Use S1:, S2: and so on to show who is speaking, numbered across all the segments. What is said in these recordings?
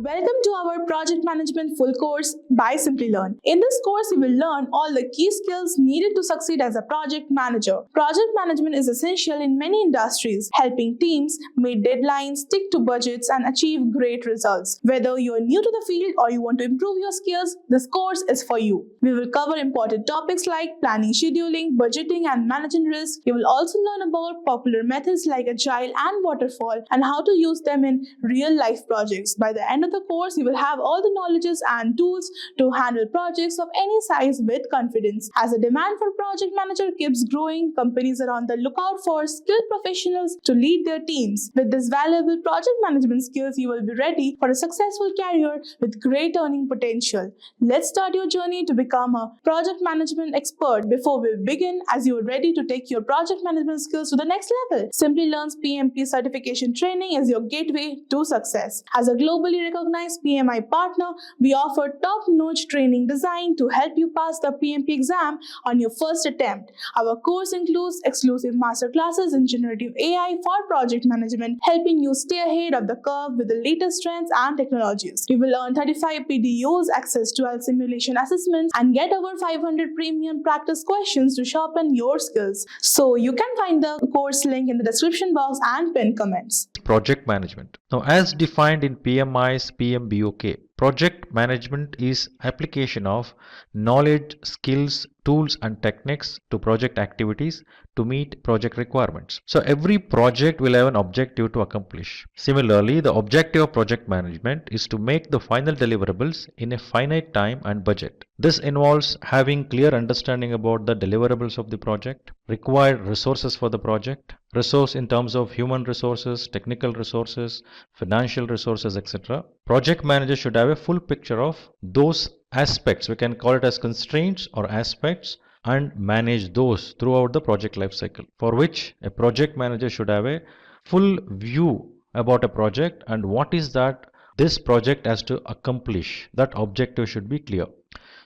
S1: Welcome to our Project Management Full Course by Simplilearn. In this course, you will learn all the key skills needed to succeed as a project manager. Project management is essential in many industries, helping teams meet deadlines, stick to budgets, and achieve great results. Whether you are new to the field or you want to improve your skills, this course is for you. We will cover important topics like planning, scheduling, budgeting, and managing risk. You will also learn about popular methods like Agile and Waterfall and how to use them in real-life projects. By the end of the course, you will have all the knowledges and tools to handle projects of any size with confidence. As the demand for project manager keeps growing, companies are on the lookout for skilled professionals to lead their teams. With this valuable project management skills, you will be ready for a successful career with great earning potential. Let's start your journey to become a project management expert. Before we begin, as you are ready to take your project management skills to the next level, Simplilearn's PMP Certification training is your gateway to success. As a globally recognized PMI partner, we offer top-notch training designed to help you pass the PMP exam on your first attempt. Our course includes exclusive masterclasses in generative AI for project management, helping you stay ahead of the curve with the latest trends and technologies. You will earn 35 PDUs, access to all simulation assessments, and get over 500 premium practice questions to sharpen your skills. So you can find the course link in the description box and pinned comments.
S2: Project management. Now, as defined in PMI's PMBOK, project management is application of knowledge, skills, tools and techniques to project activities to meet project requirements. So every project will have an objective to accomplish. Similarly, the objective of project management is to make the final deliverables in a finite time and budget. This involves having clear understanding about the deliverables of the project, required resources for the project, resource in terms of human resources, technical resources, financial resources, etc. Project manager should have a full picture of those aspects. We can call it as constraints or aspects and manage those throughout the project lifecycle, for which a project manager should have a full view about a project and what is that this project has to accomplish. That objective should be clear.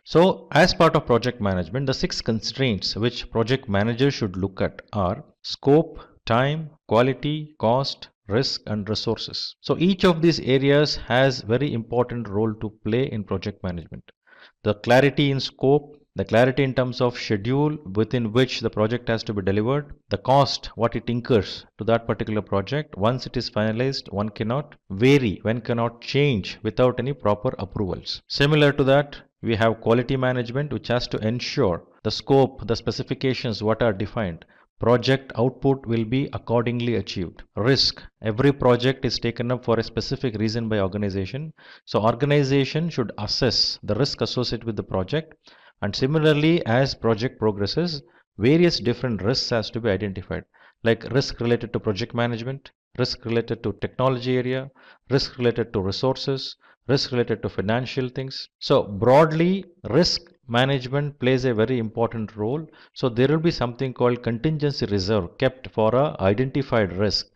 S2: So as part of project management, the 6 constraints which project managers should look at are scope, time, quality, cost, risk and resources. So each of these areas has very important role to play in project management. The clarity in scope, the clarity in terms of schedule within which the project has to be delivered, the cost, what it incurs to that particular project. Once it is finalized, one cannot vary, one cannot change without any proper approvals. Similar to that, we have quality management, which has to ensure the scope, the specifications, what are defined, project output will be accordingly achieved. Risk, every project is taken up for a specific reason by organization. So organization should assess the risk associated with the project, and similarly as project progresses, various different risks has to be identified, like risk related to project management, risk related to technology area, risk related to resources, risk related to financial things. So broadly, risk management plays a very important role. So there will be something called contingency reserve kept for a identified risk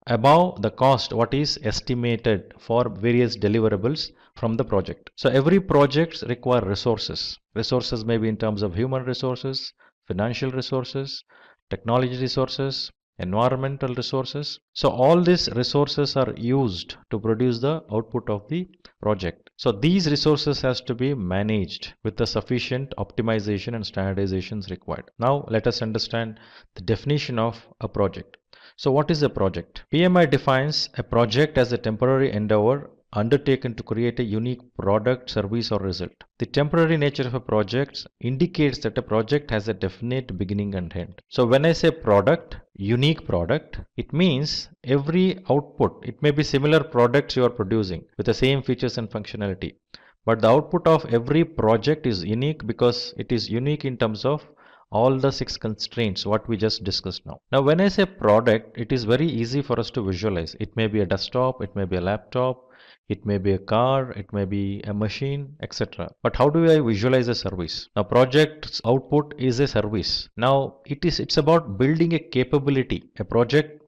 S2: above the cost what is estimated for various deliverables from the project. So every project require resources. Resources may be in terms of human resources, financial resources, technology resources, environmental resources. So all these resources are used to produce the output of the project. So these resources has to be managed with the sufficient optimization and standardizations required. Now let us understand the definition of a project. So what is a project? PMI defines a project as a temporary endeavor undertaken to create a unique product, service or result. The temporary nature of a project indicates that a project has a definite beginning and end. So when I say product, unique product, it means every output, it may be similar products you are producing with the same features and functionality, but the output of every project is unique because it is unique in terms of all the 6 constraints what we just discussed now. Now when I say product, it is very easy for us to visualize. It may be a desktop, it may be a laptop, it may be a car, it may be a machine, etc. But how do I visualize a service? Now project's output is a service. Now it's about building a capability. A project,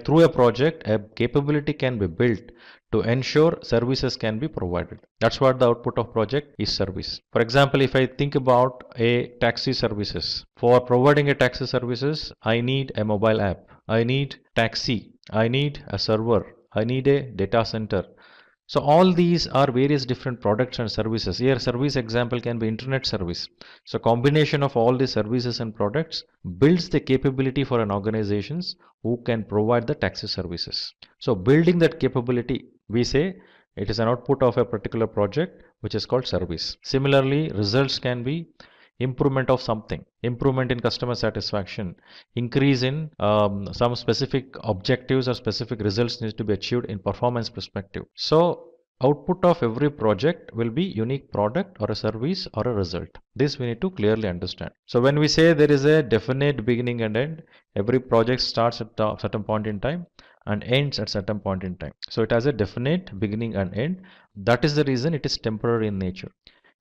S2: through a project, a capability can be built to ensure services can be provided. That's what the output of project is, service. For example, if I think about a taxi services, for providing a taxi services, I need a mobile app, I need taxi, I need a server, I need a data center, So all these are various different products and services. Here service example can be internet service. So combination of all these services and products builds the capability for an organizations who can provide the taxi services. So building that capability, we say it is an output of a particular project which is called service. Similarly, results can be improvement of something, improvement in customer satisfaction, increase in some specific objectives or specific results needs to be achieved in performance perspective. So output of every project will be unique product or a service or a result. This we need to clearly understand. So when we say there is a definite beginning and end, every project starts at a certain point in time and ends at certain point in time. So it has a definite beginning and end. That is the reason it is temporary in nature.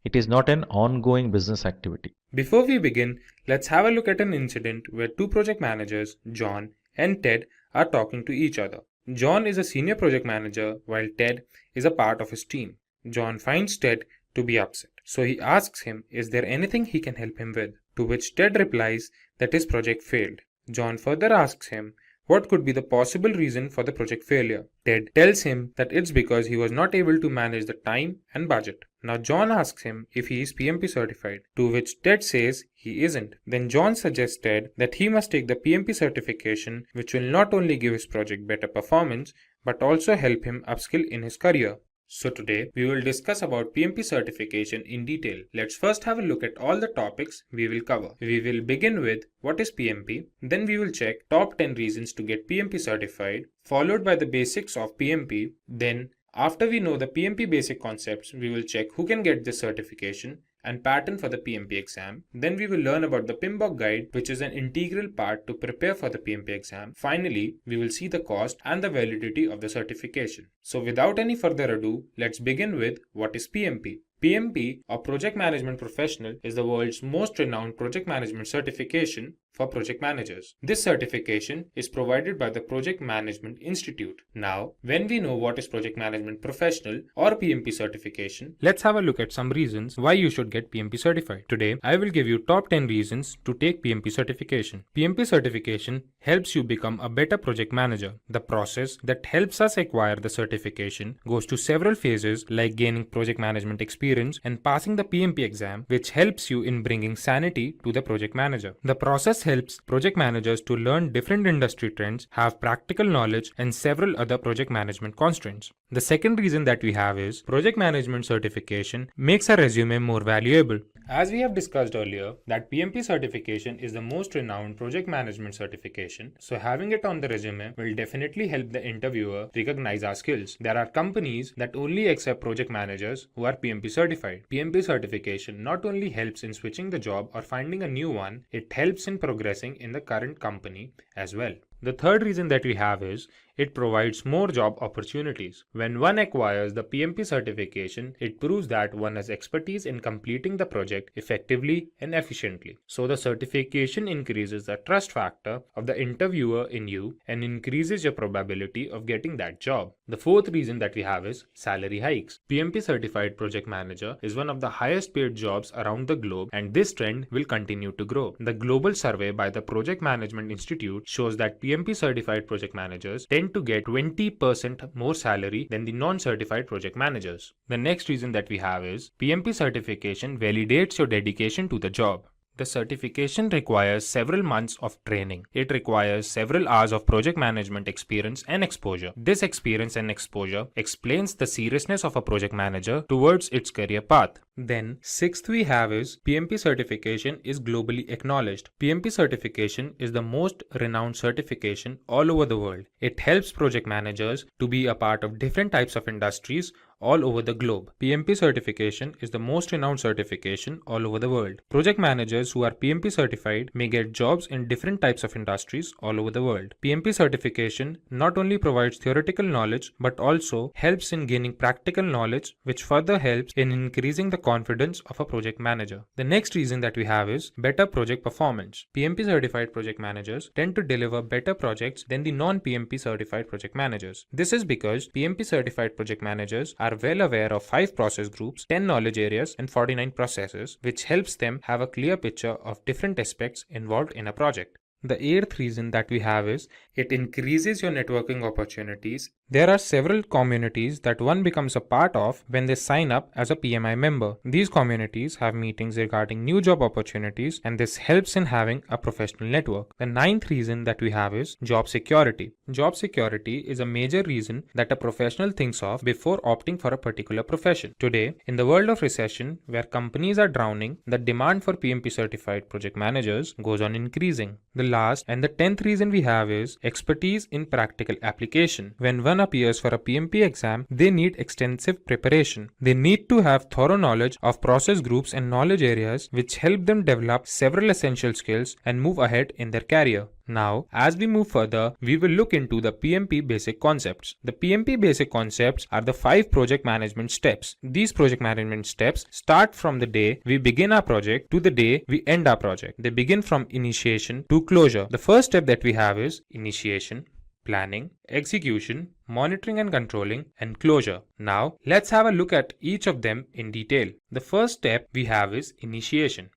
S2: It is not an ongoing business activity.
S3: Before we begin, let's have a look at an incident where two project managers, John and Ted, are talking to each other. John is a senior project manager while Ted is a part of his team. John finds Ted to be upset, so he asks him, is there anything he can help him with? To which Ted replies that his project failed. John further asks him what could be the possible reason for the project failure. Ted tells him that it's because he was not able to manage the time and budget. Now John asks him if he is PMP certified, to which Ted says he isn't. Then John suggests Ted that he must take the PMP certification, which will not only give his project better performance, but also help him upskill in his career. So today we will discuss about PMP certification in detail. Let's first have a look at all the topics we will cover. We will begin with what is PMP, then we will check top 10 reasons to get PMP certified, followed by the basics of PMP. Then after we know the PMP basic concepts, we will check who can get this certification and pattern for the PMP exam. Then we will learn about the PMBOK guide, which is an integral part to prepare for the PMP exam. Finally, we will see the cost and the validity of the certification. So without any further ado, let's begin with what is PMP. PMP, or Project Management Professional, is the world's most renowned project management certification for project managers. This certification is provided by the Project Management Institute. Now, when we know what is Project Management Professional or PMP certification, let's have a look at some reasons why you should get PMP certified. Today, I will give you top 10 reasons to take PMP certification. PMP certification helps you become a better project manager. The process that helps us acquire the certification goes to several phases like gaining project management experience and passing the PMP exam, which helps you in bringing sanity to the project manager. The process helps project managers to learn different industry trends, have practical knowledge, and several other project management constraints. The second reason that we have is project management certification makes a resume more valuable. As we have discussed earlier, that PMP certification is the most renowned project management certification, so having it on the resume will definitely help the interviewer recognize our skills. There are companies that only accept project managers who are PMP certified. PMP certification not only helps in switching the job or finding a new one, it helps in progressing in the current company as well. The third reason that we have is it provides more job opportunities. When one acquires the PMP certification, it proves that one has expertise in completing the project effectively and efficiently. So the certification increases the trust factor of the interviewer in you and increases your probability of getting that job. The fourth reason that we have is salary hikes. PMP certified project manager is one of the highest paid jobs around the globe, and this trend will continue to grow. The global survey by the Project Management Institute shows that PMP certified project managers tend to get 20% more salary than the non-certified project managers. The next reason that we have is PMP certification validates your dedication to the job. The certification requires several months of training. It requires several hours of project management experience and exposure. This experience and exposure explains the seriousness of a project manager towards its career path. Then, sixth we have is PMP certification is globally acknowledged. PMP certification is the most renowned certification all over the world. It helps project managers to be a part of different types of industries all over the globe. PMP certification is the most renowned certification all over the world. Project managers who are PMP certified may get jobs in different types of industries all over the world. PMP certification not only provides theoretical knowledge but also helps in gaining practical knowledge, which further helps in increasing the confidence of a project manager. The next reason that we have is better project performance. PMP certified project managers tend to deliver better projects than the non-PMP certified project managers. This is because PMP certified project managers are well aware of 5 process groups, 10 knowledge areas, and 49 processes, which helps them have a clear picture of different aspects involved in a project. The eighth reason that we have is it increases your networking opportunities. There are several communities that one becomes a part of when they sign up as a PMI member. These communities have meetings regarding new job opportunities, and this helps in having a professional network. The ninth reason that we have is job security. Job security is a major reason that a professional thinks of before opting for a particular profession. Today, in the world of recession, where companies are drowning, the demand for PMP certified project managers goes on increasing. The last and the 10th reason we have is expertise in practical application. When one appears for a PMP exam, they need extensive preparation. They need to have thorough knowledge of process groups and knowledge areas which help them develop several essential skills and move ahead in their career. Now, as we move further, we will look into the PMP basic concepts. The PMP basic concepts are the 5 project management steps. These project management steps start from the day we begin our project to the day we end our project. They begin from initiation to closure. The first step that we have is initiation, planning, execution, monitoring and controlling, and closure. Now, let's have a look at each of them in detail. The first step we have is initiation.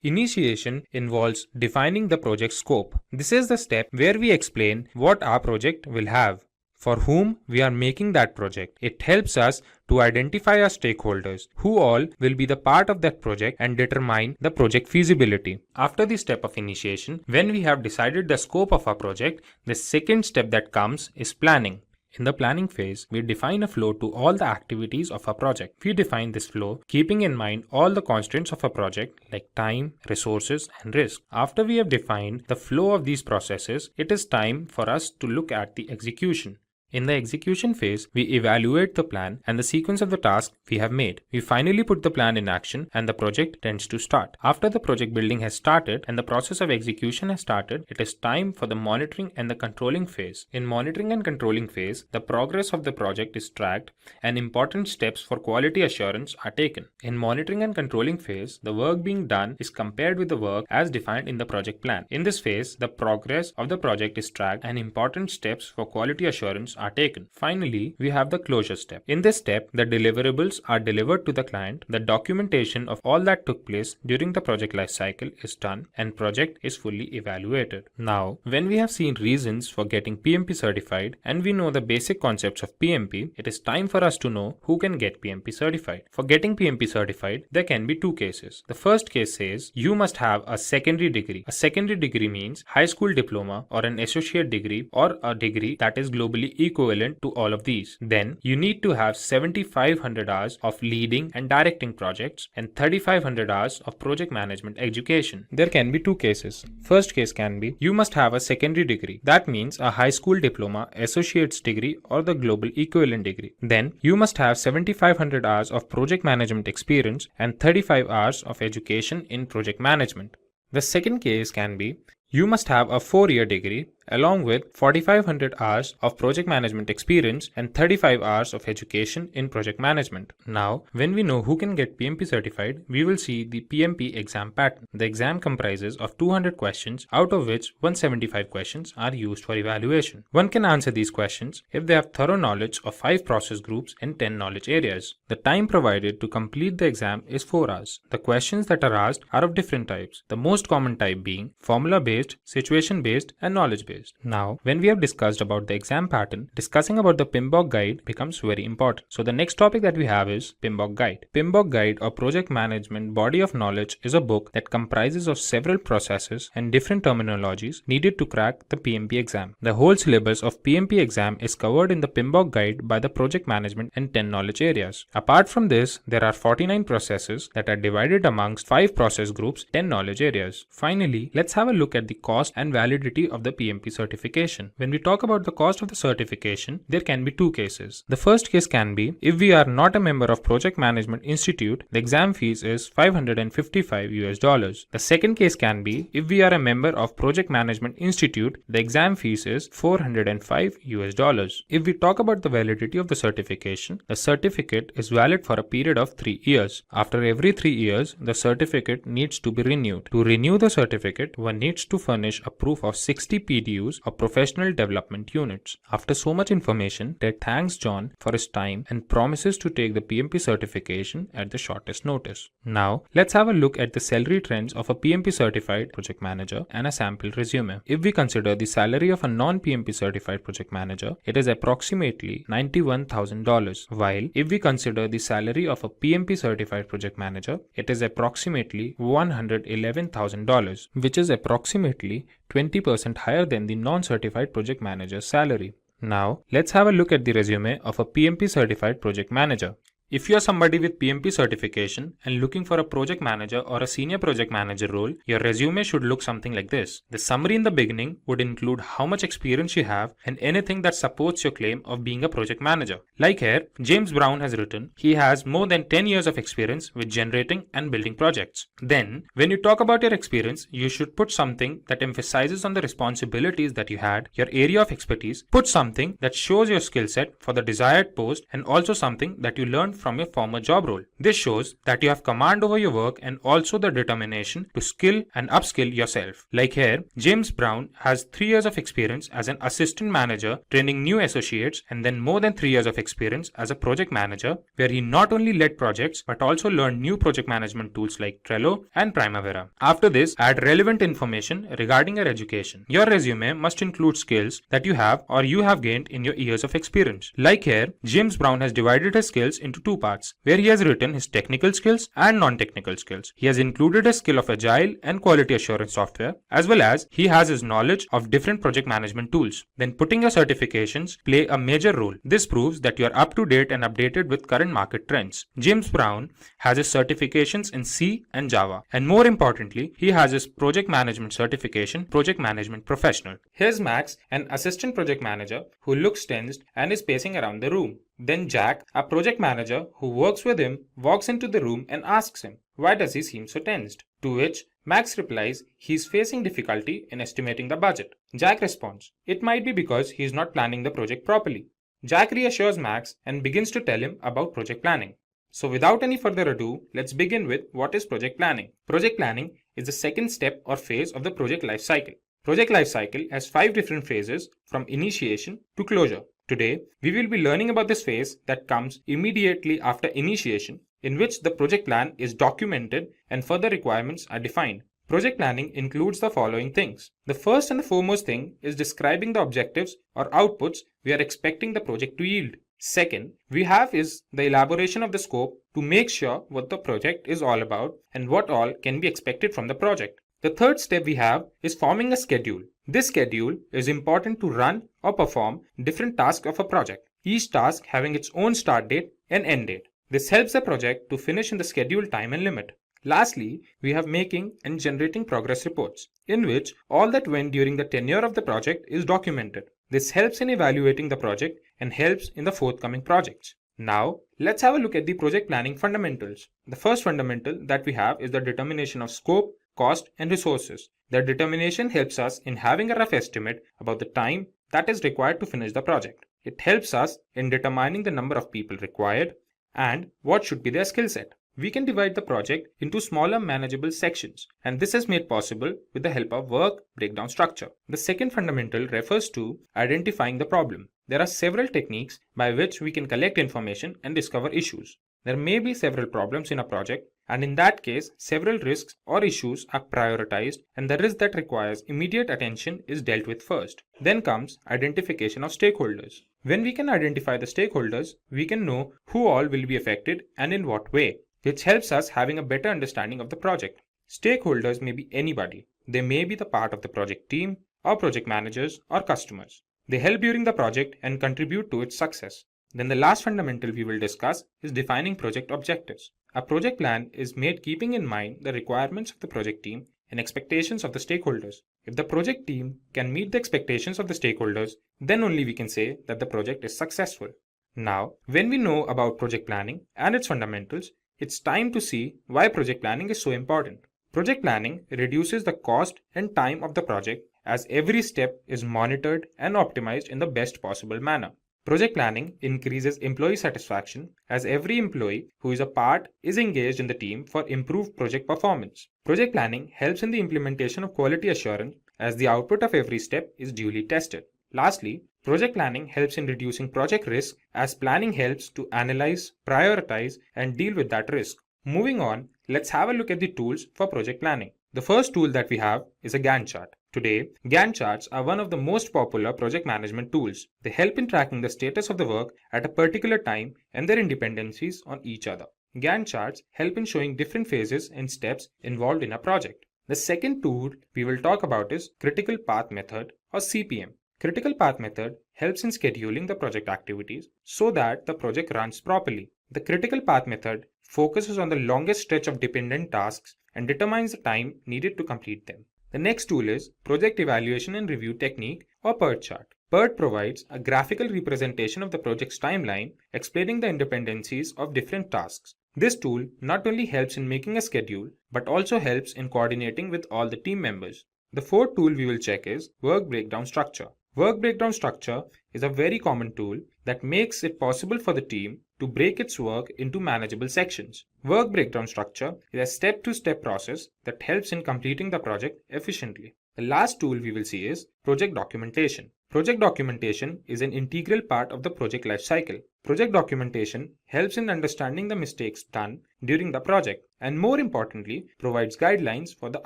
S3: Initiation involves defining the project scope. This is the step where we explain what our project will have, for whom we are making that project. It helps us to identify our stakeholders, who all will be the part of that project, and determine the project feasibility. After the step of initiation, when we have decided the scope of our project, the second step that comes is planning. In the planning phase, we define a flow to all the activities of our project. We define this flow keeping in mind all the constraints of a project like time, resources, and risk. After we have defined the flow of these processes, it is time for us to look at the execution. In the execution phase, we evaluate the plan and the sequence of the tasks we have made. We finally put the plan in action and the project tends to start. After the project building has started and the process of execution has started, it is time for the monitoring and the controlling phase. In monitoring and controlling phase, the progress of the project is tracked and important steps for quality assurance are taken. In monitoring and controlling phase, the work being done is compared with the work as defined in the project plan. In this phase, the progress of the project is tracked and important steps for quality assurance are taken. Finally, we have the closure step. In this step, the deliverables are delivered to the client, the documentation of all that took place during the project lifecycle is done, and project is fully evaluated. Now, when we have seen reasons for getting PMP certified and we know the basic concepts of PMP, it is time for us to know who can get PMP certified. For getting PMP certified, there can be two cases. The first case says you must have a secondary degree. A secondary degree means high school diploma or an associate degree or a degree that is globally equivalent to all of these. Then you need to have 7,500 hours of leading and directing projects and 3,500 hours of project management education. There can be two cases. First case can be you must have a secondary degree. That means a high school diploma, associate's degree or the global equivalent degree. Then you must have 7,500 hours of project management experience and 35 hours of education in project management. The second case can be you must have a 4-year degree along with 4,500 hours of project management experience and 35 hours of education in project management. Now, when we know who can get PMP certified, we will see the PMP exam pattern. The exam comprises of 200 questions, out of which 175 questions are used for evaluation. One can answer these questions if they have thorough knowledge of 5 process groups and 10 knowledge areas. The time provided to complete the exam is 4 hours. The questions that are asked are of different types, the most common type being formula-based, situation-based, and knowledge-based. Now, when we have discussed about the exam pattern, discussing about the PMBOK guide becomes very important. So the next topic that we have is PMBOK guide. PMBOK guide or project management body of knowledge is a book that comprises of several processes and different terminologies needed to crack the PMP exam. The whole syllabus of PMP exam is covered in the PMBOK guide by the project management and 10 knowledge areas. Apart from this, there are 49 processes that are divided amongst 5 process groups, 10 knowledge areas. Finally, let's have a look at the cost and validity of the PMP certification. When we talk about the cost of the certification, there can be two cases. The first case can be if we are not a member of Project Management Institute, the exam fees is $555. The second case can be if we are a member of Project Management Institute, the exam fees is $405. If we talk about the validity of the certification, the certificate is valid for a period of 3 years. After every 3 years, the certificate needs to be renewed. To renew the certificate, one needs to furnish a proof of 60 PDFs PDUs or professional development units. After so much information, Ted thanks John for his time and promises to take the PMP certification at the shortest notice. Now, let's have a look at the salary trends of a PMP certified project manager and a sample resume. If we consider the salary of a non-PMP certified project manager, it is approximately $91,000, while if we consider the salary of a PMP certified project manager, it is approximately $111,000, which is approximately 20% higher than the non-certified project manager's salary. Now, let's have a look at the resume of a PMP certified project manager. If you are somebody with PMP certification and looking for a project manager or a senior project manager role, your resume should look something like this. The summary in the beginning would include how much experience you have and anything that supports your claim of being a project manager. Like here, James Brown has written, he has more than 10 years of experience with generating and building projects. Then, when you talk about your experience, you should put something that emphasizes on the responsibilities that you had, your area of expertise, put something that shows your skill set for the desired post, and also something that you learned from your former job role. This shows that you have command over your work and also the determination to skill and upskill yourself. Like here, James Brown has 3 years of experience as an assistant manager training new associates and then more than 3 years of experience as a project manager where he not only led projects but also learned new project management tools like Trello and Primavera. After this, add relevant information regarding your education. Your resume must include skills that you have or you have gained in your years of experience. Like here, James Brown has divided his skills into 2 parts, where he has written his technical skills and non-technical skills. He has included a skill of Agile and quality assurance software, as well as he has his knowledge of different project management tools. Then putting your certifications play a major role. This proves that you are up to date and updated with current market trends. James Brown has his certifications in C and Java, and more importantly, he has his project management certification, Project Management Professional. Here's Max, an assistant project manager who looks tensed and is pacing around the room. Then Jack, a project manager who works with him, walks into the room and asks him, why does he seem so tensed? To which Max replies he's facing difficulty in estimating the budget. Jack responds, it might be because he's not planning the project properly. Jack reassures Max and begins to tell him about project planning. So without any further ado, let's begin with what is project planning. Project planning is the second step or phase of the project lifecycle. Project lifecycle has 5 different phases from initiation to closure. Today, we will be learning about this phase that comes immediately after initiation, in which the project plan is documented and further requirements are defined. Project planning includes the following things. The first and the foremost thing is describing the objectives or outputs we are expecting the project to yield. Second, we have is the elaboration of the scope to make sure what the project is all about and what all can be expected from the project. The third step we have is forming a schedule. This schedule is important to run or perform different tasks of a project, each task having its own start date and end date. This helps the project to finish in the scheduled time and limit. Lastly, we have making and generating progress reports, in which all that went during the tenure of the project is documented. This helps in evaluating the project and helps in the forthcoming projects. Now, let's have a look at the project planning fundamentals. The first fundamental that we have is the determination of scope, cost, and resources. The determination helps us in having a rough estimate about the time that is required to finish the project. It helps us in determining the number of people required and what should be their skill set. We can divide the project into smaller manageable sections, and this is made possible with the help of work breakdown structure. The second fundamental refers to identifying the problem. There are several techniques by which we can collect information and discover issues. There may be several problems in a project, and in that case, several risks or issues are prioritized, and the risk that requires immediate attention is dealt with first. Then comes identification of stakeholders. When we can identify the stakeholders, we can know who all will be affected and in what way, which helps us having a better understanding of the project. Stakeholders may be anybody. They may be the part of the project team, or project managers, or customers. They help during the project and contribute to its success. Then the last fundamental we will discuss is defining project objectives. A project plan is made keeping in mind the requirements of the project team and expectations of the stakeholders. If the project team can meet the expectations of the stakeholders, then only we can say that the project is successful. Now, when we know about project planning and its fundamentals, it's time to see why project planning is so important. Project planning reduces the cost and time of the project as every step is monitored and optimized in the best possible manner. Project planning increases employee satisfaction as every employee who is a part is engaged in the team for improved project performance. Project planning helps in the implementation of quality assurance as the output of every step is duly tested. Lastly, project planning helps in reducing project risk as planning helps to analyze, prioritize, and deal with that risk. Moving on, let's have a look at the tools for project planning. The first tool that we have is a Gantt chart. Today, Gantt charts are one of the most popular project management tools. They help in tracking the status of the work at a particular time and their dependencies on each other. Gantt charts help in showing different phases and steps involved in a project. The second tool we will talk about is Critical Path Method or CPM. Critical Path Method helps in scheduling the project activities so that the project runs properly. The Critical Path Method focuses on the longest stretch of dependent tasks and determines the time needed to complete them. The next tool is Project Evaluation and Review Technique or PERT chart. PERT provides a graphical representation of the project's timeline, explaining the dependencies of different tasks. This tool not only helps in making a schedule, but also helps in coordinating with all the team members. The fourth tool we will check is Work Breakdown Structure. Work Breakdown Structure is a very common tool that makes it possible for the team to break its work into manageable sections. Work Breakdown Structure is a step-to-step process that helps in completing the project efficiently. The last tool we will see is Project Documentation. Project documentation is an integral part of the project lifecycle. Project documentation helps in understanding the mistakes done during the project and, more importantly, provides guidelines for the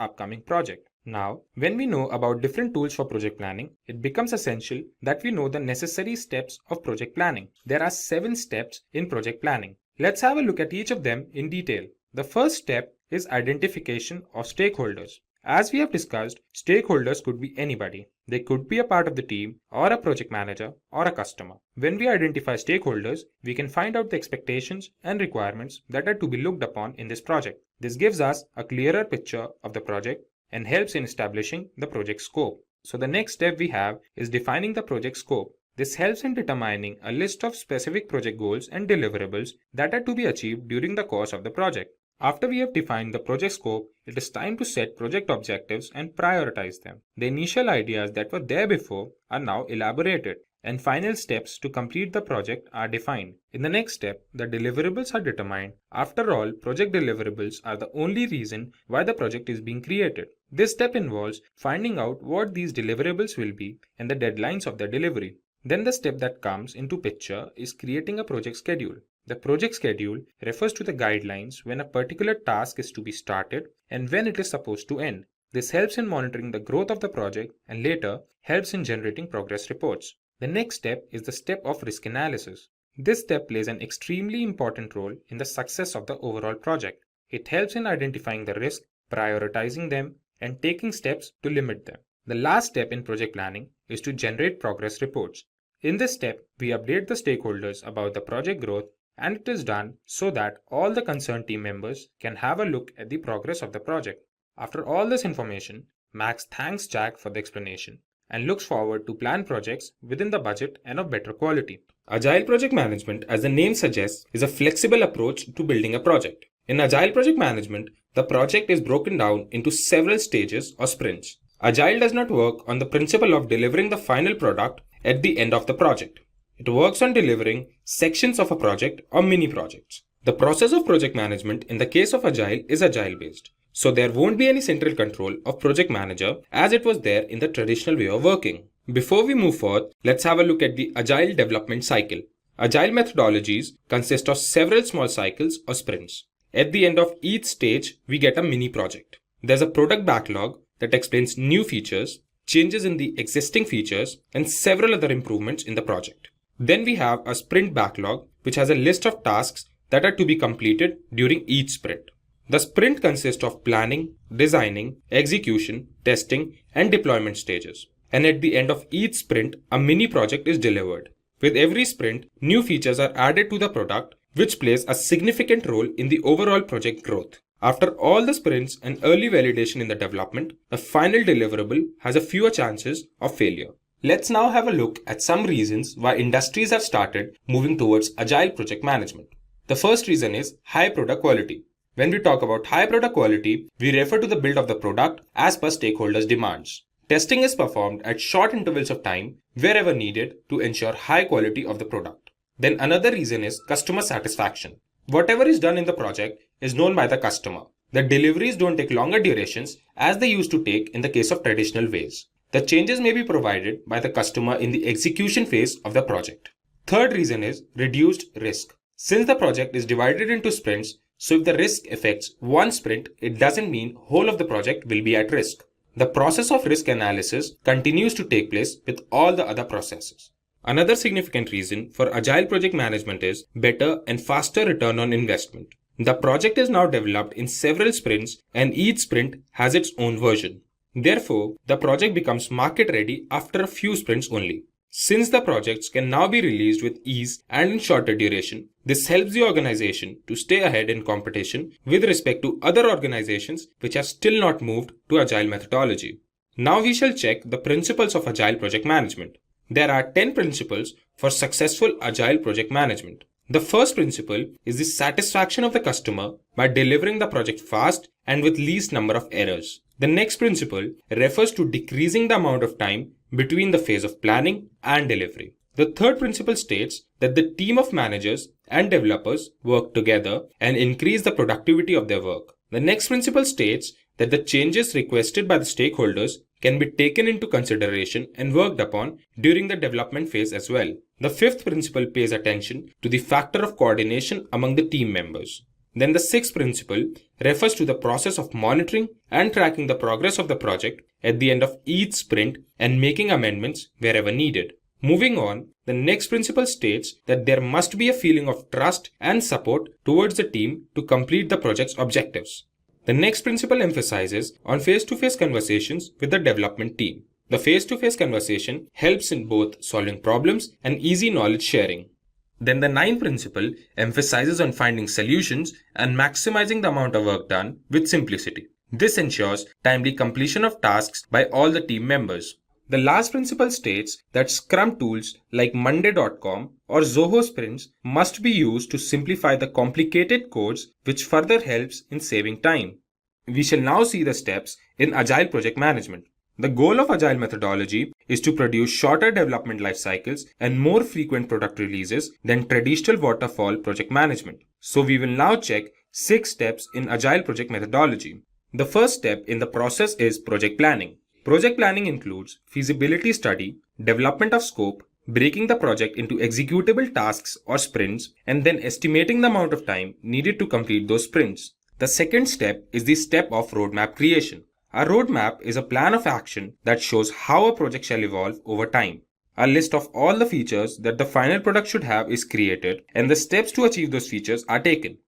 S3: upcoming project. Now, when we know about different tools for project planning, it becomes essential that we know the necessary steps of project planning. There are 7 steps in project planning. Let's have a look at each of them in detail. The first step is identification of stakeholders. As we have discussed, stakeholders could be anybody. They could be a part of the team or a project manager or a customer. When we identify stakeholders, we can find out the expectations and requirements that are to be looked upon in this project. This gives us a clearer picture of the project and helps in establishing the project scope. So the next step we have is defining the project scope. This helps in determining a list of specific project goals and deliverables that are to be achieved during the course of the project. After we have defined the project scope, it is time to set project objectives and prioritize them. The initial ideas that were there before are now elaborated, and final steps to complete the project are defined. In the next step, the deliverables are determined. After all, project deliverables are the only reason why the project is being created. This step involves finding out what these deliverables will be and the deadlines of their delivery. Then the step that comes into picture is creating a project schedule. The project schedule refers to the guidelines when a particular task is to be started and when it is supposed to end. This helps in monitoring the growth of the project and later helps in generating progress reports. The next step is the step of risk analysis. This step plays an extremely important role in the success of the overall project. It helps in identifying the risk, prioritizing them, and taking steps to limit them. The last step in project planning is to generate progress reports. In this step, we update the stakeholders about the project growth, and it is done so that all the concerned team members can have a look at the progress of the project. After all this information, Max thanks Jack for the explanation and looks forward to plan projects within the budget and of better quality. Agile project management, as the name suggests, is a flexible approach to building a project. In Agile project management, the project is broken down into several stages or sprints. Agile does not work on the principle of delivering the final product at the end of the project. It works on delivering sections of a project or mini projects. The process of project management in the case of Agile is Agile based. So there won't be any central control of project manager as it was there in the traditional way of working. Before we move forward, let's have a look at the Agile development cycle. Agile methodologies consist of several small cycles or sprints. At the end of each stage, we get a mini project. There's a product backlog that explains new features, changes in the existing features, and several other improvements in the project. Then we have a sprint backlog, which has a list of tasks that are to be completed during each sprint. The sprint consists of planning, designing, execution, testing, and deployment stages. And at the end of each sprint, a mini project is delivered. With every sprint, new features are added to the product, which plays a significant role in the overall project growth. After all the sprints and early validation in the development, the final deliverable has a fewer chances of failure. Let's now have a look at some reasons why industries have started moving towards Agile project management. The first reason is high product quality. When we talk about high product quality, we refer to the build of the product as per stakeholders' demands. Testing is performed at short intervals of time wherever needed to ensure high quality of the product. Then another reason is customer satisfaction. Whatever is done in the project is known by the customer. The deliveries don't take longer durations as they used to take in the case of traditional ways. The changes may be provided by the customer in the execution phase of the project. Third reason is reduced risk. Since the project is divided into sprints, so if the risk affects one sprint, it doesn't mean whole of the project will be at risk. The process of risk analysis continues to take place with all the other processes. Another significant reason for Agile project management is better and faster return on investment. The project is now developed in several sprints and each sprint has its own version. Therefore, the project becomes market ready after a few sprints only. Since the projects can now be released with ease and in shorter duration, this helps the organization to stay ahead in competition with respect to other organizations which have still not moved to Agile methodology. Now we shall check the principles of Agile project management. There are 10 principles for successful Agile project management. The first principle is the satisfaction of the customer by delivering the project fast and with least number of errors. The next principle refers to decreasing the amount of time between the phase of planning and delivery. The third principle states that the team of managers and developers work together and increase the productivity of their work. The next principle states that the changes requested by the stakeholders can be taken into consideration and worked upon during the development phase as well. The fifth principle pays attention to the factor of coordination among the team members. Then the sixth principle refers to the process of monitoring and tracking the progress of the project at the end of each sprint and making amendments wherever needed. Moving on, the next principle states that there must be a feeling of trust and support towards the team to complete the project's objectives. The next principle emphasizes on face-to-face conversations with the development team. The face-to-face conversation helps in both solving problems and easy knowledge sharing. Then the ninth principle emphasizes on finding solutions and maximizing the amount of work done with simplicity. This ensures timely completion of tasks by all the team members. The last principle states that Scrum tools like Monday.com or Zoho sprints must be used to simplify the complicated codes, which further helps in saving time. We shall now see the steps in Agile project management. The goal of Agile methodology is to produce shorter development life cycles and more frequent product releases than traditional waterfall project management. So we will now check 6 steps in Agile project methodology. The first step in the process is project planning. Project planning includes feasibility study, development of scope, breaking the project into executable tasks or sprints, and then estimating the amount of time needed to complete those sprints. The second step is the step of roadmap creation. A roadmap is a plan of action that shows how a project shall evolve over time. A list of all the features that the final product should have is created, and the steps to achieve those features are taken.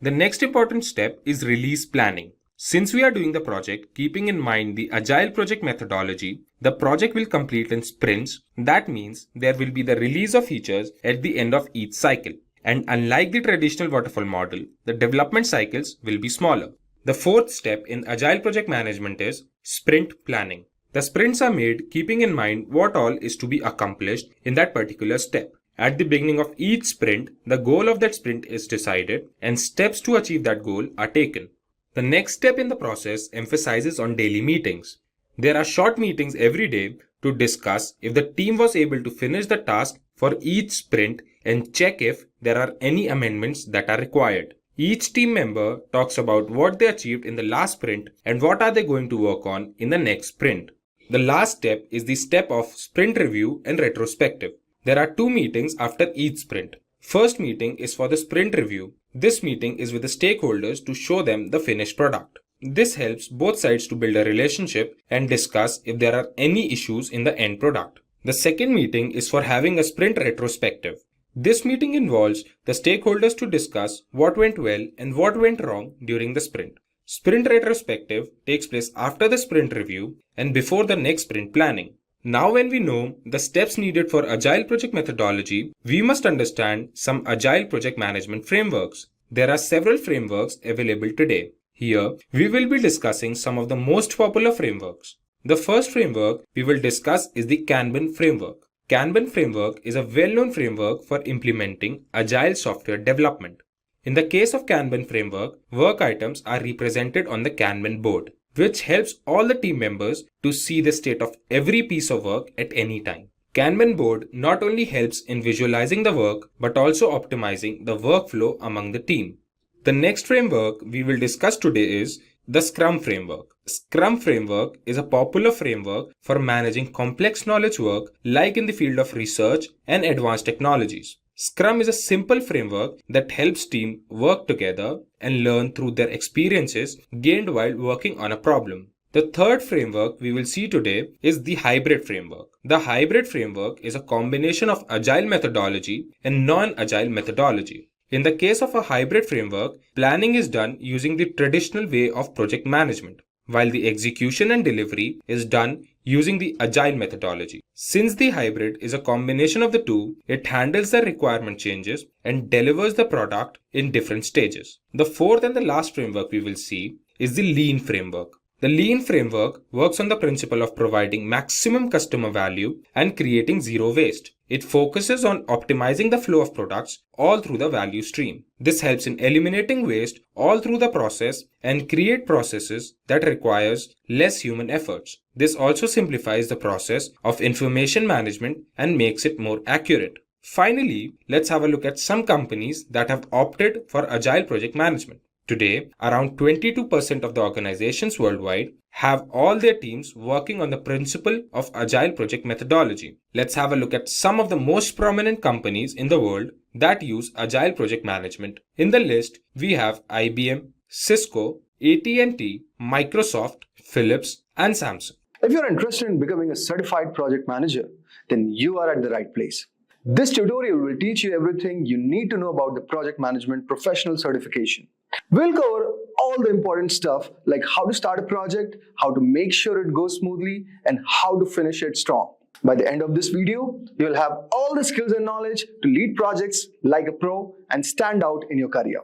S3: The next important step is release planning. Since we are doing the project keeping in mind the Agile project methodology, the project will complete in sprints. That means there will be the release of features at the end of each cycle. And unlike the traditional waterfall model, the development cycles will be smaller. The fourth step in Agile project management is sprint planning. The sprints are made keeping in mind what all is to be accomplished in that particular step. At the beginning of each sprint, the goal of that sprint is decided and steps to achieve that goal are taken. The next step in the process emphasizes on daily meetings. There are short meetings every day to discuss if the team was able to finish the task for each sprint and check if there are any amendments that are required. Each team member talks about what they achieved in the last sprint and what are they going to work on in the next sprint. The last step is the step of sprint review and retrospective. There are 2 meetings after each sprint. First meeting is for the sprint review. This meeting is with the stakeholders to show them the finished product. This helps both sides to build a relationship and discuss if there are any issues in the end product. The second meeting is for having a sprint retrospective. This meeting involves the stakeholders to discuss what went well and what went wrong during the sprint. Sprint retrospective takes place after the sprint review and before the next sprint planning. Now when we know the steps needed for Agile project methodology, we must understand some Agile project management frameworks. There are several frameworks available today. Here, we will be discussing some of the most popular frameworks. The first framework we will discuss is the Kanban framework. Kanban framework is a well-known framework for implementing Agile software development. In the case of Kanban framework, work items are represented on the Kanban board, which helps all the team members to see the state of every piece of work at any time. Kanban board not only helps in visualizing the work, but also optimizing the workflow among the team. The next framework we will discuss today is the Scrum framework. Scrum framework is a popular framework for managing complex knowledge work like in the field of research and advanced technologies. Scrum is a simple framework that helps teams work together and learn through their experiences gained while working on a problem. The third framework we will see today is the hybrid framework. The hybrid framework is a combination of agile methodology and non-agile methodology. In the case of a hybrid framework, planning is done using the traditional way of project management, while the execution and delivery is done using the agile methodology. Since the hybrid is a combination of the two, it handles the requirement changes and delivers the product in different stages. The fourth and the last framework we will see is the lean framework. The lean framework works on the principle of providing maximum customer value and creating zero waste. It focuses on optimizing the flow of products all through the value stream. This helps in eliminating waste all through the process and create processes that requires less human efforts. This also simplifies the process of information management and makes it more accurate. Finally, let's have a look at some companies that have opted for agile project management. Today, around 22% of the organizations worldwide have all their teams working on the principle of agile project methodology. Let's have a look at some of the most prominent companies in the world that use agile project management. In the list, we have IBM, Cisco, AT&T, Microsoft, Philips, and Samsung.
S4: If you're interested in becoming a certified project manager, then you are at the right place. This tutorial will teach you everything you need to know about the project management professional certification. We'll cover all the important stuff like how to start a project, how to make sure it goes smoothly, and how to finish it strong. By the end of this video, you'll have all the skills and knowledge to lead projects like a pro and stand out in your career.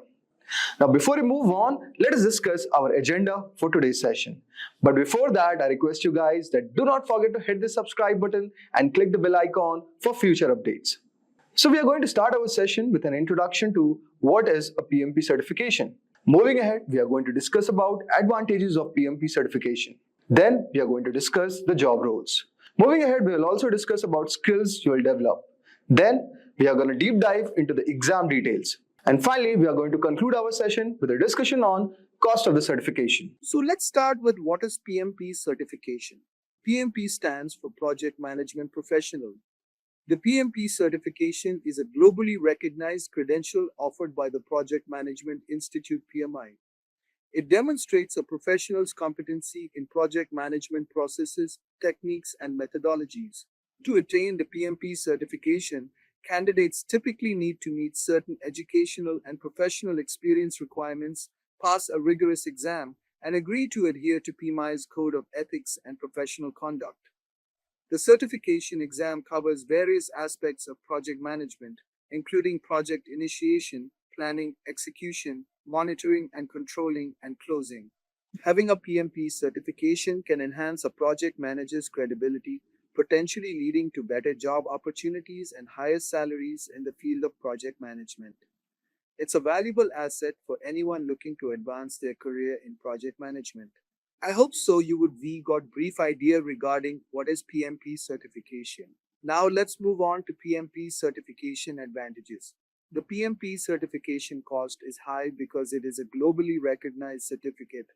S4: Now, before we move on, let us discuss our agenda for today's session. But before that, I request you guys that do not forget to hit the subscribe button and click the bell icon for future updates. So we are going to start our session with an introduction to what is a PMP certification. Moving ahead, we are going to discuss about advantages of PMP certification. Then we are going to discuss the job roles. Moving ahead, we will also discuss about skills you will develop. Then we are going to deep dive into the exam details. And finally, we are going to conclude our session with a discussion on cost of the certification.
S5: So let's start with what is PMP certification. PMP stands for Project Management Professional. The PMP certification is a globally recognized credential offered by the Project Management Institute PMI. It demonstrates a professional's competency in project management processes, techniques, and methodologies. To attain the PMP certification, candidates typically need to meet certain educational and professional experience requirements, pass a rigorous exam, and agree to adhere to PMI's Code of Ethics and Professional Conduct. The certification exam covers various aspects of project management, including project initiation, planning, execution, monitoring and controlling, and closing. Having a PMP certification can enhance a project manager's credibility, potentially leading to better job opportunities and higher salaries in the field of project management. It's a valuable asset for anyone looking to advance their career in project management. I hope so you would got brief idea regarding what is PMP certification. Now let's move on to PMP certification advantages. The PMP certification cost is high because it is a globally recognized certificate.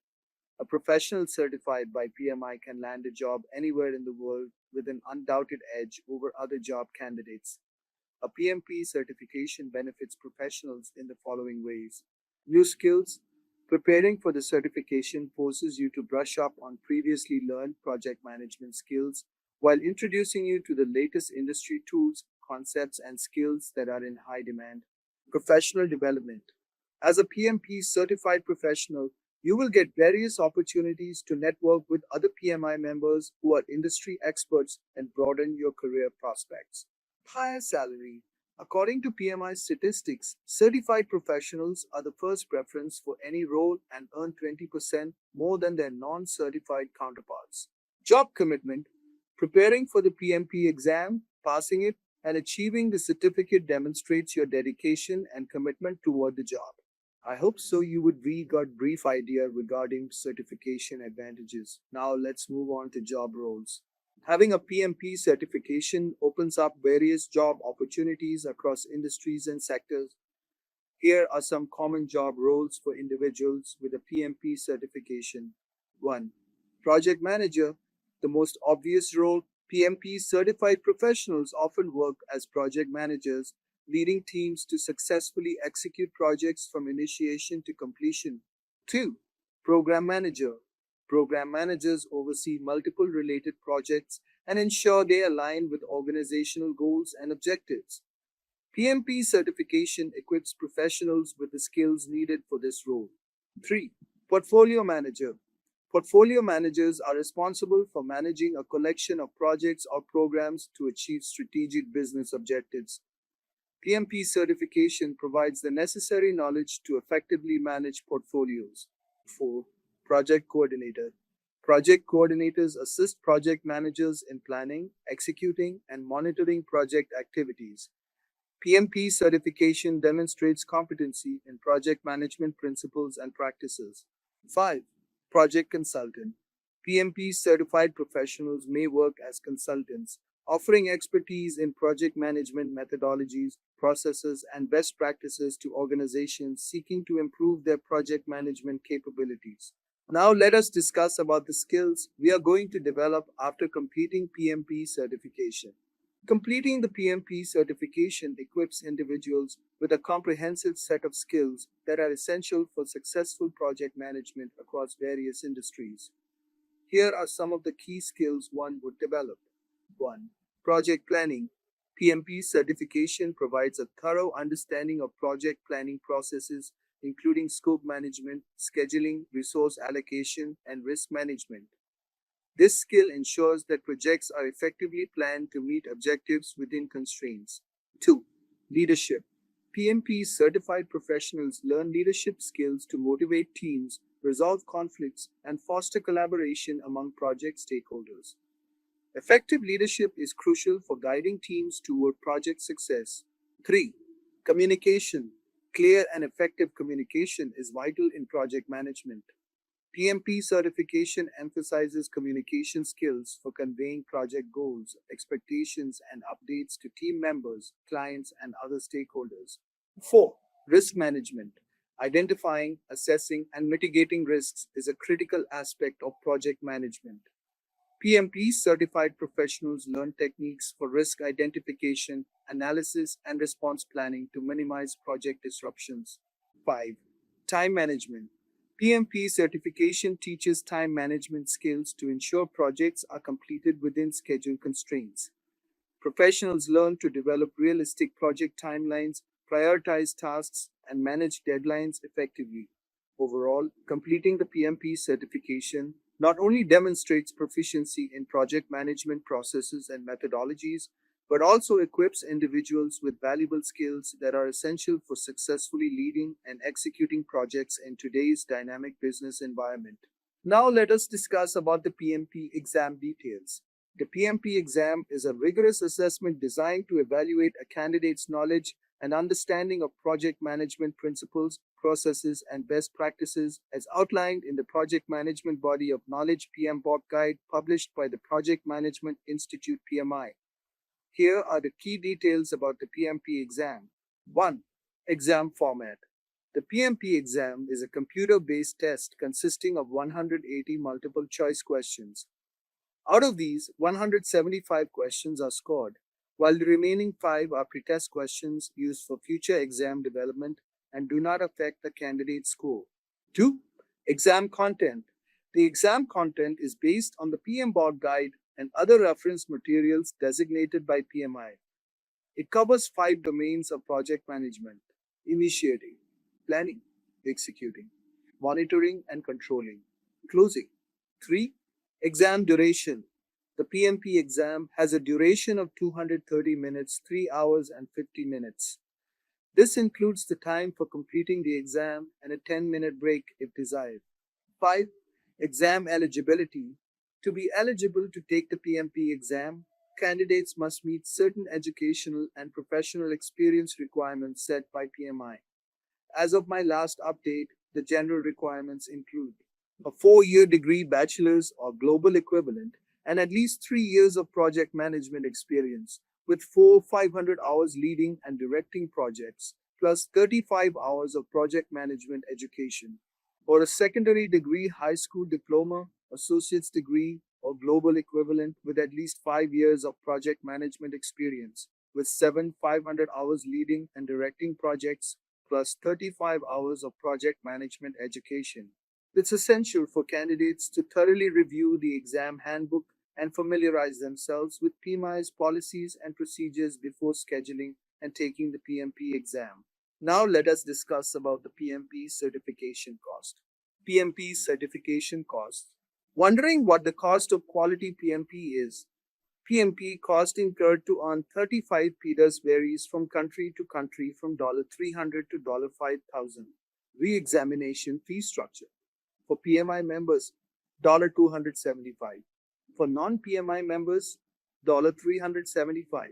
S5: A professional certified by PMI can land a job anywhere in the world with an undoubted edge over other job candidates. A PMP certification benefits professionals in the following ways. New skills. Preparing for the certification forces you to brush up on previously learned project management skills while introducing you to the latest industry tools, concepts, and skills that are in high demand. Professional development. As a PMP certified professional, you will get various opportunities to network with other PMI members who are industry experts and broaden your career prospects. Higher salary. According to PMI statistics, certified professionals are the first preference for any role and earn 20% more than their non-certified counterparts. Job commitment. Preparing for the PMP exam, passing it, and achieving the certificate demonstrates your dedication and commitment toward the job. I hope so you would got brief idea regarding certification advantages. Now let's move on to job roles. Having a PMP certification opens up various job opportunities across industries and sectors. Here are some common job roles for individuals with a PMP certification. 1. Project Manager. The most obvious role, PMP certified professionals often work as project managers, leading teams to successfully execute projects from initiation to completion. 2. Program Manager. Program managers oversee multiple related projects and ensure they align with organizational goals and objectives. PMP certification equips professionals with the skills needed for this role. 3. Portfolio Manager. Portfolio managers are responsible for managing a collection of projects or programs to achieve strategic business objectives. PMP certification provides the necessary knowledge to effectively manage portfolios. 4. Project Coordinator. Project coordinators assist project managers in planning, executing, and monitoring project activities. PMP certification demonstrates competency in project management principles and practices. 5. Project Consultant. PMP certified professionals may work as consultants, offering expertise in project management methodologies, processes, and best practices to organizations seeking to improve their project management capabilities. Now let us discuss about the skills we are going to develop after completing PMP certification. Completing the PMP certification equips individuals with a comprehensive set of skills that are essential for successful project management across various industries. Here are some of the key skills one would develop. 1. Project Planning. PMP certification provides a thorough understanding of project planning processes, including scope management, scheduling, resource allocation, and risk management. This skill ensures that projects are effectively planned to meet objectives within constraints. 2. Leadership. PMP certified professionals learn leadership skills to motivate teams, resolve conflicts, and foster collaboration among project stakeholders. Effective leadership is crucial for guiding teams toward project success. 3. Communication. Clear and effective communication is vital in project management. PMP certification emphasizes communication skills for conveying project goals, expectations, and updates to team members, clients, and other stakeholders. 4. Risk management. Identifying, assessing, and mitigating risks is a critical aspect of project management. PMP certified professionals learn techniques for risk identification, analysis, and response planning to minimize project disruptions. 5. Time management. PMP certification teaches time management skills to ensure projects are completed within schedule constraints. Professionals learn to develop realistic project timelines, prioritize tasks, and manage deadlines effectively. Overall, completing the PMP certification not only demonstrates proficiency in project management processes and methodologies, but also equips individuals with valuable skills that are essential for successfully leading and executing projects in today's dynamic business environment. Now let us discuss about the PMP exam details. The PMP exam is a rigorous assessment designed to evaluate a candidate's knowledge and understanding of project management principles, processes, and best practices as outlined in the Project Management Body of Knowledge PMBOK Guide published by the Project Management Institute PMI. Here are the key details about the PMP exam. 1. Exam format. The PMP exam is a computer-based test consisting of 180 multiple-choice questions. Out of these, 175 questions are scored, while the remaining 5 are pretest questions used for future exam development and do not affect the candidate's score. 2. Exam content. The exam content is based on the PMBOK Guide and other reference materials designated by PMI. It covers 5 domains of project management: initiating, planning, executing, monitoring and controlling, closing. 3. Exam duration. The PMP exam has a duration of 230 minutes, 3 hours and 50 minutes. This includes the time for completing the exam and a 10-minute break if desired. 5. Exam eligibility. To be eligible to take the PMP exam, candidates must meet certain educational and professional experience requirements set by PMI. As of my last update, the general requirements include a 4-year degree bachelor's or global equivalent and at least 3 years of project management experience with 500 hours leading and directing projects, plus 35 hours of project management education. For a secondary degree, high school diploma, associate's degree, or global equivalent with at least 5 years of project management experience, with 500 hours leading and directing projects, plus 35 hours of project management education. It's essential for candidates to thoroughly review the exam handbook and familiarize themselves with PMI's policies and procedures before scheduling and taking the PMP exam. Now let us discuss about the PMP certification cost. PMP certification cost. Wondering what the cost of quality PMP is? PMP cost incurred to earn 35 PDAs varies from country to country from $300 to $5,000. Re-examination fee structure. For PMI members, $275. For non-PMI members, $375.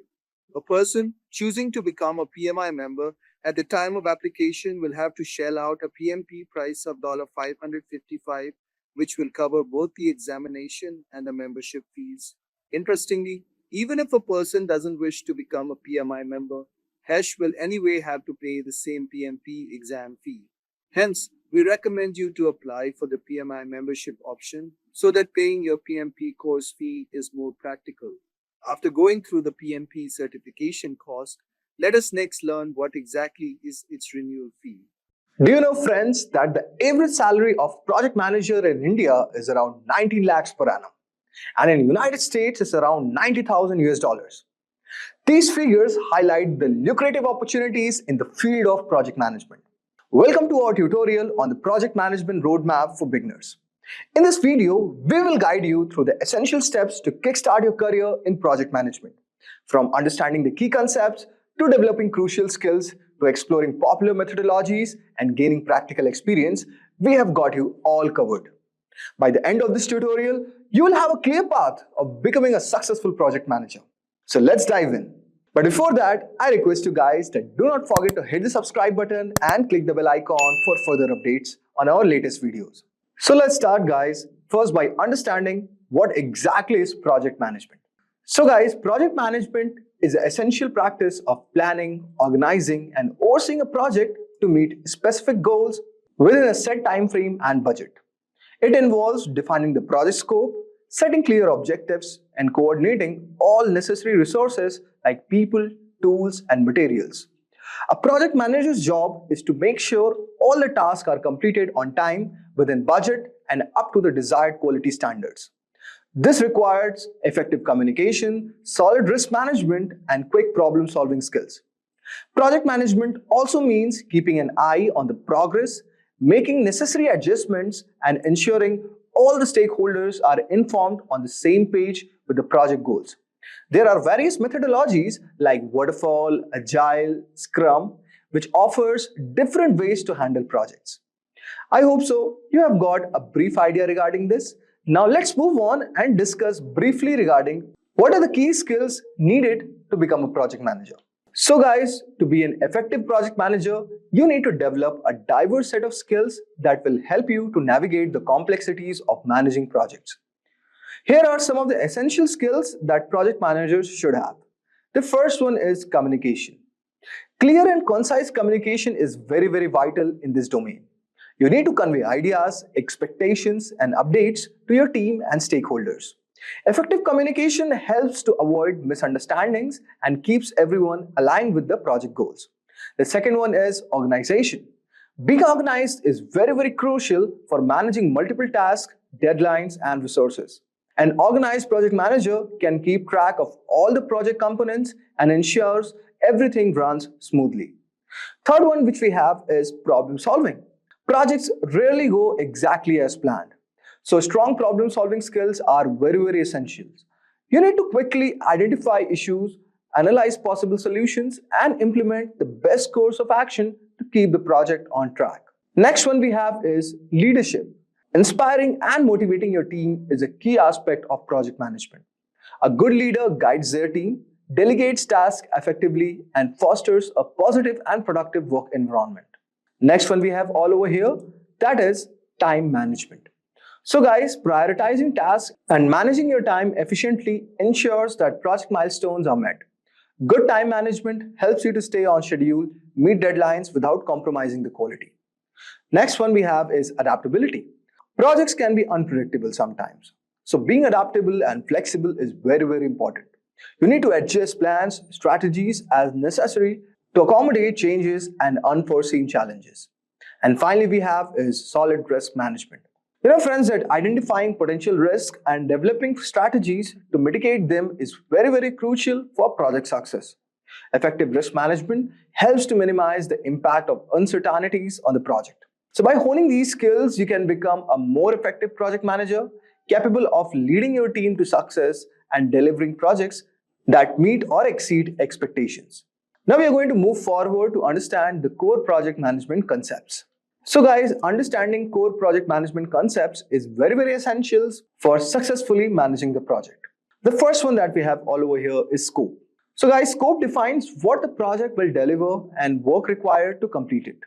S5: A person choosing to become a PMI member at the time of application will have to shell out a PMP price of $555, which will cover both the examination and the membership fees. Interestingly, even if a person doesn't wish to become a PMI member, HESH will anyway have to pay the same PMP exam fee. Hence, we recommend you to apply for the PMI membership option so that paying your PMP course fee is more practical. After going through the PMP certification cost, let us next learn what exactly is its renewal fee.
S4: Do you know, friends, that the average salary of project manager in India is around 19 lakhs per annum, and in United States it's around 90,000 US dollars. These figures highlight the lucrative opportunities in the field of project management. Welcome to our tutorial on the project management roadmap for beginners. In this video, we will guide you through the essential steps to kickstart your career in project management. From understanding the key concepts to developing crucial skills to exploring popular methodologies and gaining practical experience, we have got you all covered. By the end of this tutorial, you will have a clear path of becoming a successful project manager. So let's dive in. But before that, I request you guys that do not forget to hit the subscribe button and click the bell icon for further updates on our latest videos. So let's start, guys, first by understanding what exactly is project management. So guys, project management is the essential practice of planning, organizing, and overseeing a project to meet specific goals within a set time frame and budget. It involves defining the project scope, setting clear objectives, and coordinating all necessary resources like people, tools, and materials. A project manager's job is to make sure all the tasks are completed on time, within budget, and up to the desired quality standards. This requires effective communication, solid risk management, and quick problem-solving skills. Project management also means keeping an eye on the progress, making necessary adjustments, and ensuring all the stakeholders are informed on the same page with the project goals. There are various methodologies like Waterfall, Agile, Scrum, which offers different ways to handle projects. I hope so you have got a brief idea regarding this. Now let's move on and discuss briefly regarding what are the key skills needed to become a project manager. So guys, to be an effective project manager, you need to develop a diverse set of skills that will help you to navigate the complexities of managing projects. Here are some of the essential skills that project managers should have. The first one is communication. Clear and concise communication is very vital in this domain. You need to convey ideas, expectations, and updates to your team and stakeholders. Effective communication helps to avoid misunderstandings and keeps everyone aligned with the project goals. The second one is organization. Being organized is very crucial for managing multiple tasks, deadlines, and resources. An organized project manager can keep track of all the project components and ensures everything runs smoothly. Third one which we have is problem solving. Projects rarely go exactly as planned. So strong problem solving skills are very essential. You need to quickly identify issues, analyze possible solutions, and implement the best course of action to keep the project on track. Next one we have is leadership. Inspiring and motivating your team is a key aspect of project management. A good leader guides their team, delegates tasks effectively, and fosters a positive and productive work environment. Next one we have all over here, that is time management. So guys, prioritizing tasks and managing your time efficiently ensures that project milestones are met. Good time management helps you to stay on schedule, meet deadlines without compromising the quality. Next one we have is adaptability. Projects can be unpredictable sometimes. So being adaptable and flexible is very, very important. You need to adjust plans, strategies as necessary to accommodate changes and unforeseen challenges. And finally, we have is solid risk management. Friends, that identifying potential risk and developing strategies to mitigate them is very, very crucial for project success. Effective risk management helps to minimize the impact of uncertainties on the project. So by honing these skills, you can become a more effective project manager, capable of leading your team to success and delivering projects that meet or exceed expectations. Now we are going to move forward to understand the core project management concepts. So guys, understanding core project management concepts is very, very essential for successfully managing the project. The first one that we have all over here is scope. So guys, scope defines what the project will deliver and work required to complete it.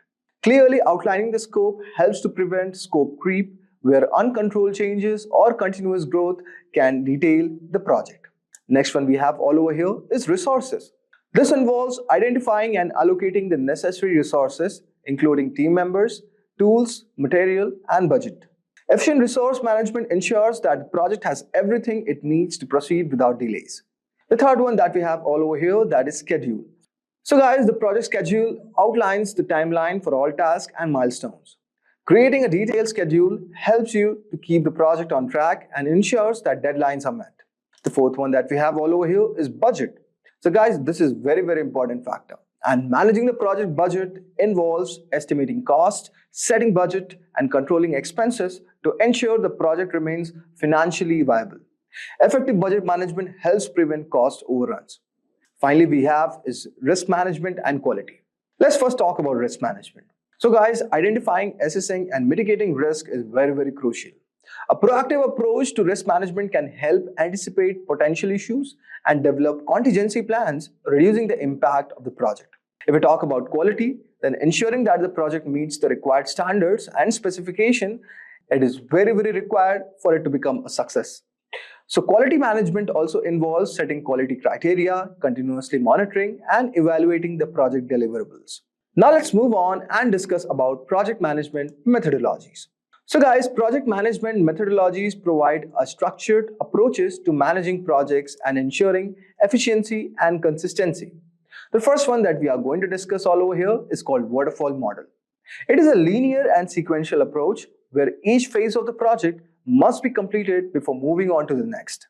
S4: Clearly outlining the scope helps to prevent scope creep, where uncontrolled changes or continuous growth can derail the project. Next one we have all over here is resources. This involves identifying and allocating the necessary resources, including team members, tools, material, and budget. Efficient resource management ensures that the project has everything it needs to proceed without delays. The third one that we have all over here, that is schedule. So guys, the project schedule outlines the timeline for all tasks and milestones. Creating a detailed schedule helps you to keep the project on track and ensures that deadlines are met. The fourth one that we have all over here is budget. So guys, this is very, very important factor. And managing the project budget involves estimating cost, setting budget, and controlling expenses to ensure the project remains financially viable. Effective budget management helps prevent cost overruns. Finally, we have is risk management and quality. Let's first talk about risk management. So guys, identifying, assessing, and mitigating risk is very, very crucial. A proactive approach to risk management can help anticipate potential issues and develop contingency plans, reducing the impact of the project. If we talk about quality, then ensuring that the project meets the required standards and specification, it is very, very required for it to become a success. So quality management also involves setting quality criteria, continuously monitoring, and evaluating the project deliverables. Now let's move on and discuss about project management methodologies. So guys, project management methodologies provide a structured approaches to managing projects and ensuring efficiency and consistency. The first one that we are going to discuss all over here is called waterfall model. It is a linear and sequential approach where each phase of the project must be completed before moving on to the next.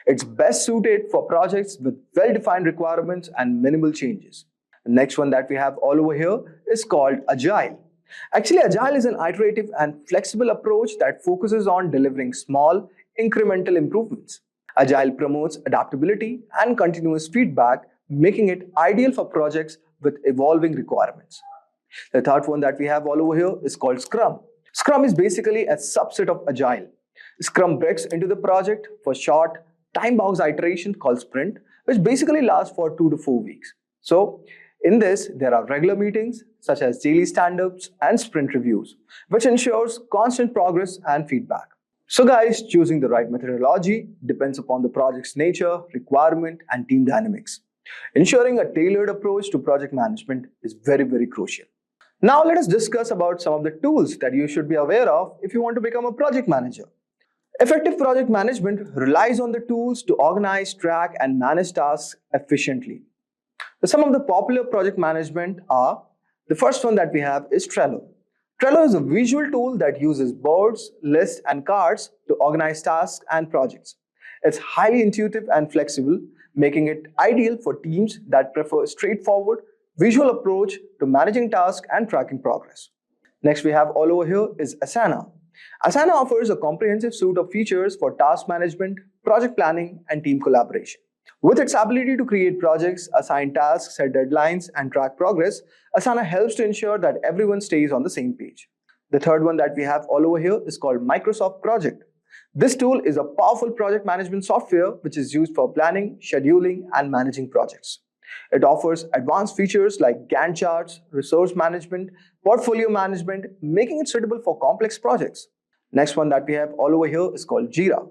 S4: It's best suited for projects with well-defined requirements and minimal changes. The next one that we have all over here is called Agile. Actually, Agile is an iterative and flexible approach that focuses on delivering small, incremental improvements. Agile promotes adaptability and continuous feedback, making it ideal for projects with evolving requirements. The third one that we have all over here is called Scrum. Scrum is basically a subset of Agile. Scrum breaks into the project for short, time-bound iteration called sprint, which basically lasts for 2 to 4 weeks. So, in this, there are regular meetings such as daily stand-ups and sprint reviews, which ensures constant progress and feedback. So guys, choosing the right methodology depends upon the project's nature, requirement, and team dynamics. Ensuring a tailored approach to project management is very, very crucial. Now let us discuss about some of the tools that you should be aware of if you want to become a project manager. Effective project management relies on the tools to organize, track, and manage tasks efficiently. Some of the popular project management are, the first one that we have is Trello. Trello is a visual tool that uses boards, lists, and cards to organize tasks and projects. It's highly intuitive and flexible, making it ideal for teams that prefer a straightforward, visual approach to managing tasks and tracking progress. Next we have all over here is Asana. Asana offers a comprehensive suite of features for task management, project planning, and team collaboration. With its ability to create projects, assign tasks, set deadlines, and track progress, Asana helps to ensure that everyone stays on the same page. The third one that we have all over here is called Microsoft Project. This tool is a powerful project management software which is used for planning, scheduling, and managing projects. It offers advanced features like Gantt charts, resource management, portfolio management, making it suitable for complex projects. Next one that we have all over here is called Jira.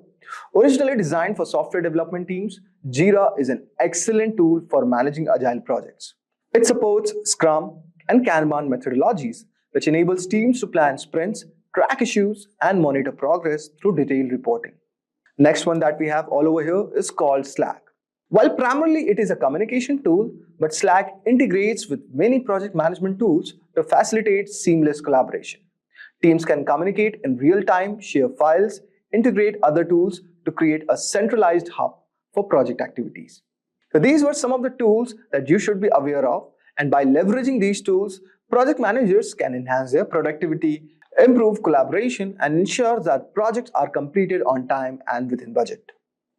S4: Originally designed for software development teams, Jira is an excellent tool for managing agile projects. It supports Scrum, and Kanban methodologies, which enables teams to plan sprints, track issues, and monitor progress through detailed reporting. Next one that we have all over here is called Slack. While primarily it is a communication tool, but Slack integrates with many project management tools to facilitate seamless collaboration. Teams can communicate in real time, share files, integrate other tools to create a centralized hub for project activities. So these were some of the tools that you should be aware of, and by leveraging these tools, project managers can enhance their productivity, improve collaboration, and ensure that projects are completed on time and within budget.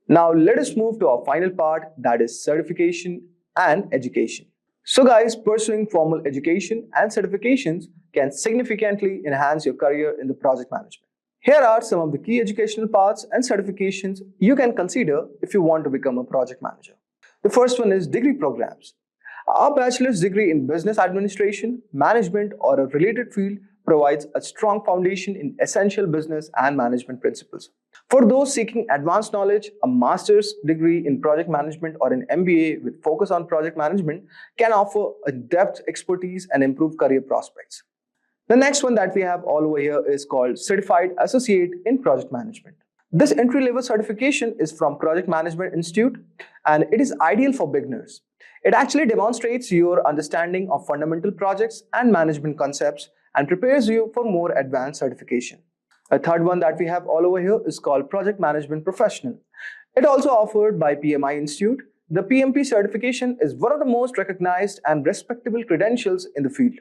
S4: Now let us move to our final part, that is certification and education. So guys, pursuing formal education and certifications can significantly enhance your career in the project management. Here are some of the key educational paths and certifications you can consider if you want to become a project manager. The first one is degree programs. A bachelor's degree in business administration, management, or a related field provides a strong foundation in essential business and management principles. For those seeking advanced knowledge, a master's degree in project management or an MBA with focus on project management can offer a depth expertise and improve career prospects. The next one that we have all over here is called Certified Associate in Project Management. This entry-level certification is from Project Management Institute and it is ideal for beginners. It actually demonstrates your understanding of fundamental projects and management concepts and prepares you for more advanced certification. A third one that we have all over here is called Project Management Professional. It also offered by PMI Institute. The PMP certification is one of the most recognized and respectable credentials in the field.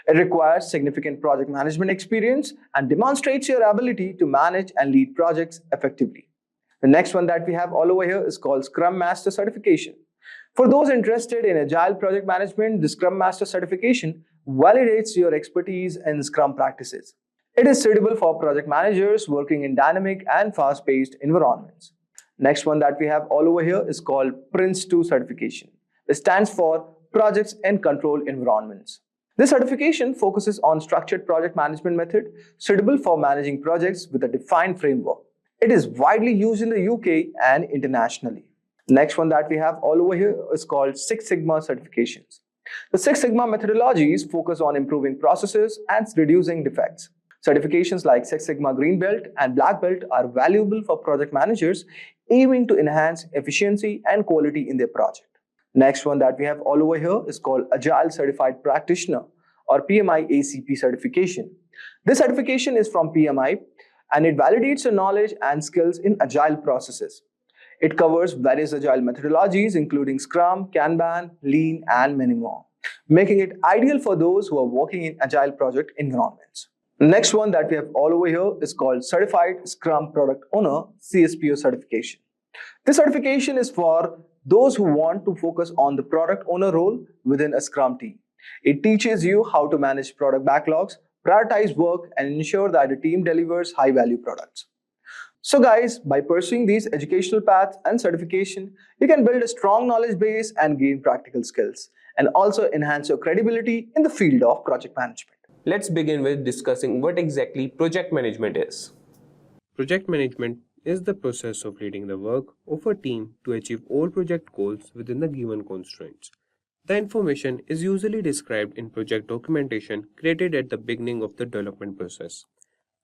S4: It requires significant project management experience and demonstrates your ability to manage and lead projects effectively. The next one that we have all over here is called Scrum Master Certification. For those interested in Agile project management, the Scrum Master Certification validates your expertise in Scrum practices. It is suitable for project managers working in dynamic and fast-paced environments. Next one that we have all over here is called Prince2 Certification. It stands for Projects in Controlled Environments. This certification focuses on structured project management method suitable for managing projects with a defined framework. It is widely used in the UK and internationally. Next one that we have all over here is called Six Sigma certifications. The Six Sigma methodologies focus on improving processes and reducing defects. Certifications like Six Sigma Green Belt and Black Belt are valuable for project managers aiming to enhance efficiency and quality in their project. Next one that we have all over here is called Agile Certified Practitioner or PMI ACP certification. This certification is from PMI and it validates your knowledge and skills in Agile processes. It covers various Agile methodologies including Scrum, Kanban, Lean, and many more, making it ideal for those who are working in Agile project environments. Next one that we have all over here is called Certified Scrum Product Owner CSPO certification. This certification is for those who want to focus on the product owner role within a Scrum team. It teaches you how to manage product backlogs, prioritize work, and ensure that the team delivers high-value products. So guys, by pursuing these educational paths and certification, you can build a strong knowledge base and gain practical skills, and also enhance your credibility in the field of project management.
S6: Let's begin with discussing what exactly project management is.
S3: Project management is the process of leading the work of a team to achieve all project goals within the given constraints. The information is usually described in project documentation created at the beginning of the development process.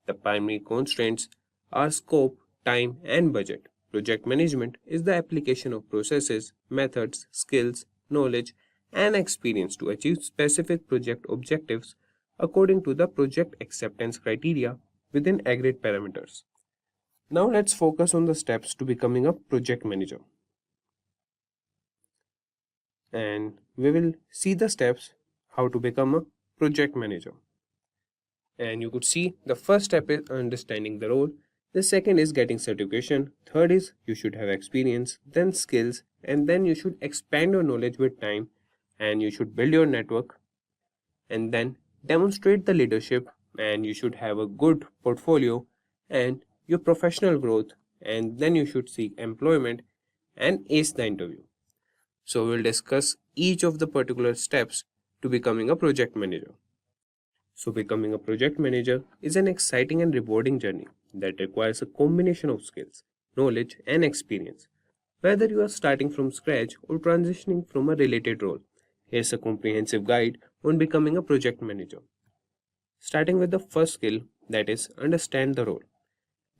S3: The primary constraints are scope, time, and budget. Project management is the application of processes, methods, skills, knowledge, and experience to achieve specific project objectives according to the project acceptance criteria within agreed parameters. Now let's focus on the steps to becoming a project manager. And we will see the steps how to become a project manager. And you could see the first step is understanding the role. The second is getting certification. Third is you should have experience, then skills, and then you should expand your knowledge with time, and you should build your network, and then demonstrate the leadership, and you should have a good portfolio and your professional growth, and then you should seek employment and ace the interview. So we'll discuss each of the particular steps to becoming a project manager. So becoming a project manager is an exciting and rewarding journey that requires a combination of skills, knowledge, and experience. Whether you are starting from scratch or transitioning from a related role, here's a comprehensive guide
S6: on becoming a project manager. Starting with the first skill, that is, understand the role.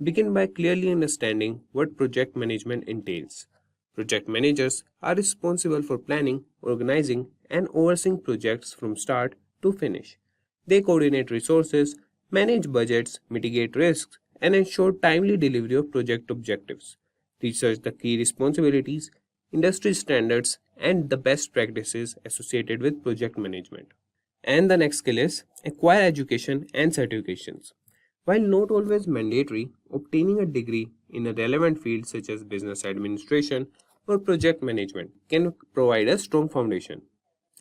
S6: Begin by clearly understanding what project management entails. Project managers are responsible for planning, organizing, and overseeing projects from start to finish. They coordinate resources, manage budgets, mitigate risks, and ensure timely delivery of project objectives. Research the key responsibilities, industry standards, and the best practices associated with project management. And the next skill is acquire education and certifications. While not always mandatory, obtaining a degree in a relevant field such as business administration or project management can provide a strong foundation.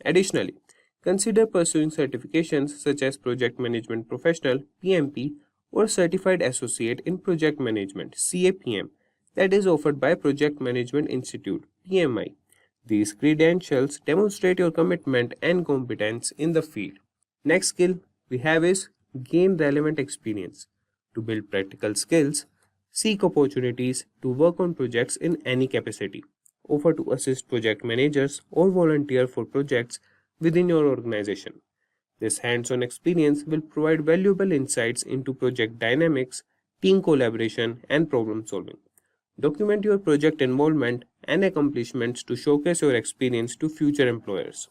S6: Additionally, consider pursuing certifications such as Project Management Professional (PMP) or Certified Associate in Project Management (CAPM) that is offered by Project Management Institute (PMI). These credentials demonstrate your commitment and competence in the field. Next skill we have is gain relevant experience. To build practical skills, seek opportunities to work on projects in any capacity. Offer to assist project managers or volunteer for projects within your organization. This hands-on experience will provide valuable insights into project dynamics, team collaboration, and problem solving. Document your project involvement and accomplishments to showcase your experience to future employers.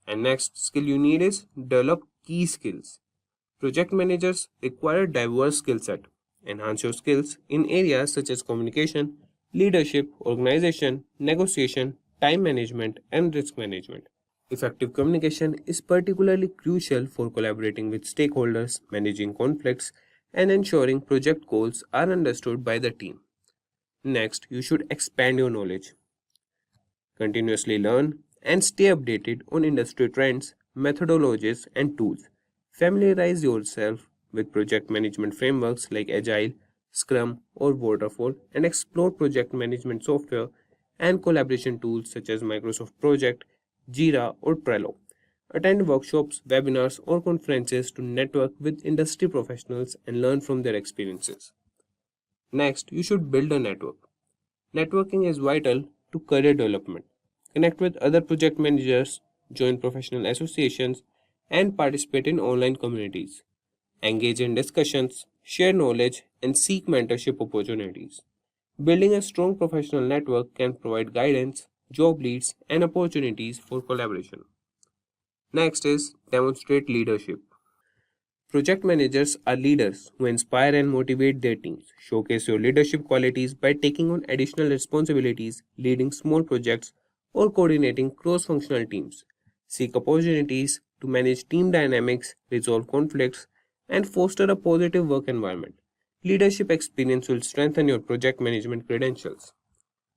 S6: And next skill you need is develop key skills. Project managers require a diverse skill set. Enhance your skills in areas such as communication, leadership, organization, negotiation, time management, and risk management. Effective communication is particularly crucial for collaborating with stakeholders, managing conflicts, and ensuring project goals are understood by the team. Next, you should expand your knowledge. Continuously learn and stay updated on industry trends, methodologies, and tools. Familiarize yourself with project management frameworks like Agile, Scrum, or Waterfall, and explore project management software and collaboration tools such as Microsoft Project, Jira, or Trello. Attend workshops, webinars, or conferences to network with industry professionals and learn from their experiences. Next, you should build a network. Networking is vital to career development. Connect with other project managers, join professional associations, and participate in online communities. Engage in discussions, share knowledge, and seek mentorship opportunities. Building a strong professional network can provide guidance, job leads, and opportunities for collaboration. Next is demonstrate leadership. Project managers are leaders who inspire and motivate their teams. Showcase your leadership qualities by taking on additional responsibilities, leading small projects, or coordinating cross functional teams. Seek opportunities to manage team dynamics, resolve conflicts, and foster a positive work environment. Leadership experience will strengthen your project management credentials.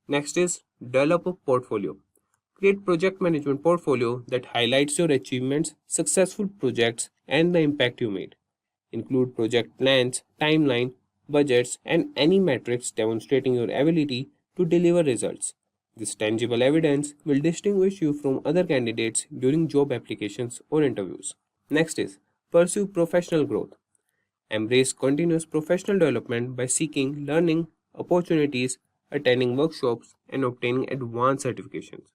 S6: Next is develop a portfolio. Create project management portfolio that highlights your achievements, successful projects, and the impact you made. Include project plans, timeline, budgets, and any metrics demonstrating your ability to deliver results. This tangible evidence will distinguish you from other candidates during job applications or interviews. Next is pursue professional growth. Embrace continuous professional development by seeking learning opportunities, attending workshops, and obtaining advanced certifications.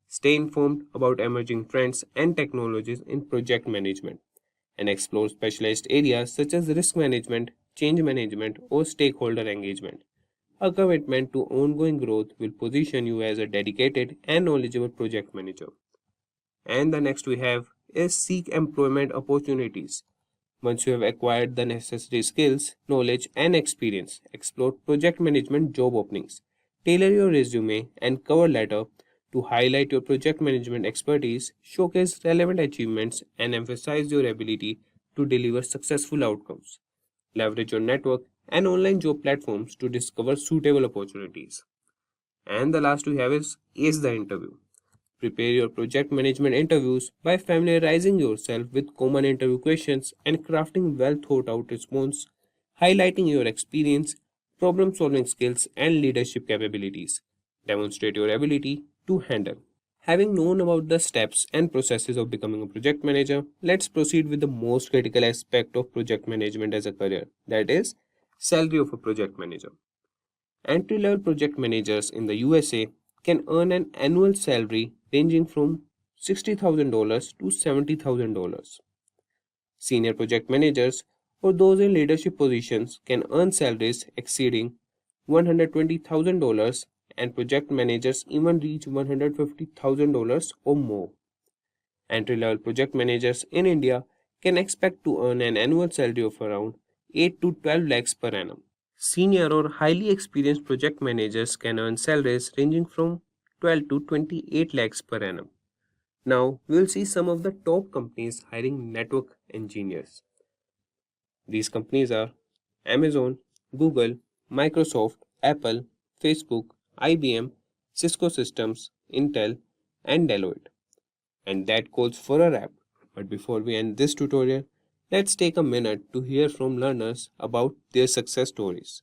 S6: Stay informed about emerging trends and technologies in project management and explore specialized areas such as risk management, change management, or stakeholder engagement. A commitment to ongoing growth will position you as a dedicated and knowledgeable project manager. And the next we have is seek employment opportunities. Once you have acquired the necessary skills, knowledge, and experience, explore project management job openings. Tailor your resume and cover letter to highlight your project management expertise, showcase relevant achievements, and emphasize your ability to deliver successful outcomes. Leverage your network and online job platforms to discover suitable opportunities. And the last we have is ace the interview. Prepare your project management interviews by familiarizing yourself with common interview questions and crafting well thought out response, highlighting your experience, problem solving skills, and leadership capabilities. Demonstrate your ability to handle. Having known about the steps and processes of becoming a project manager, let's proceed with the most critical aspect of project management as a career, that is, salary of a project manager. Entry-level project managers in the USA can earn an annual salary ranging from $60,000 to $70,000. Senior project managers or those in leadership positions can earn salaries exceeding $120,000, and project managers even reach $150,000 or more. Entry-level project managers in India can expect to earn an annual salary of around 8 to 12 lakhs per annum. Senior or highly experienced project managers can earn salaries ranging from 12 to 28 lakhs per annum. Now, we will see some of the top companies hiring network engineers. These companies are Amazon, Google, Microsoft, Apple, Facebook, IBM, Cisco Systems, Intel, and Deloitte. And that calls for a wrap. But before we end this tutorial, let's take a minute to hear from learners about their success stories.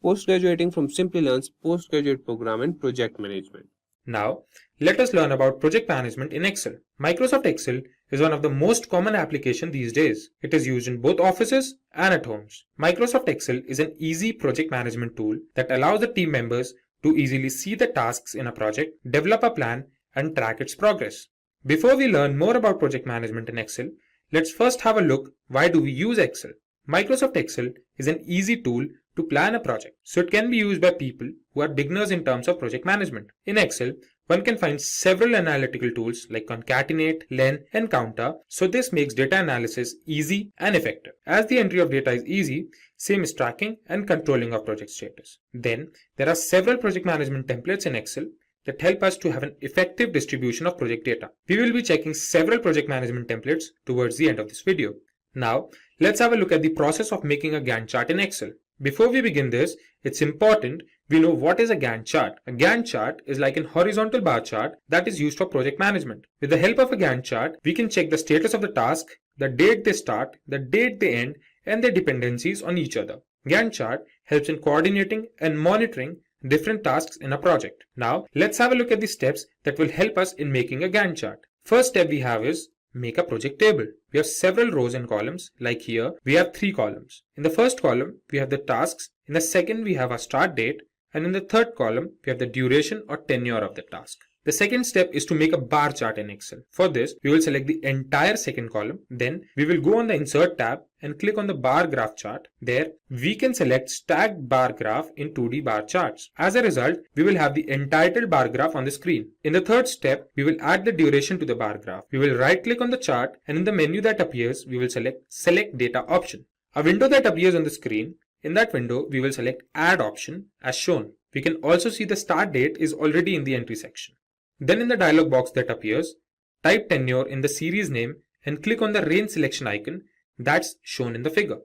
S6: Post-graduating from Simplilearn's postgraduate program in project management.
S3: Now, let us learn about project management in Excel. Microsoft Excel is one of the most common applications these days. It is used in both offices and at homes. Microsoft Excel is an easy project management tool that allows the team members to easily see the tasks in a project, develop a plan, and track its progress. Before we learn more about project management in Excel, let's first have a look why do we use Excel. Microsoft Excel is an easy tool to plan a project, so it can be used by people who are beginners in terms of project management. In Excel, one can find several analytical tools like concatenate, len, and counter, so this makes data analysis easy and effective. As the entry of data is easy, same is tracking and controlling of project status. Then, there are several project management templates in Excel that help us to have an effective distribution of project data. We will be checking several project management templates towards the end of this video. Now, let's have a look at the process of making a Gantt chart in Excel. Before we begin this, it's important we know what is a Gantt chart. A Gantt chart is like an horizontal bar chart that is used for project management. With the help of a Gantt chart, we can check the status of the task, the date they start, the date they end, and their dependencies on each other. Gantt chart helps in coordinating and monitoring different tasks in a project. Now, let's have a look at the steps that will help us in making a Gantt chart. First step we have is make a project table. We have several rows and columns. Like here, we have 3 columns. In the first column, we have the tasks. In the second, we have a start date. And in the third column, we have the duration or tenure of the task. The second step is to make a bar chart in Excel. For this, we will select the entire second column. Then we will go on the Insert tab and click on the bar graph chart. There, we can select stacked bar graph in 2D bar charts. As a result, we will have the entitled bar graph on the screen. In the third step, we will add the duration to the bar graph. We will right click on the chart, and in the menu that appears, we will select Data option. A window that appears on the screen. In that window, we will select Add option as shown. We can also see the start date is already in the entry section. Then in the dialog box that appears, type tenure in the series name and click on the range selection icon that's shown in the figure.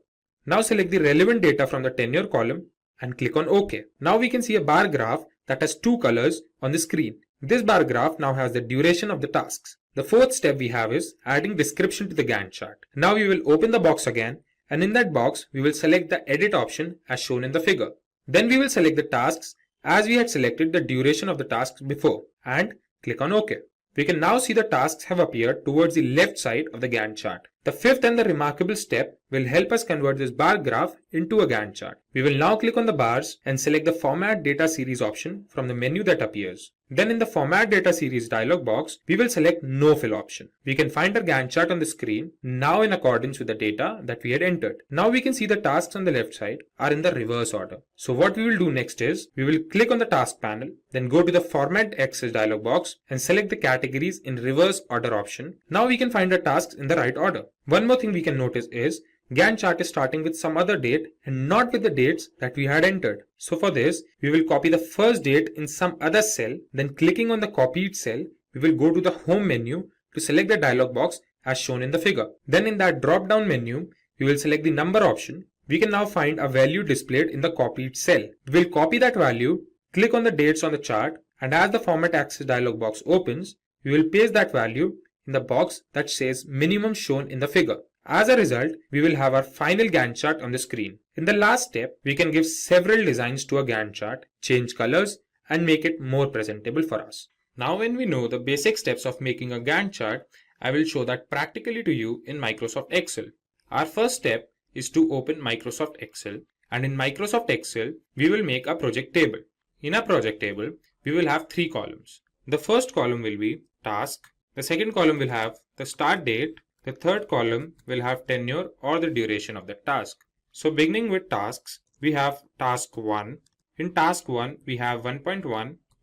S3: Now select the relevant data from the tenure column and click on OK. Now we can see a bar graph that has 2 colors on the screen. This bar graph now has the duration of the tasks. The fourth step we have is adding description to the Gantt chart. Now we will open the box again, and in that box we will select the edit option as shown in the figure. Then we will select the tasks as we had selected the duration of the tasks before and click on OK. We can now see the tasks have appeared towards the left side of the Gantt chart. The fifth and the remarkable step will help us convert this bar graph into a Gantt chart. We will now click on the bars and select the Format Data Series option from the menu that appears. Then in the Format Data Series dialog box, we will select No Fill option. We can find our Gantt chart on the screen now in accordance with the data that we had entered. Now we can see the tasks on the left side are in the reverse order. So what we will do next is, we will click on the task panel, then go to the Format Access dialog box and select the categories in reverse order option. Now we can find our tasks in the right order. One more thing we can notice is Gantt chart is starting with some other date and not with the dates that we had entered. So for this, we will copy the first date in some other cell, then clicking on the copied cell, we will go to the home menu to select the dialog box as shown in the figure. Then in that drop down menu, we will select the number option. We can now find a value displayed in the copied cell. We will copy that value, click on the dates on the chart, and as the Format Access dialog box opens, we will paste that value in the box that says minimum shown in the figure. As a result, we will have our final Gantt chart on the screen. In the last step, we can give several designs to a Gantt chart, change colors, and make it more presentable for us. Now when we know the basic steps of making a Gantt chart, I will show that practically to you in Microsoft Excel. Our first step is to open Microsoft Excel, and in Microsoft Excel, we will make a project table. In a project table, we will have 3 columns. The first column will be task, The second column will have the start date. The third column will have tenure or the duration of the task. So beginning with tasks, we have task 1. In task 1, we have 1.1,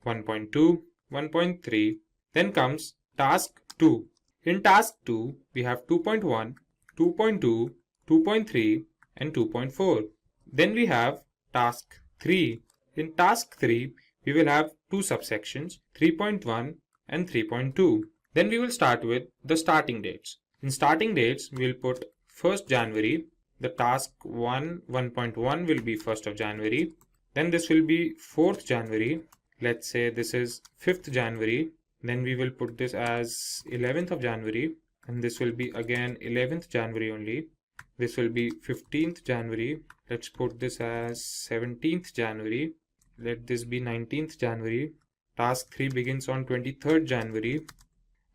S3: 1.2, 1.3. Then comes task 2. In task 2, we have 2.1, 2.2, 2.3 and 2.4. Then we have task 3. In task 3, we will have two subsections, 3.1 and 3.2. Then we will start with the starting dates. In starting dates, we will put 1st January. The task 1.1 will be 1st of January. Then this will be 4th January. Let's say this is 5th January. Then we will put this as 11th of January. And this will be again 11th January only. This will be 15th January. Let's put this as 17th January. Let this be 19th January. Task 3 begins on 23rd January.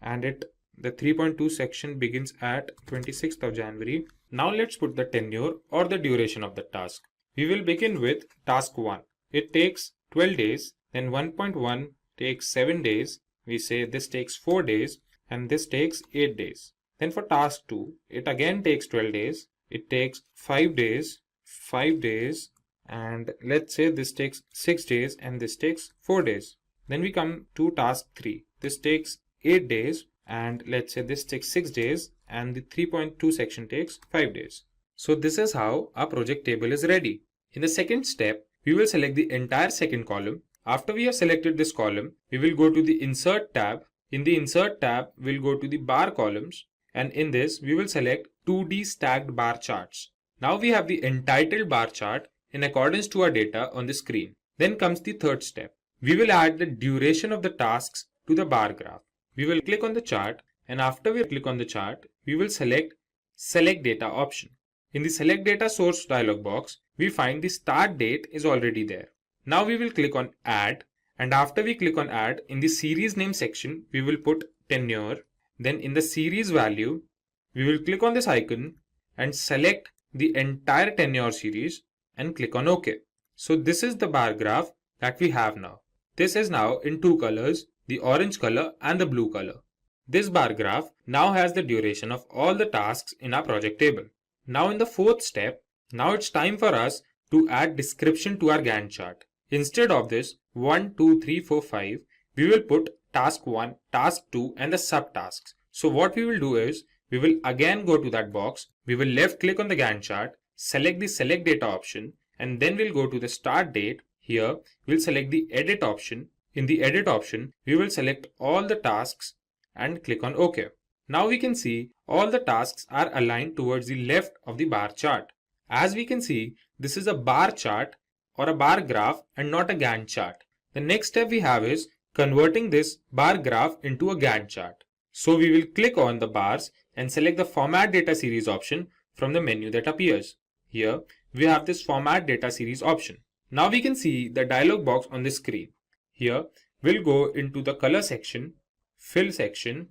S3: And the 3.2 section begins at 26th of January. Now let's put the tenure or the duration of the task. We will begin with task 1. It takes 12 days. Then 1.1 takes 7 days. We say this takes 4 days and this takes 8 days. Then for task 2, it again takes 12 days. It takes 5 days, 5 days, and let's say this takes 6 days and this takes 4 days. Then we come to task 3. This takes 8 days and let's say this takes 6 days and the 3.2 section takes 5 days. So this is how our project table is ready. In the second step, we will select the entire second column. After we have selected this column, we will go to the Insert tab. In the Insert tab, we'll go to the bar columns, and in this, we will select 2D stacked bar charts. Now we have the entitled bar chart in accordance to our data on the screen. Then comes the third step. We will add the duration of the tasks to the bar graph. We will click on the chart, and after we click on the chart, we will select Select Data option. In the Select Data Source dialog box, we find the start date is already there. Now we will click on Add, and after we click on Add, in the series name section, we will put tenure. Then in the series value, we will click on this icon and select the entire tenure series and click on OK. So this is the bar graph that we have now. This is now in two colors, the orange color and the blue color. This bar graph now has the duration of all the tasks in our project table. Now in the fourth step, now it's time for us to add description to our Gantt chart. Instead of this 1, 2, 3, 4, 5, we will put task 1, task 2 and the subtasks. So what we will do is, we will again go to that box, we will left click on the Gantt chart, select the Select Data option, and then we'll go to the start date. Here, we'll select the Edit option. In the Edit option, we will select all the tasks and click on OK. Now we can see all the tasks are aligned towards the left of the bar chart. As we can see, this is a bar chart or a bar graph and not a Gantt chart. The next step we have is converting this bar graph into a Gantt chart. So we will click on the bars and select the Format Data Series option from the menu that appears. Here we have this Format Data Series option. Now we can see the dialog box on the screen. Here we'll go into the color section, fill section,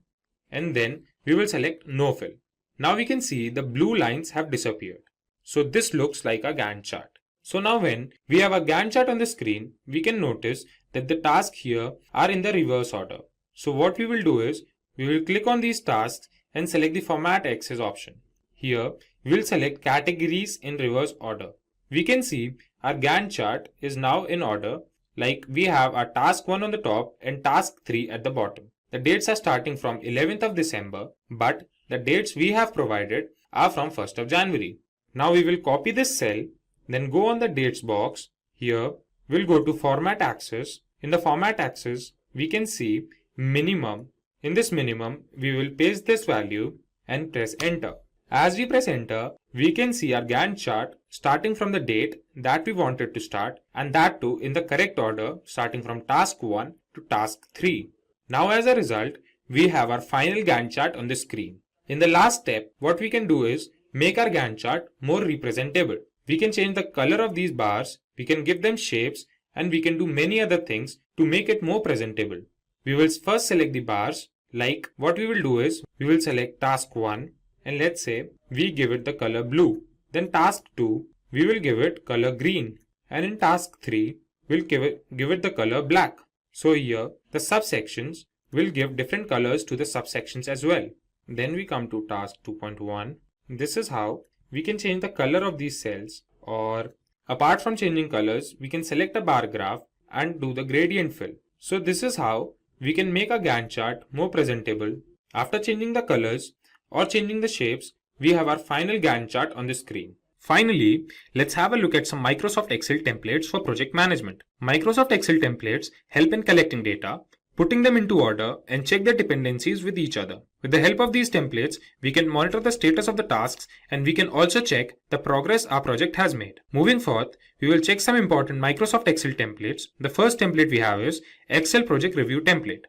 S3: and then we will select no fill. Now we can see the blue lines have disappeared. So this looks like a Gantt chart. So now when we have a Gantt chart on the screen, we can notice that the tasks here are in the reverse order. So what we will do is, we will click on these tasks and select the Format Axis option. Here, we will select Categories in reverse order. We can see our Gantt chart is now in order, like we have our task 1 on the top and task 3 at the bottom. The dates are starting from 11th of December, but the dates we have provided are from 1st of January. Now we will copy this cell, then go on the dates box. Here, we'll go to Format Axis. In the Format Axis, we can see minimum. In this minimum, we will paste this value and press enter. As we press enter, we can see our Gantt chart starting from the date that we wanted to start, and that too in the correct order, starting from task 1 to task 3. Now as a result, we have our final Gantt chart on the screen. In the last step, what we can do is make our Gantt chart more representable. We can change the color of these bars, we can give them shapes, and we can do many other things to make it more presentable. We will first select the bars. Like what we will do is, we will select task 1 and let's say we give it the color blue. Then task 2, we will give it color green, and in task 3, we'll give it the color black. So here the subsections will give different colors to the subsections as well. Then we come to task 2.1. This is how we can change the color of these cells, or apart from changing colors, we can select a bar graph and do the gradient fill. So this is how we can make a Gantt chart more presentable. After changing the colors or changing the shapes, we have our final Gantt chart on the screen. Finally, let's have a look at some Microsoft Excel templates for project management. Microsoft Excel templates help in collecting data, putting them into order, and check their dependencies with each other. With the help of these templates, we can monitor the status of the tasks, and we can also check the progress our project has made. Moving forth, we will check some important Microsoft Excel templates. The first template we have is Excel Project Review template.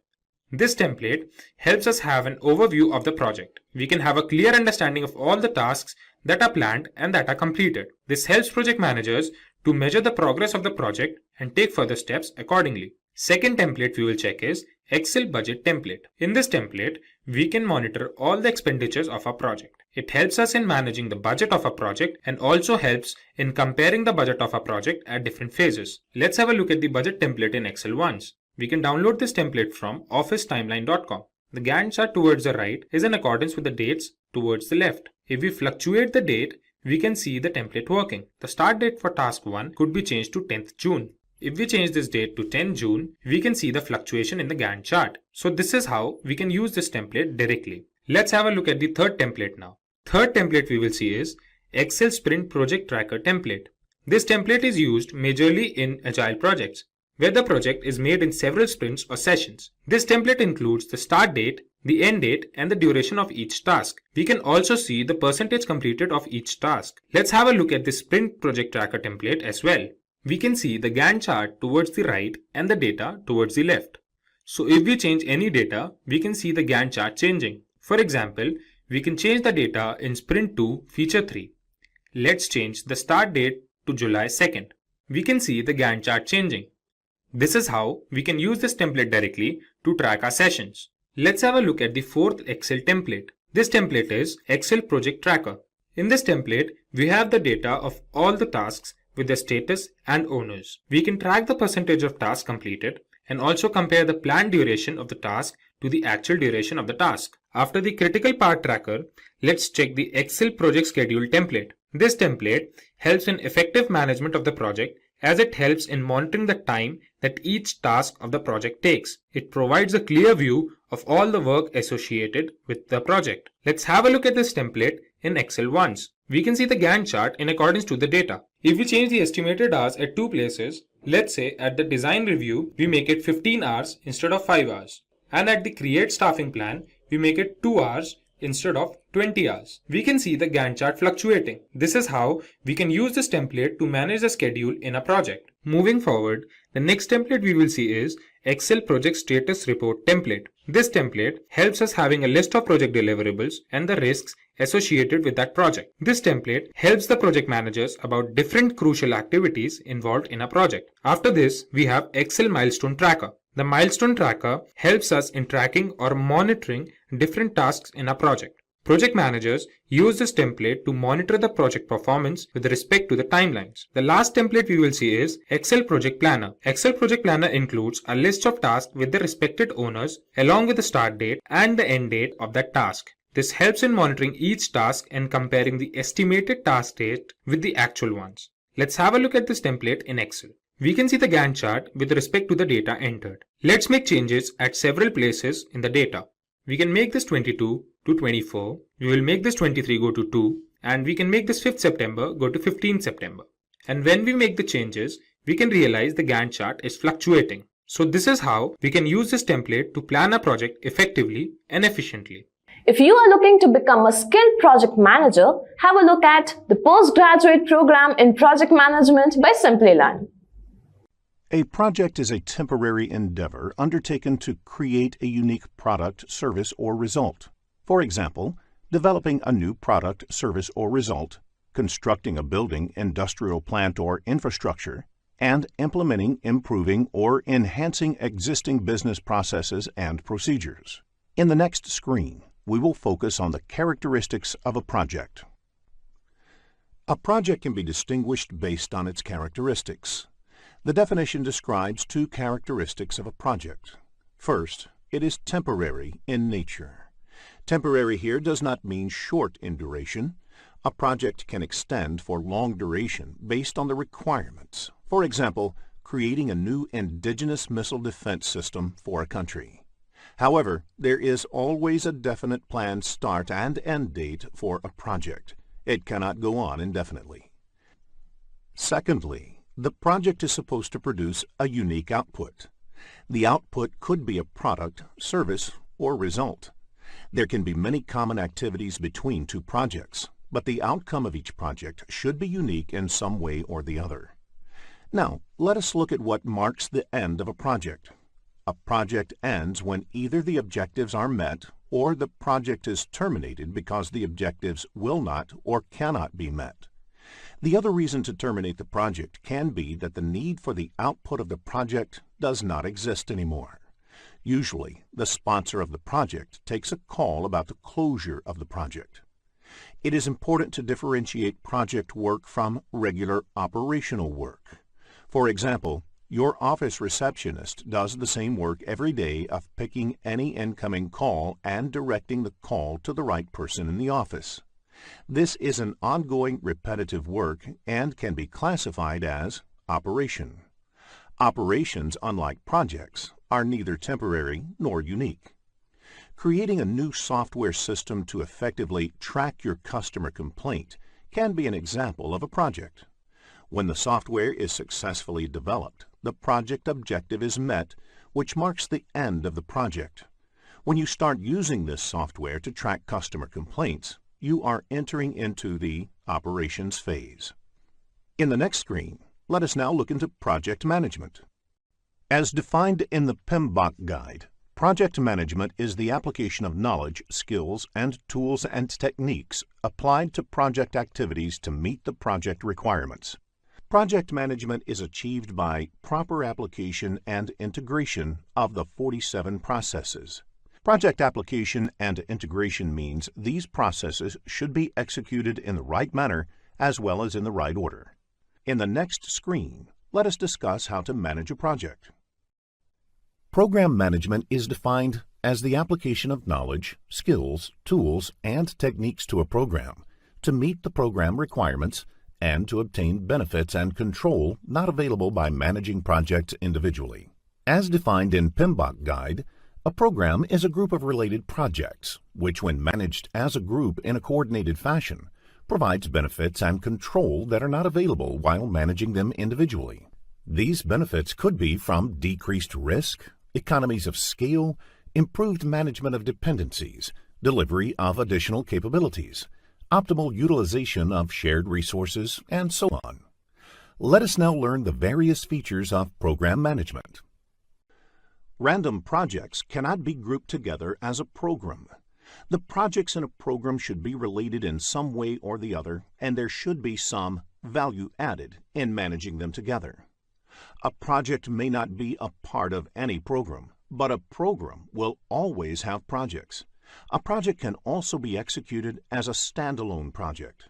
S3: This template helps us have an overview of the project. We can have a clear understanding of all the tasks that are planned and that are completed. This helps project managers to measure the progress of the project and take further steps accordingly. Second template we will check is Excel Budget template. In this template, we can monitor all the expenditures of our project. It helps us in managing the budget of a project and also helps in comparing the budget of a project at different phases. Let's have a look at the budget template in Excel once. We can download this template from officetimeline.com. The Gantt chart towards the right is in accordance with the dates towards the left. If we fluctuate the date, we can see the template working. The start date for task 1 could be changed to 10th June. If we change this date to 10 June, we can see the fluctuation in the Gantt chart. So this is how we can use this template directly. Let's have a look at the third template now. Third template we will see is Excel Sprint Project Tracker template. This template is used majorly in Agile projects, where the project is made in several sprints or sessions. This template includes the start date, the end date, and the duration of each task. We can also see the percentage completed of each task. Let's have a look at the Sprint Project Tracker template as well. We can see the Gantt chart towards the right and the data towards the left. So if we change any data, we can see the Gantt chart changing. For example, we can change the data in Sprint 2 Feature 3. Let's change the start date to July 2nd. We can see the Gantt chart changing. This is how we can use this template directly to track our sessions. Let's have a look at the fourth Excel template. This template is Excel Project Tracker. In this template, we have the data of all the tasks with the status and owners. We can track the percentage of tasks completed and also compare the planned duration of the task to the actual duration of the task. After the critical part tracker, let's check the Excel Project Schedule template. This template helps in effective management of the project, as it helps in monitoring the time that each task of the project takes. It provides a clear view of all the work associated with the project. Let's have a look at this template in Excel once. We can see the Gantt chart in accordance to the data. If we change the estimated hours at two places, let's say at the design review, we make it 15 hours instead of 5 hours. And at the create staffing plan, we make it 2 hours instead of 20 hours. We can see the Gantt chart fluctuating. This is how we can use this template to manage the schedule in a project. Moving forward, the next template we will see is Excel Project Status Report template. This template helps us having a list of project deliverables and the risks associated with that project. This template helps the project managers about different crucial activities involved in a project. After this, we have Excel Milestone Tracker. The Milestone Tracker helps us in tracking or monitoring different tasks in a project. Project managers use this template to monitor the project performance with respect to the timelines. The last template we will see is Excel Project Planner. Excel Project Planner includes a list of tasks with the respected owners along with the start date and the end date of that task. This helps in monitoring each task and comparing the estimated task date with the actual ones. Let's have a look at this template in Excel. We can see the Gantt chart with respect to the data entered. Let's make changes at several places in the data. We can make this 22 to 24. We will make this 23 go to 2. And we can make this 5th September go to 15th September. And when we make the changes, we can realize the Gantt chart is fluctuating. So this is how we can use this template to plan a project effectively and efficiently.
S7: If you are looking to become a skilled project manager, have a look at the postgraduate program in project management by Simplilearn.
S8: A project is a temporary endeavor undertaken to create a unique product, service, or result. For example, developing a new product, service, or result, constructing a building, industrial plant, or infrastructure, and implementing, improving, or enhancing existing business processes and procedures. In the next screen, we will focus on the characteristics of a project. A project can be distinguished based on its characteristics. The definition describes two characteristics of a project. First, It is temporary in nature. Temporary here does not mean short in duration. A project can extend for long duration based on the requirements. For example, creating a new indigenous missile defense system for a country. However, there is always a definite planned start and end date for a project. It cannot go on indefinitely. Secondly, the project is supposed to produce a unique output. The output could be a product, service, or result. There can be many common activities between two projects, but the outcome of each project should be unique in some way or the other. Now, let us look at what marks the end of a project. A project ends when either the objectives are met or the project is terminated because the objectives will not or cannot be met. The other reason to terminate the project can be that the need for the output of the project does not exist anymore. Usually, the sponsor of the project takes a call about the closure of the project. It is important to differentiate project work from regular operational work. For example, your office receptionist does the same work every day of picking any incoming call and directing the call to the right person in the office. This is an ongoing repetitive work and can be classified as operation. Operations, unlike projects, are neither temporary nor unique. Creating a new software system to effectively track your customer complaint can be an example of a project. When the software is successfully developed, the project objective is met, which marks the end of the project. When you start using this software to track customer complaints, you are entering into the operations phase. In the next screen, let us now look into project management. As defined in the PMBOK guide, project management is the application of knowledge, skills, and tools and techniques applied to project activities to meet the project requirements. Project management is achieved by proper application and integration of the 47 processes. Project application and integration means these processes should be executed in the right manner as well as in the right order. In the next screen, let us discuss how to manage a project. Program management is defined as the application of knowledge, skills, tools, and techniques to a program to meet the program requirements and to obtain benefits and control not available by managing projects individually. As defined in PMBOK Guide, a program is a group of related projects, which when managed as a group in a coordinated fashion, provides benefits and control that are not available while managing them individually. These benefits could be from decreased risk, economies of scale, improved management of dependencies, delivery of additional capabilities, optimal utilization of shared resources, and so on. Let us now learn the various features of program management. Random projects cannot be grouped together as a program. The projects in a program should be related in some way or the other, and there should be some value added in managing them together. A project may not be a part of any program, but a program will always have projects. A project can also be executed as a standalone project.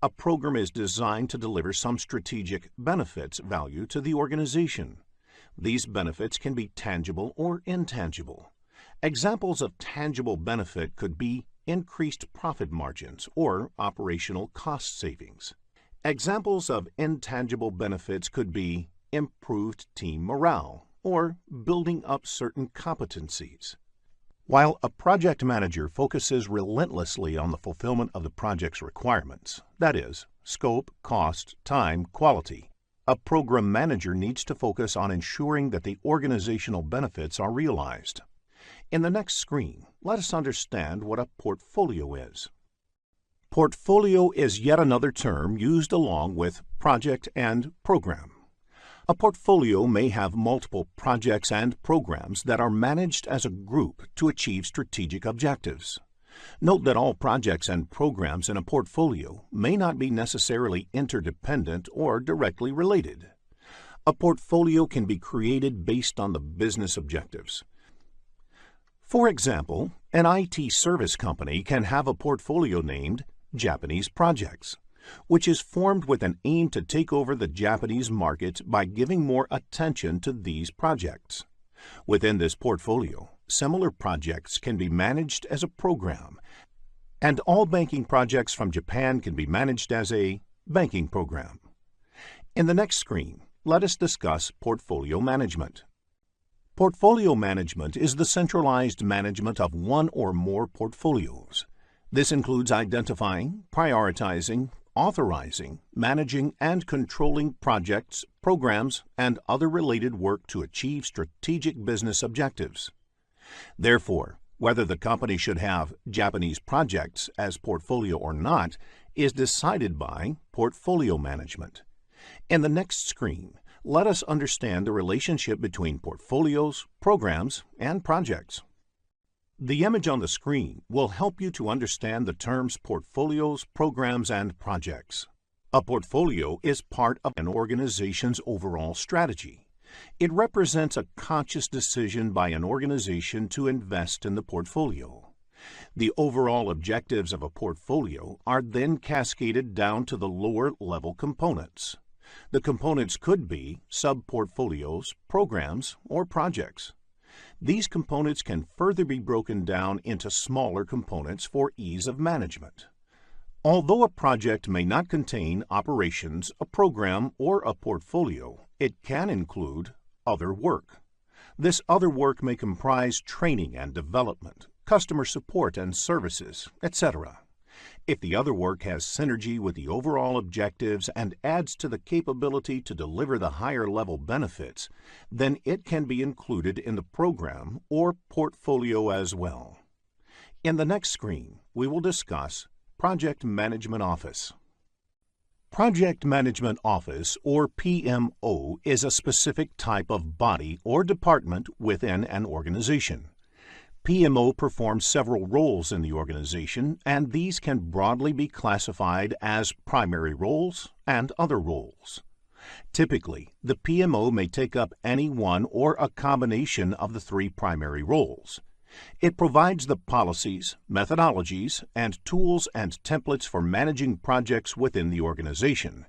S8: A program is designed to deliver some strategic benefits value to the organization. These benefits can be tangible or intangible. Examples of tangible benefit could be increased profit margins or operational cost savings. Examples of intangible benefits could be improved team morale or building up certain competencies. While a project manager focuses relentlessly on the fulfillment of the project's requirements, that is, scope, cost, time, quality, a program manager needs to focus on ensuring that the organizational benefits are realized. In the next screen, let us understand what a portfolio is. Portfolio is yet another term used along with project and program. A portfolio may have multiple projects and programs that are managed as a group to achieve strategic objectives. Note that all projects and programs in a portfolio may not be necessarily interdependent or directly related. A portfolio can be created based on the business objectives. For example, an IT service company can have a portfolio named Japanese Projects, which is formed with an aim to take over the Japanese market by giving more attention to these projects. Within this portfolio, similar projects can be managed as a program, and all banking projects from Japan can be managed as a banking program. In the next screen, let us discuss portfolio management. Portfolio management is the centralized management of one or more portfolios. This includes identifying, prioritizing, authorizing, managing, and controlling projects, programs, and other related work to achieve strategic business objectives. Therefore, whether the company should have Japanese projects as portfolio or not is decided by portfolio management. In the next screen, let us understand the relationship between portfolios, programs, and projects. The image on the screen will help you to understand the terms portfolios, programs, and projects. A portfolio is part of an organization's overall strategy. It represents a conscious decision by an organization to invest in the portfolio. The overall objectives of a portfolio are then cascaded down to the lower-level components. The components could be sub-portfolios, programs, or projects. These components can further be broken down into smaller components for ease of management. Although a project may not contain operations, a program, or a portfolio, it can include other work. This other work may comprise training and development, customer support and services, etc. If the other work has synergy with the overall objectives and adds to the capability to deliver the higher level benefits, then it can be included in the program or portfolio as well. In the next screen, we will discuss Project Management Office. Project Management Office, or PMO, is a specific type of body or department within an organization. PMO performs several roles in the organization, and these can broadly be classified as primary roles and other roles. Typically, the PMO may take up any one or a combination of the three primary roles. It provides the policies, methodologies, and tools and templates for managing projects within the organization.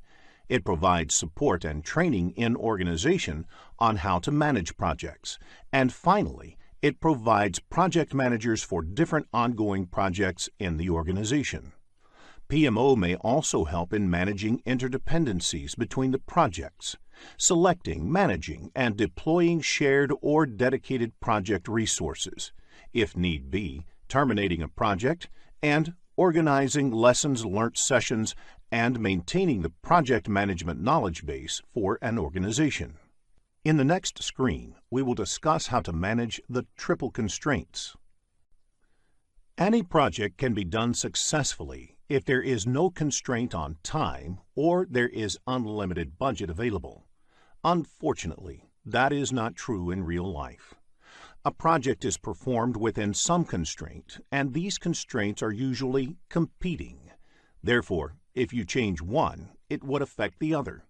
S8: It provides support and training in organization on how to manage projects. And finally, it provides project managers for different ongoing projects in the organization. PMO may also help in managing interdependencies between the projects, selecting, managing, and deploying shared or dedicated project resources, if need be, terminating a project, and organizing lessons learnt sessions and maintaining the project management knowledge base for an organization. In the next screen, we will discuss how to manage the triple constraints. Any project can be done successfully if there is no constraint on time or there is unlimited budget available. Unfortunately, that is not true in real life. A project is performed within some constraint, and these constraints are usually competing. Therefore, if you change one, it would affect the other.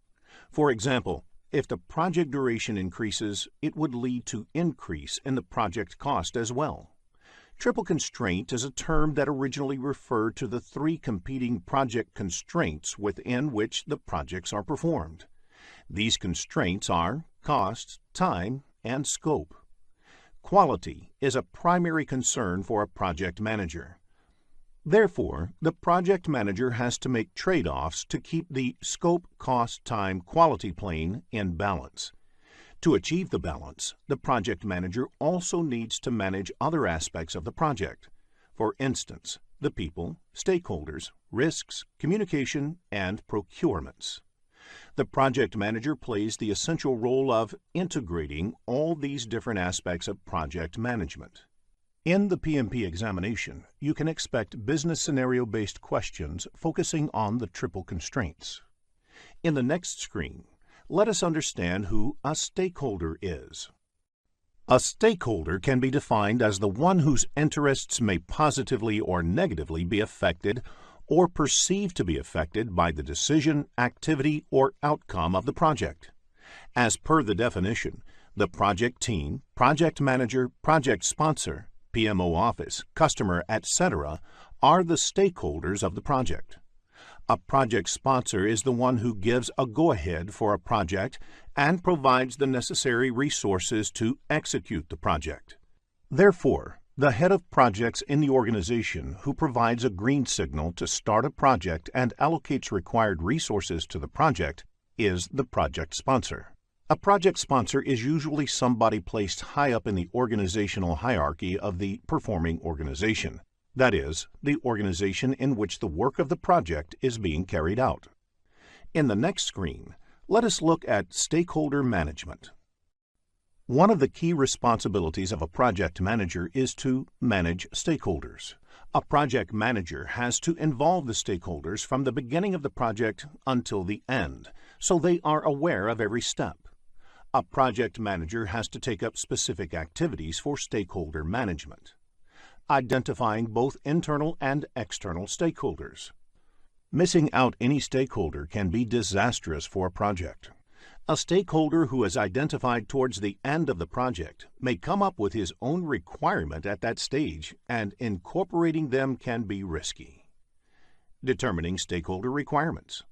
S8: For example, if the project duration increases, it would lead to increase in the project cost as well. Triple constraint is a term that originally referred to the three competing project constraints within which the projects are performed. These constraints are cost, time, and scope. Quality is a primary concern for a project manager. Therefore, the project manager has to make trade-offs to keep the scope, cost, time, quality plane in balance. To achieve the balance, the project manager also needs to manage other aspects of the project. For instance, the people, stakeholders, risks, communication, and procurements. The project manager plays the essential role of integrating all these different aspects of project management. In the PMP examination, you can expect business scenario-based questions focusing on the triple constraints. In the next screen, let us understand who a stakeholder is. A stakeholder can be defined as the one whose interests may positively or negatively be affected or perceived to be affected by the decision, activity, or outcome of the project. As per the definition, the project team, project manager, project sponsor, PMO office, customer, etc. are the stakeholders of the project. A project sponsor is the one who gives a go-ahead for a project and provides the necessary resources to execute the project. Therefore, the head of projects in the organization who provides a green signal to start a project and allocates required resources to the project is the project sponsor. A project sponsor is usually somebody placed high up in the organizational hierarchy of the performing organization, that is, the organization in which the work of the project is being carried out. In the next screen, let us look at stakeholder management. One of the key responsibilities of a project manager is to manage stakeholders. A project manager has to involve the stakeholders from the beginning of the project until the end, so they are aware of every step. A project manager has to take up specific activities for stakeholder management, identifying both internal and external stakeholders. Missing out any stakeholder can be disastrous for a project. A stakeholder who is identified towards the end of the project may come up with his own requirement at that stage, and incorporating them can be risky. Determining stakeholder requirements.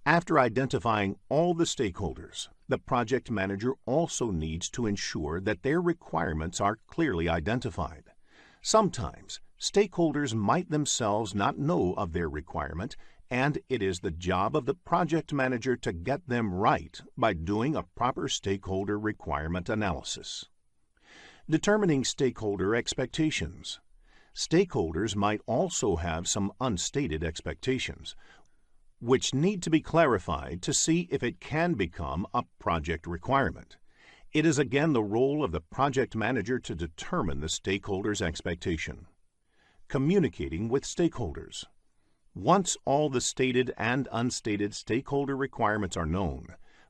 S8: After identifying all the stakeholders, the project manager also needs to ensure that their requirements are clearly identified. Sometimes, stakeholders might themselves not know of their requirement, and it is the job of the project manager to get them right by doing a proper stakeholder requirement analysis. Determining stakeholder expectations. Stakeholders might also have some unstated expectations, which need to be clarified to see if it can become a project requirement. It is again the role of the project manager to determine the stakeholder's expectation. Communicating with stakeholders. Once all the stated and unstated stakeholder requirements are known,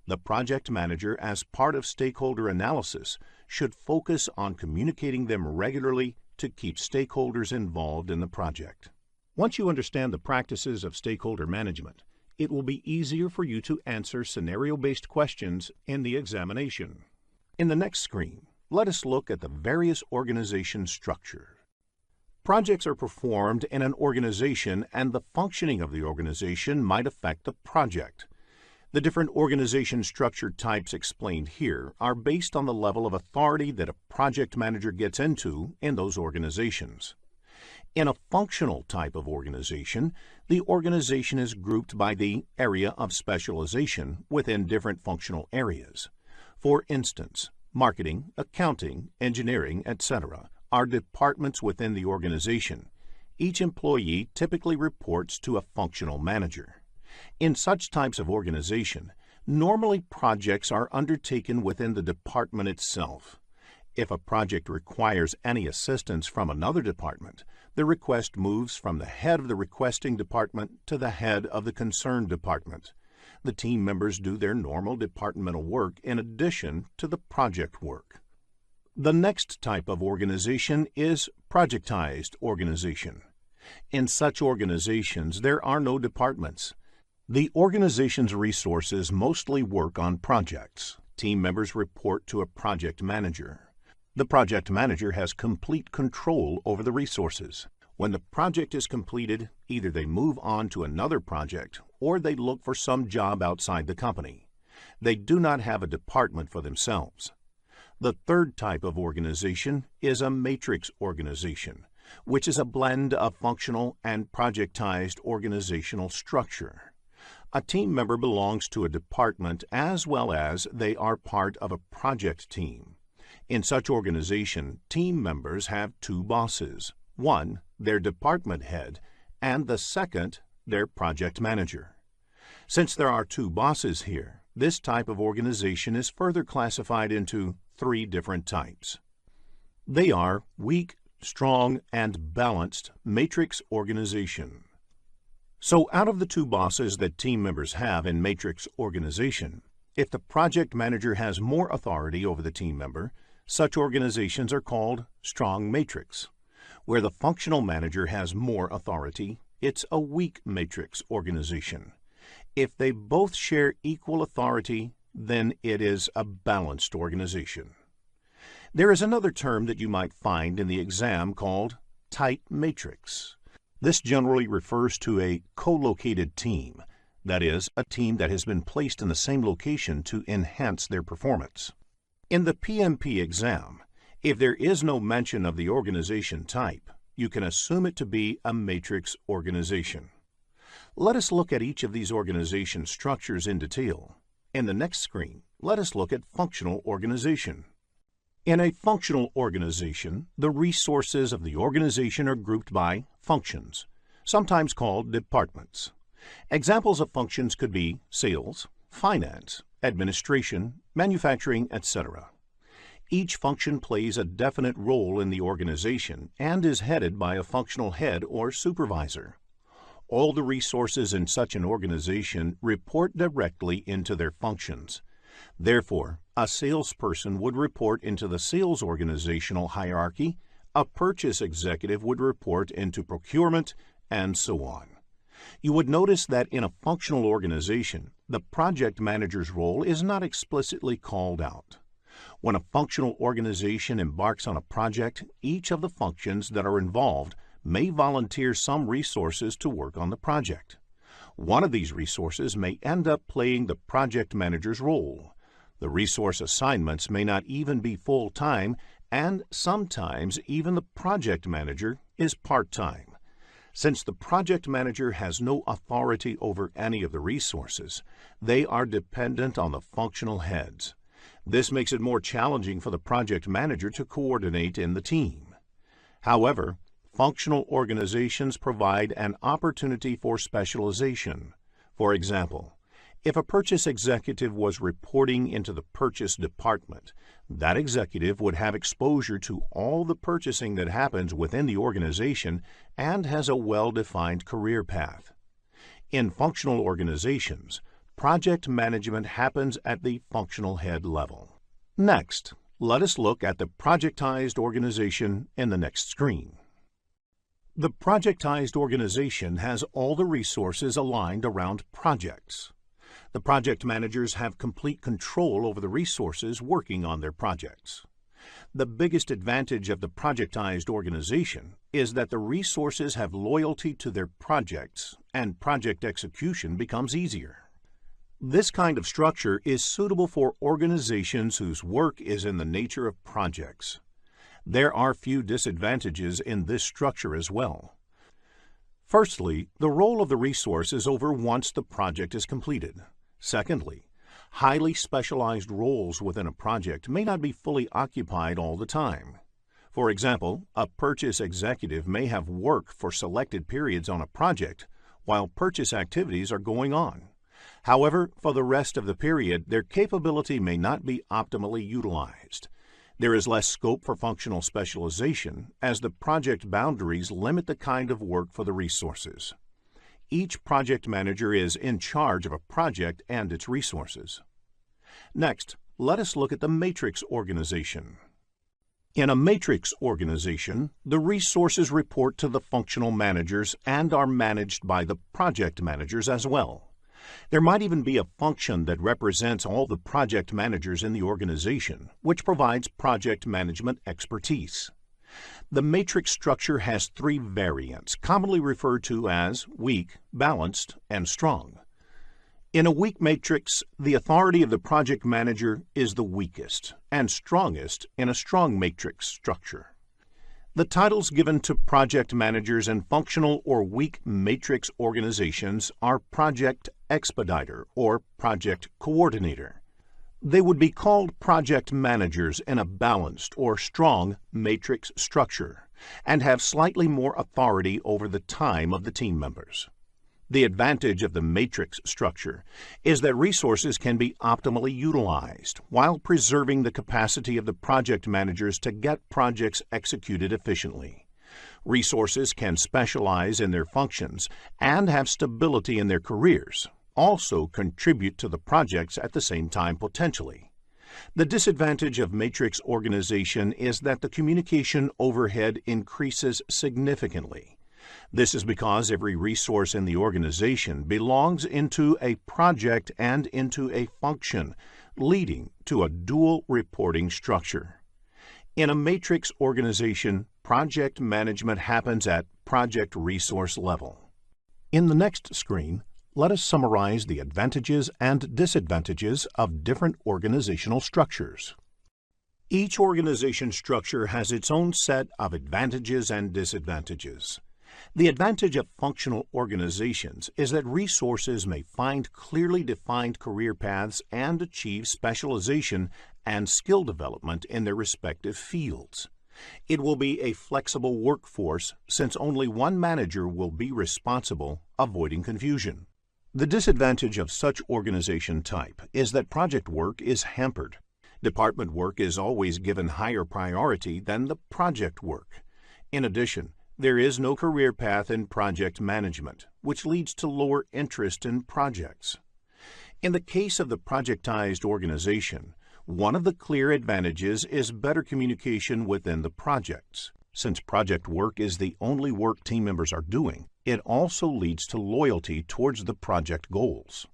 S8: the project manager, as part of stakeholder analysis, should focus on communicating them regularly to keep stakeholders involved in the project. Once you understand the practices of stakeholder management, it will be easier for you to answer scenario-based questions in the examination. In the next screen, let us look at the various organization structure. Projects are performed in an organization, and the functioning of the organization might affect the project. The different organization structure types explained here are based on the level of authority that a project manager gets into in those organizations. In a functional type of organization, the organization is grouped by the area of specialization within different functional areas. For instance, marketing, accounting, engineering, etc. are departments within the organization. Each employee typically reports to a functional manager. In such types of organization, normally projects are undertaken within the department itself. If a project requires any assistance from another department, the request moves from the head of the requesting department to the head of the concerned department. The team members do their normal departmental work in addition to the project work. The next type of organization is projectized organization. In such organizations, there are no departments. The organization's resources mostly work on projects. Team members report to a project manager. The project manager has complete control over the resources. When the project is completed, either they move on to another project or they look for some job outside the company. They do not have a department for themselves. The third type of organization is a matrix organization, which is a blend of functional and projectized organizational structure. A team member belongs to a department as well as they are part of a project team. In such organization, team members have two bosses. One, their department head, and the second, their project manager. Since there are two bosses here, this type of organization is further classified into three different types. They are weak, strong, and balanced matrix organization. So out of the two bosses that team members have in matrix organization, if the project manager has more authority over the team member, such organizations are called strong matrix. Where the functional manager has more authority, it's a weak matrix organization. If they both share equal authority, then it is a balanced organization. There is another term that you might find in the exam called tight matrix. This generally refers to a co-located team, that is, a team that has been placed in the same location to enhance their performance. In the PMP exam, If there is no mention of the organization type, you can assume it to be a matrix organization. Let us look at each of these organization structures in detail. In the next screen, let us look at functional organization. In a functional organization, the resources of the organization are grouped by functions, sometimes called departments. Examples of functions could be sales, finance, administration, manufacturing, etc. Each function plays a definite role in the organization and is headed by a functional head or supervisor. All the resources in such an organization report directly into their functions. Therefore, a salesperson would report into the sales organizational hierarchy, a purchase executive would report into procurement, and so on. You would notice that in a functional organization, the project manager's role is not explicitly called out. When a functional organization embarks on a project, each of the functions that are involved may volunteer some resources to work on the project. One of these resources may end up playing the project manager's role. The resource assignments may not even be full-time, and sometimes even the project manager is part-time. Since the project manager has no authority over any of the resources, they are dependent on the functional heads. This makes it more challenging for the project manager to coordinate in the team. However, functional organizations provide an opportunity for specialization. For example, if a purchase executive was reporting into the purchase department, that executive would have exposure to all the purchasing that happens within the organization and has a well-defined career path. In functional organizations, project management happens at the functional head level. Next, let us look at the projectized organization in the next screen. The projectized organization has all the resources aligned around projects. The project managers have complete control over the resources working on their projects. The biggest advantage of the projectized organization is that the resources have loyalty to their projects and project execution becomes easier. This kind of structure is suitable for organizations whose work is in the nature of projects. There are few disadvantages in this structure as well. Firstly, the role of the resource is over once the project is completed. Secondly, highly specialized roles within a project may not be fully occupied all the time. For example, a purchase executive may have work for selected periods on a project while purchase activities are going on. However, for the rest of the period, their capability may not be optimally utilized. There is less scope for functional specialization as the project boundaries limit the kind of work for the resources. Each project manager is in charge of a project and its resources. Next, let us look at the matrix organization. In a matrix organization, the resources report to the functional managers and are managed by the project managers as well. There might even be a function that represents all the project managers in the organization, which provides project management expertise. The matrix structure has three variants, commonly referred to as weak, balanced, and strong. In a weak matrix, the authority of the project manager is the weakest and strongest in a strong matrix structure. The titles given to project managers in functional or weak matrix organizations are Project Expediter or Project Coordinator. They would be called project managers in a balanced or strong matrix structure and have slightly more authority over the time of the team members. The advantage of the matrix structure is that resources can be optimally utilized while preserving the capacity of the project managers to get projects executed efficiently. Resources can specialize in their functions and have stability in their careers, also contribute to the projects at the same time potentially. The disadvantage of matrix organization is that the communication overhead increases significantly. This is because every resource in the organization belongs into a project and into a function, leading to a dual reporting structure. In a matrix organization, project management happens at project resource level. In the next screen, let us summarize the advantages and disadvantages of different organizational structures. Each organization structure has its own set of advantages and disadvantages. The advantage of functional organizations is that resources may find clearly defined career paths and achieve specialization and skill development in their respective fields. It will be a flexible workforce since only one manager will be responsible, avoiding confusion. The disadvantage of such organization type is that project work is hampered. Department work is always given higher priority than the project work. In addition, there is no career path in project management, which leads to lower interest in projects. In the case of the projectized organization, one of the clear advantages is better communication within the projects. Since project work is the only work team members are doing, it also leads to loyalty towards the project goals.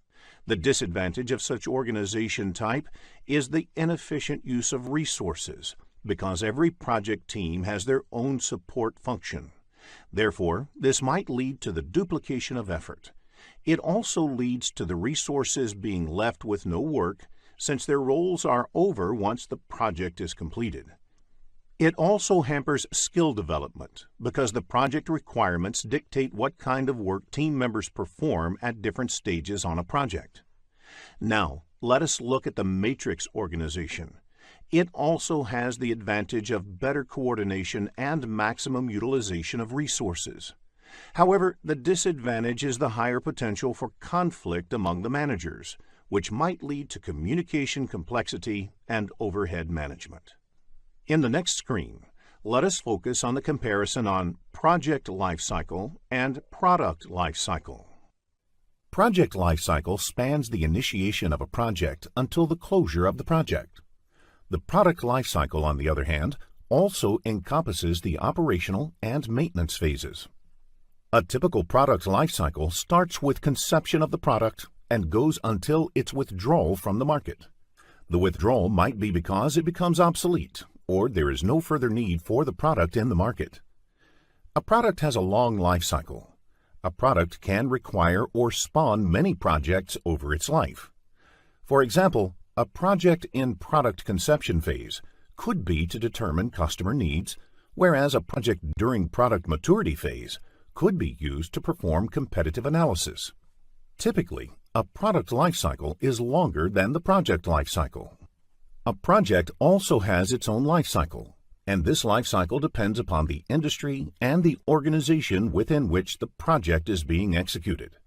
S8: The disadvantage of such organization type is the inefficient use of resources, because every project team has their own support function. Therefore, this might lead to the duplication of effort. It also leads to the resources being left with no work, since their roles are over once the project is completed. It also hampers skill development, because the project requirements dictate what kind of work team members perform at different stages on a project. Now, let us look at the matrix organization. It also has the advantage of better coordination and maximum utilization of resources. However, the disadvantage is the higher potential for conflict among the managers, which might lead to communication complexity and overhead management. In the next screen, let us focus on the comparison on project lifecycle and product lifecycle. Project lifecycle spans the initiation of a project until the closure of the project. The product lifecycle, on the other hand, also encompasses the operational and maintenance phases. A typical product lifecycle starts with conception of the product and goes until its withdrawal from the market. The withdrawal might be because it becomes obsolete, or there is no further need for the product in the market. A product has a long life cycle. A product can require or spawn many projects over its life. For example, a project in product conception phase could be to determine customer needs, whereas a project during product maturity phase could be used to perform competitive analysis. Typically, a product lifecycle is longer than the project lifecycle. A project also has its own life cycle, and this life cycle depends upon the industry and the organization within which the project is being executed.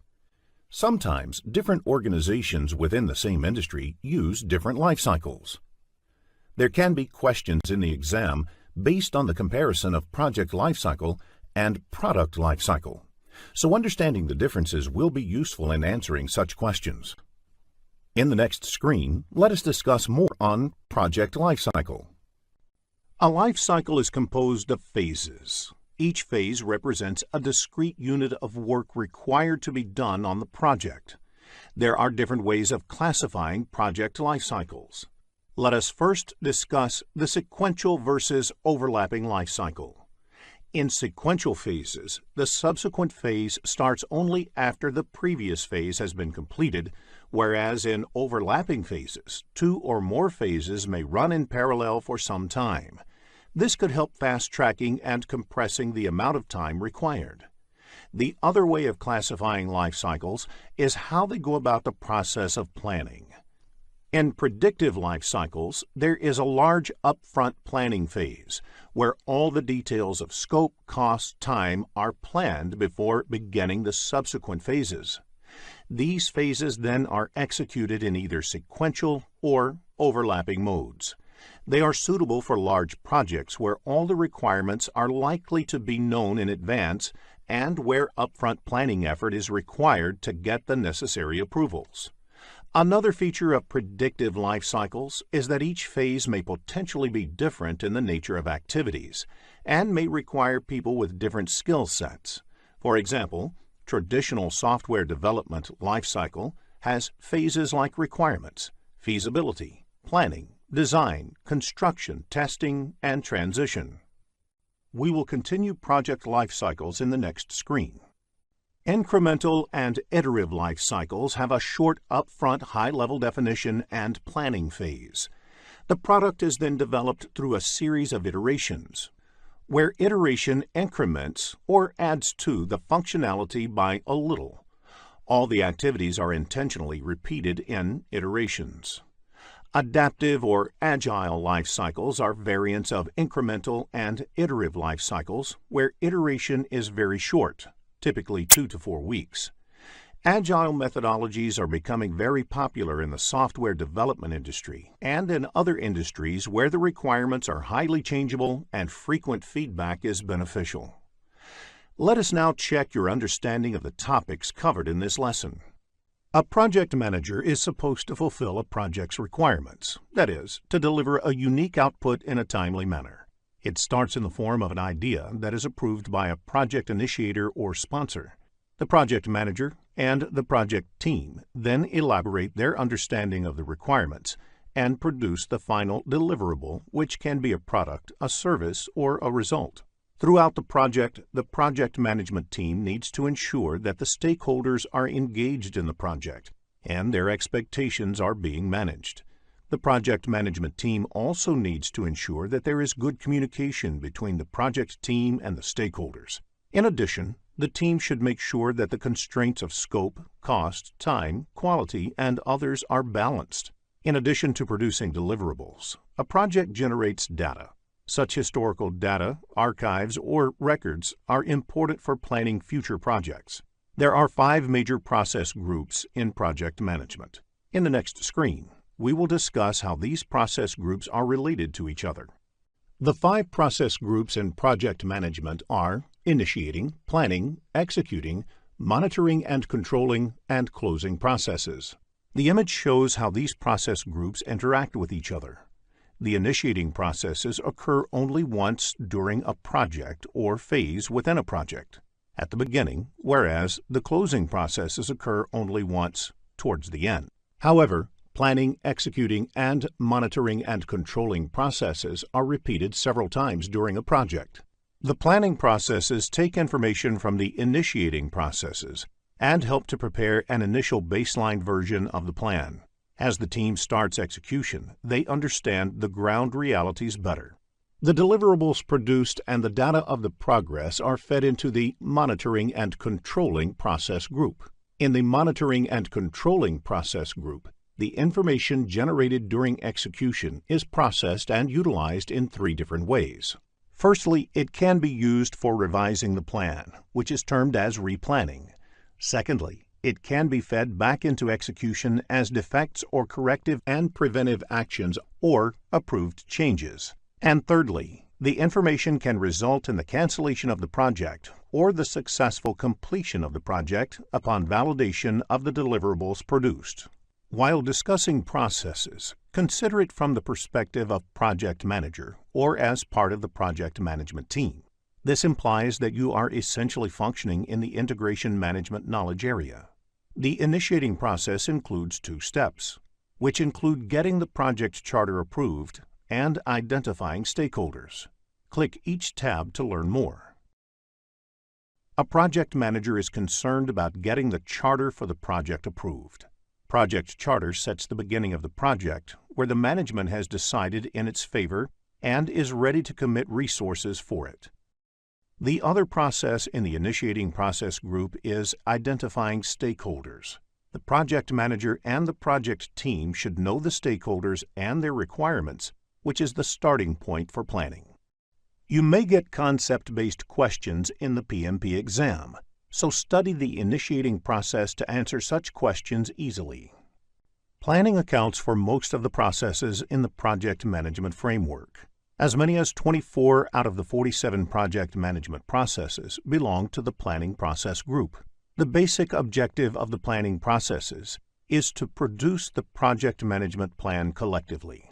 S8: Sometimes different organizations within the same industry use different life cycles. There can be questions in the exam based on the comparison of project life cycle and product life cycle, so understanding the differences will be useful in answering such questions. In the next screen, let us discuss more on project life cycle. A life cycle is composed of phases. Each phase represents a discrete unit of work required to be done on the project. There are different ways of classifying project life cycles. Let us first discuss the sequential versus overlapping life cycle. In sequential phases, the subsequent phase starts only after the previous phase has been completed, whereas in overlapping phases, two or more phases may run in parallel for some time. This could help fast-tracking and compressing the amount of time required. The other way of classifying life cycles is how they go about the process of planning. In predictive life cycles, there is a large upfront planning phase, where all the details of scope, cost, time are planned before beginning the subsequent phases. These phases then are executed in either sequential or overlapping modes. They are suitable for large projects where all the requirements are likely to be known in advance and where upfront planning effort is required to get the necessary approvals. Another feature of predictive life cycles is that each phase may potentially be different in the nature of activities and may require people with different skill sets. For example, traditional software development life cycle has phases like requirements, feasibility, planning, design, construction, testing, and transition. We will continue project life cycles in the next screen. Incremental and iterative life cycles have a short upfront high-level definition and planning phase. The product is then developed through a series of iterations, where iteration increments or adds to the functionality by a little. All the activities are intentionally repeated in iterations. Adaptive or agile life cycles are variants of incremental and iterative life cycles, where iteration is very short, typically 2 to 4 weeks. Agile methodologies are becoming very popular in the software development industry and in other industries where the requirements are highly changeable and frequent feedback is beneficial. Let us now check your understanding of the topics covered in this lesson. A project manager is supposed to fulfill a project's requirements, that is, to deliver a unique output in a timely manner. It starts in the form of an idea that is approved by a project initiator or sponsor. The project manager and the project team then elaborate their understanding of the requirements and produce the final deliverable, which can be a product, a service, or a result. Throughout the project management team needs to ensure that the stakeholders are engaged in the project and their expectations are being managed. The project management team also needs to ensure that there is good communication between the project team and the stakeholders. In addition, the team should make sure that the constraints of scope, cost, time, quality, and others are balanced. In addition to producing deliverables, a project generates data. Such historical data, archives, or records are important for planning future projects. There are 5 major process groups in project management. In the next screen, we will discuss how these process groups are related to each other. The 5 process groups in project management are initiating, planning, executing, monitoring and controlling, and closing processes. The image shows how these process groups interact with each other. The initiating processes occur only once during a project or phase within a project, at the beginning, whereas the closing processes occur only once towards the end. However, planning, executing, and monitoring and controlling processes are repeated several times during a project. The planning processes take information from the initiating processes and help to prepare an initial baseline version of the plan. As the team starts execution, they understand the ground realities better. The deliverables produced and the data of the progress are fed into the monitoring and controlling process group. In the monitoring and controlling process group, the information generated during execution is processed and utilized in 3 different ways. Firstly, it can be used for revising the plan, which is termed as replanning. Secondly, it can be fed back into execution as defects or corrective and preventive actions or approved changes. And thirdly, the information can result in the cancellation of the project or the successful completion of the project upon validation of the deliverables produced. While discussing processes, consider it from the perspective of project manager or as part of the project management team. This implies that you are essentially functioning in the integration management knowledge area. The initiating process includes 2 steps, which include getting the project charter approved and identifying stakeholders. Click each tab to learn more. A project manager is concerned about getting the charter for the project approved. Project charter sets the beginning of the project, where the management has decided in its favor and is ready to commit resources for it. The other process in the initiating process group is identifying stakeholders. The project manager and the project team should know the stakeholders and their requirements, which is the starting point for planning. You may get concept-based questions in the PMP exam, so study the initiating process to answer such questions easily. Planning accounts for most of the processes in the project management framework. As many as 24 out of the 47 project management processes belong to the planning process group. The basic objective of the planning processes is to produce the project management plan collectively.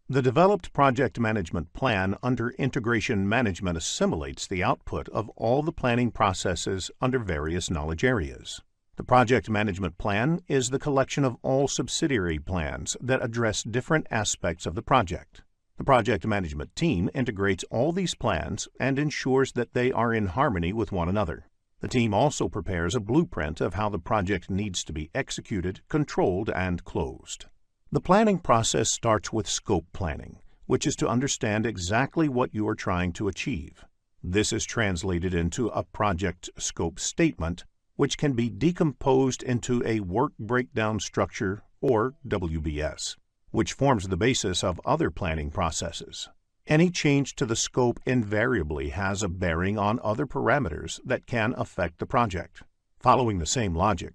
S8: The developed project management plan under integration management assimilates the output of all the planning processes under various knowledge areas. The project management plan is the collection of all subsidiary plans that address different aspects of the project. The project management team integrates all these plans and ensures that they are in harmony with one another. The team also prepares a blueprint of how the project needs to be executed, controlled, and closed. The planning process starts with scope planning, which is to understand exactly what you are trying to achieve. This is translated into a project scope statement, which can be decomposed into a work breakdown structure, or WBS, which forms the basis of other planning processes. Any change to the scope invariably has a bearing on other parameters that can affect the project. Following the same logic,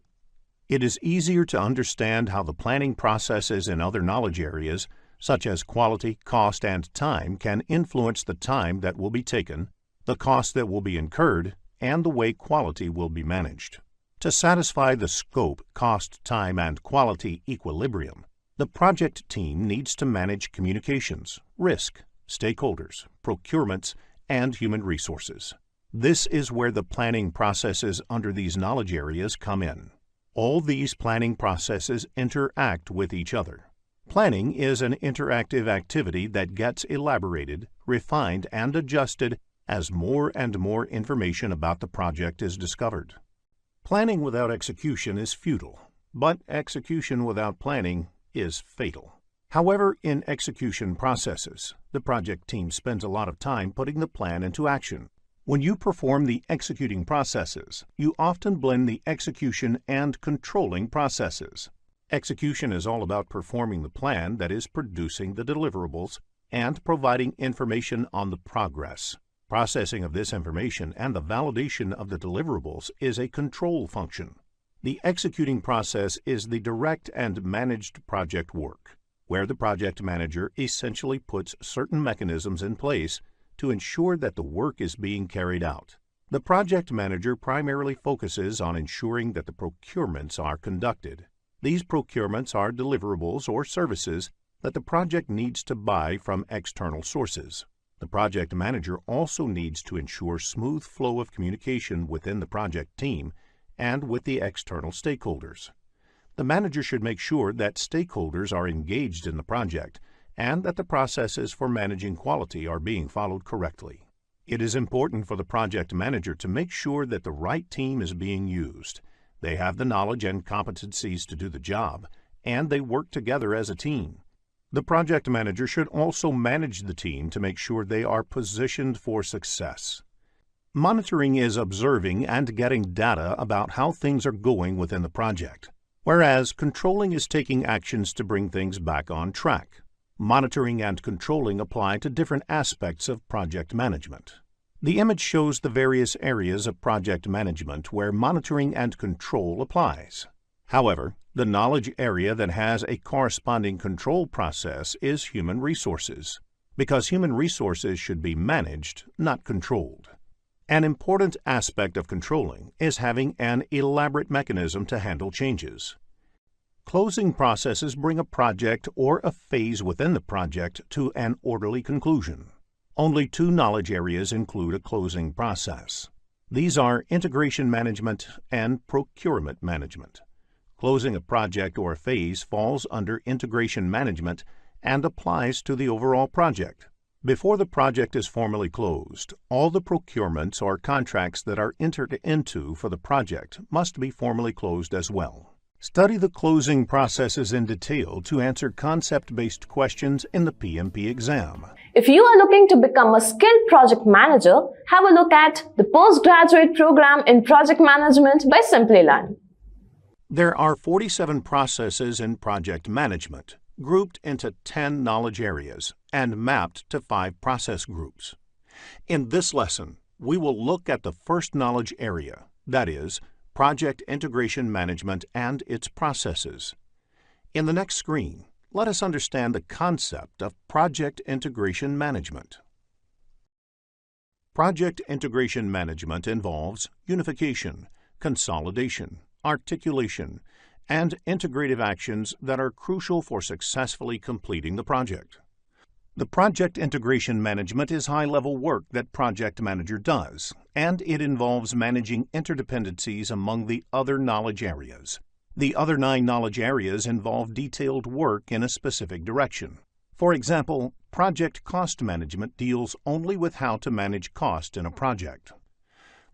S8: it is easier to understand how the planning processes in other knowledge areas, such as quality, cost, and time, can influence the time that will be taken, the cost that will be incurred, and the way quality will be managed. To satisfy the scope, cost, time, and quality equilibrium, the project team needs to manage communications, risk, stakeholders, procurements, and human resources. This is where the planning processes under these knowledge areas come in. All these planning processes interact with each other. Planning is an interactive activity that gets elaborated, refined, and adjusted as more and more information about the project is discovered. Planning without execution is futile, but execution without planning is fatal. However, in execution processes, the project team spends a lot of time putting the plan into action. When you perform the executing processes, you often blend the execution and controlling processes. Execution is all about performing the plan that is producing the deliverables and providing information on the progress. Processing of this information and the validation of the deliverables is a control function. The executing process is the direct and managed project work, where the project manager essentially puts certain mechanisms in place to ensure that the work is being carried out. The project manager primarily focuses on ensuring that the procurements are conducted. These procurements are deliverables or services that the project needs to buy from external sources. The project manager also needs to ensure smooth flow of communication within the project team and with the external stakeholders. The manager should make sure that stakeholders are engaged in the project and that the processes for managing quality are being followed correctly. It is important for the project manager to make sure that the right team is being used. They have the knowledge and competencies to do the job, and they work together as a team. The project manager should also manage the team to make sure they are positioned for success. Monitoring is observing and getting data about how things are going within the project, whereas controlling is taking actions to bring things back on track. Monitoring and controlling apply to different aspects of project management. The image shows the various areas of project management where monitoring and control applies. However, the knowledge area that has a corresponding control process is human resources, because human resources should be managed, not controlled. An important aspect of controlling is having an elaborate mechanism to handle changes. Closing processes bring a project or a phase within the project to an orderly conclusion. Only two knowledge areas include a closing process. These are integration management and procurement management. Closing a project or a phase falls under integration management and applies to the overall project. Before the project is formally closed, all the procurements or contracts that are entered into for the project must be formally closed as well. Study the closing processes in detail to answer concept-based questions in the PMP exam.
S7: If you are looking to become a skilled project manager, have a look at the postgraduate program in project management by Simplilearn.
S8: There are 47 processes in project management, grouped into 10 knowledge areas and mapped to 5 process groups. In this lesson, we will look at the first knowledge area, that is, project integration management and its processes. In the next screen, let us understand the concept of project integration management. Project integration management involves unification, consolidation, articulation, and integrative actions that are crucial for successfully completing the project. The project integration management is high-level work that project manager does, and it involves managing interdependencies among the other knowledge areas. The other 9 knowledge areas involve detailed work in a specific direction. For example, project cost management deals only with how to manage cost in a project.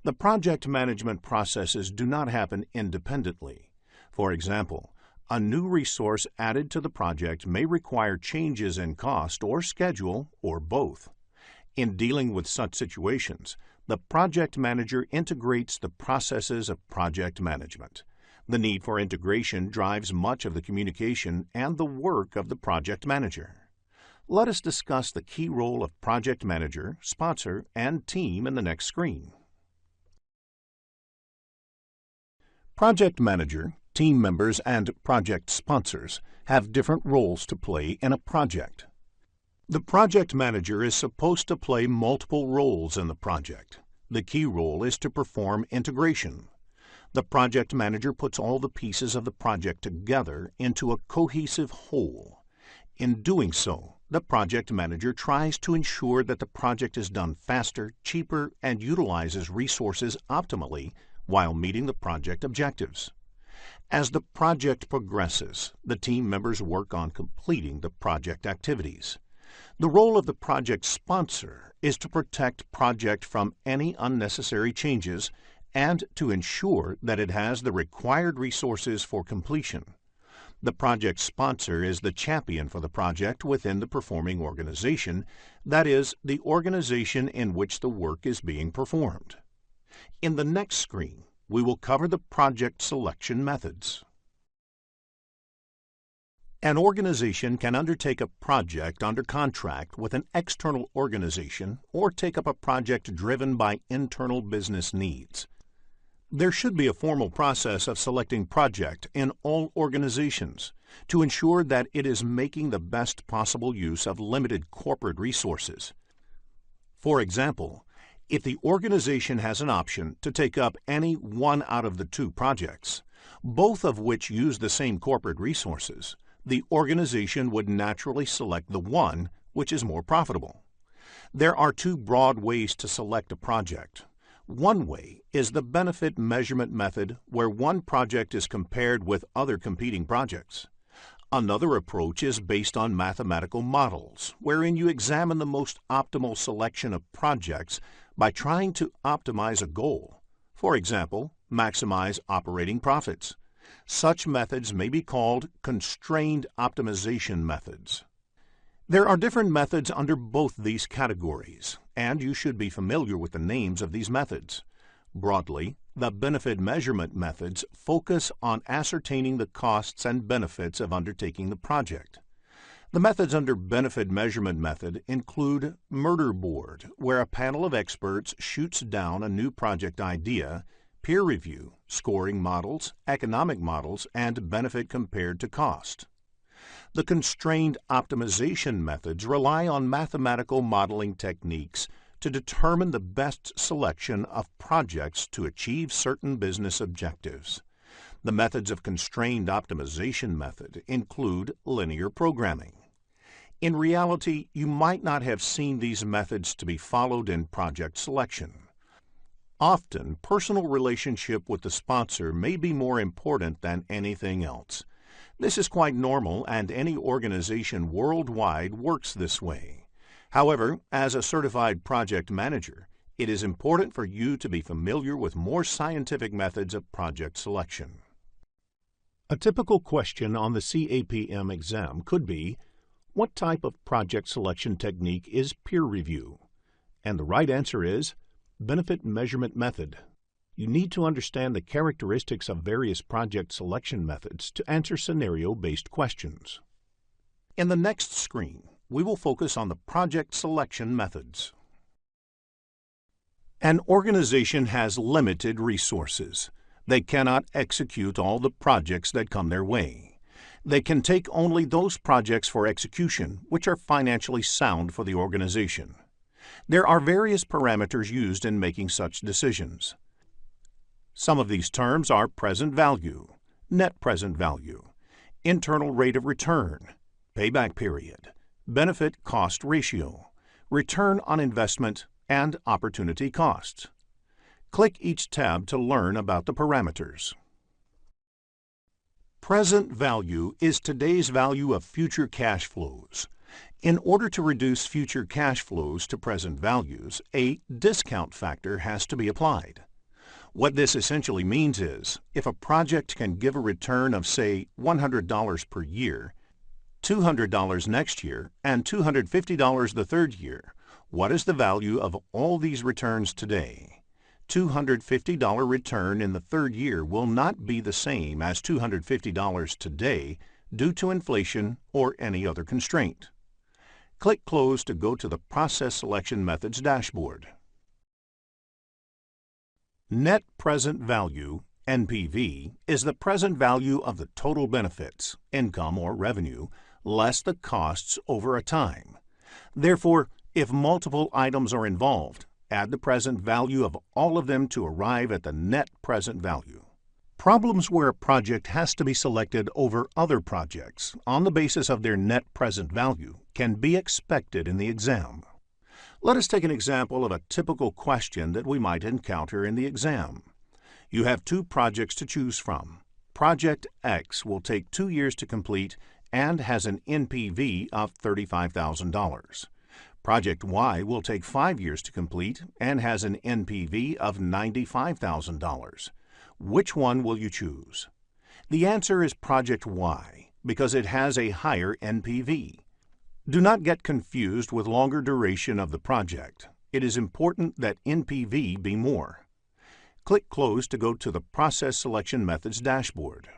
S8: The project management processes do not happen independently. For example, a new resource added to the project may require changes in cost or schedule or both. In dealing with such situations, the project manager integrates the processes of project management. The need for integration drives much of the communication and the work of the project manager. Let us discuss the key role of project manager, sponsor, and team in the next screen. Project manager, team members, and project sponsors have different roles to play in a project. The project manager is supposed to play multiple roles in the project. The key role is to perform integration. The project manager puts all the pieces of the project together into a cohesive whole. In doing so, the project manager tries to ensure that the project is done faster, cheaper, and utilizes resources optimally while meeting the project objectives. As the project progresses, the team members work on completing the project activities. The role of the project sponsor is to protect project from any unnecessary changes and to ensure that it has the required resources for completion. The project sponsor is the champion for the project within the performing organization, that is, the organization in which the work is being performed. In the next screen, we will cover the project selection methods. An organization can undertake a project under contract with an external organization or take up a project driven by internal business needs. There should be a formal process of selecting project in all organizations to ensure that it is making the best possible use of limited corporate resources. For example, if the organization has an option to take up any one out of the two projects, both of which use the same corporate resources, the organization would naturally select the one which is more profitable. There are two broad ways to select a project. One way is the benefit measurement method, where one project is compared with other competing projects. Another approach is based on mathematical models, wherein you examine the most optimal selection of projects by trying to optimize a goal. For example, maximize operating profits. Such methods may be called constrained optimization methods. There are different methods under both these categories, and you should be familiar with the names of these methods. Broadly, the benefit measurement methods focus on ascertaining the costs and benefits of undertaking the project. The methods under benefit measurement method include Murder Board, where a panel of experts shoots down a new project idea, peer review, scoring models, economic models, and benefit compared to cost. The constrained optimization methods rely on mathematical modeling techniques to determine the best selection of projects to achieve certain business objectives. The methods of constrained optimization method include linear programming. In reality, you might not have seen these methods to be followed in project selection. Often, personal relationship with the sponsor may be more important than anything else. This is quite normal, and any organization worldwide works this way. However, as a certified project manager, it is important for you to be familiar with more scientific methods of project selection. A typical question on the CAPM exam could be, what type of project selection technique is peer review? And the right answer is benefit measurement method. You need to understand the characteristics of various project selection methods to answer scenario-based questions. In the next screen, we will focus on the project selection methods. An organization has limited resources. They cannot execute all the projects that come their way. They can take only those projects for execution which are financially sound for the organization. There are various parameters used in making such decisions. Some of these terms are present value, net present value, internal rate of return, payback period, benefit-cost ratio, return on investment, and opportunity costs. Click each tab to learn about the parameters. Present value is today's value of future cash flows. In order to reduce future cash flows to present values, a discount factor has to be applied. What this essentially means is, if a project can give a return of, say, $100 per year, $200 next year, and $250 the third year, what is the value of all these returns today? $250 return in the third year will not be the same as $250 today due to inflation or any other constraint. Click Close to go to the Process Selection Methods dashboard. Net Present Value, NPV, is the present value of the total benefits, income or revenue, less the costs over a time. Therefore, if multiple items are involved, add the present value of all of them to arrive at the net present value. Problems where a project has to be selected over other projects on the basis of their net present value can be expected in the exam. Let us take an example of a typical question that we might encounter in the exam. You have two projects to choose from. Project X will take 2 years to complete and has an NPV of $35,000. Project Y will take 5 years to complete and has an NPV of $95,000. Which one will you choose? The answer is Project Y because it has a higher NPV. Do not get confused with longer duration of the project. It is important that NPV be more. Click Close to go to the Process Selection Methods dashboard.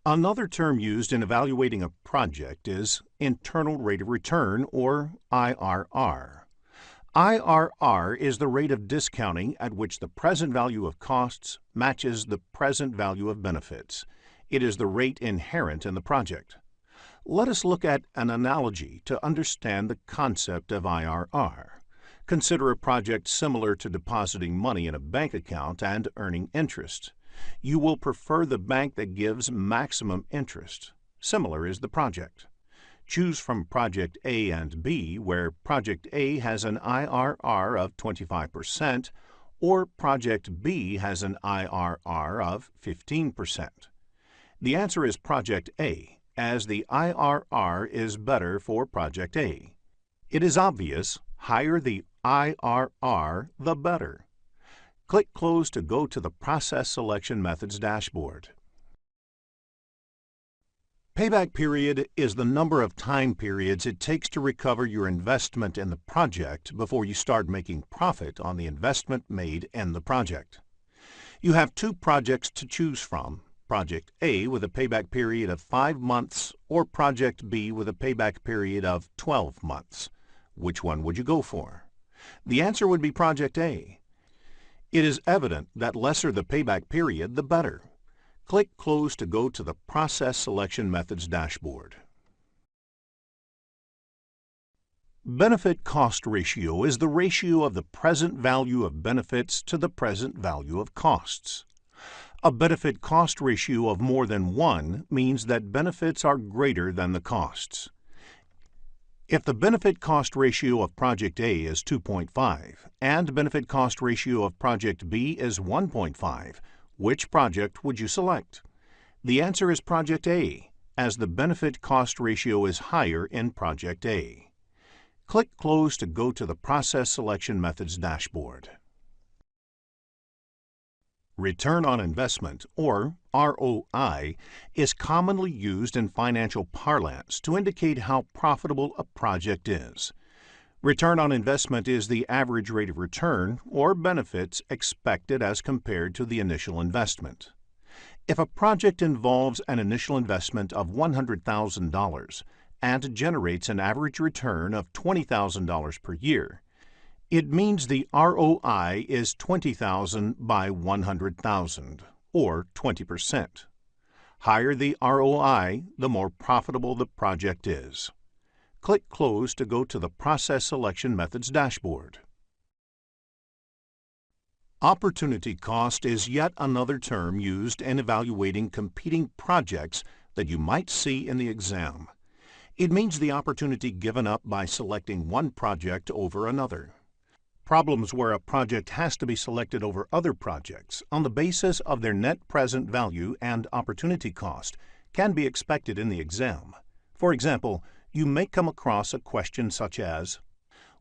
S8: Another term used in evaluating a project is Internal Rate of Return, or IRR. IRR is the rate of discounting at which the present value of costs matches the present value of benefits. It is the rate inherent in the project. Let us look at an analogy to understand the concept of IRR. Consider a project similar to depositing money in a bank account and earning interest. You will prefer the bank that gives maximum interest. Similar is the project. Choose from Project A and B, where Project A has an IRR of 25%, or Project B has an IRR of 15%. The answer is Project A, as the IRR is better for Project A. It is obvious, higher the IRR, the better. Click Close to go to the Process Selection Methods dashboard. Payback period is the number of time periods it takes to recover your investment in the project before you start making profit on the investment made in the project. You have two projects to choose from. Project A with a payback period of 5 months or Project B with a payback period of 12 months. Which one would you go for? The answer would be Project A. It is evident that lesser the payback period, the better. Click Close to go to the Process Selection Methods dashboard. Benefit-cost ratio is the ratio of the present value of benefits to the present value of costs. A benefit-cost ratio of more than 1 means that benefits are greater than the costs. If the benefit-cost ratio of Project A is 2.5 and benefit-cost ratio of Project B is 1.5, which project would you select? The answer is Project A, as the benefit-cost ratio is higher in Project A. Click Close to go to the Process Selection Methods dashboard. Return on investment, or ROI, is commonly used in financial parlance to indicate how profitable a project is. Return on investment is the average rate of return or benefits expected as compared to the initial investment. If a project involves an initial investment of $100,000 and generates an average return of $20,000 per year, it means the ROI is $20,000 by $100,000, or 20%. Higher the ROI, the more profitable the project is. Click Close to go to the Process Selection Methods dashboard. Opportunity cost is yet another term used in evaluating competing projects that you might see in the exam. It means the opportunity given up by selecting one project over another. Problems where a project has to be selected over other projects on the basis of their net present value and opportunity cost can be expected in the exam. For example, you may come across a question such as,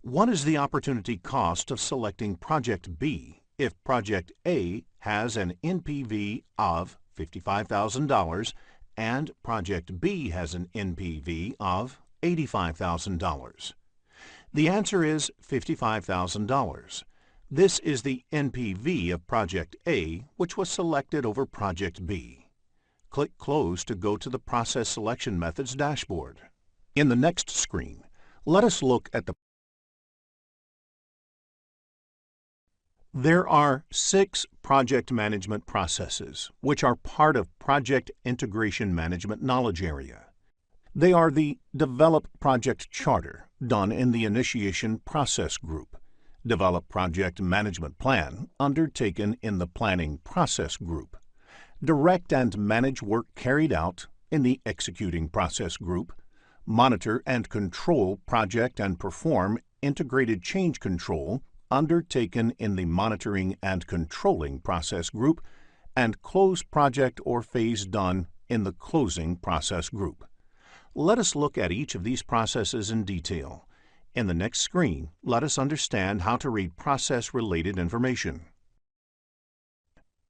S8: What is the opportunity cost of selecting Project B if Project A has an NPV of $55,000 and Project B has an NPV of $85,000? The answer is $55,000. This is the NPV of Project A, which was selected over Project B. Click Close to go to the Process Selection Methods dashboard. In the next screen, let us look at the There are 6 project management processes, which are part of Project Integration Management knowledge area. They are the Develop Project Charter, done in the Initiation Process Group, Develop Project Management Plan, undertaken in the Planning Process Group, Direct and Manage Work Carried Out in the Executing Process Group, Monitor and Control Project and Perform Integrated Change Control, undertaken in the Monitoring and Controlling Process Group, and Close Project or Phase done in the Closing Process Group. Let us look at each of these processes in detail. In the next screen, let us understand how to read process-related information.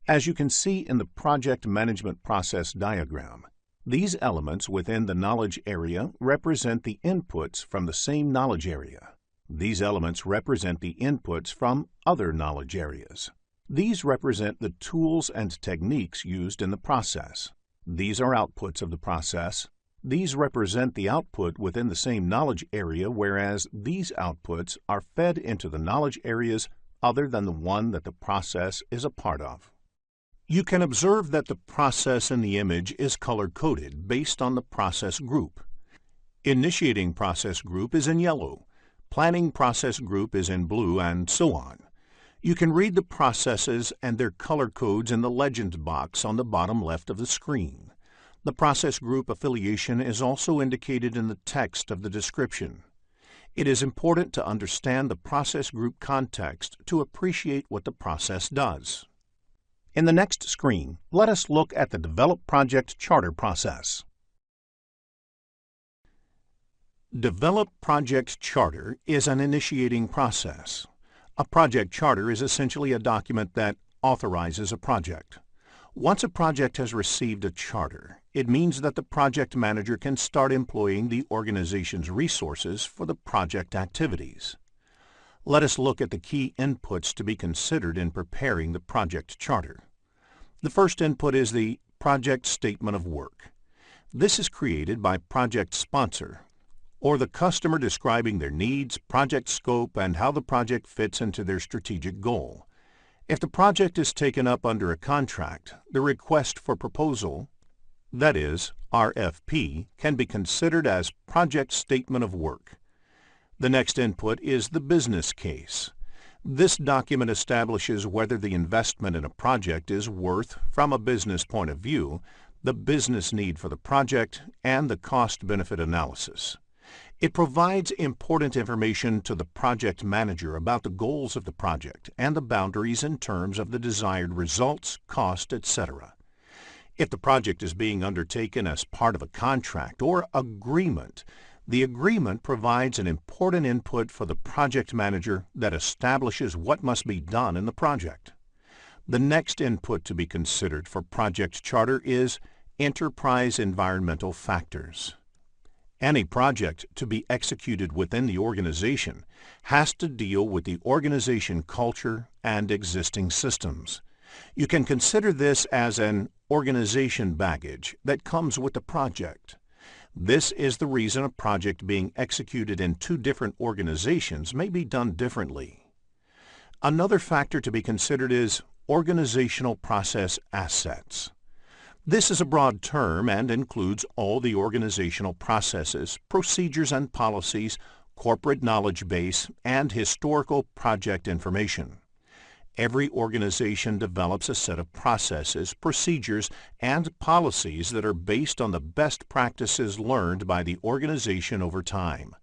S8: As you can see in the Project Management Process diagram, these elements within the knowledge area represent the inputs from the same knowledge area. These elements represent the inputs from other knowledge areas. These represent the tools and techniques used in the process. These are outputs of the process. These represent the output within the same knowledge area, whereas these outputs are fed into the knowledge areas other than the one that the process is a part of. You can observe that the process in the image is color-coded based on the process group. Initiating Process Group is in yellow. Planning Process Group is in blue, and so on. You can read the processes and their color codes in the legend box on the bottom left of the screen. The process group affiliation is also indicated in the text of the description. It is important to understand the process group context to appreciate what the process does. In the next screen, let us look at the Develop Project Charter process. Develop Project Charter is an initiating process. A project charter is essentially a document that authorizes a project. Once a project has received a charter, it means that the project manager can start employing the organization's resources for the project activities. Let us look at the key inputs to be considered in preparing the project charter. The first input is the Project Statement of Work. This is created by project sponsor, or the customer describing their needs, project scope, and how the project fits into their strategic goal. If the project is taken up under a contract, the request for proposal, that is, RFP, can be considered as Project Statement of Work. The next input is the business case. This document establishes whether the investment in a project is worth, from a business point of view, the business need for the project, and the cost-benefit analysis. It provides important information to the project manager about the goals of the project and the boundaries in terms of the desired results, cost, etc. If the project is being undertaken as part of a contract or agreement, the agreement provides an important input for the project manager that establishes what must be done in the project. The next input to be considered for project charter is enterprise environmental factors. Any project to be executed within the organization has to deal with the organization culture and existing systems. You can consider this as an organization baggage that comes with the project. This is the reason a project being executed in 2 different organizations may be done differently. Another factor to be considered is organizational process assets. This is a broad term and includes all the organizational processes, procedures and policies, corporate knowledge base, and historical project information. Every organization develops a set of processes, procedures, and policies that are based on the best practices learned by the organization over time.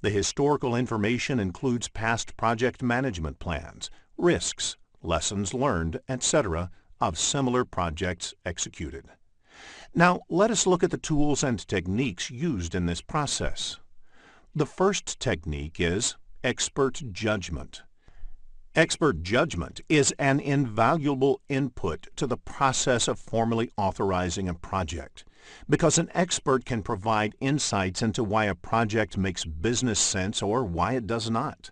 S8: The historical information includes past project management plans, risks, lessons learned, etc., of similar projects executed. Now, let us look at the tools and techniques used in this process. The first technique is expert judgment. Expert judgment is an invaluable input to the process of formally authorizing a project, because an expert can provide insights into why a project makes business sense or why it does not.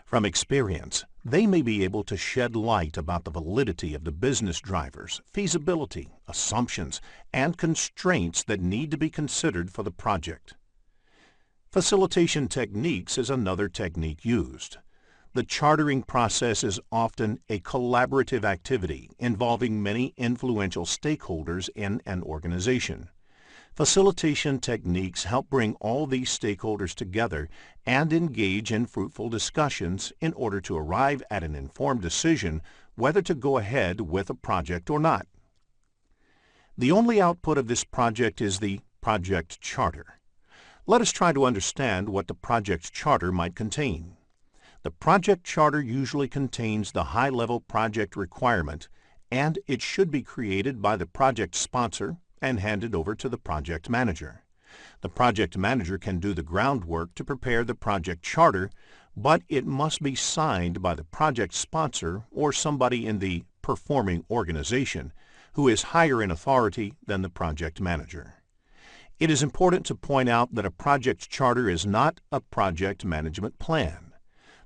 S8: From experience, they may be able to shed light about the validity of the business drivers, feasibility, assumptions, and constraints that need to be considered for the project. Facilitation techniques is another technique used. The chartering process is often a collaborative activity involving many influential stakeholders in an organization. Facilitation techniques help bring all these stakeholders together and engage in fruitful discussions in order to arrive at an informed decision whether to go ahead with a project or not. The only output of this project is the project charter. Let us try to understand what the project charter might contain. The project charter usually contains the high-level project requirement, and it should be created by the project sponsor and handed over to the project manager. The project manager can do the groundwork to prepare the project charter, but it must be signed by the project sponsor or somebody in the performing organization who is higher in authority than the project manager. It is important to point out that a project charter is not a project management plan.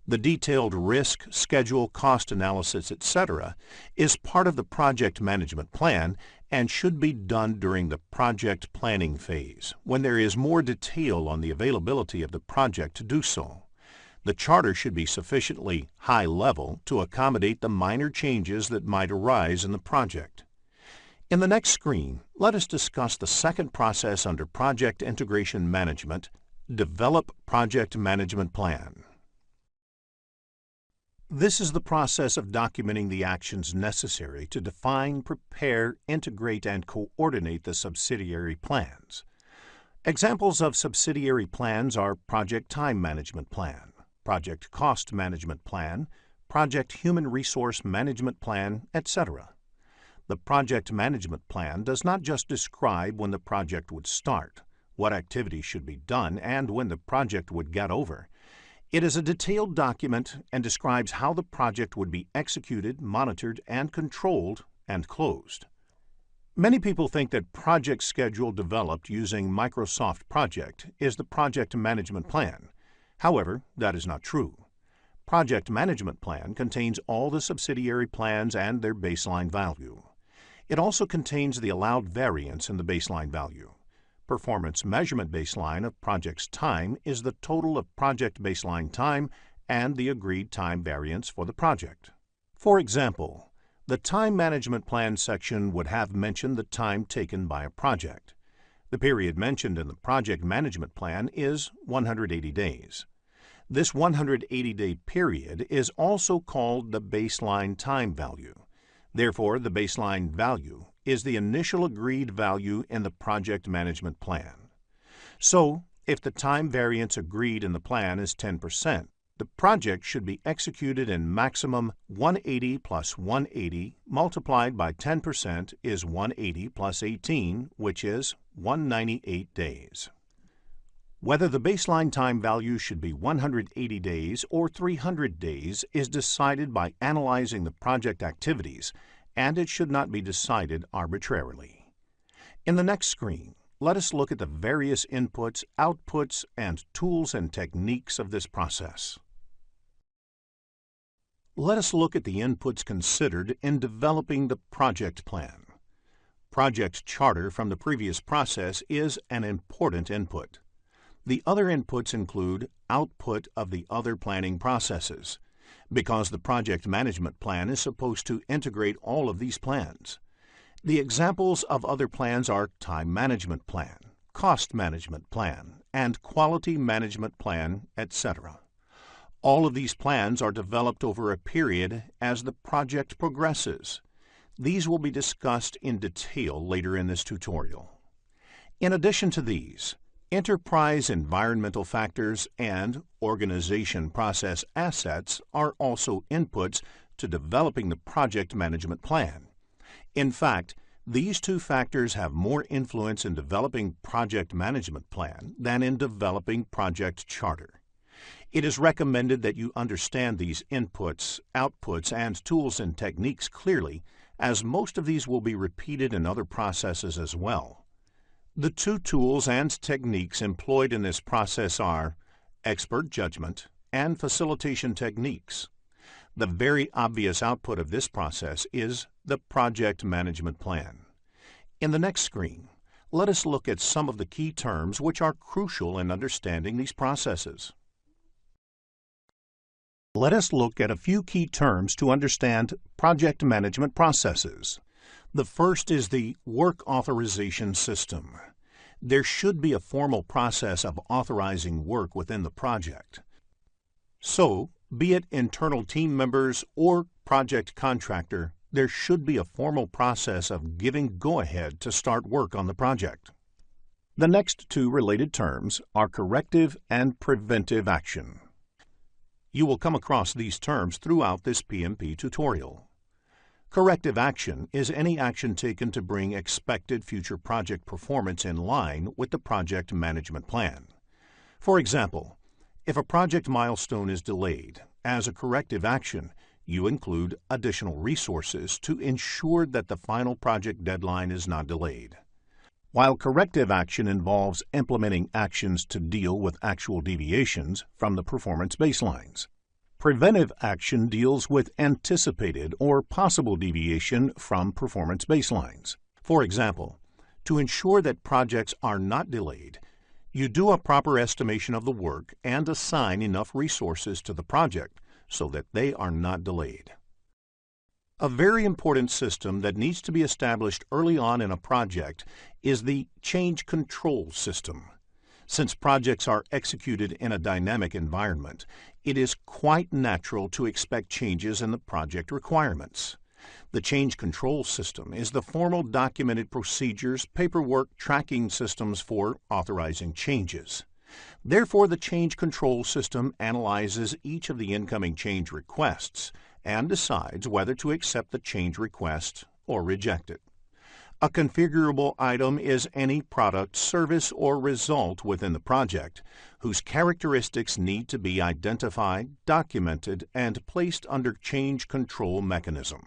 S8: The detailed risk, schedule, cost analysis, etc. is part of the project management plan and should be done during the project planning phase, when there is more detail on the availability of the project to do so. The charter should be sufficiently high level to accommodate the minor changes that might arise in the project. In the next screen, let us discuss the second process under Project Integration Management, Develop Project Management Plan. This is the process of documenting the actions necessary to define, prepare, integrate, and coordinate the subsidiary plans. Examples of subsidiary plans are Project Time Management Plan, Project Cost Management Plan, Project Human Resource Management Plan, etc. The Project Management Plan does not just describe when the project would start, what activities should be done, and when the project would get over. It is a detailed document and describes how the project would be executed, monitored, and controlled, and closed. Many people think that project schedule developed using Microsoft Project is the project management plan. However, that is not true. Project management plan contains all the subsidiary plans and their baseline value. It also contains the allowed variance in the baseline value. Performance measurement baseline of project's time is the total of project baseline time and the agreed time variance for the project. For example, the time management plan section would have mentioned the time taken by a project. The period mentioned in the project management plan is 180 days. This 180-day period is also called the baseline time value. Therefore, the baseline value is the initial agreed value in the project management plan. So, if the time variance agreed in the plan is 10%, the project should be executed in maximum 180 plus 180 multiplied by 10% is 180 plus 18, which is 198 days. Whether the baseline time value should be 180 days or 300 days is decided by analyzing the project activities, and it should not be decided arbitrarily. In the next screen, let us look at the various inputs, outputs, and tools and techniques of this process. Let us look at the inputs considered in developing the project plan. Project charter from the previous process is an important input. The other inputs include output of the other planning processes, because the project management plan is supposed to integrate all of these plans. The examples of other plans are time management plan, cost management plan, and quality management plan, etc. All of these plans are developed over a period as the project progresses. These will be discussed in detail later in this tutorial. In addition to these, enterprise environmental factors and organization process assets are also inputs to developing the project management plan. In fact, these two factors have more influence in developing project management plan than in developing project charter. It is recommended that you understand these inputs, outputs, and tools and techniques clearly, as most of these will be repeated in other processes as well. The two tools and techniques employed in this process are expert judgment and facilitation techniques. The very obvious output of this process is the project management plan. In the next screen, let us look at some of the key terms which are crucial in understanding these processes. Let us look at a few key terms to understand project management processes. The first is the work authorization system. There should be a formal process of authorizing work within the project. So, be it internal team members or project contractor, there should be a formal process of giving go-ahead to start work on the project. The next two related terms are corrective and preventive action. You will come across these terms throughout this PMP tutorial. Corrective action is any action taken to bring expected future project performance in line with the project management plan. For example, if a project milestone is delayed, as a corrective action, you include additional resources to ensure that the final project deadline is not delayed. While corrective action involves implementing actions to deal with actual deviations from the performance baselines, preventive action deals with anticipated or possible deviation from performance baselines. For example, to ensure that projects are not delayed, you do a proper estimation of the work and assign enough resources to the project so that they are not delayed. A very important system that needs to be established early on in a project is the change control system. Since projects are executed in a dynamic environment, it is quite natural to expect changes in the project requirements. The change control system is the formal documented procedures, paperwork, tracking systems for authorizing changes. Therefore, the change control system analyzes each of the incoming change requests and decides whether to accept the change request or reject it. A configurable item is any product, service, or result within the project whose characteristics need to be identified, documented, and placed under change control mechanism.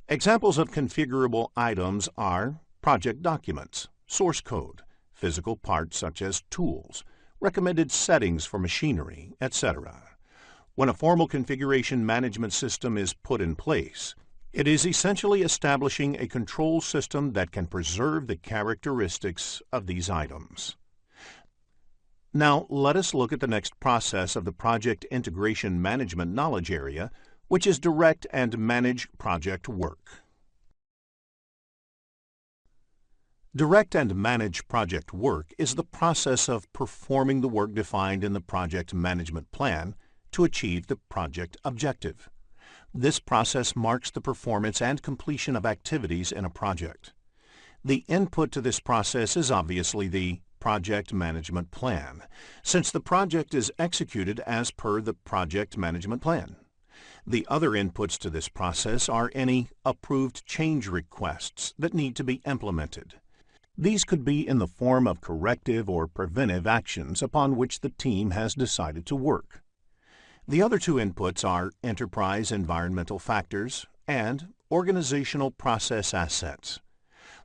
S8: Examples of configurable items are project documents, source code, physical parts such as tools, recommended settings for machinery, etc. When a formal configuration management system is put in place, it is essentially establishing a control system that can preserve the characteristics of these items. Now, let us look at the next process of the Project Integration Management knowledge area, which is direct and manage project work. Direct and manage project work is the process of performing the work defined in the project management plan to achieve the project objective. This process marks the performance and completion of activities in a project. The input to this process is obviously the project management plan, since the project is executed as per the project management plan. The other inputs to this process are any approved change requests that need to be implemented. These could be in the form of corrective or preventive actions upon which the team has decided to work. The other two inputs are enterprise environmental factors and organizational process assets.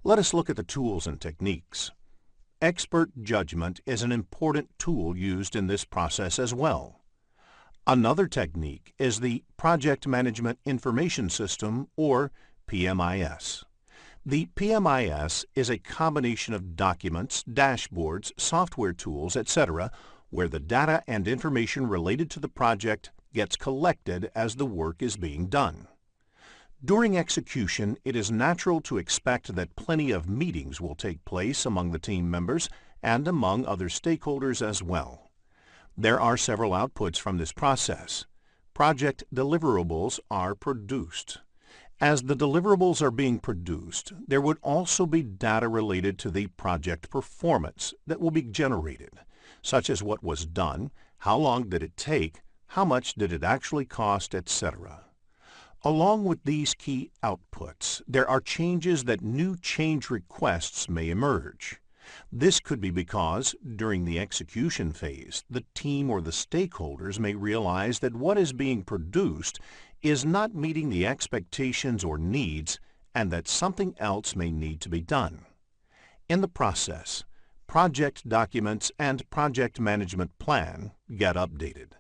S8: Let us look at the tools and techniques. Expert judgment is an important tool used in this process as well. Another technique is the Project Management Information System, or PMIS. The PMIS is a combination of documents, dashboards, software tools, etc., where the data and information related to the project gets collected as the work is being done. During execution, it is natural to expect that plenty of meetings will take place among the team members and among other stakeholders as well. There are several outputs from this process. Project deliverables are produced. As the deliverables are being produced, there would also be data related to the project performance that will be generated, such as what was done, how long did it take, how much did it actually cost, etc. Along with these key outputs, there are changes that new change requests may emerge. This could be because, during the execution phase, the team or the stakeholders may realize that what is being produced is not meeting the expectations or needs and that something else may need to be done. In the process, project documents and project management plan get updated.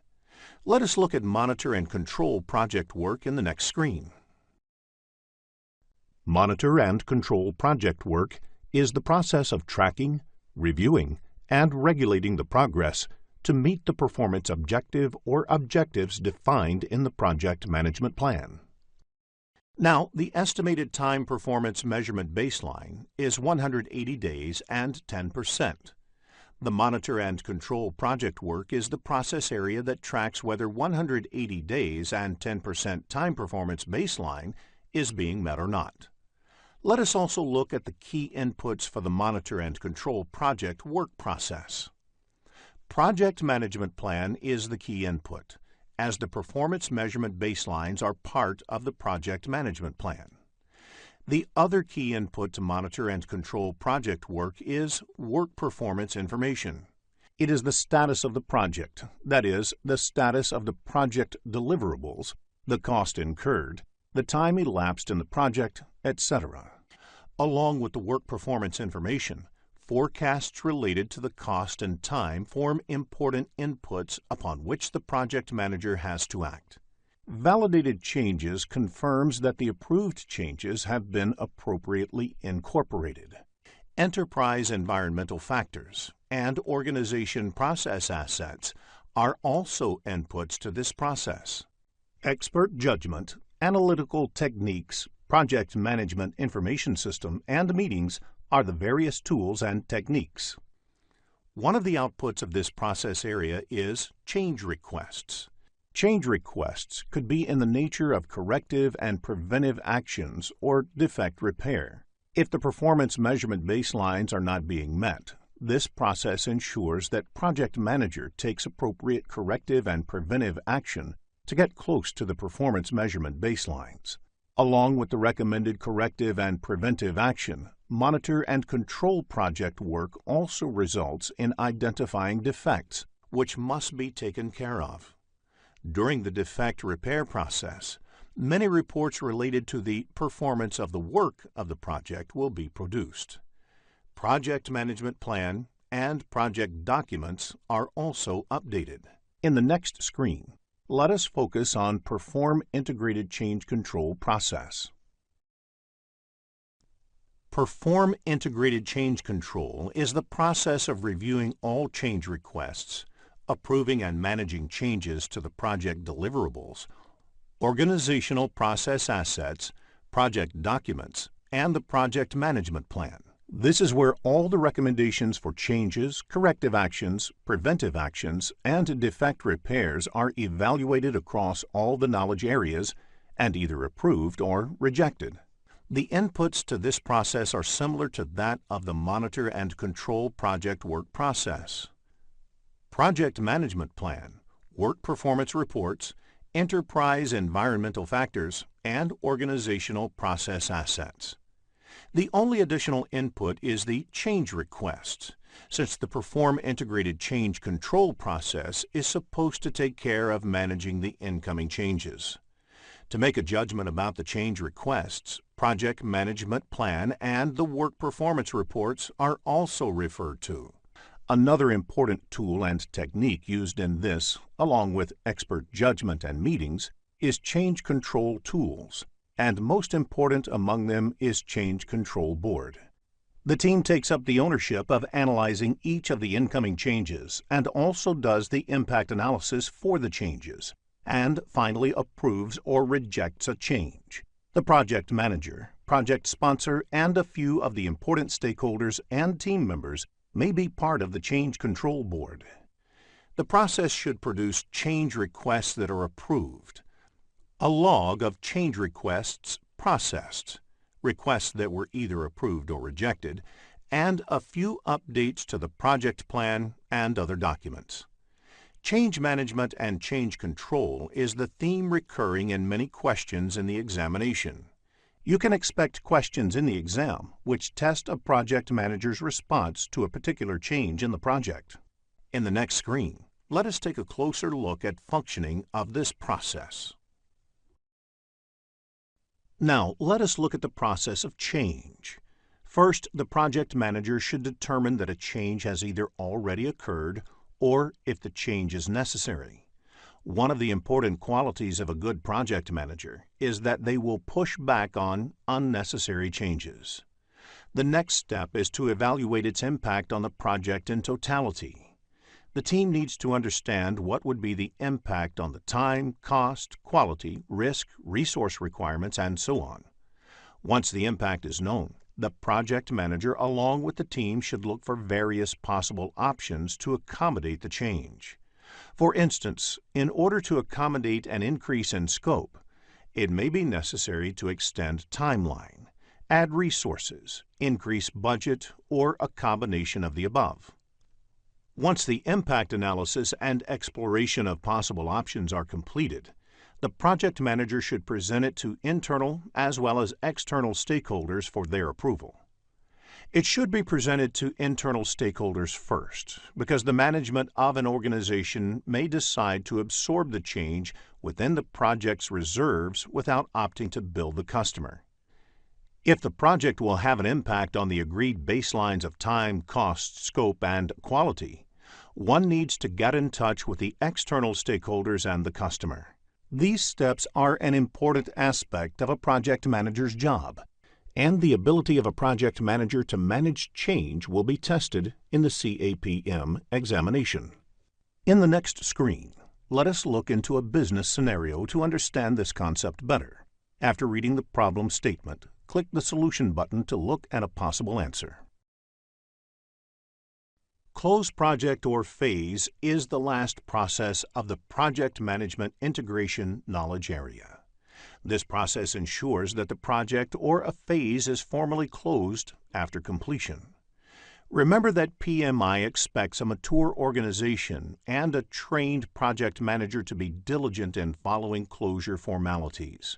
S8: Let us look at monitor and control project work in the next screen. Monitor and control project work is the process of tracking, reviewing, and regulating the progress to meet the performance objective or objectives defined in the project management plan. Now, the estimated time performance measurement baseline is 180 days and 10%. The monitor and control project work is the process area that tracks whether 180 days and 10% time performance baseline is being met or not. Let us also look at the key inputs for the monitor and control project work process. Project management plan is the key input, as the performance measurement baselines are part of the project management plan. The other key input to monitor and control project work is work performance information. It is the status of the project, that is, the status of the project deliverables, the cost incurred, the time elapsed in the project, etc. Along with the work performance information, forecasts related to the cost and time form important inputs upon which the project manager has to act. Validated changes confirms that the approved changes have been appropriately incorporated. Enterprise environmental factors and organization process assets are also inputs to this process. Expert judgment, analytical techniques, project management information system, and meetings are the various tools and techniques. One of the outputs of this process area is change requests. Change requests could be in the nature of corrective and preventive actions or defect repair. If the performance measurement baselines are not being met, this process ensures that project manager takes appropriate corrective and preventive action to get close to the performance measurement baselines. Along with the recommended corrective and preventive action, monitor and control project work also results in identifying defects, which must be taken care of. During the defect repair process, many reports related to the performance of the work of the project will be produced. Project management plan and project documents are also updated. In the next screen, let us focus on Perform Integrated Change Control process. Perform Integrated Change Control is the process of reviewing all change requests, approving and managing changes to the project deliverables, organizational process assets, project documents, and the project management plan. This is where all the recommendations for changes, corrective actions, preventive actions, and defect repairs are evaluated across all the knowledge areas and either approved or rejected. The inputs to this process are similar to that of the monitor and control project work process. Project management plan, work performance reports, enterprise environmental factors, and organizational process assets. The only additional input is the change request, since the Perform Integrated Change Control process is supposed to take care of managing the incoming changes. To make a judgment about the change requests, project management plan and the work performance reports are also referred to. Another important tool and technique used in this, along with expert judgment and meetings, is change control tools, and most important among them is Change Control Board. The team takes up the ownership of analyzing each of the incoming changes and also does the impact analysis for the changes, and finally approves or rejects a change. The project manager, project sponsor, and a few of the important stakeholders and team members may be part of the Change Control Board. The process should produce change requests that are approved, a log of change requests processed, requests that were either approved or rejected, and a few updates to the project plan and other documents. Change management and change control is the theme recurring in many questions in the examination. You can expect questions in the exam which test a project manager's response to a particular change in the project. In the next screen, let us take a closer look at functioning of this process. Now, let us look at the process of change. First, the project manager should determine that a change has either already occurred or if the change is necessary. One of the important qualities of a good project manager is that they will push back on unnecessary changes. The next step is to evaluate its impact on the project in totality. The team needs to understand what would be the impact on the time, cost, quality, risk, resource requirements, and so on. Once the impact is known, the project manager along with the team should look for various possible options to accommodate the change. For instance, in order to accommodate an increase in scope, it may be necessary to extend timeline, add resources, increase budget, or a combination of the above. Once the impact analysis and exploration of possible options are completed, the project manager should present it to internal as well as external stakeholders for their approval. It should be presented to internal stakeholders first, because the management of an organization may decide to absorb the change within the project's reserves without opting to bill the customer. If the project will have an impact on the agreed baselines of time, cost, scope, and quality, one needs to get in touch with the external stakeholders and the customer. These steps are an important aspect of a project manager's job, and the ability of a project manager to manage change will be tested in the CAPM examination. In the next screen, let us look into a business scenario to understand this concept better. After reading the problem statement, click the Solution button to look at a possible answer. Close project or phase is the last process of the project management integration knowledge area. This process ensures that the project or a phase is formally closed after completion. Remember that PMI expects a mature organization and a trained project manager to be diligent in following closure formalities.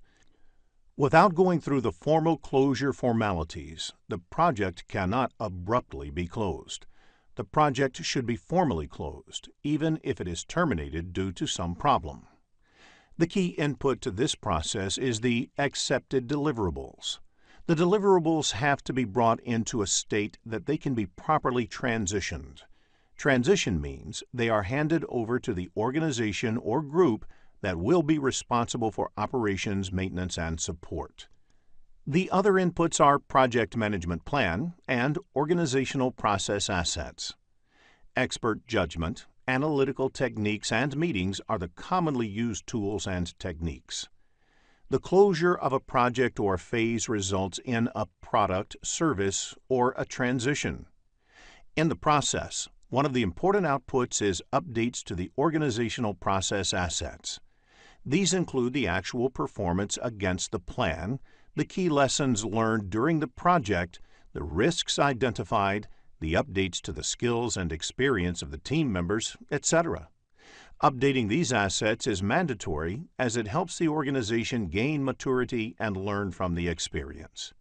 S8: Without going through the formal closure formalities, the project cannot abruptly be closed. The project should be formally closed, even if it is terminated due to some problem. The key input to this process is the accepted deliverables. The deliverables have to be brought into a state that they can be properly transitioned. Transition means they are handed over to the organization or group that will be responsible for operations, maintenance, and support. The other inputs are project management plan and organizational process assets. Expert judgment, analytical techniques, and meetings are the commonly used tools and techniques. The closure of a project or phase results in a product, service, or a transition. In the process, one of the important outputs is updates to the organizational process assets. These include the actual performance against the plan, the key lessons learned during the project, the risks identified, the updates to the skills and experience of the team members, etc. Updating these assets is mandatory as it helps the organization gain maturity and learn from the experience.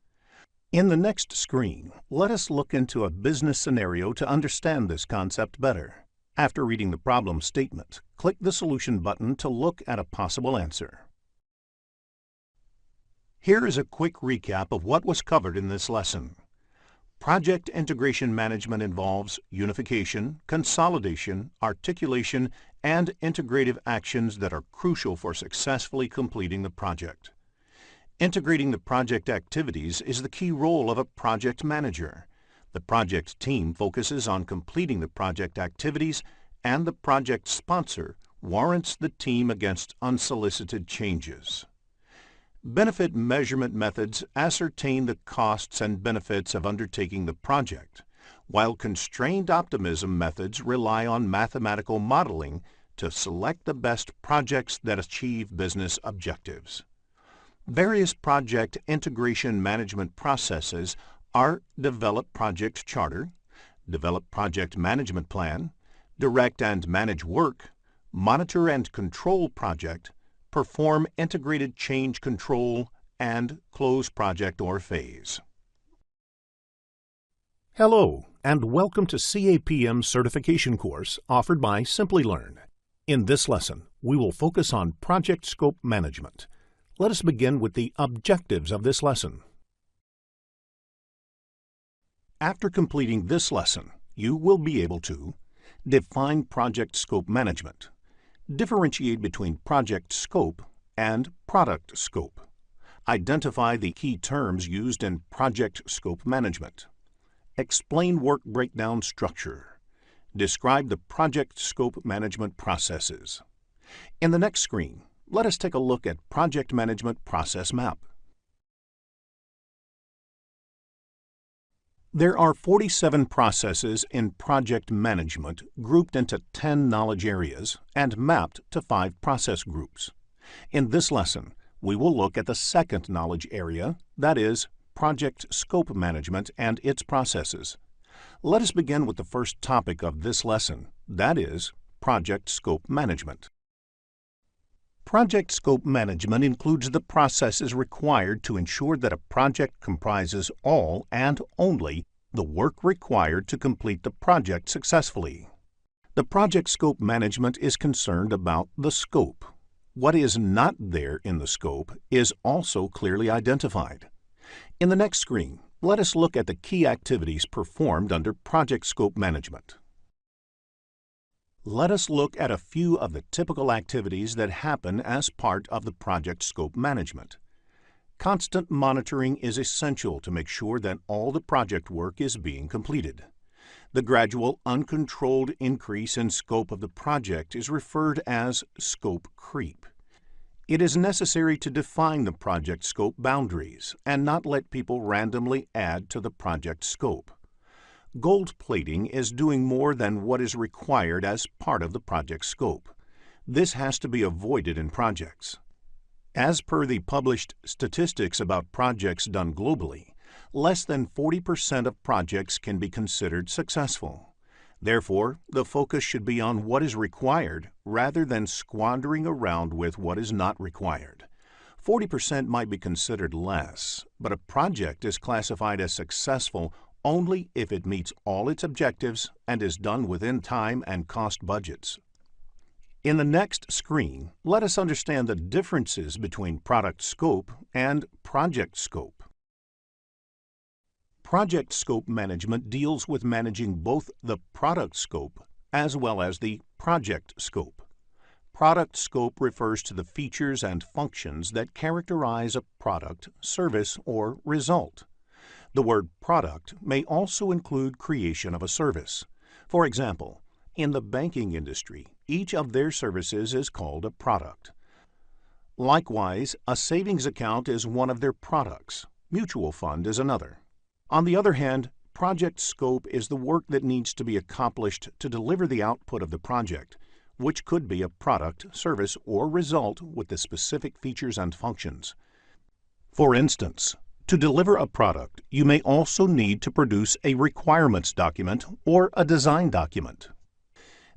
S8: In the next screen, let us look into a business scenario to understand this concept better. After reading the problem statement, click the Solution button to look at a possible answer. Here is a quick recap of what was covered in this lesson. Project integration management involves unification, consolidation, articulation, and integrative actions that are crucial for successfully completing the project. Integrating the project activities is the key role of a project manager. The project team focuses on completing the project activities, and the project sponsor warrants the team against unsolicited changes. Benefit measurement methods ascertain the costs and benefits of undertaking the project, while constrained optimism methods rely on mathematical modeling to select the best projects that achieve business objectives. Various project integration management processes are develop project charter, develop project management plan, direct and manage work, monitor and control project, perform integrated change control, and close project or phase. Hello, and welcome to CAPM Certification course offered by Simplilearn. In this lesson, we will focus on project scope management. Let us begin with the objectives of this lesson. After completing this lesson, you will be able to define project scope management, differentiate between project scope and product scope, identify the key terms used in project scope management, explain work breakdown structure, describe the project scope management processes. In the next screen, let us take a look at Project Management Process Map. There are 47 processes in project management grouped into 10 knowledge areas and mapped to 5 process groups. In this lesson, we will look at the second knowledge area, that is, project scope management and its processes. Let us begin with the first topic of this lesson, that is, project scope management. Project scope management includes the processes required to ensure that a project comprises all and only the work required to complete the project successfully. The project scope management is concerned about the scope. What is not there in the scope is also clearly identified. In the next screen, let us look at the key activities performed under project scope management. Let us look at a few of the typical activities that happen as part of the project scope management. Constant monitoring is essential to make sure that all the project work is being completed. The gradual, uncontrolled increase in scope of the project is referred as scope creep. It is necessary to define the project scope boundaries and not let people randomly add to the project scope. Gold plating is doing more than what is required as part of the project scope. This has to be avoided in projects. As per the published statistics about projects done globally, less than 40% of projects can be considered successful. Therefore, the focus should be on what is required rather than squandering around with what is not required. 40% might be considered less, but a project is classified as successful only if it meets all its objectives and is done within time and cost budgets. In the next screen, let us understand the differences between product scope and project scope. Project scope management deals with managing both the product scope as well as the project scope. Product scope refers to the features and functions that characterize a product, service, or result. The word product may also include creation of a service. For example, in the banking industry, each of their services is called a product. Likewise, a savings account is one of their products. Mutual fund is another. On the other hand, project scope is the work that needs to be accomplished to deliver the output of the project, which could be a product, service, or result with the specific features and functions. For instance, to deliver a product, you may also need to produce a requirements document or a design document.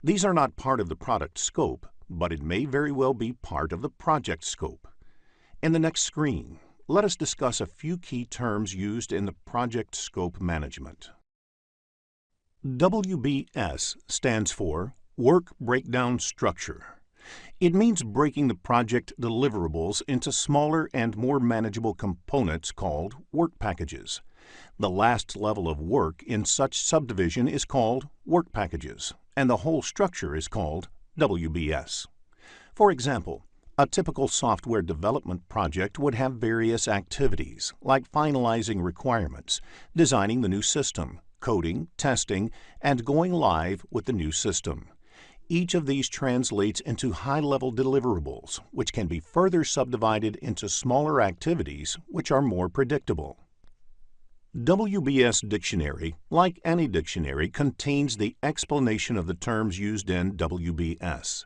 S8: These are not part of the product scope, but it may very well be part of the project scope. In the next screen, let us discuss a few key terms used in the project scope management. WBS stands for Work Breakdown Structure. It means breaking the project deliverables into smaller and more manageable components called work packages. The last level of work in such subdivision is called work packages, and the whole structure is called WBS. For example, a typical software development project would have various activities like finalizing requirements, designing the new system, coding, testing, and going live with the new system. Each of these translates into high-level deliverables, which can be further subdivided into smaller activities which are more predictable. WBS Dictionary, like any dictionary, contains the explanation of the terms used in WBS.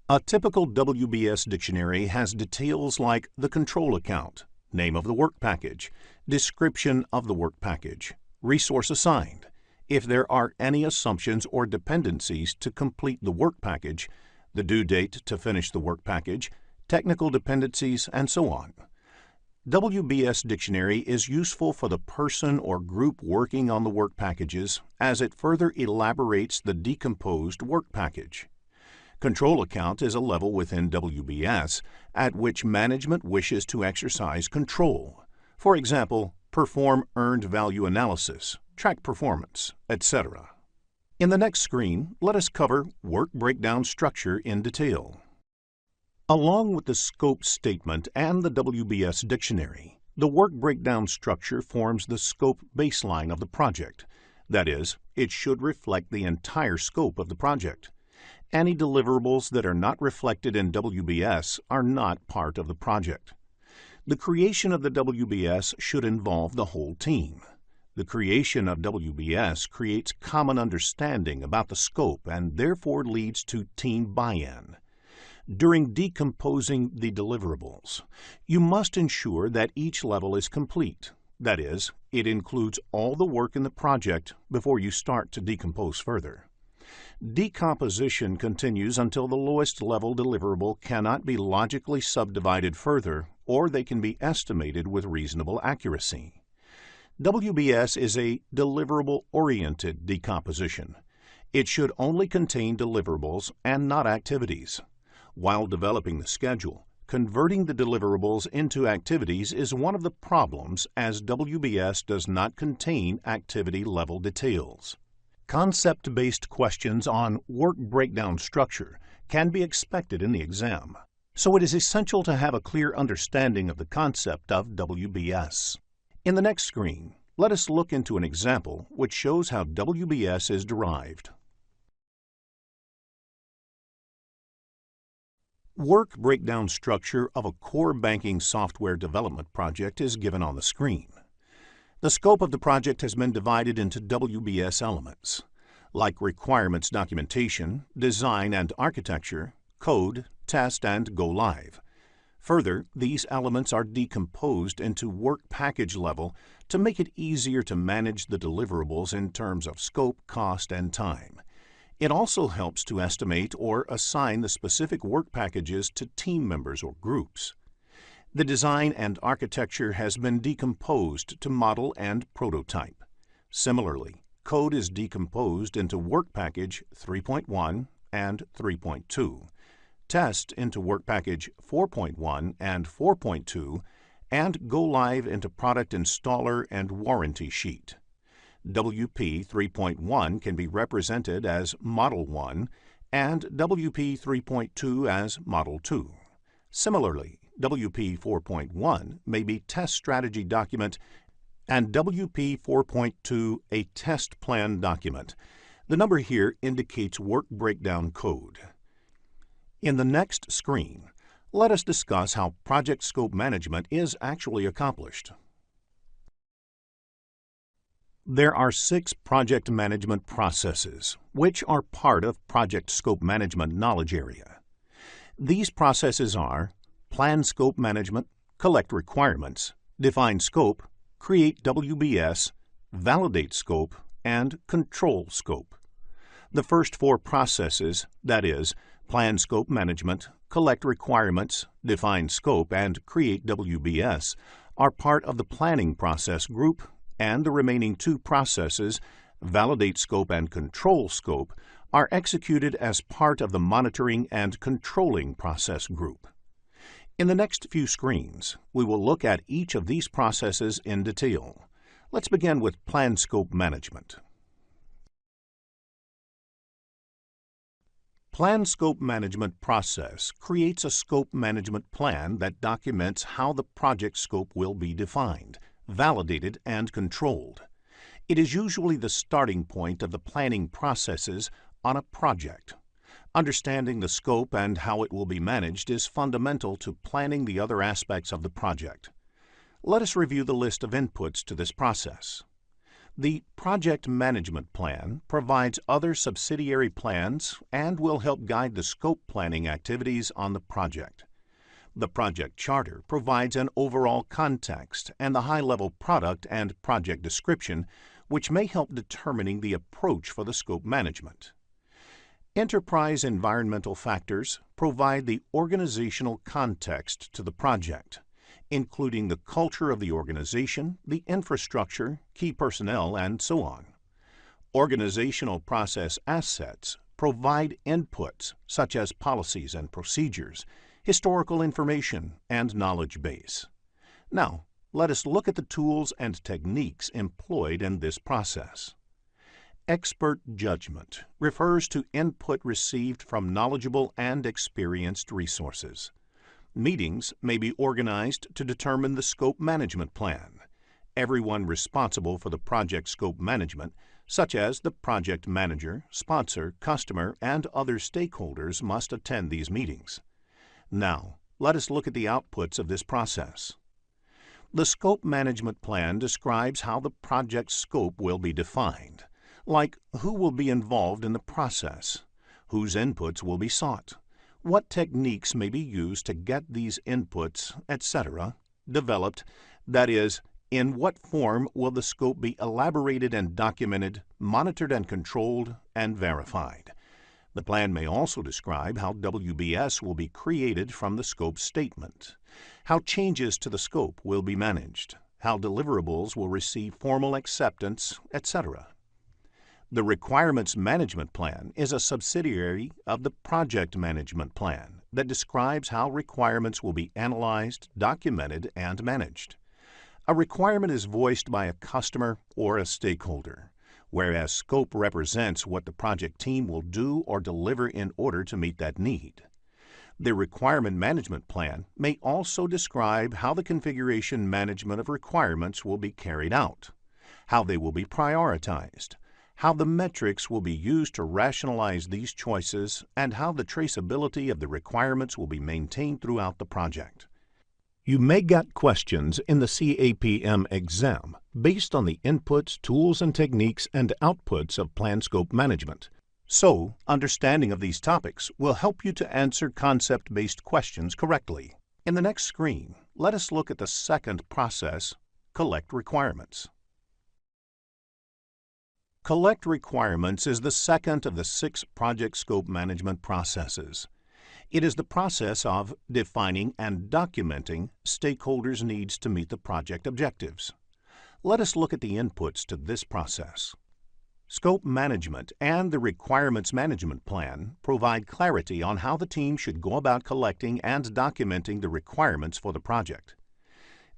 S8: A typical WBS dictionary has details like the control account, name of the work package, description of the work package, resource assigned, if there are any assumptions or dependencies to complete the work package, the due date to finish the work package, technical dependencies, and so on. WBS Dictionary is useful for the person or group working on the work packages as it further elaborates the decomposed work package. Control account is a level within WBS at which management wishes to exercise control. For example, perform earned value analysis, track performance, etc. In the next screen, let us cover work breakdown structure in detail. Along with the scope statement and the WBS dictionary, the work breakdown structure forms the scope baseline of the project. That is, it should reflect the entire scope of the project. Any deliverables that are not reflected in WBS are not part of the project. The creation of the WBS should involve the whole team. The creation of WBS creates common understanding about the scope and therefore leads to team buy-in. During decomposing the deliverables, you must ensure that each level is complete. That is, it includes all the work in the project before you start to decompose further. Decomposition continues until the lowest level deliverable cannot be logically subdivided further, or they can be estimated with reasonable accuracy. WBS is a deliverable-oriented decomposition. It should only contain deliverables and not activities. While developing the schedule, converting the deliverables into activities is one of the problems as WBS does not contain activity-level details. Concept-based questions on work breakdown structure can be expected in the exam, so it is essential to have a clear understanding of the concept of WBS. In the next screen, let us look into an example which shows how WBS is derived. Work breakdown structure of a core banking software development project is given on the screen. The scope of the project has been divided into WBS elements, like requirements documentation, design and architecture, code, test, and go live. Further, these elements are decomposed into work package level to make it easier to manage the deliverables in terms of scope, cost, and time. It also helps to estimate or assign the specific work packages to team members or groups. The design and architecture has been decomposed to model and prototype. Similarly, code is decomposed into work package 3.1 and 3.2, test into work package 4.1 and 4.2, and go live into product installer and warranty sheet. WP 3.1 can be represented as Model 1 and WP 3.2 as Model 2. Similarly, WP 4.1 may be Test Strategy Document and WP 4.2 a Test Plan Document. The number here indicates work breakdown code. In the next screen, let us discuss how project scope management is actually accomplished. There are 6 project management processes, which are part of project scope management knowledge area. These processes are plan scope management, collect requirements, define scope, create WBS, validate scope, and control scope. The first 4 processes, that is, plan scope management, collect requirements, define scope, and create WBS, are part of the planning process group, and the remaining 2 processes, validate scope and control scope, are executed as part of the monitoring and controlling process group. In the next few screens, we will look at each of these processes in detail. Let's begin with plan scope management. Plan scope management process creates a scope management plan that documents how the project scope will be defined, validated, and controlled. It is usually the starting point of the planning processes on a project. Understanding the scope and how it will be managed is fundamental to planning the other aspects of the project. Let us review the list of inputs to this process. The Project Management Plan provides other subsidiary plans and will help guide the scope planning activities on the project. The Project Charter provides an overall context and the high-level product and project description, which may help determining the approach for the scope management. Enterprise environmental factors provide the organizational context to the project. including the culture of the organization, the infrastructure, key personnel, and so on. Organizational process assets provide inputs such as policies and procedures, historical information, and knowledge base. Now, let us look at the tools and techniques employed in this process. Expert judgment refers to input received from knowledgeable and experienced resources. Meetings may be organized to determine the scope management plan. Everyone responsible for the project scope management, such as the project manager, sponsor, customer, and other stakeholders, must attend these meetings. Now, let us look at the outputs of this process. The scope management plan describes how the project scope will be defined, like who will be involved in the process, whose inputs will be sought, what techniques may be used to get these inputs, etc., developed, that is, in what form will the scope be elaborated and documented, monitored and controlled, and verified. The plan may also describe how WBS will be created from the scope statement, how changes to the scope will be managed, how deliverables will receive formal acceptance, etc. The Requirements Management Plan is a subsidiary of the Project Management Plan that describes how requirements will be analyzed, documented, and managed. A requirement is voiced by a customer or a stakeholder, whereas scope represents what the project team will do or deliver in order to meet that need. The Requirement Management Plan may also describe how the configuration management of requirements will be carried out, how they will be prioritized, how the metrics will be used to rationalize these choices, and how the traceability of the requirements will be maintained throughout the project. You may get questions in the CAPM exam based on the inputs, tools, and techniques and outputs of plan scope management. So, understanding of these topics will help you to answer concept-based questions correctly. In the next screen, let us look at the second process, collect requirements. Collect requirements is the second of the 6 project scope management processes. It is the process of defining and documenting stakeholders' needs to meet the project objectives. Let us look at the inputs to this process. Scope management and the Requirements Management Plan provide clarity on how the team should go about collecting and documenting the requirements for the project.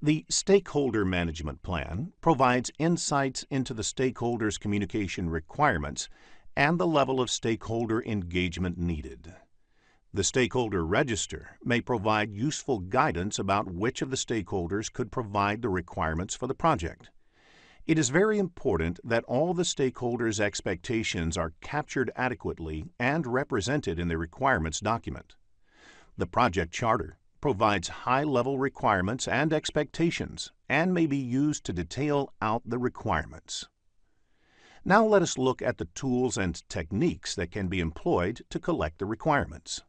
S8: The Stakeholder Management Plan provides insights into the stakeholders' communication requirements and the level of stakeholder engagement needed. The Stakeholder Register may provide useful guidance about which of the stakeholders could provide the requirements for the project. It is very important that all the stakeholders' expectations are captured adequately and represented in the requirements document. The Project Charter provides high-level requirements and expectations and may be used to detail out the requirements. Now let us look at the tools and techniques that can be employed to collect the requirements.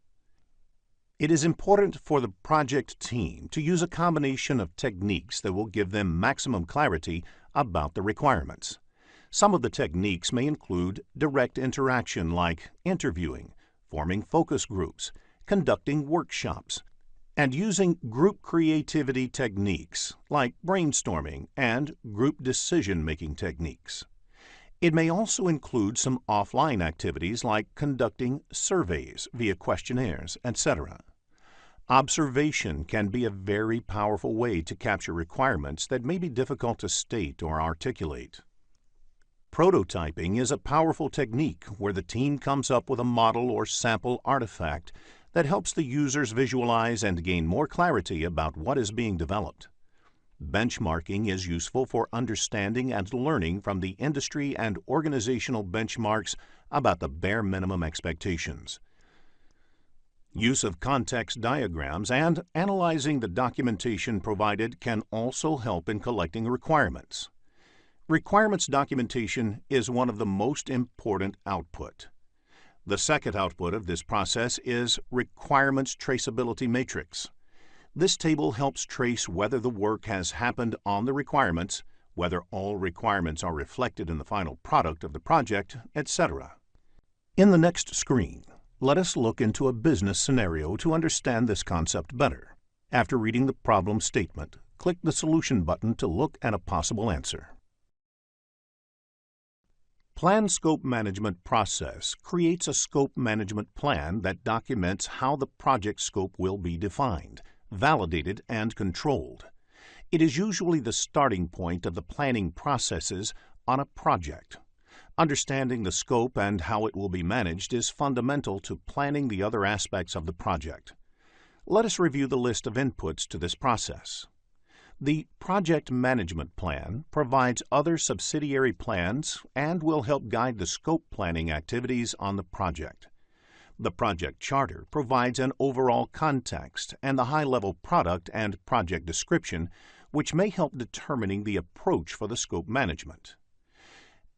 S8: It is important for the project team to use a combination of techniques that will give them maximum clarity about the requirements. Some of the techniques may include direct interaction like interviewing, forming focus groups, conducting workshops, and using group creativity techniques like brainstorming and group decision-making techniques. It may also include some offline activities like conducting surveys via questionnaires, etc. Observation can be a very powerful way to capture requirements that may be difficult to state or articulate. Prototyping is a powerful technique where the team comes up with a model or sample artifact that helps the users visualize and gain more clarity about what is being developed. Benchmarking is useful for understanding and learning from the industry and organizational benchmarks about the bare minimum expectations. Use of context diagrams and analyzing the documentation provided can also help in collecting requirements. Requirements documentation is one of the most important output. The second output of this process is Requirements Traceability Matrix. This table helps trace whether the work has happened on the requirements, whether all requirements are reflected in the final product of the project, etc. In the next screen, let us look into a business scenario to understand this concept better. After reading the problem statement, click the Solution button to look at a possible answer. Plan Scope Management process creates a scope management plan that documents how the project scope will be defined, validated, and controlled. It is usually the starting point of the planning processes on a project. Understanding the scope and how it will be managed is fundamental to planning the other aspects of the project. Let us review the list of inputs to this process. The Project Management Plan provides other subsidiary plans and will help guide the scope planning activities on the project. The Project Charter provides an overall context and the high-level product and project description, which may help determining the approach for the scope management.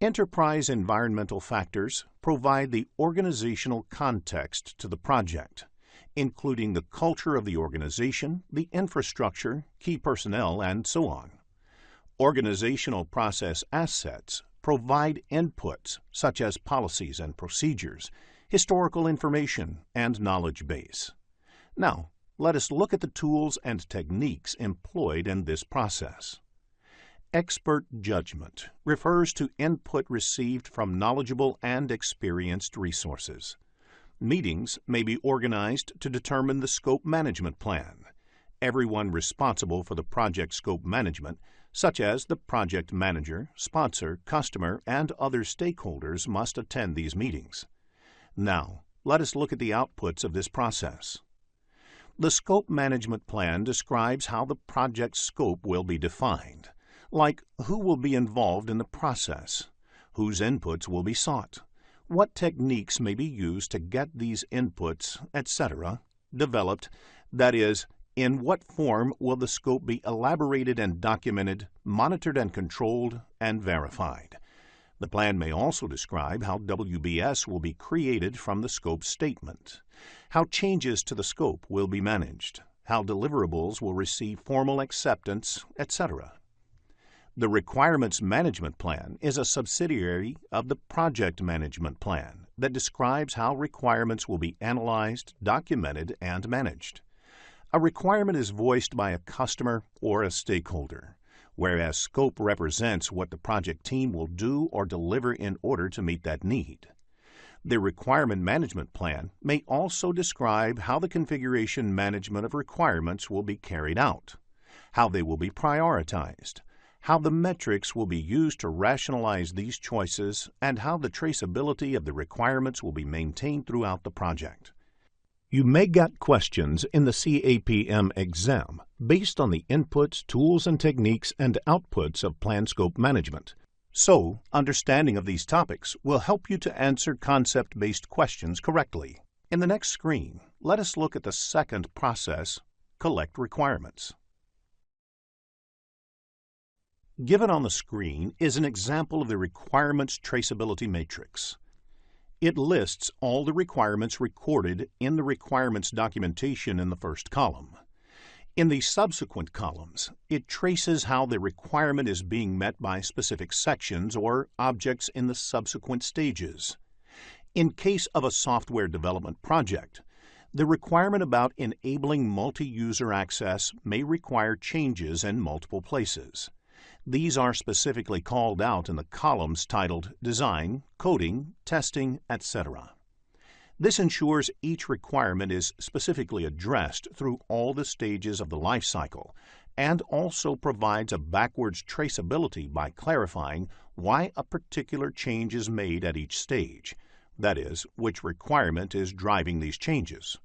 S8: Enterprise environmental factors provide the organizational context to the project, including the culture of the organization, the infrastructure, key personnel, and so on. Organizational process assets provide inputs such as policies and procedures, historical information, and knowledge base. Now, let us look at the tools and techniques employed in this process. Expert judgment refers to input received from knowledgeable and experienced resources. Meetings may be organized to determine the scope management plan. Everyone responsible for the project scope management, such as the project manager, sponsor, customer, and other stakeholders, must attend these meetings. Now, let us look at the outputs of this process. The scope management plan describes how the project scope will be defined, like who will be involved in the process, whose inputs will be sought, what techniques may be used to get these inputs, etc., developed, that is, in what form will the scope be elaborated and documented, monitored and controlled, and verified. The plan may also describe how WBS will be created from the scope statement, how changes to the scope will be managed, how deliverables will receive formal acceptance, etc. The Requirements Management Plan is a subsidiary of the Project Management Plan that describes how requirements will be analyzed, documented, and managed. A requirement is voiced by a customer or a stakeholder, whereas scope represents what the project team will do or deliver in order to meet that need. The Requirement Management Plan may also describe how the configuration management of requirements will be carried out, how they will be prioritized, how the metrics will be used to rationalize these choices, and how the traceability of the requirements will be maintained throughout the project. You may get questions in the CAPM exam based on the inputs, tools, and techniques and outputs of plan scope management. So, understanding of these topics will help you to answer concept-based questions correctly. In the next screen, let us look at the second process, collect requirements. Given on the screen is an example of the requirements traceability matrix. It lists all the requirements recorded in the requirements documentation in the first column. In the subsequent columns, it traces how the requirement is being met by specific sections or objects in the subsequent stages. In case of a software development project, the requirement about enabling multi-user access may require changes in multiple places. These are specifically called out in the columns titled Design, Coding, Testing, etc. This ensures each requirement is specifically addressed through all the stages of the lifecycle and also provides a backwards traceability by clarifying why a particular change is made at each stage, that is, which requirement is driving these changes.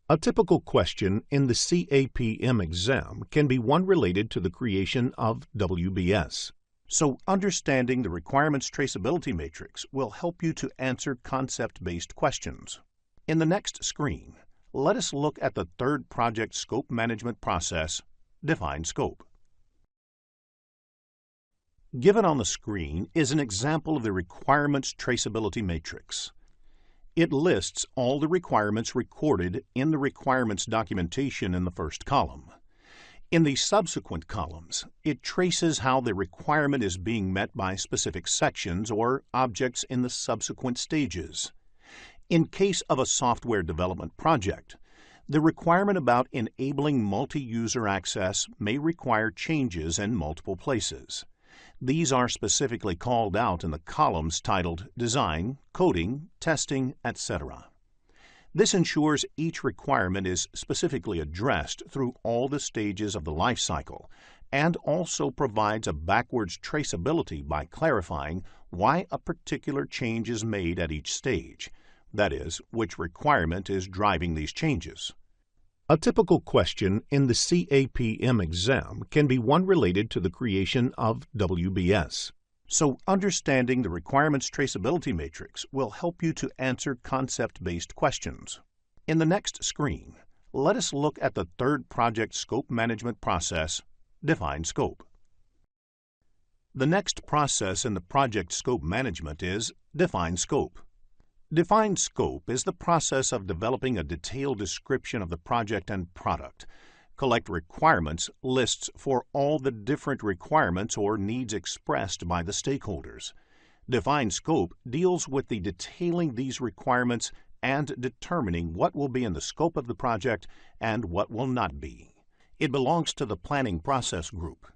S8: A typical question in the CAPM exam can be one related to the creation of WBS. So understanding the requirements traceability matrix will help you to answer concept-based questions. In the next screen, let us look at the third project scope management process, define scope. Given on the screen is an example of the requirements traceability matrix. It lists all the requirements recorded in the requirements documentation in the first column. In the subsequent columns, it traces how the requirement is being met by specific sections or objects in the subsequent stages. In case of a software development project, The requirement about enabling multi-user access may require changes in multiple places. These are specifically called out in the columns titled Design, Coding, Testing, etc. This ensures each requirement is specifically addressed through all the stages of the life cycle and also provides a backwards traceability by clarifying why a particular change is made at each stage, that is, which requirement is driving these changes. A typical question in the CAPM exam can be one related to the creation of WBS. So understanding the requirements traceability matrix will help you to answer concept-based questions. In the next screen, let us look at the third project scope management process, Define Scope. The next process in the project scope management is Define Scope. Define Scope is the process of developing a detailed description of the project and product, collect requirements lists for all the different requirements or needs expressed by the stakeholders. Define Scope deals with the detailing these requirements and determining what will be in the scope of the project and what will not be. It belongs to the planning process group.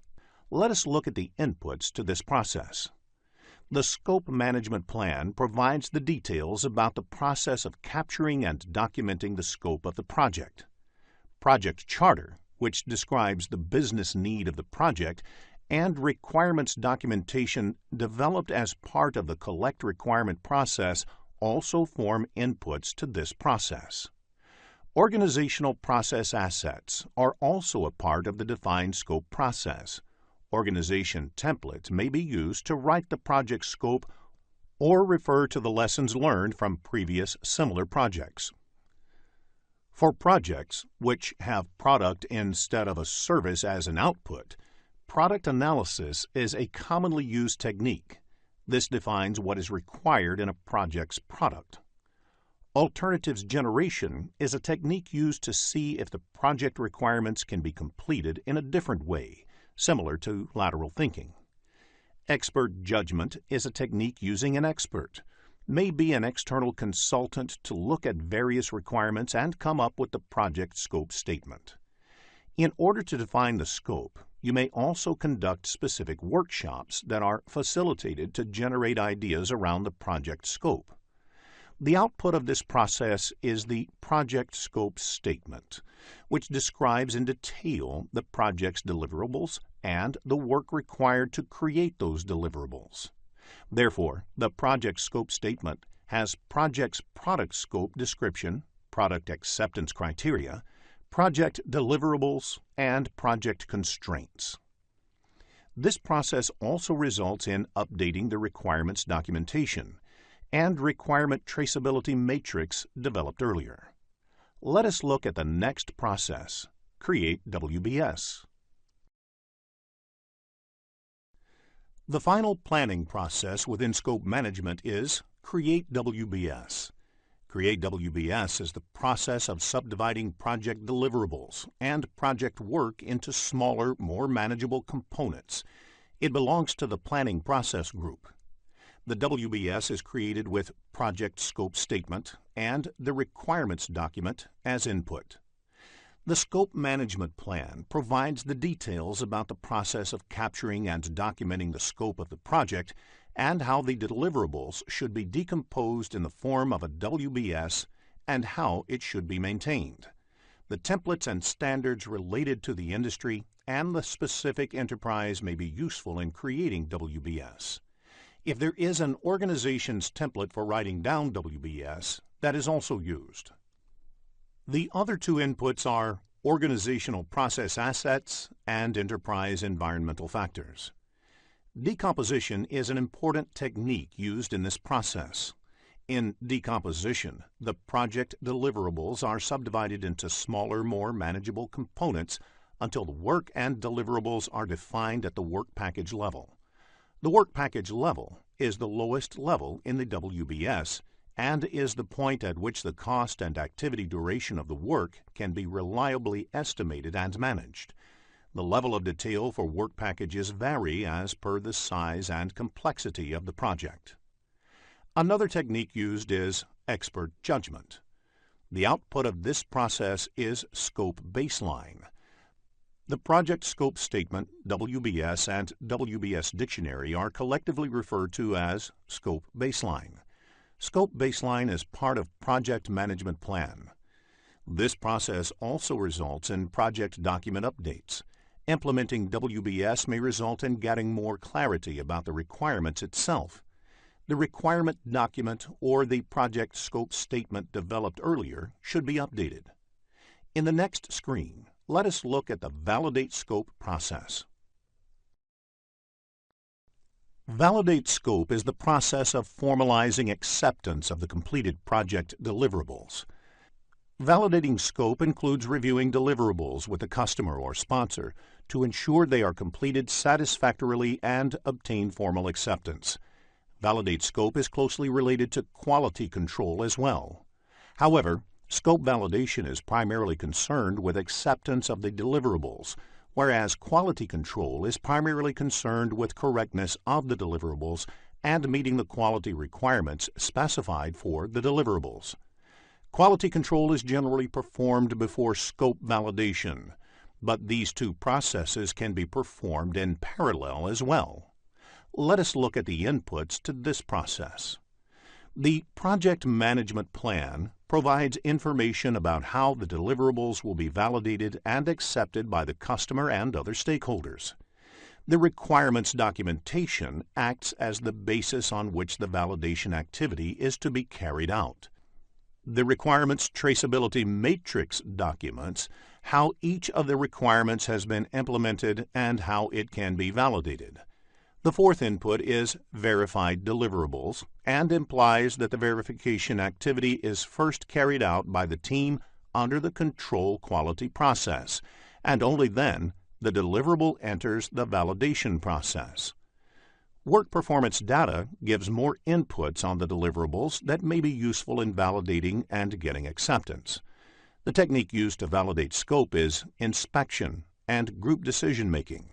S8: Let us look at the inputs to this process. The Scope Management Plan provides the details about the process of capturing and documenting the scope of the project. Project Charter, which describes the business need of the project, and requirements documentation developed as part of the Collect Requirement process also form inputs to this process. Organizational process assets are also a part of the Define Scope process. Organization templates may be used to write the project scope or refer to the lessons learned from previous similar projects. For projects which have product instead of a service as an output, product analysis is a commonly used technique. This defines what is required in a project's product. Alternatives generation is a technique used to see if the project requirements can be completed in a different way, similar to lateral thinking. Expert judgment is a technique using an expert, may be an external consultant to look at various requirements and come up with the project scope statement. In order to define the scope, you may also conduct specific workshops that are facilitated to generate ideas around the project scope. The output of this process is the project scope statement, which describes in detail the project's deliverables and the work required to create those deliverables. Therefore, the project scope statement has project's product scope description, product acceptance criteria, project deliverables, and project constraints. This process also results in updating the requirements documentation and requirement traceability matrix developed earlier. Let us look at the next process, Create WBS. The final planning process within scope management is Create WBS. Create WBS is the process of subdividing project deliverables and project work into smaller, more manageable components. It belongs to the planning process group. The WBS is created with project scope statement and the requirements document as input. The Scope Management Plan provides the details about the process of capturing and documenting the scope of the project and how the deliverables should be decomposed in the form of a WBS and how it should be maintained. The templates and standards related to the industry and the specific enterprise may be useful in creating WBS. If there is an organization's template for writing down WBS, that is also used. The other two inputs are organizational process assets and enterprise environmental factors. Decomposition is an important technique used in this process. In decomposition, the project deliverables are subdivided into smaller, more manageable components until the work and deliverables are defined at the work package level. The work package level is the lowest level in the WBS and is the point at which the cost and activity duration of the work can be reliably estimated and managed. The level of detail for work packages vary as per the size and complexity of the project. Another technique used is expert judgment. The output of this process is Scope Baseline. The Project Scope Statement, WBS, and WBS Dictionary are collectively referred to as Scope Baseline. Scope Baseline is part of Project Management Plan. This process also results in project document updates. Implementing WBS may result in getting more clarity about the requirements itself. The requirement document or the project scope statement developed earlier should be updated. In the next screen, let us look at the Validate Scope process. Validate Scope is the process of formalizing acceptance of the completed project deliverables. Validating scope includes reviewing deliverables with the customer or sponsor to ensure they are completed satisfactorily and obtain formal acceptance. Validate scope is closely related to quality control as well. However, scope validation is primarily concerned with acceptance of the deliverables, whereas quality control is primarily concerned with correctness of the deliverables and meeting the quality requirements specified for the deliverables. Quality control is generally performed before scope validation, but these two processes can be performed in parallel as well. Let us look at the inputs to this process. The Project Management Plan provides information about how the deliverables will be validated and accepted by the customer and other stakeholders. The requirements documentation acts as the basis on which the validation activity is to be carried out. The requirements traceability matrix documents how each of the requirements has been implemented and how it can be validated. The fourth input is verified deliverables and implies that the verification activity is first carried out by the team under the control quality process, and only then the deliverable enters the validation process. Work performance data gives more inputs on the deliverables that may be useful in validating and getting acceptance. The technique used to validate scope is inspection and group decision-making.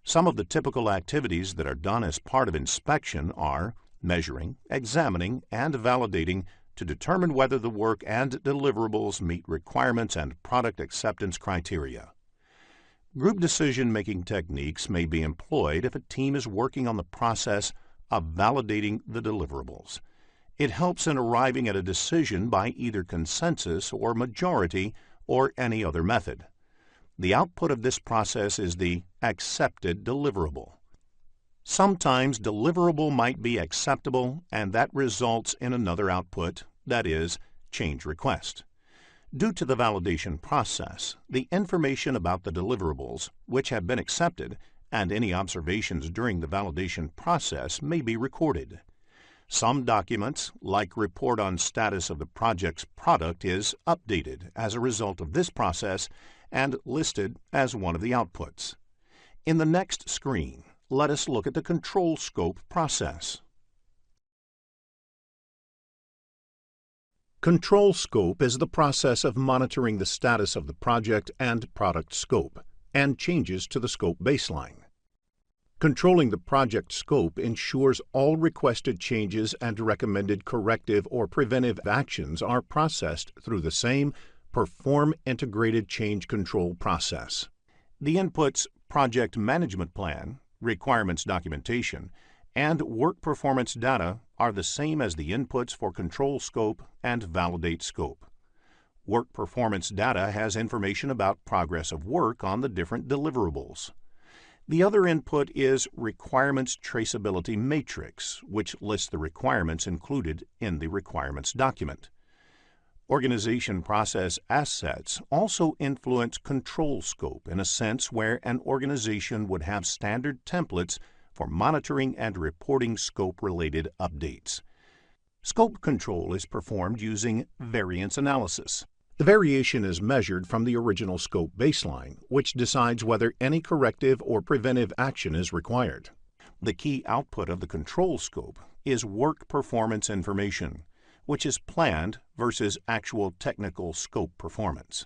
S8: Some of the typical activities that are done as part of inspection are measuring, examining, and validating to determine whether the work and deliverables meet requirements and product acceptance criteria. Group decision-making techniques may be employed if a team is working on the process of validating the deliverables. It helps in arriving at a decision by either consensus or majority or any other method. The output of this process is the accepted deliverable. Sometimes deliverable might be acceptable, and that results in another output, that is, change request. Due to the validation process, the information about the deliverables, which have been accepted, and any observations during the validation process may be recorded. Some documents, like Report on Status of the Project's Product, is updated as a result of this process and listed as one of the outputs. In the next screen, let us look at the control scope process. Control scope is the process of monitoring the status of the project and product scope and changes to the scope baseline. Controlling the project scope ensures all requested changes and recommended corrective or preventive actions are processed through the same Perform Integrated Change Control process. The inputs Project Management Plan, Requirements Documentation, and Work Performance Data are the same as the inputs for Control Scope and Validate Scope. Work Performance Data has information about progress of work on the different deliverables. The other input is Requirements Traceability Matrix, which lists the requirements included in the requirements document. Organization process assets also influence control scope in a sense where an organization would have standard templates for monitoring and reporting scope-related updates. Scope control is performed using variance analysis. The variation is measured from the original scope baseline, which decides whether any corrective or preventive action is required. The key output of the control scope is work performance information, which is planned versus actual technical scope performance.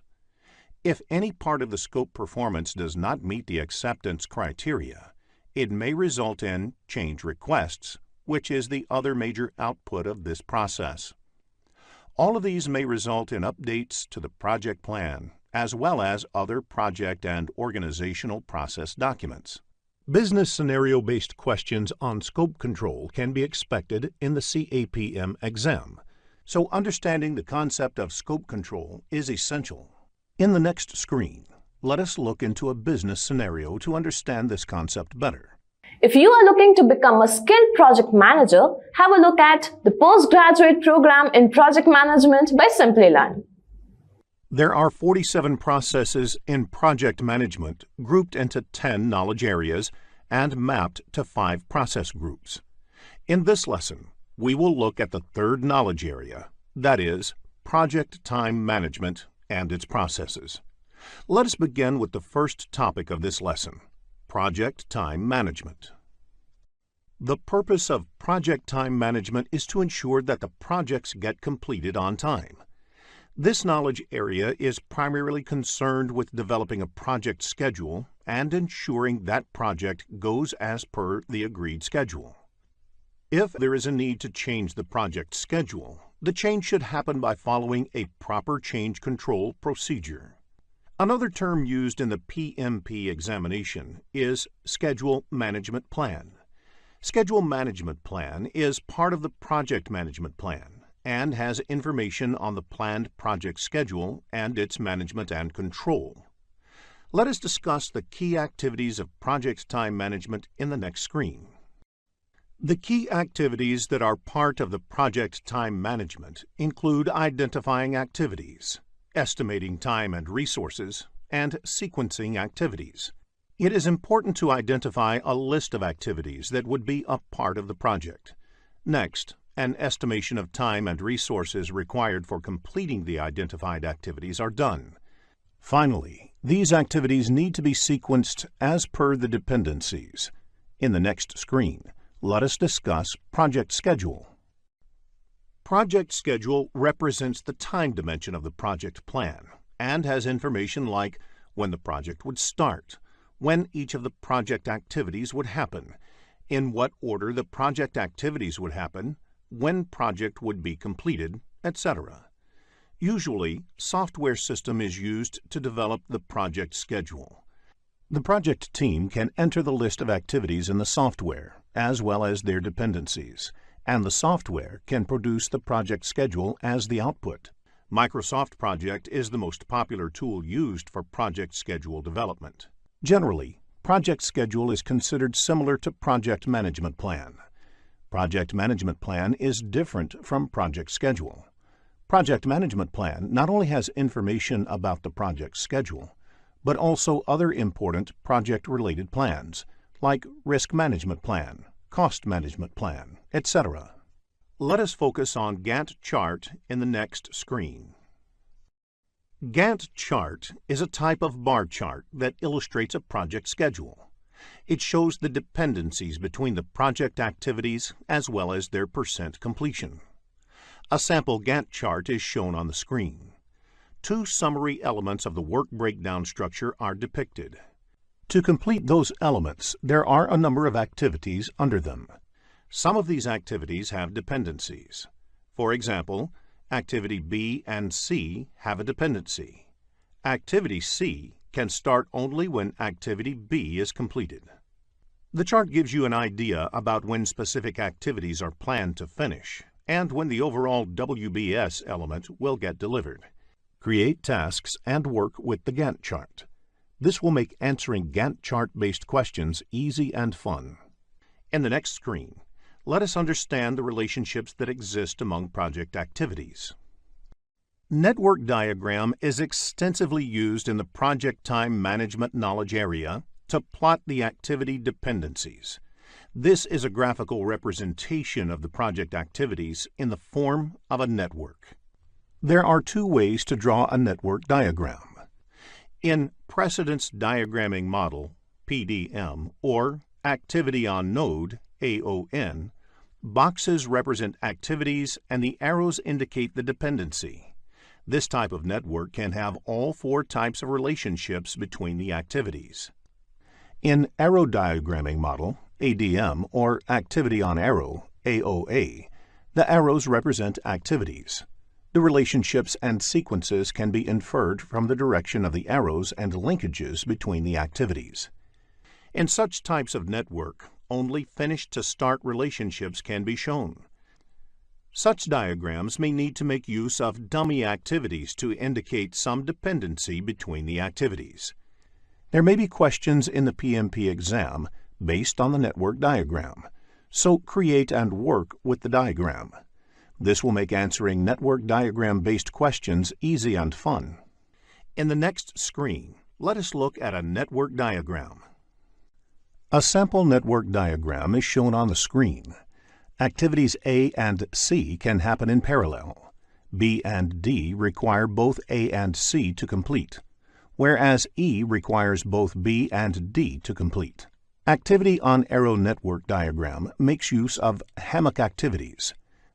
S8: If any part of the scope performance does not meet the acceptance criteria, it may result in change requests, which is the other major output of this process. All of these may result in updates to the project plan, as well as other project and organizational process documents. Business scenario-based questions on scope control can be expected in the CAPM exam, so understanding the concept of scope control is essential. In the next screen, let us look into a business scenario to understand this concept better.
S7: If you are looking to become a skilled project manager, have a look at the postgraduate program in project management by Simplilearn.
S8: There are 47 processes in project management grouped into 10 knowledge areas and mapped to 5 process groups. In this lesson, we will look at the third knowledge area, that is, project time management and its processes. Let us begin with the first topic of this lesson, project time management. The purpose of project time management is to ensure that the projects get completed on time. This knowledge area is primarily concerned with developing a project schedule and ensuring that project goes as per the agreed schedule. If there is a need to change the project schedule, the change should happen by following a proper change control procedure. Another term used in the PMP examination is Schedule Management Plan. Schedule Management Plan is part of the Project Management Plan and has information on the planned project schedule and its management and control. Let us discuss the key activities of project time management in the next screen. The key activities that are part of the project time management include identifying activities, estimating time and resources, and sequencing activities. It is important to identify a list of activities that would be a part of the project. Next, an estimation of time and resources required for completing the identified activities are done. Finally, these activities need to be sequenced as per the dependencies. In the next screen, let us discuss project schedule. Project schedule represents the time dimension of the project plan and has information like when the project would start, when each of the project activities would happen, in what order the project activities would happen, when project would be completed, etc. Usually, software system is used to develop the project schedule. The project team can enter the list of activities in the software, as well as their dependencies, and the software can produce the project schedule as the output. Microsoft Project is the most popular tool used for project schedule development. Generally, project schedule is considered similar to project management plan. Project management plan is different from project schedule. Project management plan not only has information about the project schedule, but also other important project-related plans, like risk management plan, cost management plan, etc. Let us focus on Gantt chart in the next screen. Gantt chart is a type of bar chart that illustrates a project schedule. It shows the dependencies between the project activities as well as their percent completion. A sample Gantt chart is shown on the screen. 2 summary elements of the work breakdown structure are depicted. To complete those elements, there are a number of activities under them. Some of these activities have dependencies. For example, Activity B and C have a dependency. Activity C can start only when Activity B is completed. The chart gives you an idea about when specific activities are planned to finish and when the overall WBS element will get delivered. Create tasks and work with the Gantt chart. This will make answering Gantt chart-based questions easy and fun. In the next screen, let us understand the relationships that exist among project activities. Network diagram is extensively used in the project time management knowledge area to plot the activity dependencies. This is a graphical representation of the project activities in the form of a network. There are 2 ways to draw a network diagram. In Precedence Diagramming Model, PDM, or Activity on Node, AON, boxes represent activities and the arrows indicate the dependency. This type of network can have all 4 types of relationships between the activities. In Arrow Diagramming Model, ADM, or Activity on Arrow, AOA, the arrows represent activities. The relationships and sequences can be inferred from the direction of the arrows and linkages between the activities. In such types of network, only finish-to-start relationships can be shown. Such diagrams may need to make use of dummy activities to indicate some dependency between the activities. There may be questions in the PMP exam based on the network diagram, so create and work with the diagram. This will make answering network diagram-based questions easy and fun. In the next screen, let us look at a network diagram. A sample network diagram is shown on the screen. Activities A and C can happen in parallel. B and D require both A and C to complete, whereas E requires both B and D to complete. Activity on arrow network diagram makes use of hammock activities.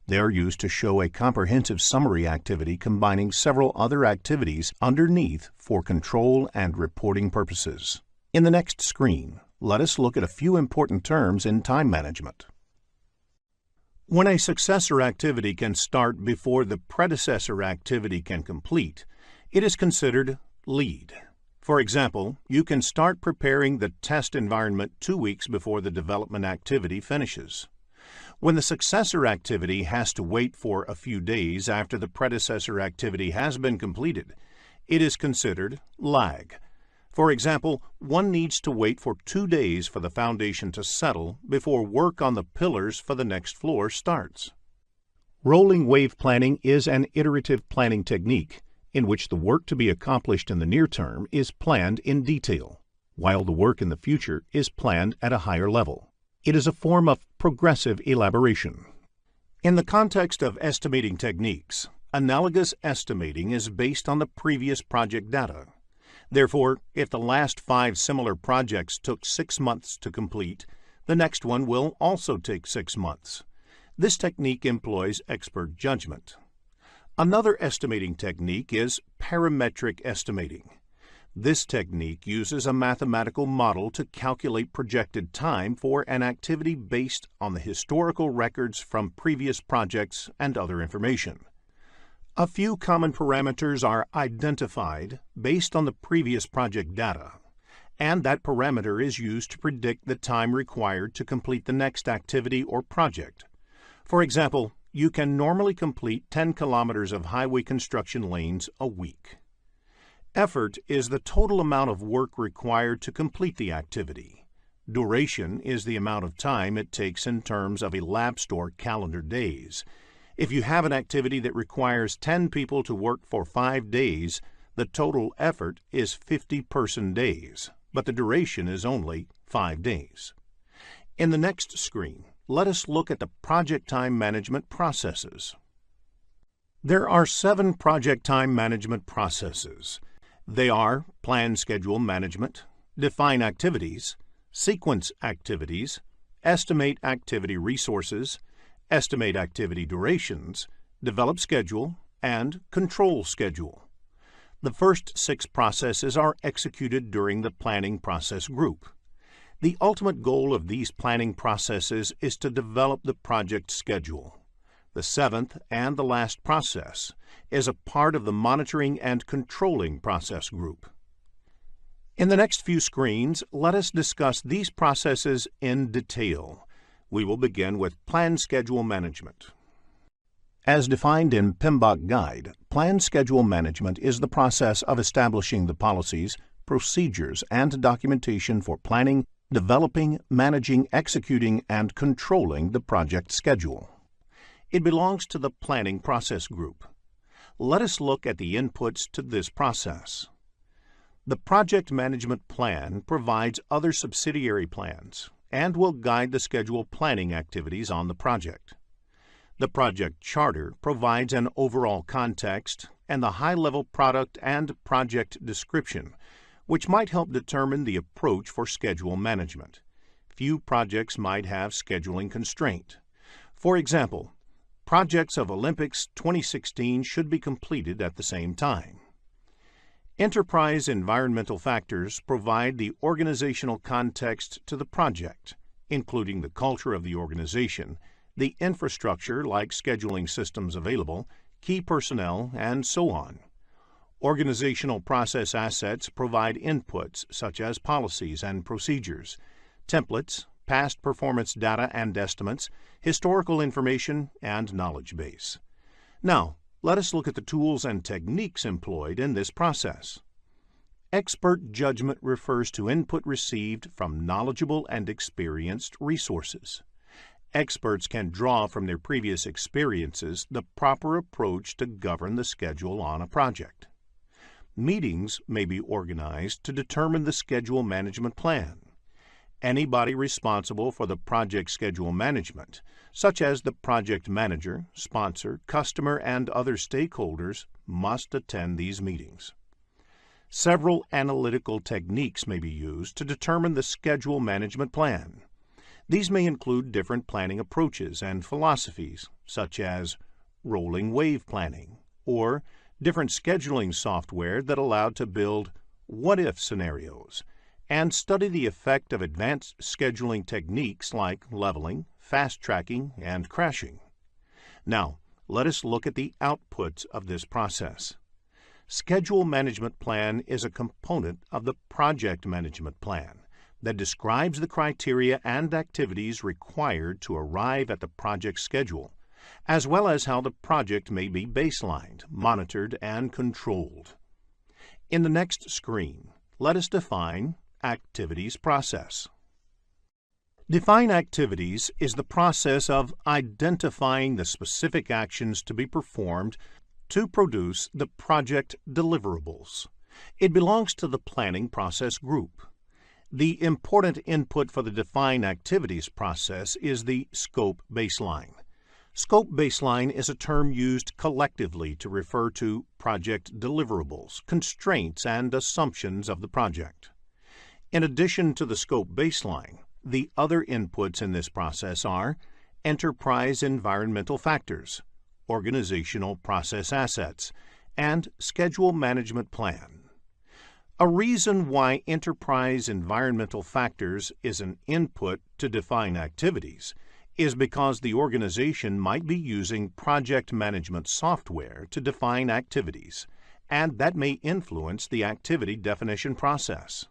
S8: They are used to show a comprehensive summary activity combining several other activities underneath for control and reporting purposes. In the next screen, let us look at a few important terms in time management. When a successor activity can start before the predecessor activity can complete, it is considered lead. For example, you can start preparing the test environment 2 weeks before the development activity finishes. When the successor activity has to wait for a few days after the predecessor activity has been completed, it is considered lag. For example, one needs to wait for 2 days for the foundation to settle before work on the pillars for the next floor starts. Rolling wave planning is an iterative planning technique in which the work to be accomplished in the near term is planned in detail, while the work in the future is planned at a higher level. It is a form of progressive elaboration. In the context of estimating techniques, analogous estimating is based on the previous project data. Therefore, if the last 5 similar projects took 6 months to complete, the next one will also take 6 months. This technique employs expert judgment. Another estimating technique is parametric estimating. This technique uses a mathematical model to calculate projected time for an activity based on the historical records from previous projects and other information. A few common parameters are identified based on the previous project data, and that parameter is used to predict the time required to complete the next activity or project. For example, you can normally complete 10 kilometers of highway construction lanes a week. Effort is the total amount of work required to complete the activity. Duration is the amount of time it takes in terms of elapsed or calendar days. If you have an activity that requires 10 people to work for 5 days, the total effort is 50 person days, but the duration is only 5 days. In the next screen, let us look at the project time management processes. There are 7 project time management processes. They are plan schedule management, define activities, sequence activities, estimate activity resources, estimate activity durations, develop schedule, and control schedule. The first 6 processes are executed during the planning process group. The ultimate goal of these planning processes is to develop the project schedule. The 7th and the last process is a part of the monitoring and controlling process group. In the next few screens, let us discuss these processes in detail. We will begin with plan schedule management. As defined in PMBOK Guide, plan schedule management is the process of establishing the policies, procedures, and documentation for planning, developing, managing, executing, and controlling the project schedule. It belongs to the planning process group. Let us look at the inputs to this process. The project management plan provides other subsidiary plans and will guide the schedule planning activities on the project. The project charter provides an overall context and the high-level product and project description, which might help determine the approach for schedule management. Few projects might have scheduling constraint. For example, projects of Olympics 2016 should be completed at the same time. Enterprise environmental factors provide the organizational context to the project, including the culture of the organization, the infrastructure like scheduling systems available, key personnel, and so on. Organizational process assets provide inputs such as policies and procedures, templates, past performance data and estimates, historical information, and knowledge base. Now, let us look at the tools and techniques employed in this process. Expert judgment refers to input received from knowledgeable and experienced resources. Experts can draw from their previous experiences the proper approach to govern the schedule on a project. Meetings may be organized to determine the schedule management plan. Anybody responsible for the project schedule management, such as the project manager, sponsor, customer, and other stakeholders, must attend these meetings. Several analytical techniques may be used to determine the schedule management plan. These may include different planning approaches and philosophies, such as rolling wave planning, or different scheduling software that allowed to build what-if scenarios and study the effect of advanced scheduling techniques like leveling, fast tracking, and crashing. Now, let us look at the outputs of this process. Schedule management plan is a component of the project management plan that describes the criteria and activities required to arrive at the project schedule, as well as how the project may be baselined, monitored, and controlled. In the next screen, let us define activities process. Define activities is the process of identifying the specific actions to be performed to produce the project deliverables. It belongs to the planning process group. The important input for the define activities process is the scope baseline. Scope baseline is a term used collectively to refer to project deliverables, constraints, and assumptions of the project. In addition to the scope baseline, the other inputs in this process are enterprise environmental factors, organizational process assets, and schedule management plan. A reason why enterprise environmental factors is an input to define activities is because the organization might be using project management software to define activities, and that may influence the activity definition process.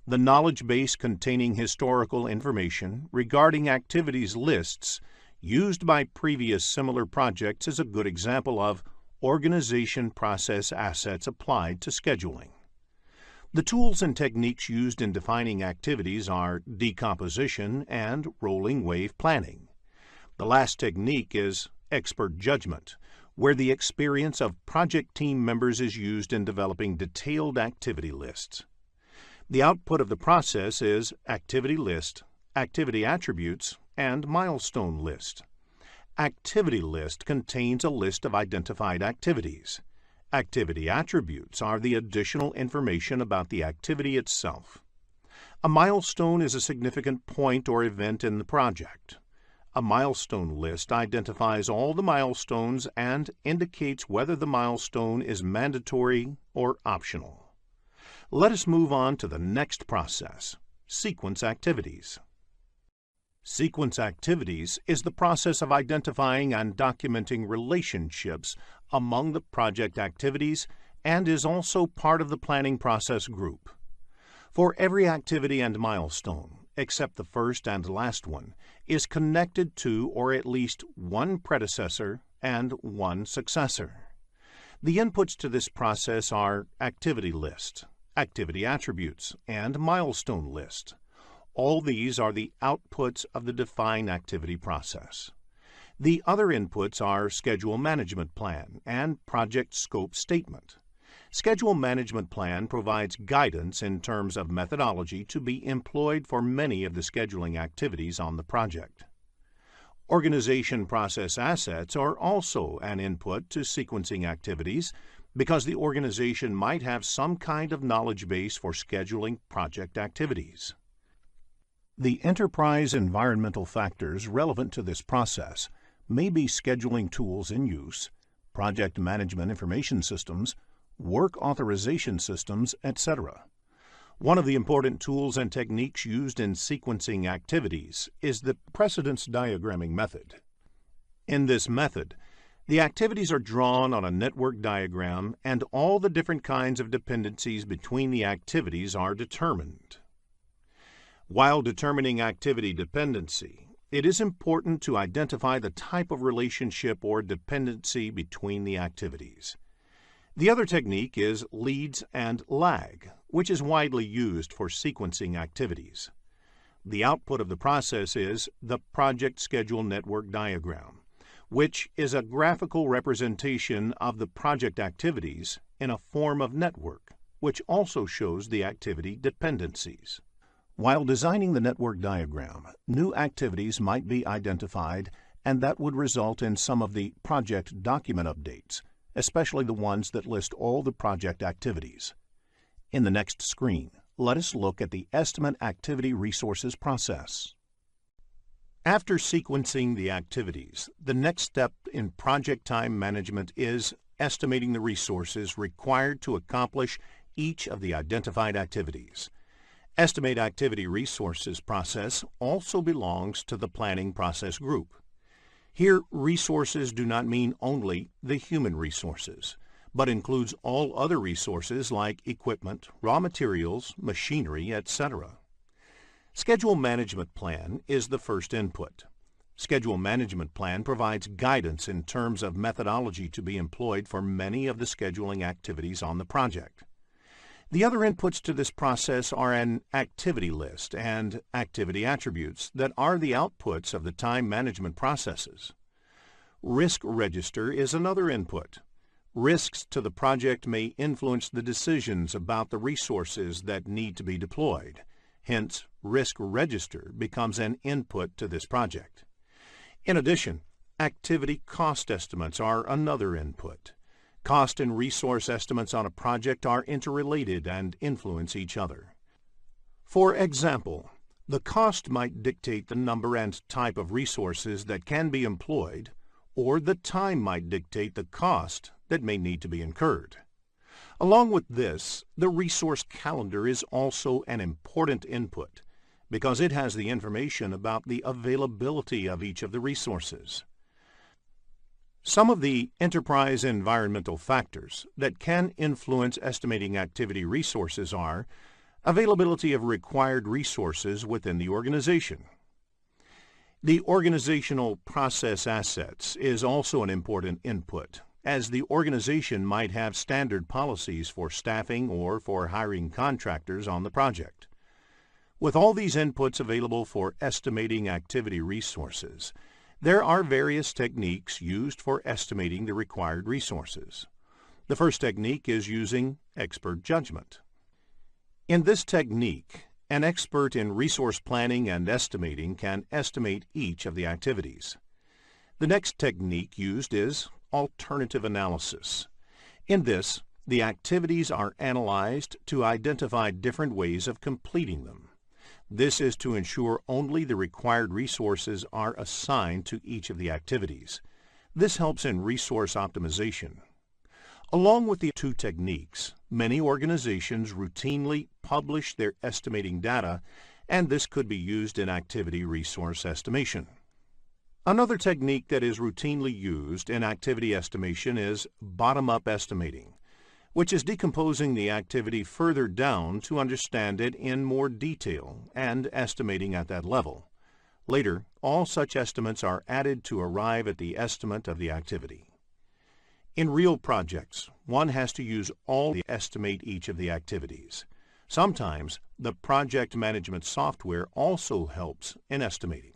S8: The knowledge base containing historical information regarding activities lists used by previous similar projects is a good example of organization process assets applied to scheduling. The tools and techniques used in defining activities are decomposition and rolling wave planning. The last technique is expert judgment, where the experience of project team members is used in developing detailed activity lists. The output of the process is activity list, activity attributes, and milestone list. Activity list contains a list of identified activities. Activity attributes are the additional information about the activity itself. A milestone is a significant point or event in the project. A milestone list identifies all the milestones and indicates whether the milestone is mandatory or optional. Let us move on to the next process, sequence activities. Sequence activities is the process of identifying and documenting relationships among the project activities and is also part of the planning process group. For every activity and milestone, except the first and last one, is connected to or at least one predecessor and one successor. The inputs to this process are activity list, activity attributes, and milestone list. All these are the outputs of the define activity process. The other inputs are schedule management plan and project scope statement. Schedule management plan provides guidance in terms of methodology to be employed for many of the scheduling activities on the project. Organization process assets are also an input to sequencing activities because the organization might have some kind of knowledge base for scheduling project activities. The enterprise environmental factors relevant to this process may be scheduling tools in use, project management information systems, work authorization systems, etc. One of the important tools and techniques used in sequencing activities is the precedence diagramming method. In this method, The activities are drawn on a network diagram, and all the different kinds of dependencies between the activities are determined. While determining activity dependency, it is important to identify the type of relationship or dependency between the activities. The other technique is leads and lag, which is widely used for sequencing activities. The output of the process is the project schedule network diagram, which is a graphical representation of the project activities in a form of network, which also shows the activity dependencies. While designing the network diagram, new activities might be identified, and that would result in some of the project document updates, especially the ones that list all the project activities. In the next screen, let us look at the Estimate Activity Resources process. After sequencing the activities, the next step in project time management is estimating the resources required to accomplish each of the identified activities. Estimate Activity Resources process also belongs to the Planning Process Group. Here, resources do not mean only the human resources, but includes all other resources like equipment, raw materials, machinery, etc. Schedule Management Plan is the first input. Schedule Management Plan provides guidance in terms of methodology to be employed for many of the scheduling activities on the project. The other inputs to this process are an activity list and activity attributes that are the outputs of the time management processes. Risk Register is another input. Risks to the project may influence the decisions about the resources that need to be deployed. Hence, Risk Register becomes an input to this project. In addition, activity cost estimates are another input. Cost and resource estimates on a project are interrelated and influence each other. For example, the cost might dictate the number and type of resources that can be employed, or the time might dictate the cost that may need to be incurred. Along with this, the resource calendar is also an important input because it has the information about the availability of each of the resources. Some of the enterprise environmental factors that can influence estimating activity resources are availability of required resources within the organization. The organizational process assets is also an important input, as the organization might have standard policies for staffing or for hiring contractors on the project. With all these inputs available for estimating activity resources, there are various techniques used for estimating the required resources. The first technique is using expert judgment. In this technique, an expert in resource planning and estimating can estimate each of the activities. The next technique used is alternative analysis. In this, the activities are analyzed to identify different ways of completing them. This is to ensure only the required resources are assigned to each of the activities. This helps in resource optimization. Along with the two techniques, many organizations routinely publish their estimating data, and this could be used in activity resource estimation. Another technique that is routinely used in activity estimation is bottom-up estimating, which is decomposing the activity further down to understand it in more detail and estimating at that level. Later, all such estimates are added to arrive at the estimate of the activity. In real projects, one has to use all to estimate each of the activities. Sometimes, the project management software also helps in estimating.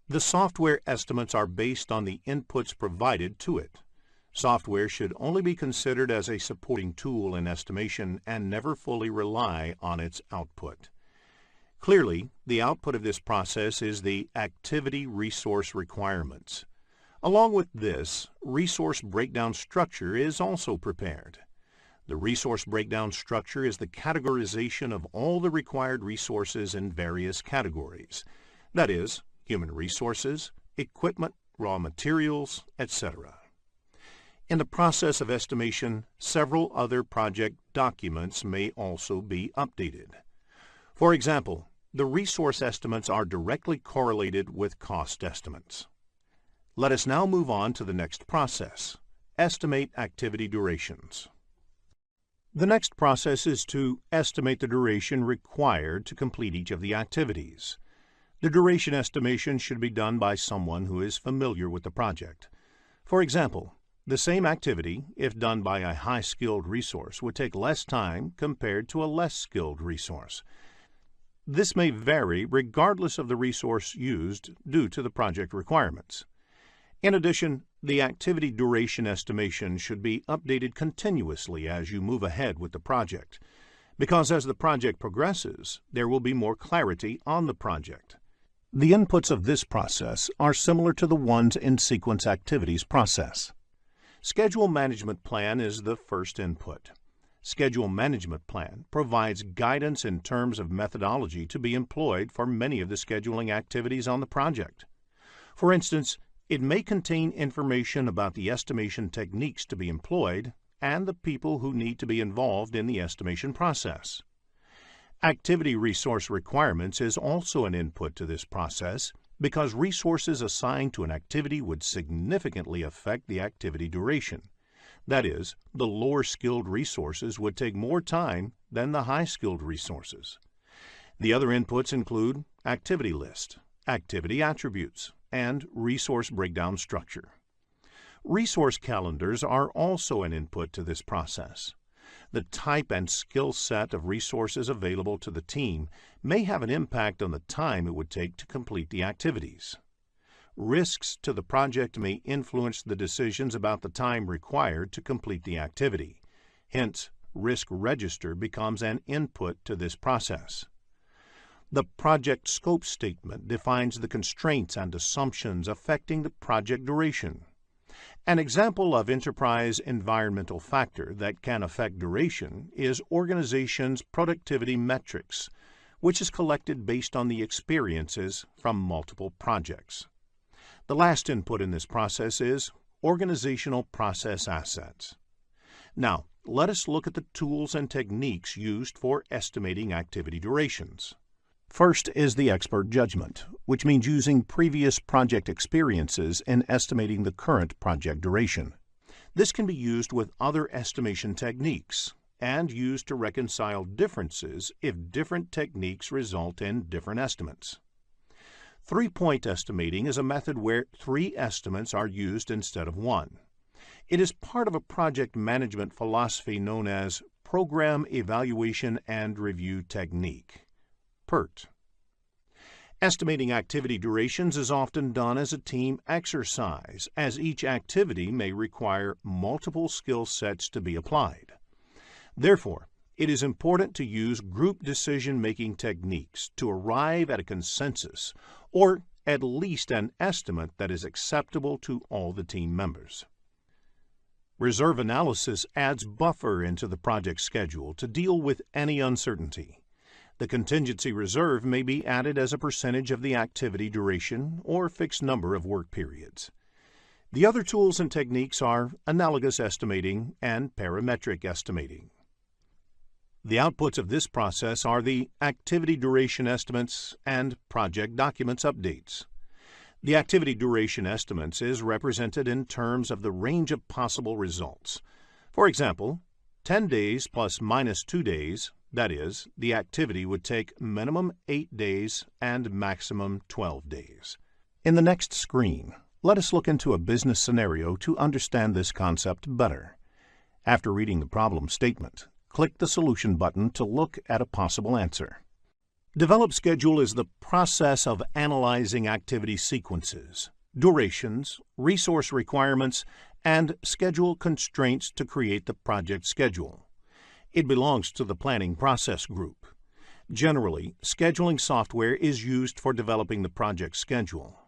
S8: The software estimates are based on the inputs provided to it. Software should only be considered as a supporting tool in estimation and never fully rely on its output. Clearly, the output of this process is the activity resource requirements. Along with this, resource breakdown structure is also prepared. The resource breakdown structure is the categorization of all the required resources in various categories. That is, human resources, equipment, raw materials, etc. In the process of estimation, several other project documents may also be updated. For example, the resource estimates are directly correlated with cost estimates. Let us now move on to the next process: estimate activity durations. The next process is to estimate the duration required to complete each of the activities. The duration estimation should be done by someone who is familiar with the project. For example, the same activity, if done by a high-skilled resource, would take less time compared to a less skilled resource. This may vary regardless of the resource used due to the project requirements. In addition, the activity duration estimation should be updated continuously as you move ahead with the project, because as the project progresses, there will be more clarity on the project. The inputs of this process are similar to the ones in sequence activities process. Schedule management plan is the first input. Schedule management plan provides guidance in terms of methodology to be employed for many of the scheduling activities on the project. For instance, it may contain information about the estimation techniques to be employed and the people who need to be involved in the estimation process. Activity resource requirements is also an input to this process because resources assigned to an activity would significantly affect the activity duration. That is, the lower-skilled resources would take more time than the high-skilled resources. The other inputs include activity list, activity attributes, and resource breakdown structure. Resource calendars are also an input to this process. The type and skill set of resources available to the team may have an impact on the time it would take to complete the activities. Risks to the project may influence the decisions about the time required to complete the activity. Hence, risk register becomes an input to this process. The project scope statement defines the constraints and assumptions affecting the project duration. An example of enterprise environmental factor that can affect duration is organization's productivity metrics, which is collected based on the experiences from multiple projects. The last input in this process is organizational process assets. Now, let us look at the tools and techniques used for estimating activity durations. First is the expert judgment, which means using previous project experiences in estimating the current project duration. This can be used with other estimation techniques and used to reconcile differences if different techniques result in different estimates. Three-point estimating is a method where 3 estimates are used instead of 1. It is part of a project management philosophy known as Program Evaluation and Review Technique, PERT. Estimating activity durations is often done as a team exercise, as each activity may require multiple skill sets to be applied. Therefore, it is important to use group decision-making techniques to arrive at a consensus, or at least an estimate that is acceptable to all the team members. Reserve analysis adds buffer into the project schedule to deal with any uncertainty. The contingency reserve may be added as a percentage of the activity duration or fixed number of work periods. The other tools and techniques are analogous estimating and parametric estimating. The outputs of this process are the activity duration estimates and project documents updates. The activity duration estimates is represented in terms of the range of possible results. For example, 10 days plus minus 2 days, that is, the activity would take minimum 8 days and maximum 12 days. In the next screen, let us look into a business scenario to understand this concept better. After reading the problem statement, click the Solution button to look at a possible answer. Develop schedule is the process of analyzing activity sequences, durations, resource requirements, and schedule constraints to create the project schedule. It belongs to the planning process group. Generally, scheduling software is used for developing the project schedule.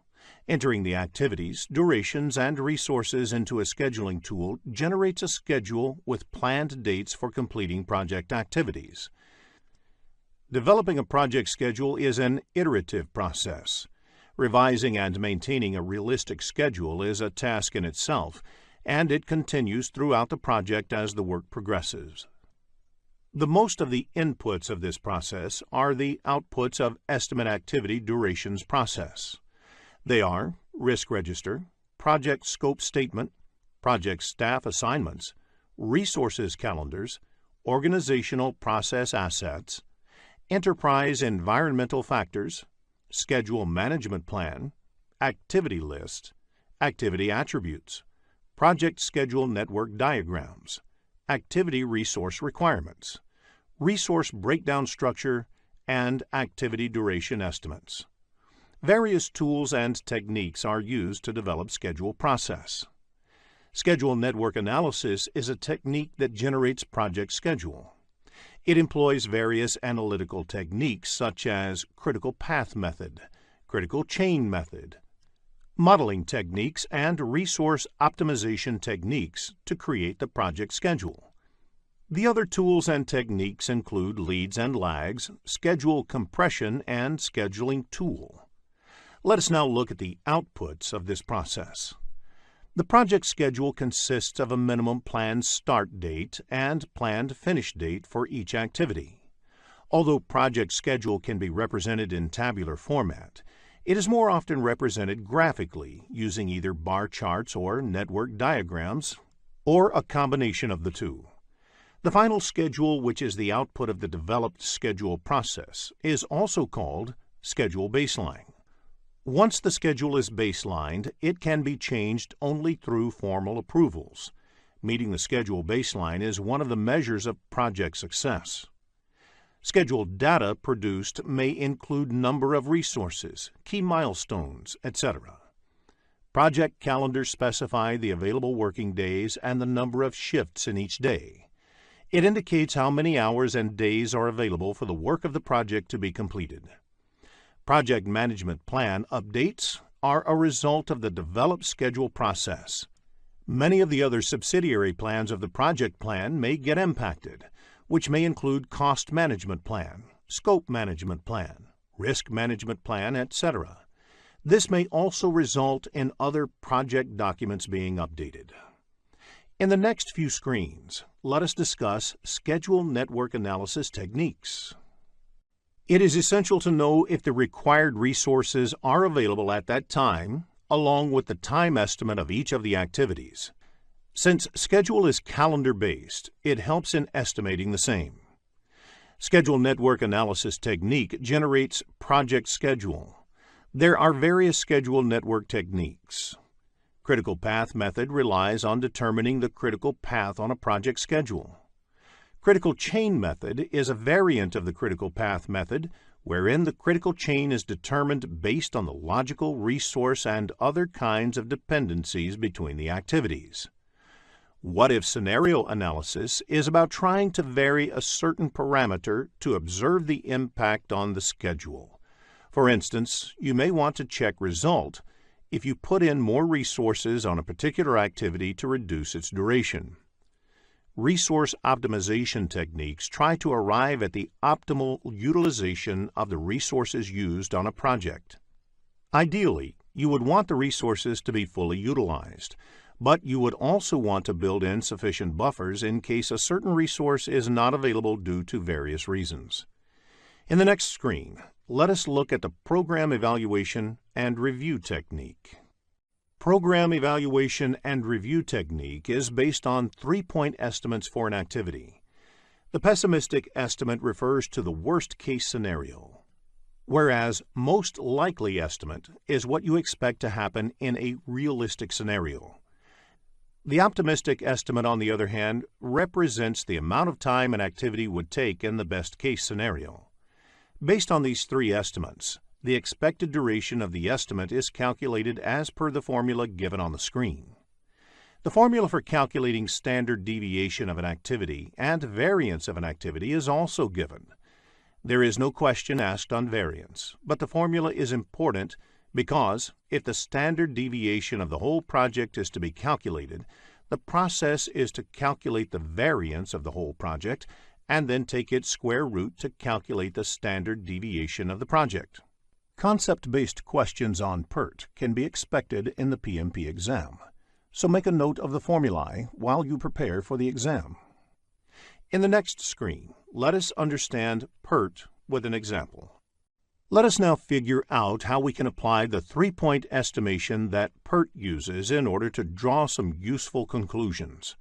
S8: Entering the activities, durations, and resources into a scheduling tool generates a schedule with planned dates for completing project activities. Developing a project schedule is an iterative process. Revising and maintaining a realistic schedule is a task in itself, and it continues throughout the project as the work progresses. The most of the inputs of this process are the outputs of estimate activity durations process. They are risk register, project scope statement, project staff assignments, resources calendars, organizational process assets, enterprise environmental factors, schedule management plan, activity list, activity attributes, project schedule network diagrams, activity resource requirements, resource breakdown structure, and activity duration estimates. Various tools and techniques are used to develop schedule process. Schedule network analysis is a technique that generates project schedule. It employs various analytical techniques such as critical path method, critical chain method, modeling techniques, and resource optimization techniques to create the project schedule. The other tools and techniques include leads and lags, schedule compression, and scheduling tool. Let us now look at the outputs of this process. The project schedule consists of a minimum planned start date and planned finish date for each activity. Although project schedule can be represented in tabular format, it is more often represented graphically using either bar charts or network diagrams, or a combination of the two. The final schedule, which is the output of the developed schedule process, is also called schedule baseline. Once the schedule is baselined, it can be changed only through formal approvals. Meeting the schedule baseline is one of the measures of project success. Schedule data produced may include number of resources, key milestones, etc. Project calendars specify the available working days and the number of shifts in each day. It indicates how many hours and days are available for the work of the project to be completed. Project management plan updates are a result of the developed schedule process. Many of the other subsidiary plans of the project plan may get impacted, which may include cost management plan, scope management plan, risk management plan, etc. This may also result in other project documents being updated. In the next few screens, let us discuss schedule network analysis techniques. It is essential to know if the required resources are available at that time, along with the time estimate of each of the activities. Since schedule is calendar-based, it helps in estimating the same. Schedule network analysis technique generates project schedule. There are various schedule network techniques. Critical path method relies on determining the critical path on a project schedule. Critical chain method is a variant of the critical path method, wherein the critical chain is determined based on the logical, resource, and other kinds of dependencies between the activities. What-if scenario analysis is about trying to vary a certain parameter to observe the impact on the schedule. For instance, you may want to check result if you put in more resources on a particular activity to reduce its duration. Resource optimization techniques try to arrive at the optimal utilization of the resources used on a project. Ideally, you would want the resources to be fully utilized, but you would also want to build in sufficient buffers in case a certain resource is not available due to various reasons. In the next screen, let us look at the program evaluation and review technique. Program evaluation and review technique is based on 3-point estimates for an activity. The pessimistic estimate refers to the worst-case scenario, whereas most likely estimate is what you expect to happen in a realistic scenario. The optimistic estimate, on the other hand, represents the amount of time an activity would take in the best-case scenario. Based on these three estimates, the expected duration of the estimate is calculated as per the formula given on the screen. The formula for calculating standard deviation of an activity and variance of an activity is also given. There is no question asked on variance, but the formula is important because if the standard deviation of the whole project is to be calculated, the process is to calculate the variance of the whole project and then take its square root to calculate the standard deviation of the project. Concept-based questions on PERT can be expected in the PMP exam, so make a note of the formulae while you prepare for the exam. In the next screen, let us understand PERT with an example. Let us now figure out how we can apply the three-point estimation that PERT uses in order to draw some useful conclusions.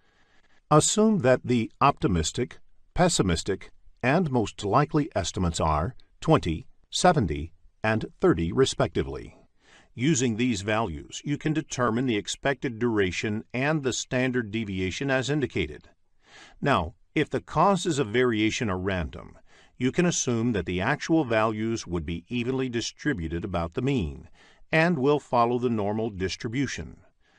S8: Assume that the optimistic, pessimistic, and most likely estimates are 20, 70, and 30 respectively. Using these values, you can determine the expected duration and the standard deviation as indicated. Now, if the causes of variation are random, you can assume that the actual values would be evenly distributed about the mean and will follow the normal distribution,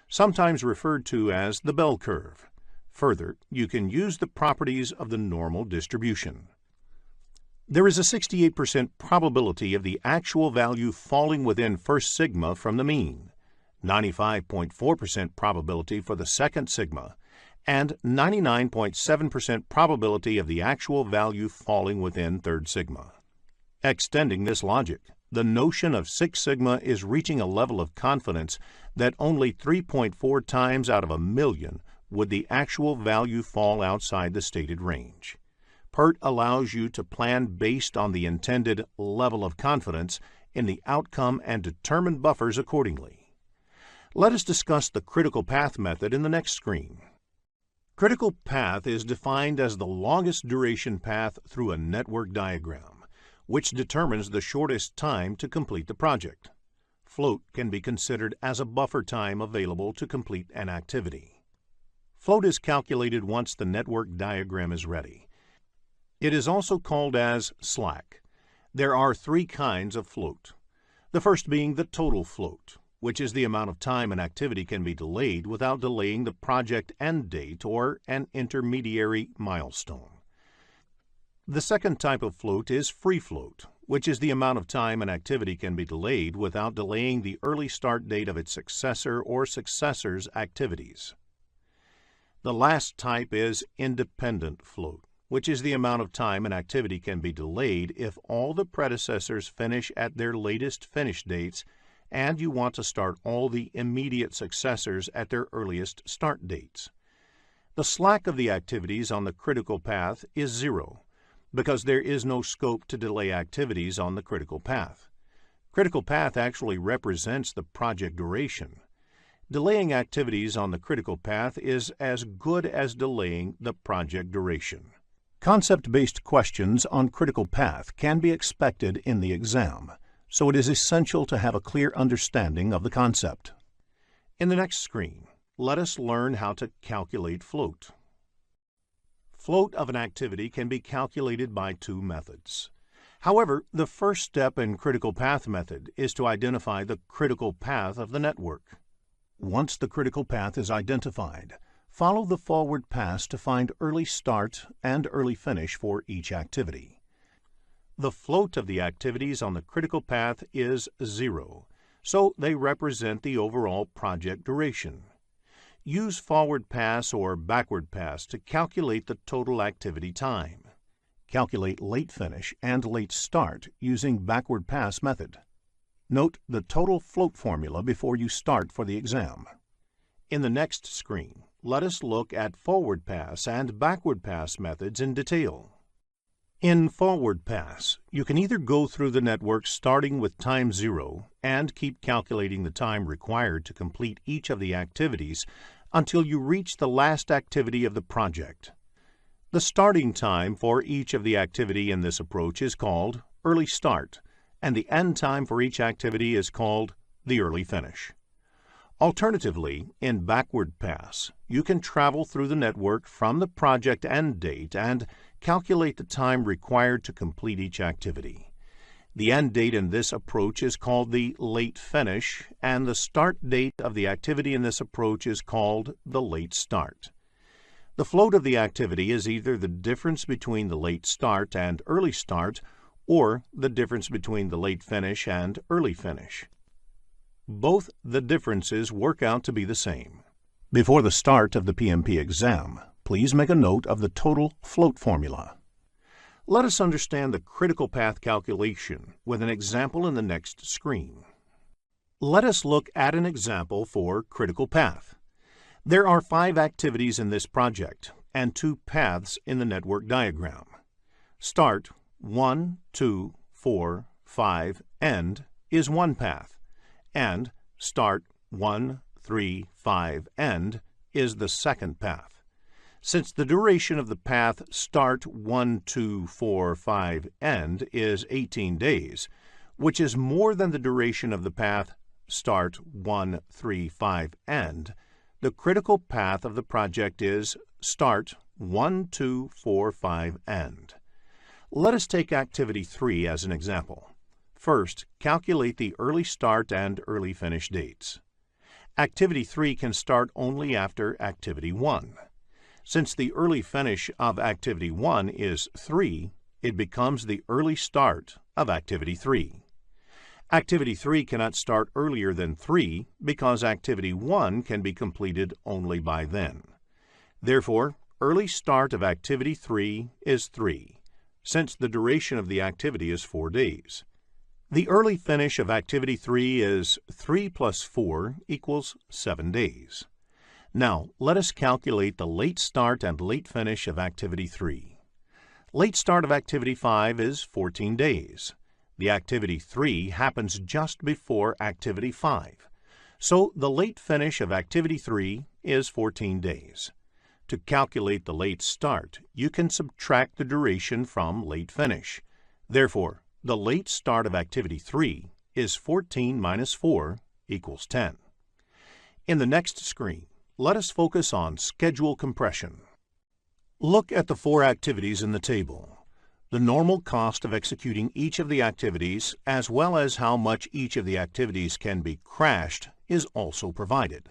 S8: sometimes referred to as the bell curve. Further, you can use the properties of the normal distribution. There is a 68% probability of the actual value falling within first sigma from the mean, 95.4% probability for the second sigma, and 99.7% probability of the actual value falling within third sigma. Extending this logic, the notion of Six Sigma is reaching a level of confidence that only 3.4 times out of a million would the actual value fall outside the stated range. PERT allows you to plan based on the intended level of confidence in the outcome and determine buffers accordingly. Let us discuss the critical path method in the next screen. Critical path is defined as the longest duration path through a network diagram, which determines the shortest time to complete the project. Float can be considered as a buffer time available to complete an activity. Float is calculated once the network diagram is ready. It is also called as slack. There are three kinds of float. The first being the total float, which is the amount of time an activity can be delayed without delaying the project end date or an intermediary milestone. The second type of float is free float, which is the amount of time an activity can be delayed without delaying the early start date of its successor or successors' activities. The last type is independent float, which is the amount of time an activity can be delayed if all the predecessors finish at their latest finish dates and you want to start all the immediate successors at their earliest start dates. The slack of the activities on the critical path is 0, because there is no scope to delay activities on the critical path. Critical path actually represents the project duration. Delaying activities on the critical path is as good as delaying the project duration. Concept-based questions on critical path can be expected in the exam, so it is essential to have a clear understanding of the concept. In the next screen, let us learn how to calculate float. Float of an activity can be calculated by two methods. However, the first step in critical path method is to identify the critical path of the network. Once the critical path is identified, follow the forward pass to find early start and early finish for each activity. The float of the activities on the critical path is 0, so they represent the overall project duration. Use forward pass or backward pass to calculate the total activity time. Calculate late finish and late start using backward pass method. Note the total float formula before you start for the exam. In the next screen, let us look at forward pass and backward pass methods in detail. In forward pass, you can either go through the network starting with time 0 and keep calculating the time required to complete each of the activities until you reach the last activity of the project. The starting time for each of the activity in this approach is called early start, and the end time for each activity is called the early finish. Alternatively, in backward pass, you can travel through the network from the project end date and calculate the time required to complete each activity. The end date in this approach is called the late finish, and the start date of the activity in this approach is called the late start. The float of the activity is either the difference between the late start and early start, or the difference between the late finish and early finish. Both the differences work out to be the same. Before the start of the PMP exam, please make a note of the total float formula. Let us understand the critical path calculation with an example in the next screen. Let us look at an example for critical path. There are 5 activities in this project and 2 paths in the network diagram. Start 1, 2, 4, 5, end is one path, and start 1, 3, 5, end is the second path. Since the duration of the path start 1, 2, 4, 5, end is 18 days, which is more than the duration of the path start 1, 3, 5, end, the critical path of the project is start 1, 2, 4, 5, end. Let us take Activity 3 as an example. First, calculate the early start and early finish dates. Activity 3 can start only after Activity 1. Since the early finish of Activity 1 is 3, it becomes the early start of Activity 3. Activity 3 cannot start earlier than 3 because Activity 1 can be completed only by then. Therefore, early start of Activity 3 is 3, since the duration of the activity is 4 days. The early finish of Activity 3 is 3 plus 4 equals 7 days. Now, let us calculate the late start and late finish of Activity 3. Late start of Activity 5 is 14 days. The Activity 3 happens just before Activity 5, so the late finish of Activity 3 is 14 days. To calculate the late start, you can subtract the duration from late finish. Therefore, the late start of Activity 3 is 14 minus 4 equals 10. In the next screen, let us focus on schedule compression. Look at the 4 activities in the table. The normal cost of executing each of the activities, as well as how much each of the activities can be crashed, is also provided.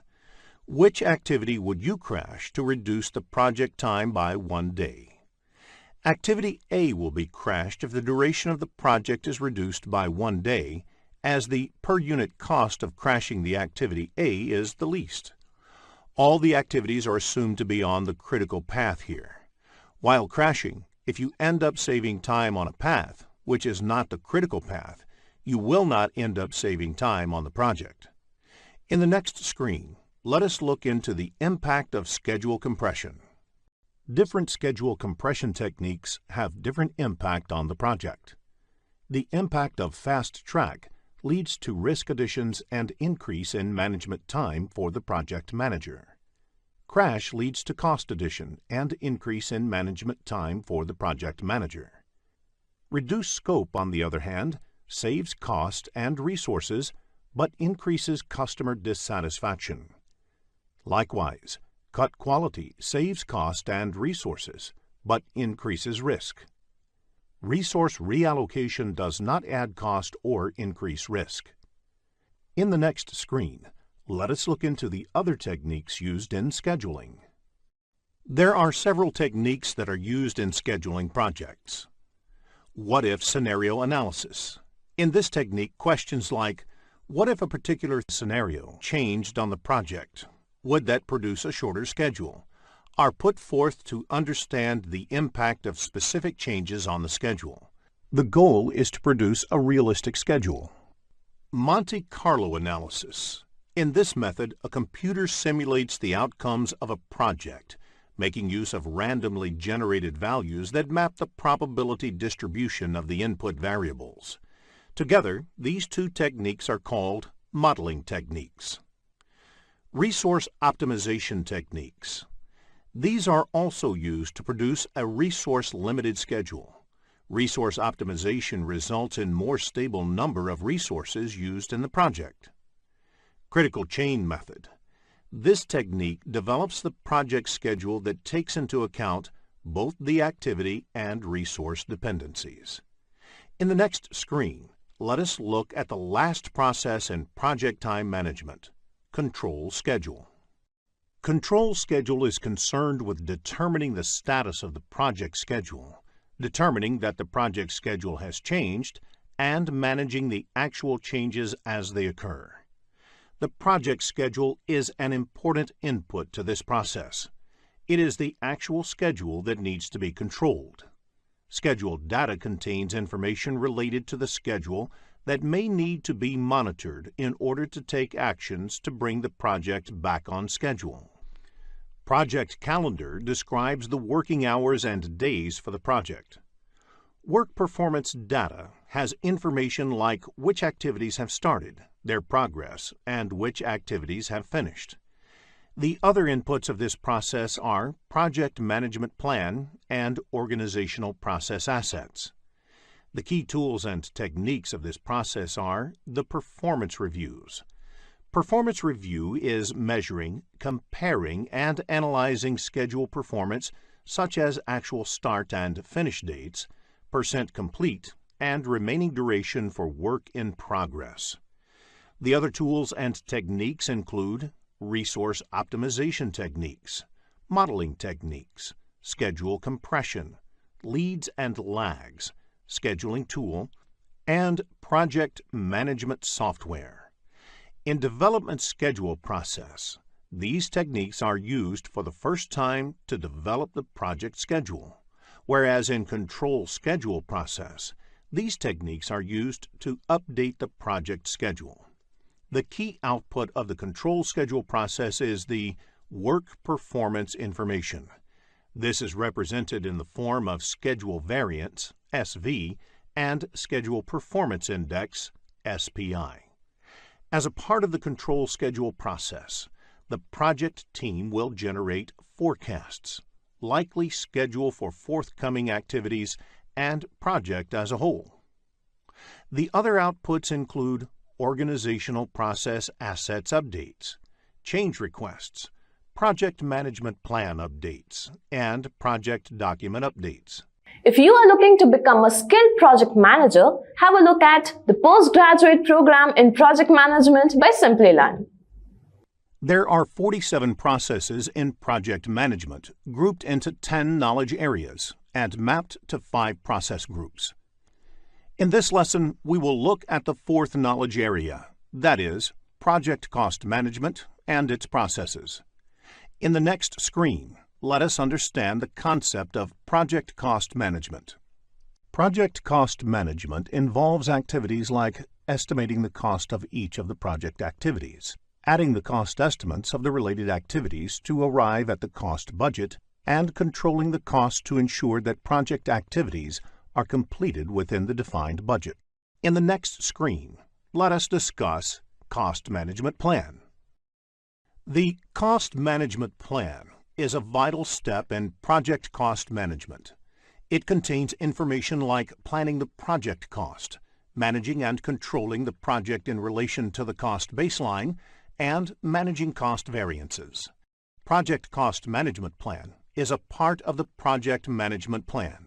S8: Which activity would you crash to reduce the project time by 1 day? Activity A will be crashed if the duration of the project is reduced by 1 day, as the per unit cost of crashing the activity A is the least. All the activities are assumed to be on the critical path here. While crashing, if you end up saving time on a path, which is not the critical path, you will not end up saving time on the project. In the next screen, let us look into the impact of schedule compression. Different schedule compression techniques have different impact on the project. The impact of fast track leads to risk additions and increase in management time for the project manager. Crash leads to cost addition and increase in management time for the project manager. Reduced scope, on the other hand, saves cost and resources but increases customer dissatisfaction. Likewise, cut quality saves cost and resources but increases risk. Resource reallocation does not add cost or increase risk. In the next screen, let us look into the other techniques used in scheduling. There are several techniques that are used in scheduling projects. What-if scenario analysis. In this technique, questions like, what if a particular scenario changed on the project? Would that produce a shorter schedule? Are put forth to understand the impact of specific changes on the schedule. The goal is to produce a realistic schedule. Monte Carlo analysis. In this method, a computer simulates the outcomes of a project, making use of randomly generated values that map the probability distribution of the input variables. Together, these two techniques are called modeling techniques. Resource optimization techniques. These are also used to produce a resource-limited schedule. Resource optimization results in more stable number of resources used in the project. Critical chain method. This technique develops the project schedule that takes into account both the activity and resource dependencies. In the next screen, let us look at the last process in project time management, control schedule. Control schedule is concerned with determining the status of the project schedule, determining that the project schedule has changed, and managing the actual changes as they occur. The project schedule is an important input to this process. It is the actual schedule that needs to be controlled. Scheduled data contains information related to the schedule that may need to be monitored in order to take actions to bring the project back on schedule. Project calendar describes the working hours and days for the project. Work performance data has information like which activities have started, their progress, and which activities have finished. The other inputs of this process are project management plan and organizational process assets. The key tools and techniques of this process are the performance reviews. Performance review is measuring, comparing, and analyzing schedule performance such as actual start and finish dates, percent complete, and remaining duration for work in progress. The other tools and techniques include resource optimization techniques, modeling techniques, schedule compression, leads and lags, scheduling tool, and project management software. In development schedule process, these techniques are used for the first time to develop the project schedule, whereas in control schedule process, these techniques are used to update the project schedule. The key output of the control schedule process is the work performance information. This is represented in the form of schedule variance, SV, and schedule performance index, SPI. As a part of the control schedule process, the project team will generate forecasts, likely schedule for forthcoming activities, and project as a whole. The other outputs include organizational process assets updates, change requests, project management plan updates, and project document updates.
S7: If you are looking to become a skilled project manager, have a look at the postgraduate program in project management by Simplilearn.
S8: There are 47 processes in project management, grouped into 10 knowledge areas and mapped to 5 process groups. In this lesson, we will look at the 4th knowledge area, that is, project cost management and its processes. In the next screen, let us understand the concept of project cost management. Project cost management involves activities like estimating the cost of each of the project activities, adding the cost estimates of the related activities to arrive at the cost budget, and controlling the cost to ensure that project activities are completed within the defined budget. In the next screen, let us discuss Cost Management Plan. The Cost Management Plan is a vital step in project cost management. It contains information like planning the project cost, managing and controlling the project in relation to the cost baseline, and managing cost variances. Project Cost Management Plan is a part of the Project Management Plan.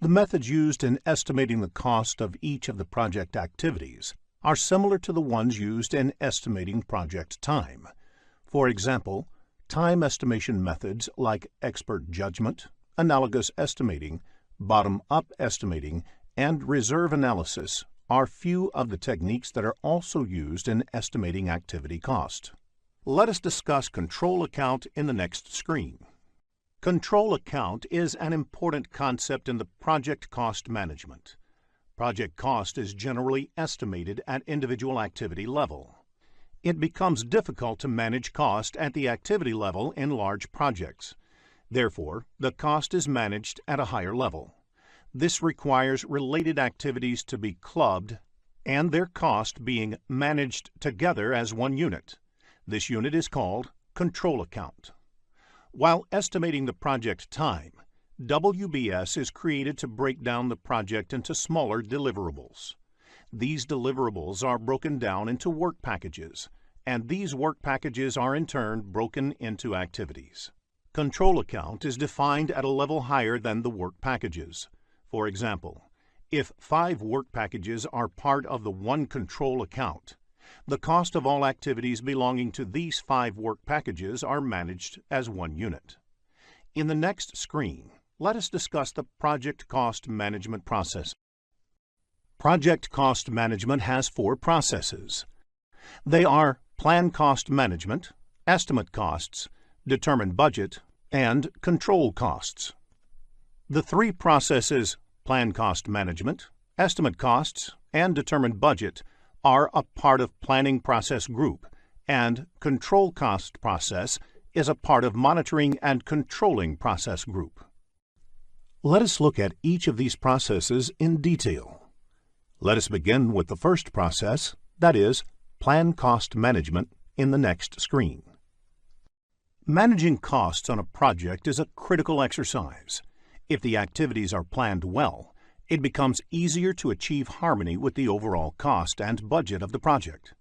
S8: The methods used in estimating the cost of each of the project activities are similar to the ones used in estimating project time. For example, time estimation methods like expert judgment, analogous estimating, bottom-up estimating, and reserve analysis are few of the techniques that are also used in estimating activity cost. Let us discuss control account in the next screen. Control account is an important concept in the project cost management. Project cost is generally estimated at individual activity level. It becomes difficult to manage cost at the activity level in large projects. Therefore, the cost is managed at a higher level. This requires related activities to be clubbed and their cost being managed together as one unit. This unit is called control account. While estimating the project time, WBS is created to break down the project into smaller deliverables. These deliverables are broken down into work packages, and these work packages are in turn broken into activities. Control account is defined at a level higher than the work packages. For example, if 5 work packages are part of the one control account, the cost of all activities belonging to these 5 work packages are managed as one unit. In the next screen, let us discuss the project cost management process. Project cost management has 4 processes. They are plan cost management, estimate costs, determine budget, and control costs. The 3 processes, plan cost management, estimate costs, and determine budget, are a part of planning process group, and control cost process is a part of monitoring and controlling process group. Let us look at each of these processes in detail. Let us begin with the first process, that is, plan cost management, in the next screen. Managing costs on a project is a critical exercise. If the activities are planned well, it becomes easier to achieve harmony with the overall cost and budget of the project.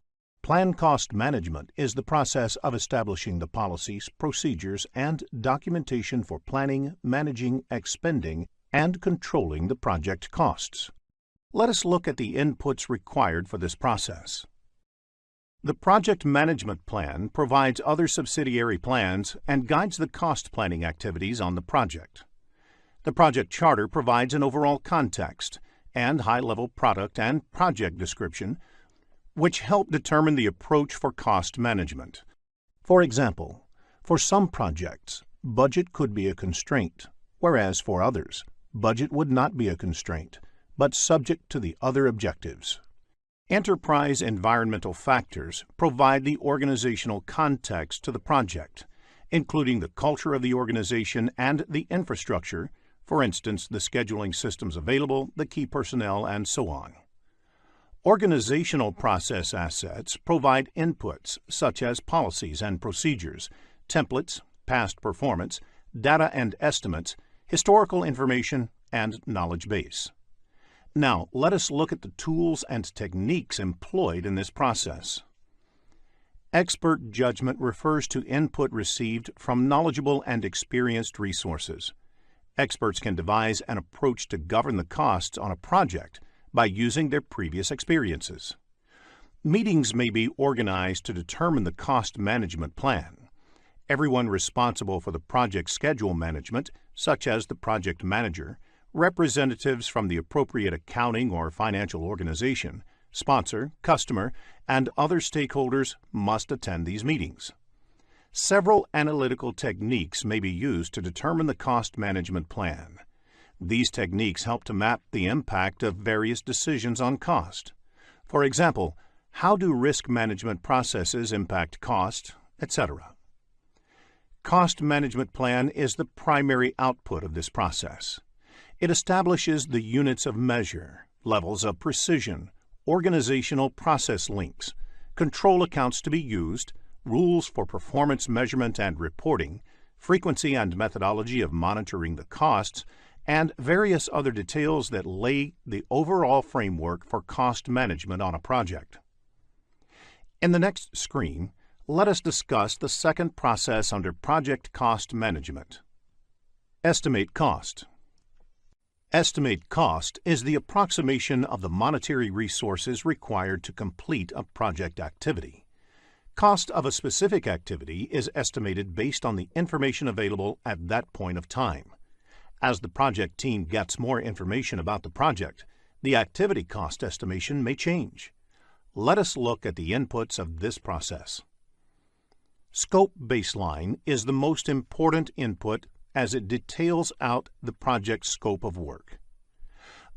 S8: Plan cost management is the process of establishing the policies, procedures, and documentation for planning, managing, expending, and controlling the project costs. Let us look at the inputs required for this process. The Project Management Plan provides other subsidiary plans and guides the cost planning activities on the project. The Project Charter provides an overall context and high-level product and project description, which help determine the approach for cost management. For example, for some projects, budget could be a constraint, whereas for others, budget would not be a constraint, but subject to the other objectives. Enterprise environmental factors provide the organizational context to the project, including the culture of the organization and the infrastructure, for instance, the scheduling systems available, the key personnel, and so on. Organizational process assets provide inputs such as policies and procedures, templates, past performance, data and estimates, historical information, and knowledge base. Now, let us look at the tools and techniques employed in this process. Expert judgment refers to input received from knowledgeable and experienced resources. Experts can devise an approach to govern the costs on a project by using their previous experiences. Meetings may be organized to determine the cost management plan. Everyone responsible for the project schedule management, such as the project manager, representatives from the appropriate accounting or financial organization, sponsor, customer, and other stakeholders must attend these meetings. Several analytical techniques may be used to determine the cost management plan. These techniques help to map the impact of various decisions on cost. For example, how do risk management processes impact cost, etc. Cost management plan is the primary output of this process. It establishes the units of measure, levels of precision, organizational process links, control accounts to be used, rules for performance measurement and reporting, frequency and methodology of monitoring the costs, and various other details that lay the overall framework for cost management on a project. In the next screen, let us discuss the second process under project cost management. Estimate cost. Estimate cost is the approximation of the monetary resources required to complete a project activity. Cost of a specific activity is estimated based on the information available at that point of time. As the project team gets more information about the project, the activity cost estimation may change. Let us look at the inputs of this process. Scope baseline is the most important input as it details out the project scope of work.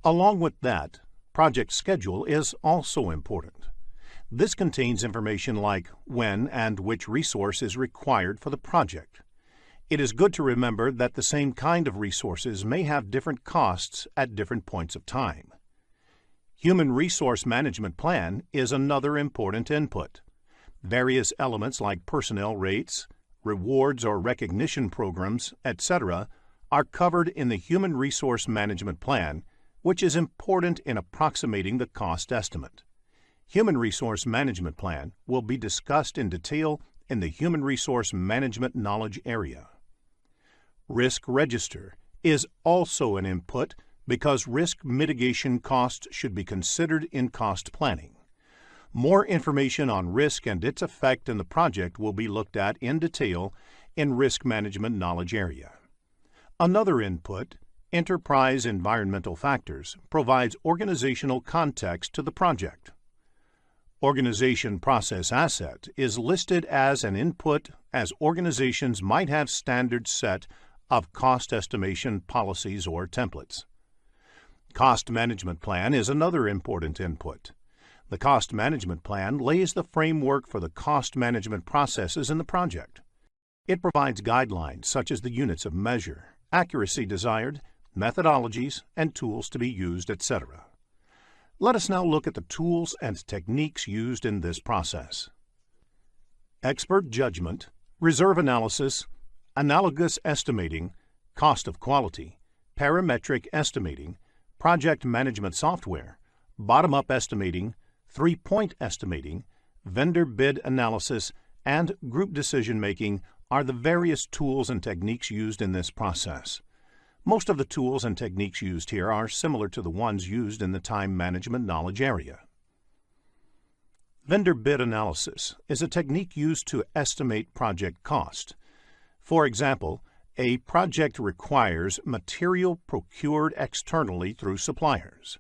S8: Along with that, project schedule is also important. This contains information like when and which resource is required for the project. It is good to remember that the same kind of resources may have different costs at different points of time. Human Resource Management Plan is another important input. Various elements like personnel rates, rewards or recognition programs, etc., are covered in the Human Resource Management Plan, which is important in approximating the cost estimate. Human Resource Management Plan will be discussed in detail in the Human Resource Management Knowledge area. Risk Register is also an input because risk mitigation costs should be considered in cost planning. More information on risk and its effect in the project will be looked at in detail in Risk Management Knowledge area. Another input, Enterprise Environmental Factors, provides organizational context to the project. Organization Process Asset is listed as an input as organizations might have standards set of cost estimation policies or templates. Cost Management Plan is another important input. The Cost Management Plan lays the framework for the cost management processes in the project. It provides guidelines such as the units of measure, accuracy desired, methodologies and tools to be used, etc. Let us now look at the tools and techniques used in this process. Expert judgment, reserve analysis, analogous estimating, cost of quality, parametric estimating, project management software, bottom-up estimating, three-point estimating, vendor bid analysis, and group decision-making are the various tools and techniques used in this process. Most of the tools and techniques used here are similar to the ones used in the time management knowledge area. Vendor bid analysis is a technique used to estimate project cost. For example, a project requires material procured externally through suppliers.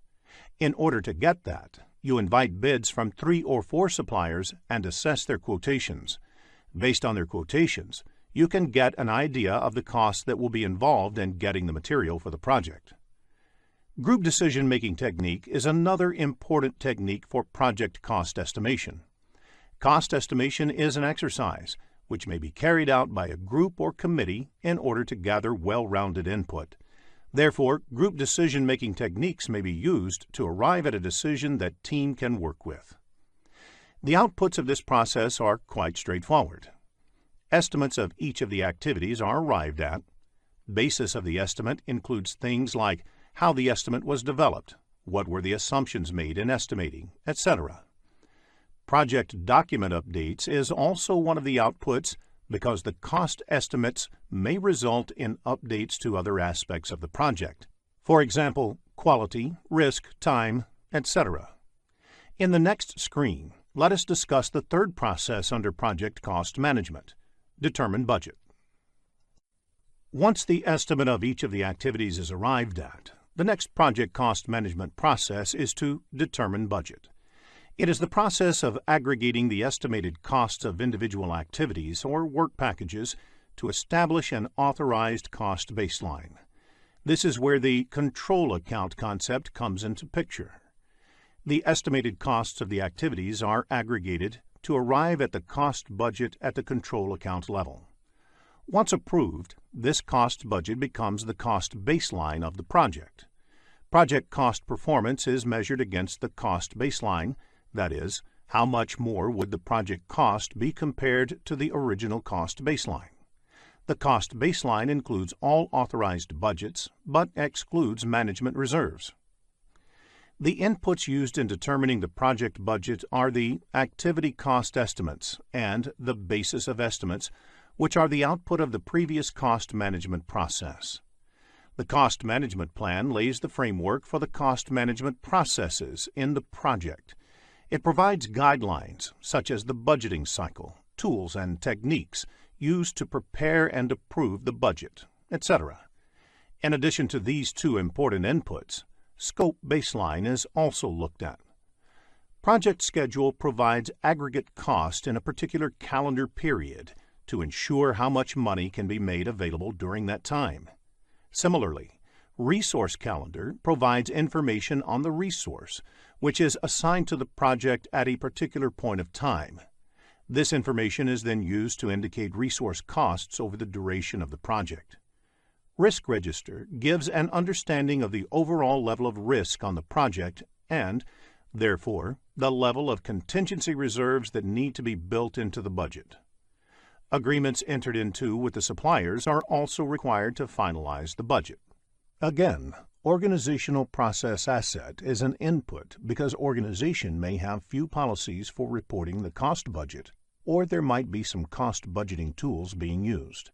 S8: In order to get that, you invite bids from 3 or 4 suppliers and assess their quotations. Based on their quotations, you can get an idea of the costs that will be involved in getting the material for the project. Group decision-making technique is another important technique for project cost estimation. Cost estimation is an exercise which may be carried out by a group or committee in order to gather well-rounded input. Therefore, group decision-making techniques may be used to arrive at a decision that team can work with. The outputs of this process are quite straightforward. Estimates of each of the activities are arrived at. Basis of the estimate includes things like how the estimate was developed, what were the assumptions made in estimating, etc. Project document updates is also one of the outputs because the cost estimates may result in updates to other aspects of the project. For example, quality, risk, time, etc. In the next screen, let us discuss the third process under project cost management: determine budget. Once the estimate of each of the activities is arrived at, the next project cost management process is to determine budget. It is the process of aggregating the estimated costs of individual activities or work packages to establish an authorized cost baseline. This is where the control account concept comes into picture. The estimated costs of the activities are aggregated to arrive at the cost budget at the control account level. Once approved, this cost budget becomes the cost baseline of the project. Project cost performance is measured against the cost baseline, that is, how much more would the project cost be compared to the original cost baseline. The cost baseline includes all authorized budgets, but excludes management reserves. The inputs used in determining the project budget are the activity cost estimates and the basis of estimates, which are the output of the previous cost management process. The cost management plan lays the framework for the cost management processes in the project. It provides guidelines such as the budgeting cycle, tools and techniques used to prepare and approve the budget, etc. In addition to these two important inputs, scope baseline is also looked at. Project schedule provides aggregate cost in a particular calendar period to ensure how much money can be made available during that time. Similarly, resource calendar provides information on the resource, which is assigned to the project at a particular point of time. This information is then used to indicate resource costs over the duration of the project. Risk register gives an understanding of the overall level of risk on the project and, therefore, the level of contingency reserves that need to be built into the budget. Agreements entered into with the suppliers are also required to finalize the budget. Again, organizational process asset is an input because organization may have few policies for reporting the cost budget, or there might be some cost budgeting tools being used.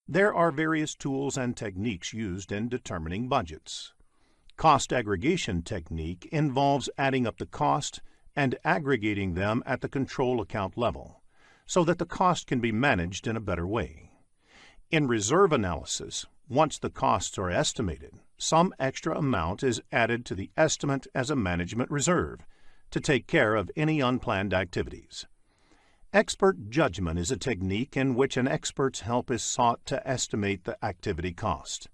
S8: There are various tools and techniques used in determining budgets. Cost aggregation technique involves adding up the cost and aggregating them at the control account level so that the cost can be managed in a better way. In reserve analysis, once the costs are estimated, some extra amount is added to the estimate as a management reserve to take care of any unplanned activities. Expert judgment is a technique in which an expert's help is sought to estimate the activity cost.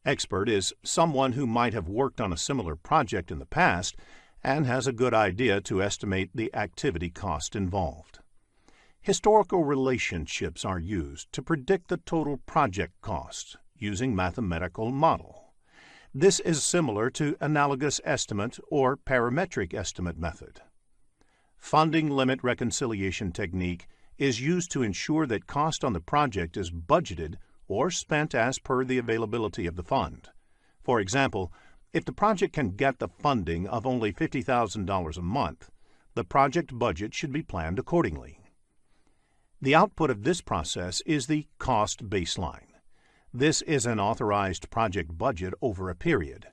S8: Expert is someone who might have worked on a similar project in the past and has a good idea to estimate the activity cost involved. Historical relationships are used to predict the total project cost using mathematical model. This is similar to analogous estimate or parametric estimate method. Funding limit reconciliation technique is used to ensure that cost on the project is budgeted or spent as per the availability of the fund. For example, if the project can get the funding of only $50,000 a month, the project budget should be planned accordingly. The output of this process is the cost baseline. This is an authorized project budget over a period.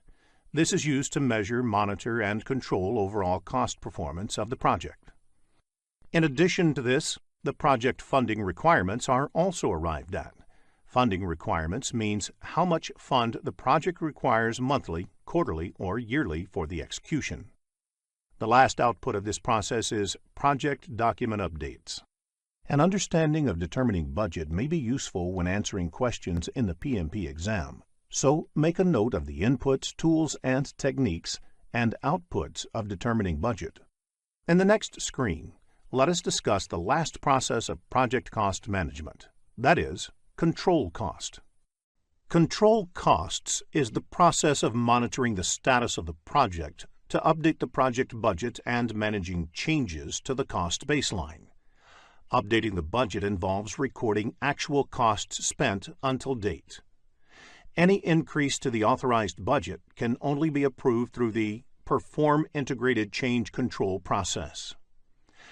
S8: This is used to measure, monitor, and control overall cost performance of the project. In addition to this, the project funding requirements are also arrived at. Funding requirements means how much fund the project requires monthly, quarterly, or yearly for the execution. The last output of this process is project document updates. An understanding of determining budget may be useful when answering questions in the PMP exam, so make a note of the inputs, tools, and techniques and outputs of determining budget. In the next screen, let us discuss the last process of project cost management, that is, control cost. Control costs is the process of monitoring the status of the project to update the project budget and managing changes to the cost baseline. Updating the budget involves recording actual costs spent until date. Any increase to the authorized budget can only be approved through the Perform Integrated Change Control process.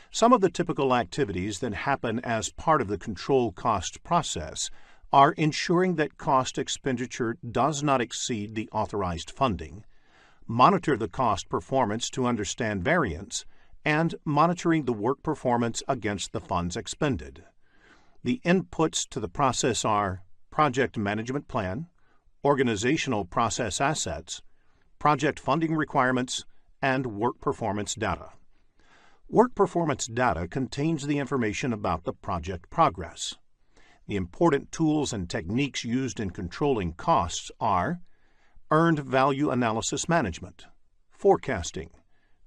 S8: Some of the typical activities that happen as part of the control cost process are ensuring that cost expenditure does not exceed the authorized funding, monitor the cost performance to understand variance, and monitoring the work performance against the funds expended. The inputs to the process are project management plan, organizational process assets, project funding requirements, and work performance data. Work performance data contains the information about the project progress. The important tools and techniques used in controlling costs are earned value analysis management, forecasting,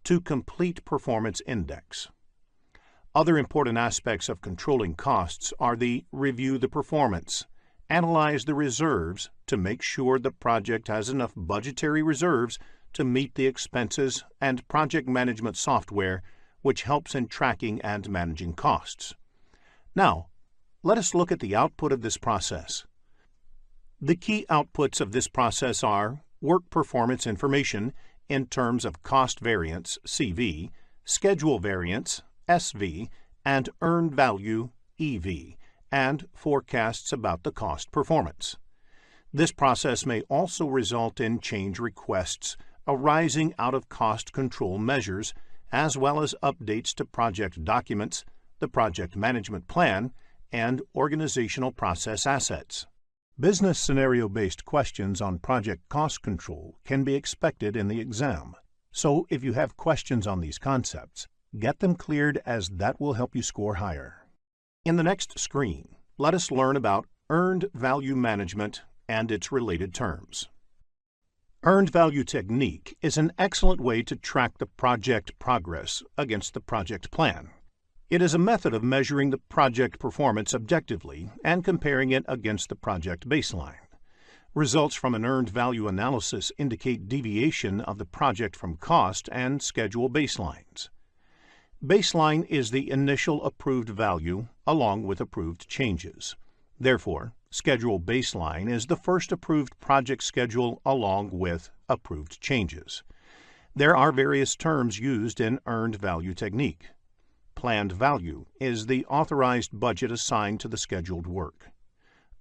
S8: to complete performance index. Other important aspects of controlling costs are the review the performance, analyze the reserves to make sure the project has enough budgetary reserves to meet the expenses, and project management software, which helps in tracking and managing costs. Now, let us look at the output of this process. The key outputs of this process are work performance information in terms of cost variance, CV, schedule variance, SV, and earned value, EV, and forecasts about the cost performance. This process may also result in change requests arising out of cost control measures, as well as updates to project documents, the project management plan, and organizational process assets. Business scenario-based questions on project cost control can be expected in the exam, so if you have questions on these concepts, get them cleared, as that will help you score higher. In the next screen, let us learn about earned value management and its related terms. Earned value technique is an excellent way to track the project progress against the project plan. It is a method of measuring the project performance objectively and comparing it against the project baseline. Results from an earned value analysis indicate deviation of the project from cost and schedule baselines. Baseline is the initial approved value along with approved changes. Therefore, schedule baseline is the first approved project schedule along with approved changes. There are various terms used in earned value technique. Planned value is the authorized budget assigned to the scheduled work.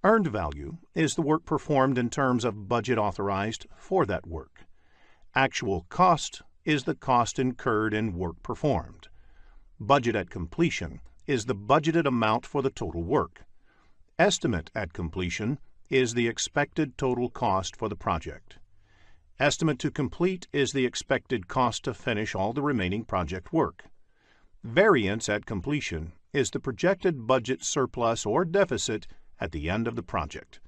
S8: Earned value is the work performed in terms of budget authorized for that work. Actual cost is the cost incurred in work performed. Budget at completion is the budgeted amount for the total work. Estimate at completion is the expected total cost for the project. Estimate to complete is the expected cost to finish all the remaining project work. Variance at completion is the projected budget surplus or deficit at the end of the project.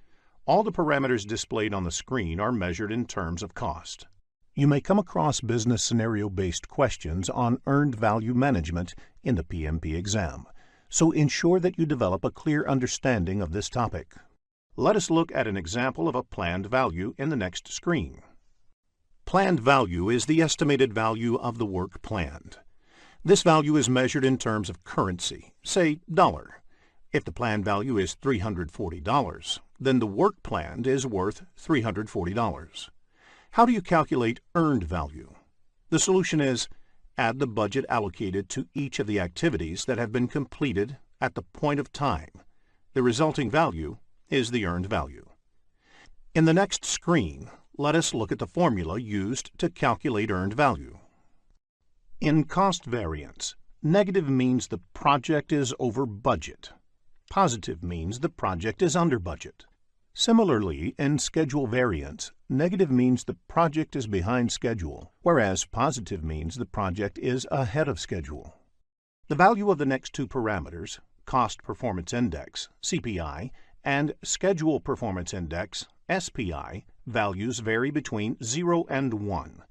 S8: All the parameters displayed on the screen are measured in terms of cost. You may come across business scenario-based questions on earned value management in the PMP exam, so ensure that you develop a clear understanding of this topic. Let us look at an example of a planned value in the next screen. Planned value is the estimated value of the work planned. This value is measured in terms of currency, say dollar. If the planned value is $340, then the work planned is worth $340. How do you calculate earned value? The solution is add the budget allocated to each of the activities that have been completed at the point of time. The resulting value is the earned value. In the next screen, let us look at the formula used to calculate earned value. In cost variance, negative means the project is over budget. Positive means the project is under budget. Similarly, in schedule variance, negative means the project is behind schedule, whereas positive means the project is ahead of schedule. The value of the next two parameters, Cost Performance Index, CPI, and Schedule Performance Index, SPI, values vary between 0 and 1.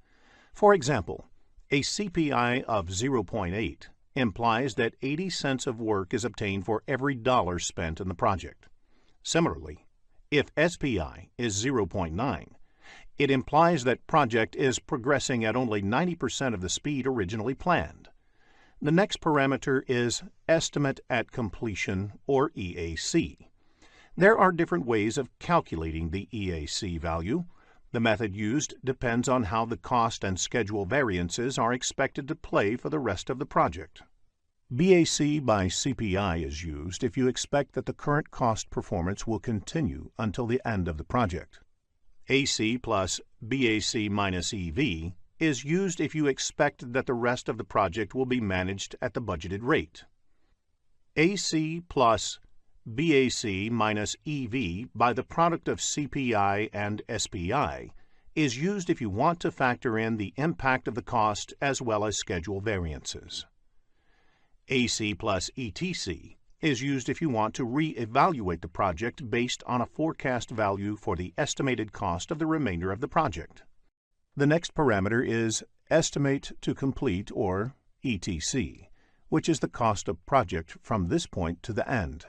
S8: For example, a CPI of 0.8 implies that 80 cents of work is obtained for every dollar spent in the project. Similarly, if SPI is 0.9, it implies that project is progressing at only 90% of the speed originally planned. The next parameter is Estimate at Completion, or EAC. There are different ways of calculating the EAC value. The method used depends on how the cost and schedule variances are expected to play for the rest of the project. BAC by CPI is used if you expect that the current cost performance will continue until the end of the project. AC plus BAC minus EV is used if you expect that the rest of the project will be managed at the budgeted rate. AC plus BAC minus EV by the product of CPI and SPI is used if you want to factor in the impact of the cost as well as schedule variances. AC plus ETC is used if you want to re-evaluate the project based on a forecast value for the estimated cost of the remainder of the project. The next parameter is Estimate to Complete, or ETC, which is the cost of project from this point to the end.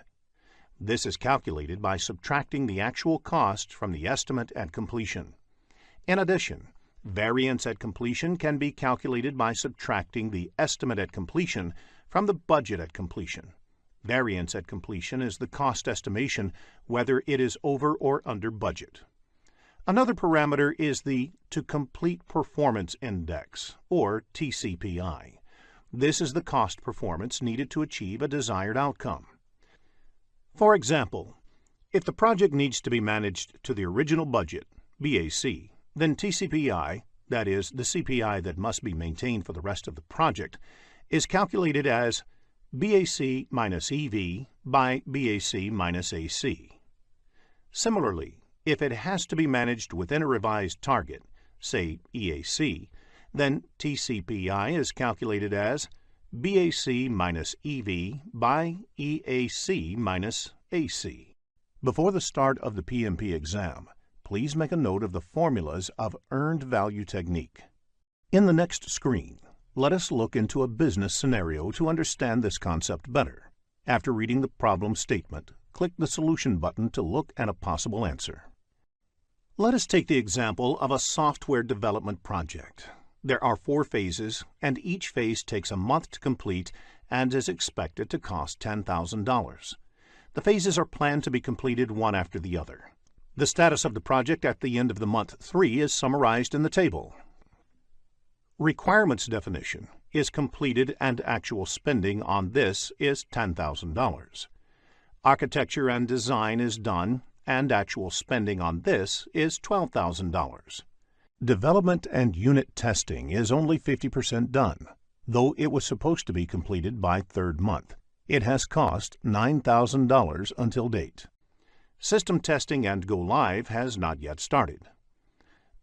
S8: This is calculated by subtracting the actual cost from the estimate at completion. In addition, variance at completion can be calculated by subtracting the estimate at completion from the budget at completion. Variance at completion is the cost estimation whether it is over or under budget. Another parameter is the To Complete Performance Index, or TCPI. This is the cost performance needed to achieve a desired outcome. For example, if the project needs to be managed to the original budget, BAC, then TCPI, that is, the CPI that must be maintained for the rest of the project, is calculated as BAC minus EV by BAC minus AC. Similarly, if it has to be managed within a revised target, say EAC, then TCPI is calculated as BAC minus EV by EAC minus AC. Before the start of the PMP exam, please make a note of the formulas of earned value technique. In the next screen, let us look into a business scenario to understand this concept better. After reading the problem statement, click the Solution button to look at a possible answer. Let us take the example of a software development project. There are 4 phases, and each phase takes a month to complete and is expected to cost $10,000. The phases are planned to be completed one after the other. The status of the project at the end of the month 3 is summarized in the table. Requirements definition is completed and actual spending on this is $10,000. Architecture and design is done and actual spending on this is $12,000. Development and unit testing is only 50% done, though it was supposed to be completed by 3rd month. It has cost $9,000 until date. System testing and go live has not yet started.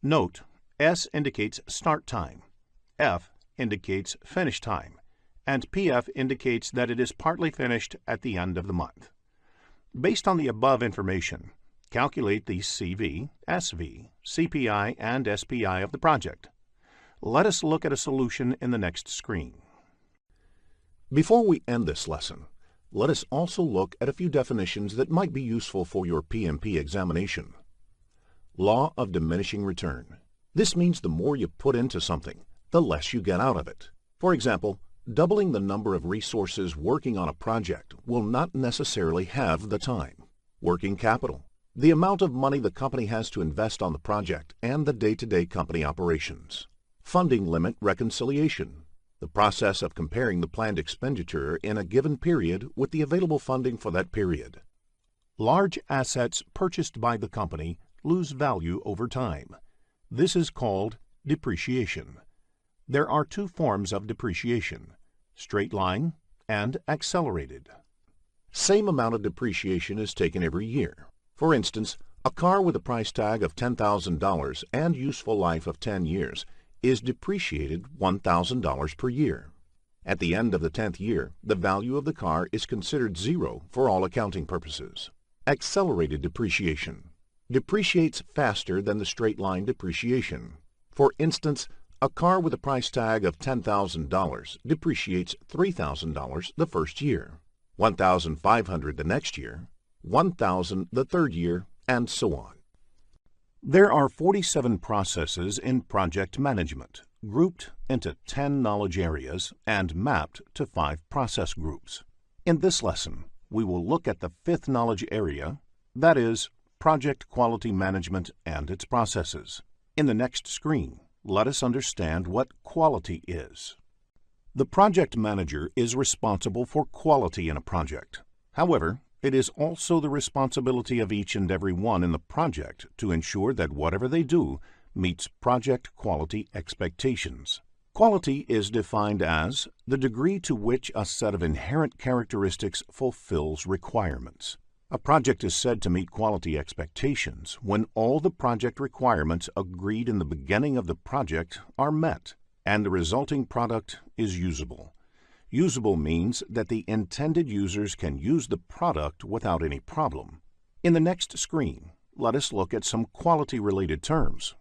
S8: Note, S indicates start time, F indicates finish time, and PF indicates that it is partly finished at the end of the month. Based on the above information, calculate the CV, SV, CPI, and SPI of the project. Let us look at a solution in the next screen. Before we end this lesson, let us also look at a few definitions that might be useful for your PMP examination. Law of diminishing return. This means the more you put into something, the less you get out of it. For example, doubling the number of resources working on a project will not necessarily have the time. Working capital, the amount of money the company has to invest on the project and the day-to-day company operations. Funding limit reconciliation, the process of comparing the planned expenditure in a given period with the available funding for that period. Large assets purchased by the company lose value over time. This is called depreciation. There are two forms of depreciation, straight line and accelerated. Same amount of depreciation is taken every year. For instance, a car with a price tag of $10,000 and useful life of 10 years is depreciated $1,000 per year. At the end of the 10th year, the value of the car is considered zero for all accounting purposes. Accelerated depreciation depreciates faster than the straight line depreciation. For instance, a car with a price tag of $10,000 depreciates $3,000 the first year, $1,500 the next year, $1,000 the third year, and so on. There are 47 processes in project management, grouped into 10 knowledge areas and mapped to 5 process groups. In this lesson, we will look at the 5th knowledge area, that is, project quality management and its processes. In the next screen, let us understand what quality is. The project manager is responsible for quality in a project. However, it is also the responsibility of each and every one in the project to ensure that whatever they do meets project quality expectations. Quality is defined as the degree to which a set of inherent characteristics fulfills requirements. A project is said to meet quality expectations when all the project requirements agreed in the beginning of the project are met and the resulting product is usable. Usable means that the intended users can use the product without any problem. In the next screen, let us look at some quality-related terms.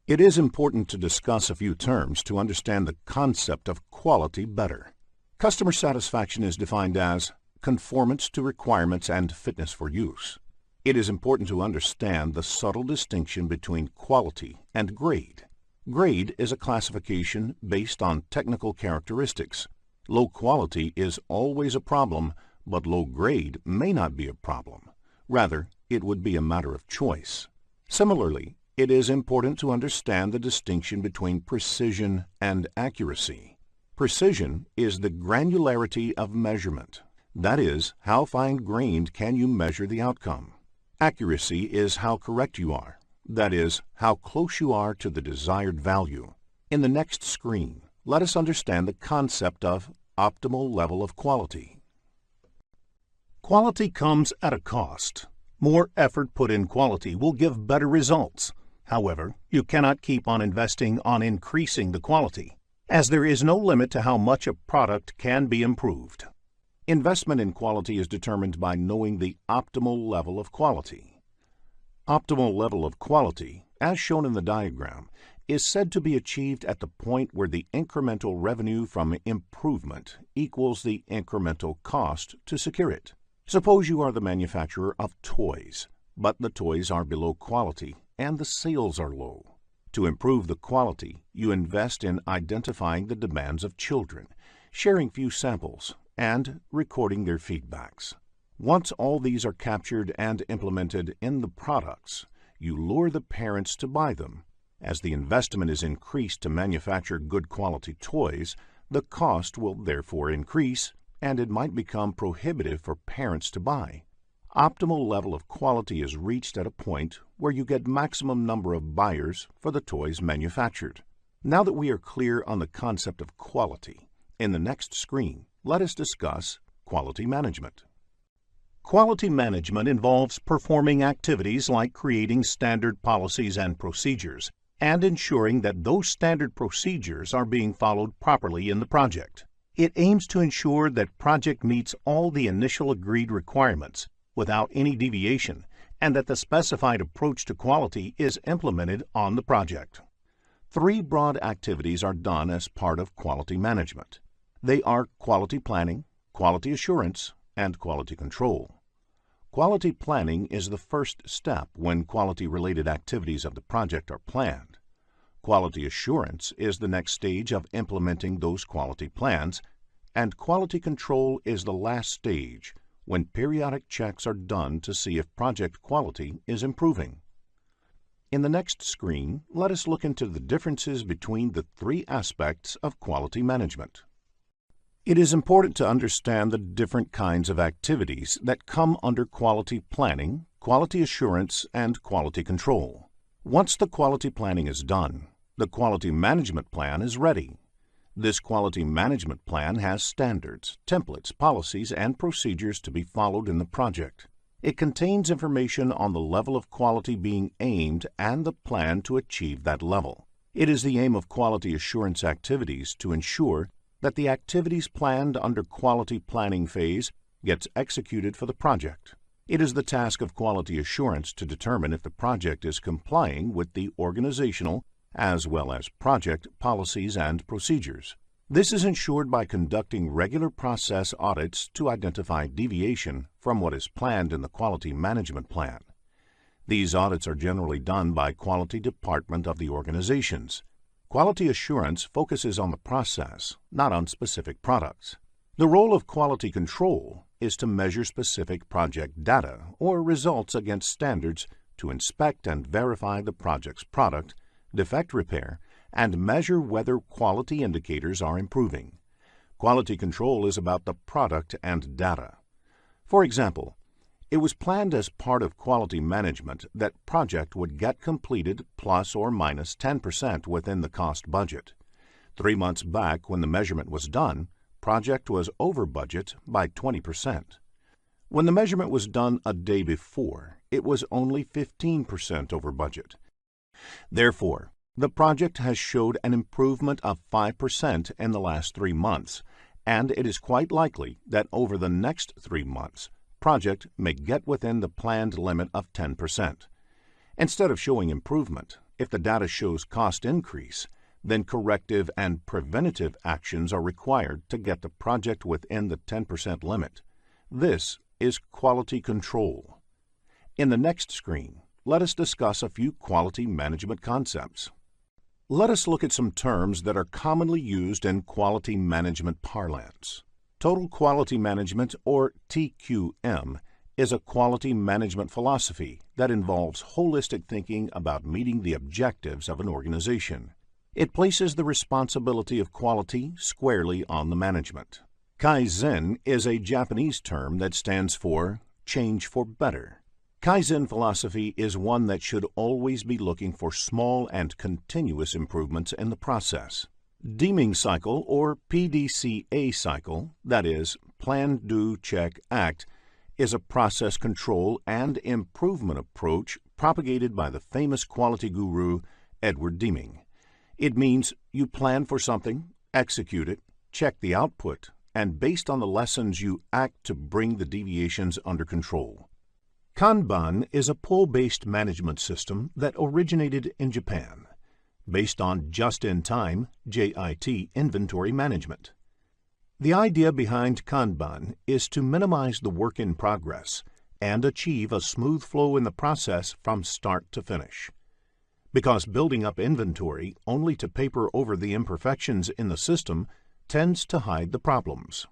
S8: It is important to discuss a few terms to understand the concept of quality better. Customer satisfaction is defined as conformance to requirements and fitness for use. It is important to understand the subtle distinction between quality and grade. Grade is a classification based on technical characteristics. Low quality is always a problem, but low grade may not be a problem. Rather, it would be a matter of choice. Similarly, it is important to understand the distinction between precision and accuracy. Precision is the granularity of measurement. That is, how fine-grained can you measure the outcome. Accuracy is how correct you are. That is, how close you are to the desired value. In the next screen, let us understand the concept of optimal level of quality. Quality comes at a cost. More effort put in quality will give better results. However, you cannot keep on investing on increasing the quality, as there is no limit to how much a product can be improved. Investment in quality is determined by knowing the optimal level of quality. Optimal level of quality, as shown in the diagram, is said to be achieved at the point where the incremental revenue from improvement equals the incremental cost to secure it. Suppose you are the manufacturer of toys, but the toys are below quality and the sales are low. To improve the quality, you invest in identifying the demands of children, sharing few samples, and recording their feedbacks. Once all these are captured and implemented in the products, you lure the parents to buy them. As the investment is increased to manufacture good quality toys, the cost will therefore increase, and it might become prohibitive for parents to buy. Optimal level of quality is reached at a point where you get maximum number of buyers for the toys manufactured. Now that we are clear on the concept of quality, in the next screen, let us discuss quality management. Quality management involves performing activities like creating standard policies and procedures, and ensuring that those standard procedures are being followed properly in the project. It aims to ensure that project meets all the initial agreed requirements without any deviation, and that the specified approach to quality is implemented on the project. 3 broad activities are done as part of quality management. They are quality planning, quality assurance, and quality control. Quality planning is the first step when quality-related activities of the project are planned. Quality assurance is the next stage of implementing those quality plans, and quality control is the last stage when periodic checks are done to see if project quality is improving. In the next screen, let us look into the differences between the three aspects of quality management. It is important to understand the different kinds of activities that come under quality planning, quality assurance, and quality control. Once the quality planning is done, the quality management plan is ready. This quality management plan has standards, templates, policies, and procedures to be followed in the project. It contains information on the level of quality being aimed and the plan to achieve that level. It is the aim of quality assurance activities to ensure that the activities planned under quality planning phase gets executed for the project. It is the task of quality assurance to determine if the project is complying with the organizational as well as project policies and procedures. This is ensured by conducting regular process audits to identify deviation from what is planned in the quality management plan. These audits are generally done by quality department of the organizations. Quality assurance focuses on the process, not on specific products. The role of quality control is to measure specific project data or results against standards to inspect and verify the project's product, defect repair, and measure whether quality indicators are improving. Quality control is about the product and data. For example, it was planned as part of quality management that project would get completed plus or minus 10% within the cost budget. 3 months back, when the measurement was done, project was over budget by 20%. When the measurement was done a day before, it was only 15% over budget. Therefore, the project has showed an improvement of 5% in the last 3 months, and it is quite likely that over the next 3 months, project may get within the planned limit of 10%. Instead of showing improvement, if the data shows cost increase, then corrective and preventative actions are required to get the project within the 10% limit. This is quality control. In the next screen, let us discuss a few quality management concepts. Let us look at some terms that are commonly used in quality management parlance. Total Quality Management, or TQM, is a quality management philosophy that involves holistic thinking about meeting the objectives of an organization. It places the responsibility of quality squarely on the management. Kaizen is a Japanese term that stands for change for better. Kaizen philosophy is one that should always be looking for small and continuous improvements in the process. Deeming cycle, or PDCA cycle, that is, plan, do, check, act, is a process control and improvement approach propagated by the famous quality guru Edward Deming. It means you plan for something, execute it, check the output, and based on the lessons you act to bring the deviations under control. Kanban is a pull-based management system that originated in Japan, based on just-in-time (JIT) inventory management. The idea behind Kanban is to minimize the work in progress and achieve a smooth flow in the process from start to finish. Because building up inventory only to paper over the imperfections in the system tends to hide the problems.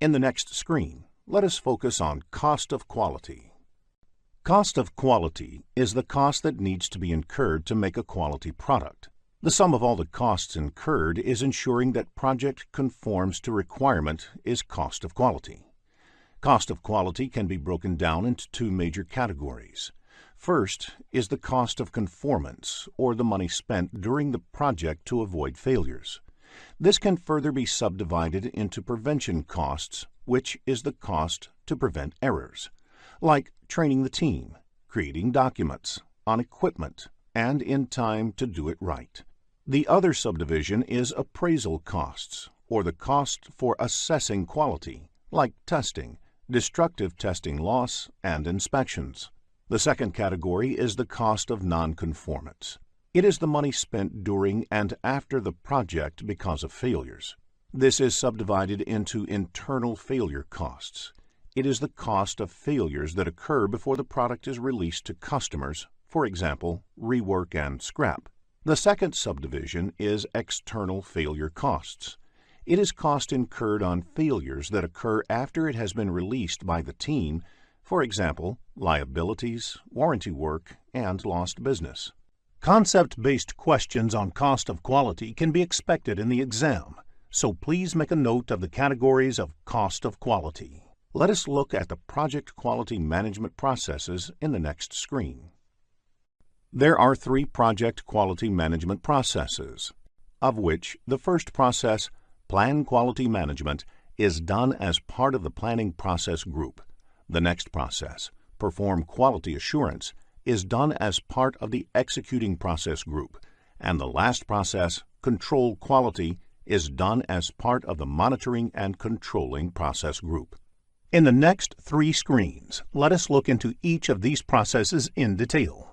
S8: In the next screen, let us focus on cost of quality. Cost of quality is the cost that needs to be incurred to make a quality product. The sum of all the costs incurred is ensuring that project conforms to requirement is cost of quality. Cost of quality can be broken down into two major categories. First is the cost of conformance, or the money spent during the project to avoid failures. This can further be subdivided into prevention costs, which is the cost to prevent errors, like training the team, creating documents, on equipment, and in time to do it right. The other subdivision is appraisal costs, or the cost for assessing quality, like testing, destructive testing loss, and inspections. The second category is the cost of nonconformance. It is the money spent during and after the project because of failures. This is subdivided into internal failure costs. It is the cost of failures that occur before the product is released to customers, for example, rework and scrap. The second subdivision is external failure costs. It is cost incurred on failures that occur after it has been released by the team, for example, liabilities, warranty work, and lost business. Concept-based questions on cost of quality can be expected in the exam, so please make a note of the categories of cost of quality. Let us look at the project quality management processes in the next screen. There are 3 project quality management processes, of which the first process, Plan Quality Management, is done as part of the Planning Process Group. The next process, Perform Quality Assurance, is done as part of the Executing Process Group. And the last process, Control Quality, is done as part of the Monitoring and Controlling Process Group. In the next 3 screens, let us look into each of these processes in detail.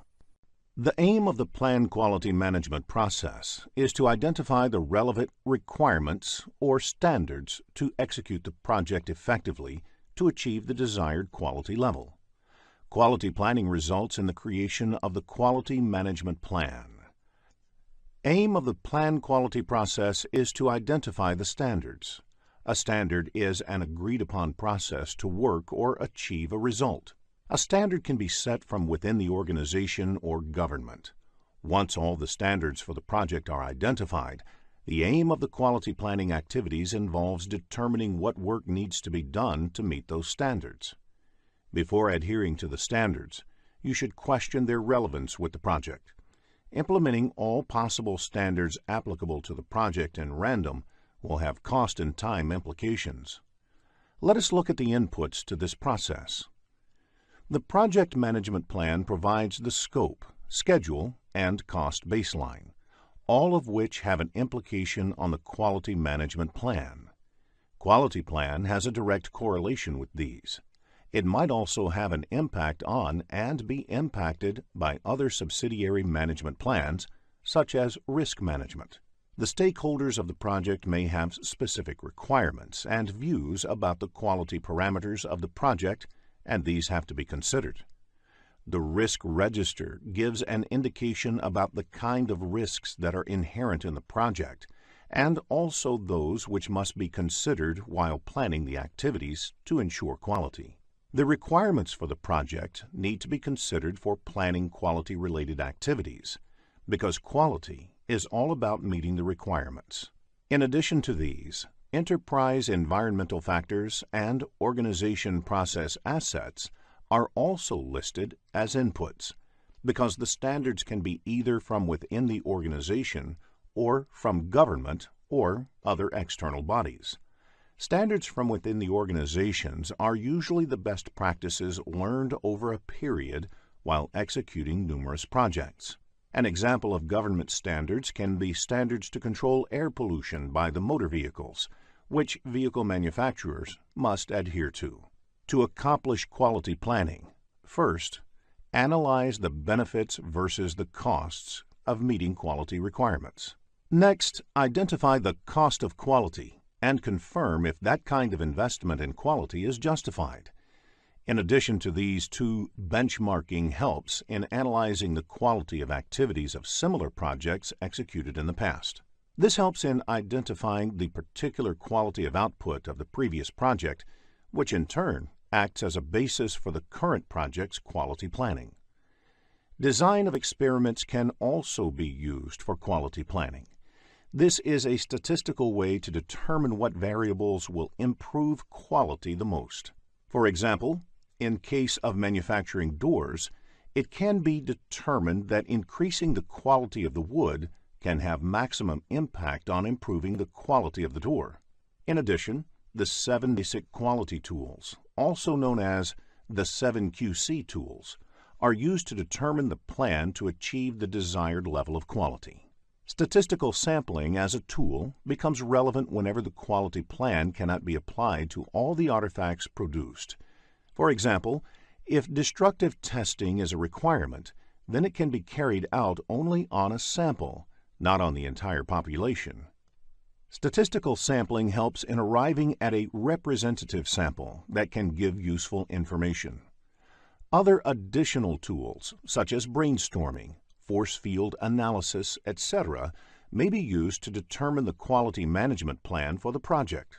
S8: The aim of the Plan Quality Management process is to identify the relevant requirements or standards to execute the project effectively to achieve the desired quality level. Quality planning results in the creation of the Quality Management Plan. Aim of the Plan Quality process is to identify the standards. A standard is an agreed-upon process to work or achieve a result. A standard can be set from within the organization or government. Once all the standards for the project are identified, the aim of the quality planning activities involves determining what work needs to be done to meet those standards. Before adhering to the standards, you should question their relevance with the project. Implementing all possible standards applicable to the project in random will have cost and time implications. Let us look at the inputs to this process. The Project Management Plan provides the scope, schedule, and cost baseline, all of which have an implication on the Quality Management Plan. Quality Plan has a direct correlation with these. It might also have an impact on and be impacted by other subsidiary management plans, such as risk management. The stakeholders of the project may have specific requirements and views about the quality parameters of the project, and these have to be considered. The risk register gives an indication about the kind of risks that are inherent in the project, and also those which must be considered while planning the activities to ensure quality. The requirements for the project need to be considered for planning quality-related activities, because quality is all about meeting the requirements. In addition to these, enterprise environmental factors and organization process assets are also listed as inputs, because the standards can be either from within the organization or from government or other external bodies. Standards from within the organizations are usually the best practices learned over a period while executing numerous projects. An example of government standards can be standards to control air pollution by the motor vehicles, which vehicle manufacturers must adhere to. To accomplish quality planning, first, analyze the benefits versus the costs of meeting quality requirements. Next, identify the cost of quality and confirm if that kind of investment in quality is justified. In addition to these 2, benchmarking helps in analyzing the quality of activities of similar projects executed in the past. This helps in identifying the particular quality of output of the previous project, which in turn acts as a basis for the current project's quality planning. Design of experiments can also be used for quality planning. This is a statistical way to determine what variables will improve quality the most. For example, in case of manufacturing doors, it can be determined that increasing the quality of the wood can have maximum impact on improving the quality of the door. In addition, the 7 basic quality tools, also known as the 7 QC tools, are used to determine the plan to achieve the desired level of quality. Statistical sampling as a tool becomes relevant whenever the quality plan cannot be applied to all the artifacts produced. For example, if destructive testing is a requirement, then it can be carried out only on a sample, not on the entire population. Statistical sampling helps in arriving at a representative sample that can give useful information. Other additional tools, such as brainstorming, force field analysis, etc., may be used to determine the quality management plan for the project.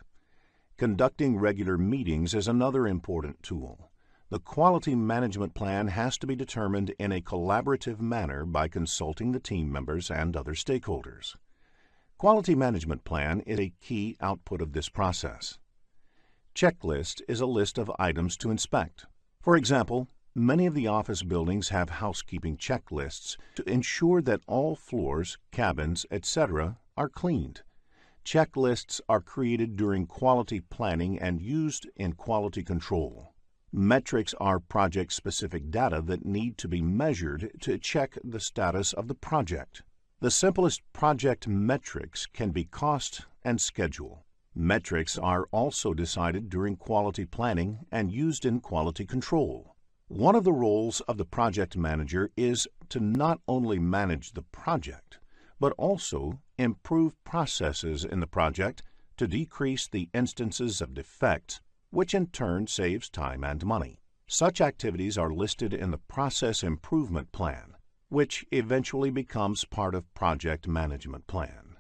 S8: Conducting regular meetings is another important tool. The quality management plan has to be determined in a collaborative manner by consulting the team members and other stakeholders. Quality management plan is a key output of this process. Checklist is a list of items to inspect. For example, many of the office buildings have housekeeping checklists to ensure that all floors, cabins, etc. are cleaned. Checklists are created during quality planning and used in quality control. Metrics are project-specific data that need to be measured to check the status of the project. The simplest project metrics can be cost and schedule. Metrics are also decided during quality planning and used in quality control. One of the roles of the project manager is to not only manage the project, but also improve processes in the project to decrease the instances of defects, which in turn saves time and money. Such activities are listed in the Process Improvement Plan, which eventually becomes part of Project Management Plan.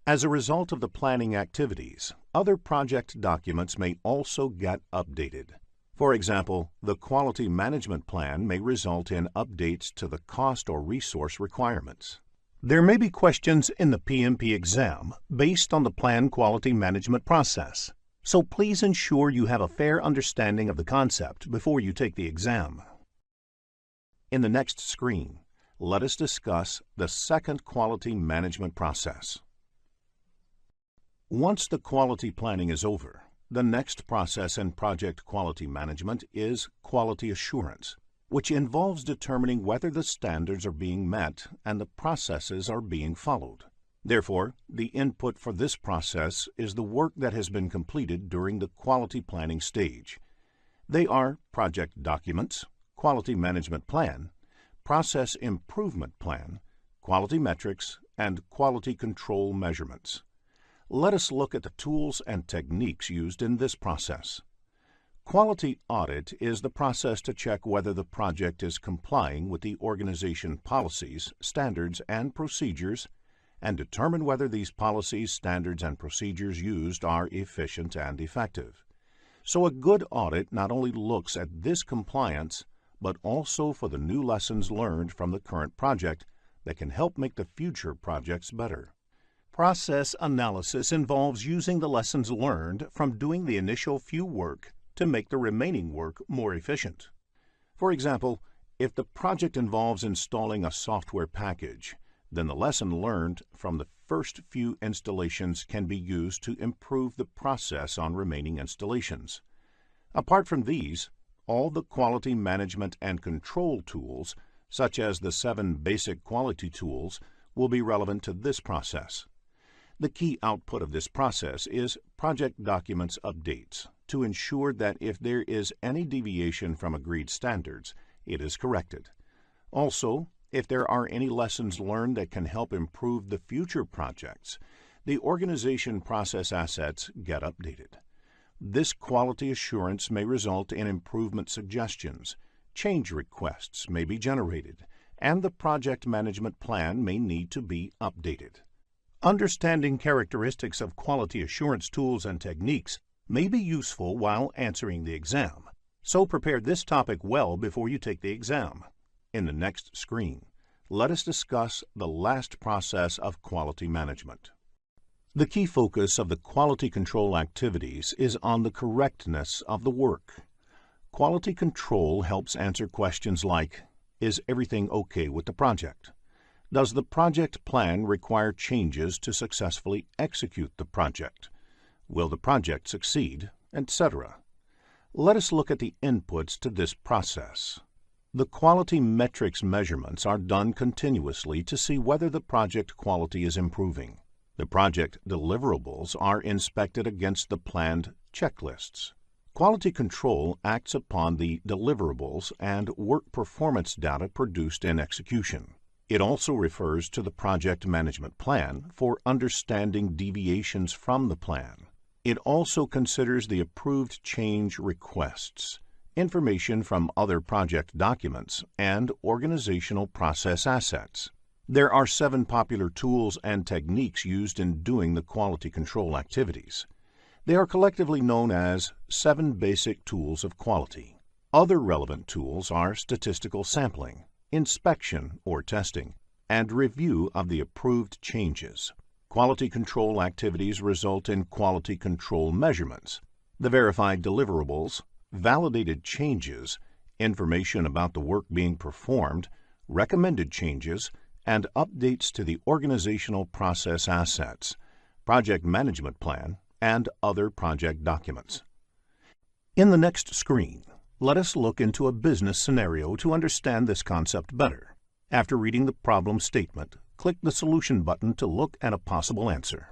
S8: As a result of the planning activities, other project documents may also get updated. For example, the Quality Management Plan may result in updates to the cost or resource requirements. There may be questions in the PMP exam based on the plan quality management process, so please ensure you have a fair understanding of the concept before you take the exam. In the next screen, let us discuss the second quality management process. Once the quality planning is over, the next process in project quality management is quality assurance, which involves determining whether the standards are being met and the processes are being followed. Therefore, the input for this process is the work that has been completed during the quality planning stage. They are project documents, quality management plan, process improvement plan, quality metrics, and quality control measurements. Let us look at the tools and techniques used in this process. Quality audit is the process to check whether the project is complying with the organization policies, standards, and procedures, and determine whether these policies, standards, and procedures used are efficient and effective. So a good audit not only looks at this compliance, but also for the new lessons learned from the current project that can help make the future projects better. Process analysis involves using the lessons learned from doing the initial few work to make the remaining work more efficient. For example, if the project involves installing a software package, then the lesson learned from the first few installations can be used to improve the process on remaining installations. Apart from these, all the quality management and control tools, such as the 7 basic quality tools, will be relevant to this process. The key output of this process is project documents updates to ensure that if there is any deviation from agreed standards, it is corrected. Also, if there are any lessons learned that can help improve the future projects, the organization process assets get updated. This quality assurance may result in improvement suggestions, change requests may be generated, and the project management plan may need to be updated. Understanding characteristics of quality assurance tools and techniques may be useful while answering the exam, so prepare this topic well before you take the exam. In the next screen, let us discuss the last process of quality management. The key focus of the quality control activities is on the correctness of the work. Quality control helps answer questions like, is everything okay with the project? Does the project plan require changes to successfully execute the project? Will the project succeed, etc.? Let us look at the inputs to this process. The quality metrics measurements are done continuously to see whether the project quality is improving. The project deliverables are inspected against the planned checklists. Quality control acts upon the deliverables and work performance data produced in execution. It also refers to the project management plan for understanding deviations from the plan. It also considers the approved change requests. information from other project documents, and organizational process assets. There are 7 popular tools and techniques used in doing the quality control activities. They are collectively known as 7 basic tools of quality. Other relevant tools are statistical sampling, inspection or testing, and review of the approved changes. Quality control activities result in quality control measurements, the verified deliverables, validated changes, information about the work being performed, recommended changes, and updates to the organizational process assets, project management plan, and other project documents. In the next screen, let us look into a business scenario to understand this concept better. After reading the problem statement, click the Solution button to look at a possible answer.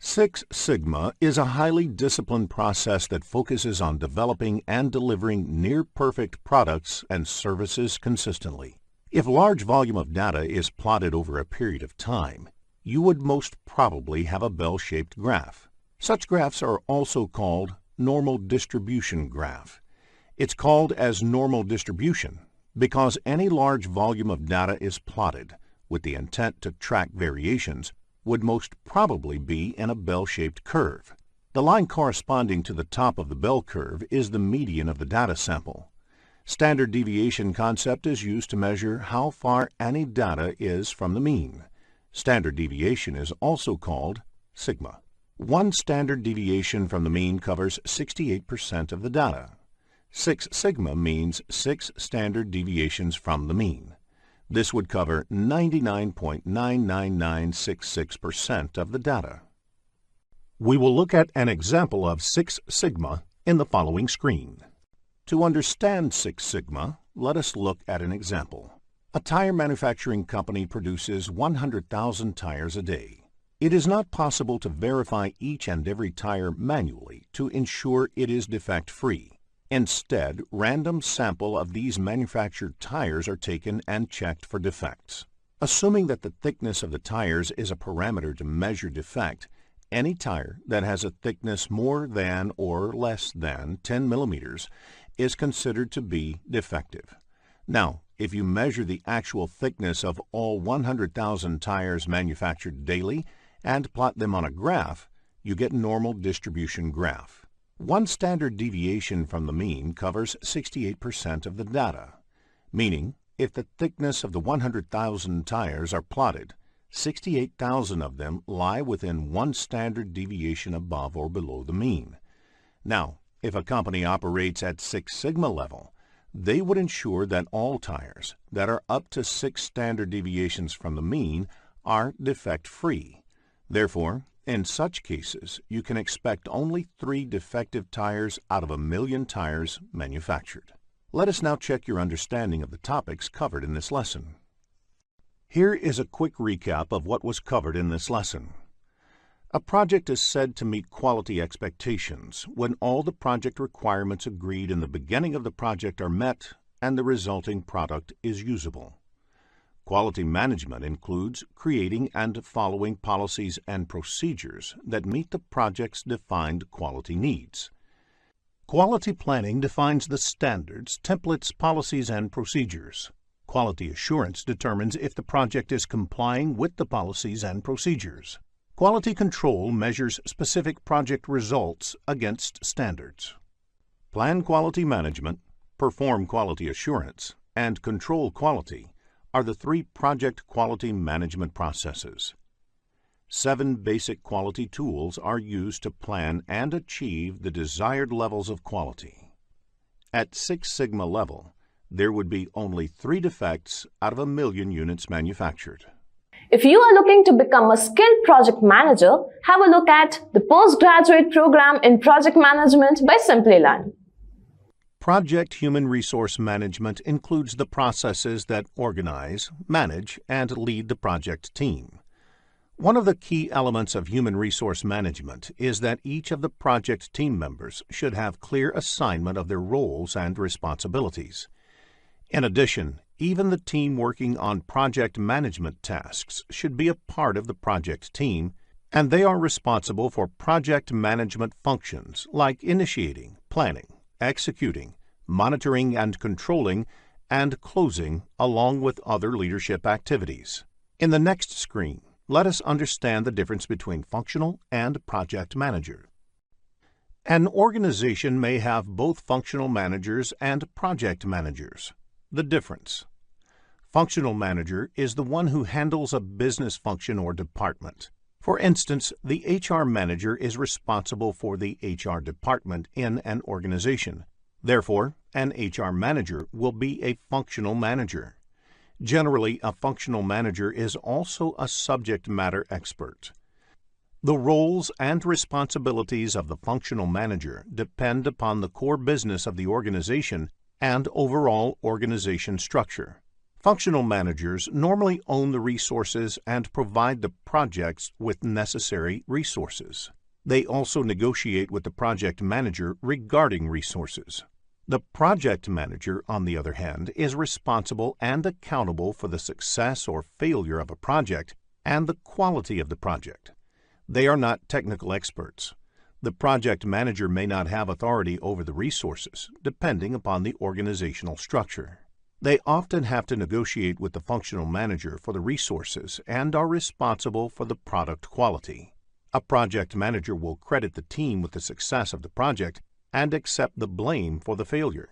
S8: Six Sigma is a highly disciplined process that focuses on developing and delivering near-perfect products and services consistently. If a large volume of data is plotted over a period of time, you would most probably have a bell-shaped graph. Such graphs are also called normal distribution graph. It's called as normal distribution because any large volume of data is plotted with the intent to track variations would most probably be in a bell-shaped curve. The line corresponding to the top of the bell curve is the median of the data sample. Standard deviation concept is used to measure how far any data is from the mean. Standard deviation is also called sigma. One standard deviation from the mean covers 68% of the data. 6 sigma means 6 standard deviations from the mean. This would cover 99.99966% of the data. We will look at an example of 6 sigma in the following screen. To understand 6 sigma, let us look at an example. A tire manufacturing company produces 100,000 tires a day. It is not possible to verify each and every tire manually to ensure it is defect-free. Instead, random sample of these manufactured tires are taken and checked for defects. Assuming that the thickness of the tires is a parameter to measure defect, any tire that has a thickness more than or less than 10 millimeters is considered to be defective. Now, if you measure the actual thickness of all 100,000 tires manufactured daily and plot them on a graph, you get normal distribution graph. One standard deviation from the mean covers 68% of the data, meaning if the thickness of the 100,000 tires are plotted, 68,000 of them lie within one standard deviation above or below the mean. Now, if a company operates at 6 sigma level, they would ensure that all tires that are up to 6 standard deviations from the mean are defect-free. Therefore, in such cases, you can expect only 3 defective tires out of 1,000,000 tires manufactured. Let us now check your understanding of the topics covered in this lesson. Here is a quick recap of what was covered in this lesson. A project is said to meet quality expectations when all the project requirements agreed in the beginning of the project are met and the resulting product is usable. Quality management includes creating and following policies and procedures that meet the project's defined quality needs. Quality planning defines the standards, templates, policies, and procedures. Quality assurance determines if the project is complying with the policies and procedures. Quality control measures specific project results against standards. Plan quality management, perform quality assurance, and control quality are the 3 project quality management processes. 7 basic quality tools are used to plan and achieve the desired levels of quality. At 6 sigma level, there would be only 3 defects out of 1,000,000 units manufactured.
S7: If you are looking to become a skilled project manager, have a look at the postgraduate program in project management by Simplilearn.
S8: Project Human Resource Management includes the processes that organize, manage, and lead the project team. One of the key elements of human resource management is that each of the project team members should have clear assignment of their roles and responsibilities. In addition, even the team working on project management tasks should be a part of the project team, and they are responsible for project management functions like initiating, planning, executing, monitoring and controlling, and closing, along with other leadership activities. In the next screen, let us understand the difference between functional and project manager. An organization may have both functional managers and project managers. The difference: functional manager is the one who handles a business function or department. For instance, the HR manager is responsible for the HR department in an organization. Therefore, an HR manager will be a functional manager. Generally, a functional manager is also a subject matter expert. The roles and responsibilities of the functional manager depend upon the core business of the organization and overall organization structure. Functional managers normally own the resources and provide the projects with necessary resources. They also negotiate with the project manager regarding resources. The project manager, on the other hand, is responsible and accountable for the success or failure of a project and the quality of the project. They are not technical experts. The project manager may not have authority over the resources, depending upon the organizational structure. They often have to negotiate with the functional manager for the resources and are responsible for the product quality. A project manager will credit the team with the success of the project and accept the blame for the failure.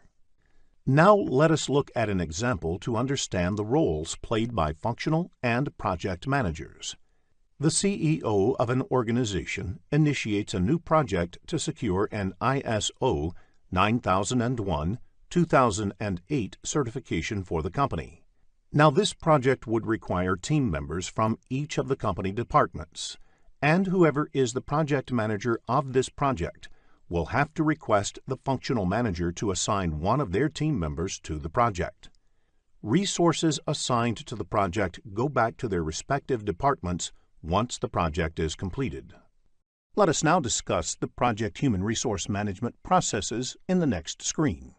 S8: Now let us look at an example to understand the roles played by functional and project managers. The CEO of an organization initiates a new project to secure an ISO 9001-2008 certification for the company. Now, this project would require team members from each of the company departments, and whoever is the project manager of this project will have to request the functional manager to assign one of their team members to the project. Resources assigned to the project go back to their respective departments once the project is completed. Let us now discuss the project human resource management processes in the next screen.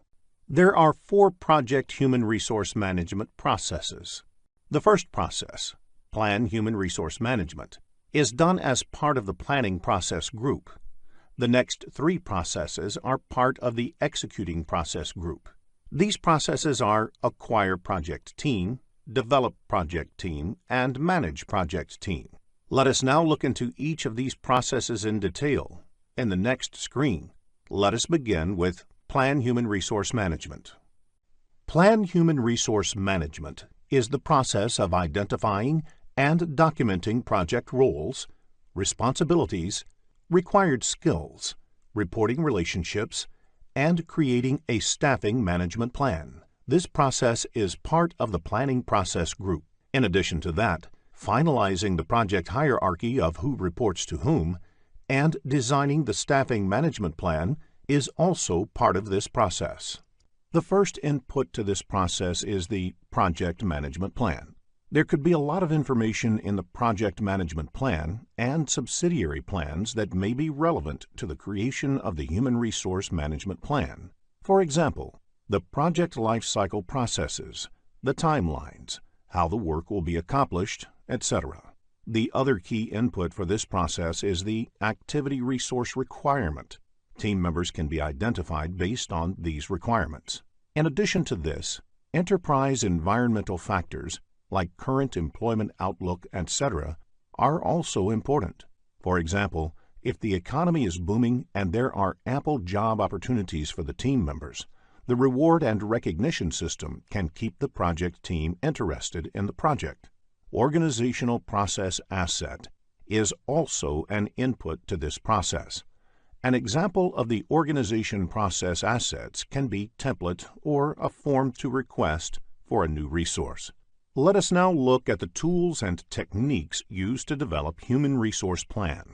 S8: There are 4 project human resource management processes. The first process, Plan Human Resource Management, is done as part of the planning process group. The next 3 processes are part of the executing process group. These processes are Acquire Project Team, Develop Project Team, and Manage Project Team. Let us now look into each of these processes in detail. In the next screen, let us begin with Plan Human Resource Management. Plan Human Resource Management is the process of identifying and documenting project roles, responsibilities, required skills, reporting relationships, and creating a staffing management plan. This process is part of the planning process group. In addition to that, finalizing the project hierarchy of who reports to whom, and designing the staffing management plan is also part of this process. The first input to this process is the project management plan. There could be a lot of information in the project management plan and subsidiary plans that may be relevant to the creation of the human resource management plan. For example, the project lifecycle processes, the timelines, how the work will be accomplished, etc. The other key input for this process is the activity resource requirement. Team members can be identified based on these requirements. In addition to this, enterprise environmental factors like current employment outlook, etc., are also important. For example, if the economy is booming and there are ample job opportunities for the team members, the reward and recognition system can keep the project team interested in the project. Organizational process asset is also an input to this process. An example of the organization process assets can be template or a form to request for a new resource. Let us now look at the tools and techniques used to develop human resource plan.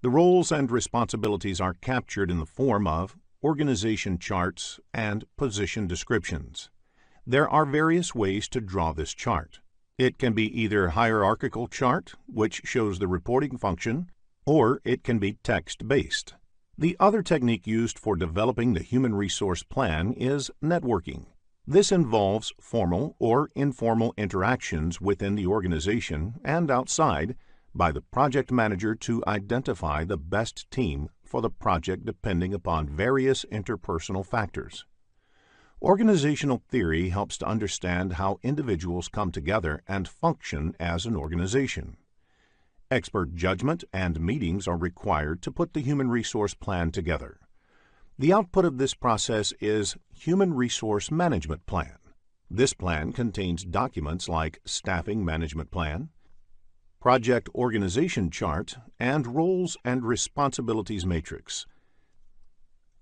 S8: The roles and responsibilities are captured in the form of organization charts and position descriptions. There are various ways to draw this chart. It can be either hierarchical chart, which shows the reporting function, or it can be text-based. The other technique used for developing the human resource plan is networking. This involves formal or informal interactions within the organization and outside by the project manager to identify the best team for the project depending upon various interpersonal factors. Organizational theory helps to understand how individuals come together and function as an organization. Expert judgment and meetings are required to put the human resource plan together. The output of this process is Human Resource Management Plan. This plan contains documents like Staffing Management Plan, Project Organization Chart, and Roles and Responsibilities Matrix.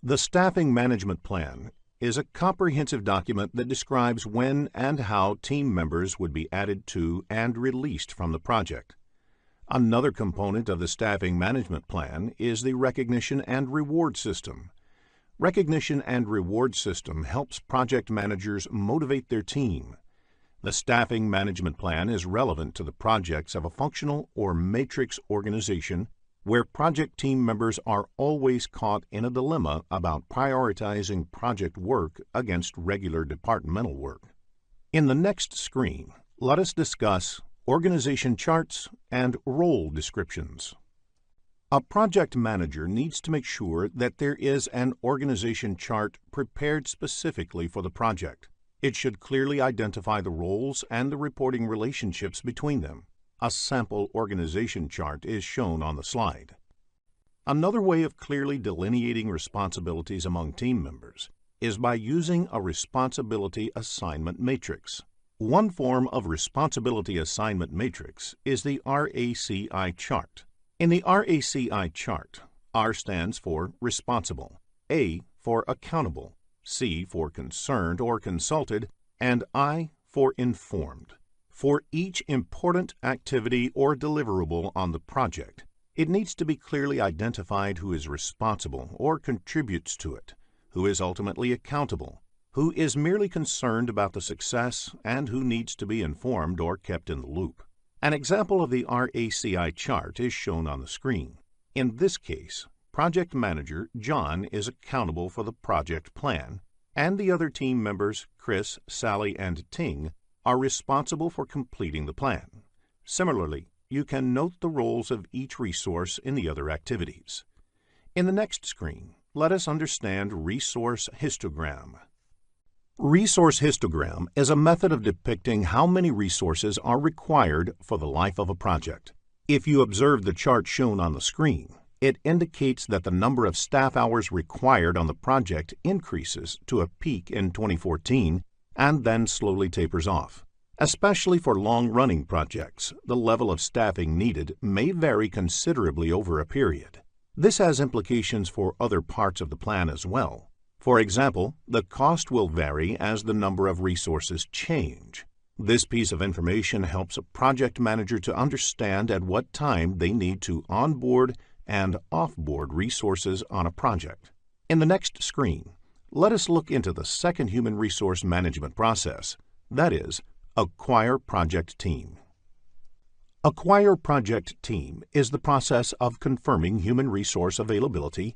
S8: The Staffing Management Plan is a comprehensive document that describes when and how team members would be added to and released from the project. Another component of the Staffing Management Plan is the Recognition and Reward System. Recognition and Reward System helps project managers motivate their team. The Staffing Management Plan is relevant to the projects of a functional or matrix organization where project team members are always caught in a dilemma about prioritizing project work against regular departmental work. In the next screen, let us discuss organization charts and role descriptions. A project manager needs to make sure that there is an organization chart prepared specifically for the project. It should clearly identify the roles and the reporting relationships between them. A sample organization chart is shown on the slide. Another way of clearly delineating responsibilities among team members is by using a responsibility assignment matrix. One form of responsibility assignment matrix is the RACI chart. In the RACI chart, R stands for responsible, A for accountable, C for concerned or consulted, and I for informed. For each important activity or deliverable on the project, it needs to be clearly identified who is responsible or contributes to it, who is ultimately accountable, who is merely concerned about the success, and who needs to be informed or kept in the loop. An example of the RACI chart is shown on the screen. In this case, project manager John is accountable for the project plan, and the other team members, Chris, Sally, and Ting, are responsible for completing the plan. Similarly, you can note the roles of each resource in the other activities. In the next screen, let us understand resource histogram. Resource histogram is a method of depicting how many resources are required for the life of a project. If you observe the chart shown on the screen, it indicates that the number of staff hours required on the project increases to a peak in 2014 and then slowly tapers off. Especially for long-running projects, the level of staffing needed may vary considerably over a period. This has implications for other parts of the plan as well. For example, the cost will vary as the number of resources change. This piece of information helps a project manager to understand at what time they need to onboard and offboard resources on a project. In the next screen, let us look into the second human resource management process, that is, Acquire Project Team. Acquire Project Team is the process of confirming human resource availability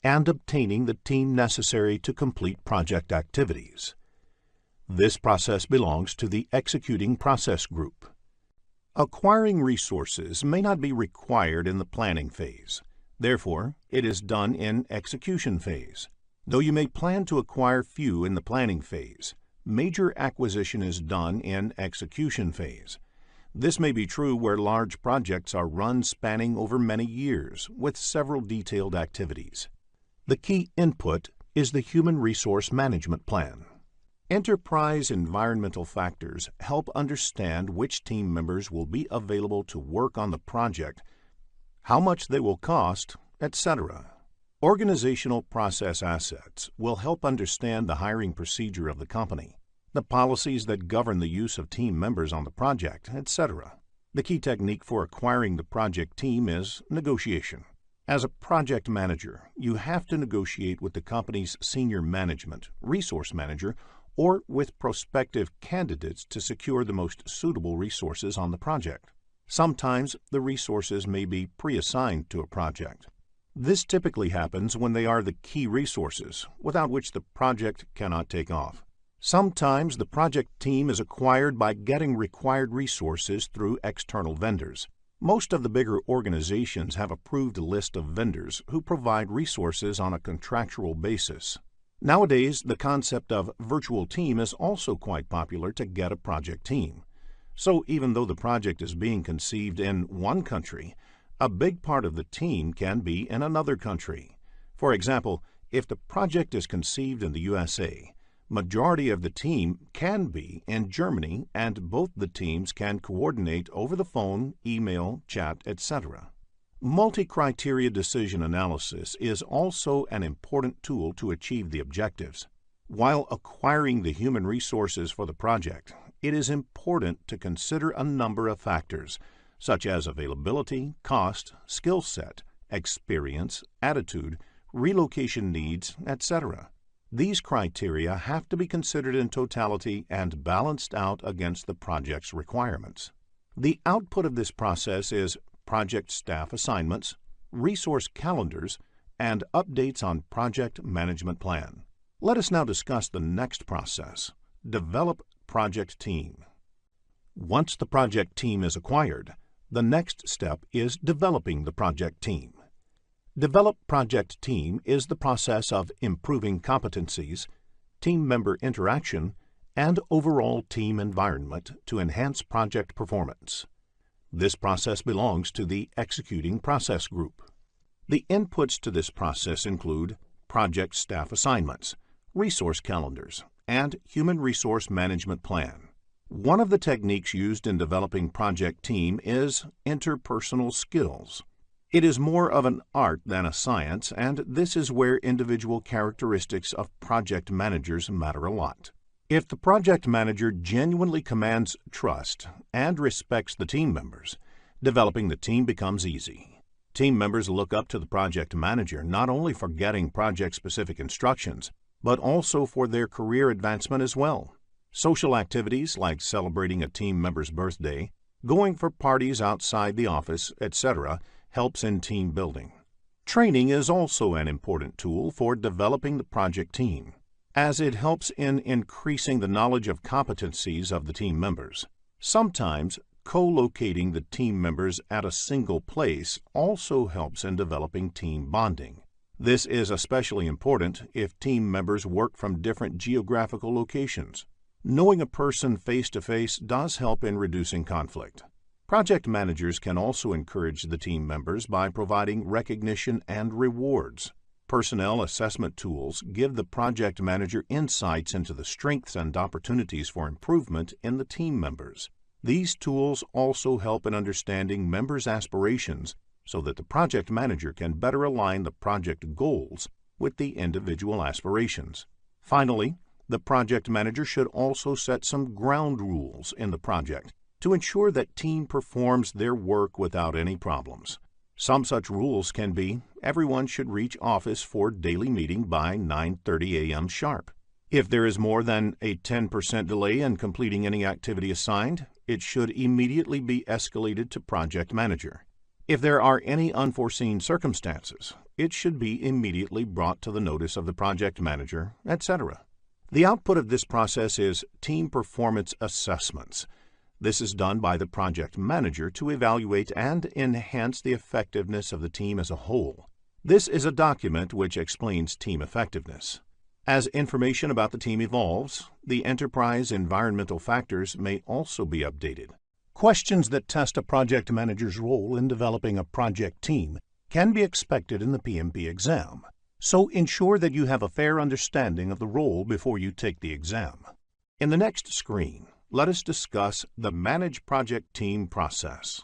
S8: and obtaining the team necessary to complete project activities. This process belongs to the Executing Process Group. Acquiring resources may not be required in the planning phase. Therefore, it is done in execution phase. Though you may plan to acquire few in the planning phase, major acquisition is done in execution phase. This may be true where large projects are run spanning over many years with several detailed activities. The key input is the Human Resource Management Plan. Enterprise environmental factors help understand which team members will be available to work on the project, how much they will cost, etc. Organizational process assets will help understand the hiring procedure of the company, the policies that govern the use of team members on the project, etc. The key technique for acquiring the project team is negotiation. As a project manager, you have to negotiate with the company's senior management, resource manager, or with prospective candidates to secure the most suitable resources on the project. Sometimes the resources may be pre-assigned to a project. This typically happens when they are the key resources, without which the project cannot take off. Sometimes the project team is acquired by getting required resources through external vendors. Most of the bigger organizations have approved a list of vendors who provide resources on a contractual basis. Nowadays, the concept of virtual team is also quite popular to get a project team. So even though the project is being conceived in one country, a big part of the team can be in another country. For example, if the project is conceived in the USA, majority of the team can be in Germany and both the teams can coordinate over the phone, email, chat, etc. Multi-criteria decision analysis is also an important tool to achieve the objectives. While acquiring the human resources for the project, it is important to consider a number of factors, such as availability, cost, skill set, experience, attitude, relocation needs, etc. These criteria have to be considered in totality and balanced out against the project's requirements. The output of this process is project staff assignments, resource calendars, and updates on project management plan. Let us now discuss the next process: develop project team. Once the project team is acquired, the next step is developing the project team. Develop project team is the process of improving competencies, team member interaction, and overall team environment to enhance project performance. This process belongs to the executing process group. The inputs to this process include project staff assignments, resource calendars, and human resource management plan. One of the techniques used in developing project team is interpersonal skills. It is more of an art than a science, and this is where individual characteristics of project managers matter a lot. If the project manager genuinely commands trust and respects the team members, developing the team becomes easy. Team members look up to the project manager not only for getting project-specific instructions, but also for their career advancement as well. Social activities like celebrating a team member's birthday, going for parties outside the office, etc., helps in team building. Training is also an important tool for developing the project team, as it helps in increasing the knowledge of competencies of the team members. Sometimes, co-locating the team members at a single place also helps in developing team bonding. This is especially important if team members work from different geographical locations. Knowing a person face-to-face does help in reducing conflict. Project managers can also encourage the team members by providing recognition and rewards. Personnel assessment tools give the project manager insights into the strengths and opportunities for improvement in the team members. These tools also help in understanding members' aspirations so that the project manager can better align the project goals with the individual aspirations. Finally, the project manager should also set some ground rules in the project to ensure that team performs their work without any problems. Some such rules can be: everyone should reach office for daily meeting by 9:30 a.m. sharp. If there is more than a 10% delay in completing any activity assigned, it should immediately be escalated to project manager. If there are any unforeseen circumstances, it should be immediately brought to the notice of the project manager, etc. The output of this process is team performance assessments. This is done by the project manager to evaluate and enhance the effectiveness of the team as a whole. This is a document which explains team effectiveness. As information about the team evolves, the enterprise environmental factors may also be updated. Questions that test a project manager's role in developing a project team can be expected in the PMP exam, so ensure that you have a fair understanding of the role before you take the exam. In the next screen, let us discuss the Manage Project Team process.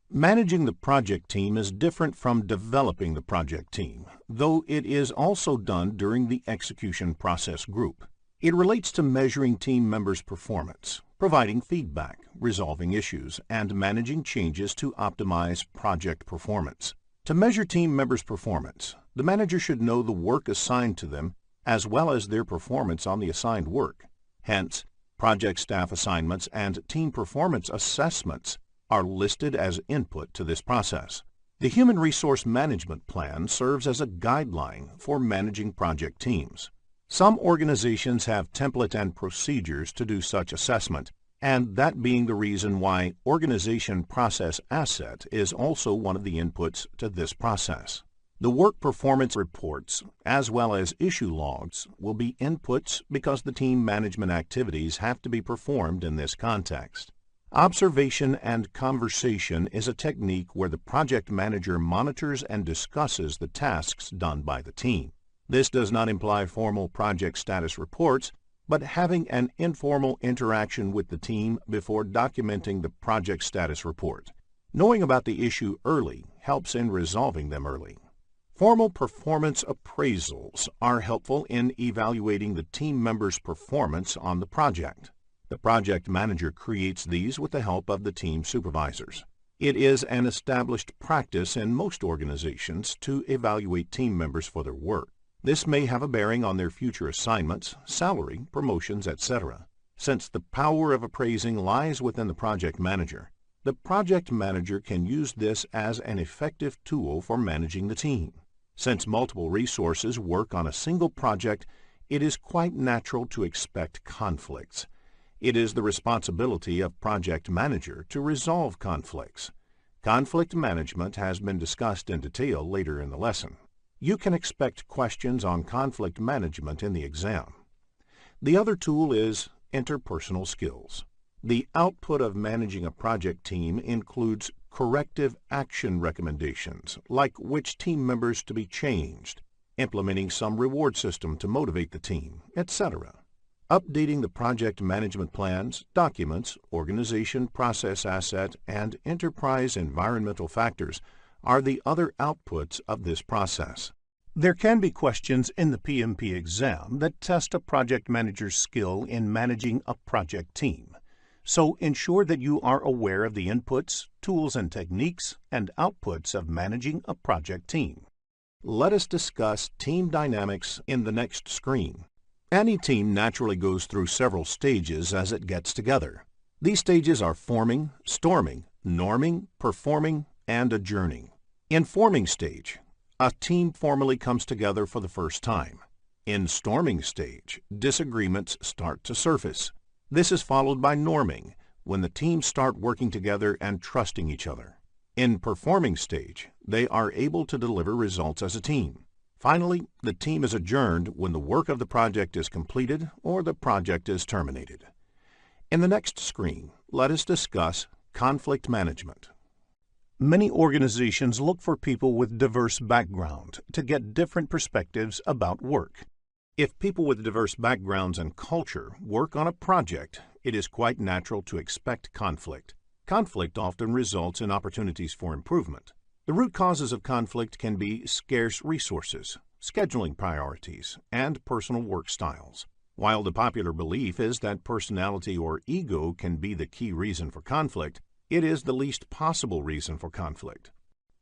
S8: Managing the project team is different from developing the project team, though it is also done during the execution process group. It relates to measuring team members' performance, providing feedback, resolving issues, and managing changes to optimize project performance. To measure team members' performance, the manager should know the work assigned to them as well as their performance on the assigned work. Hence, project staff assignments and team performance assessments are listed as input to this process. The Human Resource Management Plan serves as a guideline for managing project teams. Some organizations have template and procedures to do such assessment, and that being the reason why Organization Process Asset is also one of the inputs to this process. The work performance reports, as well as issue logs, will be inputs because the team management activities have to be performed in this context. Observation and conversation is a technique where the project manager monitors and discusses the tasks done by the team. This does not imply formal project status reports, but having an informal interaction with the team before documenting the project status report. Knowing about the issue early helps in resolving them early. Formal performance appraisals are helpful in evaluating the team members' performance on the project. The project manager creates these with the help of the team supervisors. It is an established practice in most organizations to evaluate team members for their work. This may have a bearing on their future assignments, salary, promotions, etc. Since the power of appraising lies within the project manager, the project manager can use this as an effective tool for managing the team. Since multiple resources work on a single project, it is quite natural to expect conflicts. It is the responsibility of project manager to resolve conflicts. Conflict management has been discussed in detail later in the lesson. You can expect questions on conflict management in the exam. The other tool is interpersonal skills. The output of managing a project team includes corrective action recommendations, like which team members to be changed, implementing some reward system to motivate the team, etc. Updating the project management plans, documents, organization process asset, and enterprise environmental factors are the other outputs of this process. There can be questions in the PMP exam that test a project manager's skill in managing a project team. So ensure that you are aware of the inputs, tools and techniques, and outputs of managing a project team. Let us discuss team dynamics in the next screen. Any team naturally goes through several stages as it gets together. These stages are forming, storming, norming, performing, and adjourning. In forming stage, a team formally comes together for the first time. In storming stage, disagreements start to surface. This is followed by norming, when the teams start working together and trusting each other. In performing stage, they are able to deliver results as a team. Finally, the team is adjourned when the work of the project is completed or the project is terminated. In the next screen, let us discuss conflict management. Many organizations look for people with diverse background to get different perspectives about work. If people with diverse backgrounds and culture work on a project, it is quite natural to expect conflict. Conflict often results in opportunities for improvement. The root causes of conflict can be scarce resources, scheduling priorities, and personal work styles. While the popular belief is that personality or ego can be the key reason for conflict, it is the least possible reason for conflict.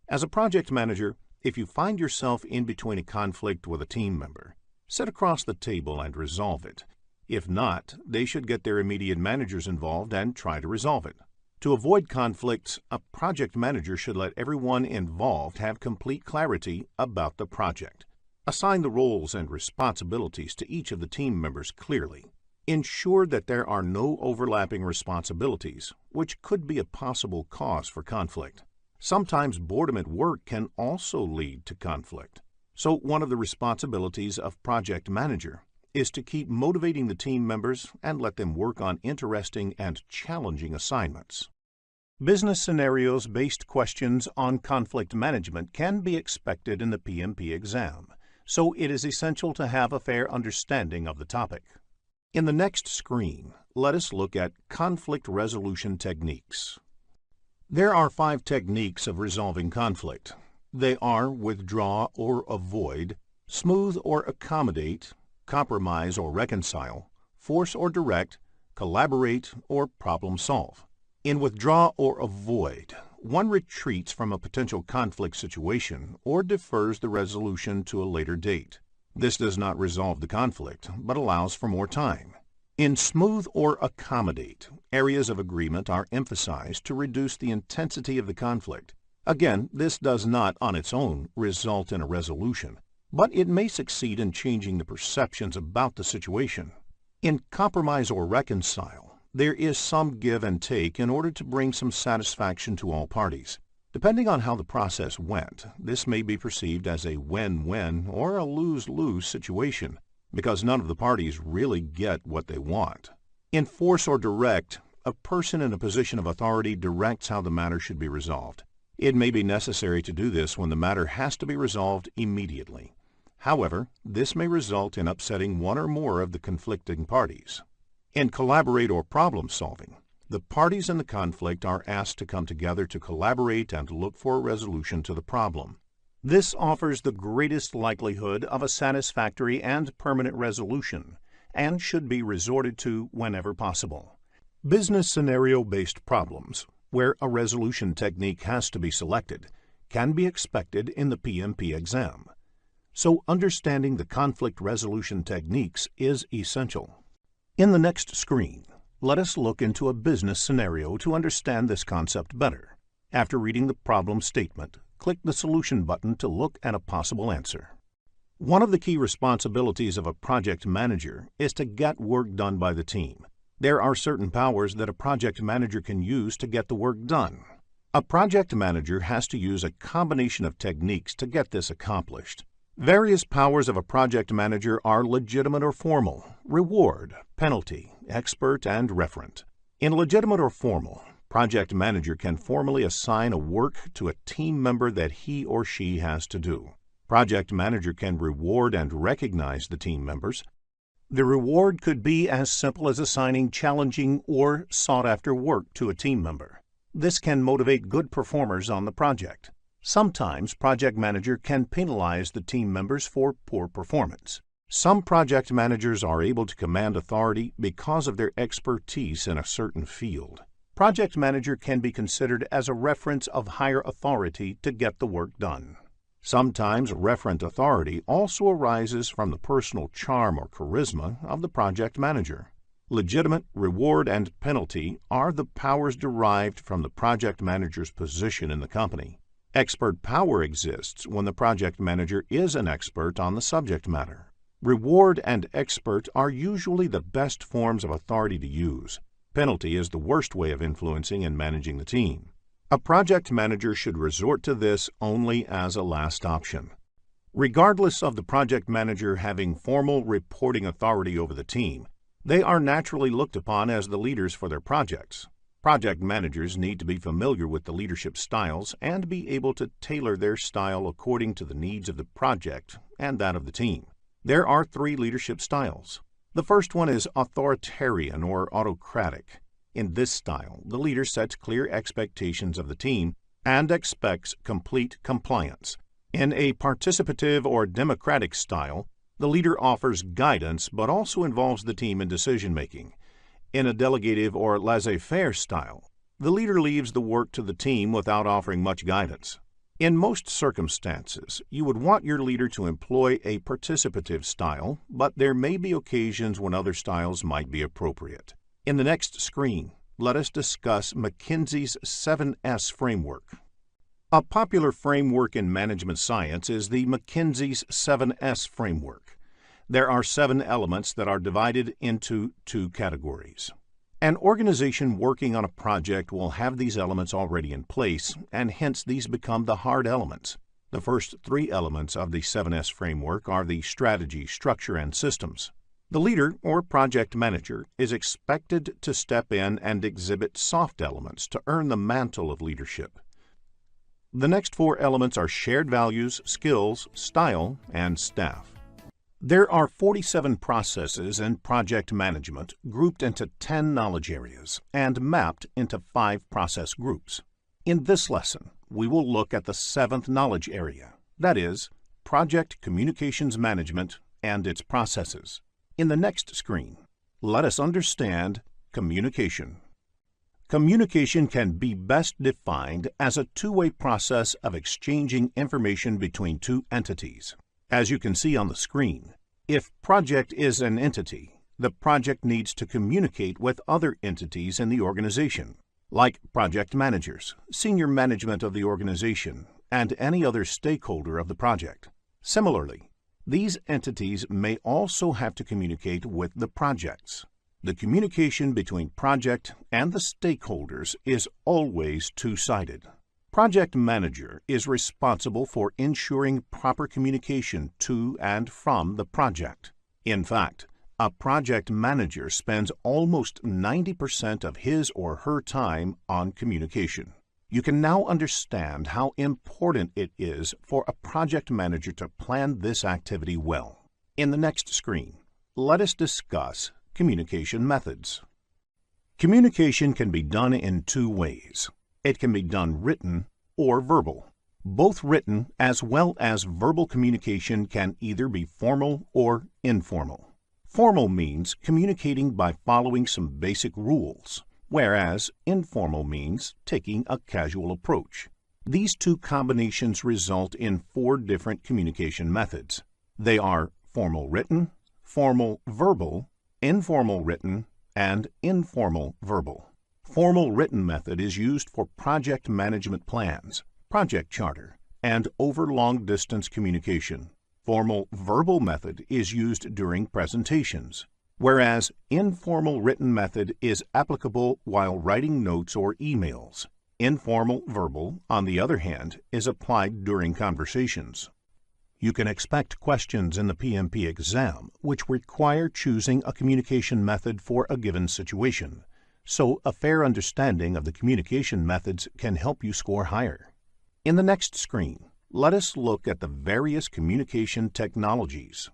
S8: As a project manager, if you find yourself in between a conflict with a team member, sit across the table and resolve it. If not, they should get their immediate managers involved and try to resolve it. To avoid conflicts, a project manager should let everyone involved have complete clarity about the project. Assign the roles and responsibilities to each of the team members clearly. Ensure that there are no overlapping responsibilities, which could be a possible cause for conflict. Sometimes boredom at work can also lead to conflict. So one of the responsibilities of project manager is to keep motivating the team members and let them work on interesting and challenging assignments. Business scenarios-based questions on conflict management can be expected in the PMP exam, so it is essential to have a fair understanding of the topic. In the next screen, let us look at conflict resolution techniques. There are 5 techniques of resolving conflict. They are withdraw or avoid, smooth or accommodate, compromise or reconcile, force or direct, collaborate, or problem solve. In withdraw or avoid, one retreats from a potential conflict situation or defers the resolution to a later date. This does not resolve the conflict, but allows for more time. In smooth or accommodate, areas of agreement are emphasized to reduce the intensity of the conflict. Again, this does not on its own result in a resolution, but it may succeed in changing the perceptions about the situation. In compromise or reconcile, there is some give and take in order to bring some satisfaction to all parties. Depending on how the process went, this may be perceived as a win-win or a lose-lose situation, because none of the parties really get what they want. Enforce or direct, a person in a position of authority directs how the matter should be resolved. It may be necessary to do this when the matter has to be resolved immediately. However, this may result in upsetting one or more of the conflicting parties. In collaborate or problem solving, the parties in the conflict are asked to come together to collaborate and look for a resolution to the problem. This offers the greatest likelihood of a satisfactory and permanent resolution, and should be resorted to whenever possible. Business scenario-based problems, where a resolution technique has to be selected, can be expected in the PMP exam. So understanding the conflict resolution techniques is essential. In the next screen, let us look into a business scenario to understand this concept better. After reading the problem statement, click the Solution button to look at a possible answer. One of the key responsibilities of a project manager is to get work done by the team. There are certain powers that a project manager can use to get the work done. A project manager has to use a combination of techniques to get this accomplished. Various powers of a project manager are legitimate or formal, reward, penalty, expert, and referent. In legitimate or formal, project manager can formally assign a work to a team member that he or she has to do. Project manager can reward and recognize the team members. The reward could be as simple as assigning challenging or sought-after work to a team member. This can motivate good performers on the project. Sometimes project manager can penalize the team members for poor performance. Some project managers are able to command authority because of their expertise in a certain field. Project manager can be considered as a reference of higher authority to get the work done. Sometimes referent authority also arises from the personal charm or charisma of the project manager. Legitimate, reward, and penalty are the powers derived from the project manager's position in the company. Expert power exists when the project manager is an expert on the subject matter. Reward and expert are usually the best forms of authority to use. Penalty is the worst way of influencing and managing the team. A project manager should resort to this only as a last option. Regardless of the project manager having formal reporting authority over the team, they are naturally looked upon as the leaders for their projects. Project managers need to be familiar with the leadership styles and be able to tailor their style according to the needs of the project and that of the team. There are 3 leadership styles. The first one is authoritarian or autocratic. In this style, the leader sets clear expectations of the team and expects complete compliance. In a participative or democratic style, the leader offers guidance but also involves the team in decision-making. In a delegative or laissez-faire style, the leader leaves the work to the team without offering much guidance. In most circumstances, you would want your leader to employ a participative style, but there may be occasions when other styles might be appropriate. In the next screen, let us discuss McKinsey's 7S framework. A popular framework in management science is the McKinsey's 7S framework. There are 7 elements that are divided into 2 categories. An organization working on a project will have these elements already in place, and hence these become the hard elements. The first 3 elements of the 7S framework are the strategy, structure, and systems. The leader or project manager is expected to step in and exhibit soft elements to earn the mantle of leadership. The next 4 elements are shared values, skills, style, and staff. There are 47 processes in project management grouped into 10 knowledge areas and mapped into 5 process groups. In this lesson, we will look at the 7th knowledge area, that is, project communications management and its processes. In the next screen, let us understand communication. Communication can be best defined as a 2-way process of exchanging information between 2 entities. As you can see on the screen, if project is an entity, the project needs to communicate with other entities in the organization, like project managers, senior management of the organization, and any other stakeholder of the project. Similarly, these entities may also have to communicate with the projects. The communication between project and the stakeholders is always 2-sided. Project Manager is responsible for ensuring proper communication to and from the project. In fact, a project manager spends almost 90% of his or her time on communication. You can now understand how important it is for a project manager to plan this activity well. In the next screen, let us discuss communication methods. Communication can be done in two ways. It can be done written or verbal. Both written as well as verbal communication can either be formal or informal. Formal means communicating by following some basic rules, whereas informal means taking a casual approach. These two combinations result in 4 different communication methods. They are formal written, formal verbal, informal written, and informal verbal. Formal written method is used for project management plans, project charter, and over long-distance communication. Formal verbal method is used during presentations, whereas informal written method is applicable while writing notes or emails. Informal verbal, on the other hand, is applied during conversations. You can expect questions in the PMP exam which require choosing a communication method for a given situation, so a fair understanding of the communication methods can help you score higher. In the next screen, let us look at the various communication technologies.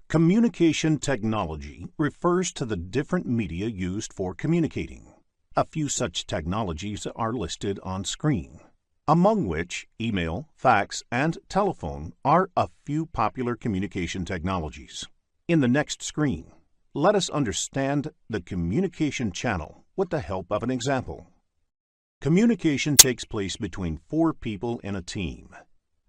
S8: Communication technology refers to the different media used for communicating. A few such technologies are listed on screen, among which email, fax, and telephone are a few popular communication technologies. In the next screen, let us understand the communication channel with the help of an example. Communication takes place between 4 people in a team.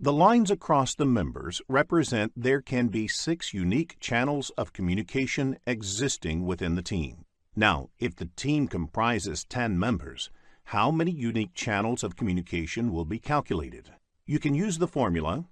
S8: The lines across the members represent there can be 6 unique channels of communication existing within the team. Now, if the team comprises 10 members, how many unique channels of communication will be calculated? You can use the formula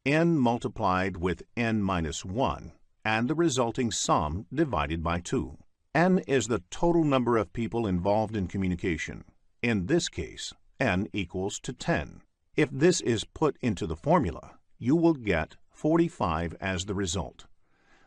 S8: n multiplied with n minus 1 and the resulting sum divided by 2. N is the total number of people involved in communication. In this case, n equals to 10. If this is put into the formula, you will get 45 as the result.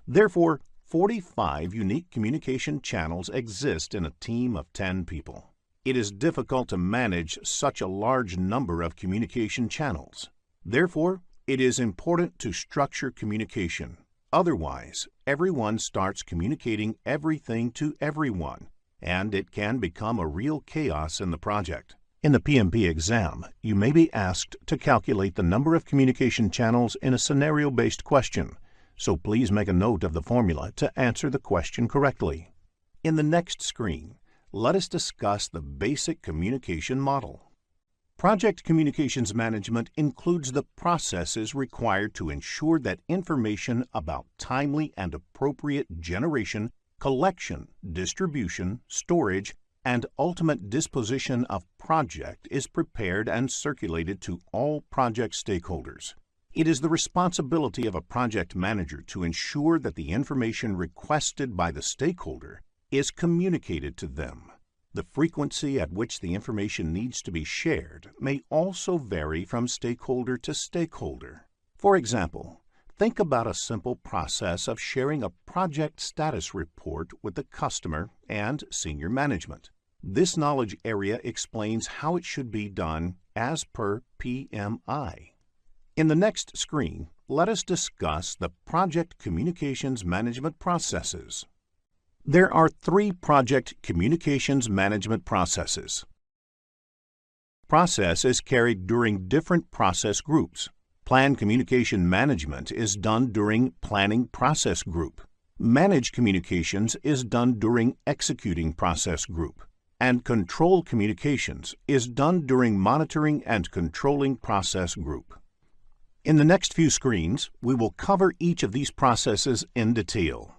S8: Therefore, 45 unique communication channels exist in a team of 10 people. It is difficult to manage such a large number of communication channels. Therefore, it is important to structure communication. Otherwise, everyone starts communicating everything to everyone, and it can become a real chaos in the project. In the PMP exam, you may be asked to calculate the number of communication channels in a scenario-based question, so please make a note of the formula to answer the question correctly. In the next screen, let us discuss the basic communication model. Project communications management includes the processes required to ensure that information about timely and appropriate generation, collection, distribution, storage, and ultimate disposition of project is prepared and circulated to all project stakeholders. It is the responsibility of a project manager to ensure that the information requested by the stakeholder is communicated to them. The frequency at which the information needs to be shared may also vary from stakeholder to stakeholder. For example, think about a simple process of sharing a project status report with the customer and senior management. This knowledge area explains how it should be done as per PMI. In the next screen, let us discuss the project communications management processes. There are 3 project communications management processes. Process is carried during different process groups. Plan communication management is done during planning process group. Manage communications is done during executing process group. And control communications is done during monitoring and controlling process group. In the next few screens, we will cover each of these processes in detail.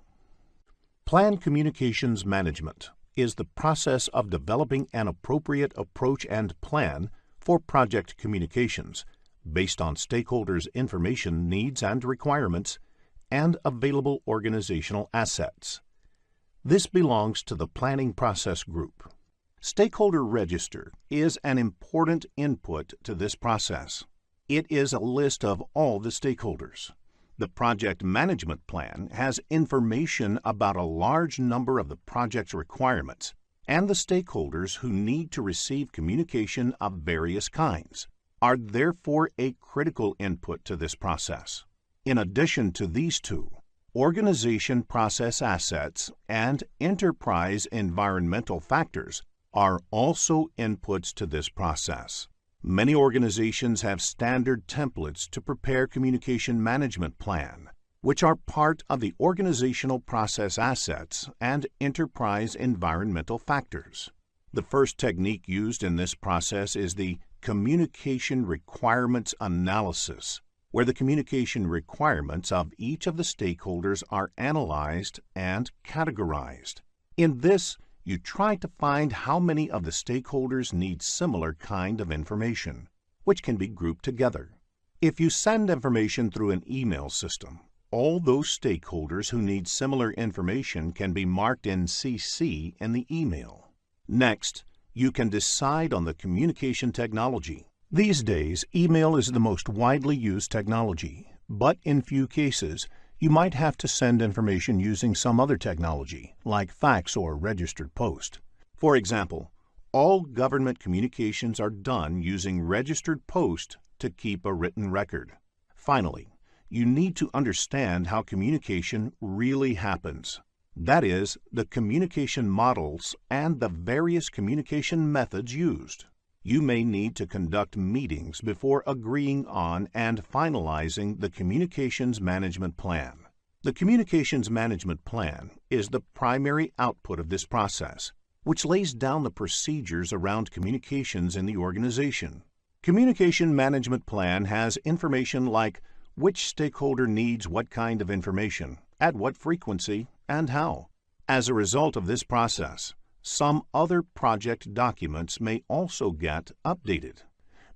S8: Plan communications management is the process of developing an appropriate approach and plan for project communications based on stakeholders' information needs and requirements and available organizational assets. This belongs to the planning process group. Stakeholder register is an important input to this process. It is a list of all the stakeholders. The project management plan has information about a large number of the project's requirements and the stakeholders who need to receive communication of various kinds are therefore a critical input to this process. In addition to these two, organization process assets and enterprise environmental factors are also inputs to this process. Many organizations have standard templates to prepare communication management plan, which are part of the organizational process assets and enterprise environmental factors. The first technique used in this process is the communication requirements analysis, where the communication requirements of each of the stakeholders are analyzed and categorized. In this, you try to find how many of the stakeholders need similar kind of information, which can be grouped together. If you send information through an email system, all those stakeholders who need similar information can be marked in CC in the email. Next, you can decide on the communication technology. These days, email is the most widely used technology, but in few cases, you might have to send information using some other technology, like fax or registered post. For example, all government communications are done using registered post to keep a written record. Finally, you need to understand how communication really happens. That is, the communication models and the various communication methods used. You may need to conduct meetings before agreeing on and finalizing the Communications Management Plan. The Communications Management Plan is the primary output of this process, which lays down the procedures around communications in the organization. Communication Management Plan has information like which stakeholder needs what kind of information, at what frequency, and how. As a result of this process, some other project documents may also get updated.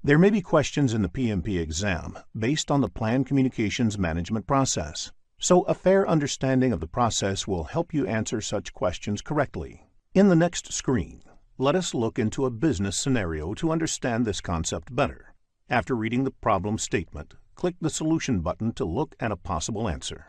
S8: There may be questions in the PMP exam based on the Plan Communications Management process, so a fair understanding of the process will help you answer such questions correctly. In the next screen, let us look into a business scenario to understand this concept better. After reading the problem statement, click the Solution button to look at a possible answer.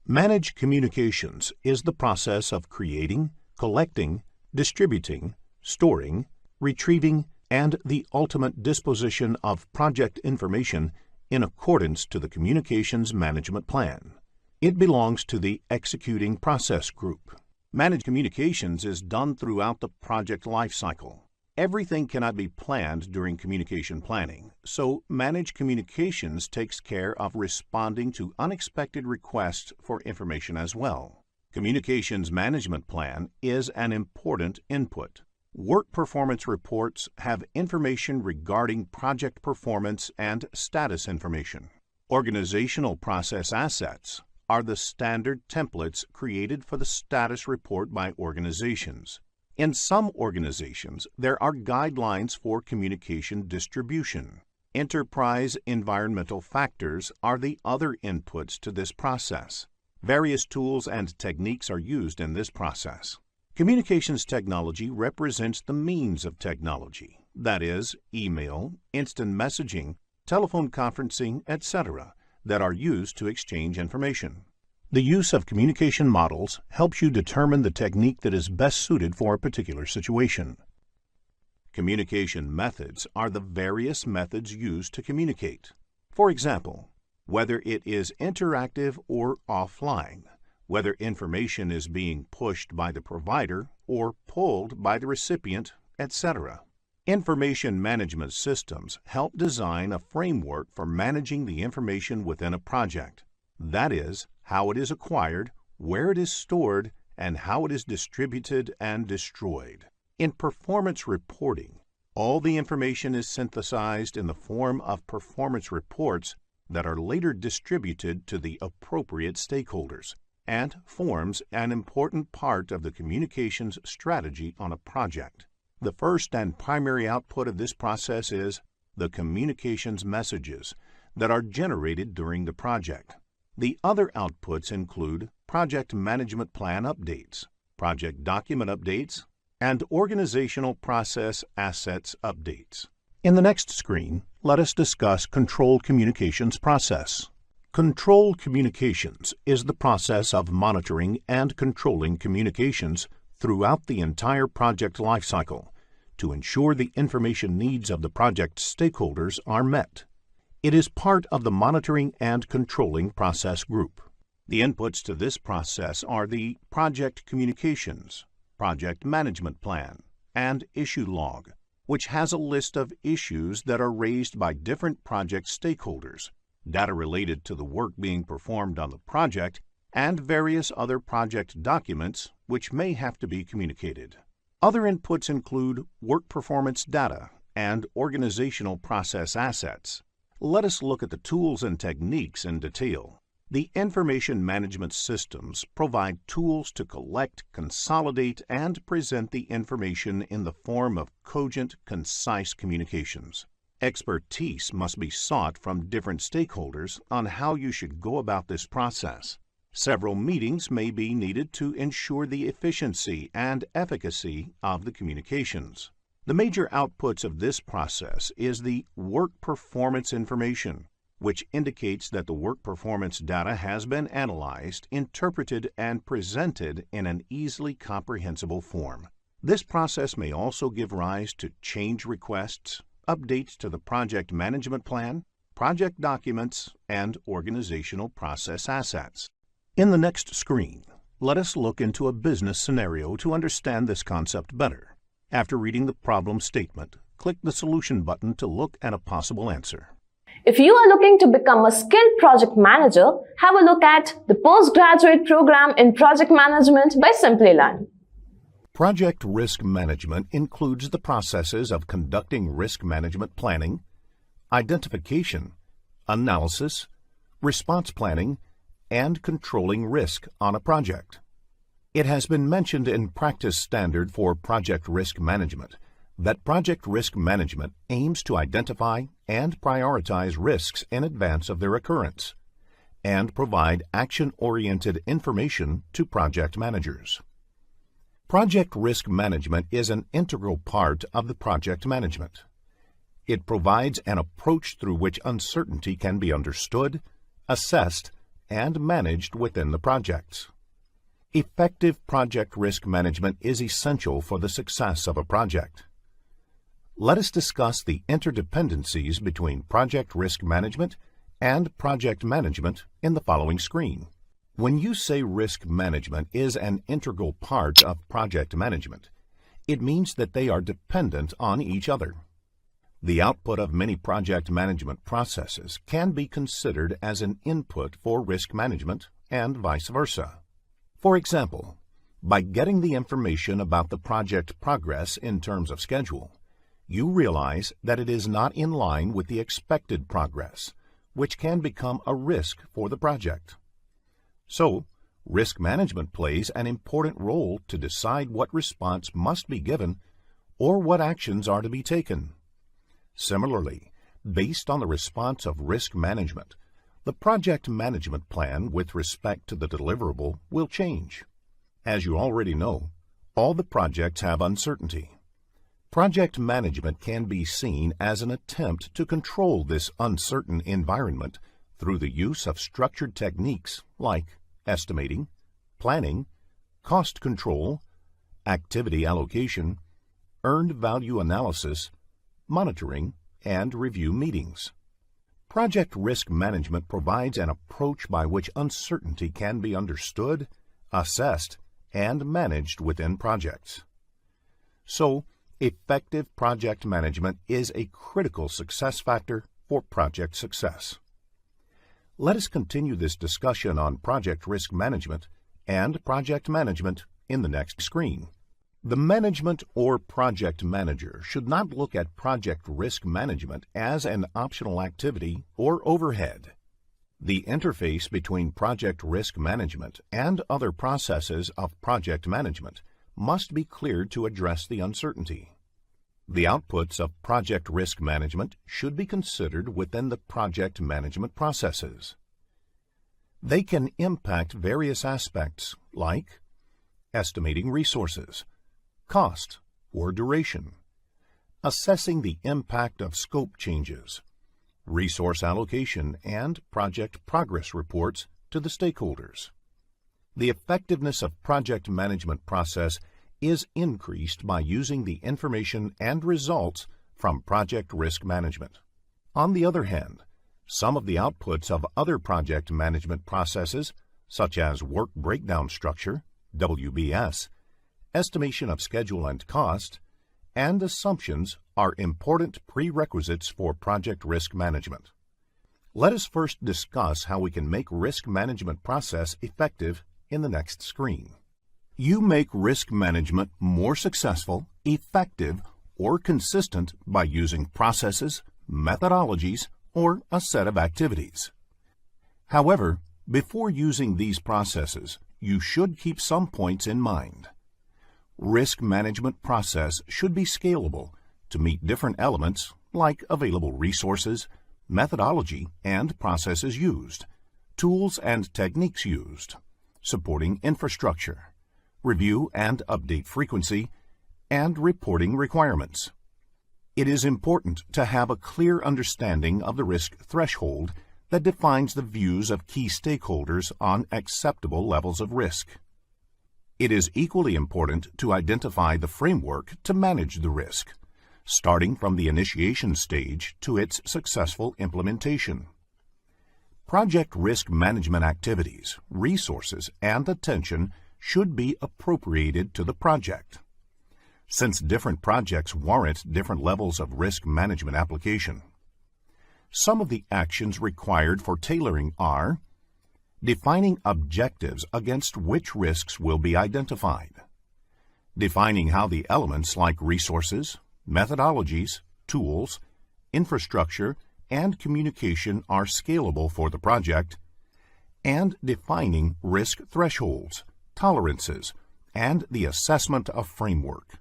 S8: Manage communications is the process of creating, collecting, distributing, storing, retrieving, and the ultimate disposition of project information in accordance to the Communications Management Plan. It belongs to the Executing Process Group. Managed communications is done throughout the project lifecycle. Everything cannot be planned during communication planning, so managed communications takes care of responding to unexpected requests for information as well. Communications Management Plan is an important input. Work performance reports have information regarding project performance and status information. Organizational process assets are the standard templates created for the status report by organizations. In some organizations, there are guidelines for communication distribution. Enterprise environmental factors are the other inputs to this process. Various tools and techniques are used in this process. Communications technology represents the means of technology, that is, email, instant messaging, telephone conferencing, etc., that are used to exchange information. The use of communication models helps you determine the technique that is best suited for a particular situation. Communication methods are the various methods used to communicate. For example, whether it is interactive or offline, whether information is being pushed by the provider or pulled by the recipient, etc. Information management systems help design a framework for managing the information within a project. That is, how it is acquired, where it is stored, and how it is distributed and destroyed. In performance reporting, all the information is synthesized in the form of performance reports that are later distributed to the appropriate stakeholders and forms an important part of the communications strategy on a project. The first and primary output of this process is the communications messages that are generated during the project. The other outputs include project management plan updates, project document updates, and organizational process assets updates. In the next screen, let us discuss control communications process. Control communications is the process of monitoring and controlling communications throughout the entire project lifecycle to ensure the information needs of the project stakeholders are met. It is part of the monitoring and controlling process group. The inputs to this process are the project communications, project management plan, and issue log, which has a list of issues that are raised by different project stakeholders, data related to the work being performed on the project, and various other project documents which may have to be communicated. Other inputs include work performance data and organizational process assets. Let us look at the tools and techniques in detail. The information management systems provide tools to collect, consolidate, and present the information in the form of cogent, concise communications. Expertise must be sought from different stakeholders on how you should go about this process. Several meetings may be needed to ensure the efficiency and efficacy of the communications. The major outputs of this process is the work performance information, which indicates that the work performance data has been analyzed, interpreted, and presented in an easily comprehensible form. This process may also give rise to change requests, updates to the project management plan, project documents, and organizational process assets. In the next screen, let us look into a business scenario to understand this concept better. After reading the problem statement, click the Solution button to look at a possible answer.
S7: If you are looking to become a skilled project manager, have a look at the postgraduate program in project management by Simplilearn.
S8: Project risk management includes the processes of conducting risk management planning, identification, analysis, response planning, and controlling risk on a project. It has been mentioned in practice standard for project risk management that project risk management aims to identify and prioritize risks in advance of their occurrence and provide action-oriented information to project managers. Project risk management is an integral part of the project management. It provides an approach through which uncertainty can be understood, assessed, and managed within the projects. Effective project risk management is essential for the success of a project. Let us discuss the interdependencies between project risk management and project management in the following screen. When you say risk management is an integral part of project management, it means that they are dependent on each other. The output of many project management processes can be considered as an input for risk management and vice versa. For example, by getting the information about the project progress in terms of schedule, you realize that it is not in line with the expected progress, which can become a risk for the project. So, risk management plays an important role to decide what response must be given or what actions are to be taken. Similarly, based on the response of risk management, the project management plan with respect to the deliverable will change. As you already know, all the projects have uncertainty. Project management can be seen as an attempt to control this uncertain environment through the use of structured techniques like estimating, planning, cost control, activity allocation, earned value analysis, monitoring, and review meetings. Project risk management provides an approach by which uncertainty can be understood, assessed, and managed within projects. So, effective project management is a critical success factor for project success. Let us continue this discussion on project risk management and project management in the next screen. The management or project manager should not look at project risk management as an optional activity or overhead. The interface between project risk management and other processes of project management must be cleared to address the uncertainty. The outputs of project risk management should be considered within the project management processes. They can impact various aspects like estimating resources, cost or duration, assessing the impact of scope changes, resource allocation, and project progress reports to the stakeholders. The effectiveness of project management process is increased by using the information and results from project risk management. On the other hand, some of the outputs of other project management processes, such as work breakdown structure, WBS, estimation of schedule and cost, and assumptions are important prerequisites for project risk management. Let us first discuss how we can make risk management process effective in the next screen. You make risk management more successful, effective, or consistent by using processes, methodologies, or a set of activities. However, before using these processes, you should keep some points in mind. Risk management process should be scalable to meet different elements like available resources, methodology and processes used, tools and techniques used, supporting infrastructure, review and update frequency, and reporting requirements. It is important to have a clear understanding of the risk threshold that defines the views of key stakeholders on acceptable levels of risk. It is equally important to identify the framework to manage the risk, starting from the initiation stage to its successful implementation. Project risk management activities, resources, and attention should be appropriated to the project. Since different projects warrant different levels of risk management application. Some of the actions required for tailoring are defining objectives against which risks will be identified, defining how the elements like resources, methodologies, tools, infrastructure, and communication are scalable for the project, and defining risk thresholds, tolerances, and the assessment of framework.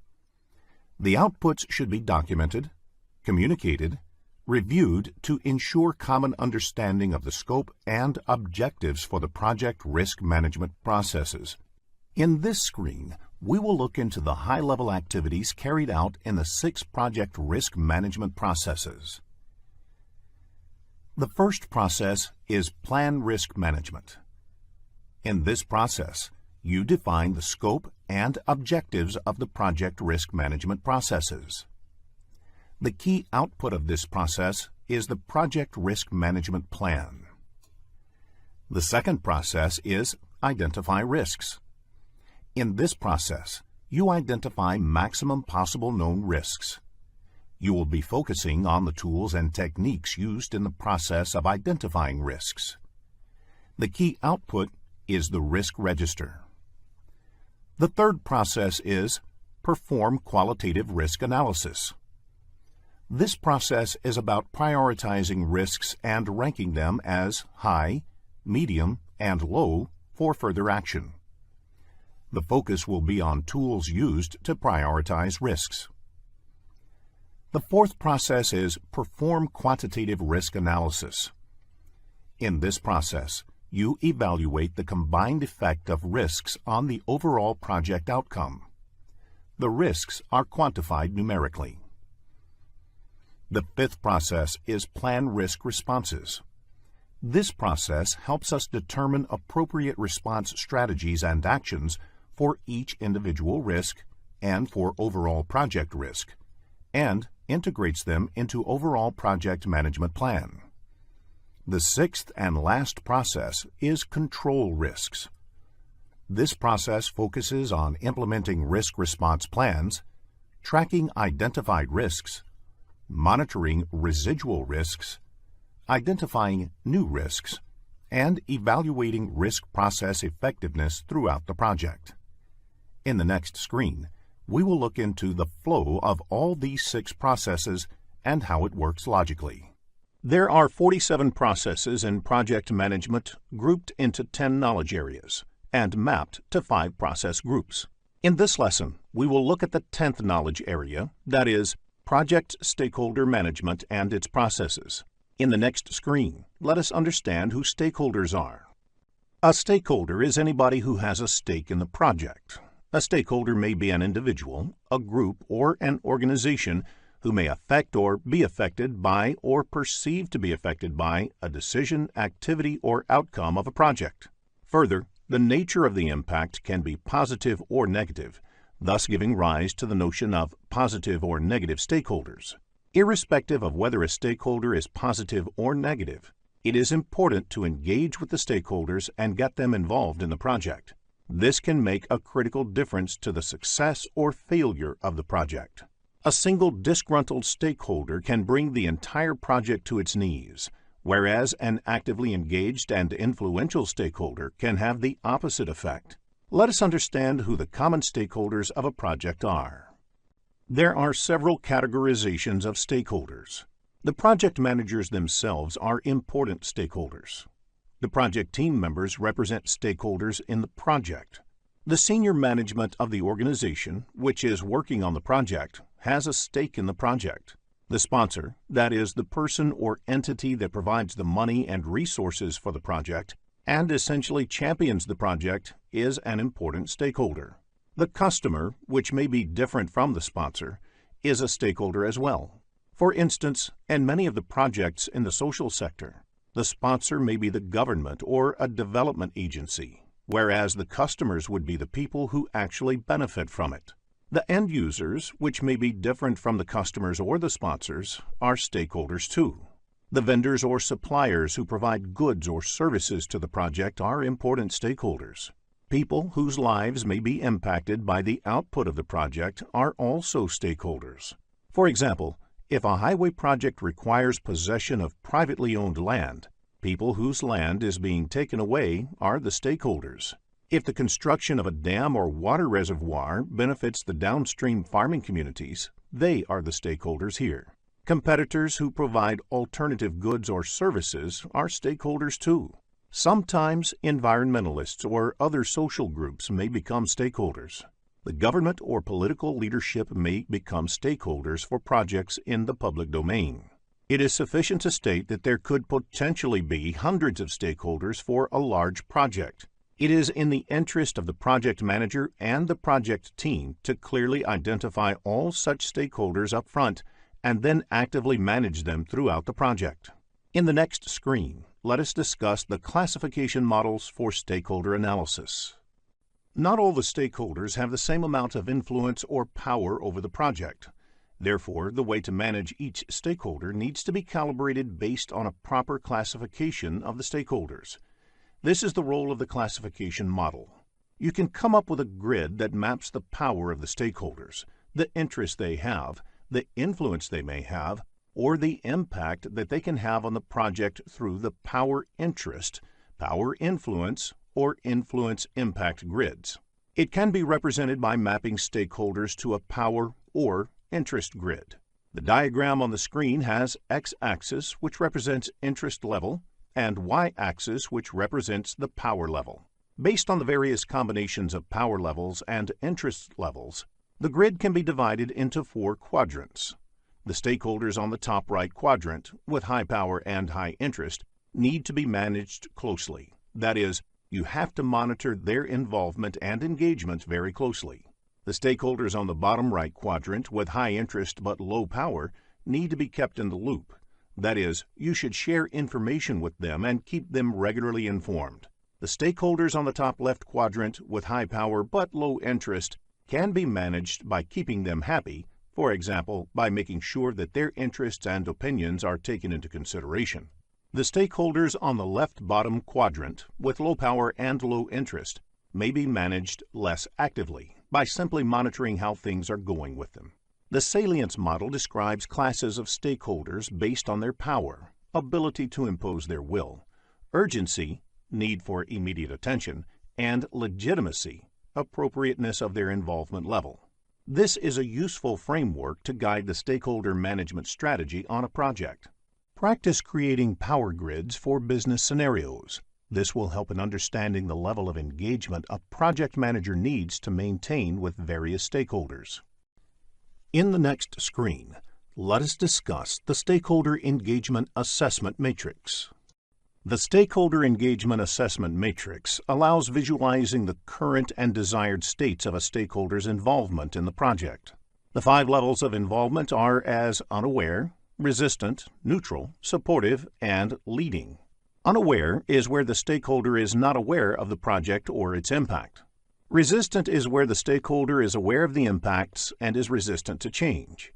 S8: The outputs should be documented, communicated, reviewed to ensure common understanding of the scope and objectives for the project risk management processes. In this screen, we will look into the high-level activities carried out in the 6 project risk management processes. The first process is Plan Risk Management. In this process, you define the scope and objectives of the project risk management processes. The key output of this process is the Project Risk Management Plan. The second process is Identify Risks. In this process, you identify maximum possible known risks. You will be focusing on the tools and techniques used in the process of identifying risks. The key output is the risk register. The third process is Perform Qualitative Risk Analysis. This process is about prioritizing risks and ranking them as high, medium, and low for further action. The focus will be on tools used to prioritize risks. The fourth process is Perform Quantitative Risk Analysis. In this process, you evaluate the combined effect of risks on the overall project outcome. The risks are quantified numerically. The fifth process is Plan Risk Responses. This process helps us determine appropriate response strategies and actions for each individual risk and for overall project risk, and integrates them into overall project management plan. The sixth and last process is Control Risks. This process focuses on implementing risk response plans, tracking identified risks, monitoring residual risks, identifying new risks, and evaluating risk process effectiveness throughout the project. In the next screen, we will look into the flow of all these 6 processes and how it works logically. There are 47 processes in project management grouped into 10 knowledge areas and mapped to 5 process groups. In this lesson, we will look at the 10th knowledge area, that is, Project Stakeholder Management and its processes. In the next screen, let us understand who stakeholders are. A stakeholder is anybody who has a stake in the project. A stakeholder may be an individual, a group, or an organization who may affect or be affected by or perceived to be affected by a decision, activity, or outcome of a project. Further, the nature of the impact can be positive or negative, thus giving rise to the notion of positive or negative stakeholders. Irrespective of whether a stakeholder is positive or negative, it is important to engage with the stakeholders and get them involved in the project. This can make a critical difference to the success or failure of the project. A single disgruntled stakeholder can bring the entire project to its knees, whereas an actively engaged and influential stakeholder can have the opposite effect. Let us understand who the common stakeholders of a project are. There are several categorizations of stakeholders. The project managers themselves are important stakeholders. The project team members represent stakeholders in the project. The senior management of the organization, which is working on the project, has a stake in the project. The sponsor, that is, the person or entity that provides the money and resources for the project and essentially champions the project, is an important stakeholder. The customer, which may be different from the sponsor, is a stakeholder as well. For instance, in many of the projects in the social sector, the sponsor may be the government or a development agency, whereas the customers would be the people who actually benefit from it. The end users, which may be different from the customers or the sponsors, are stakeholders too. The vendors or suppliers who provide goods or services to the project are important stakeholders. People whose lives may be impacted by the output of the project are also stakeholders. For example, if a highway project requires possession of privately owned land, people whose land is being taken away are the stakeholders. If the construction of a dam or water reservoir benefits the downstream farming communities, they are the stakeholders here. Competitors who provide alternative goods or services are stakeholders too. Sometimes environmentalists or other social groups may become stakeholders. The government or political leadership may become stakeholders for projects in the public domain. It is sufficient to state that there could potentially be hundreds of stakeholders for a large project. It is in the interest of the project manager and the project team to clearly identify all such stakeholders up front and then actively manage them throughout the project. In the next screen, let us discuss the classification models for stakeholder analysis. Not all the stakeholders have the same amount of influence or power over the project. Therefore, the way to manage each stakeholder needs to be calibrated based on a proper classification of the stakeholders. This is the role of the classification model. You can come up with a grid that maps the power of the stakeholders, the interest they have, the influence they may have, or the impact that they can have on the project through the power interest, power influence, or influence impact grids. It can be represented by mapping stakeholders to a power or interest grid. The diagram on the screen has x-axis, which represents interest level, and y-axis, which represents the power level. Based on the various combinations of power levels and interest levels, the grid can be divided into 4 quadrants. The stakeholders on the top right quadrant, with high power and high interest, need to be managed closely. That is, you have to monitor their involvement and engagement very closely. The stakeholders on the bottom right quadrant, with high interest but low power, need to be kept in the loop. That is, you should share information with them and keep them regularly informed. The stakeholders on the top left quadrant, with high power but low interest, can be managed by keeping them happy, for example, by making sure that their interests and opinions are taken into consideration. The stakeholders on the left bottom quadrant, with low power and low interest, may be managed less actively by simply monitoring how things are going with them. The salience model describes classes of stakeholders based on their power, ability to impose their will, urgency, need for immediate attention, and legitimacy, appropriateness of their involvement level. This is a useful framework to guide the stakeholder management strategy on a project. Practice creating power grids for business scenarios. This will help in understanding the level of engagement a project manager needs to maintain with various stakeholders. In the next screen, let us discuss the Stakeholder Engagement Assessment Matrix. The Stakeholder Engagement Assessment Matrix allows visualizing the current and desired states of a stakeholder's involvement in the project. The 5 levels of involvement are as unaware, resistant, neutral, supportive, and leading. Unaware is where the stakeholder is not aware of the project or its impact. Resistant is where the stakeholder is aware of the impacts and is resistant to change.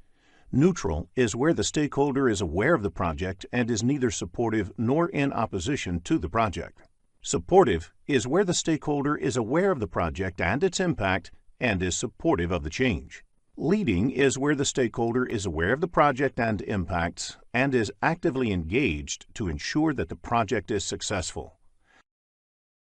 S8: Neutral is where the stakeholder is aware of the project and is neither supportive nor in opposition to the project. Supportive is where the stakeholder is aware of the project and its impact and is supportive of the change. Leading is where the stakeholder is aware of the project and impacts and is actively engaged to ensure that the project is successful.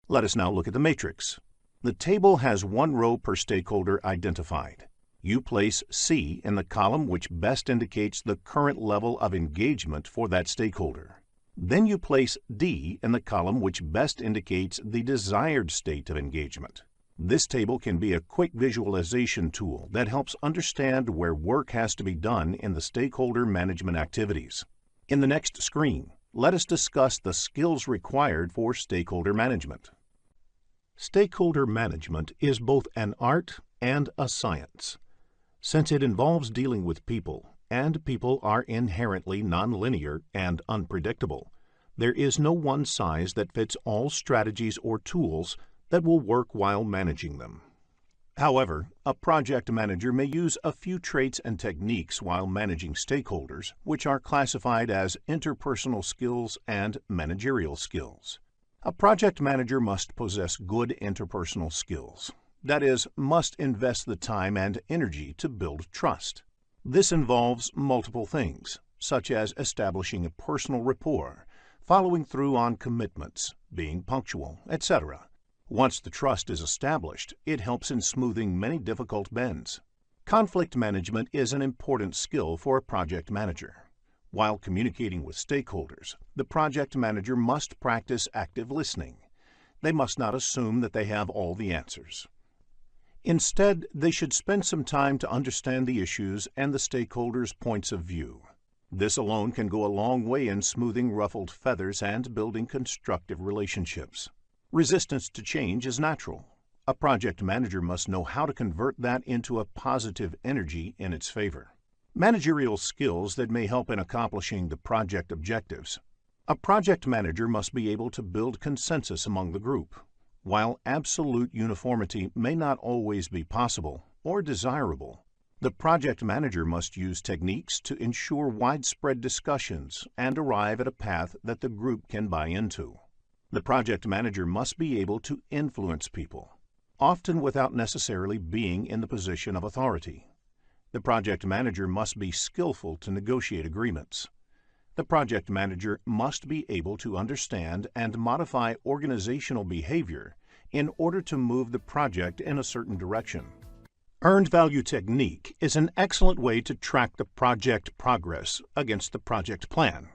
S8: Let us now look at the matrix. The table has 1 row per stakeholder identified. You place C in the column which best indicates the current level of engagement for that stakeholder. Then you place D in the column which best indicates the desired state of engagement. This table can be a quick visualization tool that helps understand where work has to be done in the stakeholder management activities. In the next screen, let us discuss the skills required for stakeholder management. Stakeholder management is both an art and a science. Since it involves dealing with people, and people are inherently nonlinear and unpredictable, there is no one size that fits all strategies or tools that will work while managing them. However, a project manager may use a few traits and techniques while managing stakeholders, which are classified as interpersonal skills and managerial skills. A project manager must possess good interpersonal skills. That is, must invest the time and energy to build trust. This involves multiple things, such as establishing a personal rapport, following through on commitments, being punctual, etc. Once the trust is established, it helps in smoothing many difficult bends. Conflict management is an important skill for a project manager. While communicating with stakeholders, the project manager must practice active listening. They must not assume that they have all the answers. Instead, they should spend some time to understand the issues and the stakeholders' points of view. This alone can go a long way in smoothing ruffled feathers and building constructive relationships. Resistance to change is natural. A project manager must know how to convert that into a positive energy in its favor. Managerial skills that may help in accomplishing the project objectives. A project manager must be able to build consensus among the group. While absolute uniformity may not always be possible or desirable, the project manager must use techniques to ensure widespread discussions and arrive at a path that the group can buy into. The project manager must be able to influence people, often without necessarily being in the position of authority. The project manager must be skillful to negotiate agreements. The project manager must be able to understand and modify organizational behavior in order to move the project in a certain direction. Earned value technique is an excellent way to track the project progress against the project plan.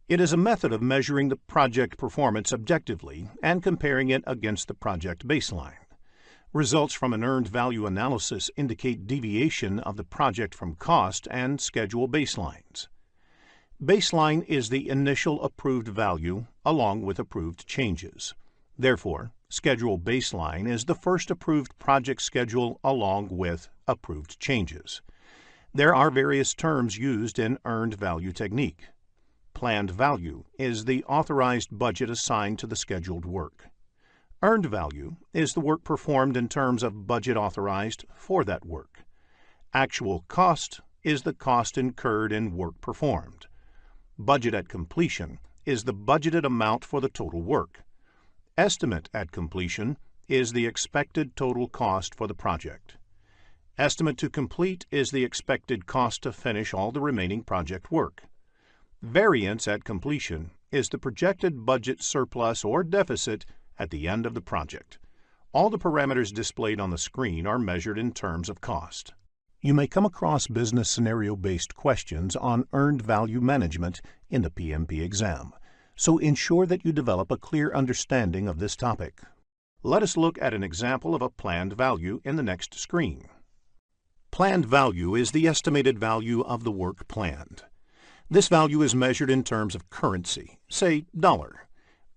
S8: It is a method of measuring the project performance objectively and comparing it against the project baseline. Results from an earned value analysis indicate deviation of the project from cost and schedule baselines. Baseline is the initial approved value along with approved changes. Therefore, schedule baseline is the first approved project schedule along with approved changes. There are various terms used in earned value technique. Planned value is the authorized budget assigned to the scheduled work. Earned value is the work performed in terms of budget authorized for that work. Actual cost is the cost incurred in work performed. Budget at completion is the budgeted amount for the total work. Estimate at completion is the expected total cost for the project. Estimate to complete is the expected cost to finish all the remaining project work. Variance at completion is the projected budget surplus or deficit at the end of the project. All the parameters displayed on the screen are measured in terms of cost. You may come across business scenario-based questions on earned value management in the PMP exam, so ensure that you develop a clear understanding of this topic. Let us look at an example of a planned value in the next screen. Planned value is the estimated value of the work planned. This value is measured in terms of currency, say dollar.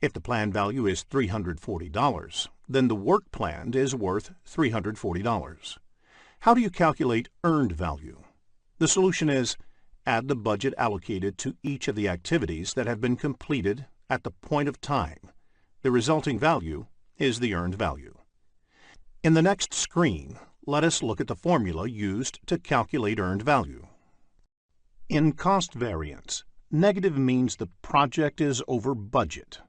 S8: If the planned value is $340, then the work planned is worth $340. How do you calculate earned value? The solution is add the budget allocated to each of the activities that have been completed at the point of time. The resulting value is the earned value. In the next screen, let us look at the formula used to calculate earned value. In cost variance, negative means the project is over budget.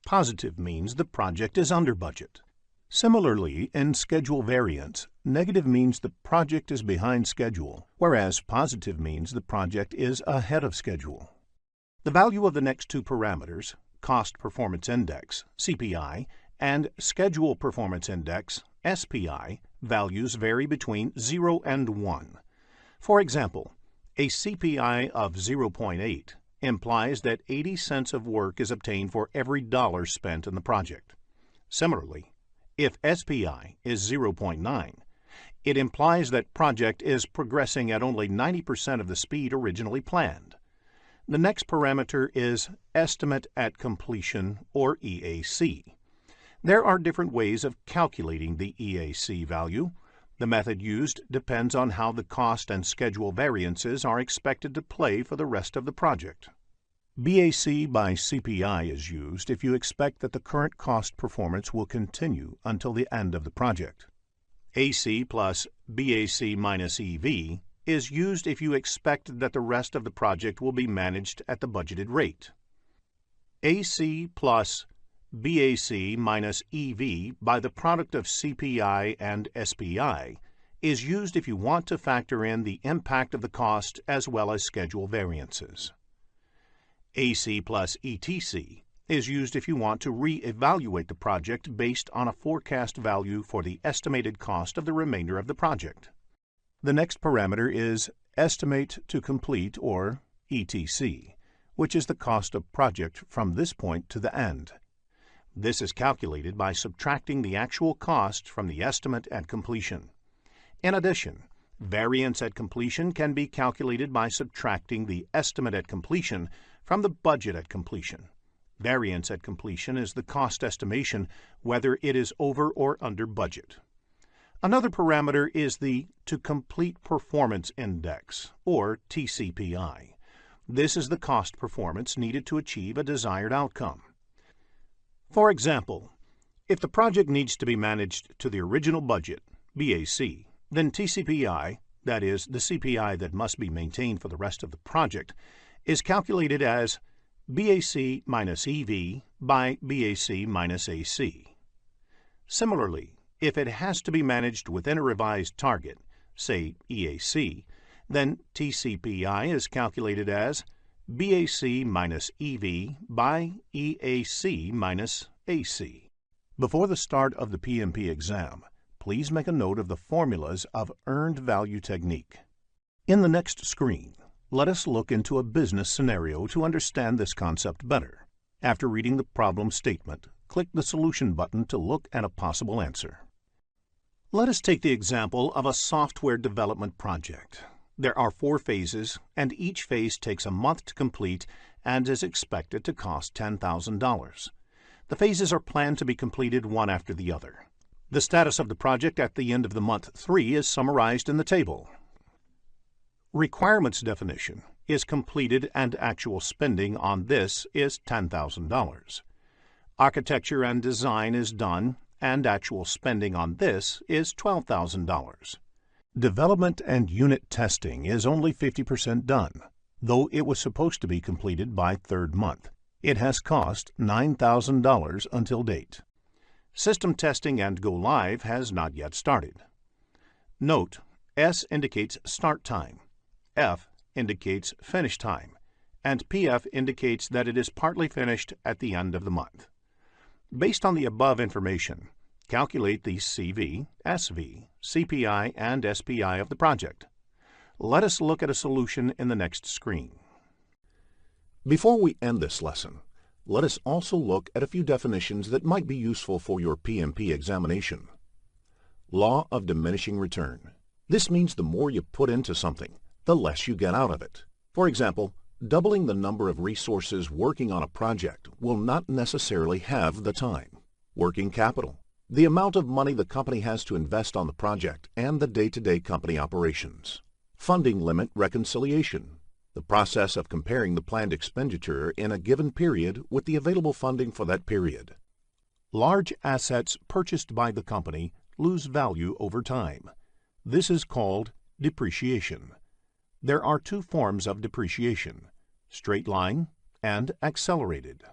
S8: Positive means the project is under budget. Similarly, in schedule variance, negative means the project is behind schedule, whereas positive means the project is ahead of schedule. The value of the next two parameters, Cost Performance Index, CPI, and Schedule Performance Index, SPI, values vary between 0 and 1. For example, a CPI of 0.8 implies that 80 cents of work is obtained for every dollar spent in the project. Similarly, if SPI is 0.9, it implies that project is progressing at only 90% of the speed originally planned. The next parameter is Estimate at Completion, or EAC. There are different ways of calculating the EAC value. The method used depends on how the cost and schedule variances are expected to play for the rest of the project. BAC by CPI is used if you expect that the current cost performance will continue until the end of the project. AC plus BAC minus EV is used if you expect that the rest of the project will be managed at the budgeted rate. AC plus BAC minus EV by the product of CPI and SPI is used if you want to factor in the impact of the cost as well as schedule variances. AC plus ETC is used if you want to re-evaluate the project based on a forecast value for the estimated cost of the remainder of the project. The next parameter is Estimate to Complete, or ETC, which is the cost of project from this point to the end. This is calculated by subtracting the actual cost from the estimate at completion. In addition, variance at completion can be calculated by subtracting the estimate at completion from the budget at completion. Variance at completion is the cost estimation whether it is over or under budget. Another parameter is the To Complete Performance Index, or TCPI. This is the cost performance needed to achieve a desired outcome. For example, if the project needs to be managed to the original budget, BAC, then TCPI, that is, the CPI that must be maintained for the rest of the project, is calculated as BAC minus EV by BAC minus AC. Similarly, if it has to be managed within a revised target, say EAC, then TCPI is calculated as BAC minus EV by EAC minus AC. Before the start of the PMP exam, please make a note of the formulas of earned value technique. In the next screen, let us look into a business scenario to understand this concept better. After reading the problem statement, click the Solution button to look at a possible answer. Let us take the example of a software development project. There are 4 phases, and each phase takes a month to complete and is expected to cost $10,000. The phases are planned to be completed one after the other. The status of the project at the end of the month 3 is summarized in the table. Requirements definition is completed and actual spending on this is $10,000. Architecture and design is done and actual spending on this is $12,000. Development and unit testing is only 50% done, though it was supposed to be completed by 3rd month. It has cost $9,000 until date. System testing and go live has not yet started. Note, S indicates start time, F indicates finish time, and PF indicates that it is partly finished at the end of the month. Based on the above information, calculate the CV, SV, CPI, and SPI of the project. Let us look at a solution in the next screen. Before we end this lesson, let us also look at a few definitions that might be useful for your PMP examination. Law of diminishing return. This means the more you put into something, the less you get out of it. For example, Doubling the number of resources working on a project will not necessarily have the time. Working capital, the amount of money the company has to invest on the project and the day-to-day company operations. Funding limit reconciliation, the process of comparing the planned expenditure in a given period with the available funding for that period. Large assets purchased by the company lose value over time. This is called depreciation. There are two forms of depreciation, straight line and accelerated.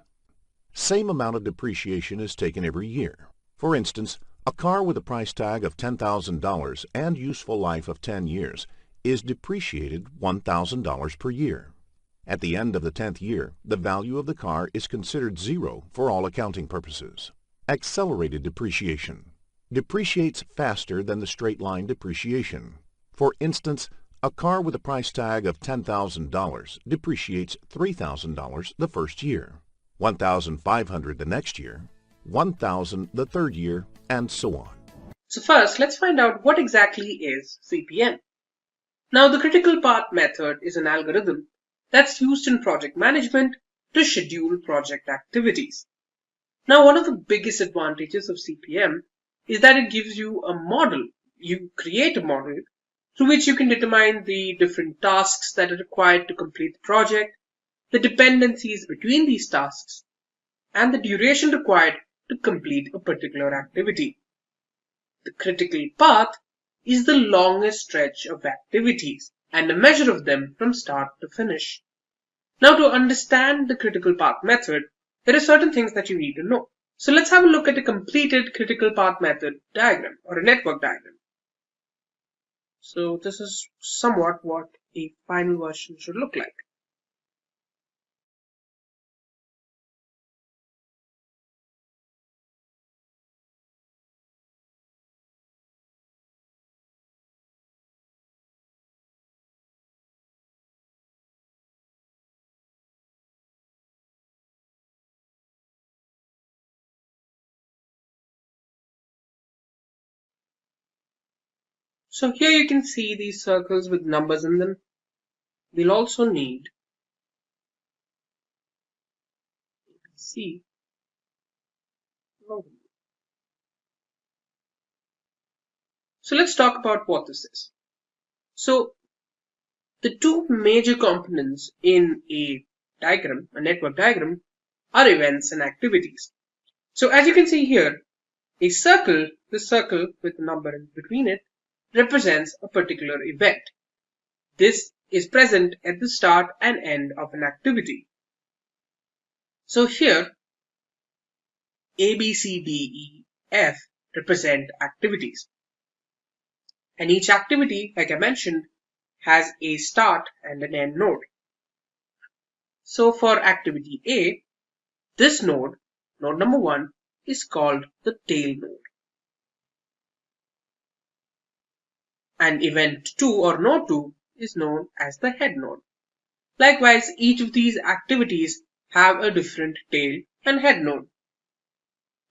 S8: Same amount of depreciation is taken every year. For instance, a car with a price tag of $10,000 and useful life of 10 years is depreciated $1,000 per year. At the end of the 10th year, the value of the car is considered zero for all accounting purposes. Accelerated depreciation depreciates faster than the straight line depreciation. For instance, a car with a price tag of $10,000 depreciates $3,000 the first year, $1,500 the next year, $1,000 the third year, and so on.
S9: So first, let's find out what exactly is CPM. Now, the critical path method is an algorithm that's used in project management to schedule project activities. Now, one of the biggest advantages of CPM is that it gives you a model. You create a model through which you can determine the different tasks that are required to complete the project, the dependencies between these tasks, and the duration required to complete a particular activity. The critical path is the longest stretch of activities and a measure of them from start to finish. Now, to understand the critical path method, there are certain things that you need to know. So let's have a look at a completed critical path method diagram or a network diagram. So this is somewhat what a final version should look like. So here you can see these circles with numbers in them. We'll also need ABC. So let's talk about what this is. So the two major components in a diagram, a network diagram, are events and activities. So as you can see here, a circle, this circle with a number in between it, represents a particular event. This is present at the start and end of an activity. So here, A, B, C, D, E, F represent activities. And each activity, like I mentioned, has a start and an end node. So for activity A, this node, node number 1, is called the tail node. And event 2 or node 2 is known as the head node. Likewise, each of these activities have a different tail and head node.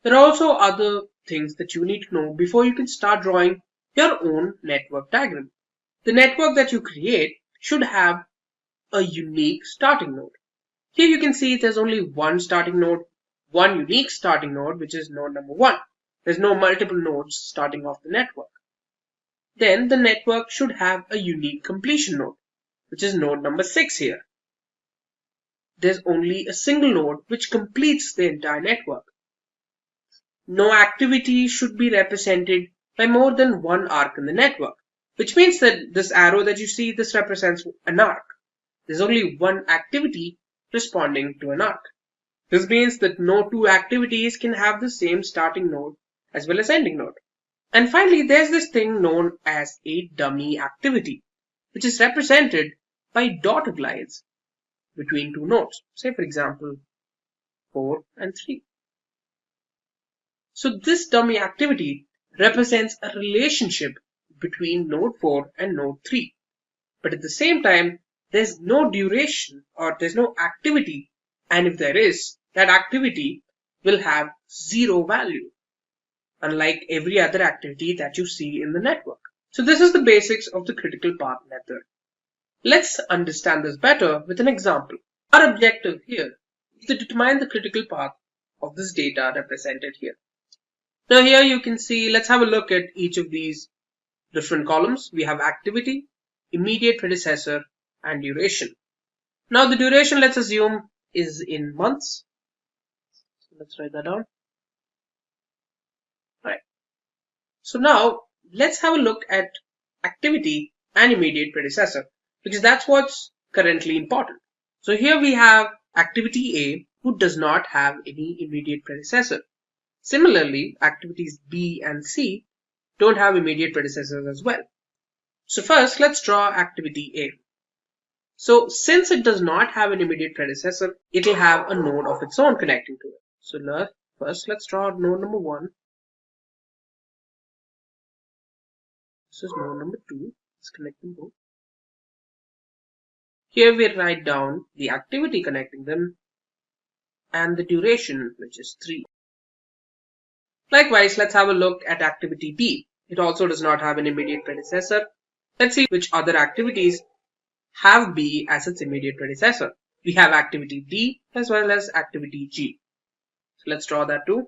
S9: There are also other things that you need to know before you can start drawing your own network diagram. The network that you create should have a unique starting node. Here you can see there's only one starting node, one unique starting node, which is node number 1. There's no multiple nodes starting off the network. Then the network should have a unique completion node, which is node number 6 here. There's only a single node which completes the entire network. No activity should be represented by more than one arc in the network, which means that this arrow that you see, this represents an arc. There's only one activity responding to an arc. This means that no two activities can have the same starting node as well as ending node. And finally, there's this thing known as a dummy activity, which is represented by dotted lines between two nodes. Say, for example, 4 and 3. So this dummy activity represents a relationship between node 4 and node 3. But at the same time, there's no duration or there's no activity. And if there is, that activity will have 0 value, unlike every other activity that you see in the network. So this is the basics of the critical path method. Let's understand this better with an example. Our objective here is to determine the critical path of this data represented here. Now here you can see, let's have a look at each of these different columns. We have activity, immediate predecessor, and duration. Now the duration, let's assume, is in months. So let's write that down. Alright. So now let's have a look at activity and immediate predecessor, because that's what's currently important. So here we have activity A, who does not have any immediate predecessor. Similarly, activities B and C don't have immediate predecessors as well. So first, let's draw activity A. So since it does not have an immediate predecessor, it will have a node of its own connecting to it. So first, let's draw node number 1. This is node number 2. Let's connect them both. Here we write down the activity connecting them and the duration, which is 3. Likewise, let's have a look at activity B. It also does not have an immediate predecessor. Let's see which other activities have B as its immediate predecessor. We have activity D as well as activity G. So let's draw that too.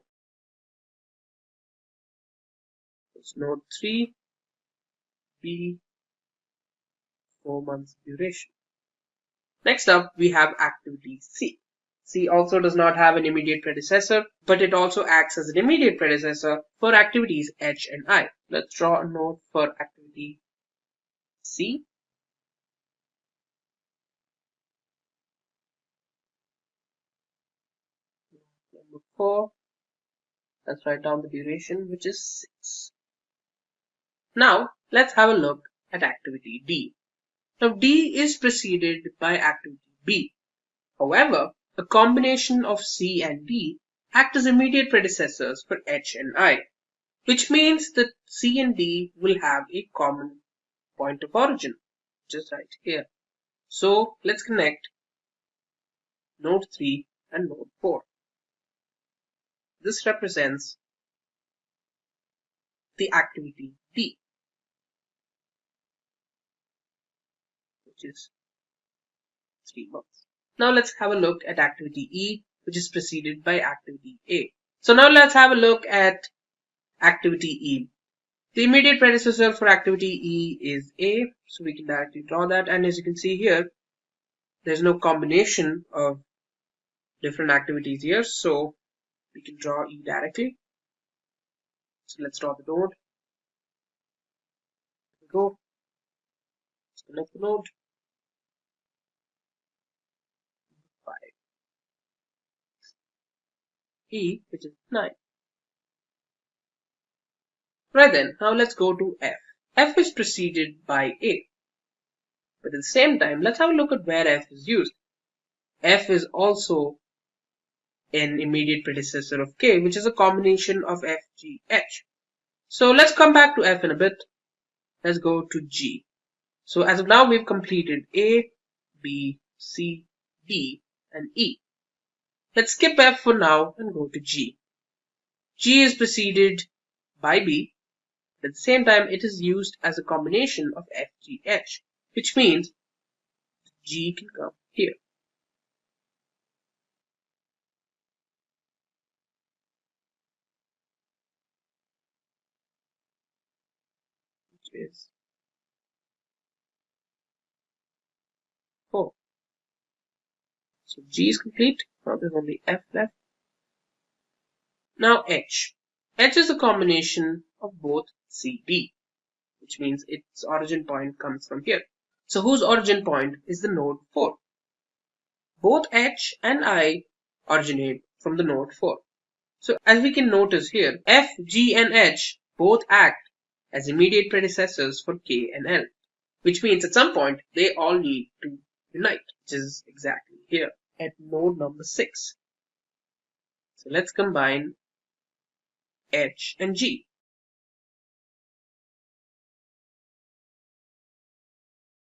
S9: It's node 3, B, 4 months duration. Next up, we have activity C. C also does not have an immediate predecessor, but it also acts as an immediate predecessor for activities H and I. Let's draw a node for activity C. Number 4. Let's write down the duration, which is 6. Now, let's have a look at activity D. Now, D is preceded by activity B. However, a combination of C and D act as immediate predecessors for H and I, which means that C and D will have a common point of origin, which is right here. So, let's connect node 3 and node 4. This represents the activity D, which is 3 months. Now let's have a look at activity E, which is preceded by activity A. So now let's have a look at activity E. The immediate predecessor for activity E is A, so we can directly draw that. And as you can see here, there's no combination of different activities here, so we can draw E directly. So let's draw the node. There we go. Let's connect the node. 5. E, which is 9. Right then, now let's go to F. F is preceded by A. But at the same time, let's have a look at where F is used. F is also an immediate predecessor of K, which is a combination of F, G, H. So let's come back to F in a bit. Let's go to G. So as of now, we've completed A, B, C, D, and E. Let's skip F for now and go to G. G is preceded by B. At the same time, it is used as a combination of F, G, H, which means G can come here. Which is 4. So G is complete. Now there's only F left. Now H. H is a combination of both C, D, which means its origin point comes from here. So whose origin point is the node 4? Both H and I originate from the node 4. So as we can notice here, F, G, and H both act as immediate predecessors for K and L, which means at some point they all need to unite, which is exactly here at node number 6. So let's combine H and G.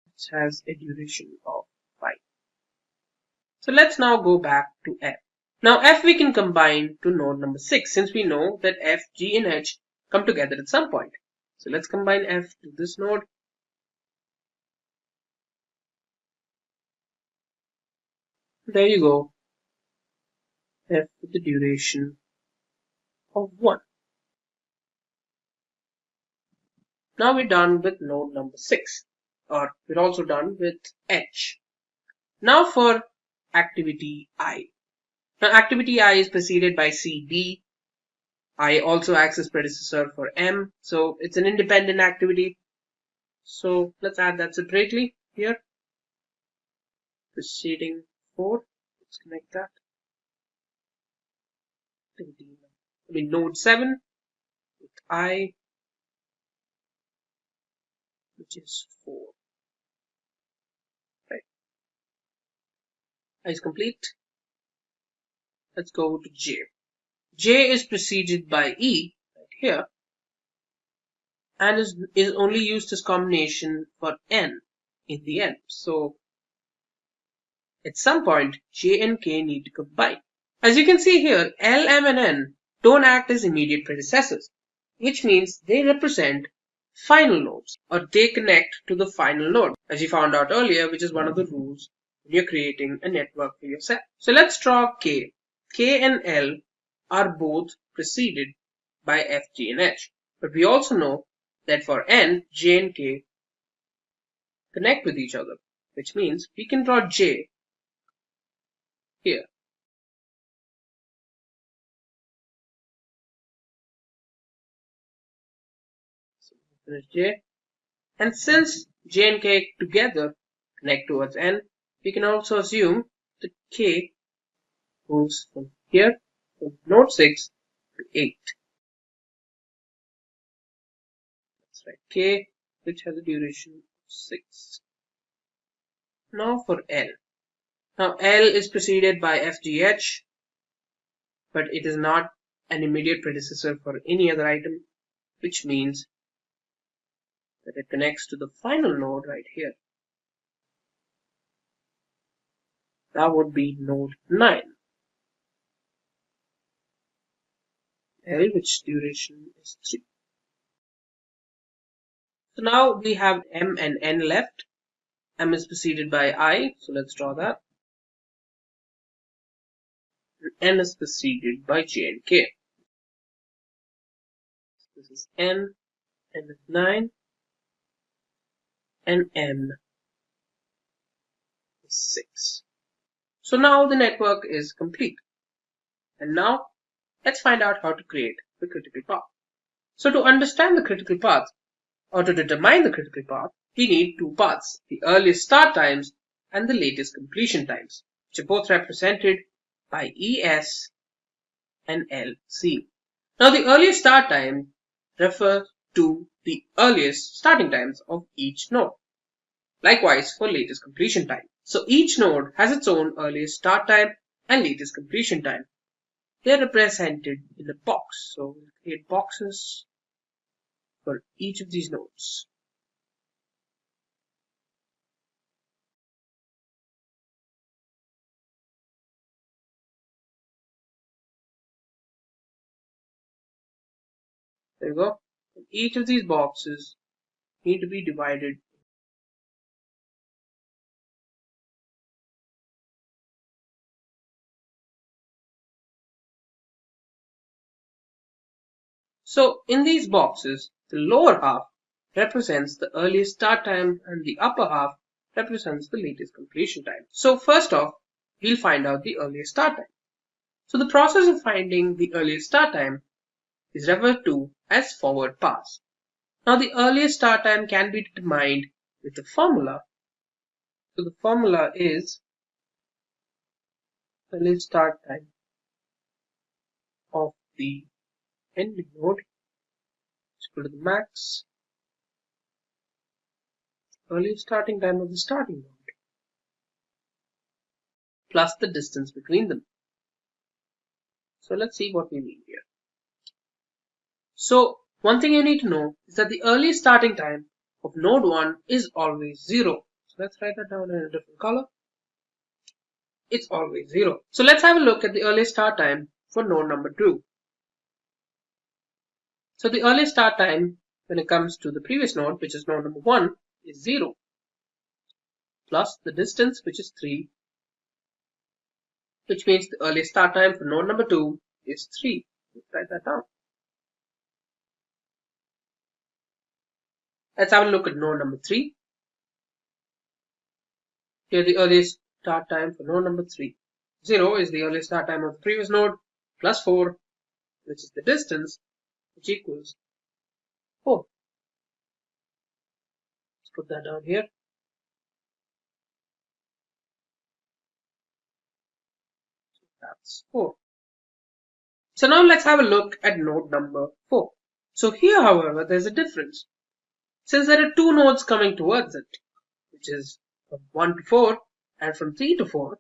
S9: Which has a duration of 5. So let's now go back to F. Now F we can combine to node number 6, since we know that F, G, and H come together at some point. So let's combine F to this node. There you go. F with the duration of 1. Now we're done with node number 6, or we're also done with H. Now for activity I. Now activity I is preceded by CD. I also acts as predecessor for M, so it's an independent activity. So let's add that separately here. Preceding 4. Let's connect that. Node 7 with I, which is 4. Right. I is complete. Let's go to J. J is preceded by E right here, and is only used as combination for N in the end. So at some point, J and K need to combine. As you can see here, L, M, and N don't act as immediate predecessors, which means they represent final nodes, or they connect to the final node, as you found out earlier, which is one of the rules when you're creating a network for yourself. So let's draw K. K and L are both preceded by F, G, and H. But we also know that for N, J and K connect with each other, which means we can draw J here. So finish J. And since J and K together connect towards N, we can also assume that K goes from here, from node 6 to 8. That's right, K, which has a duration of 6. Now for L. Now L is preceded by FGH, but it is not an immediate predecessor for any other item, which means that it connects to the final node right here. That would be node 9. L, which duration is 3. So now we have M and N left. M is preceded by I, so let's draw that. And N is preceded by J and K. This is N is 9, and M is 6. So now the network is complete. And now let's find out how to create the critical path. So to understand the critical path, or to determine the critical path, we need two paths, the earliest start times and the latest completion times, which are both represented by ES and LC. Now the earliest start time refers to the earliest starting times of each node. Likewise for latest completion time. So each node has its own earliest start time and latest completion time. They are represented in a box. So we'll create boxes for each of these nodes. There you go. Each of these boxes need to be divided . So in these boxes, the lower half represents the earliest start time and the upper half represents the latest completion time. So first off, we'll find out the earliest start time. So the process of finding the earliest start time is referred to as forward pass. Now the earliest start time can be determined with the formula. So the formula is earliest start time of the ending node is equal to the max earliest starting time of the starting node plus the distance between them. So let's see what we mean here. So one thing you need to know is that the earliest starting time of node 1 is always 0. So let's write that down in a different color. It's always 0. So let's have a look at the earliest start time for node number 2. So the earliest start time when it comes to the previous node, which is node number 1, is 0 plus the distance, which is 3, which means the earliest start time for node number 2 is 3. Let's write that down. Let's have a look at node number 3. Here the earliest start time for node number 3. 0 is the earliest start time of the previous node plus 4, which is the distance, which equals 4. Let's put that down here. That's 4. So now let's have a look at node number 4. So here, however, there's a difference. Since there are two nodes coming towards it, which is from 1 to 4 and from 3 to 4,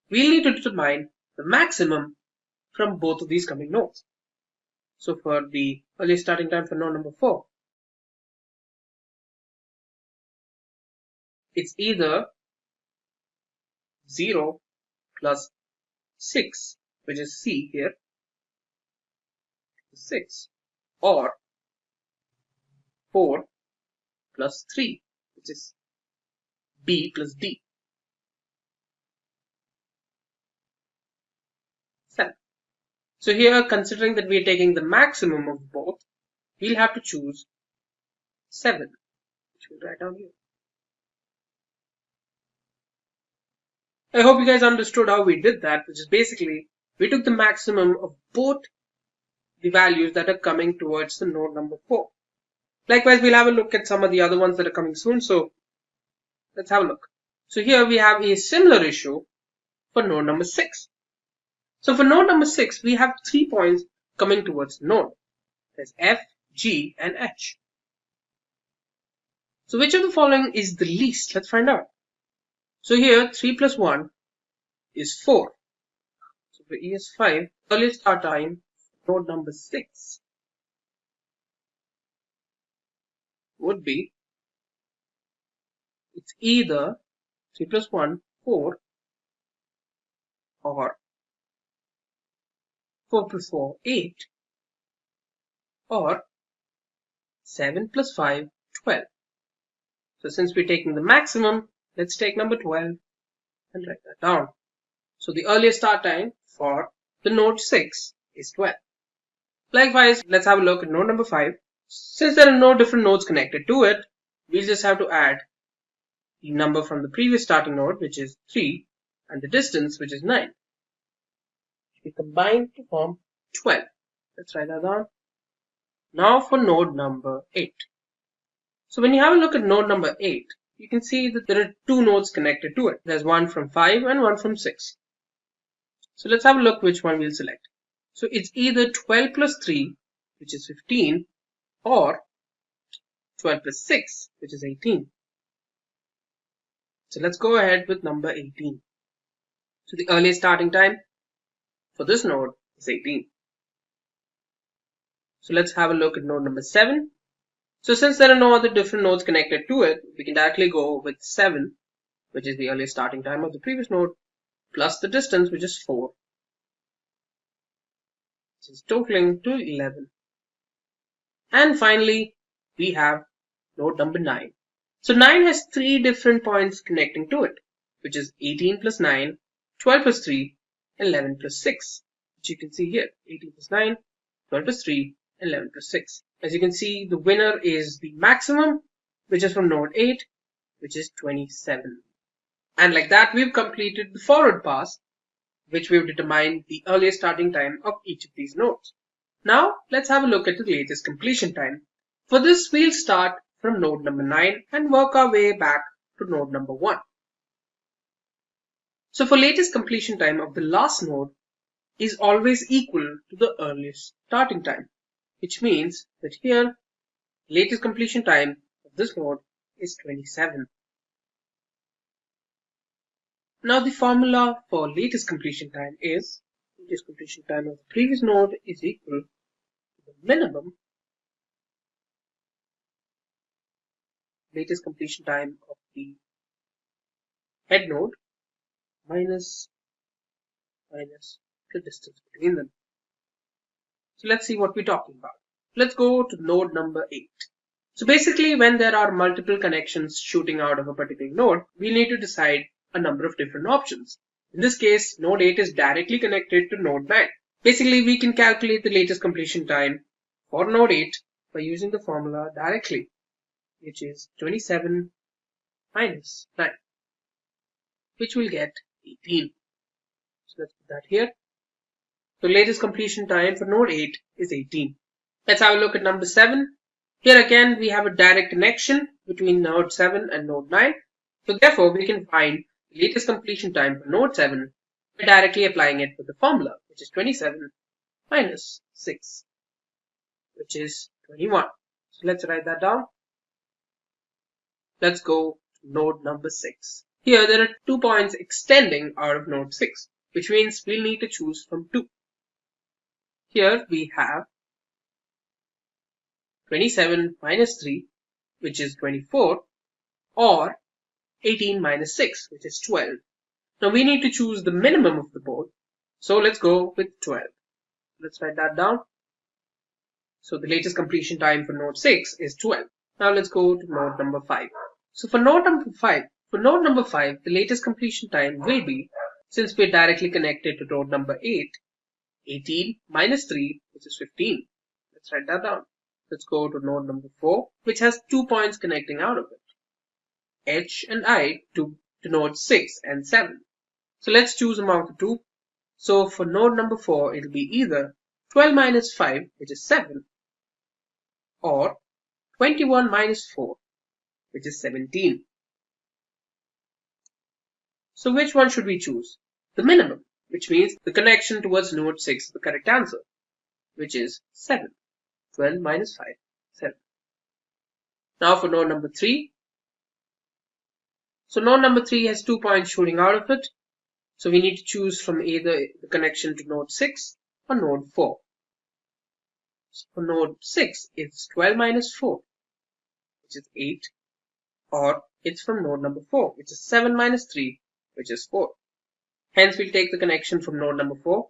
S9: we'll need to determine the maximum from both of these coming nodes. So for the earliest starting time for node number 4, it's either 0 plus 6, which is C here, 6, or 4 plus 3, which is B plus D, 7. So here, considering that we are taking the maximum of both, we'll have to choose 7, which we'll write down here. I hope you guys understood how we did that, which is basically we took the maximum of both the values that are coming towards the node number 4. Likewise, we'll have a look at some of the other ones that are coming soon. So let's have a look. So here we have a similar issue for node number 6. So for node number 6, we have 3 points coming towards the node. There's F, G, and H. So which of the following is the least? Let's find out. So here 3 plus 1 is 4. So for ES5, earliest start time for node number 6 would be, it's either 3 plus 1, 4, or 4 plus 4, 8, or 7 plus 5, 12. So since we're taking the maximum, let's take number 12 and write that down. So the earliest start time for the node 6 is 12. Likewise, let's have a look at node number 5. Since there are no different nodes connected to it, we'll just have to add the number from the previous starting node, which is 3, and the distance, which is 9. We combine to form 12. Let's write that down. Now for node number 8. So when you have a look at node number 8, you can see that there are two nodes connected to it. There's one from 5 and one from 6. So let's have a look which one we'll select. So it's either 12 plus 3, which is 15, or 12 plus 6, which is 18. So let's go ahead with number 18. So the earliest starting time for this node is 18. So let's have a look at node number 7. So since there are no other different nodes connected to it, we can directly go with 7, which is the earliest starting time of the previous node, plus the distance, which is 4. This is totaling to 11. And finally, we have node number 9. So 9 has 3 different points connecting to it, which is 18 plus 9, 12 plus 3, and 11 plus 6, which you can see here, 18 plus 9, 12 plus 3, and 11 plus 6. As you can see, the winner is the maximum, which is from node 8, which is 27. And like that, we've completed the forward pass, which we've determined the earliest starting time of each of these nodes. Now, let's have a look at the latest completion time. For this, we'll start from node number 9 and work our way back to node number 1. So for latest completion time of the last node is always equal to the earliest starting time, which means that here, latest completion time of this node is 27. Now the formula for latest completion time is, latest completion time of the previous node is equal to the minimum latest completion time of the head node minus the distance between them. So let's see what we're talking about. Let's go to node number 8. So basically, when there are multiple connections shooting out of a particular node, we need to decide a number of different options. In this case, node 8 is directly connected to node 9. Basically, we can calculate the latest completion time for node 8 by using the formula directly, which is 27 minus 9, which will get 18. So let's put that here. The latest completion time for node 8 is 18. Let's have a look at number 7. Here again, we have a direct connection between node 7 and node 9. So therefore, we can find the latest completion time for node 7 by directly applying it with the formula, which is 27 minus 6, which is 21. So let's write that down. Let's go to node number 6. Here there are 2 points extending out of node 6, which means we'll need to choose from 2. Here we have 27 minus 3, which is 24, or 18 minus 6, which is 12. Now we need to choose the minimum of the both, so let's go with 12. Let's write that down. So the latest completion time for node 6 is 12. Now let's go to node number 5. So for node number 5, the latest completion time will be, since we're directly connected to node number 8, 18 minus 3, which is 15. Let's write that down. Let's go to node number 4, which has 2 points connecting out of it, H and I, to node 6 and 7. So let's choose among the two. So for node number 4, it'll be either 12 minus 5, which is 7, or 21 minus 4, which is 17. So which one should we choose? The minimum, which means the connection towards node 6 is the correct answer, which is 7. 12 minus 5, 7. Now for node number 3. So node number 3 has 2 points shooting out of it. So we need to choose from either the connection to node 6 or node 4. So for node 6, it's 12 minus 4, which is 8. Or it's from node number 4, which is 7 minus 3, which is 4. Hence we'll take the connection from node number 4.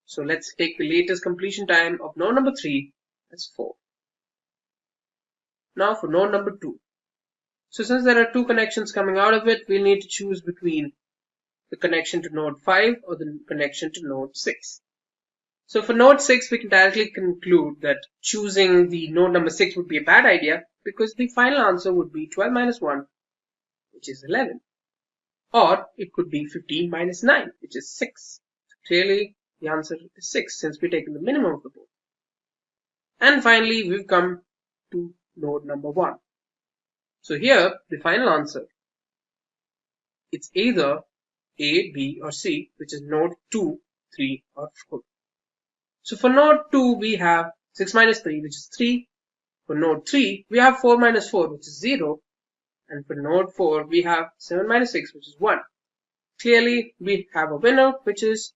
S9: So let's take the latest completion time of node number 3 as 4. Now for node number 2. So since there are 2 connections coming out of it, we'll need to choose between the connection to node 5 or the connection to node 6. So for node 6, we can directly conclude that choosing the node number 6 would be a bad idea, because the final answer would be 12 minus 1, which is 11. Or it could be 15 minus 9, which is 6. So clearly the answer is 6, since we're taking the minimum of the both. And finally, we've come to node number 1. So here, the final answer, it's either A, B, or C, which is node 2, 3, or 4. So for node 2, we have 6 minus 3, which is 3. For node 3, we have 4 minus 4, which is 0. And for node 4, we have 7 minus 6, which is 1. Clearly, we have a winner, which is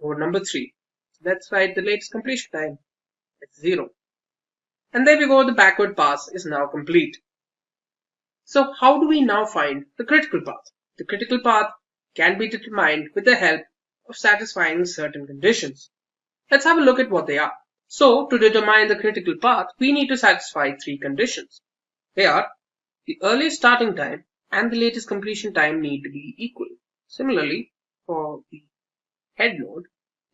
S9: node number 3. So let's write the latest completion time. It's 0. And there we go, the backward pass is now complete. So how do we now find the critical path? The critical path can be determined with the help of satisfying certain conditions. Let's have a look at what they are. So to determine the critical path, we need to satisfy 3 conditions. They are: the earliest starting time and the latest completion time need to be equal. Similarly, for the head node,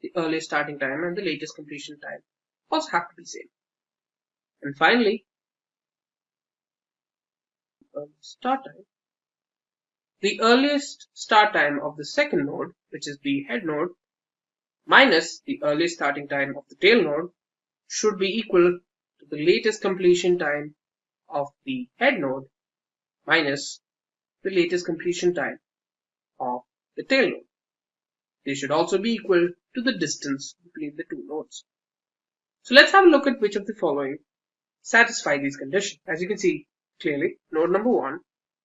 S9: the earliest starting time and the latest completion time also have to be same. And finally, the earliest start time of the second node, which is the head node, minus the earliest starting time of the tail node, should be equal to the latest completion time of the head node minus the latest completion time of the tail node. They should also be equal to the distance between the 2 nodes. So let's have a look at which of the following satisfy these conditions. As you can see clearly, node number 1,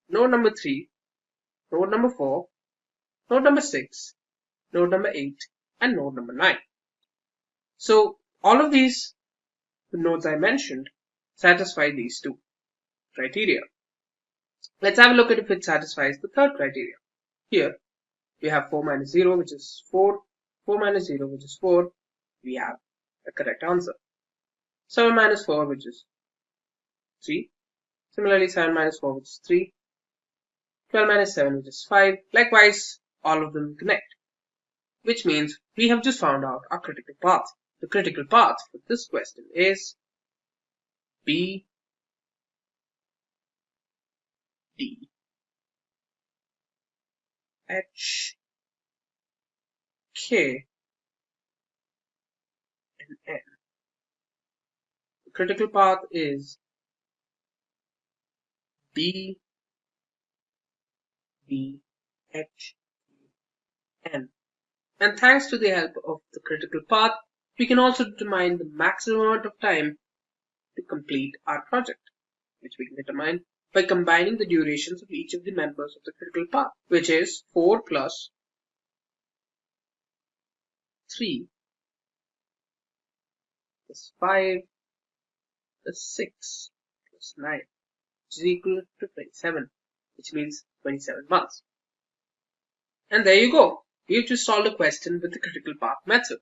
S9: node number 3, node number 4, node number 6, node number 8, and node number 9. So all of these nodes I mentioned satisfy these 2 criteria. Let's have a look at if it satisfies the third criteria. Here we have 4 minus 0, which is 4, 4 minus 0, which is 4. We have the correct answer. 7 minus 4, which is 3. Similarly, 7 minus 4, which is 3. 12 minus 7, which is 5. Likewise, all of them connect, which means we have just found out our critical path. The critical path for this question is B, D, H, K, and N. The critical path is B, D, H, N. And thanks to the help of the critical path, we can also determine the maximum amount of time to complete our project, which we can determine by combining the durations of each of the members of the critical path, which is 4 plus 3 plus 5 plus 6 plus 9, which is equal to 27, which means 27 months. And there you go. We've just solved a question with the critical path method.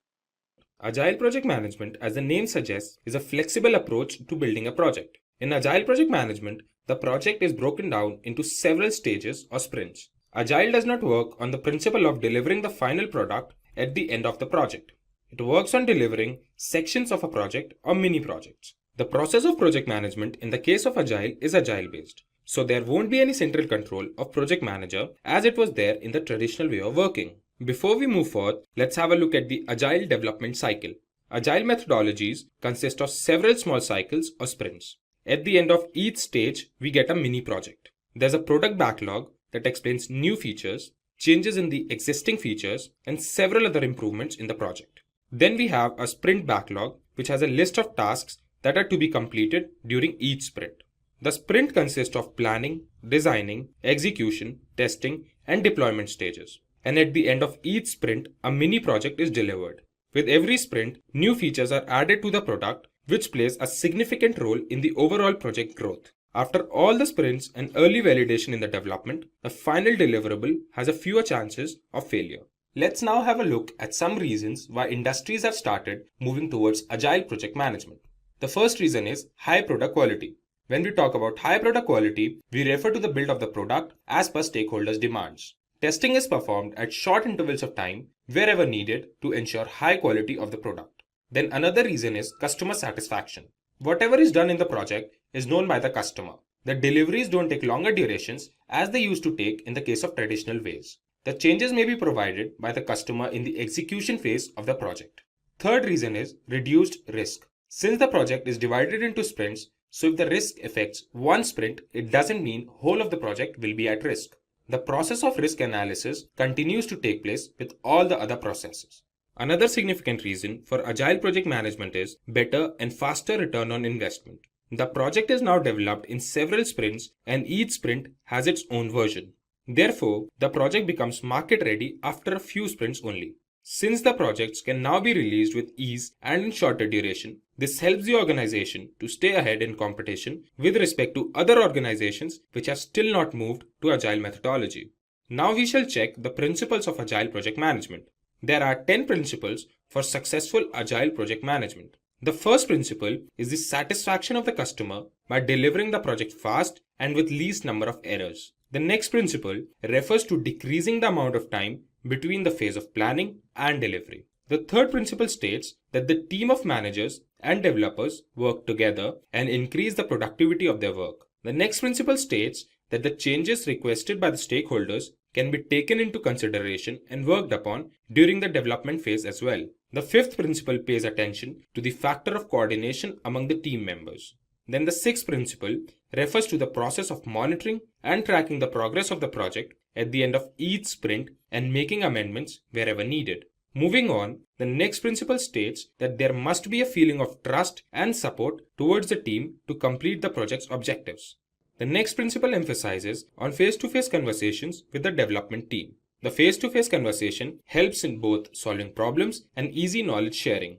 S3: Agile project management, as the name suggests, is a flexible approach to building a project. In Agile project management, the project is broken down into several stages or sprints. Agile does not work on the principle of delivering the final product at the end of the project. It works on delivering sections of a project or mini projects. The process of project management in the case of Agile is Agile based. So there won't be any central control of project manager as it was there in the traditional way of working. Before we move forward, let's have a look at the Agile development cycle. Agile methodologies consist of several small cycles or sprints. At the end of each stage, we get a mini project. There's a product backlog that explains new features, changes in the existing features, and several other improvements in the project. Then we have a sprint backlog, which has a list of tasks that are to be completed during each sprint. The sprint consists of planning, designing, execution, testing, and deployment stages. And at the end of each sprint, a mini project is delivered. With every sprint, new features are added to the product, which plays a significant role in the overall project growth. After all the sprints and early validation in the development, the final deliverable has a fewer chances of failure. Let's now have a look at some reasons why industries have started moving towards Agile project management. The first reason is high product quality. When we talk about high product quality, we refer to the build of the product as per stakeholders' demands. Testing is performed at short intervals of time wherever needed to ensure high quality of the product. Then another reason is customer satisfaction. Whatever is done in the project is known by the customer. The deliveries don't take longer durations as they used to take in the case of traditional ways. The changes may be provided by the customer in the execution phase of the project. Third reason is reduced risk. Since the project is divided into sprints, so if the risk affects one sprint, it doesn't mean whole of the project will be at risk. The process of risk analysis continues to take place with all the other processes. Another significant reason for Agile project management is better and faster return on investment. The project is now developed in several sprints and each sprint has its own version. Therefore, the project becomes market ready after a few sprints only. Since the projects can now be released with ease and in shorter duration, this helps the organization to stay ahead in competition with respect to other organizations which have still not moved to Agile methodology. Now we shall check the principles of Agile project management. There are 10 principles for successful Agile project management. The first principle is the satisfaction of the customer by delivering the project fast and with least number of errors. The next principle refers to decreasing the amount of time between the phase of planning and delivery. The third principle states that the team of managers and developers work together and increase the productivity of their work. The next principle states that the changes requested by the stakeholders can be taken into consideration and worked upon during the development phase as well. The fifth principle pays attention to the factor of coordination among the team members. Then the sixth principle refers to the process of monitoring and tracking the progress of the project at the end of each sprint and making amendments wherever needed. Moving on, the next principle states that there must be a feeling of trust and support towards the team to complete the project's objectives. The next principle emphasizes on face-to-face conversations with the development team. The face-to-face conversation helps in both solving problems and easy knowledge sharing.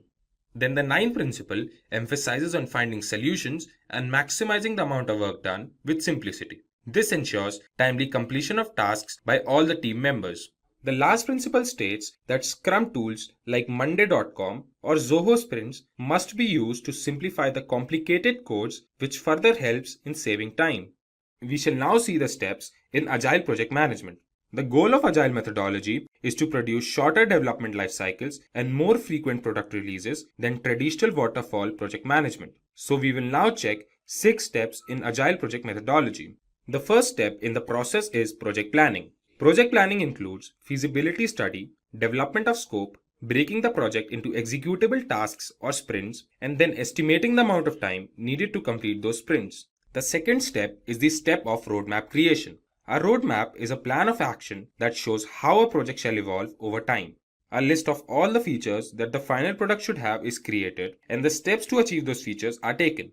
S3: Then the ninth principle emphasizes on finding solutions and maximizing the amount of work done with simplicity. This ensures timely completion of tasks by all the team members. The last principle states that Scrum tools like Monday.com or Zoho sprints must be used to simplify the complicated codes, which further helps in saving time. We shall now see the steps in Agile project management. The goal of Agile methodology is to produce shorter development life cycles and more frequent product releases than traditional waterfall project management. So we will now check 6 steps in Agile project methodology. The first step in the process is project planning. Project planning includes feasibility study, development of scope, breaking the project into executable tasks or sprints, and then estimating the amount of time needed to complete those sprints. The second step is the step of roadmap creation. A roadmap is a plan of action that shows how a project shall evolve over time. A list of all the features that the final product should have is created, and the steps to achieve those features are taken.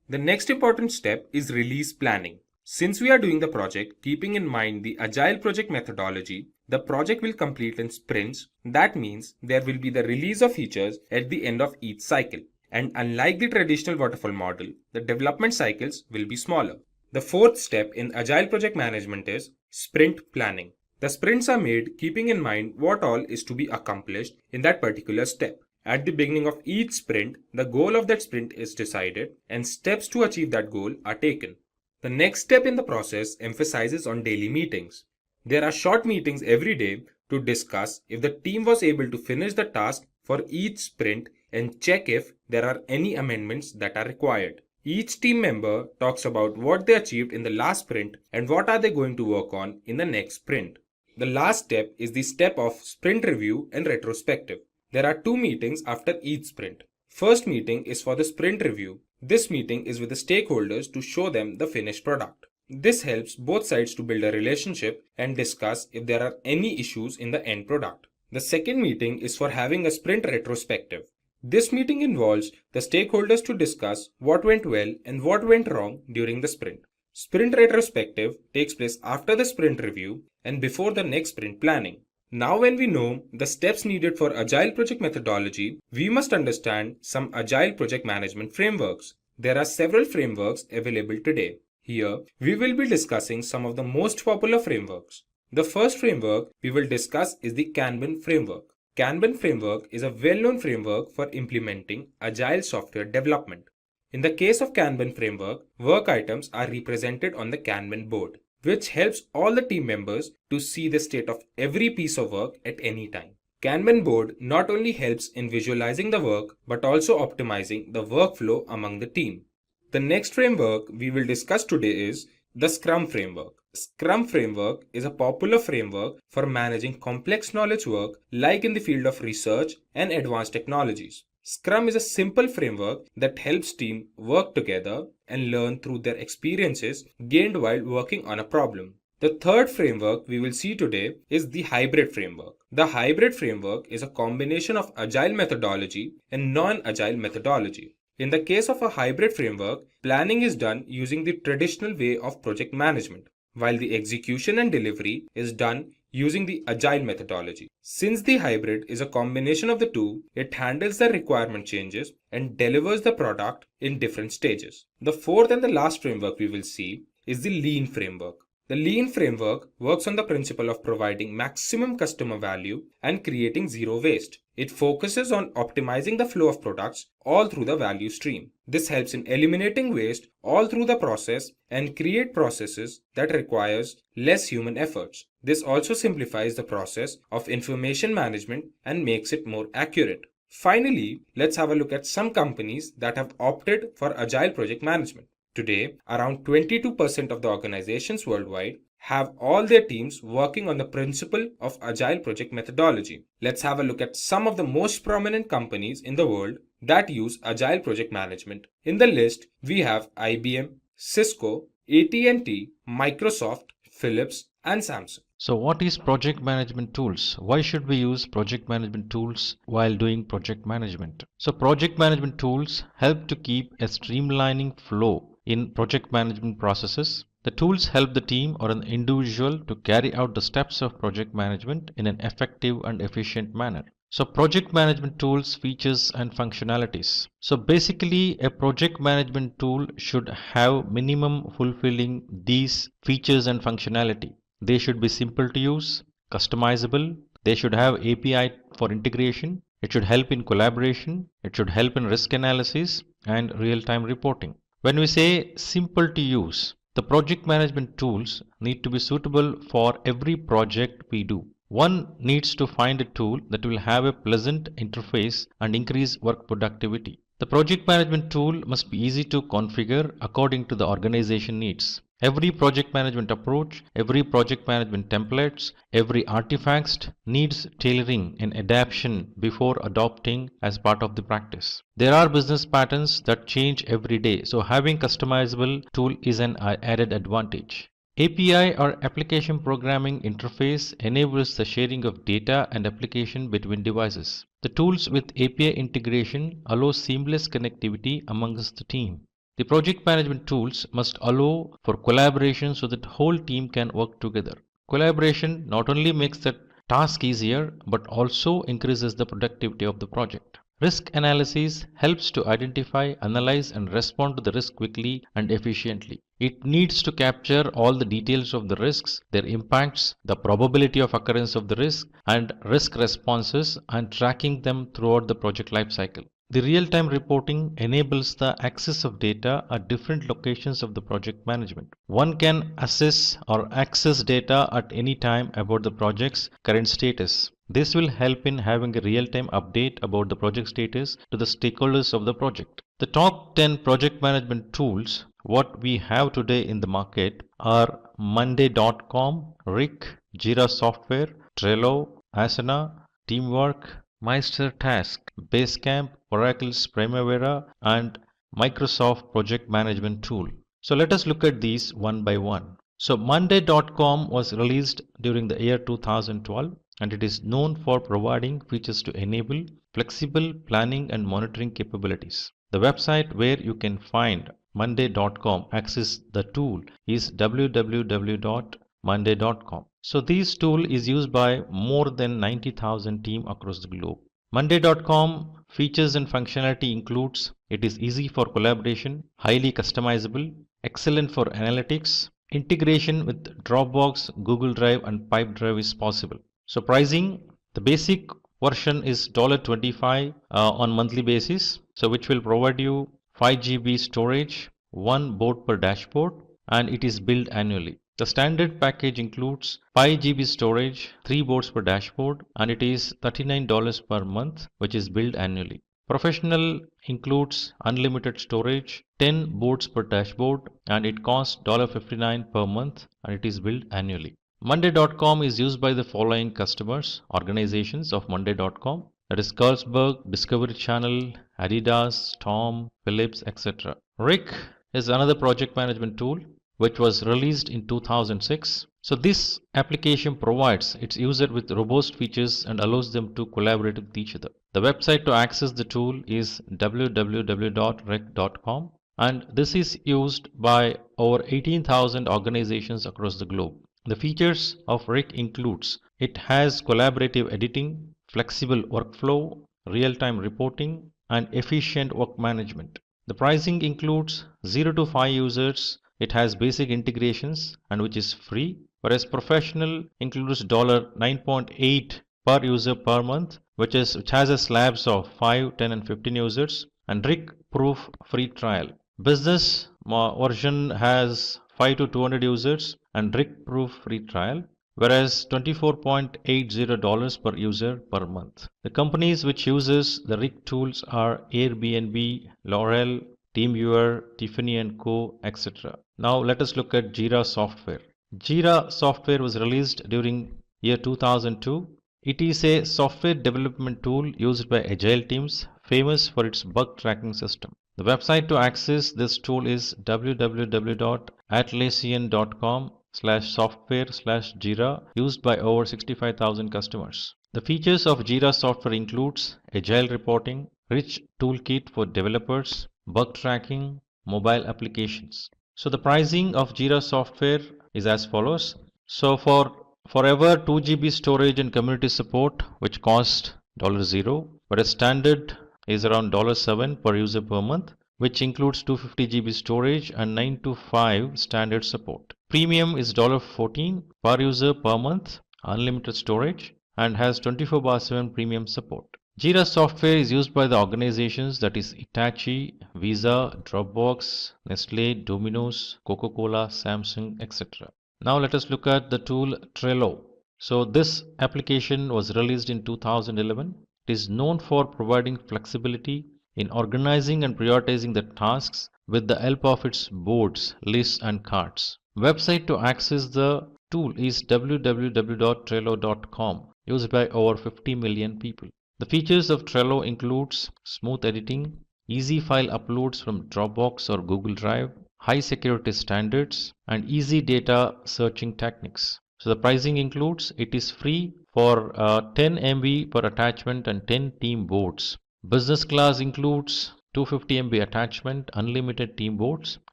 S3: The next important step is release planning. Since we are doing the project keeping in mind the Agile project methodology, the project will complete in sprints. That means there will be the release of features at the end of each cycle. And unlike the traditional waterfall model, the development cycles will be smaller. The fourth step in Agile project management is sprint planning. The sprints are made keeping in mind what all is to be accomplished in that particular step. At the beginning of each sprint, the goal of that sprint is decided and steps to achieve that goal are taken. The next step in the process emphasizes on daily meetings. There are short meetings every day to discuss if the team was able to finish the task for each sprint and check if there are any amendments that are required. Each team member talks about what they achieved in the last sprint and what are they going to work on in the next sprint. The last step is the step of sprint review and retrospective. There are 2 meetings after each sprint. First meeting is for the sprint review. This meeting is with the stakeholders to show them the finished product. This helps both sides to build a relationship and discuss if there are any issues in the end product. The second meeting is for having a sprint retrospective. This meeting involves the stakeholders to discuss what went well and what went wrong during the sprint. Sprint retrospective takes place after the sprint review and before the next sprint planning. Now when we know the steps needed for Agile project methodology, we must understand some Agile project management frameworks. There are several frameworks available today. Here, we will be discussing some of the most popular frameworks. The first framework we will discuss is the Kanban framework. Kanban framework is a well-known framework for implementing Agile software development. In the case of Kanban framework, work items are represented on the Kanban board, which helps all the team members to see the state of every piece of work at any time. Kanban board not only helps in visualizing the work, but also optimizing the workflow among the team. The next framework we will discuss today is the Scrum framework. Scrum framework is a popular framework for managing complex knowledge work like in the field of research and advanced technologies. Scrum is a simple framework that helps teams work together and learn through their experiences gained while working on a problem. The third framework we will see today is the hybrid framework. The hybrid framework is a combination of Agile methodology and non-Agile methodology. In the case of a hybrid framework, planning is done using the traditional way of project management, while the execution and delivery is done using the Agile methodology. Since the hybrid is a combination of the two, it handles the requirement changes and delivers the product in different stages. The fourth and the last framework we will see is the Lean framework. The Lean framework works on the principle of providing maximum customer value and creating zero waste. It focuses on optimizing the flow of products all through the value stream. This helps in eliminating waste all through the process and create processes that requires less human efforts. This also simplifies the process of information management and makes it more accurate. Finally, let's have a look at some companies that have opted for Agile project management. Today, around 22% of the organizations worldwide have all their teams working on the principle of Agile project methodology. Let's have a look at some of the most prominent companies in the world that use Agile project management. In the list, we have IBM, Cisco, AT&T, Microsoft, Philips, and Samsung.
S2: So what is project management tools? Why should we use project management tools while doing project management? So project management tools help to keep a streamlining flow in project management processes. The tools help the team or an individual to carry out the steps of project management in an effective and efficient manner. So project management tools, features and functionalities. So basically a project management tool should have minimum fulfilling these features and functionality. They should be simple to use, customizable, they should have API for integration, it should help in collaboration, it should help in risk analysis and real-time reporting. When we say simple to use, The project management tools need to be suitable for every project we do. One needs to find a tool that will have a pleasant interface and increase work productivity. The project management tool must be easy to configure according to the organization needs. Every project management approach, every project management templates, every artifact needs tailoring and adaptation before adopting as part of the practice. There are business patterns that change every day, so having customizable tool is an added advantage. API or application programming interface enables the sharing of data and application between devices. The tools with API integration allow seamless connectivity amongst the team. The project management tools must allow for collaboration so that the whole team can work together. Collaboration not only makes the task easier but also increases the productivity of the project. Risk analysis helps to identify, analyze and respond to the risk quickly and efficiently. It needs to capture all the details of the risks, their impacts, the probability of occurrence of the risk and risk responses and tracking them throughout the project lifecycle. The real-time reporting enables the access of data at different locations of the project management. One can assess or access data at any time about the project's current status. This will help in having a real-time update about the project status to the stakeholders of the project. The top 10 project management tools what we have today in the market are Monday.com, Rick, Jira Software, Trello, Asana, Teamwork, Meister Task, Basecamp, Oracle's Primavera and Microsoft Project Management Tool. So let us look at these one by one. So Monday.com was released during the year 2012 and it is known for providing features to enable flexible planning and monitoring capabilities. The website where you can find Monday.com access the tool is www.monday.com. So this tool is used by more than 90,000 teams across the globe. Monday.com features and functionality includes it is easy for collaboration, highly customizable, excellent for analytics, integration with Dropbox, Google Drive and Pipedrive is possible. So pricing, the basic version is $25 on monthly basis, so which will provide you 5 GB storage, 1 board per dashboard and it is billed annually. The standard package includes 5 GB storage, 3 boards per dashboard and it is $39 per month which is billed annually. Professional includes unlimited storage, 10 boards per dashboard and it costs $59 per month and it is billed annually. Monday.com is used by the following customers, organizations of Monday.com, that is Carlsberg, Discovery Channel, Adidas, Tom, Philips, etc. Rick is another project management tool which was released in 2006. So this application provides its user with robust features and allows them to collaborate with each other. The website to access the tool is www.rick.com and this is used by over 18,000 organizations across the globe. The features of Rick includes it has collaborative editing, flexible workflow, real-time reporting and efficient work management. The pricing includes 0 to 5 users. It has basic integrations and which is free, whereas professional includes $9.8 per user per month, which has a slabs of 5, 10 and 15 users and Rick Proof free trial. Business version has 5 to 200 users and Rick Proof free trial, whereas $24.80 per user per month. The companies which uses the Rick tools are Airbnb, L'Oreal, TeamViewer, Tiffany & Co, etc. Now let us look at Jira Software. Jira Software was released during year 2002. It is a software development tool used by Agile teams, famous for its bug tracking system. The website to access this tool is www.atlassian.com/software/Jira, used by over 65,000 customers. The features of Jira Software includes Agile reporting, rich toolkit for developers, bug tracking, mobile applications. So the pricing of Jira Software is as follows. So for forever 2 GB storage and community support, which costs $0, whereas standard is around $7 per user per month, which includes 250 GB storage and 9 to 5 standard support. Premium is $14 per user per month, unlimited storage and has 24/7 premium support. Jira software is used by the organizations that is Hitachi, Visa, Dropbox, Nestle, Domino's, Coca-Cola, Samsung, etc. Now let us look at the tool Trello. So this application was released in 2011. It is known for providing flexibility in organizing and prioritizing the tasks with the help of its boards, lists and cards. Website to access the tool is www.trello.com, used by over 50 million people. The features of Trello includes smooth editing, easy file uploads from Dropbox or Google Drive, high security standards, and easy data searching techniques. So the pricing includes, it is free for 10 MB per attachment and 10 team boards. Business class includes 250 MB attachment, unlimited team boards,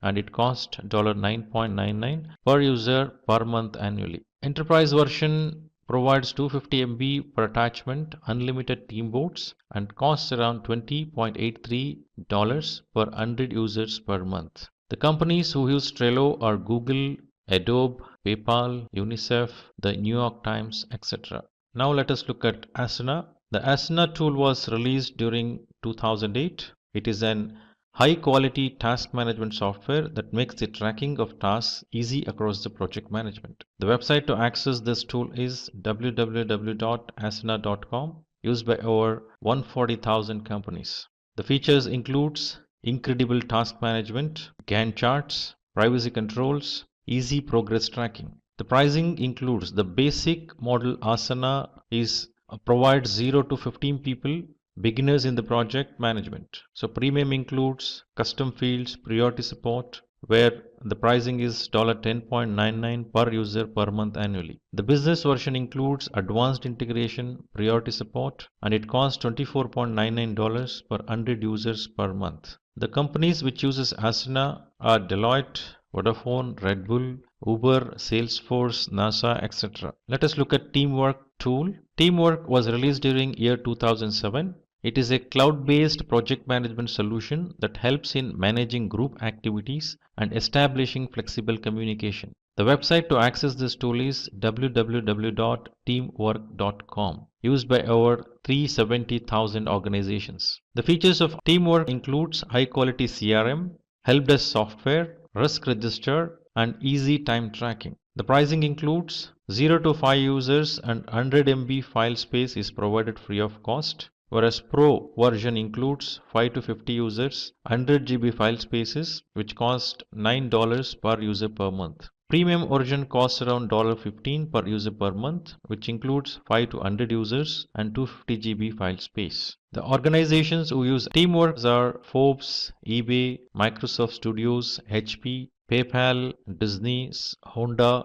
S2: and it costs $9.99 per user per month annually. Enterprise version provides 250 MB per attachment, unlimited team boards, and costs around $20.83 per 100 users per month. The companies who use Trello are Google, Adobe, PayPal, UNICEF, the New York Times, etc. Now let us look at Asana. The Asana tool was released during 2008. It is an high-quality task management software that makes the tracking of tasks easy across the project management. The website to access this tool is www.asana.com, used by over 140,000 companies. The features includes incredible task management, Gantt charts, privacy controls, easy progress tracking. The pricing includes the basic model Asana provides 0 to 15 people, beginners in the project management. So premium includes custom fields, priority support, where the pricing is $10.99 per user per month annually. The business version includes advanced integration, priority support, and it costs $24.99 per 100 users per month. The companies which uses Asana are Deloitte, Vodafone, Red Bull, Uber, Salesforce, NASA, etc. Let us look at Teamwork tool. Teamwork was released during year 2007. It is a cloud-based project management solution that helps in managing group activities and establishing flexible communication. The website to access this tool is www.teamwork.com, used by over 370,000 organizations. The features of Teamwork includes high-quality CRM, help desk software, risk register, and easy time tracking. The pricing includes 0 to 5 users and 100 MB file space is provided free of cost, whereas Pro version includes 5 to 50 users, 100 GB file spaces, which cost $9 per user per month. Premium version costs around $15 per user per month, which includes 5 to 100 users and 250 GB file space. The organizations who use Teamwork are Forbes, eBay, Microsoft Studios, HP, PayPal, Disney, Honda.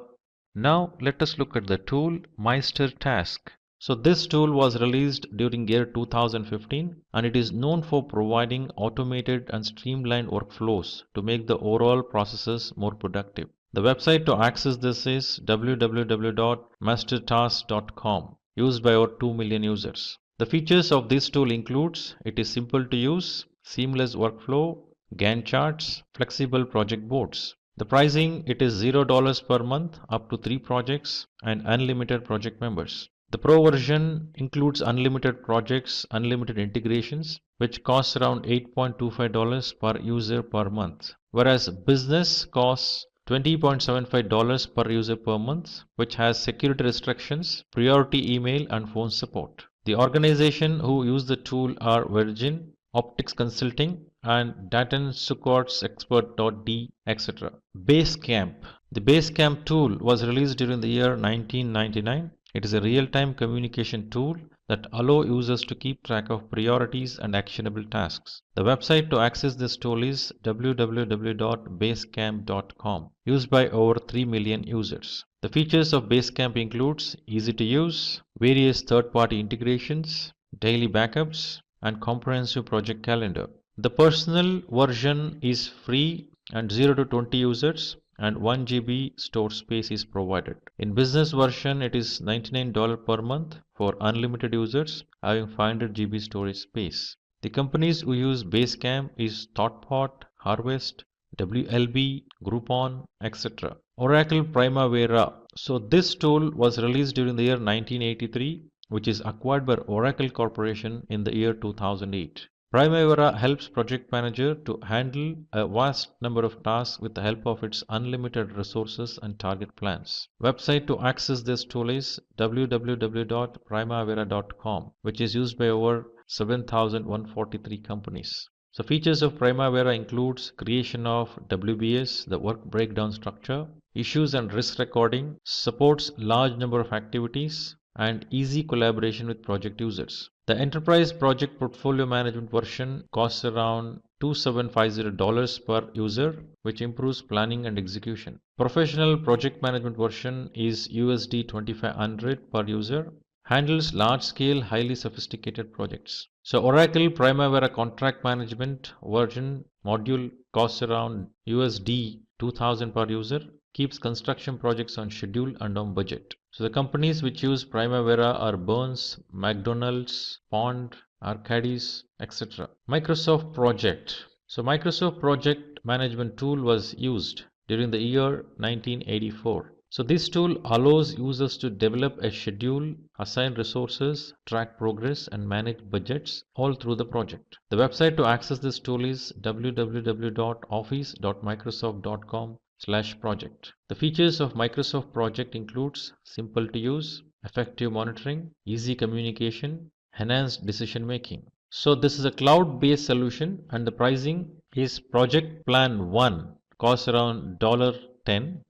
S2: Now let us look at the tool Meister Task. So this tool was released during year 2015 and it is known for providing automated and streamlined workflows to make the overall processes more productive. The website to access this is www.mastertask.com, used by over 2 million users. The features of this tool includes, it is simple to use, seamless workflow, Gantt charts, flexible project boards. The pricing, it is $0 per month up to 3 projects and unlimited project members. The Pro version includes unlimited projects, unlimited integrations, which costs around $8.25 per user per month, whereas Business costs $20.75 per user per month, which has security restrictions, priority email and phone support. The organization who use the tool are Virgin, Optics Consulting, and Datan Sukkot's Expert.d, etc. Basecamp. The Basecamp tool was released during the year 1999. It is a real-time communication tool that allows users to keep track of priorities and actionable tasks. The website to access this tool is www.basecamp.com, used by over 3 million users. The features of Basecamp includes easy to use, various third-party integrations, daily backups, and comprehensive project calendar. The personal version is free and 0 to 20 users and 1 GB store space is provided. In business version, it is $99 per month for unlimited users having 500 GB storage space. The companies who use Basecamp is ThoughtPod, Harvest, WLB, Groupon, etc. Oracle Primavera. So this tool was released during the year 1983. which is acquired by Oracle Corporation in the year 2008. Primavera helps project manager to handle a vast number of tasks with the help of its unlimited resources and target plans. Website to access this tool is www.primavera.com, which is used by over 7,143 companies. So features of Primavera includes creation of WBS, the work breakdown structure, issues and risk recording, supports large number of activities, and easy collaboration with project users. The Enterprise Project Portfolio Management version costs around $2,750 per user, which improves planning and execution. Professional Project Management version is USD 2,500 per user, handles large-scale, highly sophisticated projects. So Oracle Primavera Contract Management version module costs around USD 2,000 per user, keeps construction projects on schedule and on budget. So the companies which use Primavera are Burns, McDonald's, Pond, Arcadis, etc. Microsoft Project. So Microsoft Project Management tool was used during the year 1984. So this tool allows users to develop a schedule, assign resources, track progress, and manage budgets all through the project. The website to access this tool is www.office.microsoft.com/project. The features of Microsoft Project includes simple to use, effective monitoring, easy communication, enhanced decision making. So this is a cloud-based solution, and the pricing is Project Plan 1 costs around $10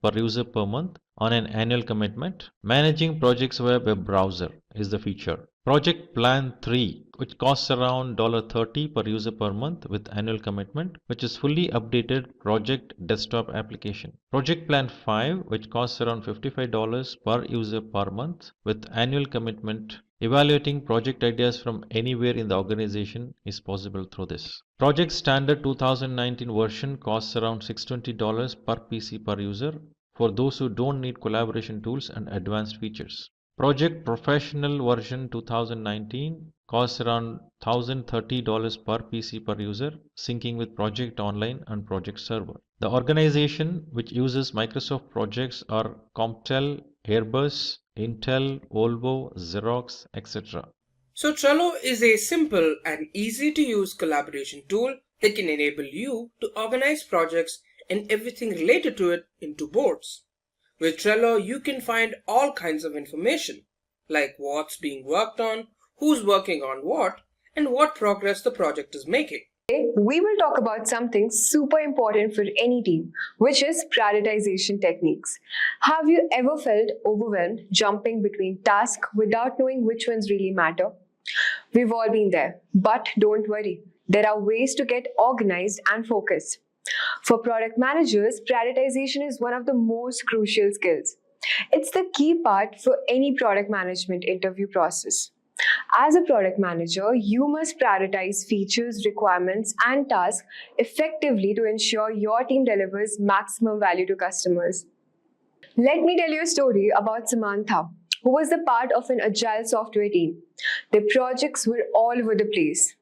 S2: per user per month on an annual commitment. Managing projects via web browser is the feature. Project Plan 3, which costs around $30 per user per month with annual commitment, which is fully updated project desktop application. Project Plan 5, which costs around $55 per user per month with annual commitment. Evaluating project ideas from anywhere in the organization is possible through this. Project Standard 2019 version costs around $620 per PC per user for those who don't need collaboration tools and advanced features. Project Professional version 2019 costs around $1,030 per PC per user, syncing with Project Online and Project Server. The organization which uses Microsoft projects are Comptel, Airbus, Intel, Volvo, Xerox, etc.
S9: So Trello is a simple and easy to use collaboration tool that can enable you to organize projects and everything related to it into boards. With Trello, you can find all kinds of information, like what's being worked on, who's working on what, and what progress the project is making.
S10: Today, we will talk about something super important for any team, which is prioritization techniques. Have you ever felt overwhelmed jumping between tasks without knowing which ones really matter? We've all been there, but don't worry. There are ways to get organized and focused. For product managers, prioritization is one of the most crucial skills. It's the key part for any product management interview process. As a product manager, you must prioritize features, requirements, and tasks effectively to ensure your team delivers maximum value to customers. Let me tell you a story about Samantha, who was a part of an Agile software team. Their projects were all over the place.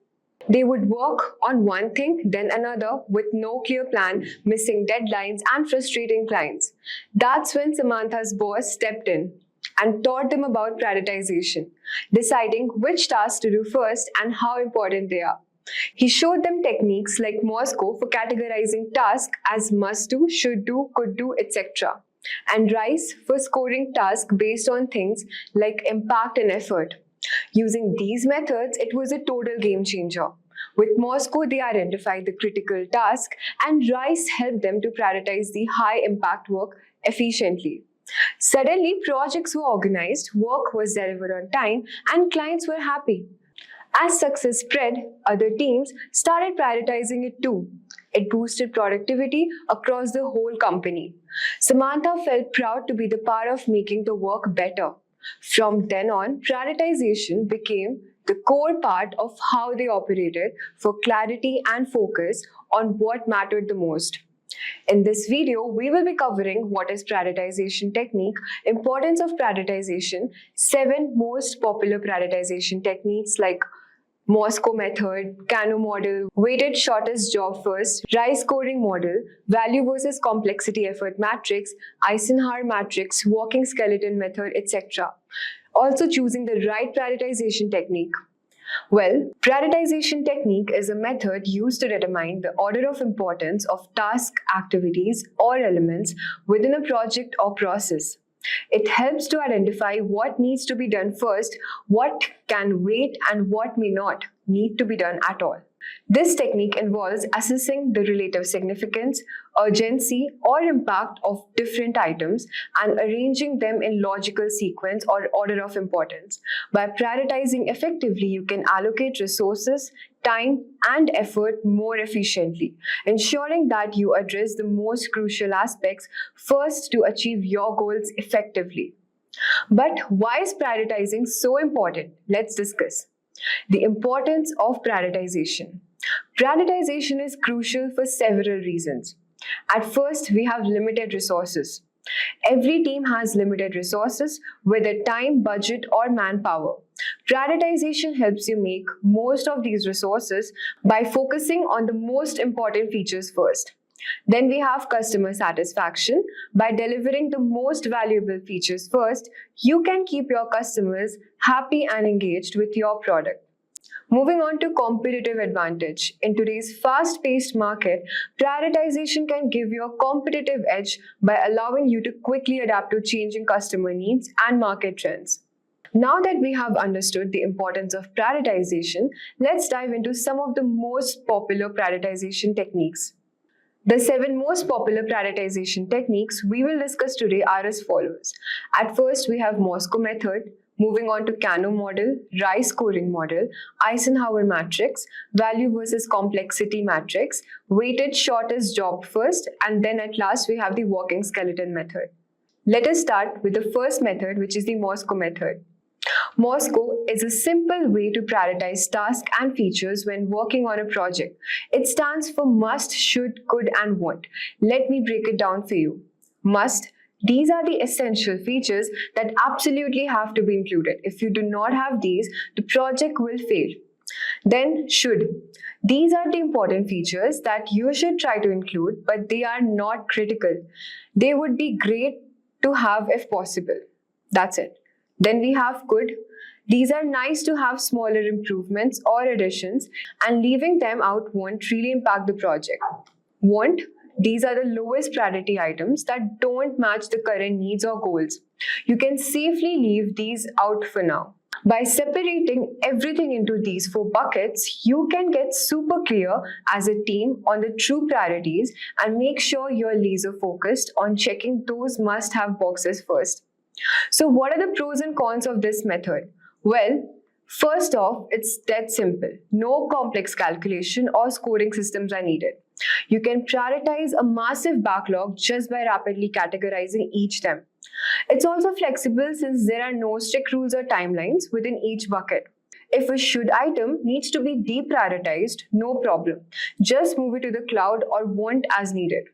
S10: They would work on one thing, then another, with no clear plan, missing deadlines, and frustrating clients. That's when Samantha's boss stepped in and taught them about prioritization, deciding which tasks to do first and how important they are. He showed them techniques like Moscow for categorizing tasks as must do, should do, could do, etc., and RICE for scoring tasks based on things like impact and effort. Using these methods, it was a total game changer. With Moscow, they identified the critical task, and RICE helped them to prioritize the high-impact work efficiently. Suddenly, projects were organized, work was delivered on time, and clients were happy. As success spread, other teams started prioritizing it too. It boosted productivity across the whole company. Samantha felt proud to be the part of making the work better. From then on, prioritization became the core part of how they operated for clarity and focus on what mattered the most. In this video, we will be covering what is prioritization technique, importance of prioritization, 7 most popular prioritization techniques like Moscow method, Kano model, weighted shortest job first, RICE scoring model, value versus complexity effort matrix, Eisenhower matrix, walking skeleton method, etc. Also, choosing the right prioritization technique. Well, prioritization technique is a method used to determine the order of importance of task, activities, or elements within a project or process. It helps to identify what needs to be done first, what can wait, and what may not need to be done at all. This technique involves assessing the relative significance, urgency, or impact of different items and arranging them in logical sequence or order of importance. By prioritizing effectively, you can allocate resources, time, and effort more efficiently, ensuring that you address the most crucial aspects first to achieve your goals effectively. But why is prioritizing so important? Let's discuss. The importance of prioritization. Prioritization is crucial for several reasons. At first, we have limited resources. Every team has limited resources, whether time, budget, or manpower. Prioritization helps you make most of these resources by focusing on the most important features first. Then we have customer satisfaction. By delivering the most valuable features first, you can keep your customers happy and engaged with your product. Moving on to competitive advantage. In today's fast-paced market, prioritization can give you a competitive edge by allowing you to quickly adapt to changing customer needs and market trends. Now that we have understood the importance of prioritization, let's dive into some of the most popular prioritization techniques. The 7 most popular prioritization techniques we will discuss today are as follows. At first, we have Moscow method, moving on to Kano model, Rice scoring model, Eisenhower matrix, value versus complexity matrix, weighted shortest job first, and then at last we have the walking skeleton method. Let us start with the first method, which is the Moscow method. Moscow is a simple way to prioritize tasks and features when working on a project. It stands for must, should, could, and want. Let me break it down for you. Must. These are the essential features that absolutely have to be included. If you do not have these, the project will fail. Then should. These are the important features that you should try to include, but they are not critical. They would be great to have if possible. That's it. Then we have could. These are nice to have smaller improvements or additions, and leaving them out won't really impact the project. Want. These are the lowest priority items that don't match the current needs or goals. You can safely leave these out for now. By separating everything into these 4 buckets, you can get super clear as a team on the true priorities and make sure you're laser focused on checking those must-have boxes first. So what are the pros and cons of this method? Well, first off, it's dead simple. No complex calculation or scoring systems are needed. You can prioritize a massive backlog just by rapidly categorizing each them. It's also flexible since there are no strict rules or timelines within each bucket. If a should item needs to be deprioritized, no problem. Just move it to the cloud or want as needed.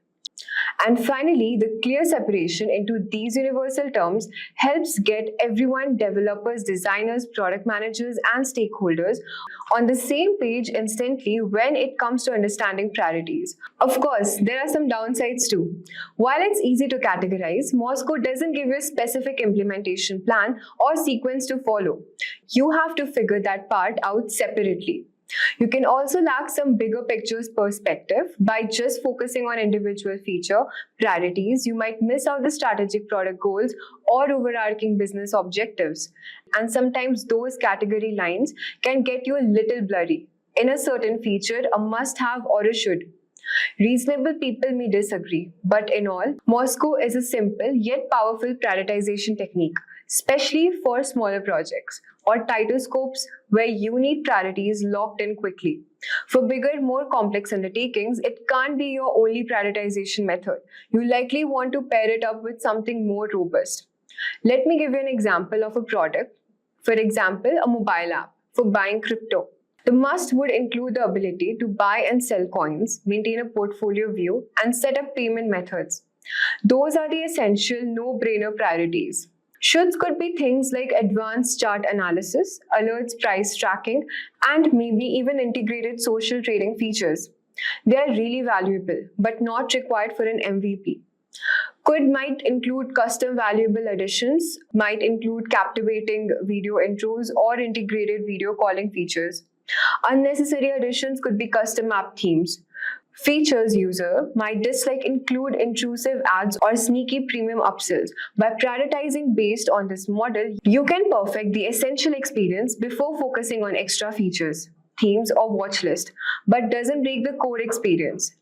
S10: And finally, the clear separation into these universal terms helps get everyone, developers, designers, product managers, and stakeholders on the same page instantly when it comes to understanding priorities. Of course, there are some downsides too. While it's easy to categorize, Moscow doesn't give you a specific implementation plan or sequence to follow. You have to figure that part out separately. You can also lack some bigger pictures perspective by just focusing on individual feature priorities. You might miss out the strategic product goals or overarching business objectives. And sometimes those category lines can get you a little blurry. In a certain feature, a must-have or a should. Reasonable people may disagree, but in all, Moscow is a simple yet powerful prioritization technique, especially for smaller projects or tighter scopes where you need priorities locked in quickly. For bigger, more complex undertakings, it can't be your only prioritization method. You likely want to pair it up with something more robust. Let me give you an example of a product. For example, a mobile app for buying crypto. The must would include the ability to buy and sell coins, maintain a portfolio view, and set up payment methods. Those are the essential no-brainer priorities. Shoulds could be things like advanced chart analysis, alerts, price tracking, and maybe even integrated social trading features. They are really valuable, but not required for an MVP. Might include custom valuable additions, might include captivating video intros or integrated video calling features. Unnecessary additions could be custom app themes. Features user might dislike include intrusive ads or sneaky premium upsells. By prioritizing based on this model, you can perfect the essential experience before focusing on extra features, themes or watch list, but doesn't break the core experience.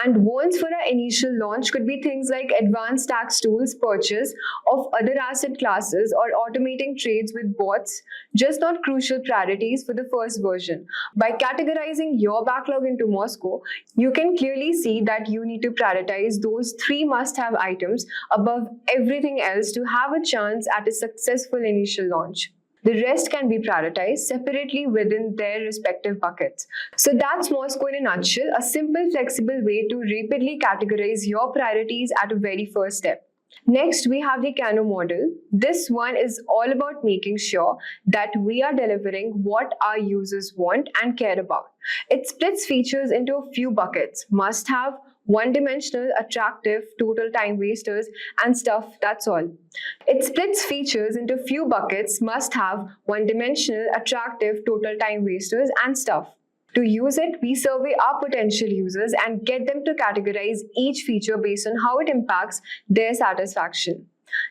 S10: And warns for our initial launch could be things like advanced tax tools, purchase of other asset classes, or automating trades with bots, just not crucial priorities for the first version. By categorizing your backlog into Moscow, you can clearly see that you need to prioritize those 3 must-have items above everything else to have a chance at a successful initial launch. The rest can be prioritized separately within their respective buckets. So that's Moscow in a nutshell, a simple, flexible way to rapidly categorize your priorities at a very first step. Next, we have the Kano model. This one is all about making sure that we are delivering what our users want and care about. It splits features into a few buckets: must-have, one-dimensional, attractive, total time wasters, and stuff. That's all. It splits features into few buckets: must-have, one-dimensional, attractive, total time wasters, and stuff. To use it, we survey our potential users and get them to categorize each feature based on how it impacts their satisfaction.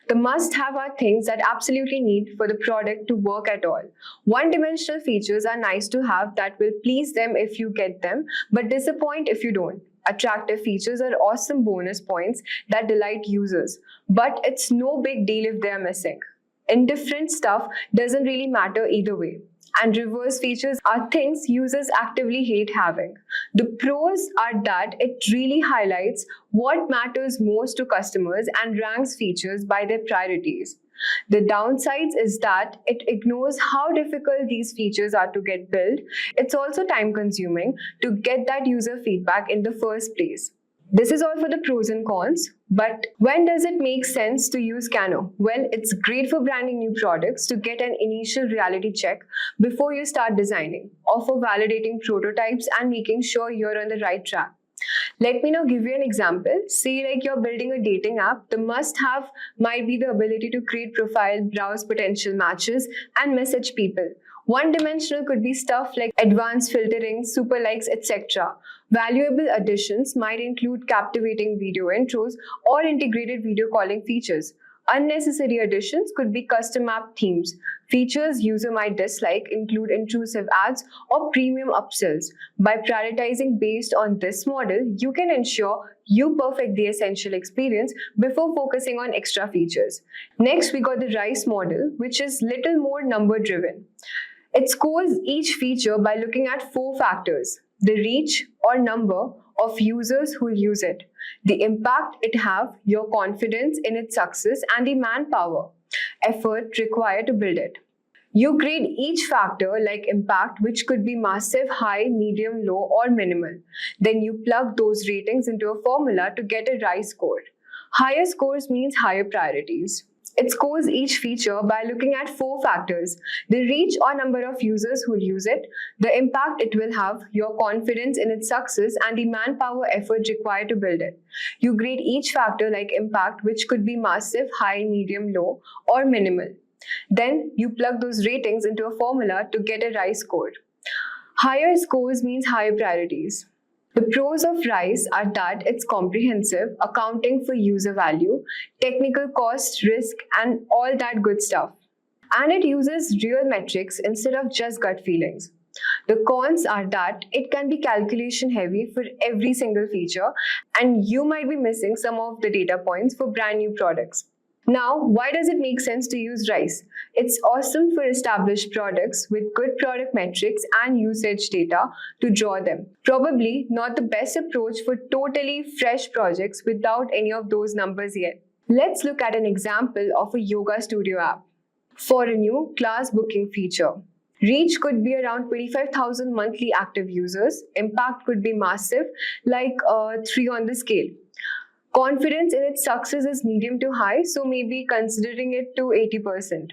S10: The must-have are things that absolutely need for the product to work at all. One-dimensional features are nice to have that will please them if you get them, but disappoint if you don't. Attractive features are awesome bonus points that delight users, but it's no big deal if they're missing. Indifferent stuff doesn't really matter either way. And reverse features are things users actively hate having. The pros are that it really highlights what matters most to customers and ranks features by their priorities. The downsides is that it ignores how difficult these features are to get built. It's also time consuming to get that user feedback in the first place. This is all for the pros and cons, but when does it make sense to use Kano? Well, it's great for branding new products to get an initial reality check before you start designing, or for validating prototypes and making sure you're on the right track. Let me now give you an example. Say like you're building a dating app, the must-have might be the ability to create profile, browse potential matches, and message people. One-dimensional could be stuff like advanced filtering, super likes, etc. Valuable additions might include captivating video intros or integrated video calling features. Unnecessary additions could be custom app themes. Features user might dislike include intrusive ads or premium upsells. By prioritizing based on this model, you can ensure you perfect the essential experience before focusing on extra features. Next, we got the RICE model, which is little more number driven. It scores each feature by looking at 4 factors: the reach or number of users who use it, the impact it have, your confidence in its success, and the manpower, effort required to build it. You grade each factor like impact, which could be massive, high, medium, low, or minimal. Then you plug those ratings into a formula to get a RICE score. Higher scores means higher priorities. It scores each feature by looking at 4 factors: the reach or number of users who will use it, the impact it will have, your confidence in its success, and the manpower effort required to build it. You grade each factor like impact, which could be massive, high, medium, low, or minimal. Then you plug those ratings into a formula to get a RICE score. Higher scores means higher priorities. The pros of RICE are that it's comprehensive, accounting for user value, technical cost, risk, and all that good stuff. And it uses real metrics instead of just gut feelings. The cons are that it can be calculation heavy for every single feature, and you might be missing some of the data points for brand new products. Now, why does it make sense to use RICE? It's awesome for established products with good product metrics and usage data to draw them. Probably not the best approach for totally fresh projects without any of those numbers yet. Let's look at an example of a yoga studio app. For a new class booking feature, reach could be around 25,000 monthly active users. Impact could be massive, like 3 on the scale. Confidence in its success is medium to high, so maybe considering it to 80%.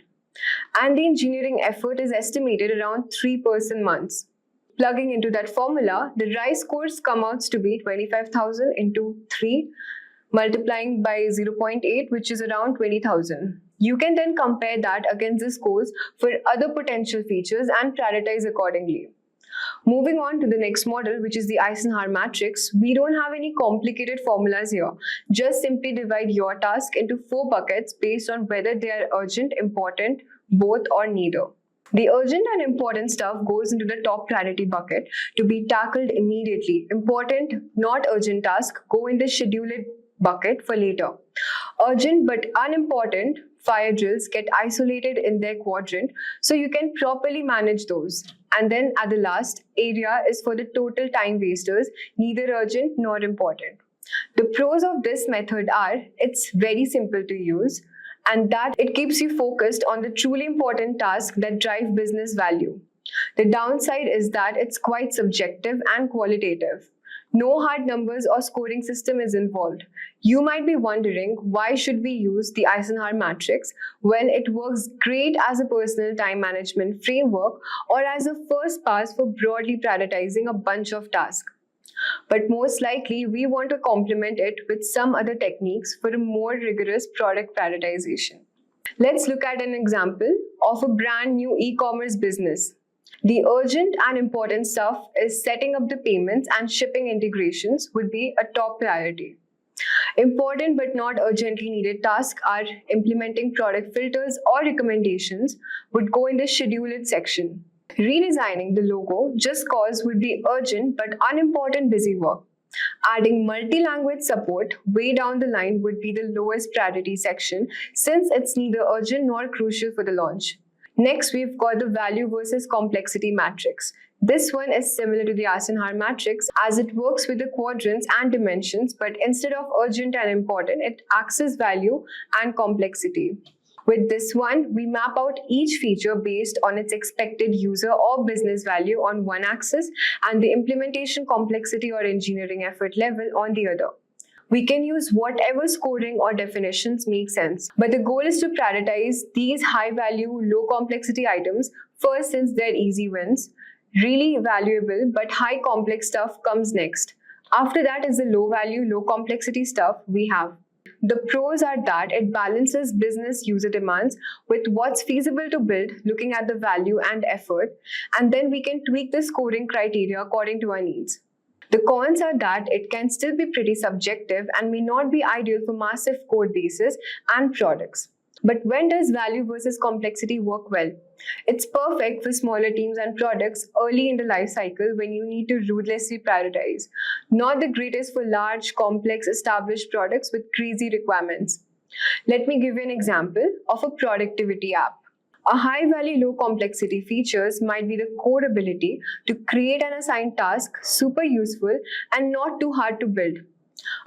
S10: And the engineering effort is estimated around 3% months. Plugging into that formula, the RICE scores come out to be 25,000 into 3, multiplying by 0.8, which is around 20,000. You can then compare that against the scores for other potential features and prioritize accordingly. Moving on to the next model, which is the Eisenhower matrix, we don't have any complicated formulas here. Just simply divide your task into 4 buckets based on whether they are urgent, important, both, or neither. The urgent and important stuff goes into the top priority bucket to be tackled immediately. Important, not urgent tasks go in the scheduled bucket for later. Urgent but unimportant fire drills get isolated in their quadrant so you can properly manage those. And then at the last area is for the total time wasters, neither urgent nor important. The pros of this method are it's very simple to use and that it keeps you focused on the truly important tasks that drive business value. The downside is that it's quite subjective and qualitative. No hard numbers or scoring system is involved. You might be wondering, why should we use the Eisenhower matrix? Well, it works great as a personal time management framework or as a first pass for broadly prioritizing a bunch of tasks. But most likely, we want to complement it with some other techniques for a more rigorous product prioritization. Let's look at an example of a brand new e-commerce business. The urgent and important stuff is setting up the payments and shipping integrations would be a top priority. Important but not urgently needed tasks are implementing product filters or recommendations would go in the scheduled section. Redesigning the logo just cause would be urgent but unimportant busy work. Adding multi-language support way down the line would be the lowest priority section since it's neither urgent nor crucial for the launch. Next, we've got the value versus complexity matrix. This one is similar to the Eisenhower matrix as it works with the quadrants and dimensions, but instead of urgent and important, it acts as value and complexity. With this one, we map out each feature based on its expected user or business value on one axis and the implementation complexity or engineering effort level on the other. We can use whatever scoring or definitions make sense, but the goal is to prioritize these high-value, low-complexity items first since they're easy wins. Really valuable but high-complex stuff comes next. After that is the low-value, low-complexity stuff we have. The pros are that it balances business user demands with what's feasible to build, looking at the value and effort, and then we can tweak the scoring criteria according to our needs. The cons are that it can still be pretty subjective and may not be ideal for massive code bases and products. But when does value versus complexity work well? It's perfect for smaller teams and products early in the life cycle when you need to ruthlessly prioritize. Not the greatest for large, complex, established products with crazy requirements. Let me give you an example of a productivity app. A high-value, low-complexity features might be the core ability to create and assign tasks super useful and not too hard to build.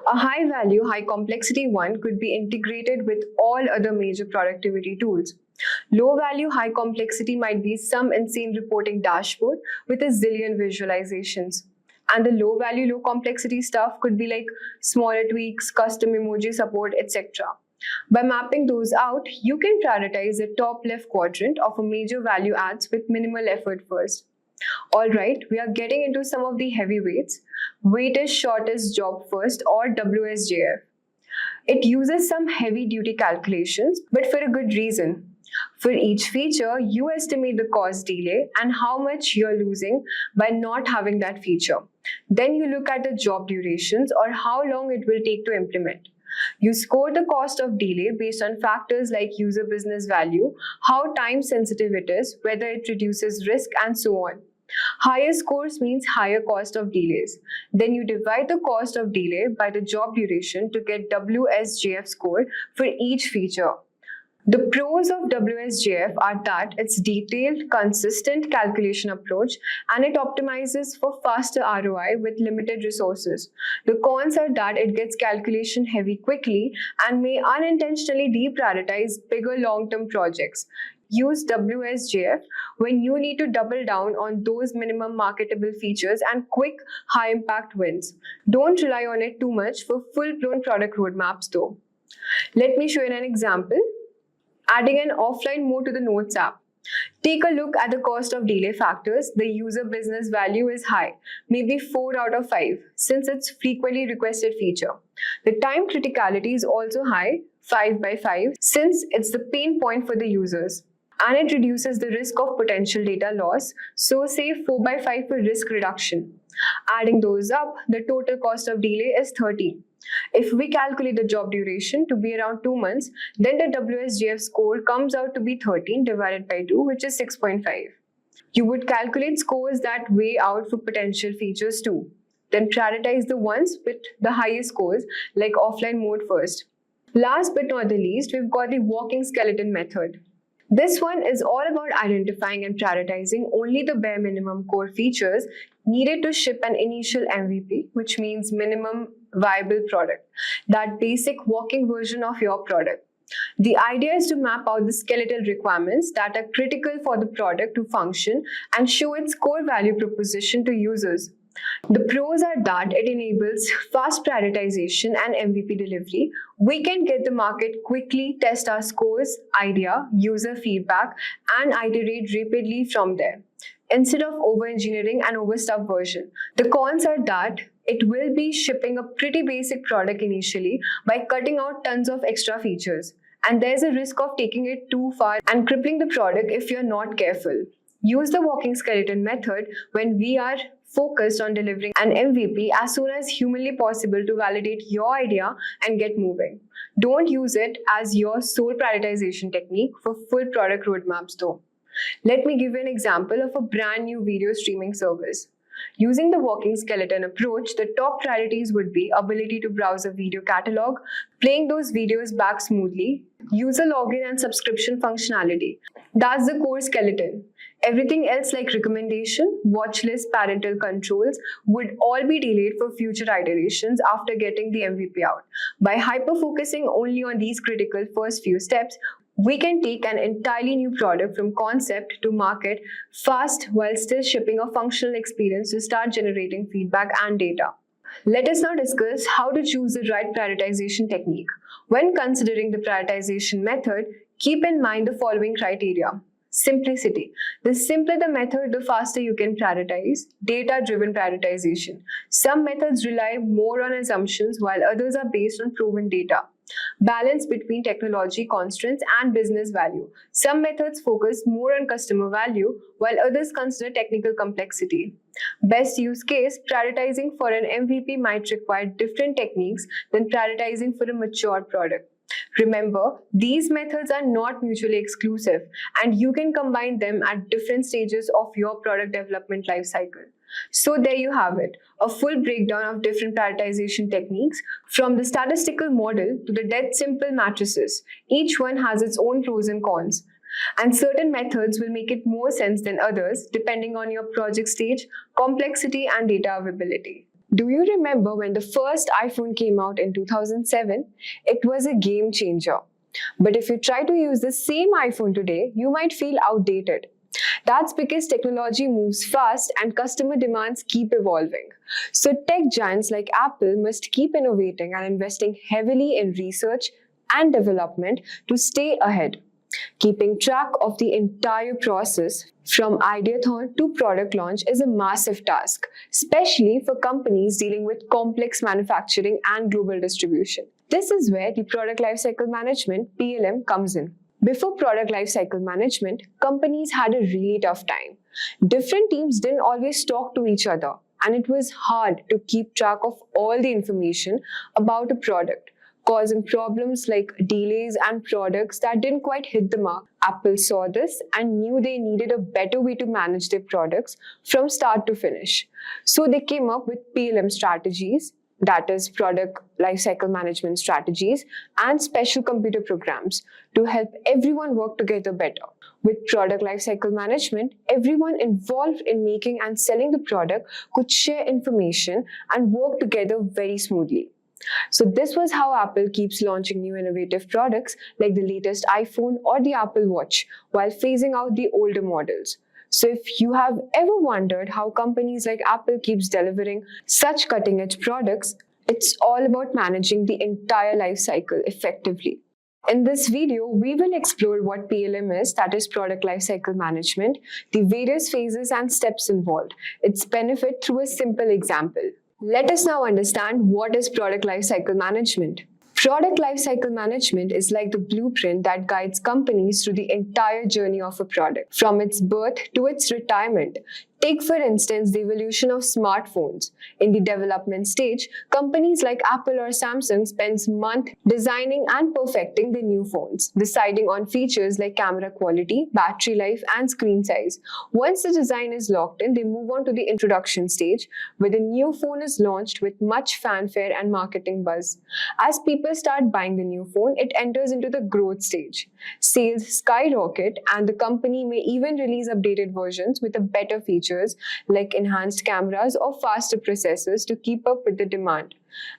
S10: A high-value, high-complexity one could be integrated with all other major productivity tools. Low-value, high-complexity might be some insane reporting dashboard with a zillion visualizations. And the low-value, low-complexity stuff could be like smaller tweaks, custom emoji support, etc. By mapping those out, you can prioritize the top left quadrant of a major value adds with minimal effort first. Alright, we are getting into some of the heavyweights. Weighted shortest job first or WSJF. It uses some heavy duty calculations, but for a good reason. For each feature, you estimate the cost delay and how much you're losing by not having that feature. Then you look at the job durations or how long it will take to implement. You score the cost of delay based on factors like user business value, how time sensitive it is, whether it reduces risk, and so on. Higher scores means higher cost of delays. Then you divide the cost of delay by the job duration to get WSJF score for each feature. The pros of WSJF are that it's detailed, consistent calculation approach and it optimizes for faster ROI with limited resources. The cons are that it gets calculation heavy quickly and may unintentionally deprioritize bigger long-term projects. Use WSJF when you need to double down on those minimum marketable features and quick, high-impact wins. Don't rely on it too much for full-blown product roadmaps though. Let me show you an example. Adding an offline mode to the Notes app. Take a look at the cost of delay factors. The user business value is high, maybe 4 out of 5, since it's frequently requested feature. The time criticality is also high, 5 by 5, since it's the pain point for the users. And it reduces the risk of potential data loss, so say 4 by 5 for risk reduction. Adding those up, the total cost of delay is 30. If we calculate the job duration to be around 2 months, then the WSJF score comes out to be 13 divided by 2, which is 6.5. You would calculate scores that weigh out for potential features too. Then prioritize the ones with the highest scores, like offline mode first. Last but not the least, we've got the walking skeleton method. This one is all about identifying and prioritizing only the bare minimum core features needed to ship an initial MVP, which means minimum viable product, that basic walking version of your product. The idea is to map out the skeletal requirements that are critical for the product to function and show its core value proposition to users. The pros are that it enables fast prioritization and MVP delivery. We can get the market quickly, test our scores, idea, user feedback, and iterate rapidly from there, instead of over-engineering an overstuffed version. The cons are that it will be shipping a pretty basic product initially by cutting out tons of extra features. And there's a risk of taking it too far and crippling the product if you're not careful. Use the walking skeleton method when we are focused on delivering an MVP as soon as humanly possible to validate your idea and get moving. Don't use it as your sole prioritization technique for full product roadmaps though. Let me give you an example of a brand new video streaming service. Using the walking skeleton approach, the top priorities would be ability to browse a video catalog, playing those videos back smoothly, user login and subscription functionality. That's the core skeleton. Everything else like recommendation, watch list, parental controls would all be delayed for future iterations after getting the MVP out. By hyper-focusing only on these critical first few steps, we can take an entirely new product from concept to market fast while still shipping a functional experience to start generating feedback and data. Let us now discuss how to choose the right prioritization technique. When considering the prioritization method, keep in mind the following criteria. Simplicity. The simpler the method, the faster you can prioritize. Data-driven prioritization. Some methods rely more on assumptions while others are based on proven data. Balance between technology constraints and business value. Some methods focus more on customer value while others consider technical complexity. Best use case, prioritizing for an MVP might require different techniques than prioritizing for a mature product. Remember, these methods are not mutually exclusive and you can combine them at different stages of your product development lifecycle. So there you have it, a full breakdown of different prioritization techniques from the statistical model to the dead simple matrices. Each one has its own pros and cons. And certain methods will make it more sense than others depending on your project stage, complexity, and data availability. Do you remember when the first iPhone came out in 2007? It was a game changer. But if you try to use the same iPhone today, you might feel outdated. That's because technology moves fast and customer demands keep evolving. So tech giants like Apple must keep innovating and investing heavily in research and development to stay ahead. Keeping track of the entire process from ideathon to product launch is a massive task, especially for companies dealing with complex manufacturing and global distribution. This is where the product lifecycle management (PLM) comes in. Before product lifecycle management, companies had a really tough time. Different teams didn't always talk to each other, and it was hard to keep track of all the information about a product, causing problems like delays and products that didn't quite hit the mark. Apple saw this and knew they needed a better way to manage their products from start to finish. So they came up with PLM strategies, that is product lifecycle management strategies, and special computer programs to help everyone work together better. With product lifecycle management, everyone involved in making and selling the product could share information and work together very smoothly. So this was how Apple keeps launching new innovative products like the latest iPhone or the Apple Watch while phasing out the older models. So if you have ever wondered how companies like Apple keeps delivering such cutting-edge products, it's all about managing the entire life cycle effectively. In this video, we will explore what PLM is, that is Product Lifecycle Management, the various phases and steps involved, its benefit through a simple example. Let us now understand what is Product Lifecycle Management. Product lifecycle management is like the blueprint that guides companies through the entire journey of a product, from its birth to its retirement. Take, for instance, the evolution of smartphones. In the development stage, companies like Apple or Samsung spend months designing and perfecting the new phones, deciding on features like camera quality, battery life, and screen size. Once the design is locked in, they move on to the introduction stage, where the new phone is launched with much fanfare and marketing buzz. As people start buying the new phone, it enters into the growth stage. Sales skyrocket, and the company may even release updated versions with a better features like enhanced cameras or faster processors to keep up with the demand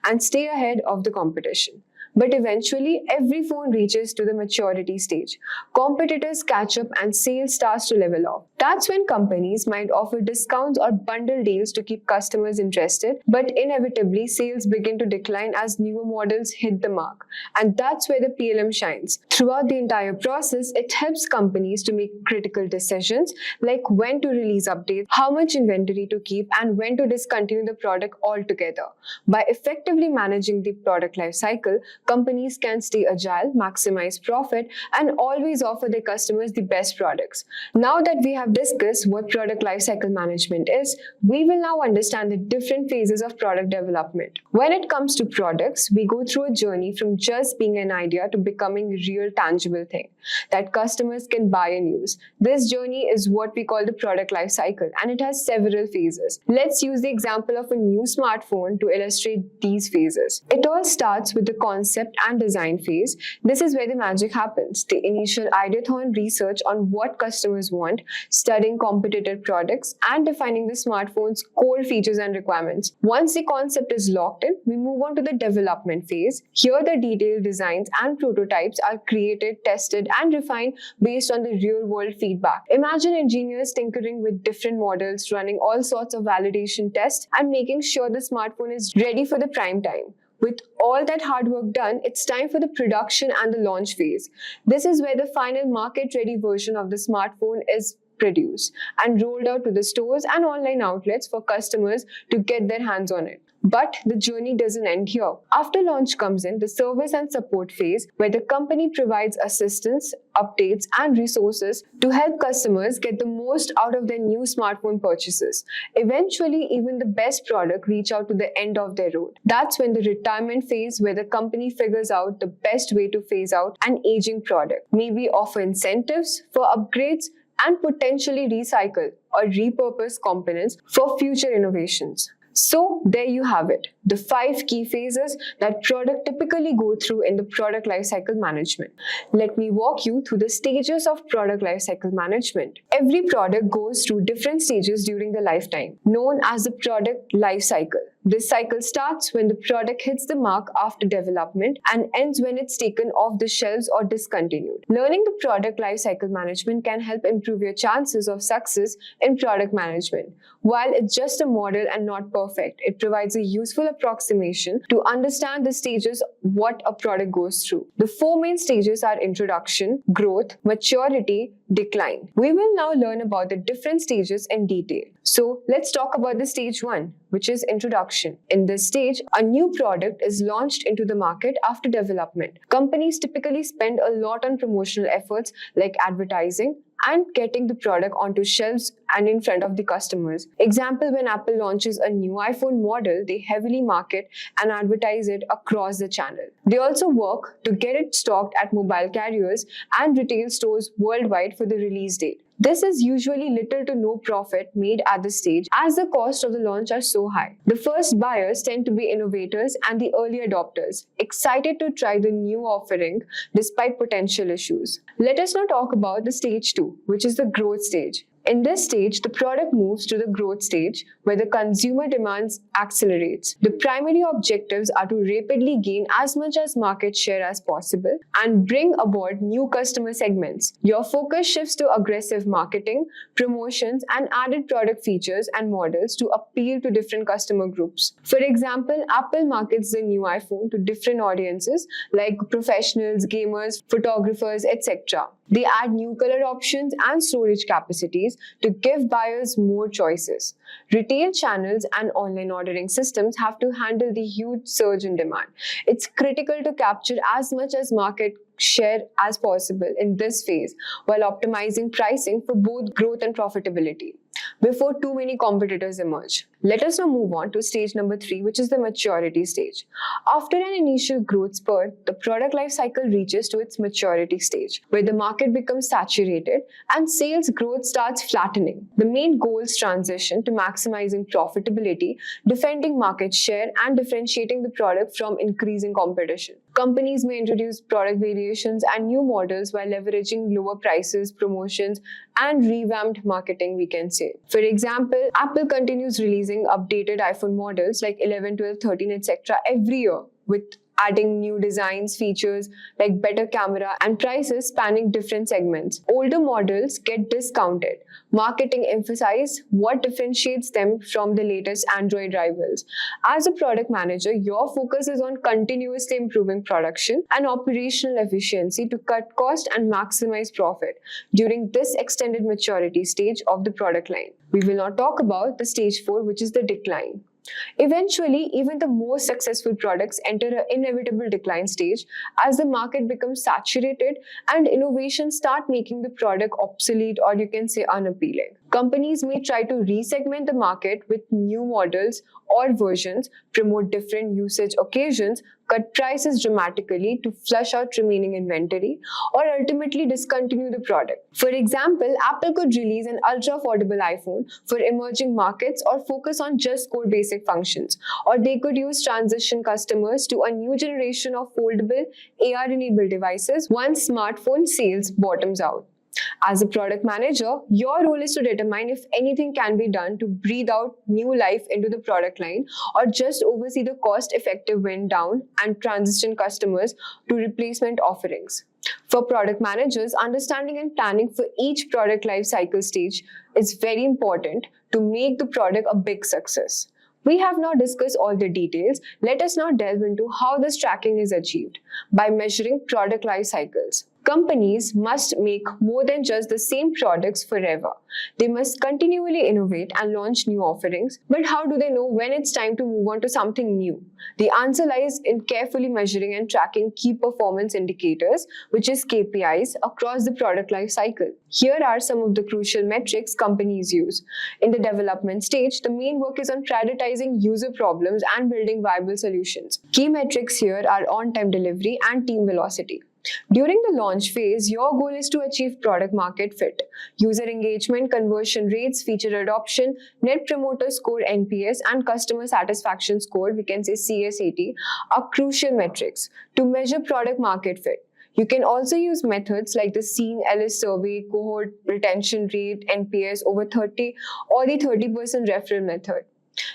S10: and stay ahead of the competition. But eventually, every phone reaches to the maturity stage. Competitors catch up and sales starts to level off. That's when companies might offer discounts or bundle deals to keep customers interested, but inevitably sales begin to decline as newer models hit the mark. And that's where the PLM shines. Throughout the entire process, it helps companies to make critical decisions like when to release updates, how much inventory to keep, and when to discontinue the product altogether. By effectively managing the product lifecycle, companies can stay agile, maximize profit, and always offer their customers the best products. Now that we have discussed what product lifecycle management is, we will now understand the different phases of product development. When it comes to products, we go through a journey from just being an idea to becoming a real tangible thing that customers can buy and use. This journey is what we call the product lifecycle, and it has several phases. Let's use the example of a new smartphone to illustrate these phases. It all starts with the concept and design phase. This is where the magic happens. The initial ideathon research on what customers want, studying competitor products, and defining the smartphone's core features and requirements. Once the concept is locked in, we move on to the development phase. Here, the detailed designs and prototypes are created, tested, and refined based on the real-world feedback. Imagine engineers tinkering with different models, running all sorts of validation tests, and making sure the smartphone is ready for the prime time. With all that hard work done, it's time for the production and the launch phase. This is where the final market-ready version of the smartphone is produced and rolled out to the stores and online outlets for customers to get their hands on it. But the journey doesn't end here. After launch comes in the service and support phase, where the company provides assistance, updates, and resources to help customers get the most out of their new smartphone purchases. Eventually, even the best product reach out to the end of their road. That's when the retirement phase, where the company figures out the best way to phase out an aging product, maybe offer incentives for upgrades, and potentially recycle or repurpose components for future innovations. So there you have it, the 5 key phases that product typically go through in the product lifecycle management. Let me walk you through the stages of product lifecycle management. Every product goes through different stages during the lifetime, known as the product lifecycle. This cycle starts when the product hits the mark after development and ends when it's taken off the shelves or discontinued. Learning the product lifecycle management can help improve your chances of success in product management. While it's just a model and not perfect, it provides a useful approximation to understand the stages what a product goes through. The 4 main stages are introduction, growth, maturity, decline. We will now learn about the different stages in detail. So let's talk about the stage 1, which is introduction. In this stage, a new product is launched into the market after development. Companies typically spend a lot on promotional efforts like advertising and getting the product onto shelves and in front of the customers. Example, when Apple launches a new iPhone model, they heavily market and advertise it across the channel. They also work to get it stocked at mobile carriers and retail stores worldwide for the release date. This is usually little to no profit made at this stage as the cost of the launch are so high. The first buyers tend to be innovators and the early adopters, excited to try the new offering despite potential issues. Let us now talk about the stage 2, which is the growth stage. In this stage, the product moves to the growth stage where the consumer demands accelerates. The primary objectives are to rapidly gain as much as market share as possible and bring aboard new customer segments. Your focus shifts to aggressive marketing, promotions, and added product features and models to appeal to different customer groups. For example, Apple markets the new iPhone to different audiences like professionals, gamers, photographers, etc. They add new color options and storage capacities to give buyers more choices. Retail channels and online ordering systems have to handle the huge surge in demand. It's critical to capture as much as market share as possible in this phase while optimizing pricing for both growth and profitability before too many competitors emerge. Let us now move on to stage number 3, which is the maturity stage. After an initial growth spurt, the product life cycle reaches to its maturity stage, where the market becomes saturated and sales growth starts flattening. The main goals transition to maximizing profitability, defending market share, and differentiating the product from increasing competition. Companies may introduce product variations and new models while leveraging lower prices, promotions, and revamped marketing, we can say. For example, Apple continues releasing updated iPhone models like 11, 12, 13, etc. every year, with adding new designs, features like better camera, and prices spanning different segments. Older models get discounted. Marketing emphasizes what differentiates them from the latest Android rivals. As a product manager, your focus is on continuously improving production and operational efficiency to cut cost and maximize profit during this extended maturity stage of the product line. We will now talk about the stage 4, which is the decline. Eventually, even the most successful products enter an inevitable decline stage as the market becomes saturated and innovations start making the product obsolete, or you can say unappealing. Companies may try to resegment the market with new models or versions, promote different usage occasions, cut prices dramatically to flush out remaining inventory, or ultimately discontinue the product. For example, Apple could release an ultra-affordable iPhone for emerging markets or focus on just core basic functions, or they could use transition customers to a new generation of foldable AR-enabled devices once smartphone sales bottoms out. As a product manager, your role is to determine if anything can be done to breathe out new life into the product line, or just oversee the cost-effective wind down and transition customers to replacement offerings. For product managers, understanding and planning for each product life cycle stage is very important to make the product a big success. We have now discussed all the details. Let us now delve into how this tracking is achieved by measuring product life cycles. Companies must make more than just the same products forever. They must continually innovate and launch new offerings. But how do they know when it's time to move on to something new? The answer lies in carefully measuring and tracking key performance indicators, which is KPIs, across the product life cycle. Here are some of the crucial metrics companies use. In the development stage, the main work is on prioritizing user problems and building viable solutions. Key metrics here are on-time delivery and team velocity. During the launch phase, your goal is to achieve product market fit. User engagement, conversion rates, feature adoption, Net Promoter Score (NPS), and customer satisfaction score, we can say CSAT, are crucial metrics to measure product market fit. You can also use methods like the Seen Ellis survey, cohort retention rate, NPS over 30, or the 30% referral method.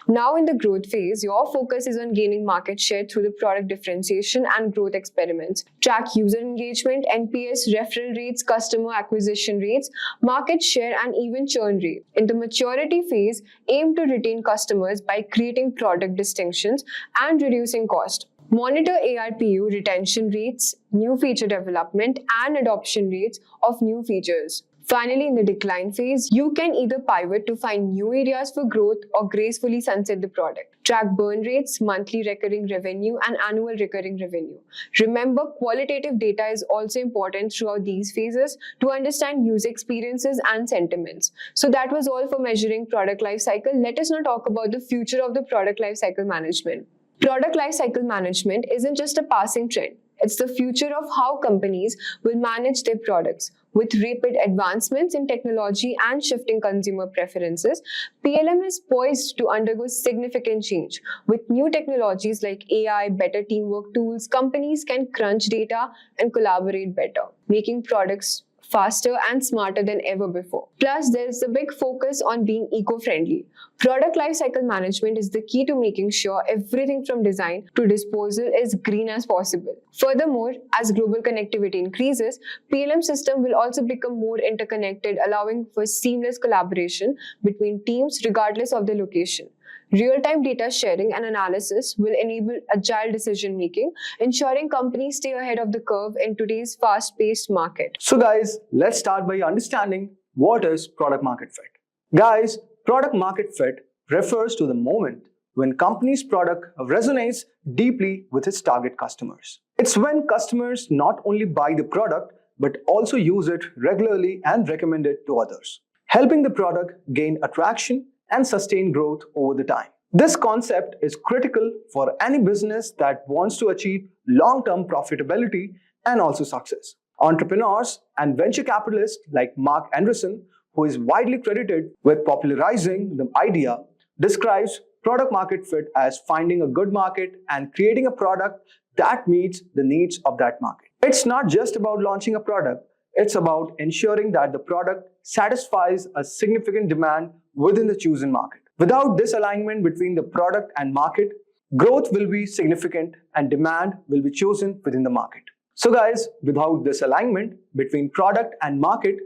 S10: Now in the growth phase, your focus is on gaining market share through the product differentiation and growth experiments. Track user engagement, NPS, referral rates, customer acquisition rates, market share, and even churn rate. In the maturity phase, aim to retain customers by creating product distinctions and reducing cost. Monitor ARPU, retention rates, new feature development, and adoption rates of new features. Finally, in the decline phase, you can either pivot to find new areas for growth or gracefully sunset the product. Track burn rates, monthly recurring revenue, and annual recurring revenue. Remember, qualitative data is also important throughout these phases to understand user experiences and sentiments. So that was all for measuring product life cycle. Let us now talk about the future of the product life cycle management. Product life cycle management isn't just a passing trend. It's the future of how companies will manage their products. With rapid advancements in technology and shifting consumer preferences, PLM is poised to undergo significant change. With new technologies like AI, better teamwork tools, companies can crunch data and collaborate better, making products faster and smarter than ever before. Plus, there is a big focus on being eco-friendly. Product lifecycle management is the key to making sure everything from design to disposal is green as possible. Furthermore, as global connectivity increases, PLM system will also become more interconnected, allowing for seamless collaboration between teams regardless of the location. Real-time data sharing and analysis will enable agile decision-making, ensuring companies stay ahead of the curve in today's fast-paced market.
S4: So guys, let's start by understanding what is product market fit. Guys, product market fit refers to the moment when company's product resonates deeply with its target customers. It's when customers not only buy the product but also use it regularly and recommend it to others, helping the product gain attraction and sustain growth over the time. This concept is critical for any business that wants to achieve long-term profitability and also success. Entrepreneurs and venture capitalists like Mark Anderson, who is widely credited with popularizing the idea, describes product market fit as finding a good market and creating a product that meets the needs of that market. It's not just about launching a product, it's about ensuring that the product satisfies a significant demand within the chosen market. Without this alignment between the product and market, growth will be significant and demand will be chosen within the market. So guys, without this alignment between product and market,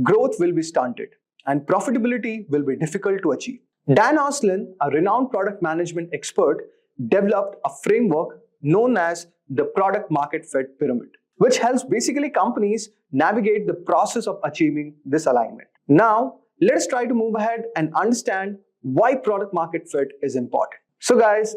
S4: growth will be stunted and profitability will be difficult to achieve. Dan Oslin, a renowned product management expert, developed a framework known as the product market fit pyramid, which helps basically companies navigate the process of achieving this alignment. Now, let's try to move ahead and understand why product market fit is important. So guys,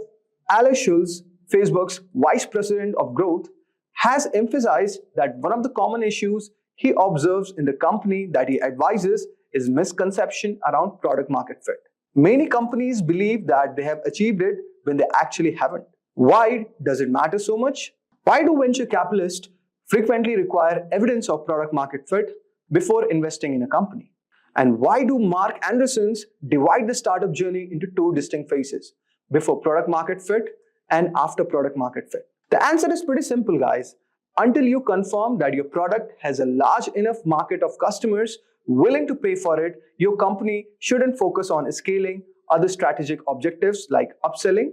S4: Alex Schulz, Facebook's Vice President of Growth, has emphasized that one of the common issues he observes in the company that he advises is misconception around product market fit. Many companies believe that they have achieved it when they actually haven't. Why does it matter so much? Why do venture capitalists frequently require evidence of product market fit before investing in a company? And why do Mark Andersons divide the startup journey into two distinct phases, before product market fit and after product market fit? The answer is pretty simple, guys. Until you confirm that your product has a large enough market of customers willing to pay for it, your company shouldn't focus on scaling other strategic objectives like upselling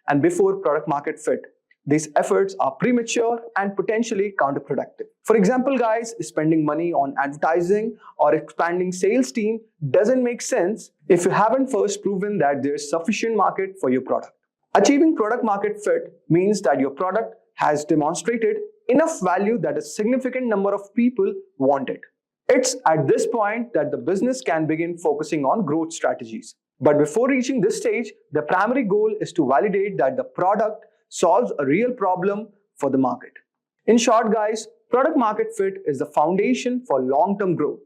S4: and before product market fit. These efforts are premature and potentially counterproductive. For example, guys, spending money on advertising or expanding sales team doesn't make sense if you haven't first proven that there's sufficient market for your product. Achieving product market fit means that your product has demonstrated enough value that a significant number of people want it. It's at this point that the business can begin focusing on growth strategies. But before reaching this stage, the primary goal is to validate that the product solves a real problem for the market. In short, guys, product market fit is the foundation for long-term growth.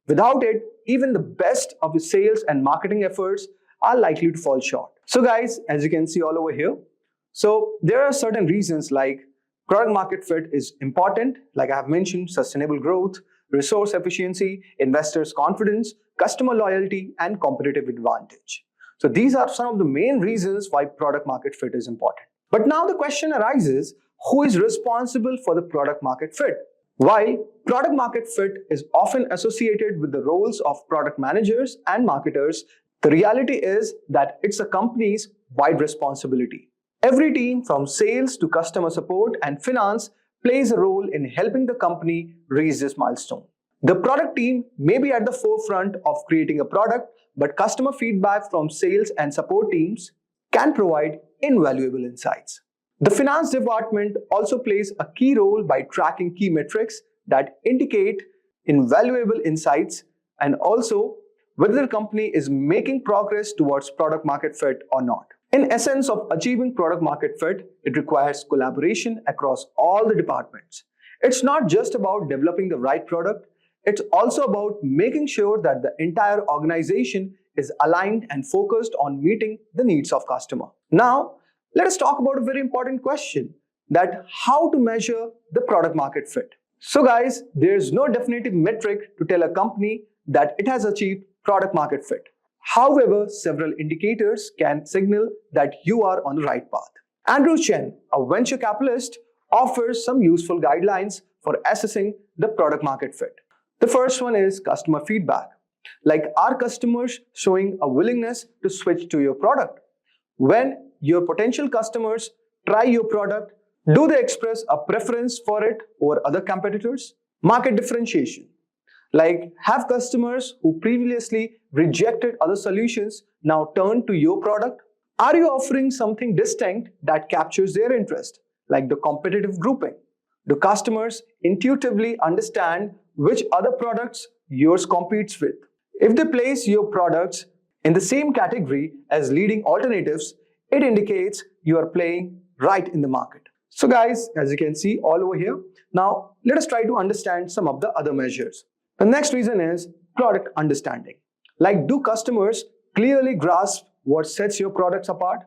S4: Without it, even the best of the sales and marketing efforts are likely to fall short. So guys, as you can see all over here, so there are certain reasons like product market fit is important, like I have mentioned, sustainable growth, resource efficiency, investors' confidence, customer loyalty, and competitive advantage. So these are some of the main reasons why product market fit is important. But now the question arises, who is responsible for the product market fit? While product market fit is often associated with the roles of product managers and marketers, the reality is that it's a company's wide responsibility. Every team from sales to customer support and finance plays a role in helping the company reach this milestone. The product team may be at the forefront of creating a product, but customer feedback from sales and support teams can provide invaluable insights. The finance department also plays a key role by tracking key metrics that indicate invaluable insights and also whether the company is making progress towards product market fit or not. In essence of achieving product market fit, it requires collaboration across all the departments. It's not just about developing the right product, it's also about making sure that the entire organization is aligned and focused on meeting the needs of customer. Now, let us talk about a very important question, that how to measure the product market fit. So guys, there's no definitive metric to tell a company that it has achieved product market fit. However, several indicators can signal that you are on the right path. Andrew Chen, a venture capitalist, offers some useful guidelines for assessing the product market fit. The first one is customer feedback. Like, are customers showing a willingness to switch to your product? When your potential customers try your product, do they express a preference for it over other competitors? Market differentiation. Like, have customers who previously rejected other solutions now turn to your product? Are you offering something distinct that captures their interest, like the competitive grouping? Do customers intuitively understand which other products yours competes with? If they place your products in the same category as leading alternatives, it indicates you are playing right in the market. So guys, as you can see all over here, now let us try to understand some of the other measures. The next reason is product understanding. Like, do customers clearly grasp what sets your products apart?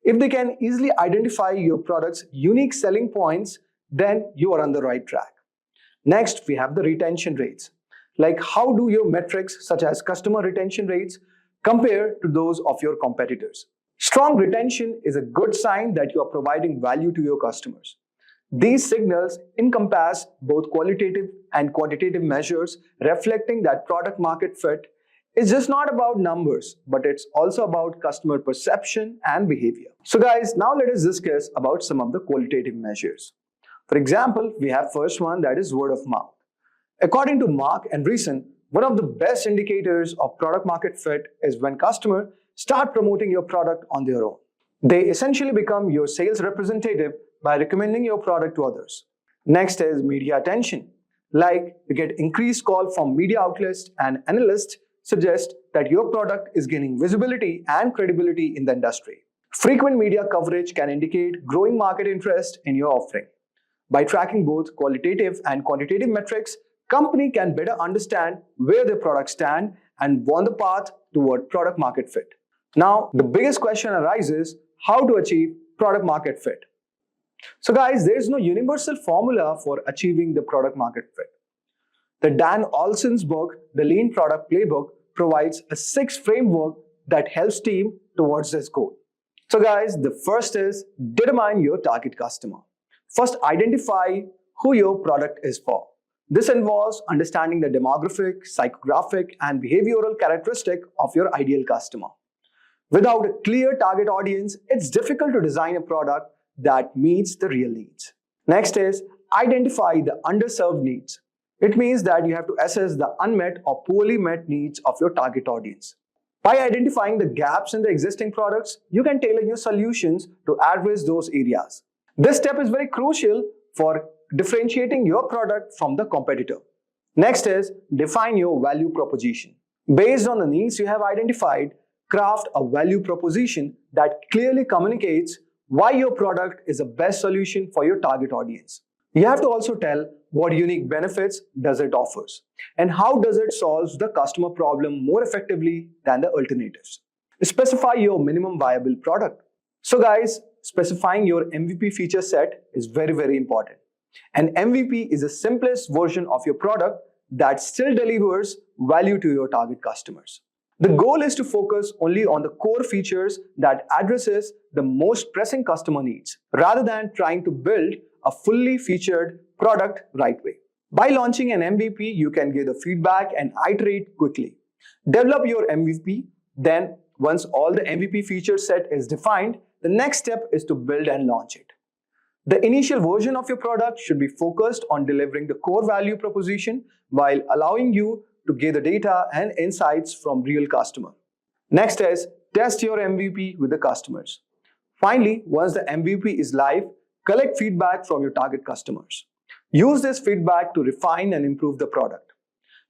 S4: If they can easily identify your product's unique selling points, then you are on the right track. Next, we have the retention rates. Like, how do your metrics such as customer retention rates compare to those of your competitors? Strong retention is a good sign that you are providing value to your customers. These signals encompass both qualitative and quantitative measures, reflecting that product market fit is just not about numbers, but it's also about customer perception and behavior. So guys, now let us discuss about some of the qualitative measures. For example, we have first one, that is word of mouth. According to Mark and Reason, one of the best indicators of product market fit is when customers start promoting your product on their own. They essentially become your sales representative by recommending your product to others. Next is media attention. Like, you get increased call from media outlets and analysts suggest that your product is gaining visibility and credibility in the industry. Frequent media coverage can indicate growing market interest in your offering. By tracking both qualitative and quantitative metrics, company can better understand where their products stand and warn the path toward product market fit. Now, the biggest question arises, how to achieve product market fit? So guys, there is no universal formula for achieving the product market fit. The Dan Olson's book, The Lean Product Playbook, provides a 6 framework that helps team towards this goal. So guys, the first is determine your target customer. First, identify who your product is for. This involves understanding the demographic, psychographic, and behavioral characteristic of your ideal customer. Without a clear target audience, it's difficult to design a product that meets the real needs. Next is identify the underserved needs. It means that you have to assess the unmet or poorly met needs of your target audience. By identifying the gaps in the existing products, you can tailor your solutions to address those areas. This step is very crucial for differentiating your product from the competitor. Next is define your value proposition. Based on the needs you have identified, craft a value proposition that clearly communicates why your product is the best solution for your target audience. You have to also tell what unique benefits does it offers and how does it solve the customer problem more effectively than the alternatives. Specify your minimum viable product. So guys, specifying your MVP feature set is very important. An MVP is the simplest version of your product that still delivers value to your target customers. The goal is to focus only on the core features that addresses the most pressing customer needs, rather than trying to build a fully featured product right way. By launching an MVP, you can get the feedback and iterate quickly. Develop your MVP, then once all the MVP feature set is defined, the next step is to build and launch it. The initial version of your product should be focused on delivering the core value proposition while allowing you to gather data and insights from real customers. Next is test your MVP with the customers. Finally, once the MVP is live, collect feedback from your target customers. Use this feedback to refine and improve the product.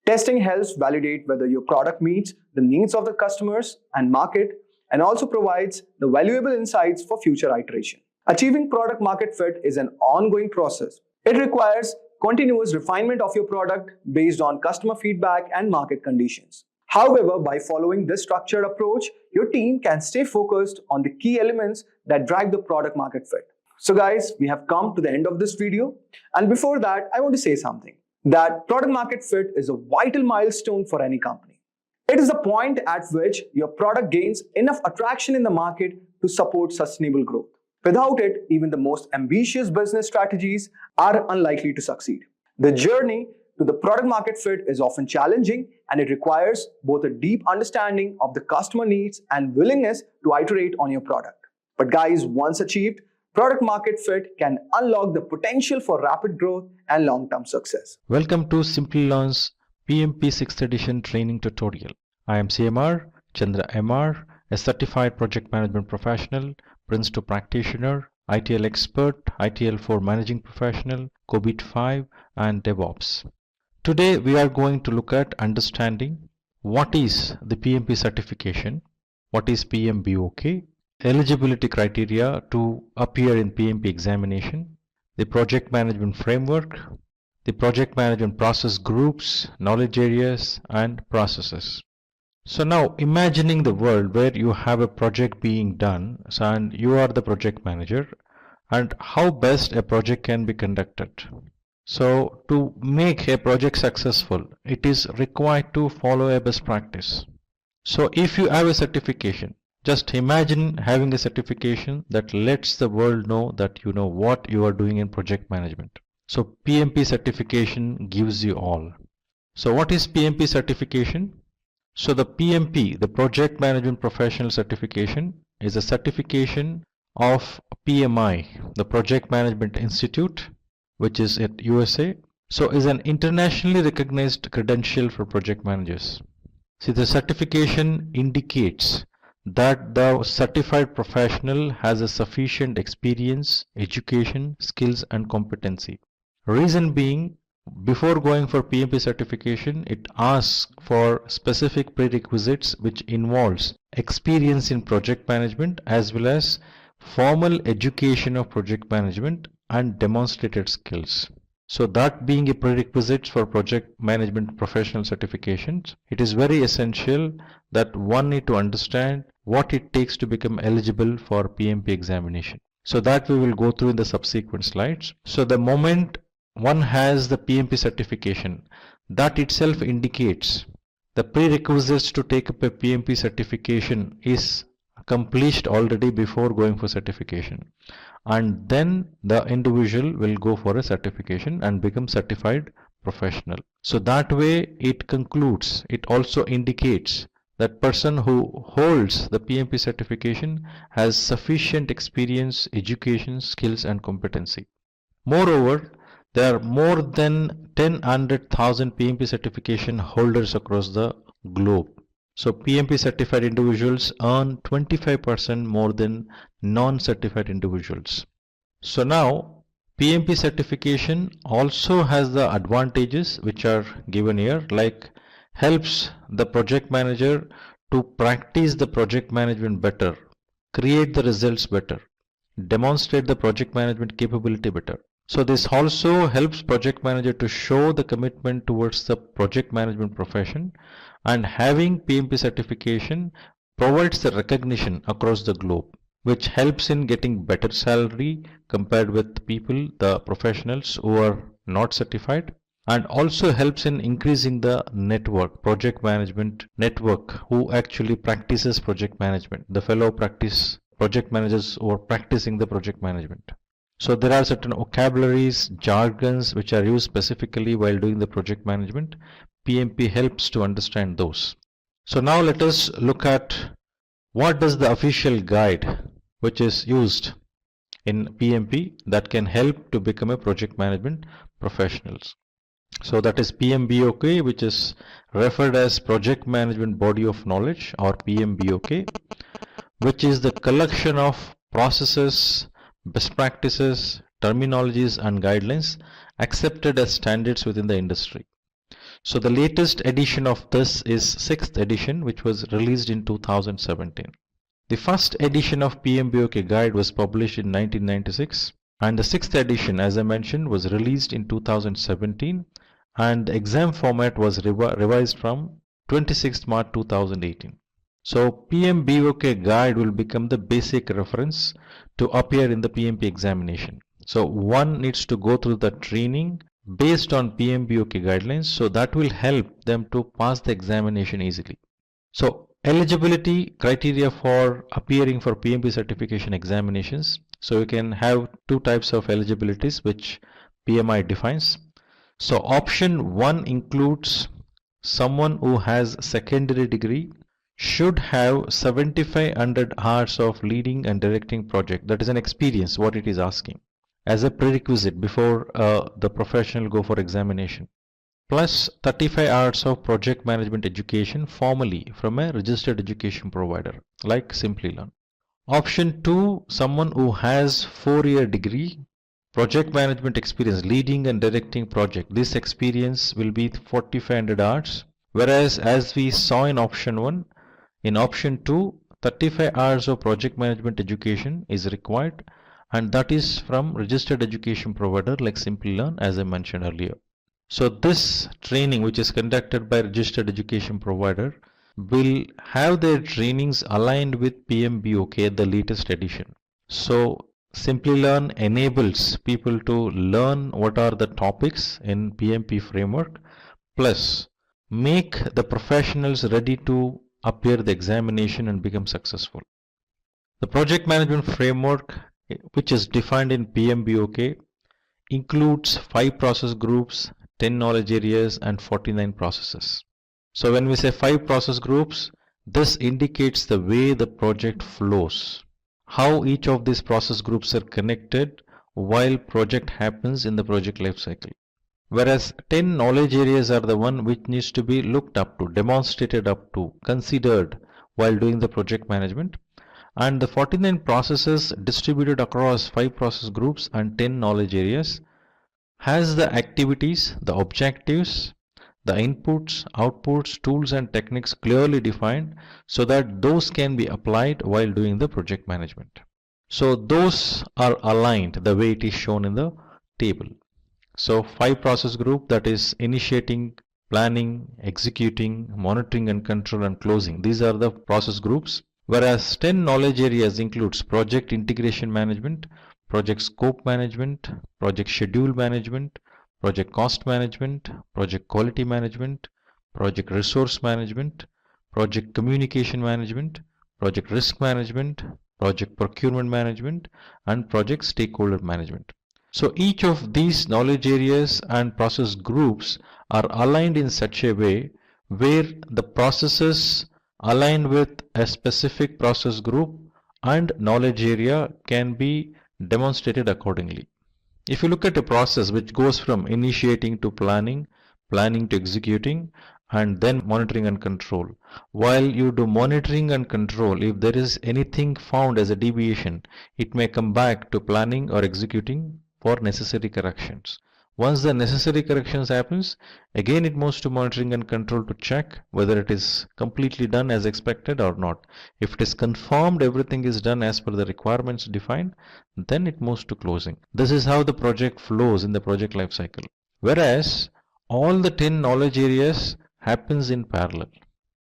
S4: Testing helps validate whether your product meets the needs of the customers and market, and also provides the valuable insights for future iteration. Achieving product market fit is an ongoing process. It requires continuous refinement of your product based on customer feedback and market conditions. However, by following this structured approach, your team can stay focused on the key elements that drive the product market fit. So guys, we have come to the end of this video. And before that, I want to say something. That product market fit is a vital milestone for any company. It is the point at which your product gains enough attraction in the market to support sustainable growth. Without it, even the most ambitious business strategies are unlikely to succeed. The journey to the product market fit is often challenging, and it requires both a deep understanding of the customer needs and willingness to iterate on your product. But guys, once achieved, product market fit can unlock the potential for rapid growth and long-term success.
S2: Welcome to Simplilearn's PMP 6th edition training tutorial. I am CMR Chandra MR, a certified project management professional, Prince 2 practitioner, ITL expert, ITL 4 managing professional, COBIT 5 and DevOps. Today we are going to look at understanding what is the PMP certification, what is PMBOK, eligibility criteria to appear in PMP examination, the project management framework, the project management process groups, knowledge areas and processes. So now imagining the world where you have a project being done and you are the project manager, and how best a project can be conducted. So to make a project successful, it is required to follow a best practice. So if you have a certification, just imagine having a certification that lets the world know that you know what you are doing in project management. So PMP certification gives you all. So what is PMP certification? So the PMP, the Project Management Professional Certification, is a certification of PMI, the Project Management Institute, which is at USA. So is an internationally recognized credential for project managers. See, the certification indicates that the certified professional has a sufficient experience, education, skills and competency. Reason being, before going for PMP certification, it asks for specific prerequisites which involves experience in project management as well as formal education of project management and demonstrated skills. So that being a prerequisite for project management professional certifications, it is very essential that one need to understand what it takes to become eligible for PMP examination. So that we will go through in the subsequent slides. So the moment one has the PMP certification, that itself indicates the prerequisites to take up a PMP certification is accomplished already before going for certification, and then the individual will go for a certification and become certified professional. So that way it concludes, it also indicates that person who holds the PMP certification has sufficient experience, education, skills and competency. Moreover, there are more than 100,000 PMP certification holders across the globe. So PMP certified individuals earn 25% more than non-certified individuals. So now PMP certification also has the advantages which are given here, like helps the project manager to practice the project management better, create the results better, demonstrate the project management capability better. So this also helps project manager to show the commitment towards the project management profession, and having PMP certification provides the recognition across the globe, which helps in getting better salary compared with people, the professionals who are not certified, and also helps in increasing the network, project management network, who actually practices project management, the fellow practice project managers who are practicing the project management. So there are certain vocabularies, jargons which are used specifically while doing the project management. PMP helps to understand those. So now let us look at what does the official guide which is used in PMP that can help to become a project management professionals. So that is PMBOK, which is referred as Project Management Body of Knowledge, or PMBOK, which is the collection of processes, best practices, terminologies and guidelines accepted as standards within the industry. So the latest edition of this is 6th edition, which was released in 2017. The first edition of PMBOK guide was published in 1996, and the 6th edition, as I mentioned, was released in 2017, and the exam format was revised from 26th March 2018. So PMBOK guide will become the basic reference to appear in the PMP examination. So one needs to go through the training based on PMBOK guidelines, so that will help them to pass the examination easily. So eligibility criteria for appearing for PMP certification examinations. So you can have two types of eligibilities which PMI defines. So option 1 includes someone who has secondary degree should have 7500 hours of leading and directing project. That is an experience what it is asking as a prerequisite before the professional go for examination, plus 35 hours of project management education formally from a registered education provider like Simplilearn. Option 2, someone who has 4-year degree, project management experience, leading and directing project. This experience will be 4500 hours, whereas as we saw in option 1, in option 2, 35 hours of project management education is required, and that is from registered education provider like Simplilearn, as I mentioned earlier. So this training, which is conducted by registered education provider, will have their trainings aligned with PMBOK, the latest edition. So Simplilearn enables people to learn what are the topics in PMP framework, plus make the professionals ready to appear the examination and become successful. The project management framework, which is defined in PMBOK, includes 5 process groups, 10 knowledge areas, and 49 processes. So when we say 5 process groups, this indicates the way the project flows, how each of these process groups are connected while project happens in the project lifecycle. Whereas 10 knowledge areas are the one which needs to be looked up to, demonstrated up to, considered while doing the project management. And the 49 processes distributed across 5 process groups and 10 knowledge areas has the activities, the objectives, the inputs, outputs, tools and techniques clearly defined so that those can be applied while doing the project management. So those are aligned the way it is shown in the table. So 5 process group, that is initiating, planning, executing, monitoring and control and closing. These are the process groups. Whereas 10 knowledge areas includes project integration management, project scope management, project schedule management, project cost management, project quality management, project resource management, project communication management, project risk management, project procurement management, and project stakeholder management. So each of these knowledge areas and process groups are aligned in such a way where the processes aligned with a specific process group and knowledge area can be demonstrated accordingly. If you look at a process which goes from initiating to planning, planning to executing, and then monitoring and control, while you do monitoring and control, if there is anything found as a deviation, it may come back to planning or executing for necessary corrections. Once the necessary corrections happens, again it moves to monitoring and control to check whether it is completely done as expected or not. If it is confirmed everything is done as per the requirements defined, then it moves to closing. This is how the project flows in the project life cycle. Whereas all the 10 knowledge areas happens in parallel.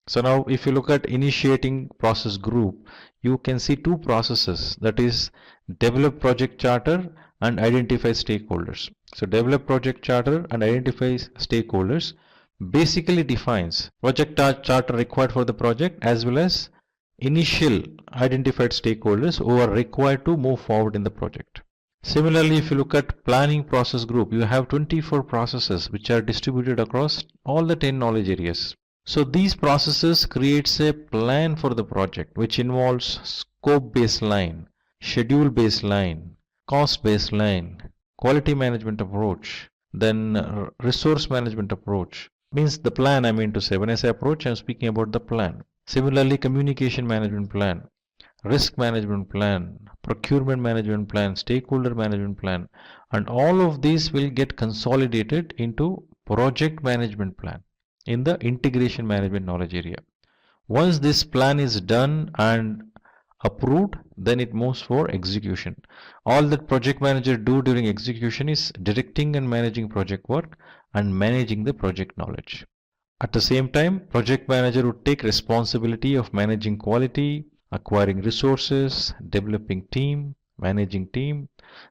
S2: So now if you look at initiating process group, you can see 2 processes, that is develop project charter and identify stakeholders. So develop project charter and identify stakeholders basically defines project charter required for the project as well as initial identified stakeholders who are required to move forward in the project. Similarly, if you look at planning process group, you have 24 processes which are distributed across all the 10 knowledge areas. So these processes creates a plan for the project which involves scope baseline, schedule baseline, cost baseline, quality management approach, then resource management approach. Means the plan, I mean to say. When I say approach, I am speaking about the plan. Similarly, communication management plan, risk management plan, procurement management plan, stakeholder management plan, and all of these will get consolidated into project management plan in the integration management knowledge area. Once this plan is done and approved, then it moves for execution. All that project manager do during execution is directing and managing project work and managing the project knowledge. At the same time, project manager would take responsibility of managing quality, acquiring resources, developing team, managing team,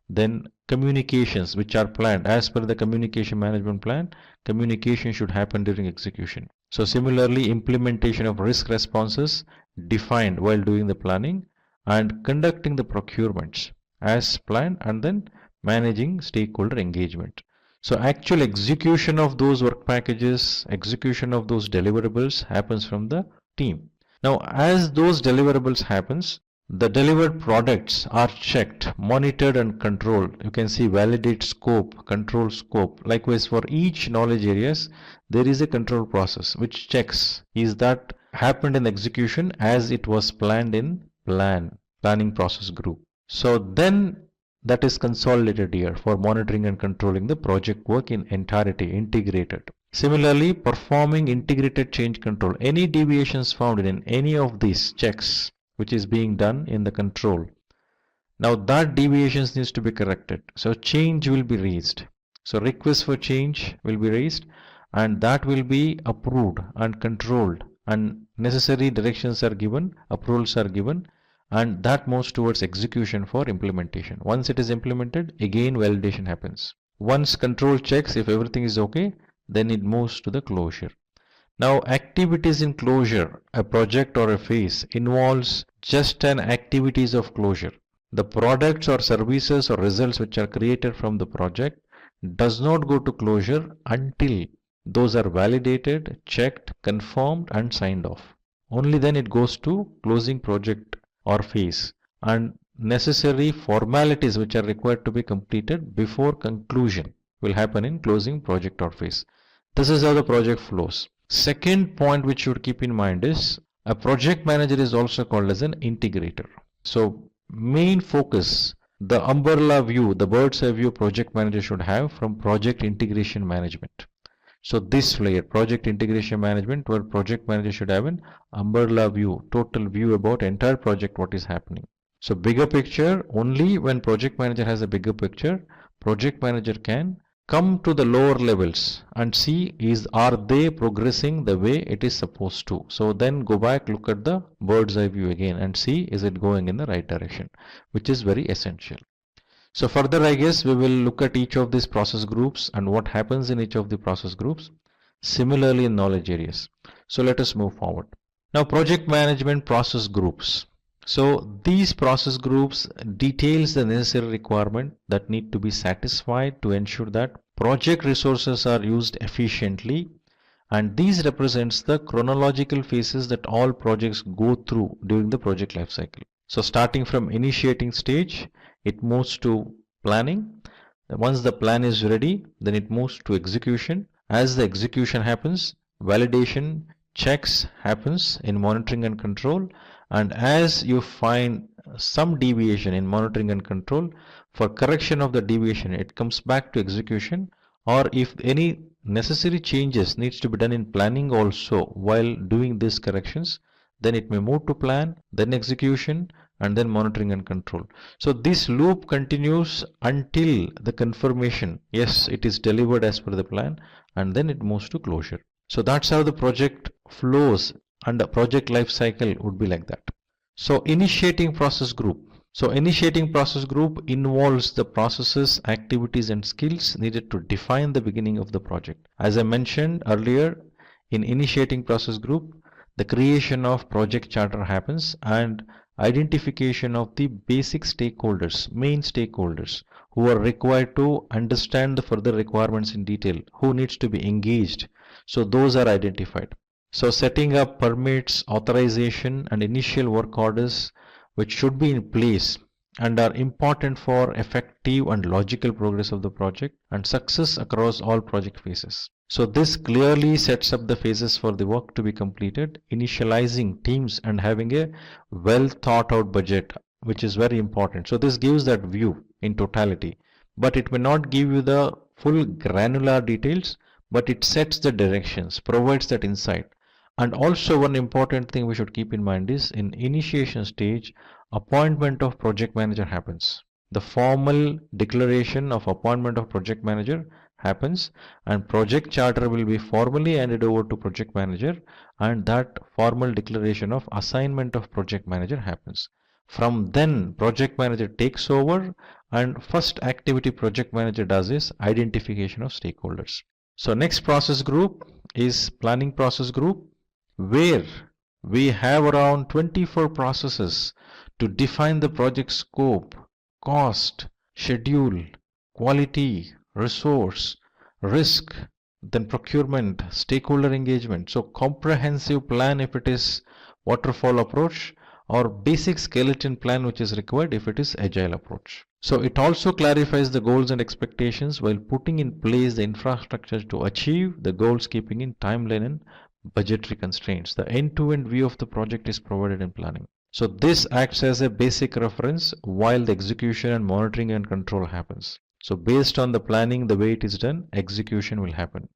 S2: then communications which are planned as per the communication management plan. Communication should happen during execution. So similarly, implementation of risk responses defined while doing the planning and conducting the procurements as planned, and then managing stakeholder engagement. So actual execution of those work packages, execution of those deliverables happens from the team. Now, as those deliverables happens, the delivered products are checked, monitored and controlled. You can see validate scope, control scope. Likewise, for each knowledge areas, there is a control process which checks is that happened in execution as it was planned in planning process group. So then that is consolidated here for monitoring and controlling the project work in entirety, integrated. Similarly, performing integrated change control. Any deviations found in any of these checks which is being done in the control. Now that deviations needs to be corrected. So change will be raised. So request for change will be raised and that will be approved and controlled and necessary directions are given, approvals are given, and that moves towards execution for implementation. Once it is implemented, again validation happens. Once control checks if everything is okay, then it moves to the closure. Now activities in closure, a project or a phase involves just an activities of closure. The products or services or results which are created from the project does not go to closure until those are validated, checked, confirmed and signed off. Only then it goes to closing project or phase, and necessary formalities which are required to be completed before conclusion will happen in closing project or phase. This is how the project flows. Second point which you should keep in mind is a project manager is also called as an integrator. So main focus, the umbrella view, the bird's eye view project manager should have from project integration management. So this layer, project integration management, where project manager should have an umbrella view, total view about entire project, what is happening. So bigger picture, only when project manager has a bigger picture, project manager can come to the lower levels and see are they progressing the way it is supposed to. So then go back, look at the bird's eye view again and see is it going in the right direction, which is very essential. So further, I guess we will look at each of these process groups and what happens in each of the process groups. Similarly in knowledge areas. So let us move forward. Now project management process groups. So these process groups details the necessary requirement that need to be satisfied to ensure that project resources are used efficiently, and these represents the chronological phases that all projects go through during the project lifecycle. So starting from initiating stage, it moves to planning. Once the plan is ready, then it moves to execution. As the execution happens, validation checks happens in monitoring and control, and as you find some deviation in monitoring and control, for correction of the deviation it comes back to execution, or if any necessary changes needs to be done in planning also while doing these corrections, then it may move to plan, then execution, and then monitoring and control. So this loop continues until the confirmation, yes, it is delivered as per the plan, and then it moves to closure. So that's how the project flows, and the project life cycle would be like that. So initiating process group. So initiating process group involves the processes, activities and skills needed to define the beginning of the project. As I mentioned earlier, in initiating process group, the creation of project charter happens and identification of the basic stakeholders, main stakeholders who are required to understand the further requirements in detail, who needs to be engaged. So those are identified. So setting up permits, authorization and initial work orders which should be in place and are important for effective and logical progress of the project and success across all project phases. So this clearly sets up the phases for the work to be completed, initializing teams and having a well thought out budget, which is very important. So this gives that view in totality, but it may not give you the full granular details, but it sets the directions, provides that insight. And also one important thing we should keep in mind is in initiation stage, appointment of project manager happens. The formal declaration of appointment of project manager happens and project charter will be formally handed over to project manager, and that formal declaration of assignment of project manager happens. From then project manager takes over, and first activity project manager does is identification of stakeholders. So next process group is planning process group, where we have around 24 processes to define the project scope, cost, schedule, quality, resource, risk, then procurement, stakeholder engagement. So comprehensive plan if it is waterfall approach, or basic skeleton plan which is required if it is agile approach. So it also clarifies the goals and expectations while putting in place the infrastructure to achieve the goals, keeping in timeline and budgetary constraints. The end-to-end view of the project is provided in planning. So this acts as a basic reference while the execution and monitoring and control happens. So based on the planning, the way it is done, execution will happen.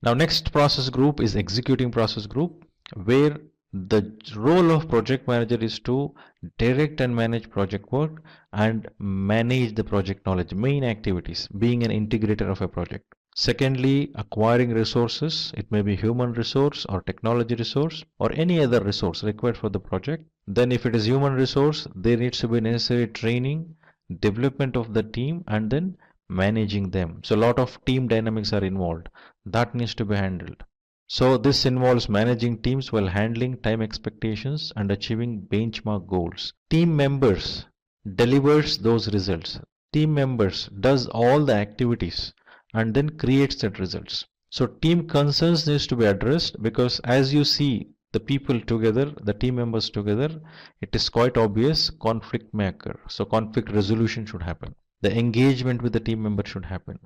S2: Now next process group is executing process group, where the role of project manager is to direct and manage project work and manage the project knowledge, main activities, being an integrator of a project. Secondly, acquiring resources. It may be human resource or technology resource or any other resource required for the project. Then if it is human resource, there needs to be necessary training, development of the team, and then managing them. So a lot of team dynamics are involved. That needs to be handled. So this involves managing teams while handling time expectations and achieving benchmark goals. Team members delivers those results. Team members does all the activities and then creates that results. So team concerns needs to be addressed, because as you see the people together, the team members together, it is quite obvious conflict may occur. So conflict resolution should happen. The engagement with the team member should happen.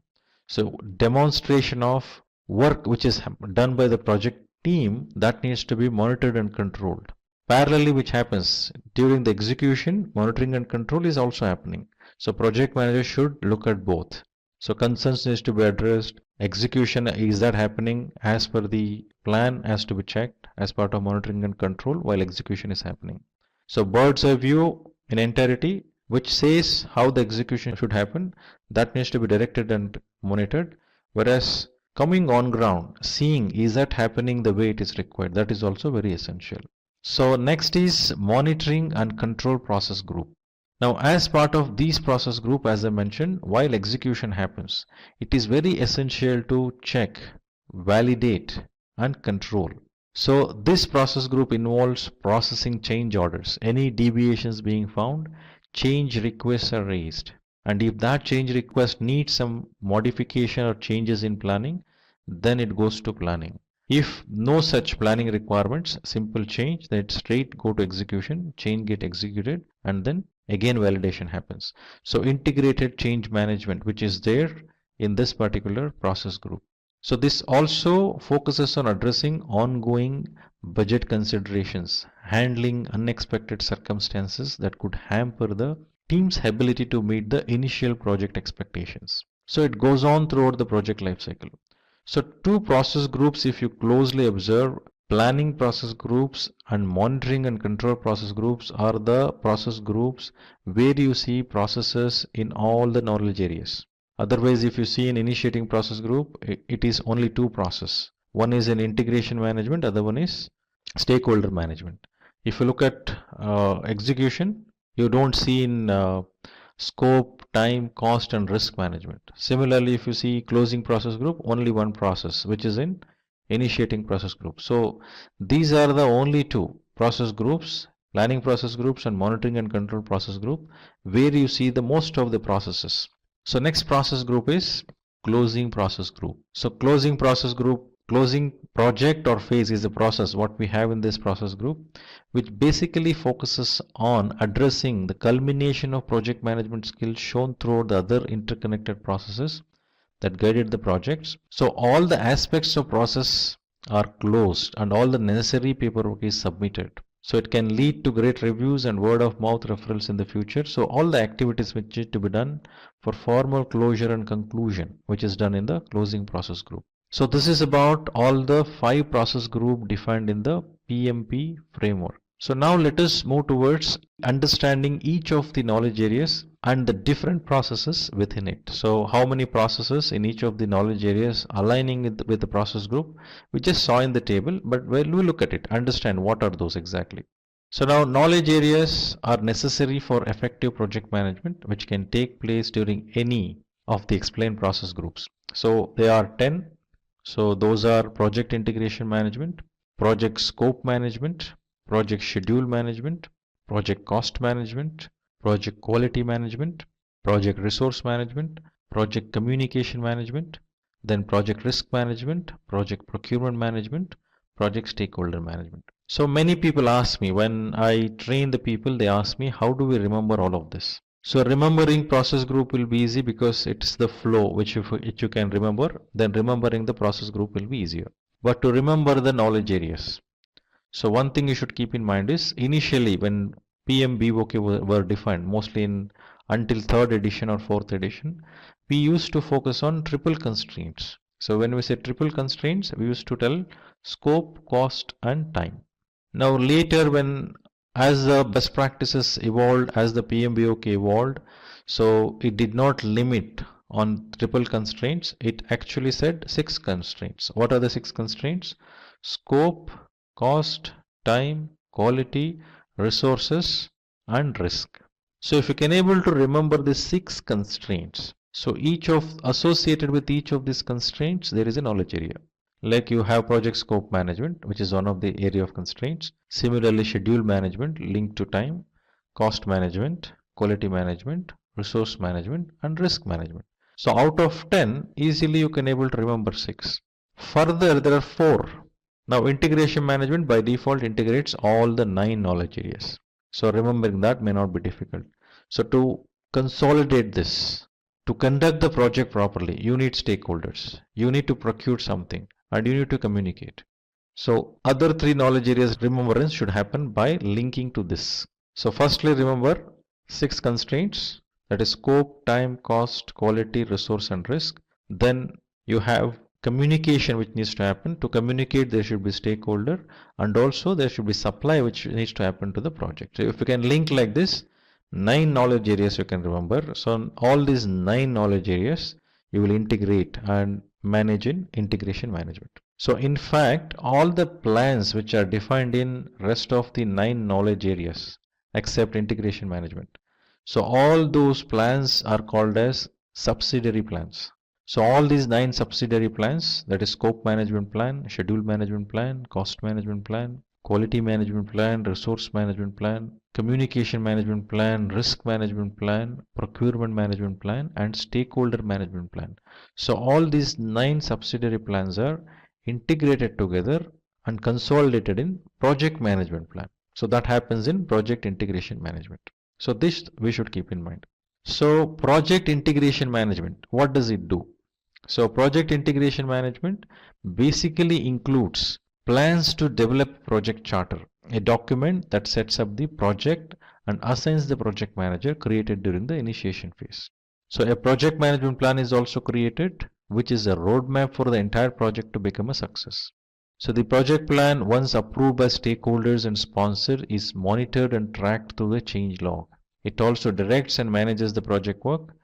S2: So demonstration of work which is done by the project team, that needs to be monitored and controlled. Parallelly, which happens during the execution, monitoring and control is also happening. So project manager should look at both. So concerns needs to be addressed. Execution, is that happening as per the plan, has to be checked as part of monitoring and control while execution is happening. So bird's eye view in entirety, which says how the execution should happen, that needs to be directed and monitored. Whereas coming on ground, seeing is that happening the way it is required, that is also very essential. So next is monitoring and control process group. Now as part of these process group, as I mentioned, while execution happens, it is very essential to check, validate and control. So this process group involves processing change orders. Any deviations being found, change requests are raised. And if that change request needs some modification or changes in planning, then it goes to planning. If no such planning requirements, simple change, then it straight go to execution, change get executed, and then again validation happens. So integrated change management, which is there in this particular process group. So this also focuses on addressing ongoing budget considerations, handling unexpected circumstances that could hamper the team's ability to meet the initial project expectations. So it goes on throughout the project lifecycle. So two process groups, if you closely observe, planning process groups and monitoring and control process groups are the process groups where you see processes in all the knowledge areas. Otherwise, if you see an initiating process group, it is only two processes. One is an integration management, other one is stakeholder management. If you look at execution, you don't see in scope, time, cost and risk management. Similarly, if you see closing process group, only one process, which is in initiating process group. So these are the only two process groups, planning process groups and monitoring and control process group, where you see the most of the processes. So next process group is closing process group. So closing process group, closing project or phase is the process what we have in this process group, which basically focuses on addressing the culmination of project management skills shown throughout the other interconnected processes that guided the projects. So all the aspects of process are closed and all the necessary paperwork is submitted. So it can lead to great reviews and word of mouth referrals in the future. So all the activities which need to be done for formal closure and conclusion, which is done in the closing process group. So this is about all the 5 process group defined in the PMP framework. So now let us move towards understanding each of the knowledge areas and the different processes within it. So how many processes in each of the knowledge areas aligning with the process group, we just saw in the table, but when we look at it, understand what are those exactly. So now knowledge areas are necessary for effective project management, which can take place during any of the explained process groups. So they are 10. So those are project integration management, project scope management, project schedule management, project cost management, project quality management, project resource management, project communication management, then project risk management, project procurement management, project stakeholder management. So many people ask me, when I train the people, they ask me, how do we remember all of this? So remembering process group will be easy because it's the flow which you can remember. Then remembering the process group will be easier. But to remember the knowledge areas. So one thing you should keep in mind is initially when PMBOK were defined, mostly until 3rd edition or 4th edition, we used to focus on triple constraints. So when we say triple constraints, we used to tell scope, cost, and time. Now later, when as the best practices evolved, as the PMBOK evolved, so it did not limit on triple constraints. It actually said 6 constraints. What are the 6 constraints? Scope, cost, time, quality, resources, and risk. So if you can able to remember the 6 constraints, so associated with each of these constraints, there is a knowledge area. Like you have project scope management, which is one of the area of constraints. Similarly, schedule management linked to time, cost management, quality management, resource management, and risk management. So out of 10, easily you can able to remember 6. Further, there are 4. Now integration management by default integrates all the 9 knowledge areas. So remembering that may not be difficult. So to consolidate this, to conduct the project properly, you need stakeholders. You need to procure something and you need to communicate. So other 3 knowledge areas remembrance should happen by linking to this. So firstly, remember 6 constraints, that is scope, time, cost, quality, resource, and risk. Then you have communication which needs to happen. To communicate, there should be stakeholder, and also there should be supply which needs to happen to the project. So if you can link like this, 9 knowledge areas you can remember. So all these 9 knowledge areas you will integrate and manage in integration management. So in fact, all the plans which are defined in rest of the 9 knowledge areas except integration management. So all those plans are called as subsidiary plans. So all these 9 subsidiary plans, that is scope management plan, schedule management plan, cost management plan, quality management plan, resource management plan, communication management plan, risk management plan, procurement management plan, and stakeholder management plan. So all these 9 subsidiary plans are integrated together and consolidated in project management plan. So that happens in project integration management. So this we should keep in mind. So project integration management, what does it do? So project integration management basically includes plans to develop project charter, a document that sets up the project and assigns the project manager created during the initiation phase. So a project management plan is also created, which is a roadmap for the entire project to become a success. So the project plan, once approved by stakeholders and sponsor, is monitored and tracked through the change log. It also directs and manages the project work.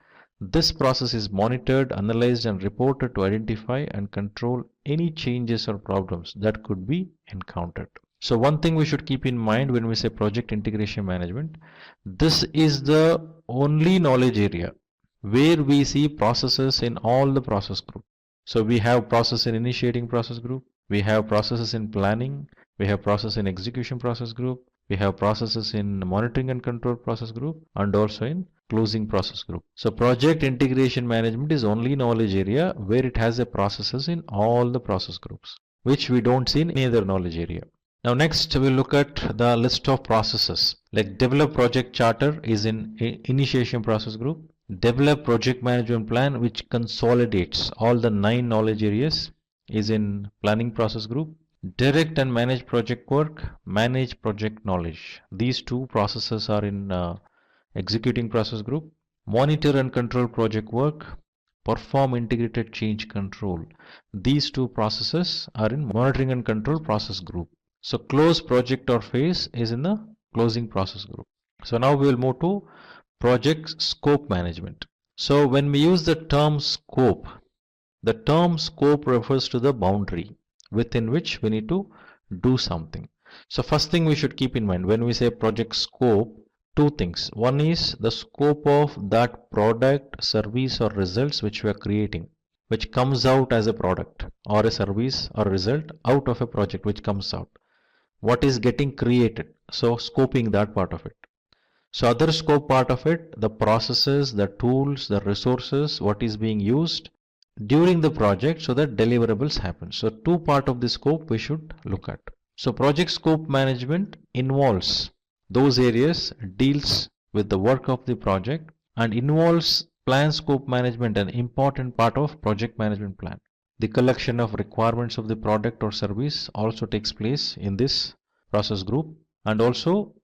S2: This process is monitored, analyzed, and reported to identify and control any changes or problems that could be encountered. So one thing we should keep in mind when we say project integration management, this is the only knowledge area where we see processes in all the process group. So we have process in initiating process group, we have processes in planning, we have process in execution process group, we have processes in monitoring and control process group, and also in closing process group. So project integration management is only knowledge area where it has a processes in all the process groups, which we don't see in any other knowledge area. Now next we'll look at the list of processes. Like develop project charter is in initiation process group. Develop project management plan, which consolidates all the 9 knowledge areas, is in planning process group. Direct and manage project work, manage project knowledge. These 2 processes are in executing process group. Monitor and control project work, perform integrated change control. These 2 processes are in monitoring and control process group. So close project or phase is in the closing process group. So now we will move to project scope management. So when we use the term scope refers to the boundary within which we need to do something. So first thing we should keep in mind when we say project scope, 2 things. One is the scope of that product, service, or results which we are creating, which comes out as a product or a service or result out of a project which comes out. What is getting created? So scoping that part of it. So other scope part of it, the processes, the tools, the resources, what is being used, during the project so that deliverables happen. So two part of the scope we should look at. So project scope management involves those areas, deals with the work of the project, and involves plan scope management, an important part of project management plan. The collection of requirements of the product or service also takes place in this process group. And also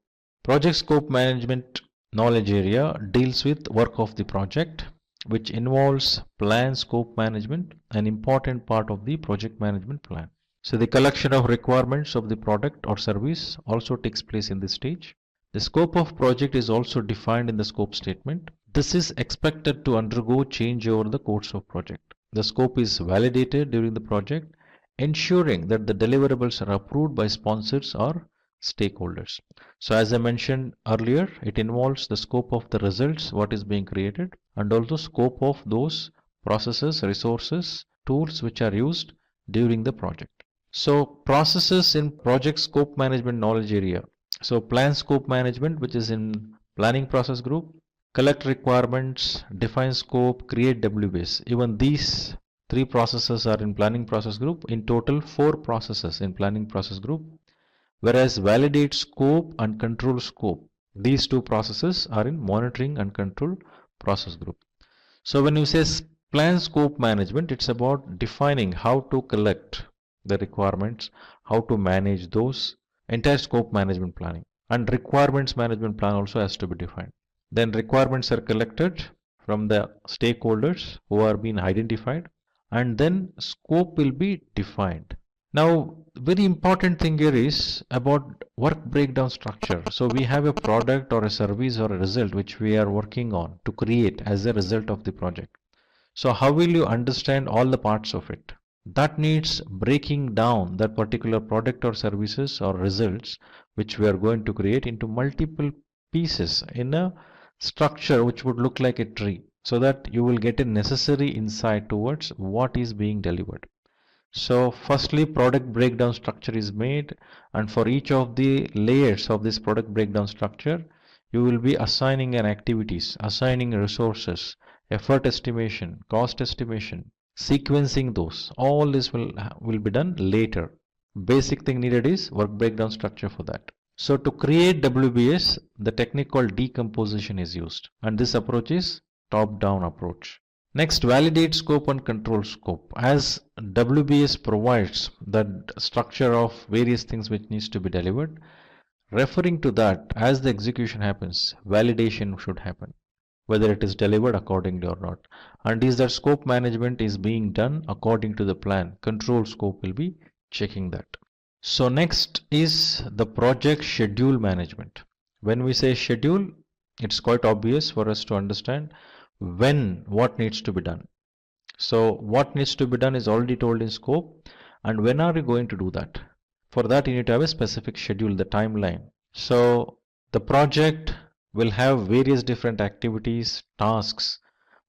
S2: project scope management knowledge area deals with work of the project, which involves plan scope management, an important part of the project management plan. So the collection of requirements of the product or service also takes place in this stage. The scope of project is also defined in the scope statement. This is expected to undergo change over the course of project. The scope is validated during the project, ensuring that the deliverables are approved by sponsors or stakeholders. So as I mentioned earlier, it involves the scope of the results, what is being created, and also scope of those processes, resources, tools which are used during the project. So processes in project scope management knowledge area. So plan scope management, which is in planning process group, collect requirements, define scope, create WBS. Even these three processes are in planning process group. In total, 4 processes in planning process group. Whereas validate scope and control scope, these 2 processes are in monitoring and control process group. So when you say plan scope management, it's about defining how to collect the requirements, how to manage those, entire scope management planning. And requirements management plan also has to be defined. Then requirements are collected from the stakeholders who are being identified, and then scope will be defined. Now, very important thing here is about work breakdown structure. So we have a product or a service or a result which we are working on to create as a result of the project. So how will you understand all the parts of it? That needs breaking down that particular product or services or results which we are going to create into multiple pieces in a structure which would look like a tree, so that you will get a necessary insight towards what is being delivered. So firstly, product breakdown structure is made, and for each of the layers of this product breakdown structure, you will be assigning an activities, assigning resources, effort estimation, cost estimation, sequencing those. All this will be done later. Basic thing needed is work breakdown structure for that. So to create WBS, the technique called decomposition is used, and this approach is top-down approach. Next, validate scope and control scope. As WBS provides the structure of various things which needs to be delivered, referring to that, as the execution happens, validation should happen, whether it is delivered accordingly or not. And is that scope management is being done according to the plan. Control scope will be checking that. So next is the project schedule management. When we say schedule, it's quite obvious for us to understand when what needs to be done. So what needs to be done is already told in scope, and when are we going to do that? For that you need to have a specific schedule, the timeline. So the project will have various different activities, tasks,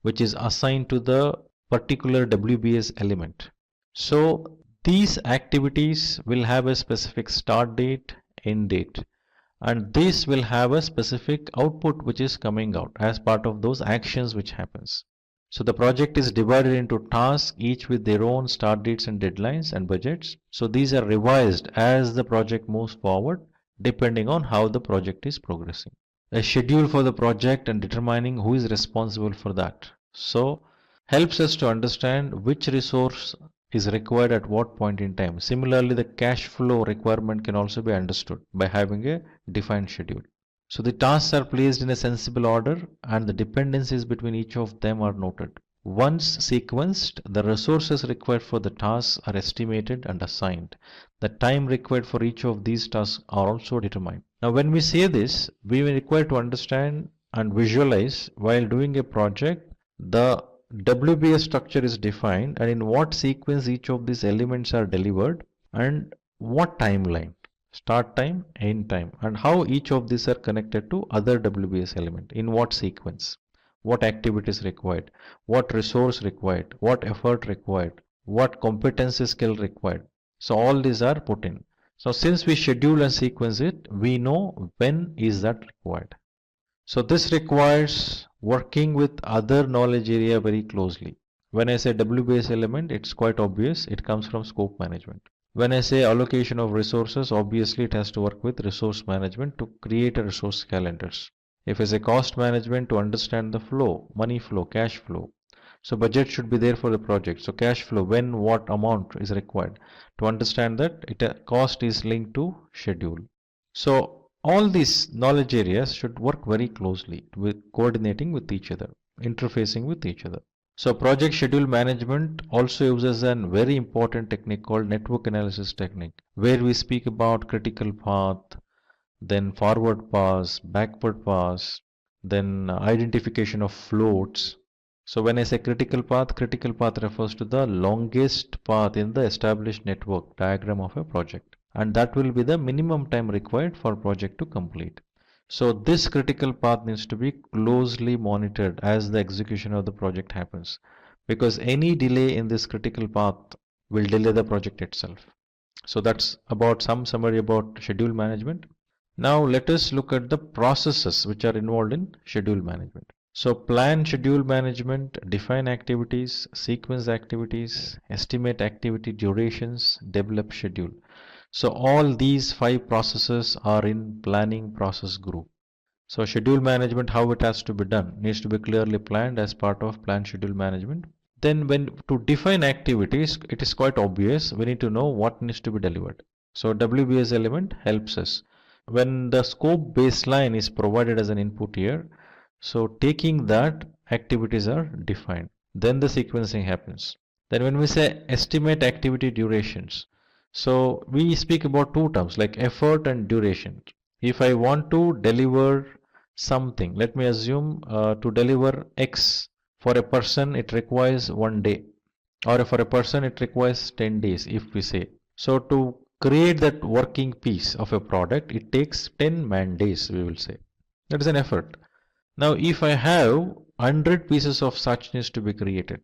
S2: which is assigned to the particular WBS element. So these activities will have a specific start date, end date, and this will have a specific output which is coming out as part of those actions which happens. So the project is divided into tasks, each with their own start dates and deadlines and budgets. So these are revised as the project moves forward, depending on how the project is progressing. A schedule for the project and determining who is responsible for that. So helps us to understand which resource is required at what point in time. Similarly, the cash flow requirement can also be understood by having a defined schedule. So the tasks are placed in a sensible order, and the dependencies between each of them are noted. Once sequenced, the resources required for the tasks are estimated and assigned. The time required for each of these tasks are also determined. Now when we say this, we will require to understand and visualize while doing a project, the WBS structure is defined, and in what sequence each of these elements are delivered, and what timeline, start time, end time, and how each of these are connected to other WBS element, in what sequence, what activities required, what resource required, what effort required, what competency skill required. So all these are put in. So since we schedule and sequence it, we know when is that required. So this requires working with other knowledge area very closely. When I say WBS element, it's quite obvious. It comes from scope management. When I say allocation of resources, obviously it has to work with resource management to create a resource calendars. If I say cost management, to understand the flow, money flow, cash flow. So budget should be there for the project. So cash flow, when, what amount is required. To understand that, cost is linked to schedule. So all these knowledge areas should work very closely with coordinating with each other, interfacing with each other. So project schedule management also uses a very important technique called network analysis technique, where we speak about critical path, then forward pass, backward pass, then identification of floats. So when I say critical path refers to the longest path in the established network diagram of a project, and that will be the minimum time required for project to complete. So this critical path needs to be closely monitored as the execution of the project happens, because any delay in this critical path will delay the project itself. So that's about some summary about schedule management. Now let us look at the processes which are involved in schedule management. So plan schedule management, define activities, sequence activities, estimate activity durations, develop schedule. So all these 5 processes are in planning process group. So schedule management, how it has to be done, needs to be clearly planned as part of plan schedule management. Then when to define activities, it is quite obvious. We need to know what needs to be delivered. So WBS element helps us. When the scope baseline is provided as an input here, so taking that, activities are defined. Then the sequencing happens. Then when we say estimate activity durations, so we speak about 2 terms like effort and duration. If I want to deliver something, let me assume to deliver X for a person it requires 1 day, or for a person it requires 10 days if we say. So to create that working piece of a product, it takes 10 man days, we will say. That is an effort. Now if I have 100 pieces of such needs to be created,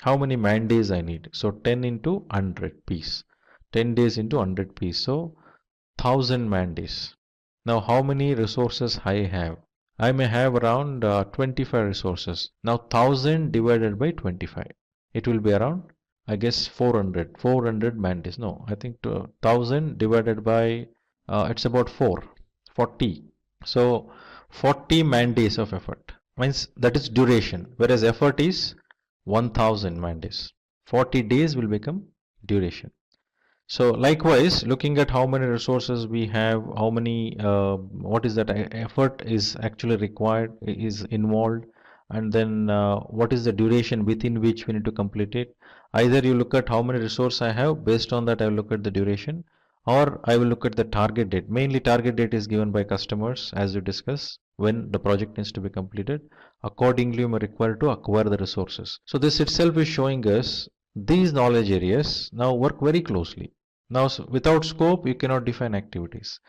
S2: how many man days I need? So 10 into 100 piece. 10 days into 100 piece, so 1000 man days. Now how many resources I have? I may have around 25 resources. Now 1000 divided by 25, it will be around, I guess, 400 man days. No, I think 1000 divided by it's about 40. So 40 man days of effort means that is duration, whereas effort is 1000 man days. 40 days will become duration. So likewise, looking at how many resources we have, how many, what is that effort is actually required, is involved, and then what is the duration within which we need to complete it. Either you look at how many resources I have, based on that I will look at the duration, or I will look at the target date. Mainly target date is given by customers, as you discuss, when the project needs to be completed. Accordingly, you may require to acquire the resources. So this itself is showing us these knowledge areas now work very closely. Now without scope, you cannot define activities.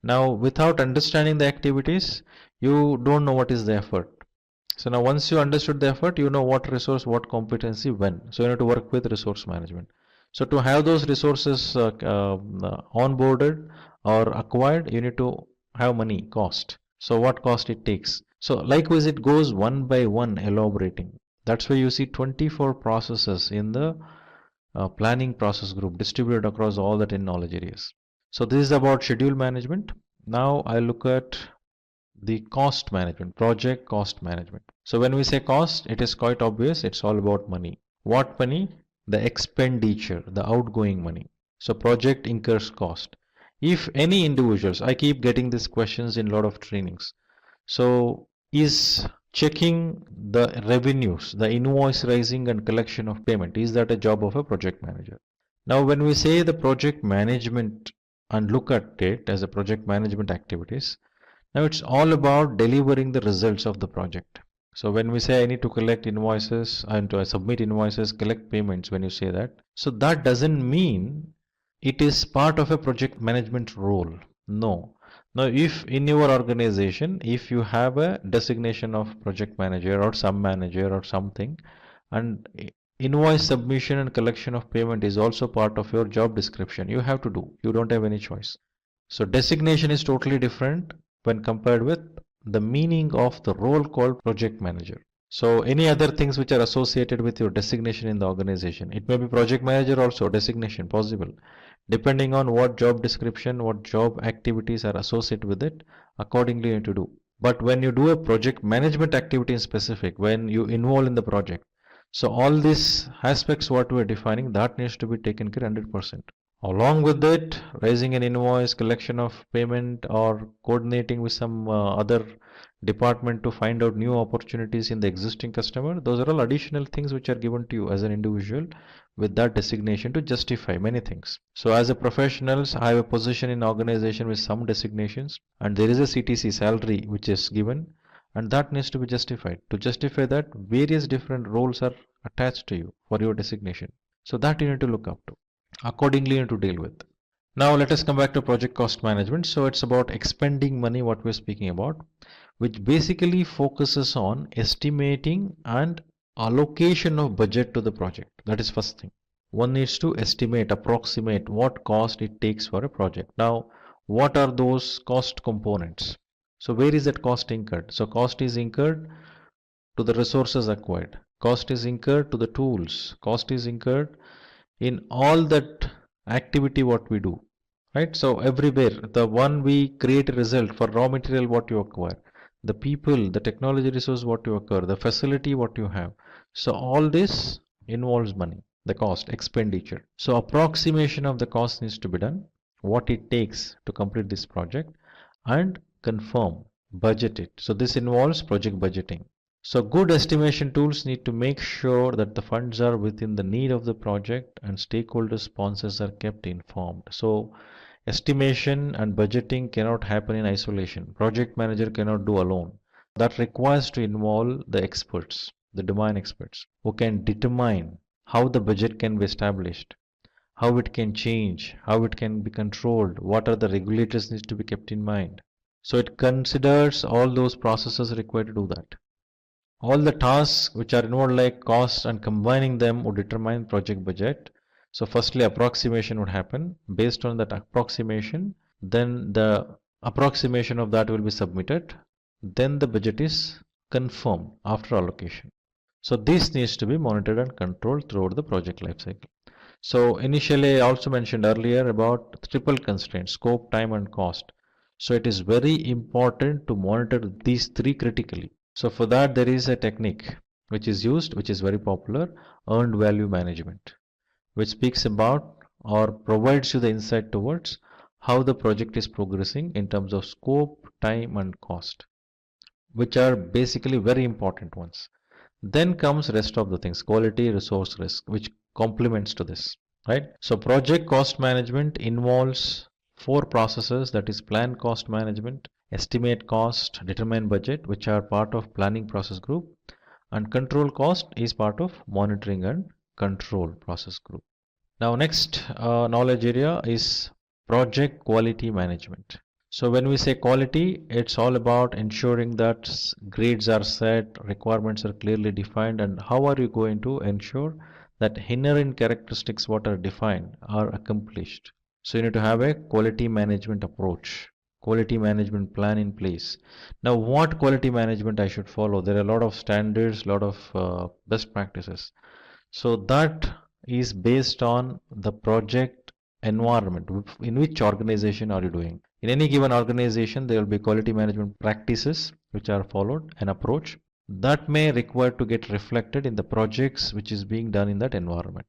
S2: Now without understanding the activities, you don't know what is the effort. So now once you understood the effort, you know what resource, what competency, when. So you have to work with resource management. So to have those resources onboarded or acquired, you need to have money, cost. So what cost it takes. So likewise, it goes one by one elaborating. That's why you see 24 processes in the planning process group distributed across all the 10 knowledge areas. So this is about schedule management. Now I look at the cost management, project cost management. So when we say cost, it is quite obvious. It's all about money. What money? The expenditure, the outgoing money. So project incurs cost. If any individuals, I keep getting these questions in a lot of trainings. So is checking the revenues, the invoice raising and collection of payment, is that a job of a project manager? Now when we say the project management and look at it as a project management activities, now it's all about delivering the results of the project. So when we say I need to collect invoices and to submit invoices, collect payments, when you say that, so that doesn't mean it is part of a project management role. No. Now, if in your organization, if you have a designation of project manager or some manager or something, and invoice submission and collection of payment is also part of your job description, you have to do. You don't have any choice. So designation is totally different when compared with the meaning of the role called project manager. So any other things which are associated with your designation in the organization. It may be project manager also designation possible. Depending on what job description, what job activities are associated with it, accordingly you need to do. But when you do a project management activity in specific, when you involve in the project, so all these aspects what we are defining, that needs to be taken care 100%. Along with it, raising an invoice, collection of payment, or coordinating with some other department to find out new opportunities in the existing customer, those are all additional things which are given to you as an individual with that designation to justify many things. So as a professionals, I have a position in organization with some designations, and there is a CTC salary which is given, and that needs to be justified. To justify that, various different roles are attached to you for your designation. So that you need to look up to. Accordingly you need to deal with. Now let us come back to project cost management. So it's about expending money, what we're speaking about, which basically focuses on estimating and allocation of budget to the project. That is first thing. One needs to estimate, approximate what cost it takes for a project. Now, what are those cost components? So where is that cost incurred? So cost is incurred to the resources acquired. Cost is incurred to the tools. Cost is incurred in all that activity what we do, right? So everywhere, the one we create a result for raw material what you acquire, the people, the technology resource what you acquire, the facility what you have. So all this involves money, the cost, expenditure. So approximation of the cost needs to be done, what it takes to complete this project, and confirm, budget it. So this involves project budgeting. So good estimation tools need to make sure that the funds are within the need of the project and stakeholder sponsors are kept informed. So estimation and budgeting cannot happen in isolation. Project manager cannot do alone. That requires to involve the experts, the domain experts, who can determine how the budget can be established, how it can change, how it can be controlled, what are the regulators needs to be kept in mind. So it considers all those processes required to do that. All the tasks which are involved like cost and combining them would determine project budget. So firstly approximation would happen. Based on that approximation, then the approximation of that will be submitted. Then the budget is confirmed after allocation. So this needs to be monitored and controlled throughout the project lifecycle. So initially I also mentioned earlier about triple constraints, scope, time and cost. So it is very important to monitor these three critically. So for that there is a technique which is used, which is very popular, earned value management, which speaks about or provides you the insight towards how the project is progressing in terms of scope, time and cost, which are basically very important ones. Then comes rest of the things, quality, resource, risk, which complements to this, right? So project cost management involves four processes, that is plan cost management, estimate cost, determine budget, which are part of planning process group, and control cost is part of monitoring and control process group. Now next knowledge area is project quality management. So when we say quality, it's all about ensuring that grades are set, requirements are clearly defined, and how are you going to ensure that inherent characteristics what are defined are accomplished. So you need to have a quality management approach, quality management plan in place. Now what quality management I should follow? There are a lot of standards, a lot of best practices. So that is based on the project environment. In which organization are you doing? In any given organization, there will be quality management practices which are followed, an approach that may require to get reflected in the projects which is being done in that environment.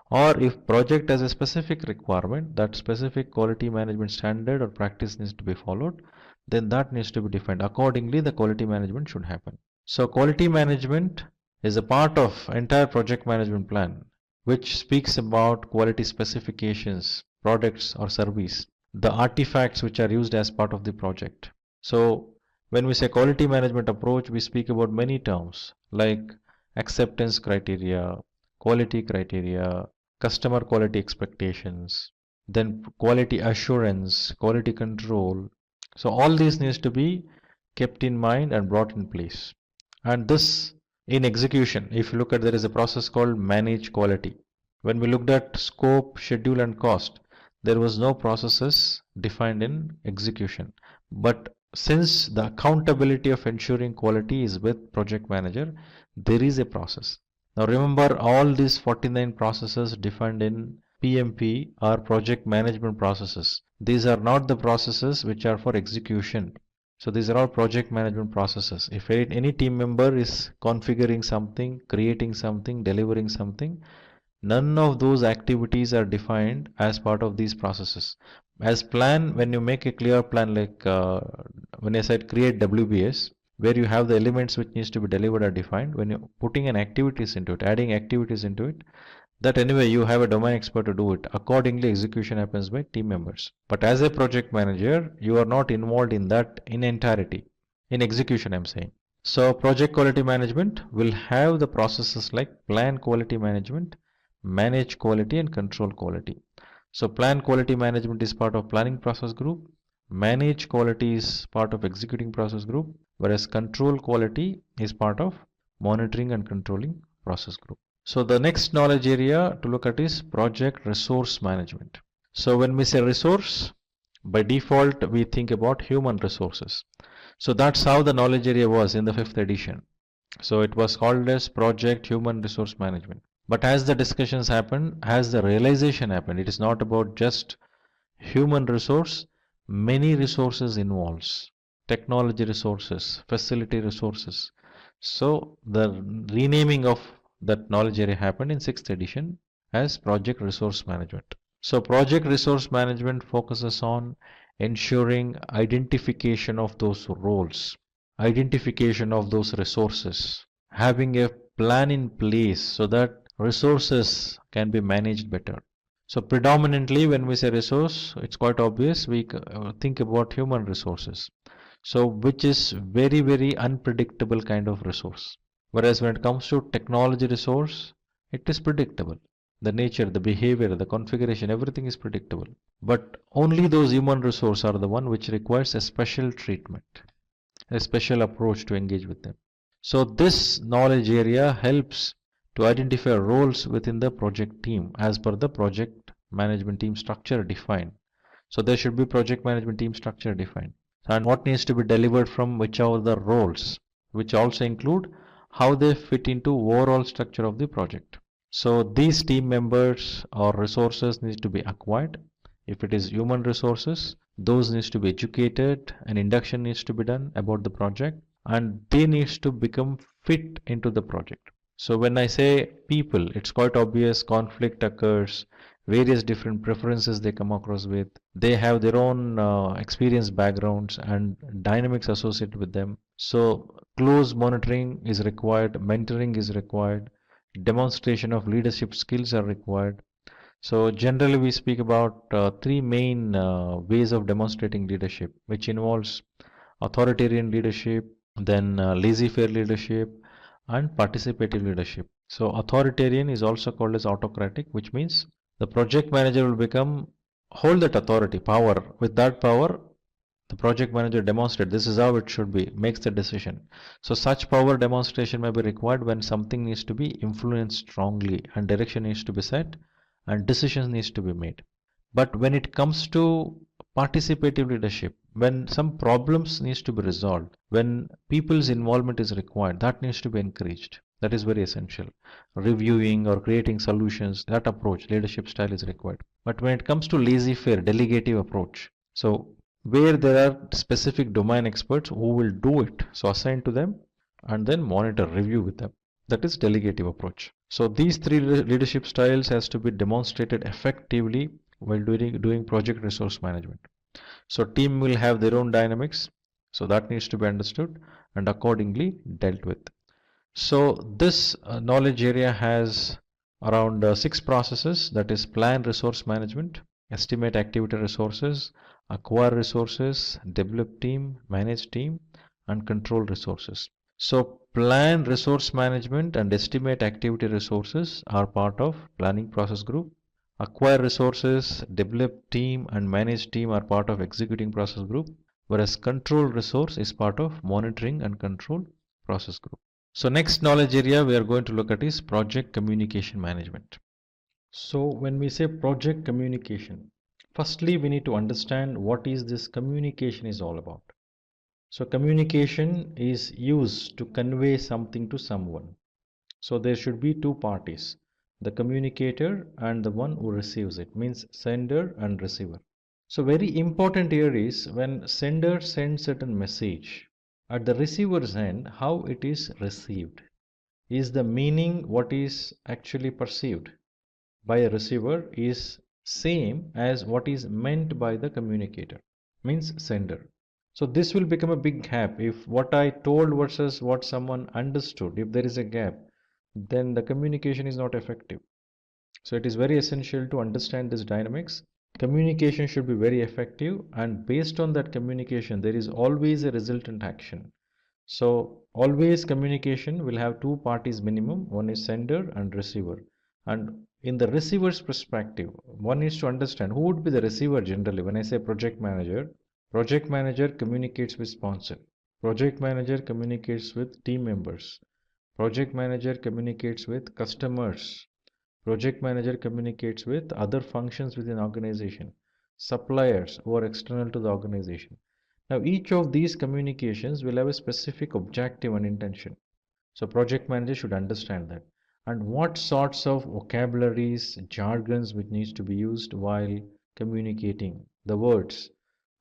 S2: Or if project has a specific requirement, that specific quality management standard or practice needs to be followed, then that needs to be defined. Accordingly, the quality management should happen. So quality management is a part of entire project management plan, which speaks about quality specifications, products or service, the artifacts which are used as part of the project. So when we say quality management approach, we speak about many terms like acceptance criteria, quality criteria, customer quality expectations, then quality assurance, quality control. So all these needs to be kept in mind and brought in place. And this in execution, if you look at, there is a process called manage quality. When we looked at scope, schedule and cost, there was no processes defined in execution. But since the accountability of ensuring quality is with project manager, there is a process. Now remember, all these 49 processes defined in PMP are project management processes. These are not the processes which are for execution. So these are all project management processes. If any team member is configuring something, creating something, delivering something, none of those activities are defined as part of these processes. As plan, when you make a clear plan, like when I said create WBS, where you have the elements which needs to be delivered are defined. When you're putting an activities into it, adding activities into it, that anyway you have a domain expert to do it. Accordingly, execution happens by team members. But as a project manager, you are not involved in that in entirety. In execution, I'm saying. So project quality management will have the processes like plan quality management, manage quality and control quality. So plan quality management is part of planning process group, manage quality is part of executing process group, whereas control quality is part of monitoring and controlling process group. So the next knowledge area to look at is project resource management. So when we say resource, by default we think about human resources. So that's how the knowledge area was in the 5th edition. So it was called as project human resource management. But as the discussions happened, as the realization happened, it is not about just human resource, many resources involves, technology resources, facility resources. So the renaming of that knowledge area happened in 6th edition as project resource management. So project resource management focuses on ensuring identification of those roles, identification of those resources, having a plan in place so that resources can be managed better. So predominantly when we say resource, it's quite obvious we think about human resources. So which is very, very unpredictable kind of resource. Whereas when it comes to technology resource, it is predictable. The nature, the behavior, the configuration, everything is predictable. But only those human resource are the one which requires a special treatment, a special approach to engage with them. So this knowledge area helps to identify roles within the project team as per the project management team structure defined. So there should be project management team structure defined. And what needs to be delivered from which are the roles, which also include how they fit into overall structure of the project. So these team members or resources need to be acquired. If it is human resources, those needs to be educated, an induction needs to be done about the project, and they needs to become fit into the project. So when I say people, it's quite obvious conflict occurs, various different preferences they come across with. They have their own experience backgrounds and dynamics associated with them. So close monitoring is required, mentoring is required, demonstration of leadership skills are required. So generally we speak about three main ways of demonstrating leadership, which involves authoritarian leadership, then laissez-faire leadership, and participative leadership. So authoritarian is also called as autocratic, which means the project manager will hold that authority, power. With that power, the project manager demonstrates this is how it should be, makes the decision. So such power demonstration may be required when something needs to be influenced strongly and direction needs to be set and decisions needs to be made. But when it comes to participative leadership, when some problems needs to be resolved, when people's involvement is required, that needs to be encouraged. That is very essential. Reviewing or creating solutions, that approach, leadership style is required. But when it comes to laissez-faire, delegative approach, so where there are specific domain experts who will do it, so assign to them and then monitor, review with them. That is delegative approach. So these three leadership styles has to be demonstrated effectively while doing project resource management. So team will have their own dynamics, so that needs to be understood and accordingly dealt with. So this knowledge area has around 6 processes, that is plan resource management, estimate activity resources, acquire resources, develop team, manage team, and control resources. So plan resource management and estimate activity resources are part of planning process group. Acquire resources, develop team, and manage team are part of executing process group, whereas control resource is part of monitoring and control process group. So next knowledge area we are going to look at is project communication management. So when we say project communication, firstly we need to understand what is this communication is all about. So communication is used to convey something to someone. So there should be two parties, the communicator and the one who receives it, means sender and receiver. So very important here is when sender sends certain message, at the receiver's end, how it is received. Is the meaning what is actually perceived by a receiver is same as what is meant by the communicator, means sender. So this will become a big gap. If what I told versus what someone understood, if there is a gap, then the communication is not effective. So it is very essential to understand this dynamics. Communication should be very effective, and based on that communication, there is always a resultant action. So always communication will have two parties minimum, one is sender and receiver. And in the receiver's perspective, one needs to understand who would be the receiver generally. When I say project manager communicates with sponsor, project manager communicates with team members, project manager communicates with customers, project manager communicates with other functions within the organization, suppliers who are external to the organization. Now, each of these communications will have a specific objective and intention. So, project manager should understand that. And what sorts of vocabularies, jargons which needs to be used while communicating, the words,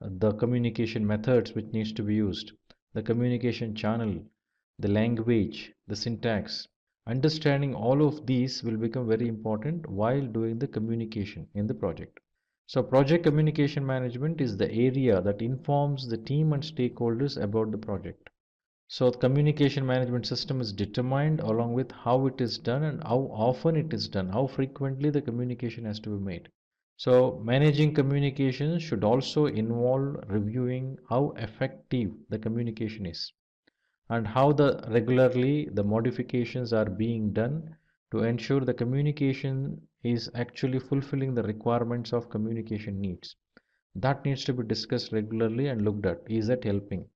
S2: the communication methods which needs to be used, the communication channel, the language, the syntax. Understanding all of these will become very important while doing the communication in the project. So project communication management is the area that informs the team and stakeholders about the project. So the communication management system is determined along with how it is done and how often it is done, how frequently the communication has to be made. So managing communication should also involve reviewing how effective the communication is and how the regularly the modifications are being done to ensure the communication is actually fulfilling the requirements of communication needs. That needs to be discussed regularly and looked at. Is that helping?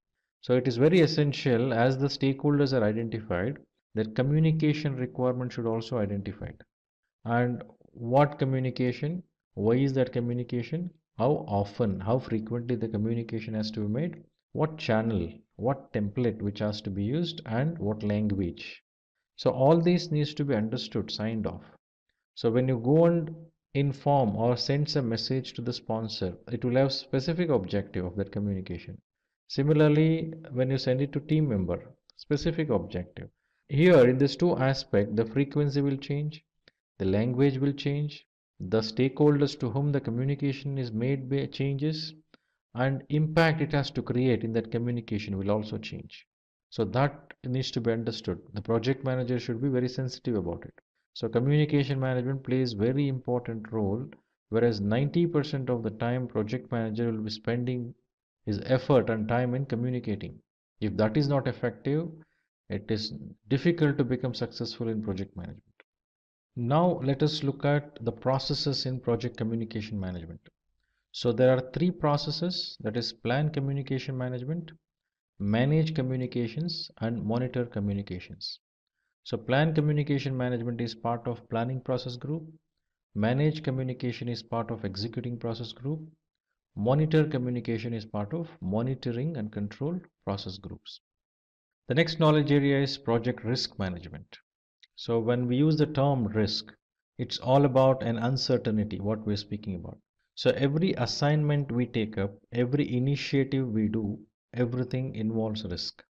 S2: So it is very essential as the stakeholders are identified that communication requirement should also identified. And what communication? Why is that communication? How often, how frequently the communication has to be made? What channel, what template which has to be used, and what language. So all these needs to be understood, signed off. So when you go and inform or send a message to the sponsor, it will have specific objective of that communication. Similarly, when you send it to team member, specific objective. Here in this two aspect, the frequency will change, the language will change, the stakeholders to whom the communication is made changes, and impact it has to create in that communication will also change. So that needs to be understood. The project manager should be very sensitive about it. So communication management plays very important role, whereas 90% of the time project manager will be spending his effort and time in communicating. If that is not effective, it is difficult to become successful in project management. Now let us look at the processes in project communication management. So there are three processes, that is plan communication management, manage communications, and monitor communications. So plan communication management is part of planning process group, manage communication is part of executing process group, monitor communication is part of monitoring and control process groups. The next knowledge area is project risk management. So when we use the term risk, it's all about an uncertainty, what we're speaking about. So every assignment we take up, every initiative we do, everything involves risk.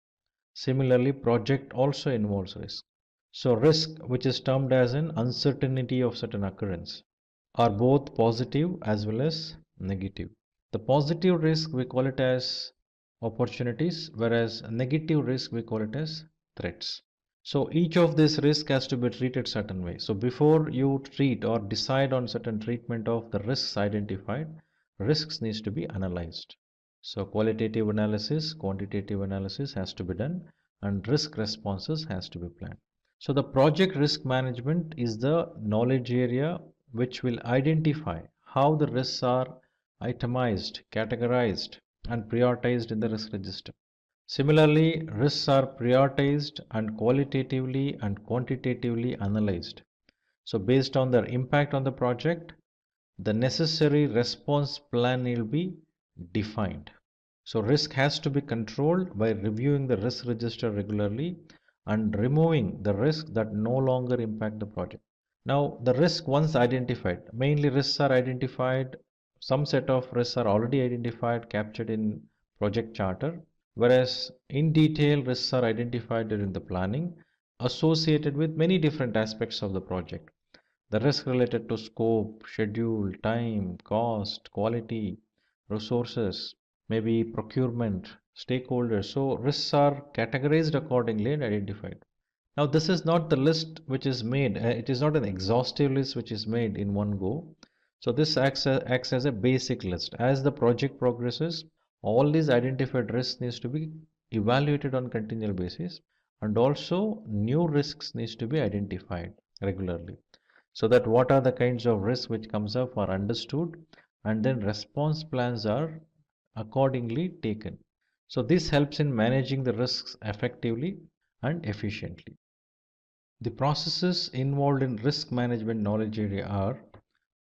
S2: Similarly, project also involves risk. So risk, which is termed as an uncertainty of certain occurrence, are both positive as well as negative. The positive risk we call it as opportunities, whereas negative risk we call it as threats. So each of this risk has to be treated certain way. So before you treat or decide on certain treatment of the risks identified, risks needs to be analyzed. So qualitative analysis, quantitative analysis has to be done, and risk responses has to be planned. So the project risk management is the knowledge area which will identify how the risks are itemized, categorized, and prioritized in the risk register. Similarly, risks are prioritized and qualitatively and quantitatively analyzed. So based on their impact on the project, the necessary response plan will be defined. So risk has to be controlled by reviewing the risk register regularly and removing the risks that no longer impact the project. Now, the risk once identified, mainly risks are identified, some set of risks are already identified, captured in project charter, whereas in detail risks are identified during the planning, associated with many different aspects of the project. The risk related to scope, schedule, time, cost, quality, resources, maybe procurement, stakeholders. So risks are categorized accordingly and identified. Now, this is not the list which is made, it is not an exhaustive list which is made in one go. So, this acts as a basic list. As the project progresses, all these identified risks needs to be evaluated on continual basis, and also new risks needs to be identified regularly, so that what are the kinds of risks which comes up are understood, and then response plans are accordingly taken. So, this helps in managing the risks effectively and efficiently. The processes involved in risk management knowledge area are: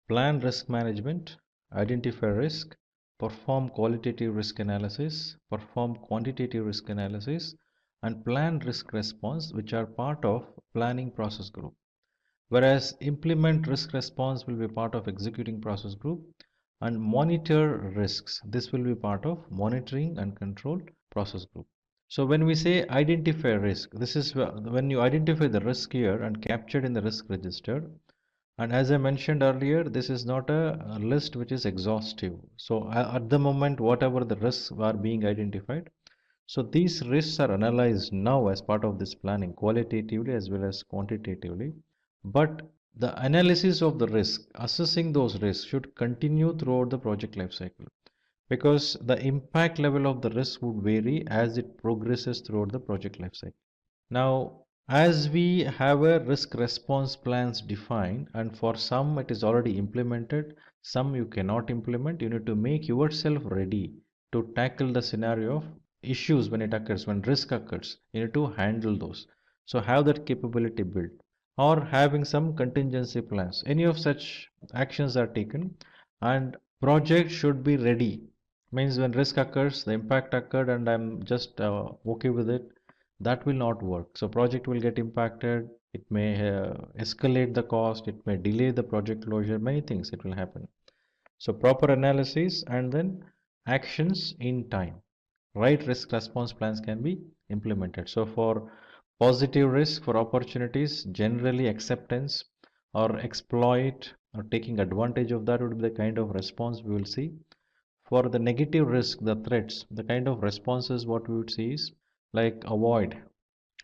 S2: plan risk management, identify risk, perform qualitative risk analysis, perform quantitative risk analysis, and plan risk response, which are part of planning process group. Whereas implement risk response will be part of executing process group, and monitor risks, this will be part of monitoring and control process group. So when we say identify risk, this is when you identify the risk here and captured in the risk register. And as I mentioned earlier, this is not a list which is exhaustive. So at the moment, whatever the risks are being identified, so these risks are analyzed now as part of this planning, qualitatively as well as quantitatively. But the analysis of the risk, assessing those risks, should continue throughout the project lifecycle, because the impact level of the risk would vary as it progresses throughout the project lifecycle. Now, as we have a risk response plans defined, and for some it is already implemented, some you cannot implement, you need to make yourself ready to tackle the scenario of issues when it occurs, when risk occurs. You need to handle those. So have that capability built, or having some contingency plans. Any of such actions are taken, and project should be ready. Means when risk occurs, the impact occurred, and I'm just okay with it, that will not work. So project will get impacted. It may escalate the cost. It may delay the project closure. Many things it will happen. So proper analysis and then actions in time. Right risk response plans can be implemented. So for positive risk, for opportunities, generally acceptance or exploit or taking advantage of that would be the kind of response we will see. For the negative risk, the threats, the kind of responses what we would see is like avoid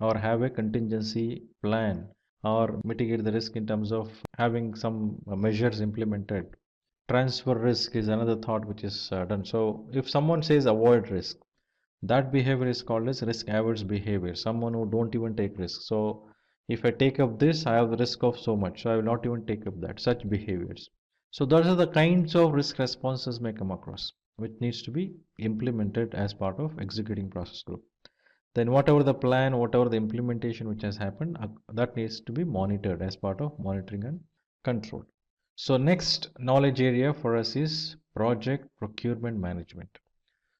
S2: or have a contingency plan or mitigate the risk in terms of having some measures implemented. Transfer risk is another thought which is done. So if someone says avoid risk, that behavior is called as risk averse behavior, someone who don't even take risk. So if I take up this, I have the risk of so much, so I will not even take up that, such behaviors. So those are the kinds of risk responses may come across, which needs to be implemented as part of executing process group. Then whatever the plan, whatever the implementation which has happened, that needs to be monitored as part of monitoring and control. So next knowledge area for us is project procurement management.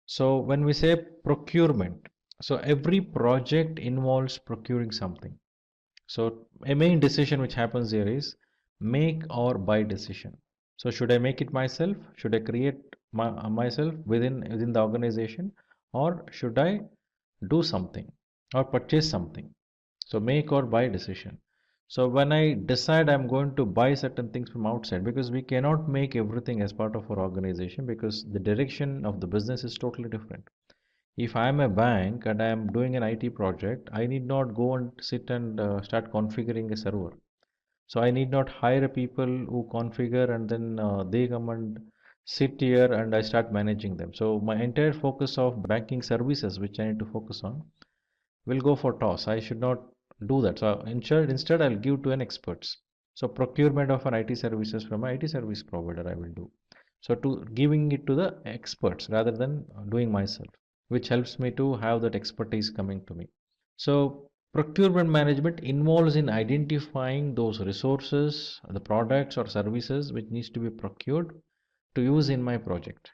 S2: So when we say procurement, so every project involves procuring something. So a main decision which happens here is make or buy decision. So should I make it myself? Should I create myself within the organization, or should I do something or purchase something? So make or buy decision. So when I decide I'm going to buy certain things from outside, because we cannot make everything as part of our organization, because the direction of the business is totally different. If I am a bank and I am doing an IT project, I need not go and sit and start configuring a server. So I need not hire people who configure and then they come and sit here and I start managing them. So my entire focus of banking services, which I need to focus on, will go for toss. I should not do that. So instead I'll give to an experts. So procurement of an IT services from an IT service provider I will do. So to giving it to the experts rather than doing myself, which helps me to have that expertise coming to me. So procurement management involves in identifying those resources, the products or services which needs to be procured to use in my project,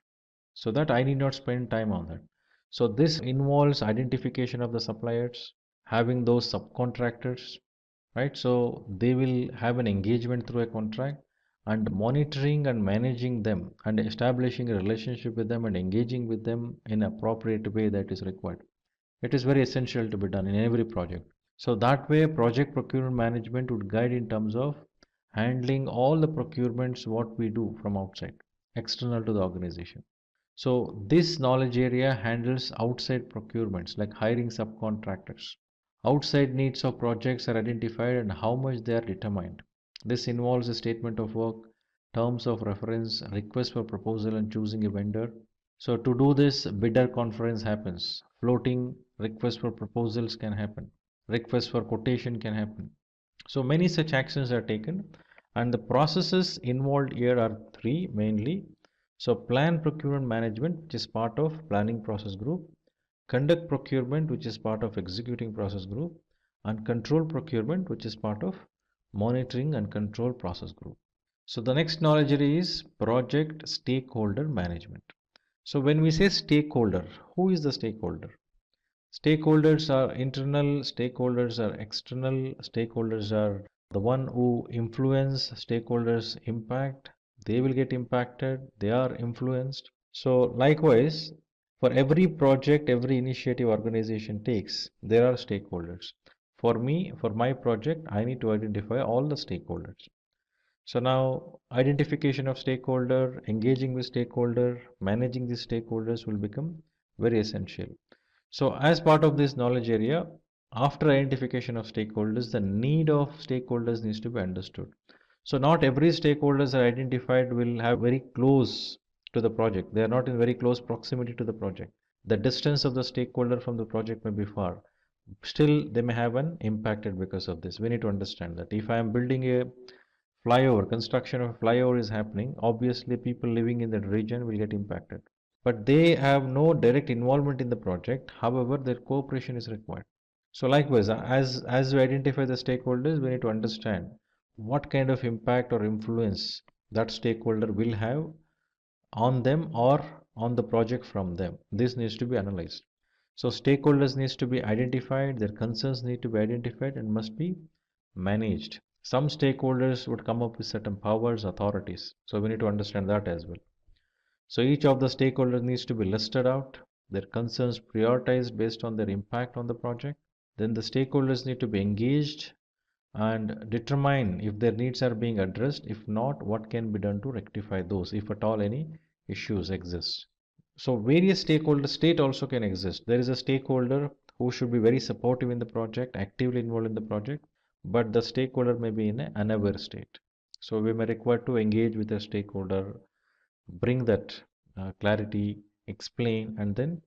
S2: so that I need not spend time on that. So this involves identification of the suppliers, having those subcontractors, right? So they will have an engagement through a contract, and monitoring and managing them and establishing a relationship with them and engaging with them in appropriate way that is required. It is very essential to be done in every project. So that way project procurement management would guide in terms of handling all the procurements what we do from outside, external to the organization. So this knowledge area handles outside procurements like hiring subcontractors. Outside needs of projects are identified and how much they are determined. This involves a statement of work, terms of reference, request for proposal and choosing a vendor. So to do this, bidder conference happens. Floating request for proposals can happen. Request for quotation can happen. So many such actions are taken, and the processes involved here are three mainly. So plan procurement management, which is part of planning process group, conduct procurement, which is part of executing process group, and control procurement, which is part of monitoring and control process group. So the next knowledge area is project stakeholder management. So when we say stakeholder, who is the stakeholder? Stakeholders are internal, stakeholders are external, stakeholders are the one who influence, stakeholders impact, they will get impacted, they are influenced. So likewise, for every project, every initiative organization takes, there are stakeholders. For me, for my project, I need to identify all the stakeholders. So now identification of stakeholder, engaging with stakeholder, managing these stakeholders will become very essential. So as part of this knowledge area, after identification of stakeholders, the need of stakeholders needs to be understood. So not every stakeholders are identified will have very close to the project. They are not in very close proximity to the project. The distance of the stakeholder from the project may be far. Still, they may have an impacted because of this. We need to understand that. If I am building a flyover, construction of flyover is happening, obviously people living in that region will get impacted. But they have no direct involvement in the project. However, their cooperation is required. So likewise, as we identify the stakeholders, we need to understand what kind of impact or influence that stakeholder will have on them or on the project from them. This needs to be analyzed. So stakeholders needs to be identified, their concerns need to be identified and must be managed. Some stakeholders would come up with certain powers, authorities. So we need to understand that as well. So each of the stakeholders needs to be listed out, their concerns prioritized based on their impact on the project. Then the stakeholders need to be engaged and determine if their needs are being addressed. If not, what can be done to rectify those, if at all any issues exist. So various stakeholders, state also can exist. There is a stakeholder who should be very supportive in the project, actively involved in the project, but the stakeholder may be in an unaware state. So we may require to engage with the stakeholder, bring that clarity, explain, and then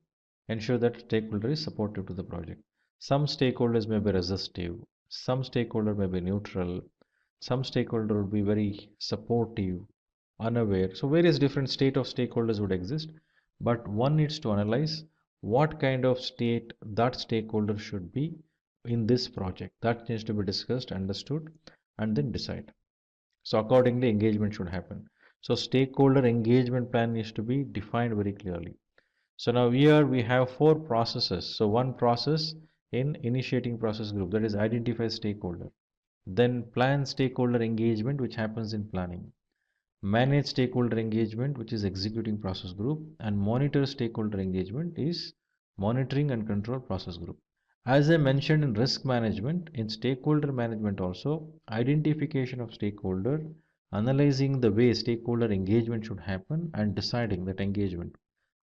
S2: ensure that stakeholder is supportive to the project. Some stakeholders may be resistive, some stakeholder may be neutral, some stakeholder would be very supportive, unaware. So various different state of stakeholders would exist, but one needs to analyze what kind of state that stakeholder should be in this project. That needs to be discussed, understood, and then decide. So accordingly, engagement should happen. So stakeholder engagement plan needs to be defined very clearly. So now here we have four processes. So one process in initiating process group, that is identify stakeholder. Then plan stakeholder engagement, which happens in planning. Manage stakeholder engagement, which is executing process group. And monitor stakeholder engagement is monitoring and control process group. As I mentioned in risk management, in stakeholder management also, identification of stakeholder, analyzing the way stakeholder engagement should happen and deciding that engagement.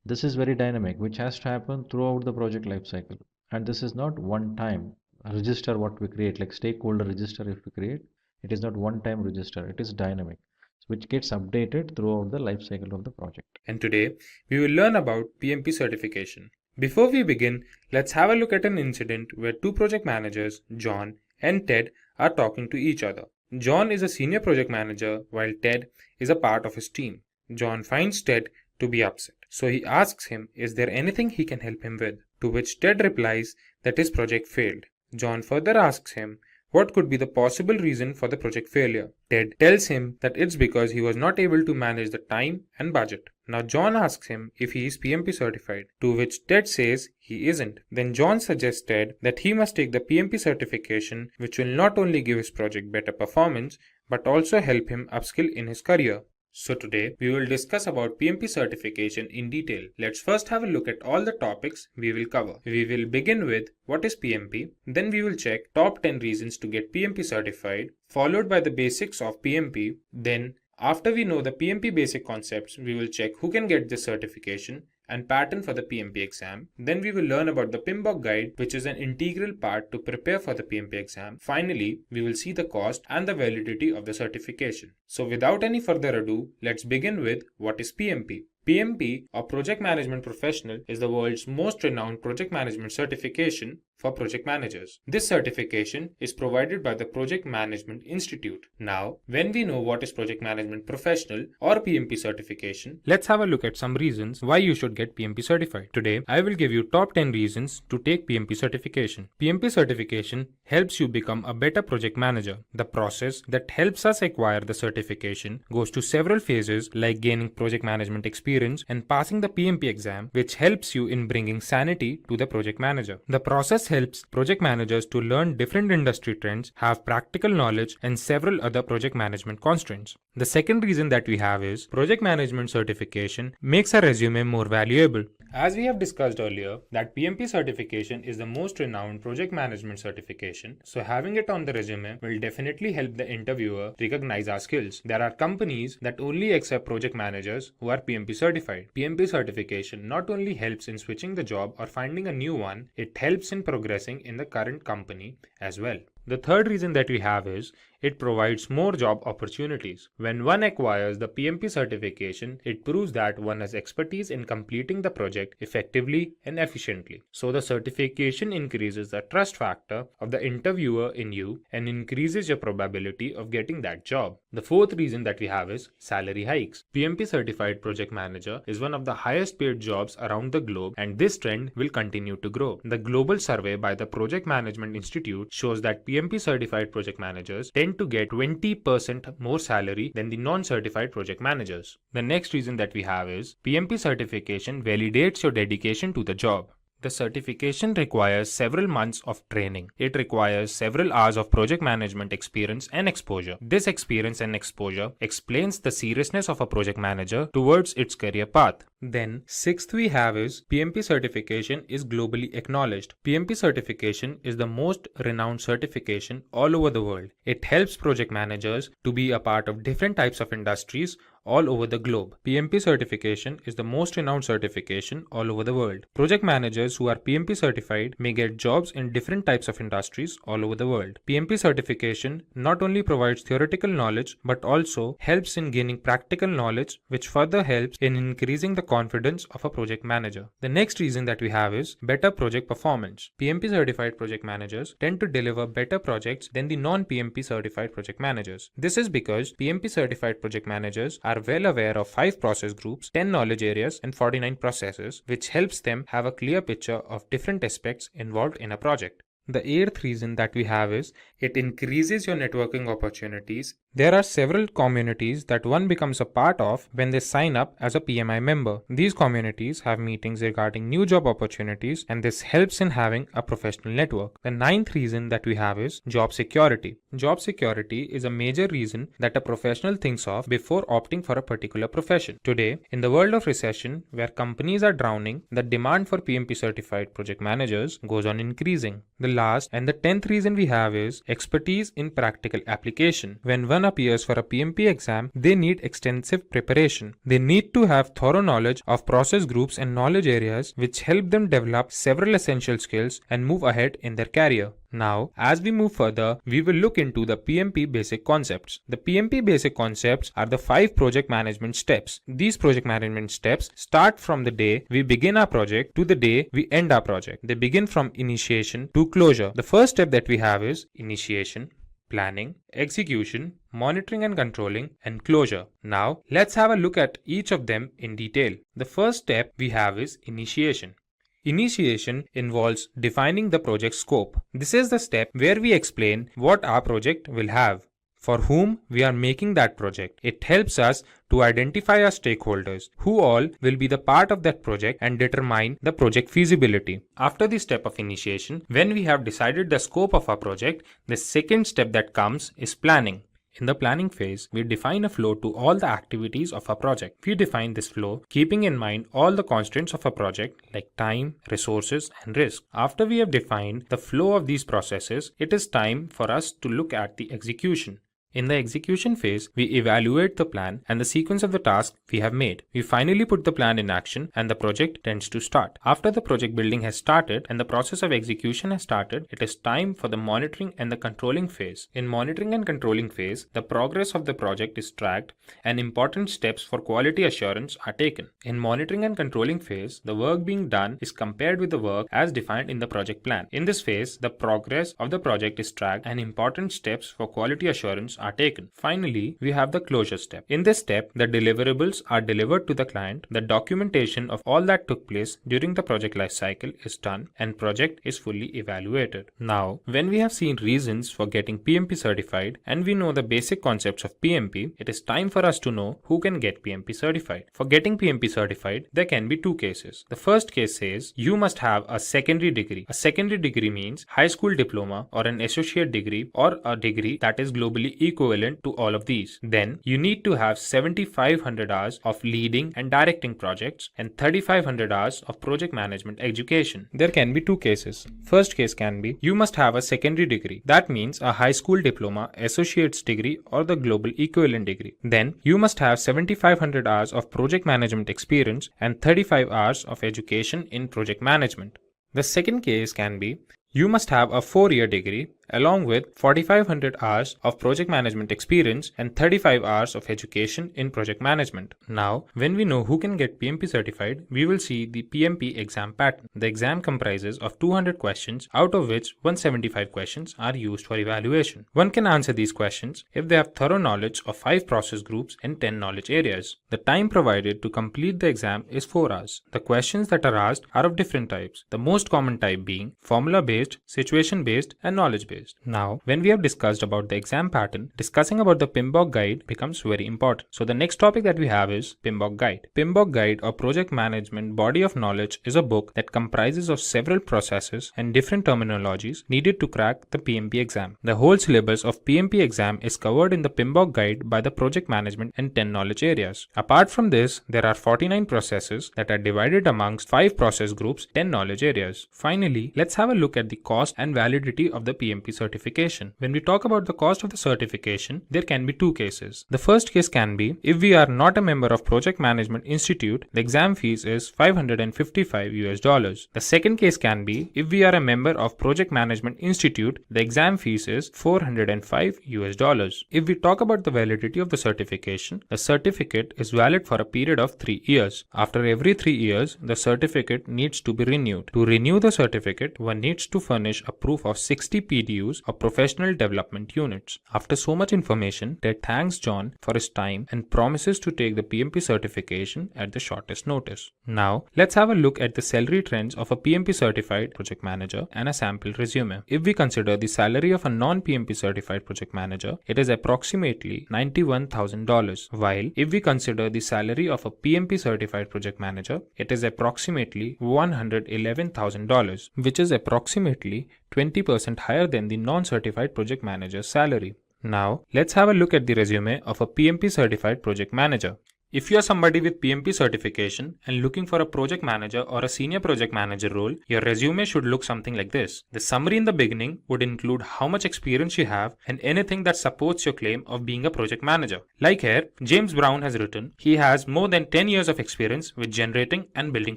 S2: This is very dynamic, which has to happen throughout the project lifecycle. And this is not one time register what we create, like stakeholder register if we create, it is not one time register, it is dynamic, which gets updated throughout the lifecycle of the project.
S3: And today, we will learn about PMP certification. Before we begin, let's have a look at an incident where two project managers, John and Ted, are talking to each other. John is a senior project manager while Ted is a part of his team. John finds Ted to be upset, so he asks him, is there anything he can help him with? To which Ted replies that his project failed. John further asks him, what could be the possible reason for the project failure. Ted tells him that it's because he was not able to manage the time and budget. Now John asks him if he is PMP certified, to which Ted says he isn't. Then John suggests Ted that he must take the PMP certification, which will not only give his project better performance, but also help him upskill in his career. So today we will discuss about PMP certification in detail. Let's first have a look at all the topics we will cover. We will begin with what is PMP, then we will check top 10 reasons to get PMP certified, followed by the basics of PMP. Then after we know the PMP basic concepts, we will check who can get this certification and pattern for the PMP exam. Then we will learn about the PMBOK guide, which is an integral part to prepare for the PMP exam. Finally, we will see the cost and the validity of the certification. So without any further ado, let's begin with what is PMP. PMP, or Project Management Professional, is the world's most renowned project management certification for project managers. This certification is provided by the Project Management Institute. Now, when we know what is Project Management Professional or PMP certification, let's have a look at some reasons why you should get PMP certified. Today, I will give you top 10 reasons to take PMP certification. PMP certification helps you become a better project manager. The process that helps us acquire the certification goes to several phases like gaining project management experience and passing the PMP exam, which helps you in bringing sanity to the project manager. The process helps project managers to learn different industry trends, have practical knowledge, and several other project management constraints. The second reason that we have is project management certification makes a resume more valuable. As we have discussed earlier, that PMP certification is the most renowned project management certification, so having it on the resume will definitely help the interviewer recognize our skills. There are companies that only accept project managers who are PMP certified. PMP certification not only helps in switching the job or finding a new one, it helps in progressing in the current company as well. The third reason that we have is it provides more job opportunities. When one acquires the PMP certification, it proves that one has expertise in completing the project effectively and efficiently. So the certification increases the trust factor of the interviewer in you and increases your probability of getting that job. The fourth reason that we have is salary hikes. PMP certified project manager is one of the highest paid jobs around the globe, and this trend will continue to grow. The global survey by the Project Management Institute shows that PMP certified project managers tend to get 20% more salary than the non-certified project managers. The next reason that we have is PMP certification validates your dedication to the job. The certification requires several months of training. It requires several hours of project management experience and exposure. This experience and exposure explains the seriousness of a project manager towards its career path. Then, sixth we have is PMP certification is globally acknowledged. PMP certification is the most renowned certification all over the world. It helps project managers to be a part of different types of industries all over the globe. PMP certification is the most renowned certification all over the world. Project managers who are PMP certified may get jobs in different types of industries all over the world. PMP certification not only provides theoretical knowledge but also helps in gaining practical knowledge, which further helps in increasing the confidence of a project manager. The next reason that we have is better project performance. PMP certified project managers tend to deliver better projects than the non-PMP certified project managers. This is because PMP certified project managers are well aware of 5 process groups, 10 knowledge areas, and 49 processes, which helps them have a clear picture of different aspects involved in a project. The eighth reason that we have is it increases your networking opportunities. There are several communities that one becomes a part of when they sign up as a PMI member. These communities have meetings regarding new job opportunities, and this helps in having a professional network. The ninth reason that we have is job security. Job security is a major reason that a professional thinks of before opting for a particular profession. Today, in the world of recession, where companies are drowning, the demand for PMP certified project managers goes on increasing. The last and the 10th reason we have is expertise in practical application. When one appears for a PMP exam, they need extensive preparation. They need to have thorough knowledge of process groups and knowledge areas, which help them develop several essential skills and move ahead in their career. Now, as we move further, we will look into the PMP basic concepts. The PMP basic concepts are the 5 project management steps. These project management steps start from the day we begin our project to the day we end our project. They begin from initiation to closure. The first step that we have is initiation, planning, execution, monitoring and controlling, and closure. Now, let's have a look at each of them in detail. The first step we have is initiation. Initiation involves defining the project scope. This is the step where we explain what our project will have, for whom we are making that project. It helps us to identify our stakeholders, who all will be the part of that project, and determine the project feasibility. After the step of initiation, when we have decided the scope of our project, the second step that comes is planning. In the planning phase, we define a flow to all the activities of our project. We define this flow keeping in mind all the constraints of a project like time, resources, and risk. After we have defined the flow of these processes, it is time for us to look at the execution. In the execution phase, we evaluate the plan and the sequence of the tasks we have made. We finally put the plan in action and the project tends to start. After the project building has started and the process of execution has started, it is time for the monitoring and the controlling phase. In monitoring and controlling phase, the progress of the project is tracked and important steps for quality assurance are taken. In monitoring and controlling phase, the work being done is compared with the work as defined in the project plan. In this phase, the progress of the project is tracked and important steps for quality assurance are taken. Finally, we have the closure step. In this step, the deliverables are delivered to the client, the documentation of all that took place during the project lifecycle is done, and project is fully evaluated. Now, when we have seen reasons for getting PMP certified and we know the basic concepts of PMP, it is time for us to know who can get PMP certified. For getting PMP certified, there can be two cases. The first case says you must have a secondary degree. A secondary degree means high school diploma or an associate degree or a degree that is globally equivalent to all of these. Then you need to have 7,500 hours of leading and directing projects and 3,500 hours of project management education. There can be two cases. First case can be you must have a secondary degree. That means a high school diploma, associate's degree or the global equivalent degree. Then you must have 7,500 hours of project management experience and 35 hours of education in project management. The second case can be you must have a 4-year degree along with 4,500 hours of project management experience and 35 hours of education in project management. Now, when we know who can get PMP certified, we will see the PMP exam pattern. The exam comprises of 200 questions, out of which 175 questions are used for evaluation. One can answer these questions if they have thorough knowledge of 5 process groups and 10 knowledge areas. The time provided to complete the exam is 4 hours. The questions that are asked are of different types, the most common type being formula-based, situation-based, and knowledge-based. Now, when we have discussed about the exam pattern, discussing about the PMBOK guide becomes very important. So the next topic that we have is PMBOK guide. PMBOK guide or project management body of knowledge is a book that comprises of several processes and different terminologies needed to crack the PMP exam. The whole syllabus of PMP exam is covered in the PMBOK guide by the project management and 10 knowledge areas. Apart from this, there are 49 processes that are divided amongst 5 process groups, 10 knowledge areas. Finally, let's have a look at the cost and validity of the PMP certification. When we talk about the cost of the certification, there can be two cases. The first case can be if we are not a member of Project Management Institute, the exam fees is $555. The second case can be if we are a member of Project Management Institute, the exam fees is $405. If we talk about the validity of the certification, the certificate is valid for a period of 3 years. After every 3 years, the certificate needs to be renewed. To renew the certificate, one needs to furnish a proof of 60 PDUs or professional development units. After so much information, Ted thanks John for his time and promises to take the PMP certification at the shortest notice. Now, let's have a look at the salary trends of a PMP certified project manager and a sample resume. If we consider the salary of a non-PMP certified project manager, it is approximately $91,000, while if we consider the salary of a PMP certified project manager, it is approximately $111,000, which is approximately 20% higher than the non-certified project manager's salary. Now, let's have a look at the resume of a PMP certified project manager. If you are somebody with PMP certification and looking for a project manager or a senior project manager role, your resume should look something like this. The summary in the beginning would include how much experience you have and anything that supports your claim of being a project manager. Like here, James Brown has written, he has more than 10 years of experience with generating and building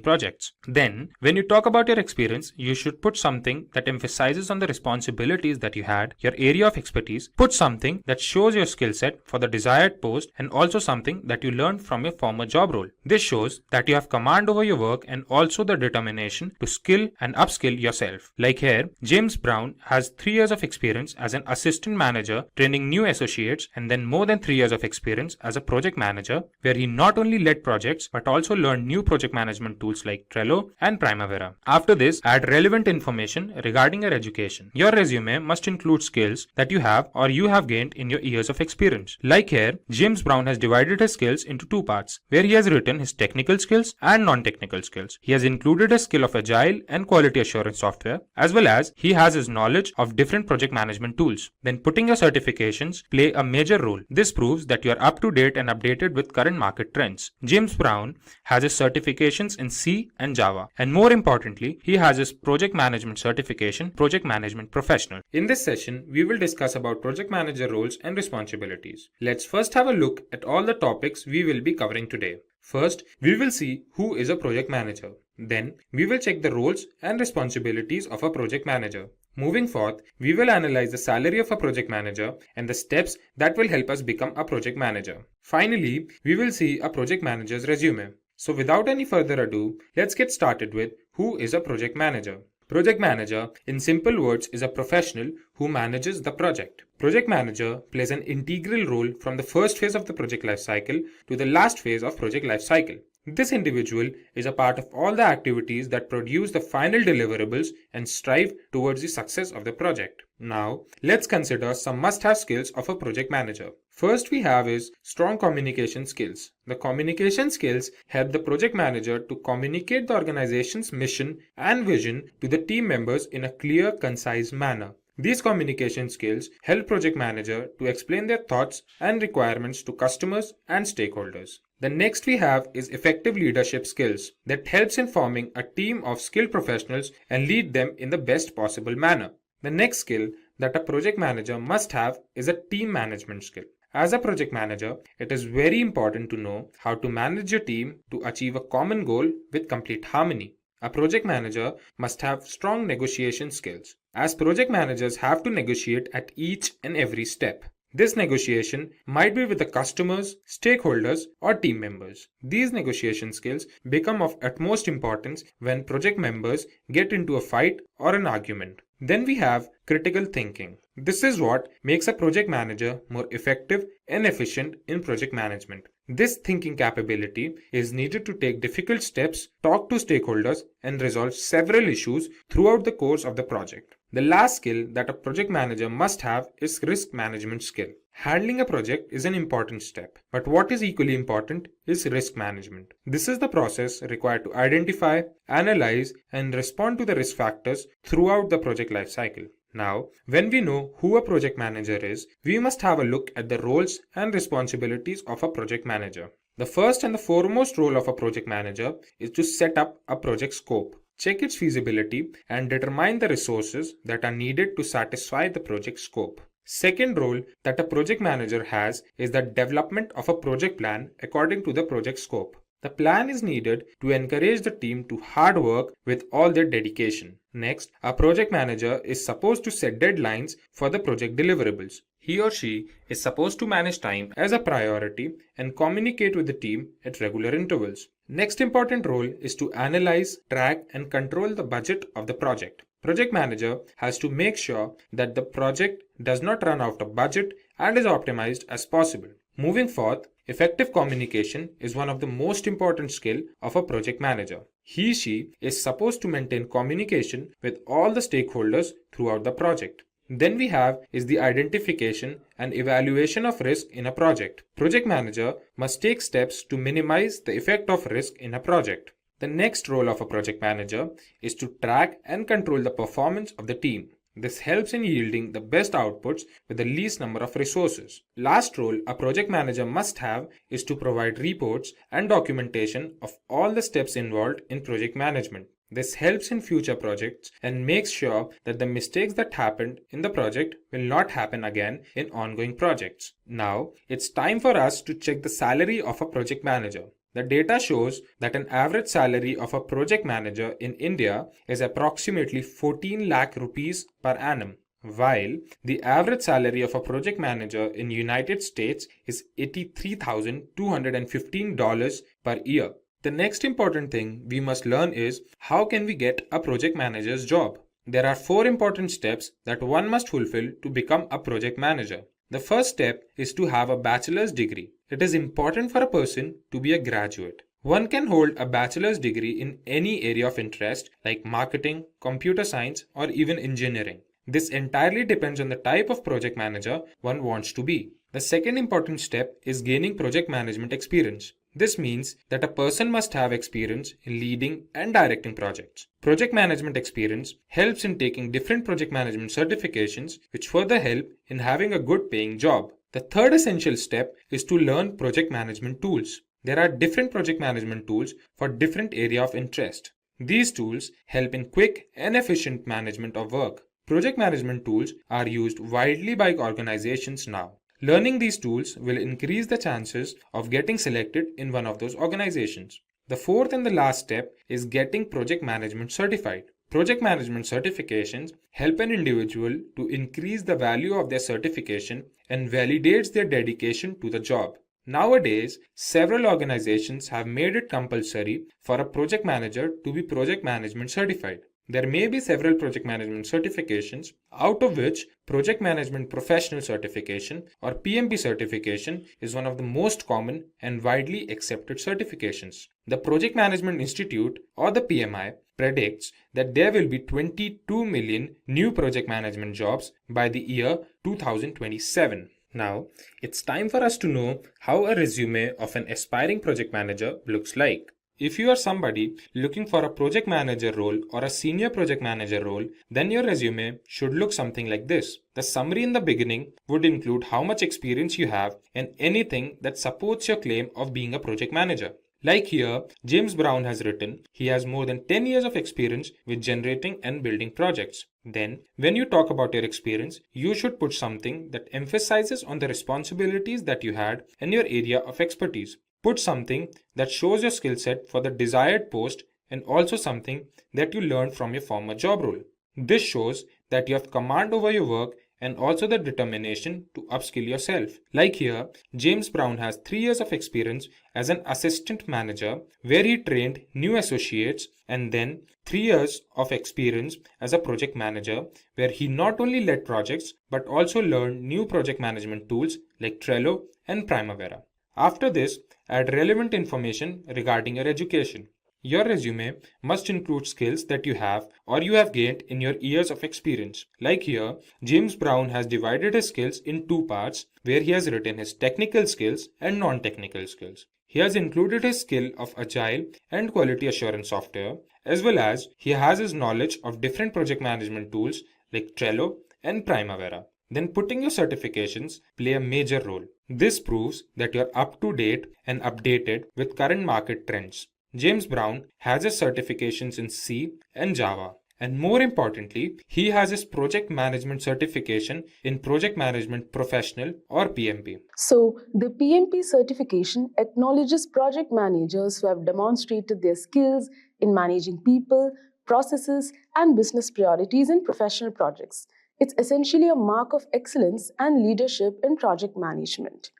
S3: projects. Then, when you talk about your experience, you should put something that emphasizes on the responsibilities that you had, your area of expertise, put something that shows your skill set for the desired post, and also something that you learned from your former job role. This shows that you have command over your work and also the determination to skill and upskill yourself. Like here, James Brown has 3 years of experience as an assistant manager training new associates and then more than 3 years of experience as a project manager, where he not only led projects but also learned new project management tools like Trello and Primavera. After this, add relevant information regarding your education. Your resume must include skills that you have or you have gained in your years of experience. Like here, James Brown has divided his skills into 2 parts, where he has written his technical skills and non-technical skills. He has included a skill of Agile and quality assurance software, as well as he has his knowledge of different project management tools. Then putting your certifications play a major role. This proves that you are up to date and updated with current market trends. James Brown has his certifications in C and Java, and more importantly, he has his project management certification, Project Management Professional. In this session, we will discuss about project manager roles and responsibilities. Let's first have a look at all the topics we will be covering today. First, we will see who is a project manager. Then, we will check the roles and responsibilities of a project manager. Moving forth, we will analyze the salary of a project manager and the steps that will help us become a project manager. Finally, we will see a project manager's resume. So without any further ado, let's get started with who is a project manager. Project manager, in simple words, is a professional who manages the project. Project manager plays an integral role from the first phase of the project lifecycle to the last phase of project lifecycle. This individual is a part of all the activities that produce the final deliverables and strive towards the success of the project. Now, let's consider some must-have skills of a project manager. First we have is strong communication skills. The communication skills help the project manager to communicate the organization's mission and vision to the team members in a clear, concise manner. These communication skills help project manager to explain their thoughts and requirements to customers and stakeholders. The next we have is effective leadership skills that helps in forming a team of skilled professionals and lead them in the best possible manner. The next skill that a project manager must have is a team management skill. As a project manager, it is very important to know how to manage your team to achieve a common goal with complete harmony. A project manager must have strong negotiation skills, as project managers have to negotiate at each and every step. This negotiation might be with the customers, stakeholders, or team members. These negotiation skills become of utmost importance when project members get into a fight or an argument. Then we have critical thinking. This is what makes a project manager more effective and efficient in project management. This thinking capability is needed to take difficult steps, talk to stakeholders, and resolve several issues throughout the course of the project. The last skill that a project manager must have is risk management skill. Handling a project is an important step, but what is equally important is risk management. This is the process required to identify, analyze, and respond to the risk factors throughout the project lifecycle. Now, when we know who a project manager is, we must have a look at the roles and responsibilities of a project manager. The first and the foremost role of a project manager is to set up a project scope, check its feasibility, and determine the resources that are needed to satisfy the project scope. Second role that a project manager has is the development of a project plan according to the project scope. The plan is needed to encourage the team to hard work with all their dedication. Next, a project manager is supposed to set deadlines for the project deliverables. He or she is supposed to manage time as a priority and communicate with the team at regular intervals. Next important role is to analyze, track, and control the budget of the project. Project manager has to make sure that the project does not run out of budget and is optimized as possible. Moving forth, effective communication is one of the most important skills of a project manager. He/she is supposed to maintain communication with all the stakeholders throughout the project. Then we have is the identification and evaluation of risk in a project. Project manager must take steps to minimize the effect of risk in a project. The next role of a project manager is to track and control the performance of the team. This helps in yielding the best outputs with the least number of resources. Last role a project manager must have is to provide reports and documentation of all the steps involved in project management. This helps in future projects and makes sure that the mistakes that happened in the project will not happen again in ongoing projects. Now, it's time for us to check the salary of a project manager. The data shows that an average salary of a project manager in India is approximately 14 lakh rupees per annum. while the average salary of a project manager in United States is $83,215 per year. The next important thing we must learn is how can we get a project manager's job? There are 4 important steps that one must fulfill to become a project manager. The first step is to have a bachelor's degree. It is important for a person to be a graduate. One can hold a bachelor's degree in any area of interest like marketing, computer science, or even engineering. This entirely depends on the type of project manager one wants to be. The second important step is gaining project management experience. This means that a person must have experience in leading and directing projects. Project management experience helps in taking different project management certifications, which further help in having a good paying job. The third essential step is to learn project management tools. There are different project management tools for different area of interest. These tools help in quick and efficient management of work. Project management tools are used widely by organizations now. Learning these tools will increase the chances of getting selected in one of those organizations. The fourth and the last step is getting project management certified. Project management certifications help an individual to increase the value of their certification and validates their dedication to the job. Nowadays, several organizations have made it compulsory for a project manager to be project management certified. There may be several project management certifications, out of which Project Management Professional Certification or PMP certification is one of the most common and widely accepted certifications. The Project Management Institute or the PMI predicts that there will be 22 million new project management jobs by the year 2027. Now, it's time for us to know how a resume of an aspiring project manager looks like. If you are somebody looking for a project manager role or a senior project manager role, then your resume should look something like this. The summary in the beginning would include how much experience you have and anything that supports your claim of being a project manager. Like here, James Brown has written, he has more than 10 years of experience with generating and building projects. Then, when you talk about your experience, you should put something that emphasizes on the responsibilities that you had and your area of expertise. Put something that shows your skill set for the desired post and also something that you learned from your former job role. This shows that you have command over your work and also the determination to upskill yourself. Like here, James Brown has 3 years of experience as an assistant manager where he trained new associates, and then 3 years of experience as a project manager where he not only led projects but also learned new project management tools like Trello and Primavera. After this, add relevant information regarding your education. Your resume must include skills that you have or you have gained in your years of experience. Like here, James Brown has divided his skills in 2 parts where he has written his technical skills and non-technical skills. He has included his skill of Agile and quality assurance software, as well as he has his knowledge of different project management tools like Trello and Primavera. Then putting your certifications play a major role. This proves that you're up to date and updated with current market trends. James Brown has his certifications in C and Java. And more importantly, he has his project management certification in Project Management Professional or PMP.
S11: So, the PMP certification acknowledges project managers who have demonstrated their skills in managing people, processes, and business priorities in professional projects. It's essentially a mark of excellence and leadership in project management.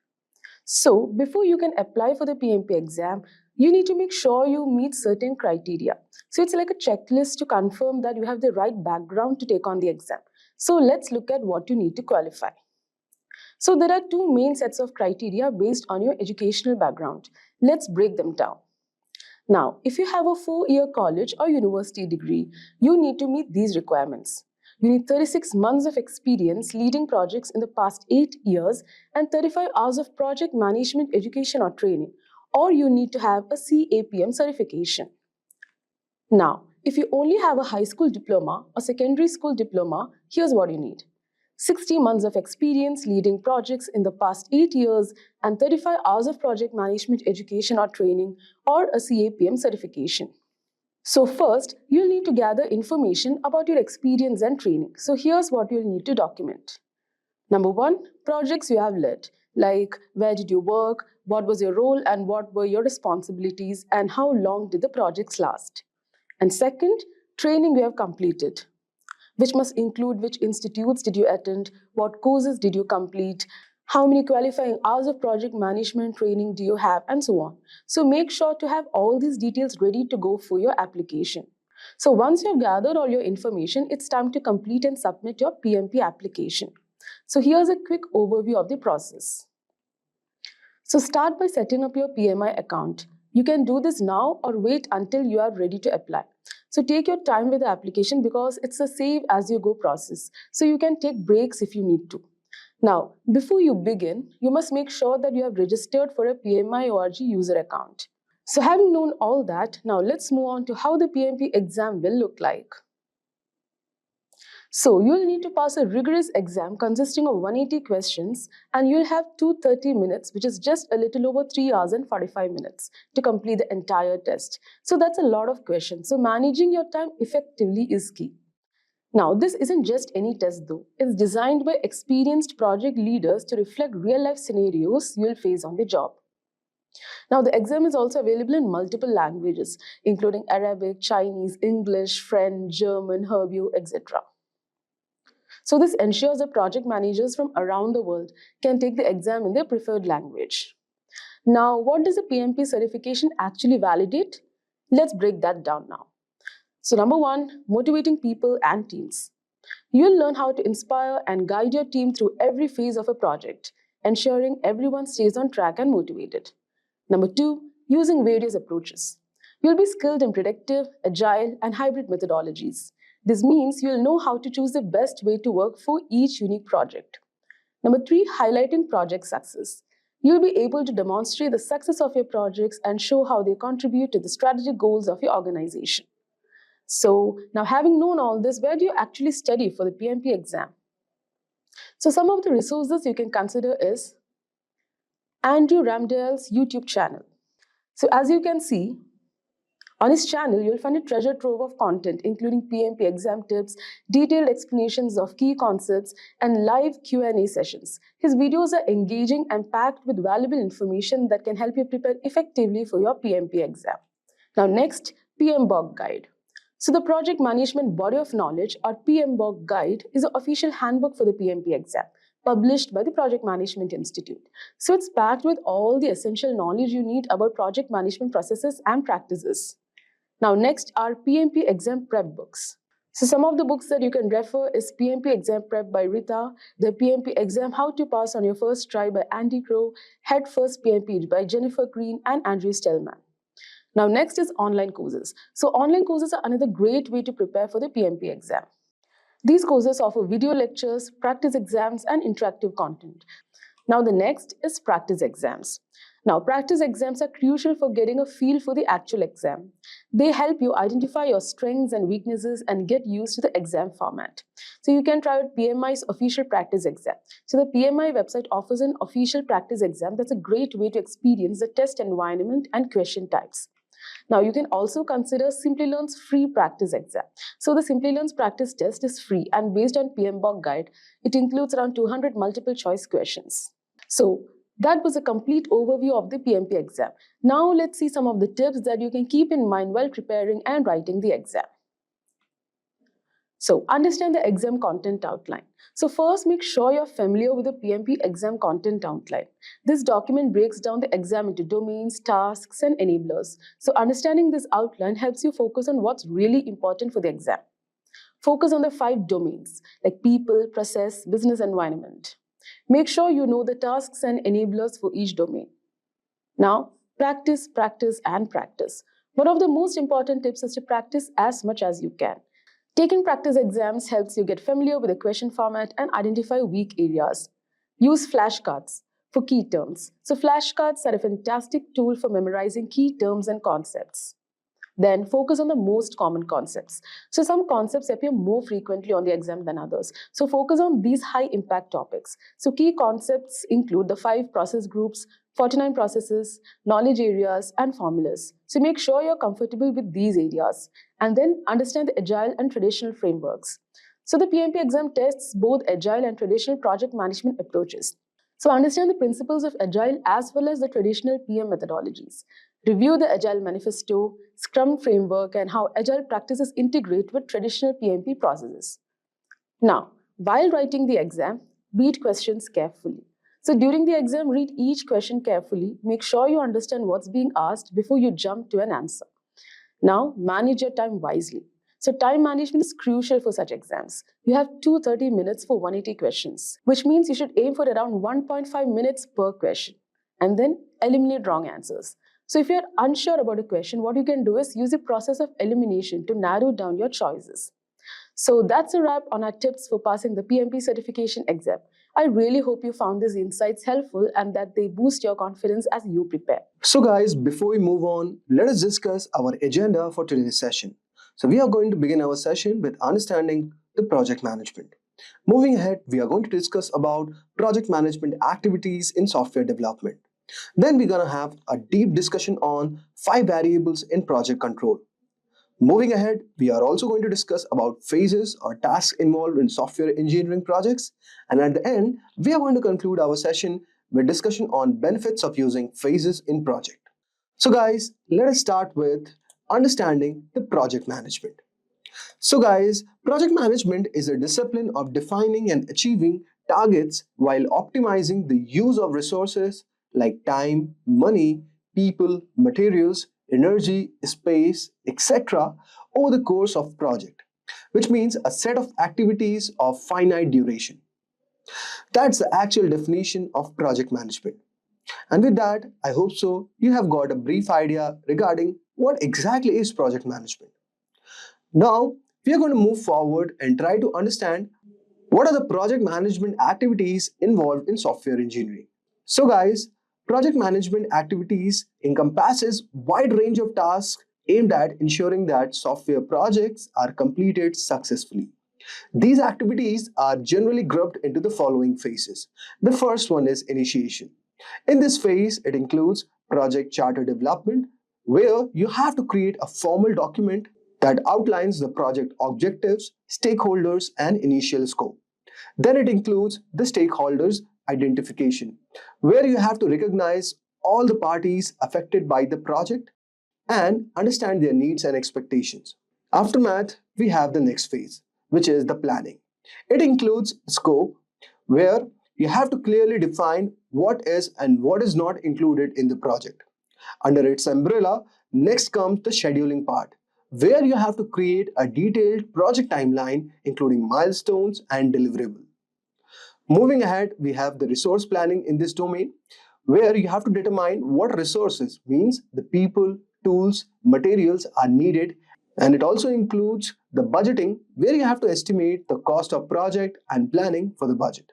S11: So, before you can apply for the PMP exam, you need to make sure you meet certain criteria. So, it's like a checklist to confirm that you have the right background to take on the exam. So, let's look at what you need to qualify. So, there are 2 main sets of criteria based on your educational background. Let's break them down. Now, if you have a 4-year college or university degree, you need to meet these requirements. You need 36 months of experience leading projects in the past 8 years and 35 hours of project management education or training, or you need to have a CAPM certification. Now, if you only have a high school diploma or secondary school diploma, here's what you need. 60 months of experience leading projects in the past 8 years and 35 hours of project management education or training, or a CAPM certification. So first, you'll need to gather information about your experience and training. So here's what you'll need to document. Number 1, projects you have led, like where did you work, what was your role and what were your responsibilities, and how long did the projects last. And second, training you have completed. which must include which institutes did you attend, what courses did you complete, how many qualifying hours of project management training do you have, and so on. So make sure to have all these details ready to go for your application. So once you've gathered all your information, it's time to complete and submit your PMP application. So here's a quick overview of the process. So start by setting up your PMI account. You can do this now or wait until you are ready to apply. So take your time with the application because it's a save as you go process. So you can take breaks if you need to. Now, before you begin, you must make sure that you have registered for a PMI ORG user account. So having known all that, now let's move on to how the PMP exam will look like. So you'll need to pass a rigorous exam consisting of 180 questions, and you'll have 230 minutes, which is just a little over 3 hours and 45 minutes to complete the entire test. So that's a lot of questions. So managing your time effectively is key. Now, this isn't just any test though. It's designed by experienced project leaders to reflect real-life scenarios you'll face on the job. Now, the exam is also available in multiple languages, including Arabic, Chinese, English, French, German, Hebrew, etc. So this ensures that project managers from around the world can take the exam in their preferred language. Now, what does the PMP certification actually validate? Let's break that down now. So number one, motivating people and teams. You'll learn how to inspire and guide your team through every phase of a project, ensuring everyone stays on track and motivated. Number two, using various approaches. You'll be skilled in predictive, agile, and hybrid methodologies. This means you'll know how to choose the best way to work for each unique project. Number three, highlighting project success. You'll be able to demonstrate the success of your projects and show how they contribute to the strategic goals of your organization. So now, having known all this, where do you actually study for the PMP exam? So some of the resources you can consider is Andrew Ramdale's YouTube channel. So as you can see, on his channel, you'll find a treasure trove of content, including PMP exam tips, detailed explanations of key concepts, and live Q&A sessions. His videos are engaging and packed with valuable information that can help you prepare effectively for your PMP exam. Now next, PMBOK Guide. So the Project Management Body of Knowledge, or PMBOK Guide, is an official handbook for the PMP exam, published by the Project Management Institute. So it's packed with all the essential knowledge you need about project management processes and practices. Now next are PMP exam prep books. So some of the books that you can refer is PMP Exam Prep by Rita, the PMP Exam How to Pass on Your First Try by Andy Crow, Head First PMP by Jennifer Green and Andrew Stellman. Now next is online courses. So online courses are another great way to prepare for the PMP exam. These courses offer video lectures, practice exams, and interactive content. Now the next is practice exams. Now practice exams are crucial for getting a feel for the actual exam. They help you identify your strengths and weaknesses and get used to the exam format. So you can try out PMI's official practice exam. So the PMI website offers an official practice exam that's a great way to experience the test environment and question types. Now you can also consider Simplilearn's free practice exam. So the Simplilearn's practice test is free and based on PMBOK Guide. It includes around 200 multiple choice questions. So that was a complete overview of the PMP exam. Now let's see some of the tips that you can keep in mind while preparing and writing the exam. So understand the exam content outline. So first, make sure you're familiar with the PMP exam content outline. This document breaks down the exam into domains, tasks, and enablers. So understanding this outline helps you focus on what's really important for the exam. Focus on the 5 domains like people, process, business environment. Make sure you know the tasks and enablers for each domain. Now, practice, practice, and practice. One of the most important tips is to practice as much as you can. Taking practice exams helps you get familiar with the question format and identify weak areas. Use flashcards for key terms. So flashcards are a fantastic tool for memorizing key terms and concepts. Then focus on the most common concepts. So some concepts appear more frequently on the exam than others. So focus on these high impact topics. So key concepts include the 5 process groups, 49 processes, knowledge areas, and formulas. So make sure you're comfortable with these areas. And then understand the agile and traditional frameworks. So the PMP exam tests both agile and traditional project management approaches. So understand the principles of agile as well as the traditional PM methodologies. Review the Agile Manifesto, Scrum framework, and how Agile practices integrate with traditional PMP processes. Now, while writing the exam, read questions carefully. So during the exam, read each question carefully. Make sure you understand what's being asked before you jump to an answer. Now, manage your time wisely. So time management is crucial for such exams. You have 230 minutes for 180 questions, which means you should aim for around 1.5 minutes per question and then eliminate wrong answers. So if you're unsure about a question, what you can do is use the process of elimination to narrow down your choices. So that's a wrap on our tips for passing the PMP certification exam. I really hope you found these insights helpful and that they boost your confidence as you prepare.
S4: So guys, before we move on, let us discuss our agenda for today's session. So we are going to begin our session with understanding the project management. Moving ahead, we are going to discuss about project management activities in software development. Then we're going to have a deep discussion on 5 variables in project control. Moving ahead, we are also going to discuss about phases or tasks involved in software engineering projects. And at the end, we are going to conclude our session with discussion on benefits of using phases in project. So guys, let us start with understanding the project management. So guys, project management is a discipline of defining and achieving targets while optimizing the use of resources like time, money, people, materials, energy, space, etc. over the course of project, which means a set of activities of finite duration. That's the actual definition of project management. And with that, I hope so you have got a brief idea regarding what exactly is project management. Now, we are going to move forward and try to understand what are the project management activities involved in software engineering. So guys, project management activities encompasses wide range of tasks aimed at ensuring that software projects are completed successfully. These activities are generally grouped into the following phases. The first one is initiation. In this phase, it includes project charter development, where you have to create a formal document that outlines the project objectives, stakeholders, and initial scope. Then it includes the stakeholders identification, where you have to recognize all the parties affected by the project and understand their needs and expectations. After that, we have the next phase, which is the planning. It includes scope, where you have to clearly define what is and what is not included in the project. Under its umbrella, next comes the scheduling part, where you have to create a detailed project timeline including milestones and deliverables. Moving ahead, we have the resource planning in this domain, where you have to determine what resources, means the people, tools, materials are needed, and it also includes the budgeting, where you have to estimate the cost of project and planning for the budget.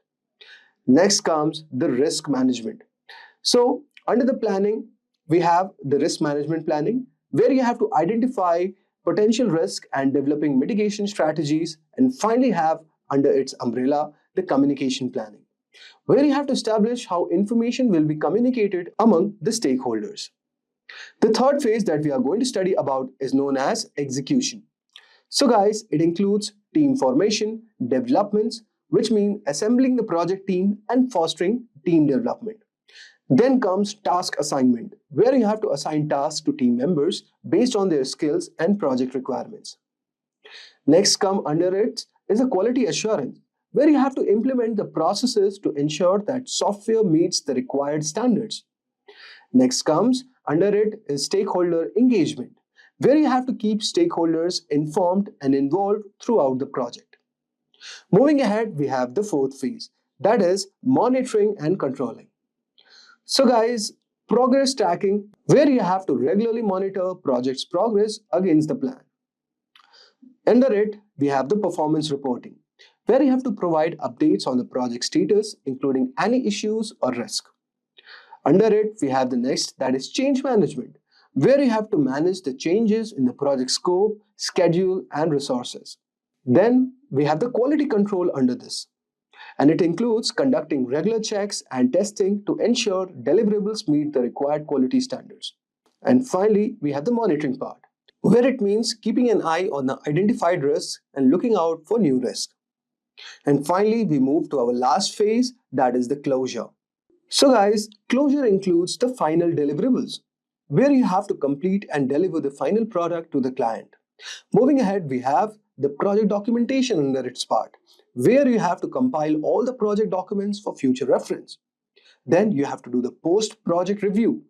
S4: Next comes the risk management. So under the planning, we have the risk management planning, where you have to identify potential risk and developing mitigation strategies, and finally have under its umbrella the communication planning, where you have to establish how information will be communicated among the stakeholders. The third phase that we are going to study about is known as execution. So guys, it includes team formation, developments, which mean assembling the project team and fostering team development. Then comes task assignment, where you have to assign tasks to team members based on their skills and project requirements. Next come under it is a quality assurance, where you have to implement the processes to ensure that software meets the required standards. Next comes under it is stakeholder engagement, where you have to keep stakeholders informed and involved throughout the project. Moving ahead, we have the fourth phase, that is monitoring and controlling. So guys, progress tracking, where you have to regularly monitor project's progress against the plan. Under it, we have the performance reporting, where you have to provide updates on the project status, including any issues or risk. Under it, we have the next, that is change management, where you have to manage the changes in the project scope, schedule, and resources. Then we have the quality control under this, and it includes conducting regular checks and testing to ensure deliverables meet the required quality standards. And finally, we have the monitoring part, where it means keeping an eye on the identified risks and looking out for new risks. And finally, we move to our last phase, that is the closure. So guys, closure includes the final deliverables, where you have to complete and deliver the final product to the client. Moving ahead, we have the project documentation under its part, where you have to compile all the project documents for future reference. Then you have to do the post-project review,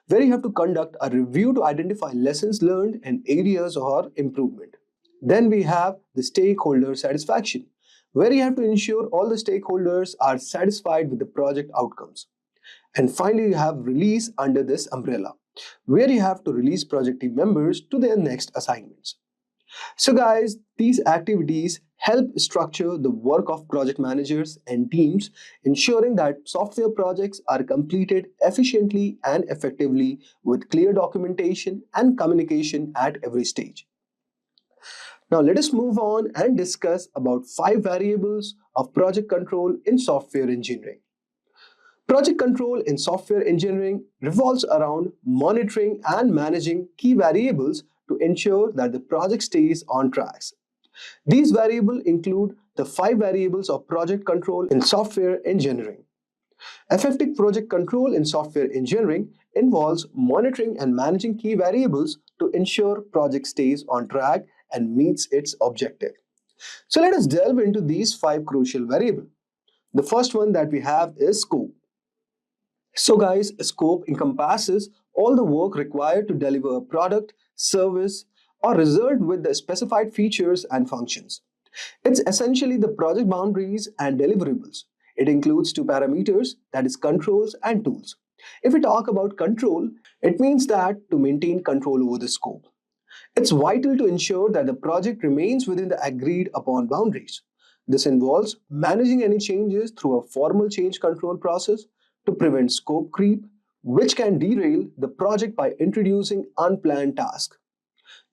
S4: where you have to conduct a review to identify lessons learned and areas of improvement. Then we have the stakeholder satisfaction, where you have to ensure all the stakeholders are satisfied with the project outcomes. And finally, you have release under this umbrella, where you have to release project team members to their next assignments. So guys, these activities help structure the work of project managers and teams, ensuring that software projects are completed efficiently and effectively with clear documentation and communication at every stage. Now let us move on and discuss about 5 variables of project control in software engineering. Project control in software engineering revolves around monitoring and managing key variables to ensure that the project stays on track. These variables include the 5 variables of project control in software engineering. Effective project control in software engineering involves monitoring and managing key variables to ensure project stays on track and meets its objective. So let us delve into these 5 crucial variables. The first one that we have is scope. So guys, scope encompasses all the work required to deliver a product, service, or result with the specified features and functions. It's essentially the project boundaries and deliverables. It includes 2 parameters, that is controls and tools. If we talk about control, it means that to maintain control over the scope. It's vital to ensure that the project remains within the agreed upon boundaries. This involves managing any changes through a formal change control process to prevent scope creep, which can derail the project by introducing unplanned tasks.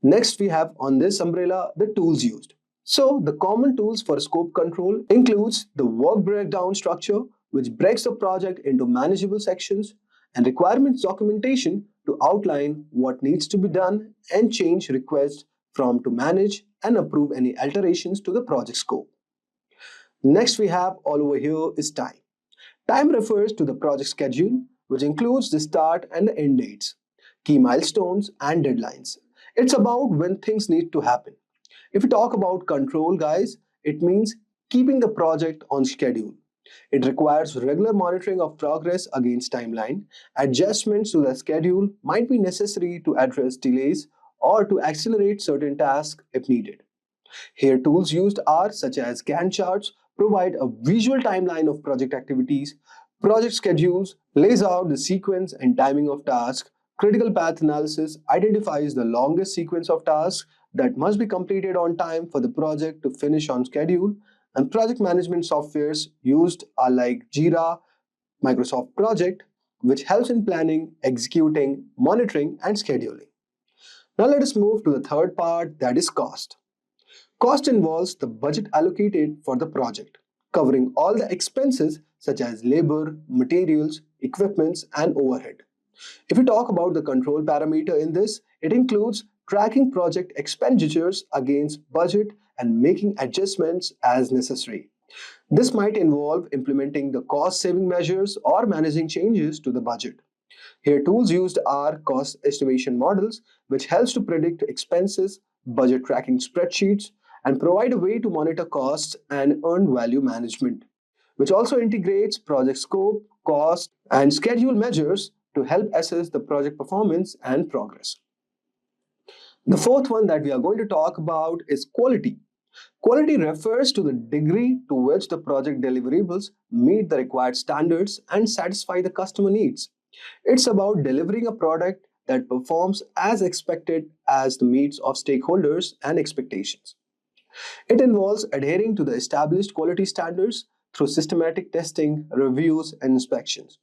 S4: Next, we have on this umbrella the tools used. So, the common tools for scope control includes the work breakdown structure, which breaks the project into manageable sections, and requirements documentation to outline what needs to be done and change requests from to manage and approve any alterations to the project scope. Next, we have all over here is time. Time refers to the project schedule, which includes the start and the end dates, key milestones, and deadlines. It's about when things need to happen. If we talk about control, guys, it means keeping the project on schedule. It requires regular monitoring of progress against timeline. Adjustments to the schedule might be necessary to address delays or to accelerate certain tasks if needed. Here, tools used are such as Gantt charts, provide a visual timeline of project activities, project schedules, lays out the sequence and timing of tasks, critical path analysis identifies the longest sequence of tasks that must be completed on time for the project to finish on schedule, and project management softwares used are like Jira, Microsoft Project, which helps in planning, executing, monitoring, and scheduling. Now let us move to the third part, that is cost. Cost involves the budget allocated for the project, covering all the expenses such as labor, materials, equipments, and overhead. If we talk about the control parameter in this, it includes tracking project expenditures against budget and making adjustments as necessary. This might involve implementing the cost-saving measures or managing changes to the budget. Here, tools used are cost estimation models, which helps to predict expenses, budget tracking spreadsheets, and provide a way to monitor costs and earned value management, which also integrates project scope, cost, and schedule measures to help assess the project performance and progress. The fourth one that we are going to talk about is quality. Quality refers to the degree to which the project deliverables meet the required standards and satisfy the customer needs. It's about delivering a product that performs as expected as the needs of stakeholders and expectations. It involves adhering to the established quality standards through systematic testing, reviews, and inspections.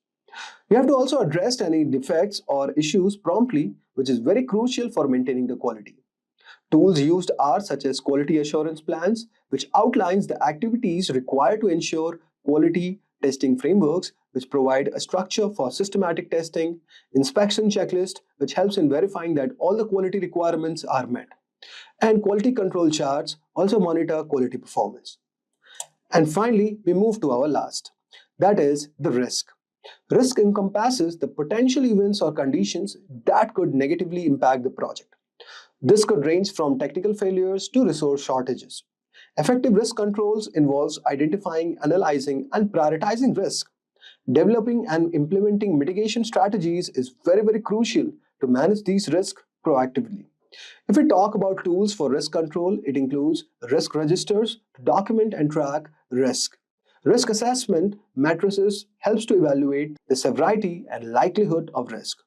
S4: We have to also address any defects or issues promptly, which is very crucial for maintaining the quality. Tools used are such as quality assurance plans, which outlines the activities required to ensure quality, testing frameworks, which provide a structure for systematic testing, inspection checklist, which helps in verifying that all the quality requirements are met, and quality control charts also monitor quality performance. And finally, we move to our last, that is the risk. Risk encompasses the potential events or conditions that could negatively impact the project. This could range from technical failures to resource shortages. Effective risk controls involves identifying, analyzing, and prioritizing risk. Developing and implementing mitigation strategies is very crucial to manage these risks proactively. If we talk about tools for risk control, it includes risk registers to document and track risk. Risk assessment matrices helps to evaluate the severity and likelihood of risk.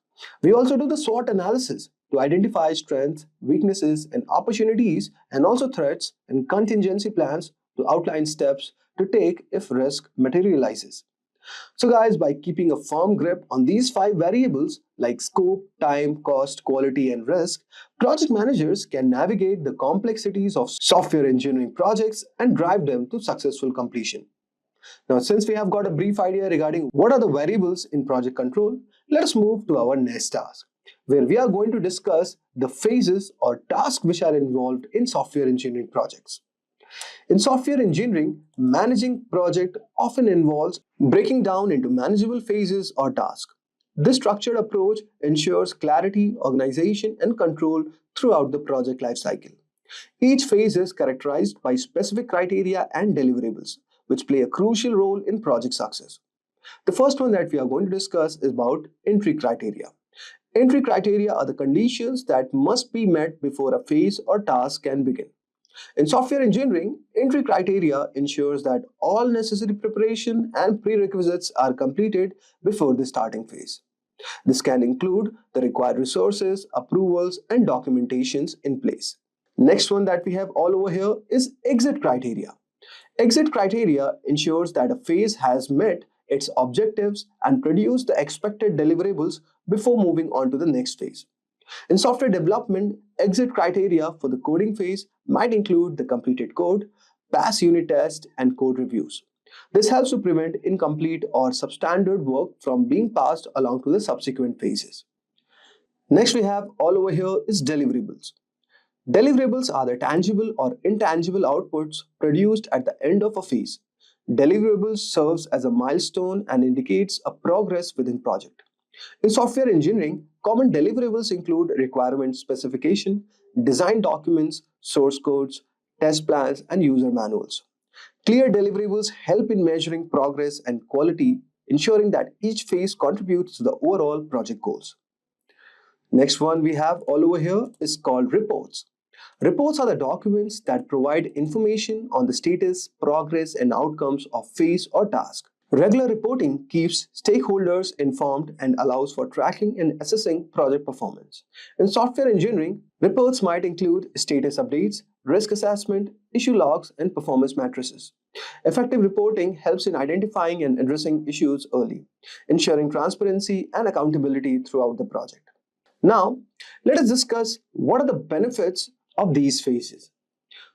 S4: We also do the SWOT analysis to identify strengths, weaknesses, and opportunities, and also threats and contingency plans to outline steps to take if risk materializes. So guys, by keeping a firm grip on these 5 variables like scope, time, cost, quality, and risk, project managers can navigate the complexities of software engineering projects and drive them to successful completion. Now, since we have got a brief idea regarding what are the variables in project control, let us move to our next task, where we are going to discuss the phases or tasks which are involved in software engineering projects. In software engineering, managing project often involves breaking down into manageable phases or tasks. This structured approach ensures clarity, organization, and control throughout the project lifecycle. Each phase is characterized by specific criteria and deliverables, which play a crucial role in project success. The first one that we are going to discuss is about entry criteria. Entry criteria are the conditions that must be met before a phase or task can begin. In software engineering, entry criteria ensures that all necessary preparation and prerequisites are completed before the starting phase. This can include the required resources, approvals, and documentations in place. Next one that we have all over here is exit criteria. Exit criteria ensures that a phase has met its objectives and produced the expected deliverables before moving on to the next phase. In software development, exit criteria for the coding phase might include the completed code, pass unit tests, and code reviews. This helps to prevent incomplete or substandard work from being passed along to the subsequent phases. Next we have all over here is deliverables. Deliverables are the tangible or intangible outputs produced at the end of a phase. Deliverables serves as a milestone and indicates a progress within project. In software engineering, common deliverables include requirement specification, design documents, source codes, test plans, and user manuals. Clear deliverables help in measuring progress and quality, ensuring that each phase contributes to the overall project goals. Next one we have all over here is called reports. Reports are the documents that provide information on the status, progress, and outcomes of phase or task. Regular reporting keeps stakeholders informed and allows for tracking and assessing project performance. In software engineering, reports might include status updates, risk assessment, issue logs, and performance matrices. Effective reporting helps in identifying and addressing issues early, ensuring transparency and accountability throughout the project. Now, let us discuss what are the benefits of these phases.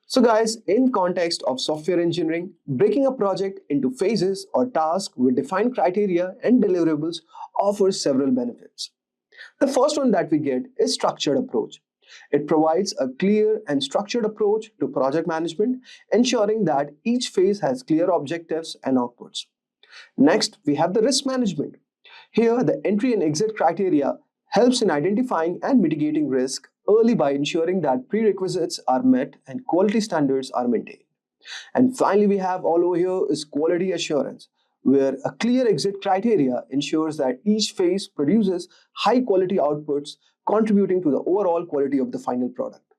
S4: So guys, in context of software engineering, breaking a project into phases or tasks with defined criteria and deliverables offers several benefits. The first one that we get is structured approach. It provides a clear and structured approach to project management, ensuring that each phase has clear objectives and outputs. Next, we have the risk management. Here, the entry and exit criteria helps in identifying and mitigating risk early by ensuring that prerequisites are met and quality standards are maintained. And finally, we have all over here is quality assurance, where a clear exit criteria ensures that each phase produces high quality outputs, contributing to the overall quality of the final product.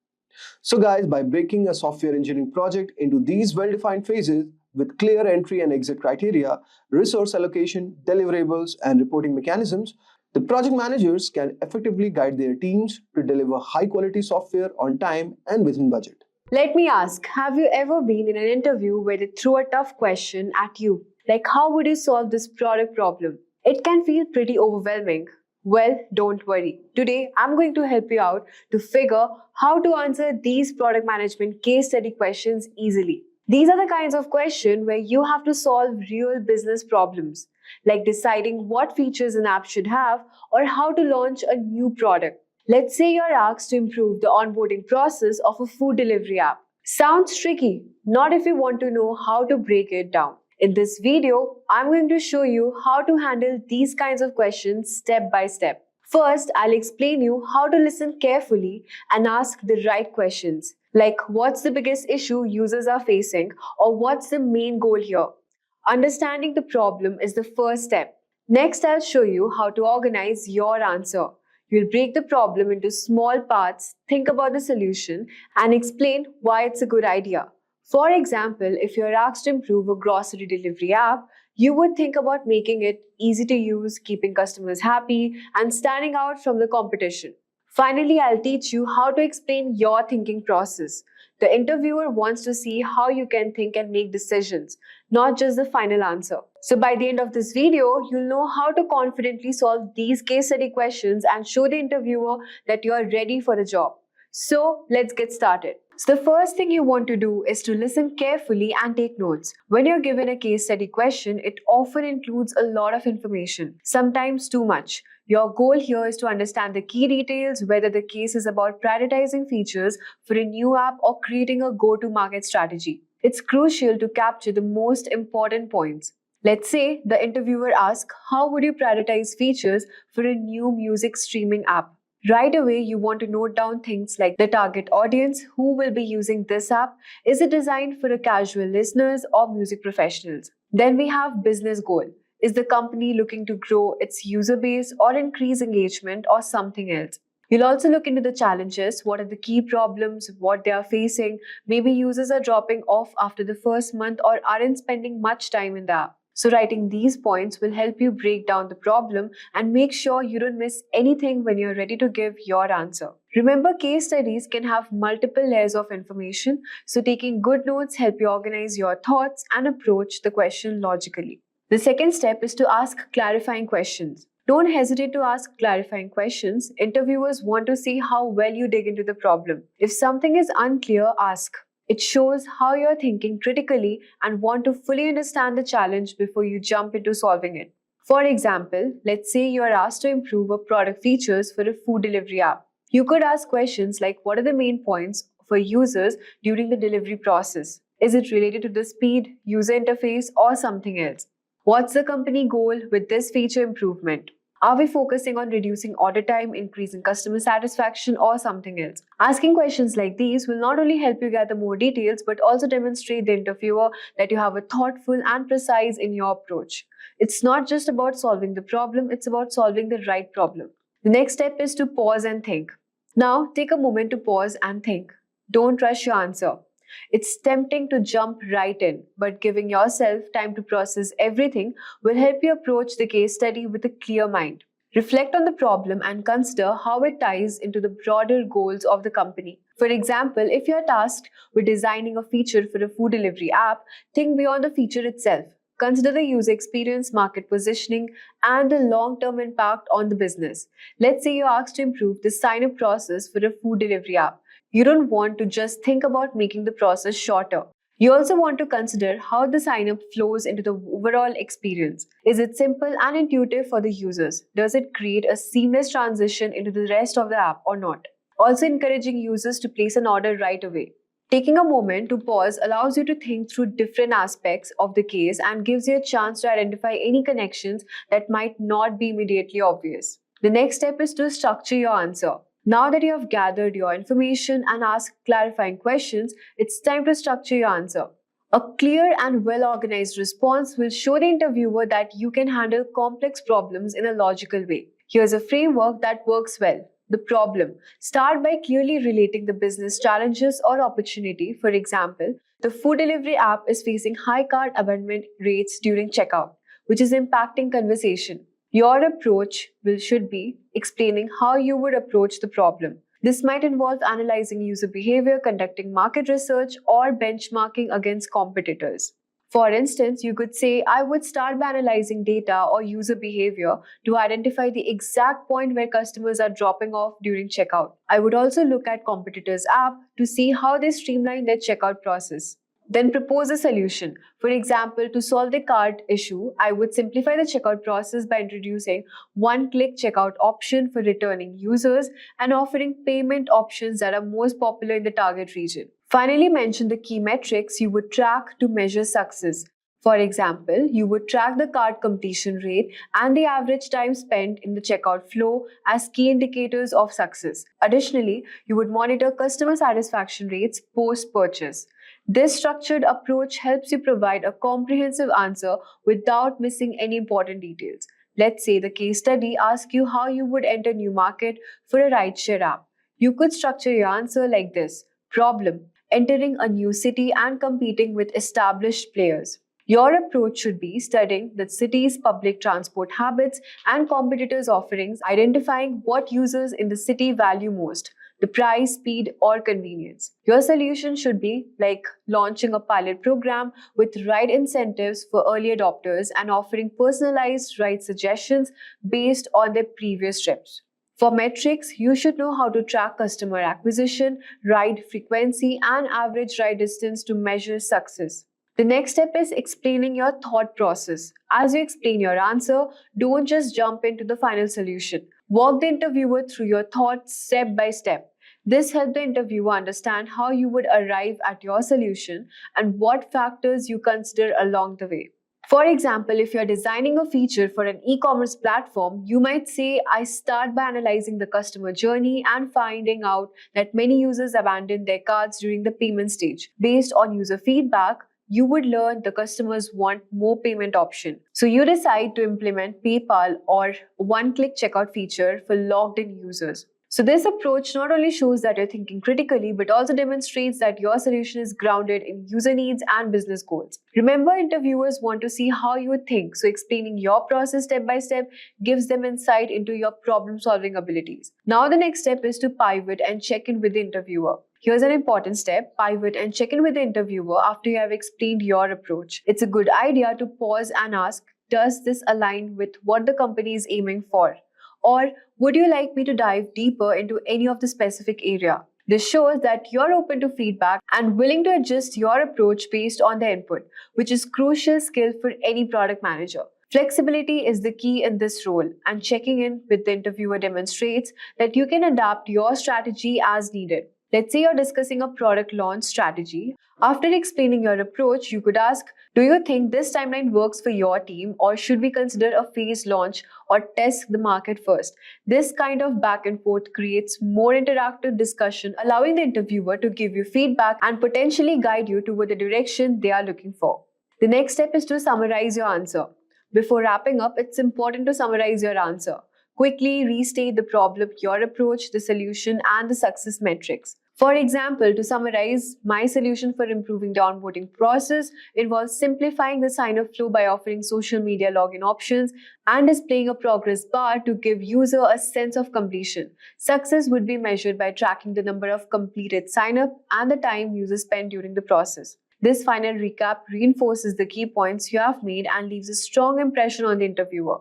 S4: So guys, by breaking a software engineering project into these well-defined phases with clear entry and exit criteria, resource allocation, deliverables, and reporting mechanisms, the project managers can effectively guide their teams to deliver high-quality software on time and within budget.
S10: Let me ask, have you ever been in an interview where they threw a tough question at you? Like, how would you solve this product problem? It can feel pretty overwhelming. Well, don't worry. Today, I'm going to help you out to figure how to answer these product management case study questions easily. These are the kinds of questions where you have to solve real business problems, like deciding what features an app should have or how to launch a new product. Let's say you're asked to improve the onboarding process of a food delivery app. Sounds tricky, not if you want to know how to break it down. In this video, I'm going to show you how to handle these kinds of questions step by step. First, I'll explain you how to listen carefully and ask the right questions, like what's the biggest issue users are facing or what's the main goal here. Understanding the problem is the first step. Next, I'll show you how to organize your answer. You'll break the problem into small parts, think about the solution, and explain why it's a good idea. For example, if you're asked to improve a grocery delivery app, you would think about making it easy to use, keeping customers happy, and standing out from the competition. Finally, I'll teach you how to explain your thinking process. The interviewer wants to see how you can think and make decisions, not just the final answer. So by the end of this video, you'll know how to confidently solve these case study questions and show the interviewer that you are ready for the job. So let's get started. So the first thing you want to do is to listen carefully and take notes. When you're given a case study question, it often includes a lot of information, sometimes too much. Your goal here is to understand the key details, whether the case is about prioritizing features for a new app or creating a go-to-market strategy. It's crucial to capture the most important points. Let's say the interviewer asks, how would you prioritize features for a new music streaming app? Right away, you want to note down things like the target audience, who will be using this app, is it designed for a casual listeners or music professionals? Then we have business goal. Is the company looking to grow its user base or increase engagement or something else? You'll also look into the challenges, what are the key problems, what they are facing. Maybe users are dropping off after the first month or aren't spending much time in the app. So writing these points will help you break down the problem and make sure you don't miss anything when you're ready to give your answer. Remember, case studies can have multiple layers of information, so taking good notes help you organize your thoughts and approach the question logically. The second step is to ask clarifying questions. Don't hesitate to ask clarifying questions. Interviewers want to see how well you dig into the problem. If something is unclear, ask. It shows how you're thinking critically and want to fully understand the challenge before you jump into solving it. For example, let's say you are asked to improve a product features for a food delivery app. You could ask questions like, what are the main points for users during the delivery process? Is it related to the speed, user interface, or something else? What's the company goal with this feature improvement? Are we focusing on reducing order time, increasing customer satisfaction, or something else? Asking questions like these will not only help you gather more details, but also demonstrate the interviewer that you have a thoughtful and precise in your approach. It's not just about solving the problem, it's about solving the right problem. The next step is to pause and think. Now, take a moment to pause and think. Don't rush your answer. It's tempting to jump right in, but giving yourself time to process everything will help you approach the case study with a clear mind. Reflect on the problem and consider how it ties into the broader goals of the company. For example, if you're tasked with designing a feature for a food delivery app, think beyond the feature itself. Consider the user experience, market positioning, and the long-term impact on the business. Let's say you're asked to improve the sign-up process for a food delivery app. You don't want to just think about making the process shorter. You also want to consider how the sign-up flows into the overall experience. Is it simple and intuitive for the users? Does it create a seamless transition into the rest of the app or not? Also encouraging users to place an order right away. Taking a moment to pause allows you to think through different aspects of the case and gives you a chance to identify any connections that might not be immediately obvious. The next step is to structure your answer. Now that you have gathered your information and asked clarifying questions, it's time to structure your answer. A clear and well-organized response will show the interviewer that you can handle complex problems in a logical way. Here's a framework that works well. The problem. Start by clearly relating the business challenges or opportunity. For example, the food delivery app is facing high cart abandonment rates during checkout, which is impacting conversation. Your approach should be explaining how you would approach the problem. This might involve analyzing user behavior, conducting market research, or benchmarking against competitors. For instance, you could say, I would start by analyzing data or user behavior to identify the exact point where customers are dropping off during checkout. I would also look at competitors' app to see how they streamline their checkout process. Then propose a solution. For example, to solve the cart issue, I would simplify the checkout process by introducing one-click checkout option for returning users and offering payment options that are most popular in the target region. Finally, mention the key metrics you would track to measure success. For example, you would track the cart completion rate and the average time spent in the checkout flow as key indicators of success. Additionally, you would monitor customer satisfaction rates post-purchase. This structured approach helps you provide a comprehensive answer without missing any important details. Let's say the case study asks you how you would enter a new market for a rideshare app. You could structure your answer like this. Problem: entering a new city and competing with established players. Your approach should be studying the city's public transport habits and competitors' offerings, identifying what users in the city value most, the price, speed, or convenience. Your solution should be like launching a pilot program with ride incentives for early adopters and offering personalized ride suggestions based on their previous trips. For metrics, you should know how to track customer acquisition, ride frequency, and average ride distance to measure success. The next step is explaining your thought process. As you explain your answer, don't just jump into the final solution. Walk the interviewer through your thoughts step by step. This helps the interviewer understand how you would arrive at your solution and what factors you consider along the way. For example, if you're designing a feature for an e-commerce platform, you might say, I start by analyzing the customer journey and finding out that many users abandon their carts during the payment stage. Based on user feedback, you would learn the customers want more payment option. So you decide to implement PayPal or one-click checkout feature for logged-in users. So this approach not only shows that you're thinking critically, but also demonstrates that your solution is grounded in user needs and business goals. Remember, interviewers want to see how you would think, so explaining your process step by step gives them insight into your problem-solving abilities. Now the next step is to pivot and check in with the interviewer. Here's an important step: pivot and check in with the interviewer after you have explained your approach. It's a good idea to pause and ask, does this align with what the company is aiming for? Or would you like me to dive deeper into any of the specific area? This shows that you're open to feedback and willing to adjust your approach based on the input, which is crucial skill for any product manager. Flexibility is the key in this role, and checking in with the interviewer demonstrates that you can adapt your strategy as needed. Let's say you're discussing a product launch strategy. After explaining your approach, you could ask, do you think this timeline works for your team, or should we consider a phased launch or test the market first? This kind of back and forth creates more interactive discussion, allowing the interviewer to give you feedback and potentially guide you toward the direction they are looking for. The next step is to summarize your answer. Before wrapping up, it's important to summarize your answer. Quickly restate the problem, your approach, the solution, and the success metrics. For example, to summarize, my solution for improving the onboarding process involves simplifying the sign-up flow by offering social media login options and displaying a progress bar to give user a sense of completion. Success would be measured by tracking the number of completed sign-up and the time users spend during the process. This final recap reinforces the key points you have made and leaves a strong impression on the interviewer.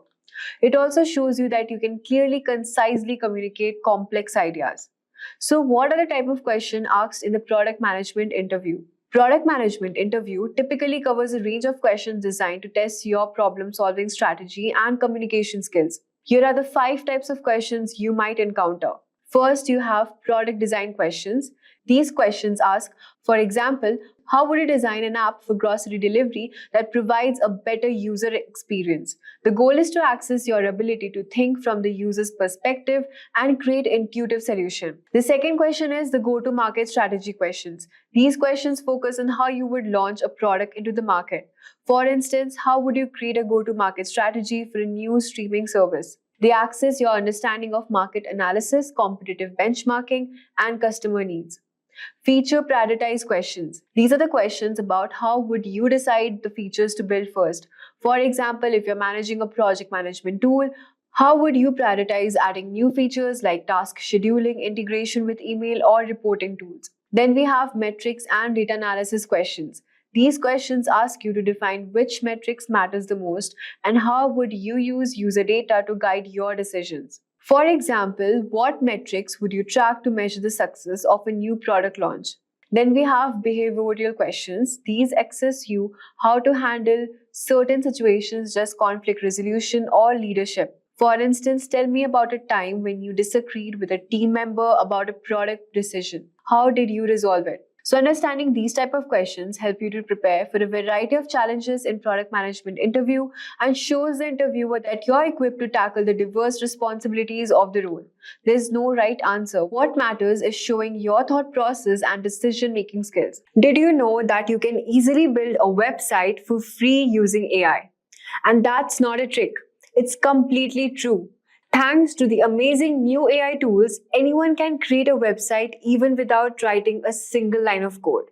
S10: It also shows you that you can clearly, concisely communicate complex ideas. So what are the type of questions asked in the product management interview? Product management interview typically covers a range of questions designed to test your problem-solving strategy and communication skills. Here are the 5 types of questions you might encounter. First, you have product design questions. These questions ask, for example, how would you design an app for grocery delivery that provides a better user experience? The goal is to access your ability to think from the user's perspective and create intuitive solution. The second question is the go-to-market strategy questions. These questions focus on how you would launch a product into the market. For instance, how would you create a go-to-market strategy for a new streaming service? They access your understanding of market analysis, competitive benchmarking, and customer needs. Feature prioritized questions. These are the questions about how would you decide the features to build first. For example, if you're managing a project management tool, how would you prioritize adding new features like task scheduling, integration with email, or reporting tools? Then we have metrics and data analysis questions. These questions ask you to define which metrics matters the most and how would you use user data to guide your decisions. For example, what metrics would you track to measure the success of a new product launch? Then we have behavioral questions. These assess you how to handle certain situations, just conflict resolution or leadership. For instance, tell me about a time when you disagreed with a team member about a product decision. How did you resolve it? So understanding these type of questions help you to prepare for a variety of challenges in product management interview and shows the interviewer that you're equipped to tackle the diverse responsibilities of the role. There's no right answer. What matters is showing your thought process and decision-making skills. Did you know that you can easily build a website for free using AI? And that's not a trick. It's completely true. Thanks to the amazing new AI tools, anyone can create a website even without writing a single line of code.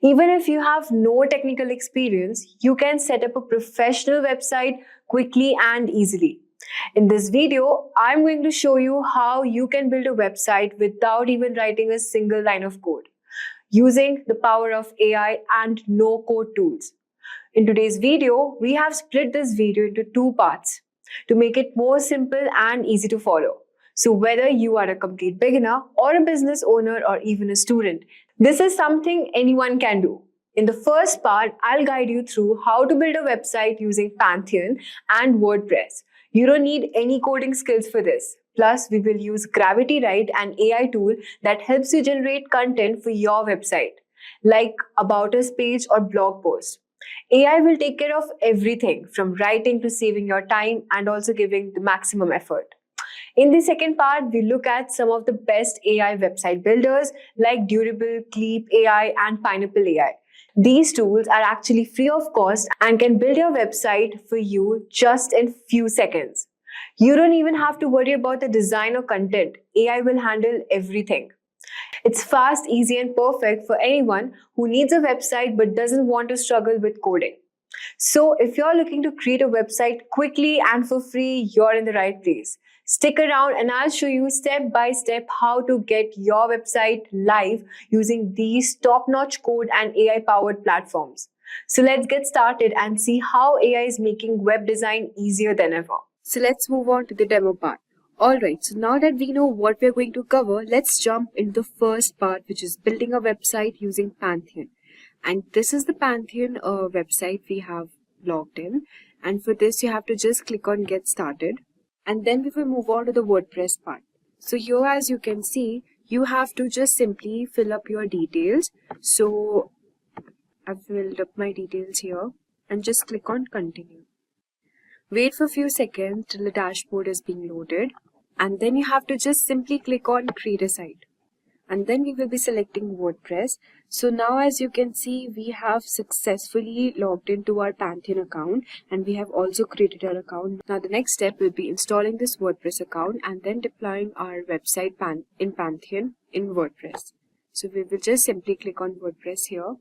S10: Even if you have no technical experience, you can set up a professional website quickly and easily. In this video, I'm going to show you how you can build a website without even writing a single line of code, using the power of AI and no-code tools. In today's video, we have split this video into two parts to make it more simple and easy to follow. So whether you are a complete beginner or a business owner or even a student, this is something anyone can do. In the first part, I'll guide you through how to build a website using Pantheon and WordPress. You don't need any coding skills for this. Plus, we will use Gravity Write, an AI tool that helps you generate content for your website, like About Us page or blog post. AI will take care of everything from writing to saving your time and also giving the maximum effort. In the second part, we look at some of the best AI website builders like Durable, Cleap AI, and Pineapple AI. These tools are actually free of cost and can build your website for you just in few seconds. You don't even have to worry about the design or content. AI will handle everything. It's fast, easy, and perfect for anyone who needs a website but doesn't want to struggle with coding. So if you're looking to create a website quickly and for free, you're in the right place. Stick around and I'll show you step by step how to get your website live using these top-notch code and AI-powered platforms. So let's get started and see how AI is making web design easier than ever. So let's move on to the demo part. Alright, so now that we know what we're going to cover, let's jump into the first part, which is building a website using Pantheon. And this is the Pantheon website we have logged in. And for this, you have to just click on Get Started. And then we will move on to the WordPress part. So here, as you can see, you have to just simply fill up your details. So I've filled up my details here and just click on Continue. Wait for a few seconds till the dashboard is being loaded. And then you have to just simply click on Create a Site. And then we will be selecting WordPress. So now as you can see, we have successfully logged into our Pantheon account and we have also created our account. Now the next step will be installing this WordPress account and then deploying our website in Pantheon in WordPress. So we will just simply click on WordPress here.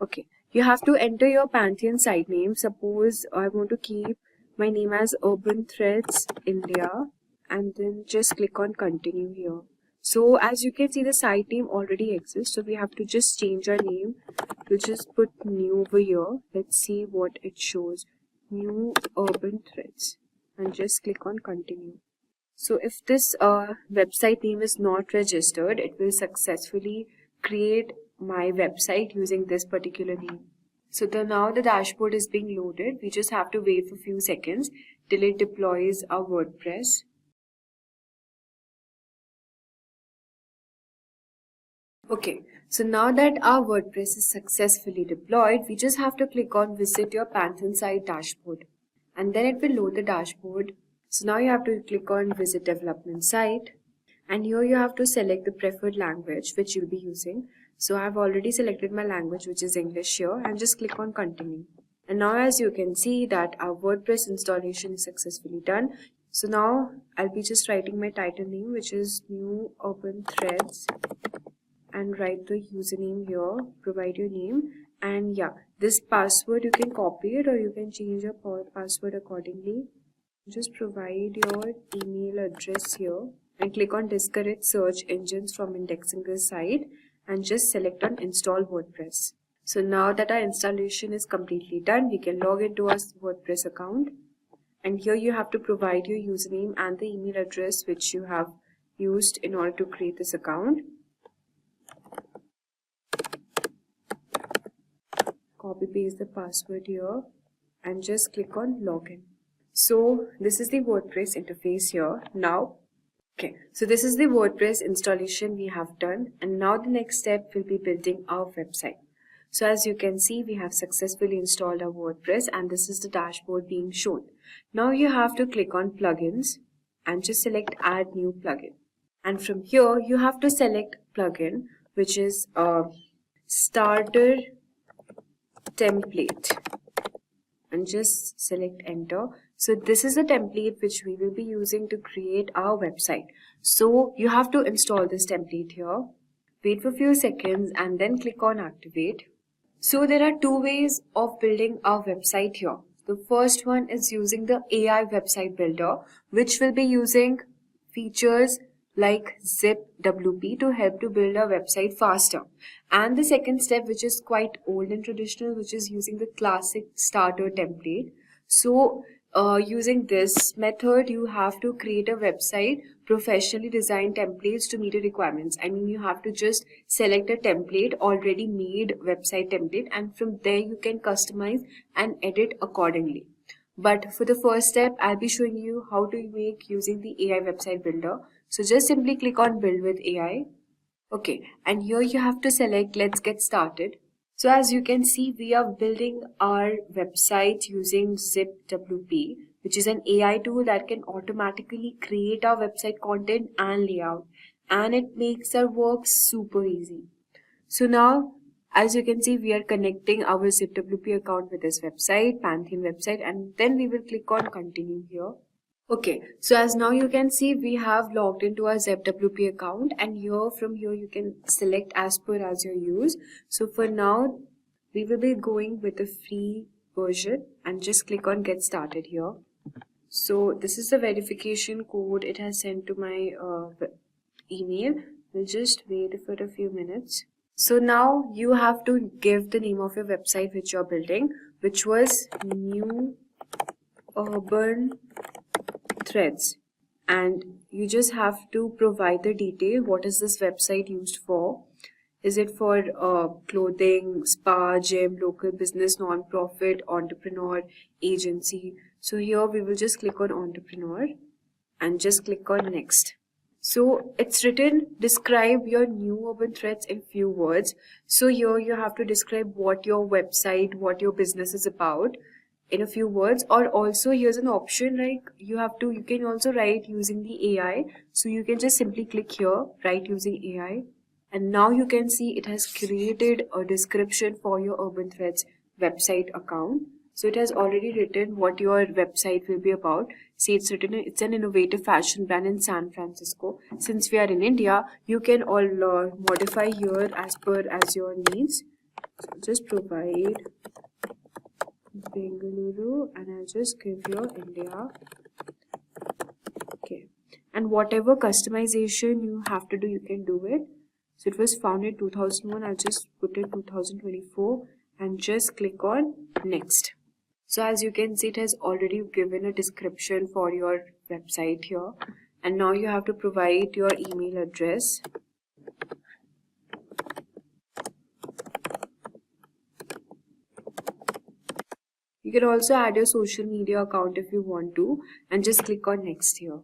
S10: Okay, you have to enter your Pantheon site name. Suppose I want to keep my name as Urban Threads India. And then just click on Continue here. So as you can see, the site name already exists. So we have to just change our name. We'll just put new over here. Let's see what it shows. New Urban Threads. And just click on Continue. So if this website name is not registered, it will successfully create my website using this particular name. So now the dashboard is being loaded. We just have to wait for a few seconds till it deploys our WordPress. Okay, so now that our WordPress is successfully deployed, we just have to click on Visit Your Pantheon Site Dashboard. And then it will load the dashboard. So now you have to click on Visit Development Site. And here you have to select the preferred language which you'll be using. So I've already selected my language, which is English here, and just click on Continue. And now as you can see that our WordPress installation is successfully done. So now I'll be just writing my title name, which is New Urban Threads. And write the username here, provide your name, and yeah, this password you can copy it or you can change your password accordingly. Just provide your email address here and click on discourage search engines from indexing this site and just select on Install WordPress. So now that our installation is completely done, we can log into our WordPress account, and here you have to provide your username and the email address which you have used in order to create this account. Copy paste the password here and just click on login. So this is the WordPress interface here. Now
S12: Okay, so this is the WordPress installation we have done, and now the next step will be building our website. So as you can see, we have successfully installed our WordPress, and this is the dashboard being shown. Now you have to click on plugins and just select add new plugin. And from here, you have to select plugin, which is a starter template, and just select enter. So this is the template which we will be using to create our website. So you have to install this template here, wait for a few seconds, and then click on activate. So there are two ways of building our website here. The first one is using the AI website builder, which will be using features like ZipWP to help to build a website faster. And the second step, which is quite old and traditional, which is using the classic starter template. So using this method, you have to create a website, professionally designed templates to meet the requirements. I mean, you have to just select a template, already made website template, and from there you can customize and edit accordingly. But for the first step, I'll be showing you how to make using the AI website builder. So just simply click on build with AI. Okay, and here you have to select let's get started. So as you can see, we are building our website using ZipWP, which is an AI tool that can automatically create our website content and layout, and it makes our work super easy. So now, as you can see, we are connecting our ZipWP account with this website, Pantheon website, and then we will click on continue here. Okay, so as now you can see, we have logged into our ZipWP account, and from here you can select as per as your use. So for now, we will be going with the free version and just click on get started here. So this is the verification code it has sent to my email. We'll just wait for a few minutes. So now you have to give the name of your website which you're building, which was New Urban Threads, and you just have to provide the detail. What is this website used for? Is it for clothing, spa, gym, local business, non-profit, entrepreneur, agency? So here we will just click on entrepreneur and just click on next. So it's written describe your new urban threads in few words. So here you have to describe what your website, what your business is about in a few words. Or also here's an option like you can also write using the AI. So you can just simply click here, write using AI, and now you can see it has created a description for your Urban Threads website account. So it has already written what your website will be about. See, it's written it's an innovative fashion brand in San Francisco. Since we are in India, you can all modify here as per as your needs. So just provide Bengaluru and I'll just give your India. Okay, and whatever customization you have to do, you can do it. So it was founded 2001. I'll just put it 2024 and just click on next. So as you can see, it has already given a description for your website here, and now you have to provide your email address. You can also add your social media account if you want to, and just click on next here.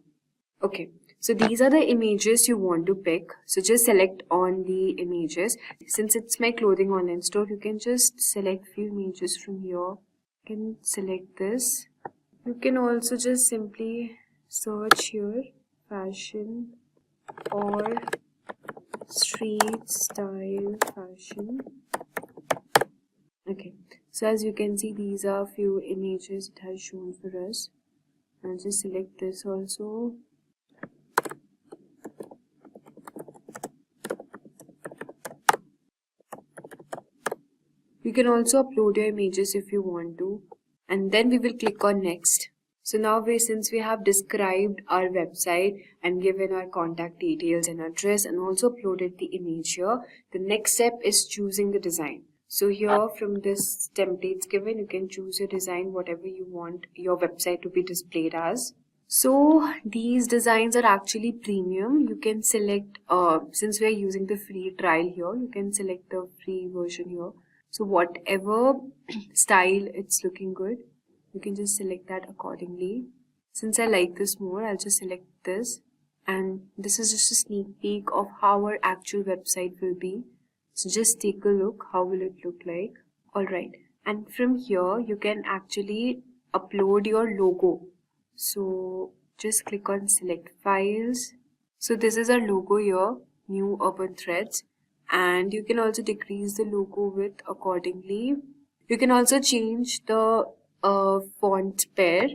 S12: Okay, so these are the images you want to pick. So just select on the images. Since it's my clothing online store, you can just select few images from here. You can select this. You can also just simply search here fashion or street style fashion. Okay, so as you can see, these are few images it has shown for us. I'll just select this also. You can also upload your images if you want to, and then we will click on next. So now since we have described our website and given our contact details and address and also uploaded the image here, the next step is choosing the design. So here from this templates given, you can choose your design, whatever you want your website to be displayed as. So these designs are actually premium. You can select, since we are using the free trial here, you can select the free version here. So whatever style it's looking good, you can just select that accordingly. Since I like this more, I'll just select this. And this is just a sneak peek of how our actual website will be. So just take a look, how will it look like. Alright, and from here you can actually upload your logo. So just click on select files. So this is our logo here, new urban threads, and you can also decrease the logo width accordingly. You can also change the font pair,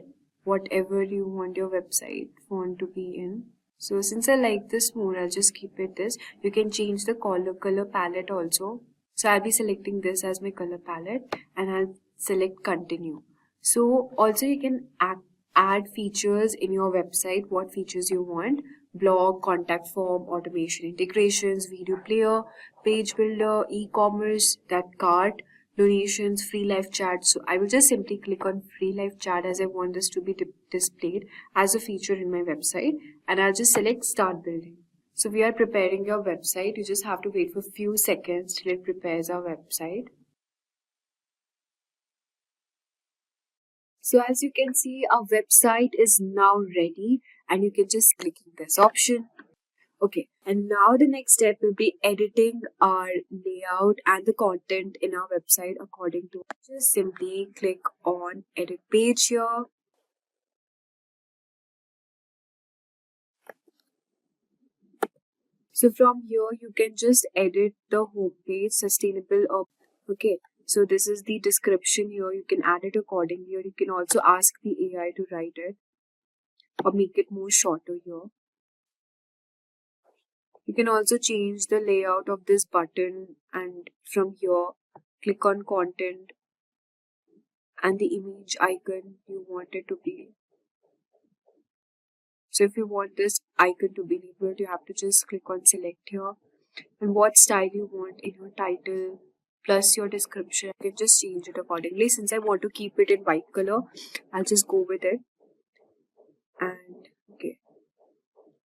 S12: whatever you want your website font to be in. So since I like this more, I'll just keep it this. You can change the color palette also. So I'll be selecting this as my color palette and I'll select continue. So also you can add features in your website, what features you want. Blog, contact form, automation integrations, video player, page builder, e-commerce, that cart, donations, free live chat. So I will just simply click on free live chat as I want this to be displayed as a feature in my website, and I'll just select start building. So we are preparing your website. You just have to wait for a few seconds till it prepares our website. So as you can see, our website is now ready and you can just click on this option. Okay, and now the next step will be editing our layout and the content in our website according to. Just simply click on edit page here. So from here you can just edit the home page, sustainable or okay. So this is the description here. You can add it accordingly, or you can also ask the AI to write it or make it more shorter here. You can also change the layout of this button, and from here click on content and the image icon you want it to be. So if you want this icon to be labeled, you have to just click on select here, and what style you want in your title plus your description. You can just change it accordingly. Since I want to keep it in white color, I'll just go with it. And okay,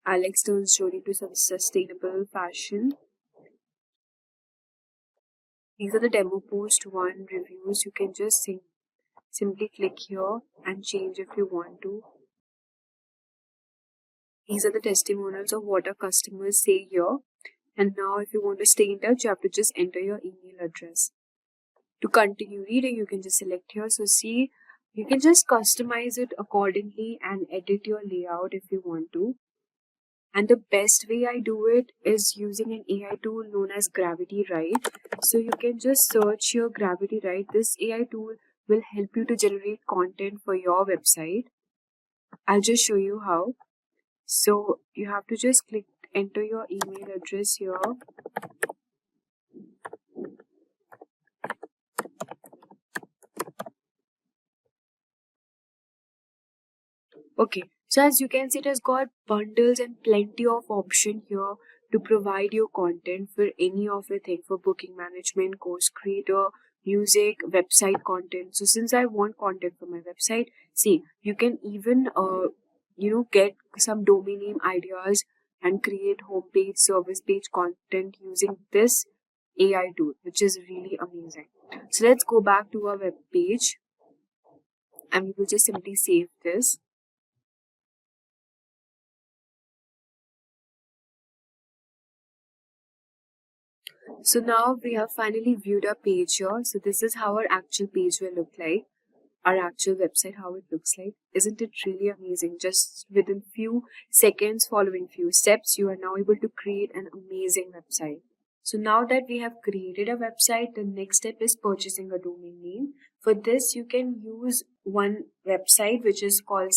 S12: Alex turns journey to some sustainable fashion. These are the demo post 1 reviews. You can just simply click here and change if you want to. These are the testimonials of what our customers say here. And now if you want to stay in touch, you have to just enter your email address. To continue reading, you can just select here. So see, you can just customize it accordingly and edit your layout if you want to. And the best way I do it is using an AI tool known as Gravity Write. So you can just search your Gravity Write. This AI tool will help you to generate content for your website. I'll just show you how. So you have to just enter your email address here. Okay, so as you can see, it has got bundles and plenty of option here to provide you content for any of your thing, for booking management, course creator, music, website content. So since I want content for my website, see, you can even get some domain name ideas and create homepage, service page content using this AI tool, which is really amazing. So let's go back to our web page and we will just simply save this. So now we have finally viewed our page here. So this is how our actual page will look like. Our actual website, how it looks like. Isn't it really amazing? Just within few seconds, following few steps, you are now able to create an amazing website. So now that we have created a website, the next step is purchasing a domain name. For this, you can use one website which is called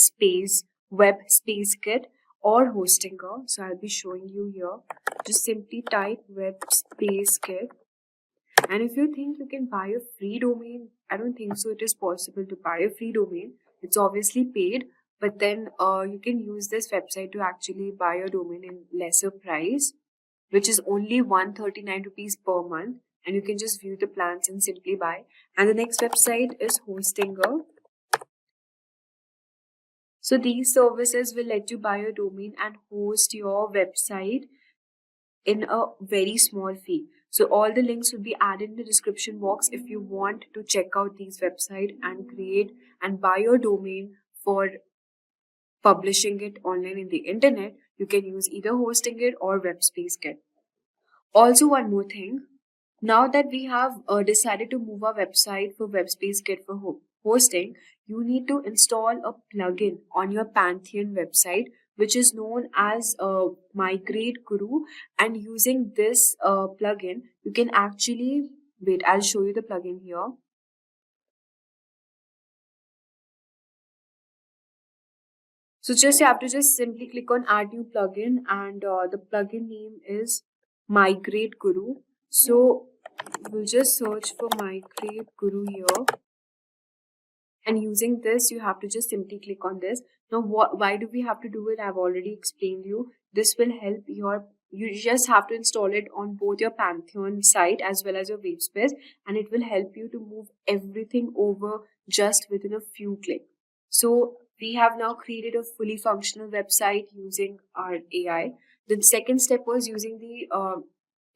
S12: Web Space Kit or Hostinger. So I'll be showing you here. Just simply type Web Space Kit. And if you think you can buy a free domain, I don't think so it is possible to buy a free domain. It's obviously paid, but then you can use this website to actually buy a domain in lesser price, which is only 139 rupees per month. And you can just view the plans and simply buy. And the next website is Hostinger. So these services will let you buy a domain and host your website in a very small fee. So all the links will be added in the description box if you want to check out these websites and create and buy your domain for publishing it online in the internet, you can use either hosting it or WebSpaceKit. Also, one more thing. Now that we have decided to move our website for WebSpaceKit for hosting, you need to install a plugin on your Pantheon website, which is known as Migrate Guru. And using this plugin, you can actually, wait, I'll show you the plugin here. So you have to just simply click on add new plugin, and the plugin name is Migrate Guru. So we'll just search for Migrate Guru here. And using this, you have to just simply click on this. Now, why do we have to do it? I've already explained you. This will help you just have to install it on both your Pantheon site as well as your WebSpace, and it will help you to move everything over just within a few clicks. So we have now created a fully functional website using our AI. The second step was using the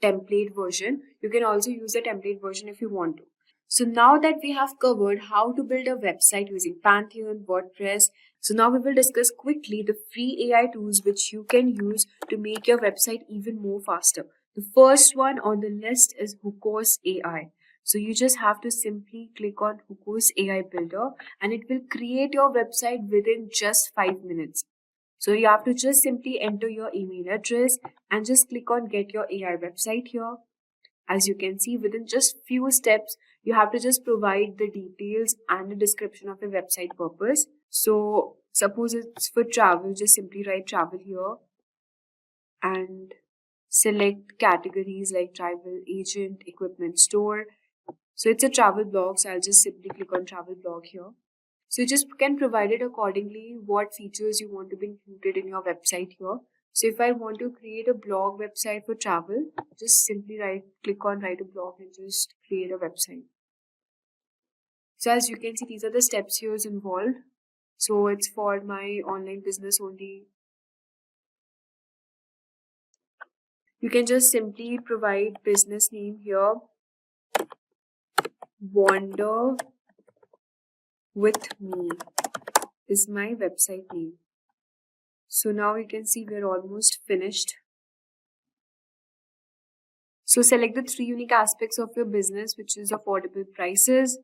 S12: template version. You can also use the template version if you want to. So now that we have covered how to build a website using Pantheon, WordPress, so now we will discuss quickly the free AI tools which you can use to make your website even more faster. The first one on the list is Hookos AI. So you just have to simply click on Hookos AI Builder and it will create your website within just 5 minutes. So you have to just simply enter your email address and just click on Get Your AI Website here. As you can see, within just few steps, you have to just provide the details and the description of your website purpose. So suppose it's for travel, just simply write travel here and select categories like travel agent, equipment store. So it's a travel blog, so I'll just simply click on travel blog here. So you just can provide it accordingly what features you want to be included in your website here. So if I want to create a blog website for travel, just simply click on write a blog and just create a website. So as you can see, these are the steps here involved. So it's for my online business only. You can just simply provide business name here. Wander with me is my website name. So now you can see we're almost finished. So select the 3 unique aspects of your business, which is affordable prices,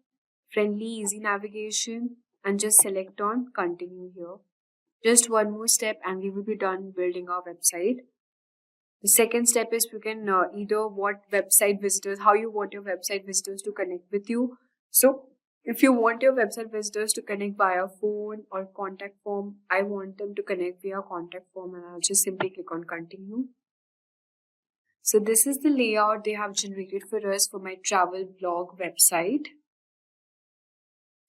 S12: friendly, easy navigation, and just select on continue here. Just one more step and we will be done building our website. The second step is you can either what website visitors, how you want your website visitors to connect with you. So if you want your website visitors to connect via phone or contact form, I want them to connect via contact form, and I'll just simply click on continue. So this is the layout they have generated for us for my travel blog website.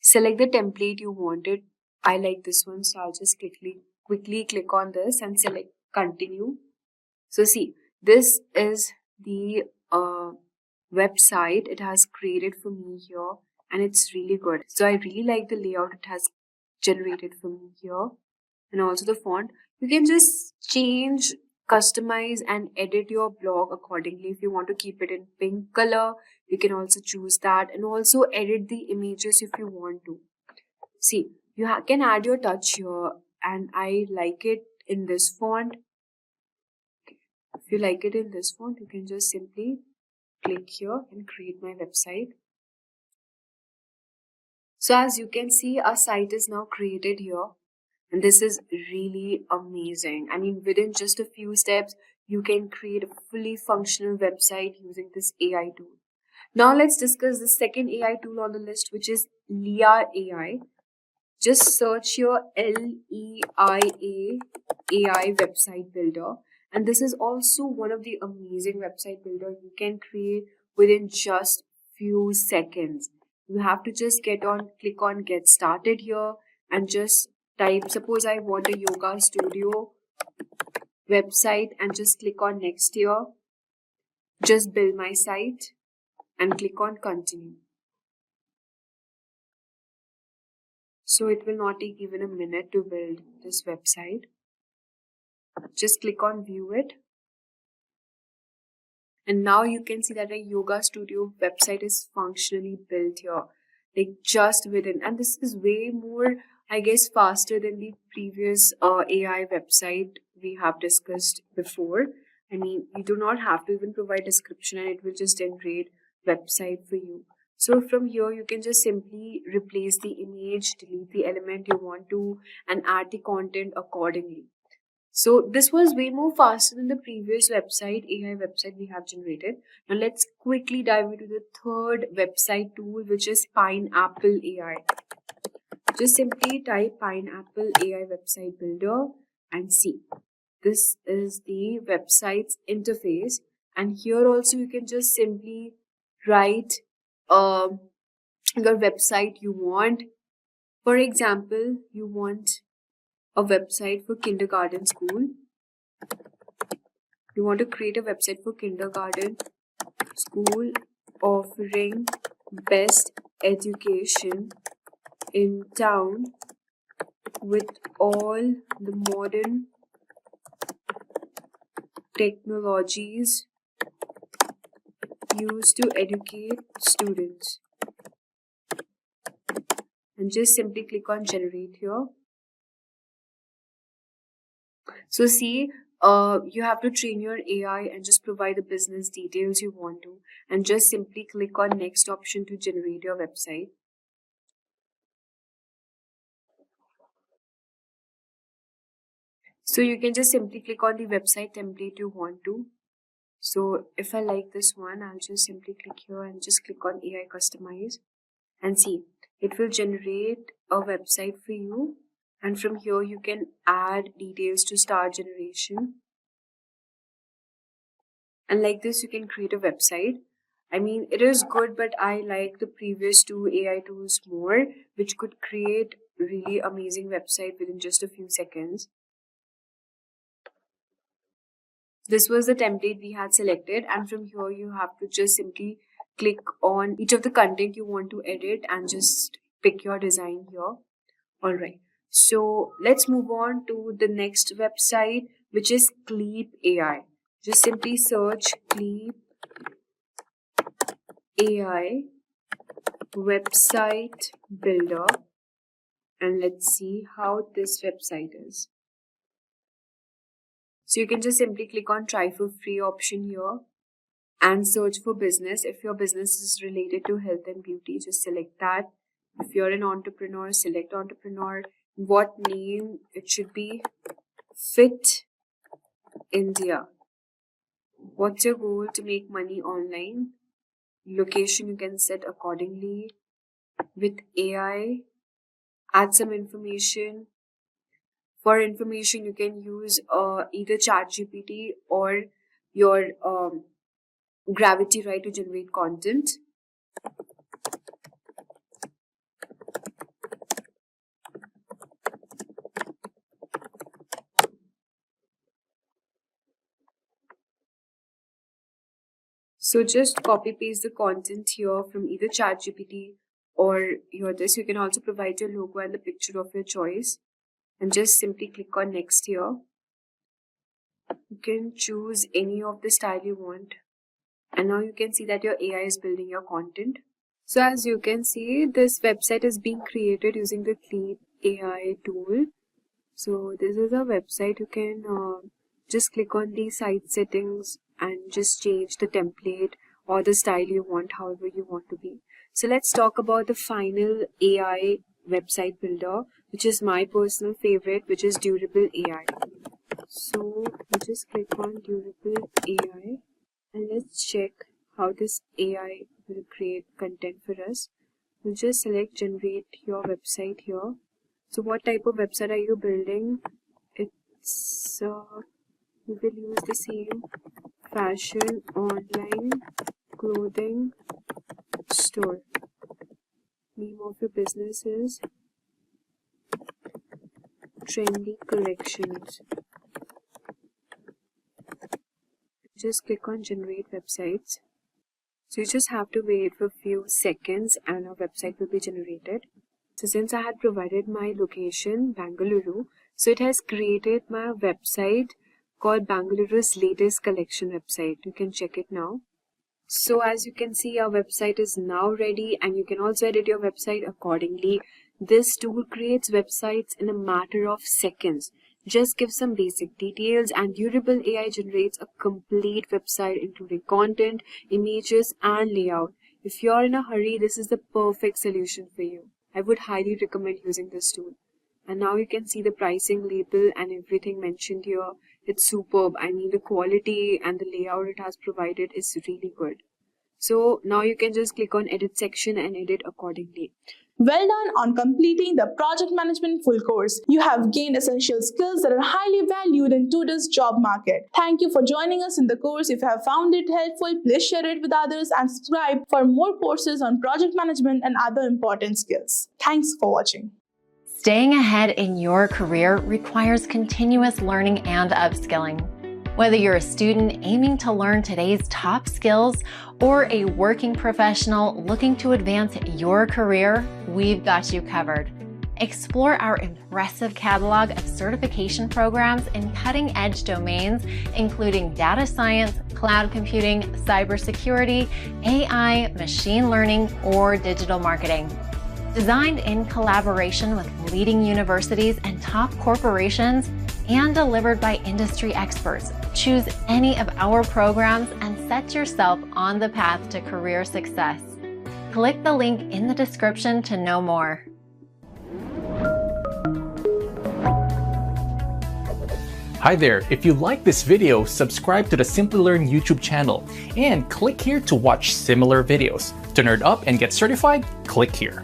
S12: Select the template you wanted. I like this one, so I'll just quickly click on this and select continue. So see, this is the website it has created for me here, and it's really good. So I really like the layout it has generated for me here, and also the font. You can just change, customize and edit your blog accordingly. If you want to keep it in pink color, you can also choose that, and also edit the images if you want to. See, you can add your touch here, and I like it in this font. If you like it in this font, you can just simply click here and create my website. So as you can see, our site is now created here, and this is really amazing. I mean, within just a few steps, you can create a fully functional website using this AI tool. Now let's discuss the second AI tool on the list, which is Leia AI. Just search your LEIA AI website builder. And this is also one of the amazing website builder you can create within just few seconds. You have to just click on get started here and just type, suppose I want a yoga studio website, and just click on next here. Just build my site and click on continue. So it will not take even a minute to build this website. Just click on view it. And now you can see that a yoga studio website is functionally built here. Like just within, and this is way more I guess, faster than the previous AI website we have discussed before. I mean, you do not have to even provide description and it will just generate website for you. So from here, you can just simply replace the image, delete the element you want to, and add the content accordingly. So this was way more faster than the previous website, AI website we have generated. Now let's quickly dive into the third website tool, which is Pineapple AI. Just simply type Pineapple AI website builder and see. This is the website's interface, and here also you can just simply write your website you want. For example, you want a website for kindergarten school. You want to create a website for kindergarten school offering best education in town with all the modern technologies used to educate students. And just simply click on generate here. So see, you have to train your AI and just provide the business details you want to, and just simply click on next option to generate your website. So you can just simply click on the website template you want to. So if I like this one, I'll just simply click here and just click on AI customize, and see, it will generate a website for you. And from here, you can add details to start generation. And like this, you can create a website. I mean, it is good, but I like the previous two AI tools more, which could create really amazing website within just a few seconds. This was the template we had selected, and from here, you have to just simply click on each of the content you want to edit and just pick your design here. Alright. So let's move on to the next website, which is Cleep AI. Just simply search Cleep AI website builder, and let's see how this website is. So you can just simply click on try for free option here and search for business. If your business is related to health and beauty, just select that. If you're an entrepreneur, select entrepreneur. What name it should be? Fit India. What's your goal to make money online? Location you can set accordingly. With AI, add some information. For information, you can use either ChatGPT or your Gravity, right, to generate content. So just copy paste the content here from either ChatGPT or your this. You can also provide your logo and the picture of your choice, and just simply click on next here. You can choose any of the style you want, and now you can see that your AI is building your content. So as you can see, this website is being created using the Cleep AI tool. So this is a website. You can just click on the site settings and just change the template or the style you want, however you want to be. So let's talk about the final AI website builder, which is my personal favorite, which is Durable AI. So we just click on Durable AI and let's check how this AI will create content for us. We'll just select generate your website here. So what type of website are you building? It's you will use the same fashion online clothing store. Name of your business is Trendy Collections. Just click on generate websites. So you just have to wait for a few seconds and our website will be generated. So since I had provided my location, Bangalore, so it has created my website called Bangaluru's latest collection website. You can check it now. So as you can see, our website is now ready and you can also edit your website accordingly. This tool creates websites in a matter of seconds. Just give some basic details and Durable AI generates a complete website including content, images, and layout. If you're in a hurry, this is the perfect solution for you. I would highly recommend using this tool. And now you can see the pricing label and everything mentioned here. It's superb. I mean, the quality and the layout it has provided is really good. So now you can just click on edit section and edit accordingly.
S1: Well done on completing the Project Management Full Course. You have gained essential skills that are highly valued in today's job market. Thank you for joining us in the course. If you have found it helpful, please share it with others and subscribe for more courses on project management and other important skills. Thanks for watching.
S13: Staying ahead in your career requires continuous learning and upskilling. Whether you're a student aiming to learn today's top skills or a working professional looking to advance your career, we've got you covered. Explore our impressive catalog of certification programs in cutting-edge domains, including data science, cloud computing, cybersecurity, AI, machine learning, or digital marketing. Designed in collaboration with leading universities and top corporations, and delivered by industry experts. Choose any of our programs and set yourself on the path to career success. Click the link in the description to know more.
S14: Hi there, if you like this video, subscribe to the Simplilearn YouTube channel and click here to watch similar videos. To nerd up and get certified, click here.